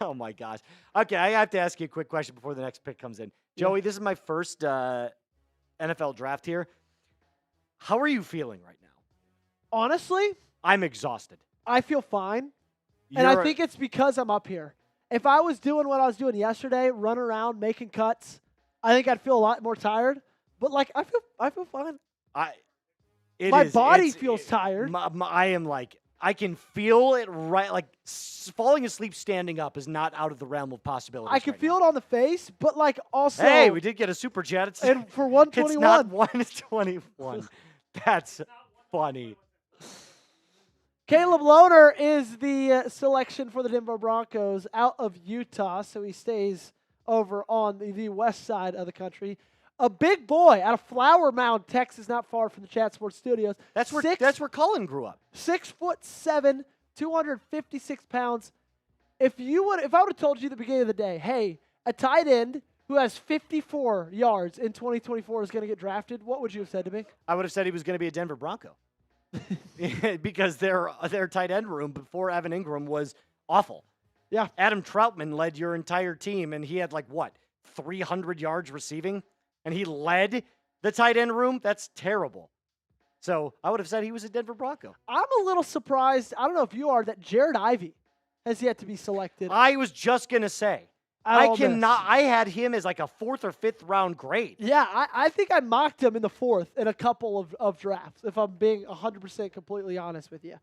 Oh, my gosh. Okay, I have to ask you a quick question before the next pick comes in. Joey, this is my first NFL draft here. How are you feeling right now? Honestly, I'm exhausted. I feel fine. And I think it's because I'm up here. If I was doing what I was doing yesterday, running around, making cuts, I think I'd feel a lot more tired. But, like, I feel fine. My body feels tired. I am like, I can feel it right. Like, falling asleep standing up is not out of the realm of possibilities. I can feel it on the face, but, like, also. Hey, we did get a super chat. And for 121. It's not 121. That's funny. Caleb Lohner is the selection for the Denver Broncos out of Utah, so he stays over on the west side of the country. A big boy out of Flower Mound, Texas, not far from the Chat Sports Studios. That's where Cullen grew up. 6'7", 256 pounds. If I would have told you at the beginning of the day, hey, a tight end who has 54 yards in 2024 is going to get drafted, what would you have said to me? I would have said he was going to be a Denver Bronco. Because their tight end room before Evan Ingram was awful. Yeah. Adam Troutman led your entire team, and he had 300 yards receiving, and he led the tight end room? That's terrible. So I would have said he was a Denver Bronco. I'm a little surprised, I don't know if you are, that Jared Ivey has yet to be selected. I was just going to say. I had him as a 4th or 5th round grade. Yeah, I think I mocked him in the 4th in a couple of drafts, if I'm being 100% completely honest with you.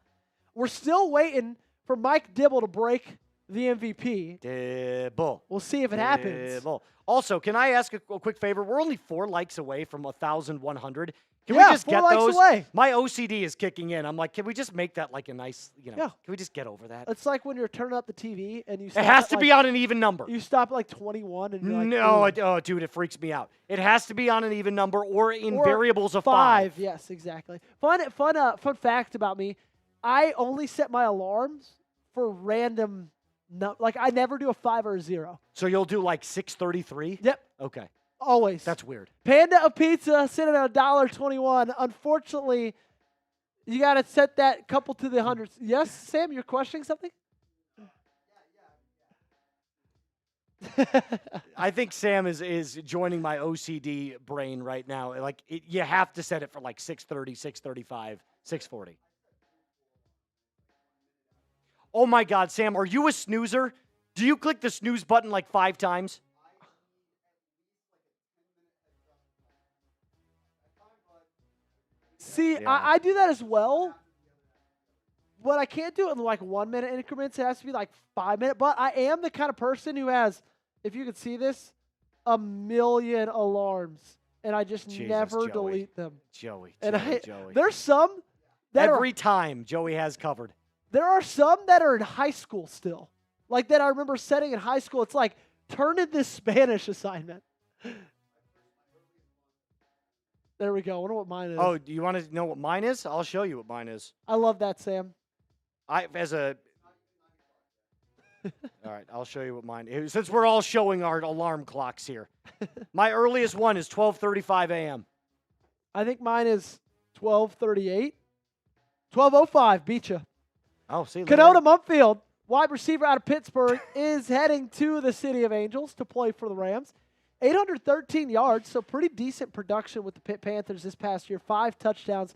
We're still waiting for Mike Dibble to break the MVP. Dibble. We'll see if it happens. Dibble. Also, can I ask a quick favor? We're only 4 likes away from 1,100. Can Yeah, we just 4 get likes those? away. My OCD is kicking in. I'm like, can we just make that a nice, Yeah. Can we just get over that? It's like when you're turning up the TV and you It stop has at, to be on an even number. You stop at 21 and you're like, No, ooh. dude, it freaks me out. It has to be on an even number or in Or variables of 5. 5. Yes, exactly. Fun fact about me. I only set my alarms for random. No, like I never do a 5 or a 0. So you'll do like 6:33? Yep, Okay. always. That's weird. Panda of Pizza sitting at $1.21. Unfortunately, you got to set that couple to the hundreds. Yes, Sam, you're questioning something? I think Sam is joining my OCD brain right now. Like you have to set it for like 6:30, 6:35, 6:40. Oh my God, Sam, are you a snoozer? Do you click the snooze button like 5 times? See, Yeah. I do that as well, but I can't do it in like 1 minute increments. It has to be like 5 minute. But I am the kind of person who has, if you could see this, a million alarms, and I just Jesus, never Joey. delete them. Joey, And Joey. there's some that Every time Joey has covered. there are some that are in high school still, like that I remember setting in high school. It's like turn in this Spanish assignment. There we go. I wonder what mine is. Oh, do you want to know what mine is? I'll show you what mine is. I love that, Sam. All right, I'll show you what mine is. Since we're all showing our alarm clocks here. My earliest one is 12:35 a.m. I think mine is 12:38. 12:05, beat you. Oh, see. Canota Mumfield, wide receiver out of Pittsburgh, is heading to the City of Angels to play for the Rams. 813 yards, so pretty decent production with the Pitt Panthers this past year. 5 touchdowns.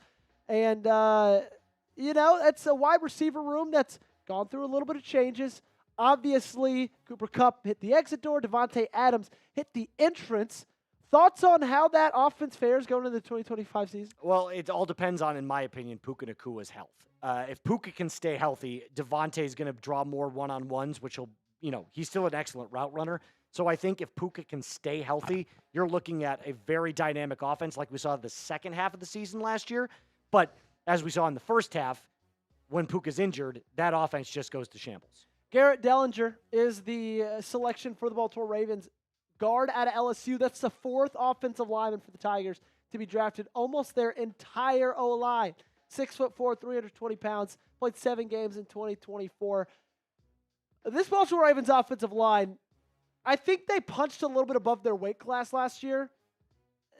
And, that's a wide receiver room that's gone through a little bit of changes. Obviously, Cooper Kupp hit the exit door. Devontae Adams hit the entrance. Thoughts on how that offense fares going into the 2025 season? Well, it all depends on, in my opinion, Puka Nakua's health. If Puka can stay healthy, Devontae's going to draw more one-on-ones, which he's still an excellent route runner. So I think if Puka can stay healthy, you're looking at a very dynamic offense like we saw the second half of the season last year. But as we saw in the first half, when Puka's injured, that offense just goes to shambles. Garrett Dellinger is the selection for the Baltimore Ravens. Guard out of LSU. That's the 4th offensive lineman for the Tigers to be drafted. Almost their entire O-line. 6'4", 320 pounds. Played 7 games in 2024. This Baltimore Ravens offensive line, I think they punched a little bit above their weight class last year.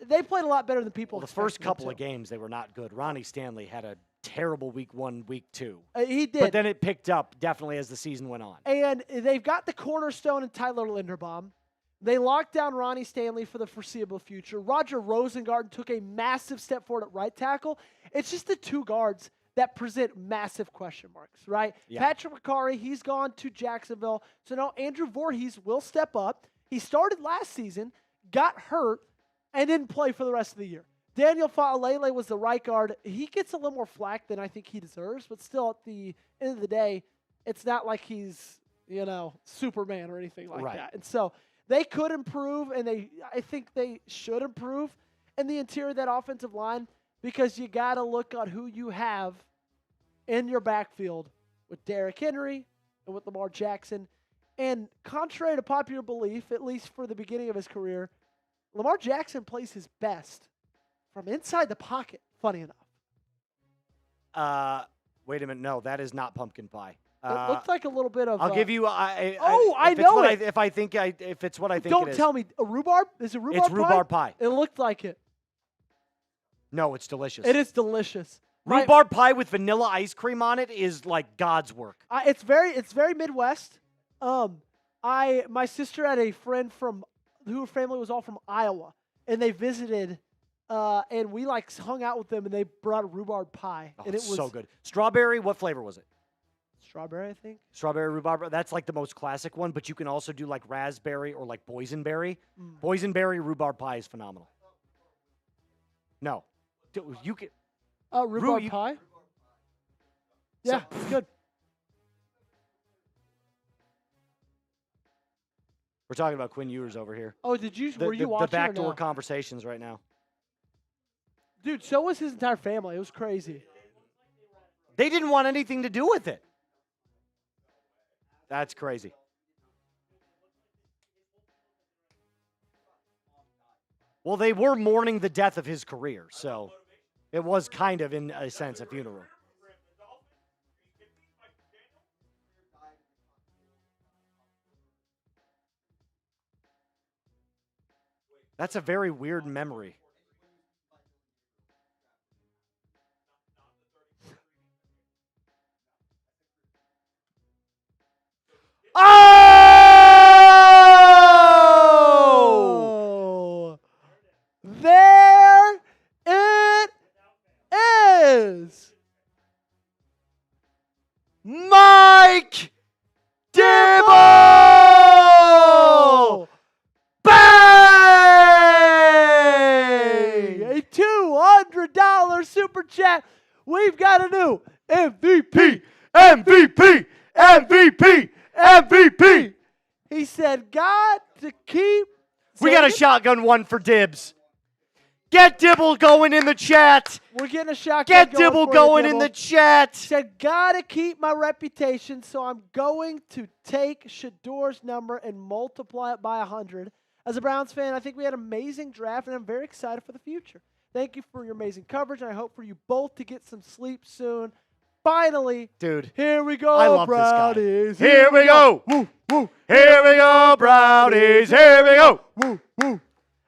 They played a lot better than people Well, the expected first them couple to. of games, they were not good. Ronnie Stanley had a terrible week 1, week 2. He did. But then it picked up definitely as the season went on. And they've got the cornerstone in Tyler Linderbaum. They locked down Ronnie Stanley for the foreseeable future. Roger Rosengarten took a massive step forward at right tackle. It's just the 2 guards that present massive question marks, right? Yeah. Patrick McCarry, he's gone to Jacksonville. So now Andrew Voorhees will step up. He started last season, got hurt, and didn't play for the rest of the year. Daniel Fa'alele was the right guard. He gets a little more flack than I think he deserves, but still at the end of the day, it's not like he's, Superman or anything like that. And so they could improve, and I think they should improve in the interior of that offensive line because you got to look at who you have in your backfield with Derrick Henry and with Lamar Jackson. And contrary to popular belief, at least for the beginning of his career, Lamar Jackson plays his best from inside the pocket, funny enough. Wait a minute. No, that is not pumpkin pie. It looks like a little bit of... I'll give you... I if it's know what it. if it's what I think Don't it is. tell me. A rhubarb? Is it rhubarb It's pie? rhubarb pie. It looked like it. No, it's delicious. It is delicious. Rhubarb pie with vanilla ice cream on it is like God's work. It's very Midwest. My sister had a friend her family was all from Iowa, and they visited, and we hung out with them, and they brought a rhubarb pie, Oh, and it it's was so good. Strawberry, what flavor was it? strawberry, I think. Strawberry rhubarb. That's like the most classic one, but you can also do like raspberry or like boysenberry. Boysenberry rhubarb pie is phenomenal. No, you can. Rhubarb pie. Yeah, it's good. We're talking about Quinn Ewers over here. Oh, were you watching the backdoor or no? conversations right now? Dude, so was his entire family. It was crazy. They didn't want anything to do with it. That's crazy. Well, they were mourning the death of his career, so it was kind of, in a sense, a funeral. That's a very weird memory. Oh! There it is. Mike Dibble! Bang! A $200 super chat. We've got a new MVP. MVP! MVP! MVP! He said, "Got to keep." We got a shotgun one for Dibs. Get Dibble going in the chat. We're getting a shotgun. Get Dibble going in the chat. Said, "Gotta keep my reputation, so I'm going to take Shedeur's number and multiply it by 100." As a Browns fan, I think we had an amazing draft, and I'm very excited for the future. Thank you for your amazing coverage, and I hope for you both to get some sleep soon. Finally, Dude, here we go, I love Brownies. this guy. Here we go. Woo, woo. Here we go, Brownies. Here we go. Woo, woo.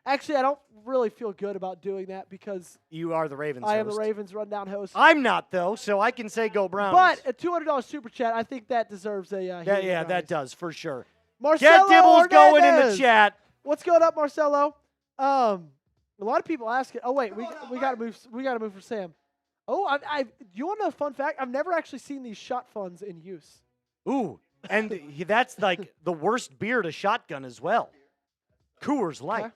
Actually, I don't really feel good about doing that because You are the Ravens I am the host. Ravens rundown host. I'm not, though, so I can say go Brownies. But a $200 super chat, I think that deserves a yeah, Here we yeah, go, that Brownies. does, for sure. Marcelo Get Dibbles going in the Hernandez. chat. What's going up, Marcelo? A lot of people ask it. Oh wait, we got to move. We got to move for Sam. Oh, you want to know a fun fact? I've never actually seen these shot funds in use. Ooh, and that's like the worst beer to shotgun as well. Coors Light. Okay.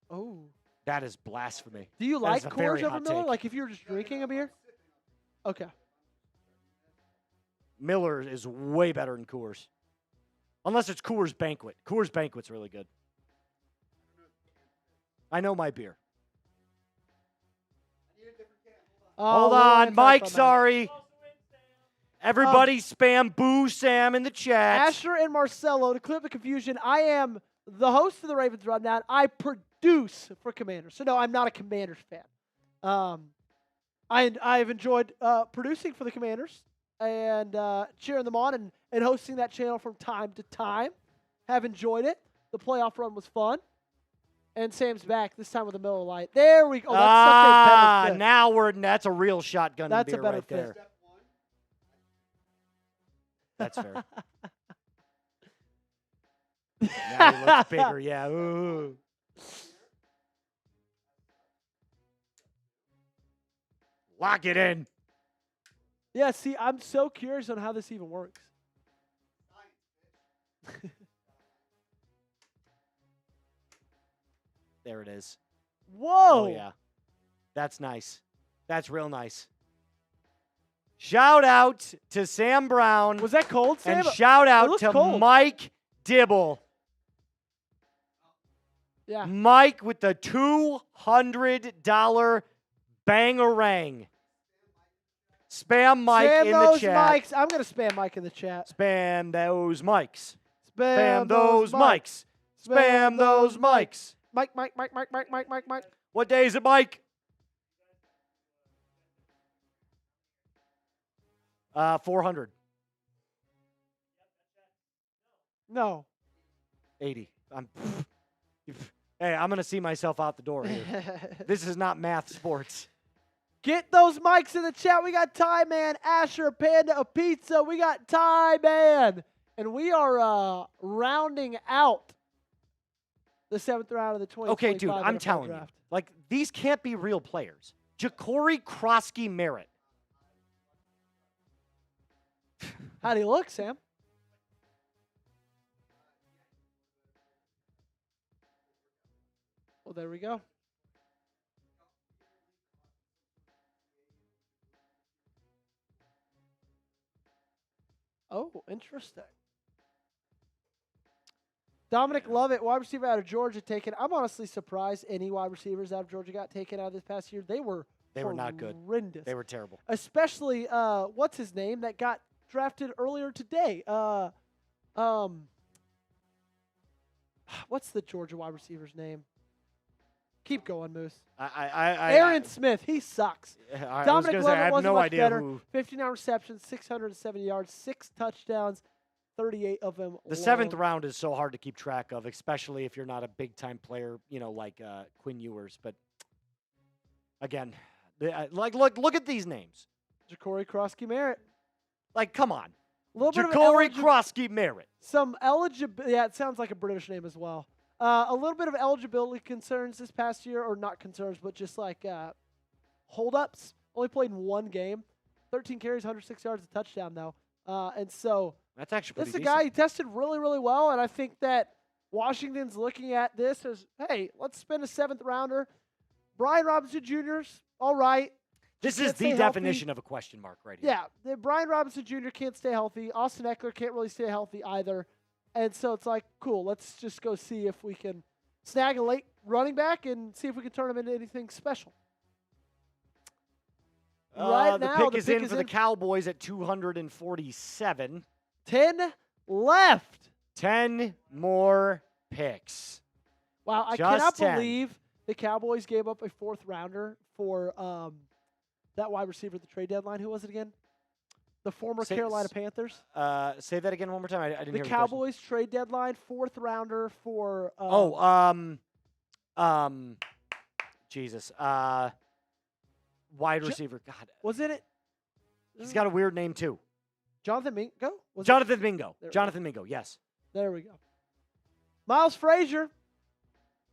Oh, That is blasphemy. do you That like is a very Coors over hot Miller? take. Like if you're just drinking a beer? Okay. Miller is way better than Coors. Unless it's Coors Banquet. Coors Banquet's really good. I know my beer. Hold on, Mike, sorry. Everybody spam Boo Sam in the chat. Asher and Marcelo, to clear up the confusion, I am the host of the Ravens Rundown. I produce for Commanders. So, no, I'm not a Commanders fan. I've enjoyed producing for the Commanders and cheering them on and hosting that channel from time to time. Have enjoyed it. The playoff run was fun. And Sam's back, this time with a Miller Lite. There we go. Oh, that's such a better fit. Now that's a real shotgun That's a beer better right fit. there. That's fair. Now he looks bigger, yeah. Ooh. Lock it in. Yeah, see, I'm so curious on how this even works. There it is. Whoa. Oh, yeah. That's nice. That's real nice. Shout out to Sam Brown. Was that cold, Sam? And shout out looks to cold. Mike Dibble. Yeah. Mike with the $200 bangarang. Spam Mike spam in those the chat. mics. I'm going to spam Mike in the chat. Spam those mics. Spam those mics. Spam those mics. Mike. What day is it, Mike? 400. No. 80. Hey, I'm going to see myself out the door here. This is not math sports. Get those mics in the chat. We got Ty Man, Asher, Panda, a Pizza. We got Ty Man. And we are rounding out the 7th round of the 2025 Okay, dude, I'm NFL telling draft. you. Like, these can't be real players. Ja'Cory Krosky Merritt. How do you look, Sam? Well, there we go. Oh, interesting. Dominic Lovett, wide receiver out of Georgia, taken. I'm honestly surprised any wide receivers out of Georgia got taken out this past year. They were not good. Horrendous. They were terrible. Especially, what's his name that got drafted earlier today? What's the Georgia wide receiver's name? Keep going, Moose. Aaron Smith. He sucks. Dominic Lovett I have wasn't no much idea better. who. 59 receptions, 670 yards, 6 touchdowns, 38 of them. The 7th alone. round is so hard to keep track of, especially if you're not a big-time player, like Quinn Ewers. But again, look at these names. Ja'Cory Krosky-Merritt. Like, come on. A little bit of Ja'Cory Krosky-Merritt. some eligibility. Yeah, it sounds like a British name as well. A little bit of eligibility concerns this past year, or not concerns, but just like holdups. Only played in one game. 13 carries, 106 yards, a touchdown, though. And so That's actually this is pretty a guy decent. who tested really, really well, and I think that Washington's looking at this as, hey, let's spend a 7th rounder. Brian Robinson Jr.'s all right. This Can't is stay the healthy. definition of a question mark right here. Yeah, the Brian Robinson Jr. can't stay healthy. Austin Eckler can't really stay healthy either. And so it's like, cool, let's just go see if we can snag a late running back and see if we can turn him into anything special. Right the now, pick is in for the Cowboys at 247. 10 left. 10 more picks. Wow, I Just cannot 10. believe the Cowboys gave up a 4th rounder for that wide receiver at the trade deadline. Who was it again? The former Say- Carolina Panthers. Say that again one more time. I didn't The hear the question. Cowboys trade deadline, 4th rounder for. Jesus. Wide receiver. God. Was it? He's got a weird name, too. Jonathan Mingo? Was it? Jonathan Mingo. There we Jonathan Mingo, yes. There we go. Miles Frazier.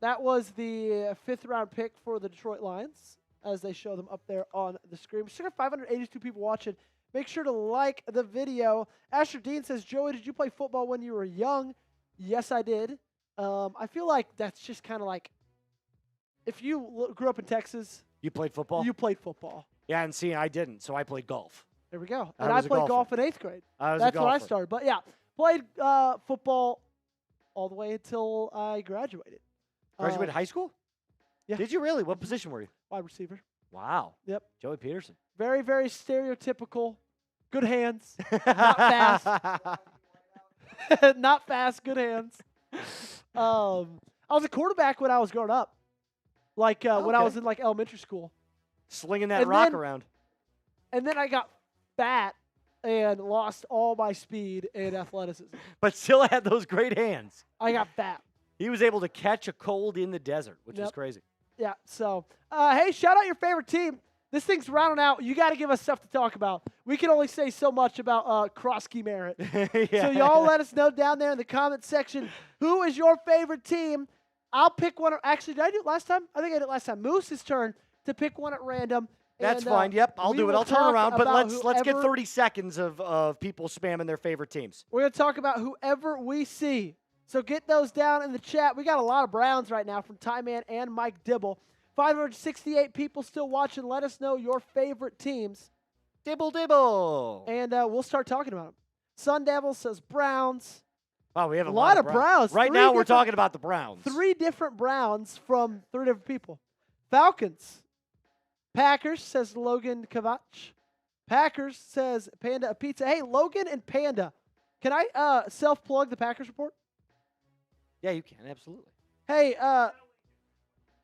That was the 5th round pick for the Detroit Lions, as they show them up there on the screen. We still got 582 people watching. Make sure to like the video. Asher Dean says, Joey, did you play football when you were young? Yes, I did. I feel like that's just kind of like, if you grew up in Texas, You played football? you played football. Yeah, and see, I didn't, so I played golf. There we go. I And I was a played golfer. golf in 8th grade. I was a That's when I golfer. started. But yeah, played football all the way until I graduated. Graduated high school? yeah. Did you really? What position were you? Wide receiver. Wow. Yep. Joey Peterson. Very, very stereotypical. Good hands. Not fast. Not fast. Good hands. I was a quarterback when I was growing up. Like when I Okay. was in like elementary school. Slinging that And rock then- around. And then I got fat and lost all my speed and athleticism. But still had those great hands. I got fat. He was able to catch a cold in the desert, which is Yep. crazy. Yeah. So, hey, shout out your favorite team. This thing's rounding out. You got to give us stuff to talk about. We can only say so much about Krosky-Merritt. Yeah. So y'all let us know down there in the comment section, who is your favorite team? I'll pick one. Actually, did I do it last time? I think I did it last time. Moose's turn to pick one at random. That's and, fine. Yep, I'll we do it. will I'll turn talk around. But about let's get whoever- 30 seconds of people spamming their favorite teams. We're going to talk about whoever we see. So get those down in the chat. We got a lot of Browns right now from Ty Man and Mike Dibble. 568 people still watching. Let us know your favorite teams, Dibble, dibble. and we'll start talking about them. Sun Devil says Browns. Wow, we have A a lot of Browns. Right Three now, we're different- talking about the Browns. 3 different Browns from 3 different people. Falcons. Packers says Logan Kavach. Packers says Panda Pizza. Hey, Logan and Panda. Can I self-plug the Packers report? Yeah, you can, absolutely. Hey,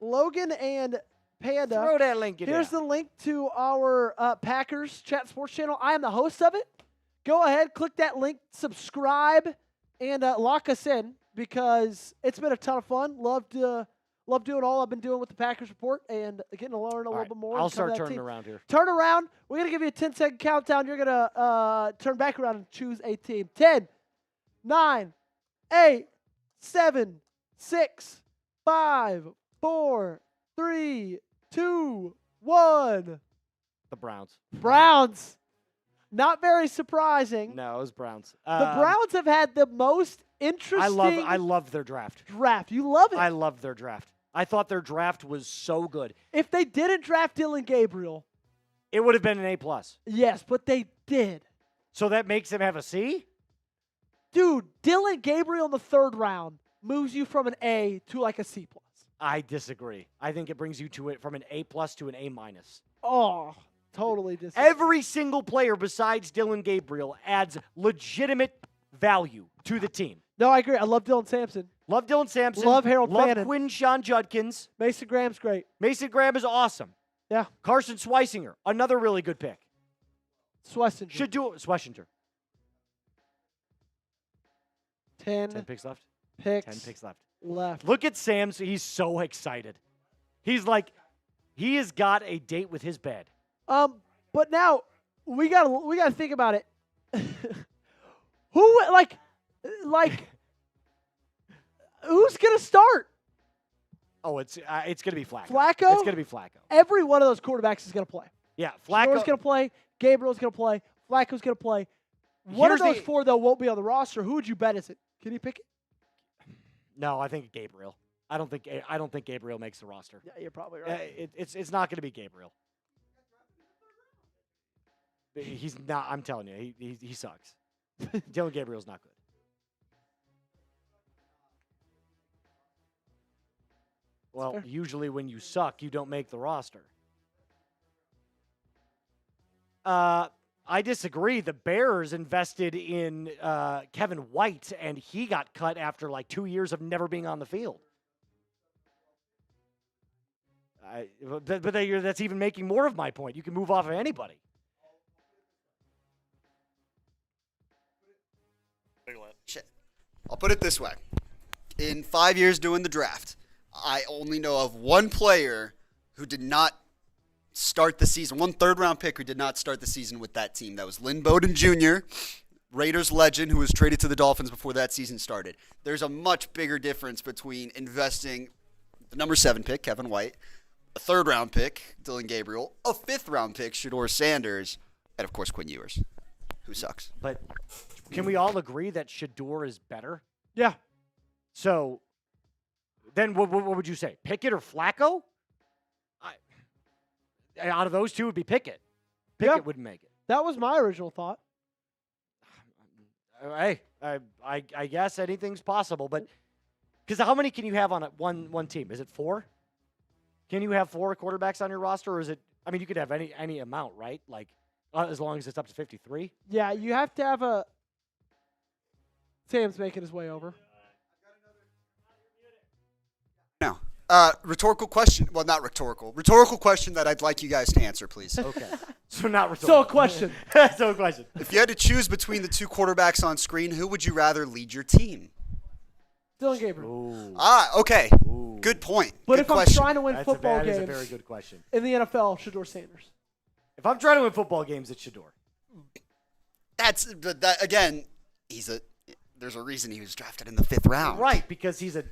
Logan and Panda. Throw that link in Here's there. the link to our Packers Chat Sports channel. I am the host of it. Go ahead, click that link, subscribe, and lock us in because it's been a ton of fun. Love doing all I've been doing with the Packers report and getting to learn a All little right, bit more. I'll and cover start that turning team. around here. Turn around. We're going to give you a 10-second countdown. You're going to turn back around and choose a team. 10, 9, 8, 7, 6, 5, 4, 3, 2, 1. The Browns. Browns. Not very surprising. No, it was Browns. The Browns have had the most interesting I love their draft. draft. You love it. I love their draft. I thought their draft was so good. If they didn't draft Dylan Gabriel, It would have been an A+. yes, but they did. So that makes them have a C? Dude, Dylan Gabriel in the 3rd round moves you from an A to like a C+. I disagree. I think it brings you to it from an A+ to an A-. Oh, totally disagree. Every single player besides Dylan Gabriel adds legitimate value to the team. No, I agree. I love Dylan Sampson. Love Dylan Sampson. Love Harold Love Fannin. Quinn Sean Judkins. Mason Graham's great. Mason Graham is awesome. Yeah. Carson Schweisinger, another really good pick. Swessinger. Should do it. Schwessinger. 10 10 picks left. picks 10 picks left. left. Look at Sam's. He's so excited. He's like, he has got a date with his bed. But now we gotta think about it. Who like who's gonna start? Oh, it's gonna be Flacco. Flacco? It's gonna be Flacco. Every one of those quarterbacks is gonna play. Yeah, Shedeur's Flacco. gonna play. Gabriel's gonna play. Flacco's gonna play. One Here's of those the- four though won't be on the roster. Who would you bet is it? Can you pick it? No, I think Gabriel. I don't think Gabriel makes the roster. Yeah, you're probably right. It's not gonna be Gabriel. He's not. I'm telling you, he sucks. Dylan Gabriel's not good. Well, fair. usually when you suck, you don't make the roster. I disagree. The Bears invested in Kevin White, and he got cut after like 2 years of never being on the field. But that's even making more of my point. You can move off of anybody. Shit. I'll put it this way. In 5 years doing the draft, I only know of one player who did not start the season, one third-round pick who did not start the season with that team. That was Lynn Bowden Jr., Raiders legend, who was traded to the Dolphins before that season started. There's a much bigger difference between investing the number 7 pick, Kevin White, a third-round pick, Dylan Gabriel, a fifth-round pick, Shedeur Sanders, and, of course, Quinn Ewers, who sucks. But can we all agree that Shedeur is better? Yeah. So then what would you say? Pickett or Flacco? Out of those two, it would be Pickett. Pickett Yeah. wouldn't make it. That was my original thought. Hey, I guess anything's possible, but because how many can you have on one team? Is it 4? Can you have 4 quarterbacks on your roster, or is it? I mean, you could have any amount, right? Like as long as it's up to 53. Yeah, you have to have a. Sam's making his way over. Now, rhetorical question. Well, not rhetorical. Rhetorical question that I'd like you guys to answer, please. Okay, so not rhetorical. So a question. So a question. If you had to choose between the two quarterbacks on screen, who would you rather lead your team? Dylan Gabriel. Ooh. Okay. Ooh. Good point. But Good if I'm question. trying to win That football is a games very good question. in the NFL, Shedeur Sanders. If I'm trying to win football games, it's Shedeur. That again, there's a reason he was drafted in the 5th round. Right, because he's a.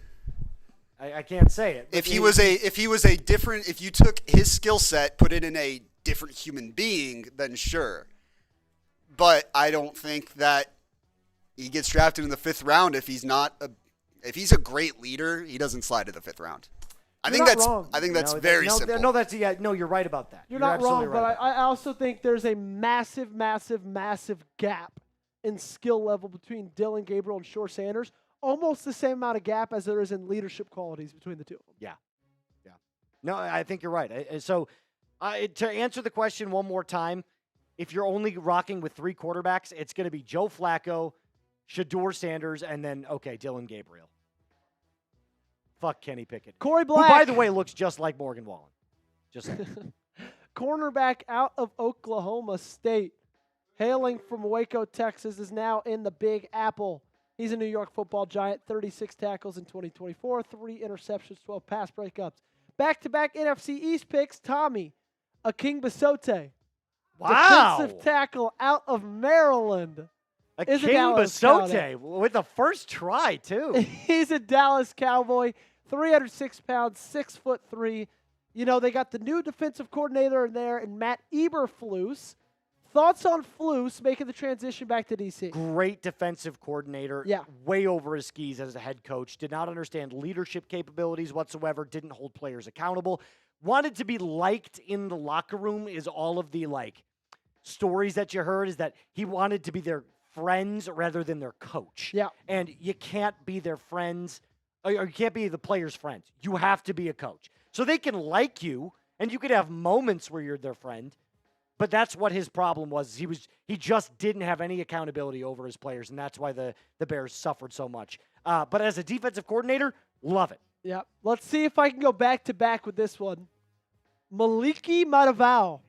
I can't say it. If you took his skill set, put it in a different human being, then sure. But I don't think that he gets drafted in the 5th round if he's a great leader, he doesn't slide to the 5th round. I think that's very simple. No, you're right about that. You're not absolutely wrong, right but I also think there's a massive gap in skill level between Dylan Gabriel and Shedeur Sanders. Almost the same amount of gap as there is in leadership qualities between the two of them. Yeah. No, I think you're right. So to answer the question one more time, if you're only rocking with 3 quarterbacks, it's going to be Joe Flacco, Shedeur Sanders, and then, Dylan Gabriel. Fuck Kenny Pickett. Corey Black. Who, by the way, looks just like Morgan Wallen. Just saying. Cornerback out of Oklahoma State, hailing from Waco, Texas, is now in the Big Apple. He's a New York Football Giant, 36 tackles in 2024, 3 interceptions, 12 pass breakups. Back-to-back NFC East picks, Tommy Akingbasotey. Wow. Defensive tackle out of Maryland. Is a King Dallas Cowboy. Basote with the first try, too. He's a Dallas Cowboy, 306 pounds, 6'3". You know, they got the new defensive coordinator in there, and Matt Eberflus. Thoughts on Flus making the transition back to DC? Great defensive coordinator. Yeah. Way over his skis as a head coach. Did not understand leadership capabilities whatsoever. Didn't hold players accountable. Wanted to be liked in the locker room is all of the, stories that you heard is that he wanted to be their friends rather than their coach. Yeah. And you can't be their friends, or you can't be the players' friends. You have to be a coach. So they can like you, and you could have moments where you're their friend, but that's what his problem was. He just didn't have any accountability over his players, and that's why the Bears suffered so much. But as a defensive coordinator, love it. Yeah. Let's see if I can go back-to-back with this one. Maliki Matavao.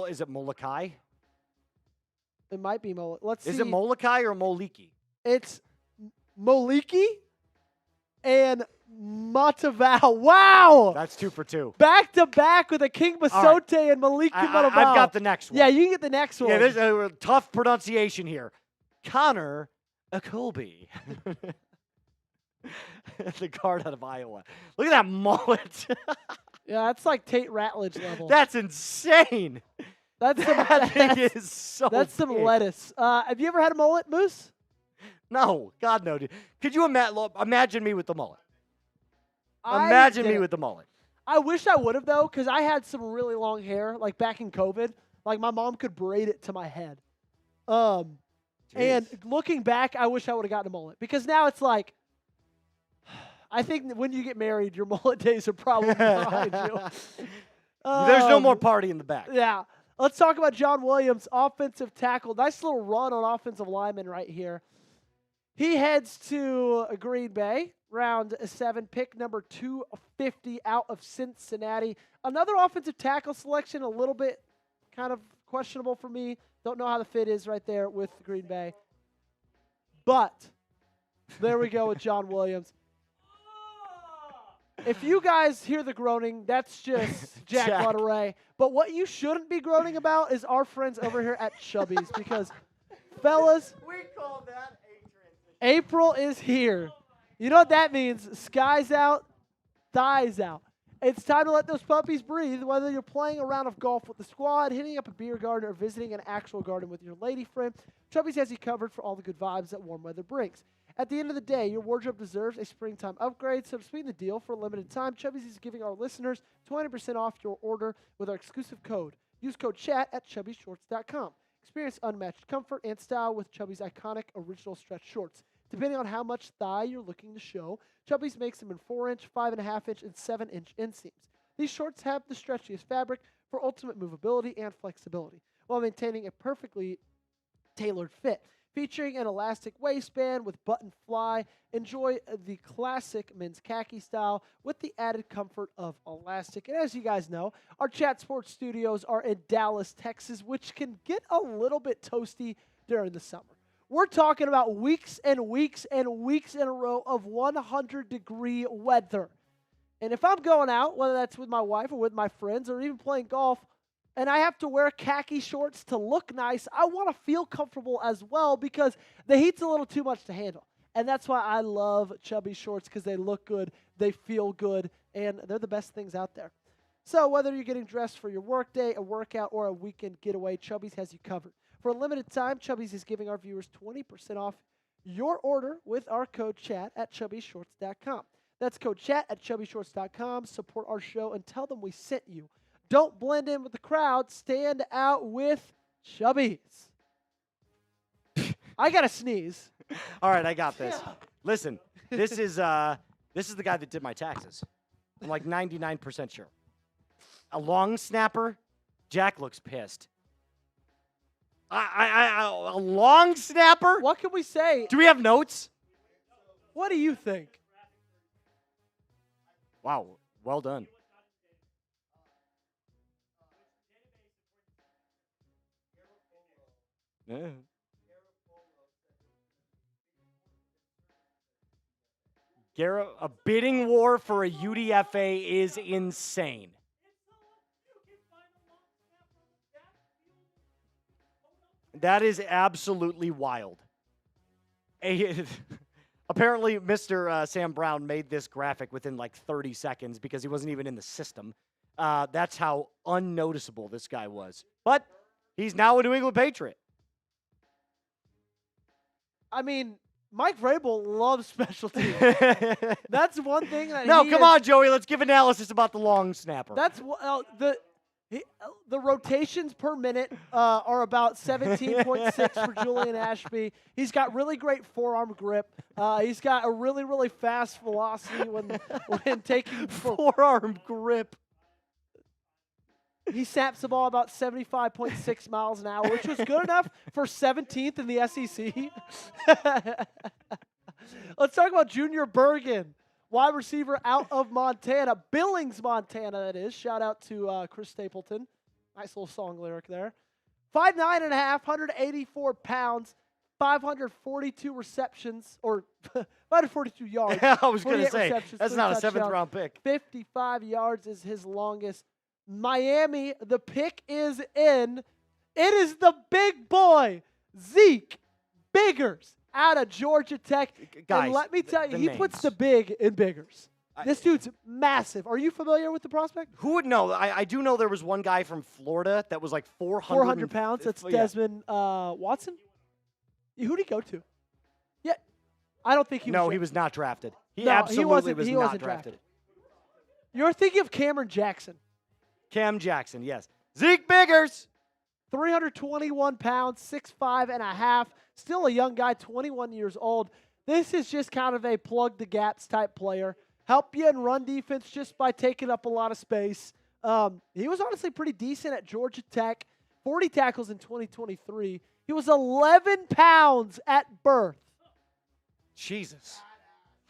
Is it Molokai? It might be mullet. Let's see. Is it Molokai or Moliki? It's Moliki and Matavao. Wow. That's 2 for 2. Back to back with a King Basote right. and Maliki Matavao. I've got the next one. Yeah, you can get the next one. Yeah, there's a tough pronunciation here. Connor Acolby. The guard out of Iowa. Look at that mullet. Yeah, that's like Tate Ratledge level. That's insane. That's some, That thing is so that's some big. lettuce. Have you ever had a mullet, Moose? No, God no, dude. Could you imagine me with the mullet? I Imagine me didn't. with the mullet. I wish I would have, though, because I had some really long hair, like back in COVID. Like, my mom could braid it to my head. And looking back, I wish I would have gotten a mullet. Because now it's like, I think that when you get married, your mullet days are probably behind you. There's no more party in the back. Yeah. Let's talk about John Williams, offensive tackle. Nice little run on offensive lineman right here. He heads to Green Bay, round 7, pick number 250 out of Cincinnati. Another offensive tackle selection, a little bit kind of questionable for me. Don't know how the fit is right there with Green Bay. But there we go with John Williams. If you guys hear the groaning, that's just Jack Lutteray. But what you shouldn't be groaning about is our friends over here at Chubby's because, fellas, We call that a transition. April is here. You know what that means? Sky's out, thighs out. It's time to let those puppies breathe, whether you're playing a round of golf with the squad, hitting up a beer garden, or visiting an actual garden with your lady friend. Chubby's has you covered for all the good vibes that warm weather brings. At the end of the day, your wardrobe deserves a springtime upgrade, so to sweeten the deal for a limited time, Chubby's is giving our listeners 20% off your order with our exclusive code. Use code CHAT at chubbyshorts.com. Experience unmatched comfort and style with Chubby's iconic original stretch shorts. Depending on how much thigh you're looking to show, Chubby's makes them in 4-inch, 5.5-inch, and 7-inch inseams. These shorts have the stretchiest fabric for ultimate movability and flexibility, while maintaining a perfectly tailored fit. Featuring an elastic waistband with button fly, enjoy the classic men's khaki style with the added comfort of elastic. And as you guys know, our Chat Sports studios are in Dallas, Texas, which can get a little bit toasty during the summer. We're talking about weeks and weeks and weeks in a row of 100-degree weather. And if I'm going out, whether that's with my wife or with my friends or even playing golf, and I have to wear khaki shorts to look nice, I want to feel comfortable as well because the heat's a little too much to handle. And that's why I love Chubby shorts because they look good, they feel good, and they're the best things out there. So whether you're getting dressed for your workday, a workout, or a weekend getaway, Chubby's has you covered. For a limited time, Chubby's is giving our viewers 20% off your order with our code CHAT at chubbyshorts.com. That's code CHAT at chubbyshorts.com. Support our show and tell them we sent you. Don't blend in with the crowd. Stand out with Chubby's. I got to sneeze. All right, I got this. Listen, this is the guy that did my taxes. I'm like 99% sure. A long snapper. Jack looks pissed. A long snapper? What can we say? Do we have notes? What do you think? Wow, well done. Yeah. A bidding war for a UDFA is insane. That is absolutely wild. Apparently, Mr. Sam Brown made this graphic within like 30 seconds because he wasn't even in the system. That's how unnoticeable this guy was. But he's now a New England Patriot. I mean, Mike Vrabel loves special teams. That's one thing that No, come on, Joey. Let's give analysis about the long snapper. That's the rotations per minute are about 17.6 for Julian Ashby. He's got really great forearm grip. He's got a really, really fast velocity when taking forearm grip. He snaps the ball about 75.6 miles an hour, which was good enough for 17th in the SEC. Let's talk about Junior Bergen, wide receiver out of Montana, Billings, Montana, that is. Shout out to Chris Stapleton. Nice little song lyric there. 5'9" and a half, 184 pounds, 542 receptions, or 542 yards. I was going to 48 say, receptions, that's 3 not a touchdowns. 7th round pick. 55 yards is his longest. Miami, the pick is in. It is the big boy, Zeke Biggers, out of Georgia Tech. Guys, and let me tell you, the he puts names. the big in Biggers. This dude's massive. Are you familiar with the prospect? Who would know? I do know there was one guy from Florida that was like 400 pounds. That's yeah. Desmond Watson. Who did he go to? Yeah, I don't think he was. No, drafted. he was not drafted. He No, absolutely wasn't, was he not wasn't drafted. You're thinking of Cameron Jackson. Cam Jackson, yes. Zeke Biggers. 321 pounds, 6'5" and a half. Still a young guy, 21 years old. This is just kind of a plug the gaps type player. Help you in run defense just by taking up a lot of space. He was honestly pretty decent at Georgia Tech. 40 tackles in 2023. He was 11 pounds at birth. Jesus.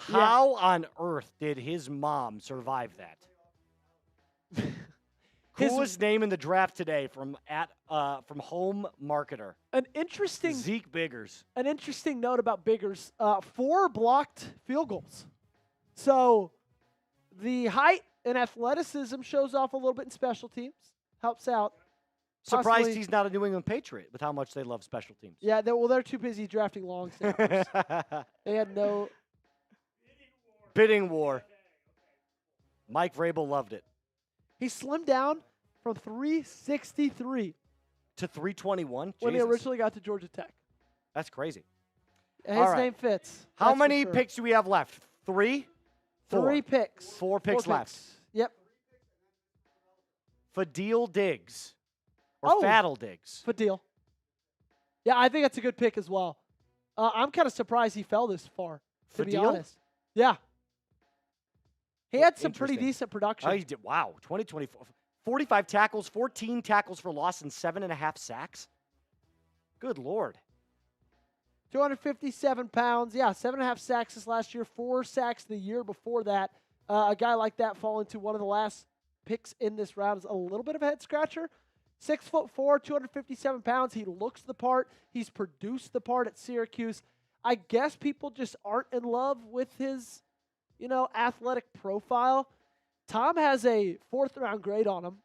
Yeah. How on earth did his mom survive that? Coolest name in the draft today from Home Marketer. An interesting Zeke Biggers. An interesting note about Biggers, 4 blocked field goals. So the height and athleticism shows off a little bit in special teams. Helps out. Surprised Possibly- he's not a New England Patriot with how much they love special teams. Yeah, they're too busy drafting long snappers. They had no. Bidding war. Mike Vrabel loved it. He slimmed down from 363 To 321? when he Jesus. originally got to Georgia Tech. That's crazy. His All right. name fits. How that's for many sure. picks do we have left? 3? 3 picks. 4 picks left. Yep. Fadil Diggs. Or Oh. Faddle Diggs. Fadil. Yeah, I think that's a good pick as well. I'm kind of surprised he fell this far, to be Fadil? honest. Yeah. He had some pretty Interesting. decent production. Oh, he did. Wow. 2024. 45 tackles, 14 tackles for loss, and 7.5 sacks. Good Lord. 257 pounds. Yeah, 7.5 sacks this last year, 4 sacks the year before that. A guy like that falling to one of the last picks in this round is a little bit of a head scratcher. 6'4", 257 pounds. He looks the part. He's produced the part at Syracuse. I guess people just aren't in love with his, athletic profile. Tom has a 4th-round grade on him.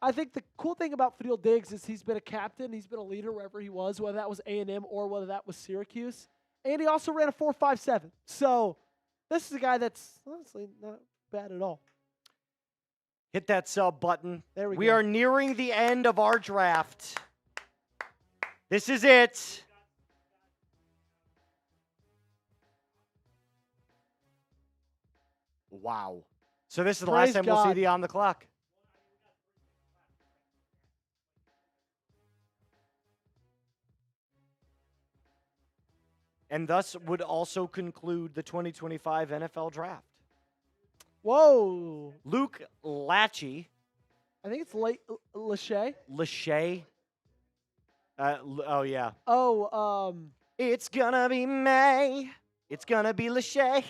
I think the cool thing about Fadil Diggs is he's been a captain. He's been a leader wherever he was, whether that was A&M or whether that was Syracuse. And he also ran a 4.57. So this is a guy that's honestly not bad at all. Hit that sub button. There we We go. are nearing the end of our draft. This is it. Wow. So this is the last Praise time we'll see God. the on the clock. And thus would also conclude the 2025 NFL Draft. Whoa. Luke Lachey, I think it's Lachey. Lachey. Oh, yeah. Oh, It's gonna be May. It's gonna be Lachey.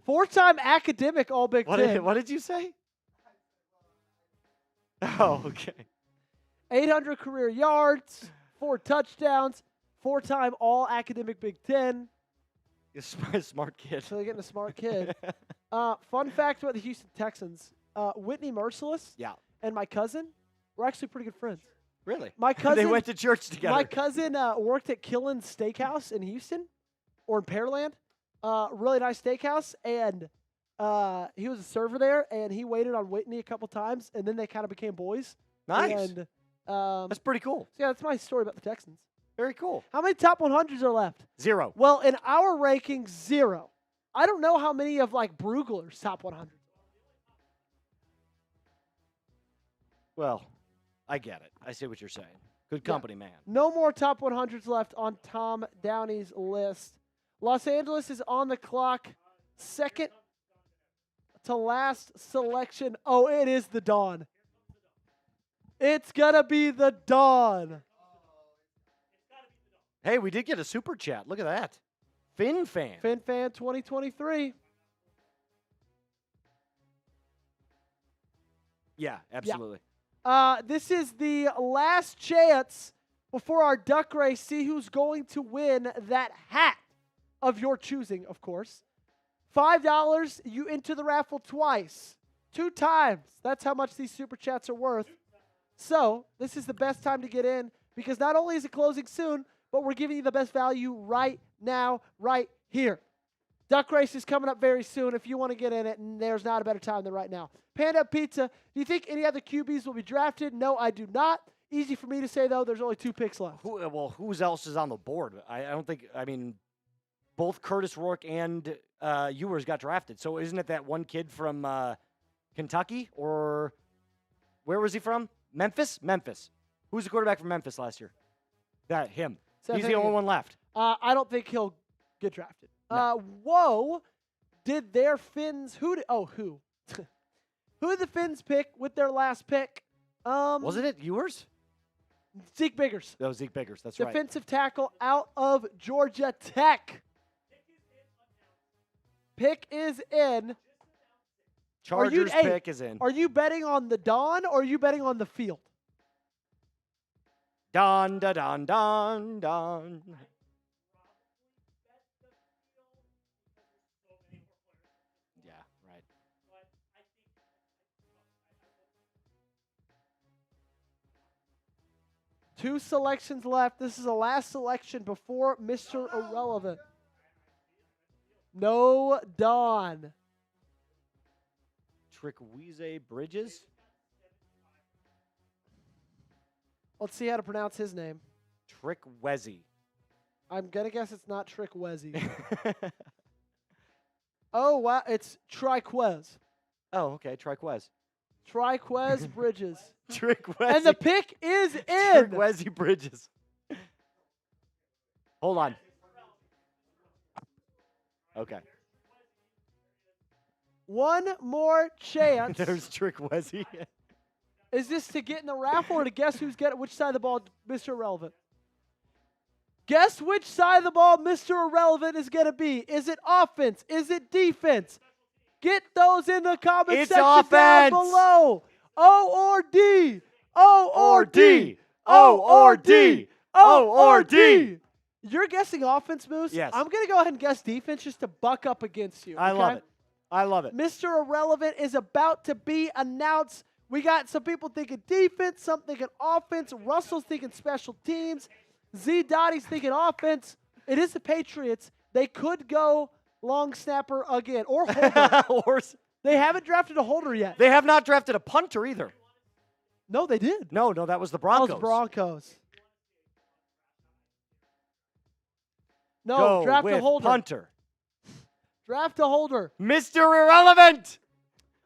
4-time academic All Big Ten. What did you say? Oh, okay. 800 career yards, 4 touchdowns, 4-time All Academic Big Ten. You're a smart kid. So they're getting a smart kid. Fun fact about the Houston Texans: Whitney Merciless Yeah. and my cousin were actually pretty good friends. Really? My cousin, They went to church together. my cousin worked at Killen's Steakhouse in Houston, or in Pearland. Really nice steakhouse, and he was a server there, and he waited on Whitney a couple times, and then they kind of became boys. Nice. And That's pretty cool. so yeah, that's my story about the Texans. Very cool. How many top 100s are left? 0. Well, in our rankings, 0. I don't know how many of like Brugler's top 100. Well, I get it. I see what you're saying. Good Yeah. company, man. No more top 100s left on Tom Downey's list. Los Angeles is on the clock. Second to last selection. Oh, it is the Dawn. It's going to be the Dawn. Hey, we did get a super chat. Look at that. Fin fan. FinFan 2023. Yeah, absolutely. This is the last chance before our duck race. See who's going to win that hat of your choosing, of course. $5, you enter the raffle twice. 2 times. That's how much these super chats are worth. So this is the best time to get in because not only is it closing soon, but we're giving you the best value right now, right here. Duck race is coming up very soon if you want to get in it, and there's not a better time than right now. Panda Pizza, do you think any other QBs will be drafted? No, I do not. Easy for me to say, though. There's only 2 picks left. Who else is on the board? I don't think, both Curtis Rourke and Ewers got drafted. So isn't it that one kid from Kentucky? Or where was he from? Memphis? Memphis. Who was the quarterback from Memphis last year? Him. He's the only one left. I don't think he'll get drafted. No. Whoa. Did their Finns, who did the Finns pick with their last pick? Wasn't it Ewers? Zeke Biggers. That was Zeke Biggers. That's right. Defensive tackle out of Georgia Tech. Pick is in. Chargers pick is in. Are you betting on the dawn or are you betting on the field? Don, da, don, don, don. Yeah, right. Two selections left. This is the last selection before Mr. Irrelevant. No Dawn. Trickwize Bridges? Let's see how to pronounce his name. Trickwezzy. I'm going to guess it's not Trickwezzy. Oh, wow. It's Triquez. Oh, okay. Triquez. Triquez Bridges. Trickwezzy. And the pick is in. Trickwezzy Bridges. Hold on. Okay. One more chance. There's Trickwezzy. Is this to get in the raffle or to guess who's getting which side of the ball, Mr. Irrelevant? Guess which side of the ball Mr. Irrelevant is going to be. Is it offense? Is it defense? Get those in the comment It's section offense. down below. O or D. O or D. O or D. O or D. You're guessing offense, Moose? Yes. I'm going to go ahead and guess defense just to buck up against you. I okay? love it. I love it. Mr. Irrelevant is about to be announced. We got some people thinking defense, some thinking offense. Russell's thinking special teams. Z Dottie's thinking offense. It is the Patriots. They could go long snapper again or holder. They haven't drafted a holder yet. They have not drafted a punter either. No, they did. No, that was the Broncos. That was Broncos. No, Go draft with a holder. punter. Draft a holder. Mr. Irrelevant.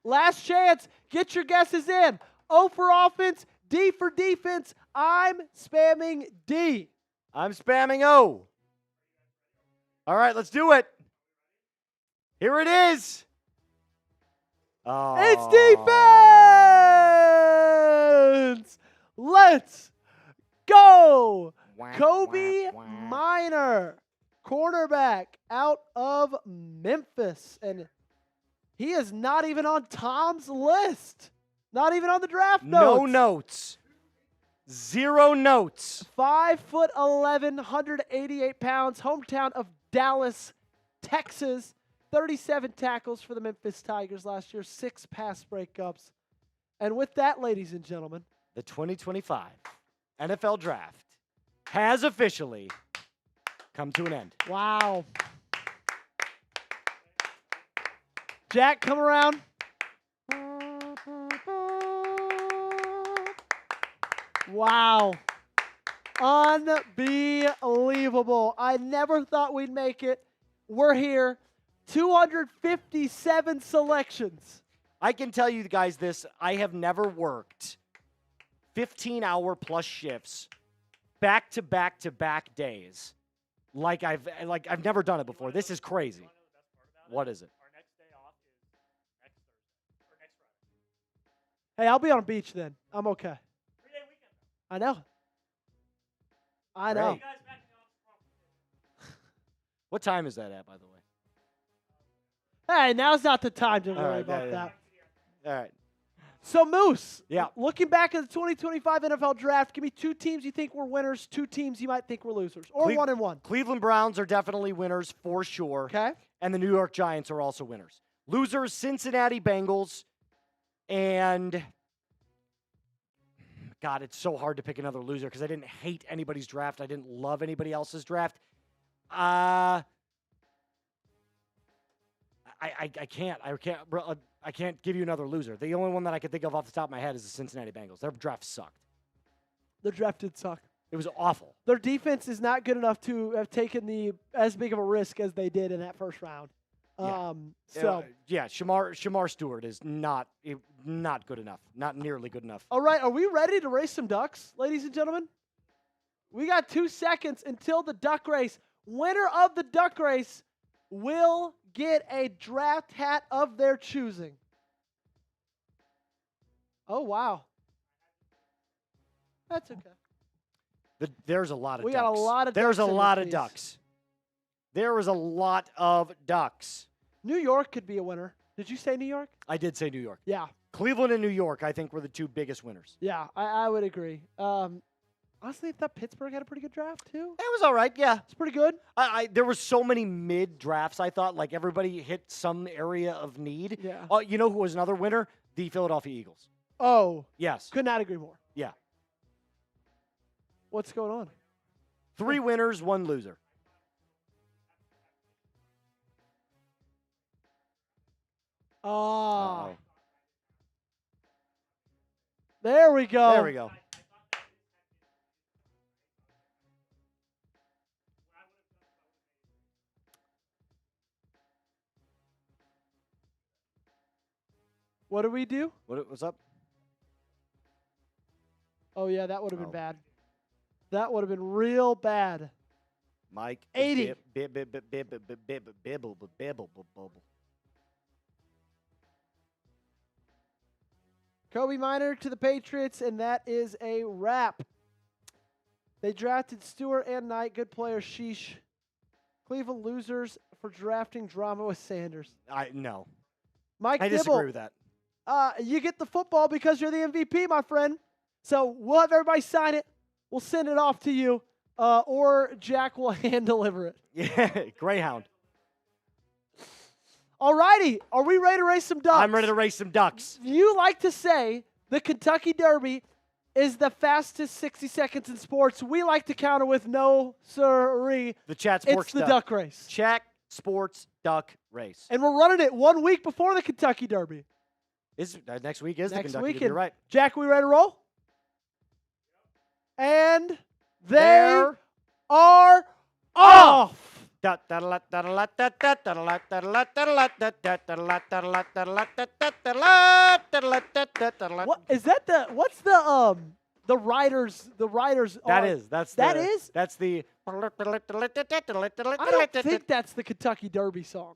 Last chance. Get your guesses in. O for offense, D for defense. I'm spamming D. I'm spamming O. All right, let's do it. Here it is. Oh. It's defense. Let's go. Kobe Minor, cornerback out of Memphis. And he is not even on Tom's list. Not even on the draft notes. No notes. 0 notes. 5'11", 188 pounds, hometown of Dallas, Texas. 37 tackles for the Memphis Tigers last year, 6 pass breakups. And with that, ladies and gentlemen, the 2025 NFL Draft has officially come to an end. wow. Jack, come around. Wow. Unbelievable. I never thought we'd make it. We're here. 257 selections. I can tell you guys this. I have never worked 15-hour plus shifts back to back to back days like I've never done it before. This is crazy. What is it? Hey, I'll be on a beach then. I'm okay. I know. I know. Great. What time is that at, by the way? Hey, now's not the time to worry right, about yeah. that. All right. So, Moose, Yeah. looking back at the 2025 NFL Draft, give me 2 teams you think were winners, 2 teams you might think were losers, or 1 and 1. Cleveland Browns are definitely winners for sure. Okay. And the New York Giants are also winners. Losers, Cincinnati Bengals, and God, it's so hard to pick another loser because I didn't hate anybody's draft. I didn't love anybody else's draft. I can't give you another loser. The only one that I can think of off the top of my head is the Cincinnati Bengals. Their draft sucked. The draft did suck. It was awful. Their defense is not good enough to have taken as big of a risk as they did in that first round. Yeah. Shamar Stewart is not good enough. Not nearly good enough. All right, are we ready to race some ducks, ladies and gentlemen? We got 2 seconds until the duck race. Winner of the duck race will get a draft hat of their choosing. Oh, wow. That's okay. There's a lot of We ducks. got a lot of There's ducks a in lot this of piece. ducks. There was a lot of ducks. New York could be a winner. Did you say New York? I did say New York. Yeah. Cleveland and New York, I think, were the 2 biggest winners. Yeah, I would agree. Honestly, I thought Pittsburgh had a pretty good draft, too. It was all right, yeah. It's pretty good. There were so many mid drafts. I thought like everybody hit some area of need. Yeah. You know who was another winner? The Philadelphia Eagles. Oh, Yes. could not agree more. Yeah. What's going on? 3 winners, 1 loser. Oh. Uh-oh. There we go. There we go. What do we do? What's up? Oh, yeah, that would have been Oh. bad. That would have been real bad. Mike. 80. Kobe Minor to the Patriots, and that is a wrap. They drafted Stewart and Knight, good players. Sheesh. Cleveland losers for drafting drama with Sanders. No. Mike I Dibble, disagree with that. you get the football because you're the MVP, my friend. So we'll have everybody sign it. We'll send it off to you, or Jack will hand deliver it. Yeah, Greyhound. All righty. Are we ready to race some ducks? I'm ready to race some ducks. You like to say the Kentucky Derby is the fastest 60 seconds in sports. We like to counter with no sirree. The Chat Sports It's the duck race. Chat Sports Duck Race. And we're running it 1 week before the Kentucky Derby. Next week is the Next Kentucky Derby. weekend. You're right. Jack, we ready to roll? And they are off. What is that? What's the riders? The riders. That's the. I don't think that's the Kentucky Derby song.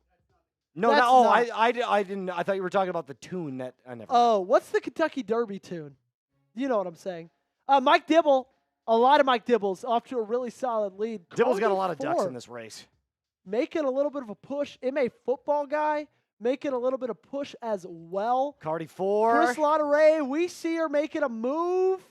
No, That's no. Oh, not. I didn't. I thought you were talking about the tune that I never. Oh, what's the Kentucky Derby tune? You know what I'm saying. Mike Dibble, a lot of Mike Dibbles off to a really solid lead. Dibble's got a lot of ducks 44, in this race. making a little bit of a push. MA football guy making a little bit of push as well. Cardi 4. Chris Lotteray, we see her making a move.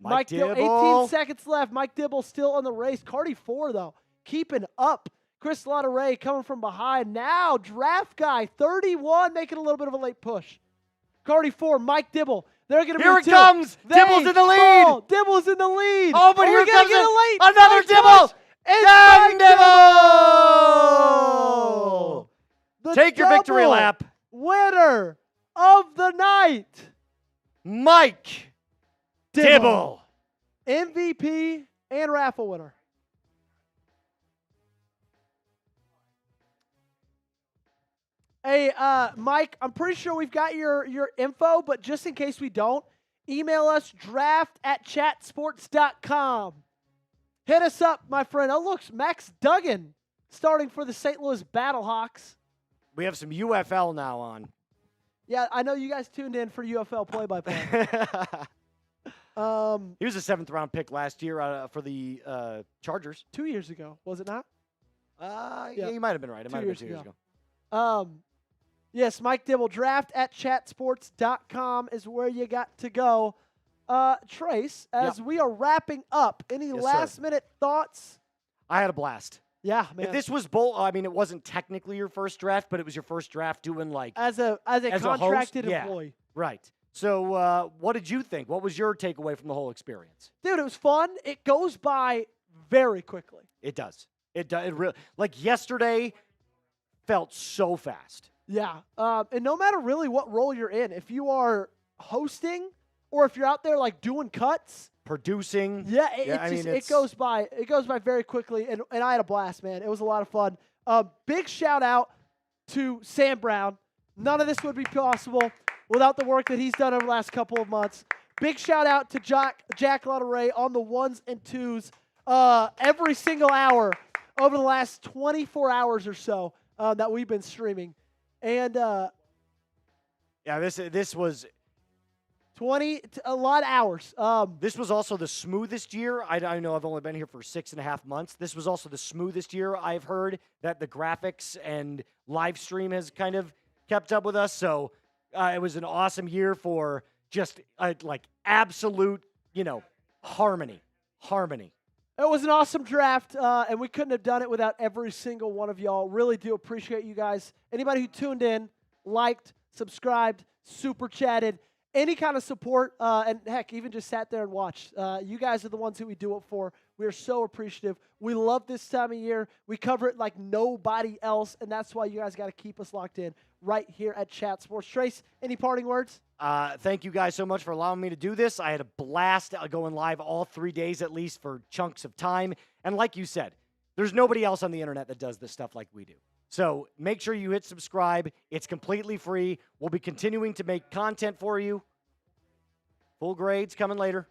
Mike Dibble, Dibble. 18 seconds left. Mike Dibble still on the race. Cardi 4, though, keeping up. Chris Lotteray coming from behind. Now, draft guy, 31, making a little bit of a late push. Cardi 4, Mike Dibble. They're going to Here be it two. comes. They Dibble's in the lead. fall. Dibble's in the lead. Oh, but Are here we gonna comes get a late another late Dibble. push? It's Young Mike Dibble. The Take your victory double lap. Winner of the night, Mike Dibble. MVP and raffle winner. Hey, Mike, I'm pretty sure we've got your info, but just in case we don't, email us draft@chatsports.com. Hit us up, my friend. Oh, look, Max Duggan starting for the St. Louis Battlehawks. We have some UFL now on. Yeah, I know you guys tuned in for UFL play-by-play. He was a 7th round pick last year for the Chargers. 2 years ago, was it not? Yeah, you might have been right. It might have been 2 years ago. Yes, Mike Dibble draft at chatsports.com is where you got to go. Trace, as we are wrapping up, any last-minute thoughts? I had a blast. Yeah, man. If this was I mean, it wasn't technically your first draft, but it was your first draft doing like as a contracted employee. Right. So, what did you think? What was your takeaway from the whole experience? Dude, it was fun. It goes by very quickly. It does. It does. It really, like yesterday felt so fast. Yeah. And no matter really what role you're in, if you are hosting or if you're out there like doing cuts, producing. Yeah, it goes by very quickly, and I had a blast, man. It was a lot of fun. Big shout out to Sam Brown. None of this would be possible without the work that he's done over the last couple of months. Big shout out to Jack Lotteray on the ones and twos every single hour over the last 24 hours or so that we've been streaming. And this was a lot of hours. This was also the smoothest year. I know I've only been here for 6.5 months. This was also the smoothest year I've heard that the graphics and live stream has kind of kept up with us. So it was an awesome year for just like absolute, harmony. It was an awesome draft, and we couldn't have done it without every single one of y'all. Really do appreciate you guys. Anybody who tuned in, liked, subscribed, super chatted, any kind of support, and heck, even just sat there and watched. You guys are the ones who we do it for. We are so appreciative. We love this time of year. We cover it like nobody else, and that's why you guys got to keep us locked in right here at Chat Sports. Trace, any parting words? Thank you guys so much for allowing me to do this. I had a blast going live all 3 days at least for chunks of time. And like you said, there's nobody else on the internet that does this stuff like we do. So make sure you hit subscribe. It's completely free. We'll be continuing to make content for you. Full grades coming later.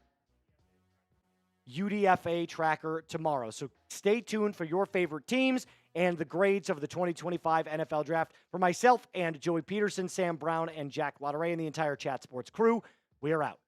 UDFA tracker tomorrow. So stay tuned for your favorite teams and the grades of the 2025 NFL Draft. For myself and Joey Peterson, Sam Brown, and Jack Lotteray, and the entire Chat Sports crew, we are out.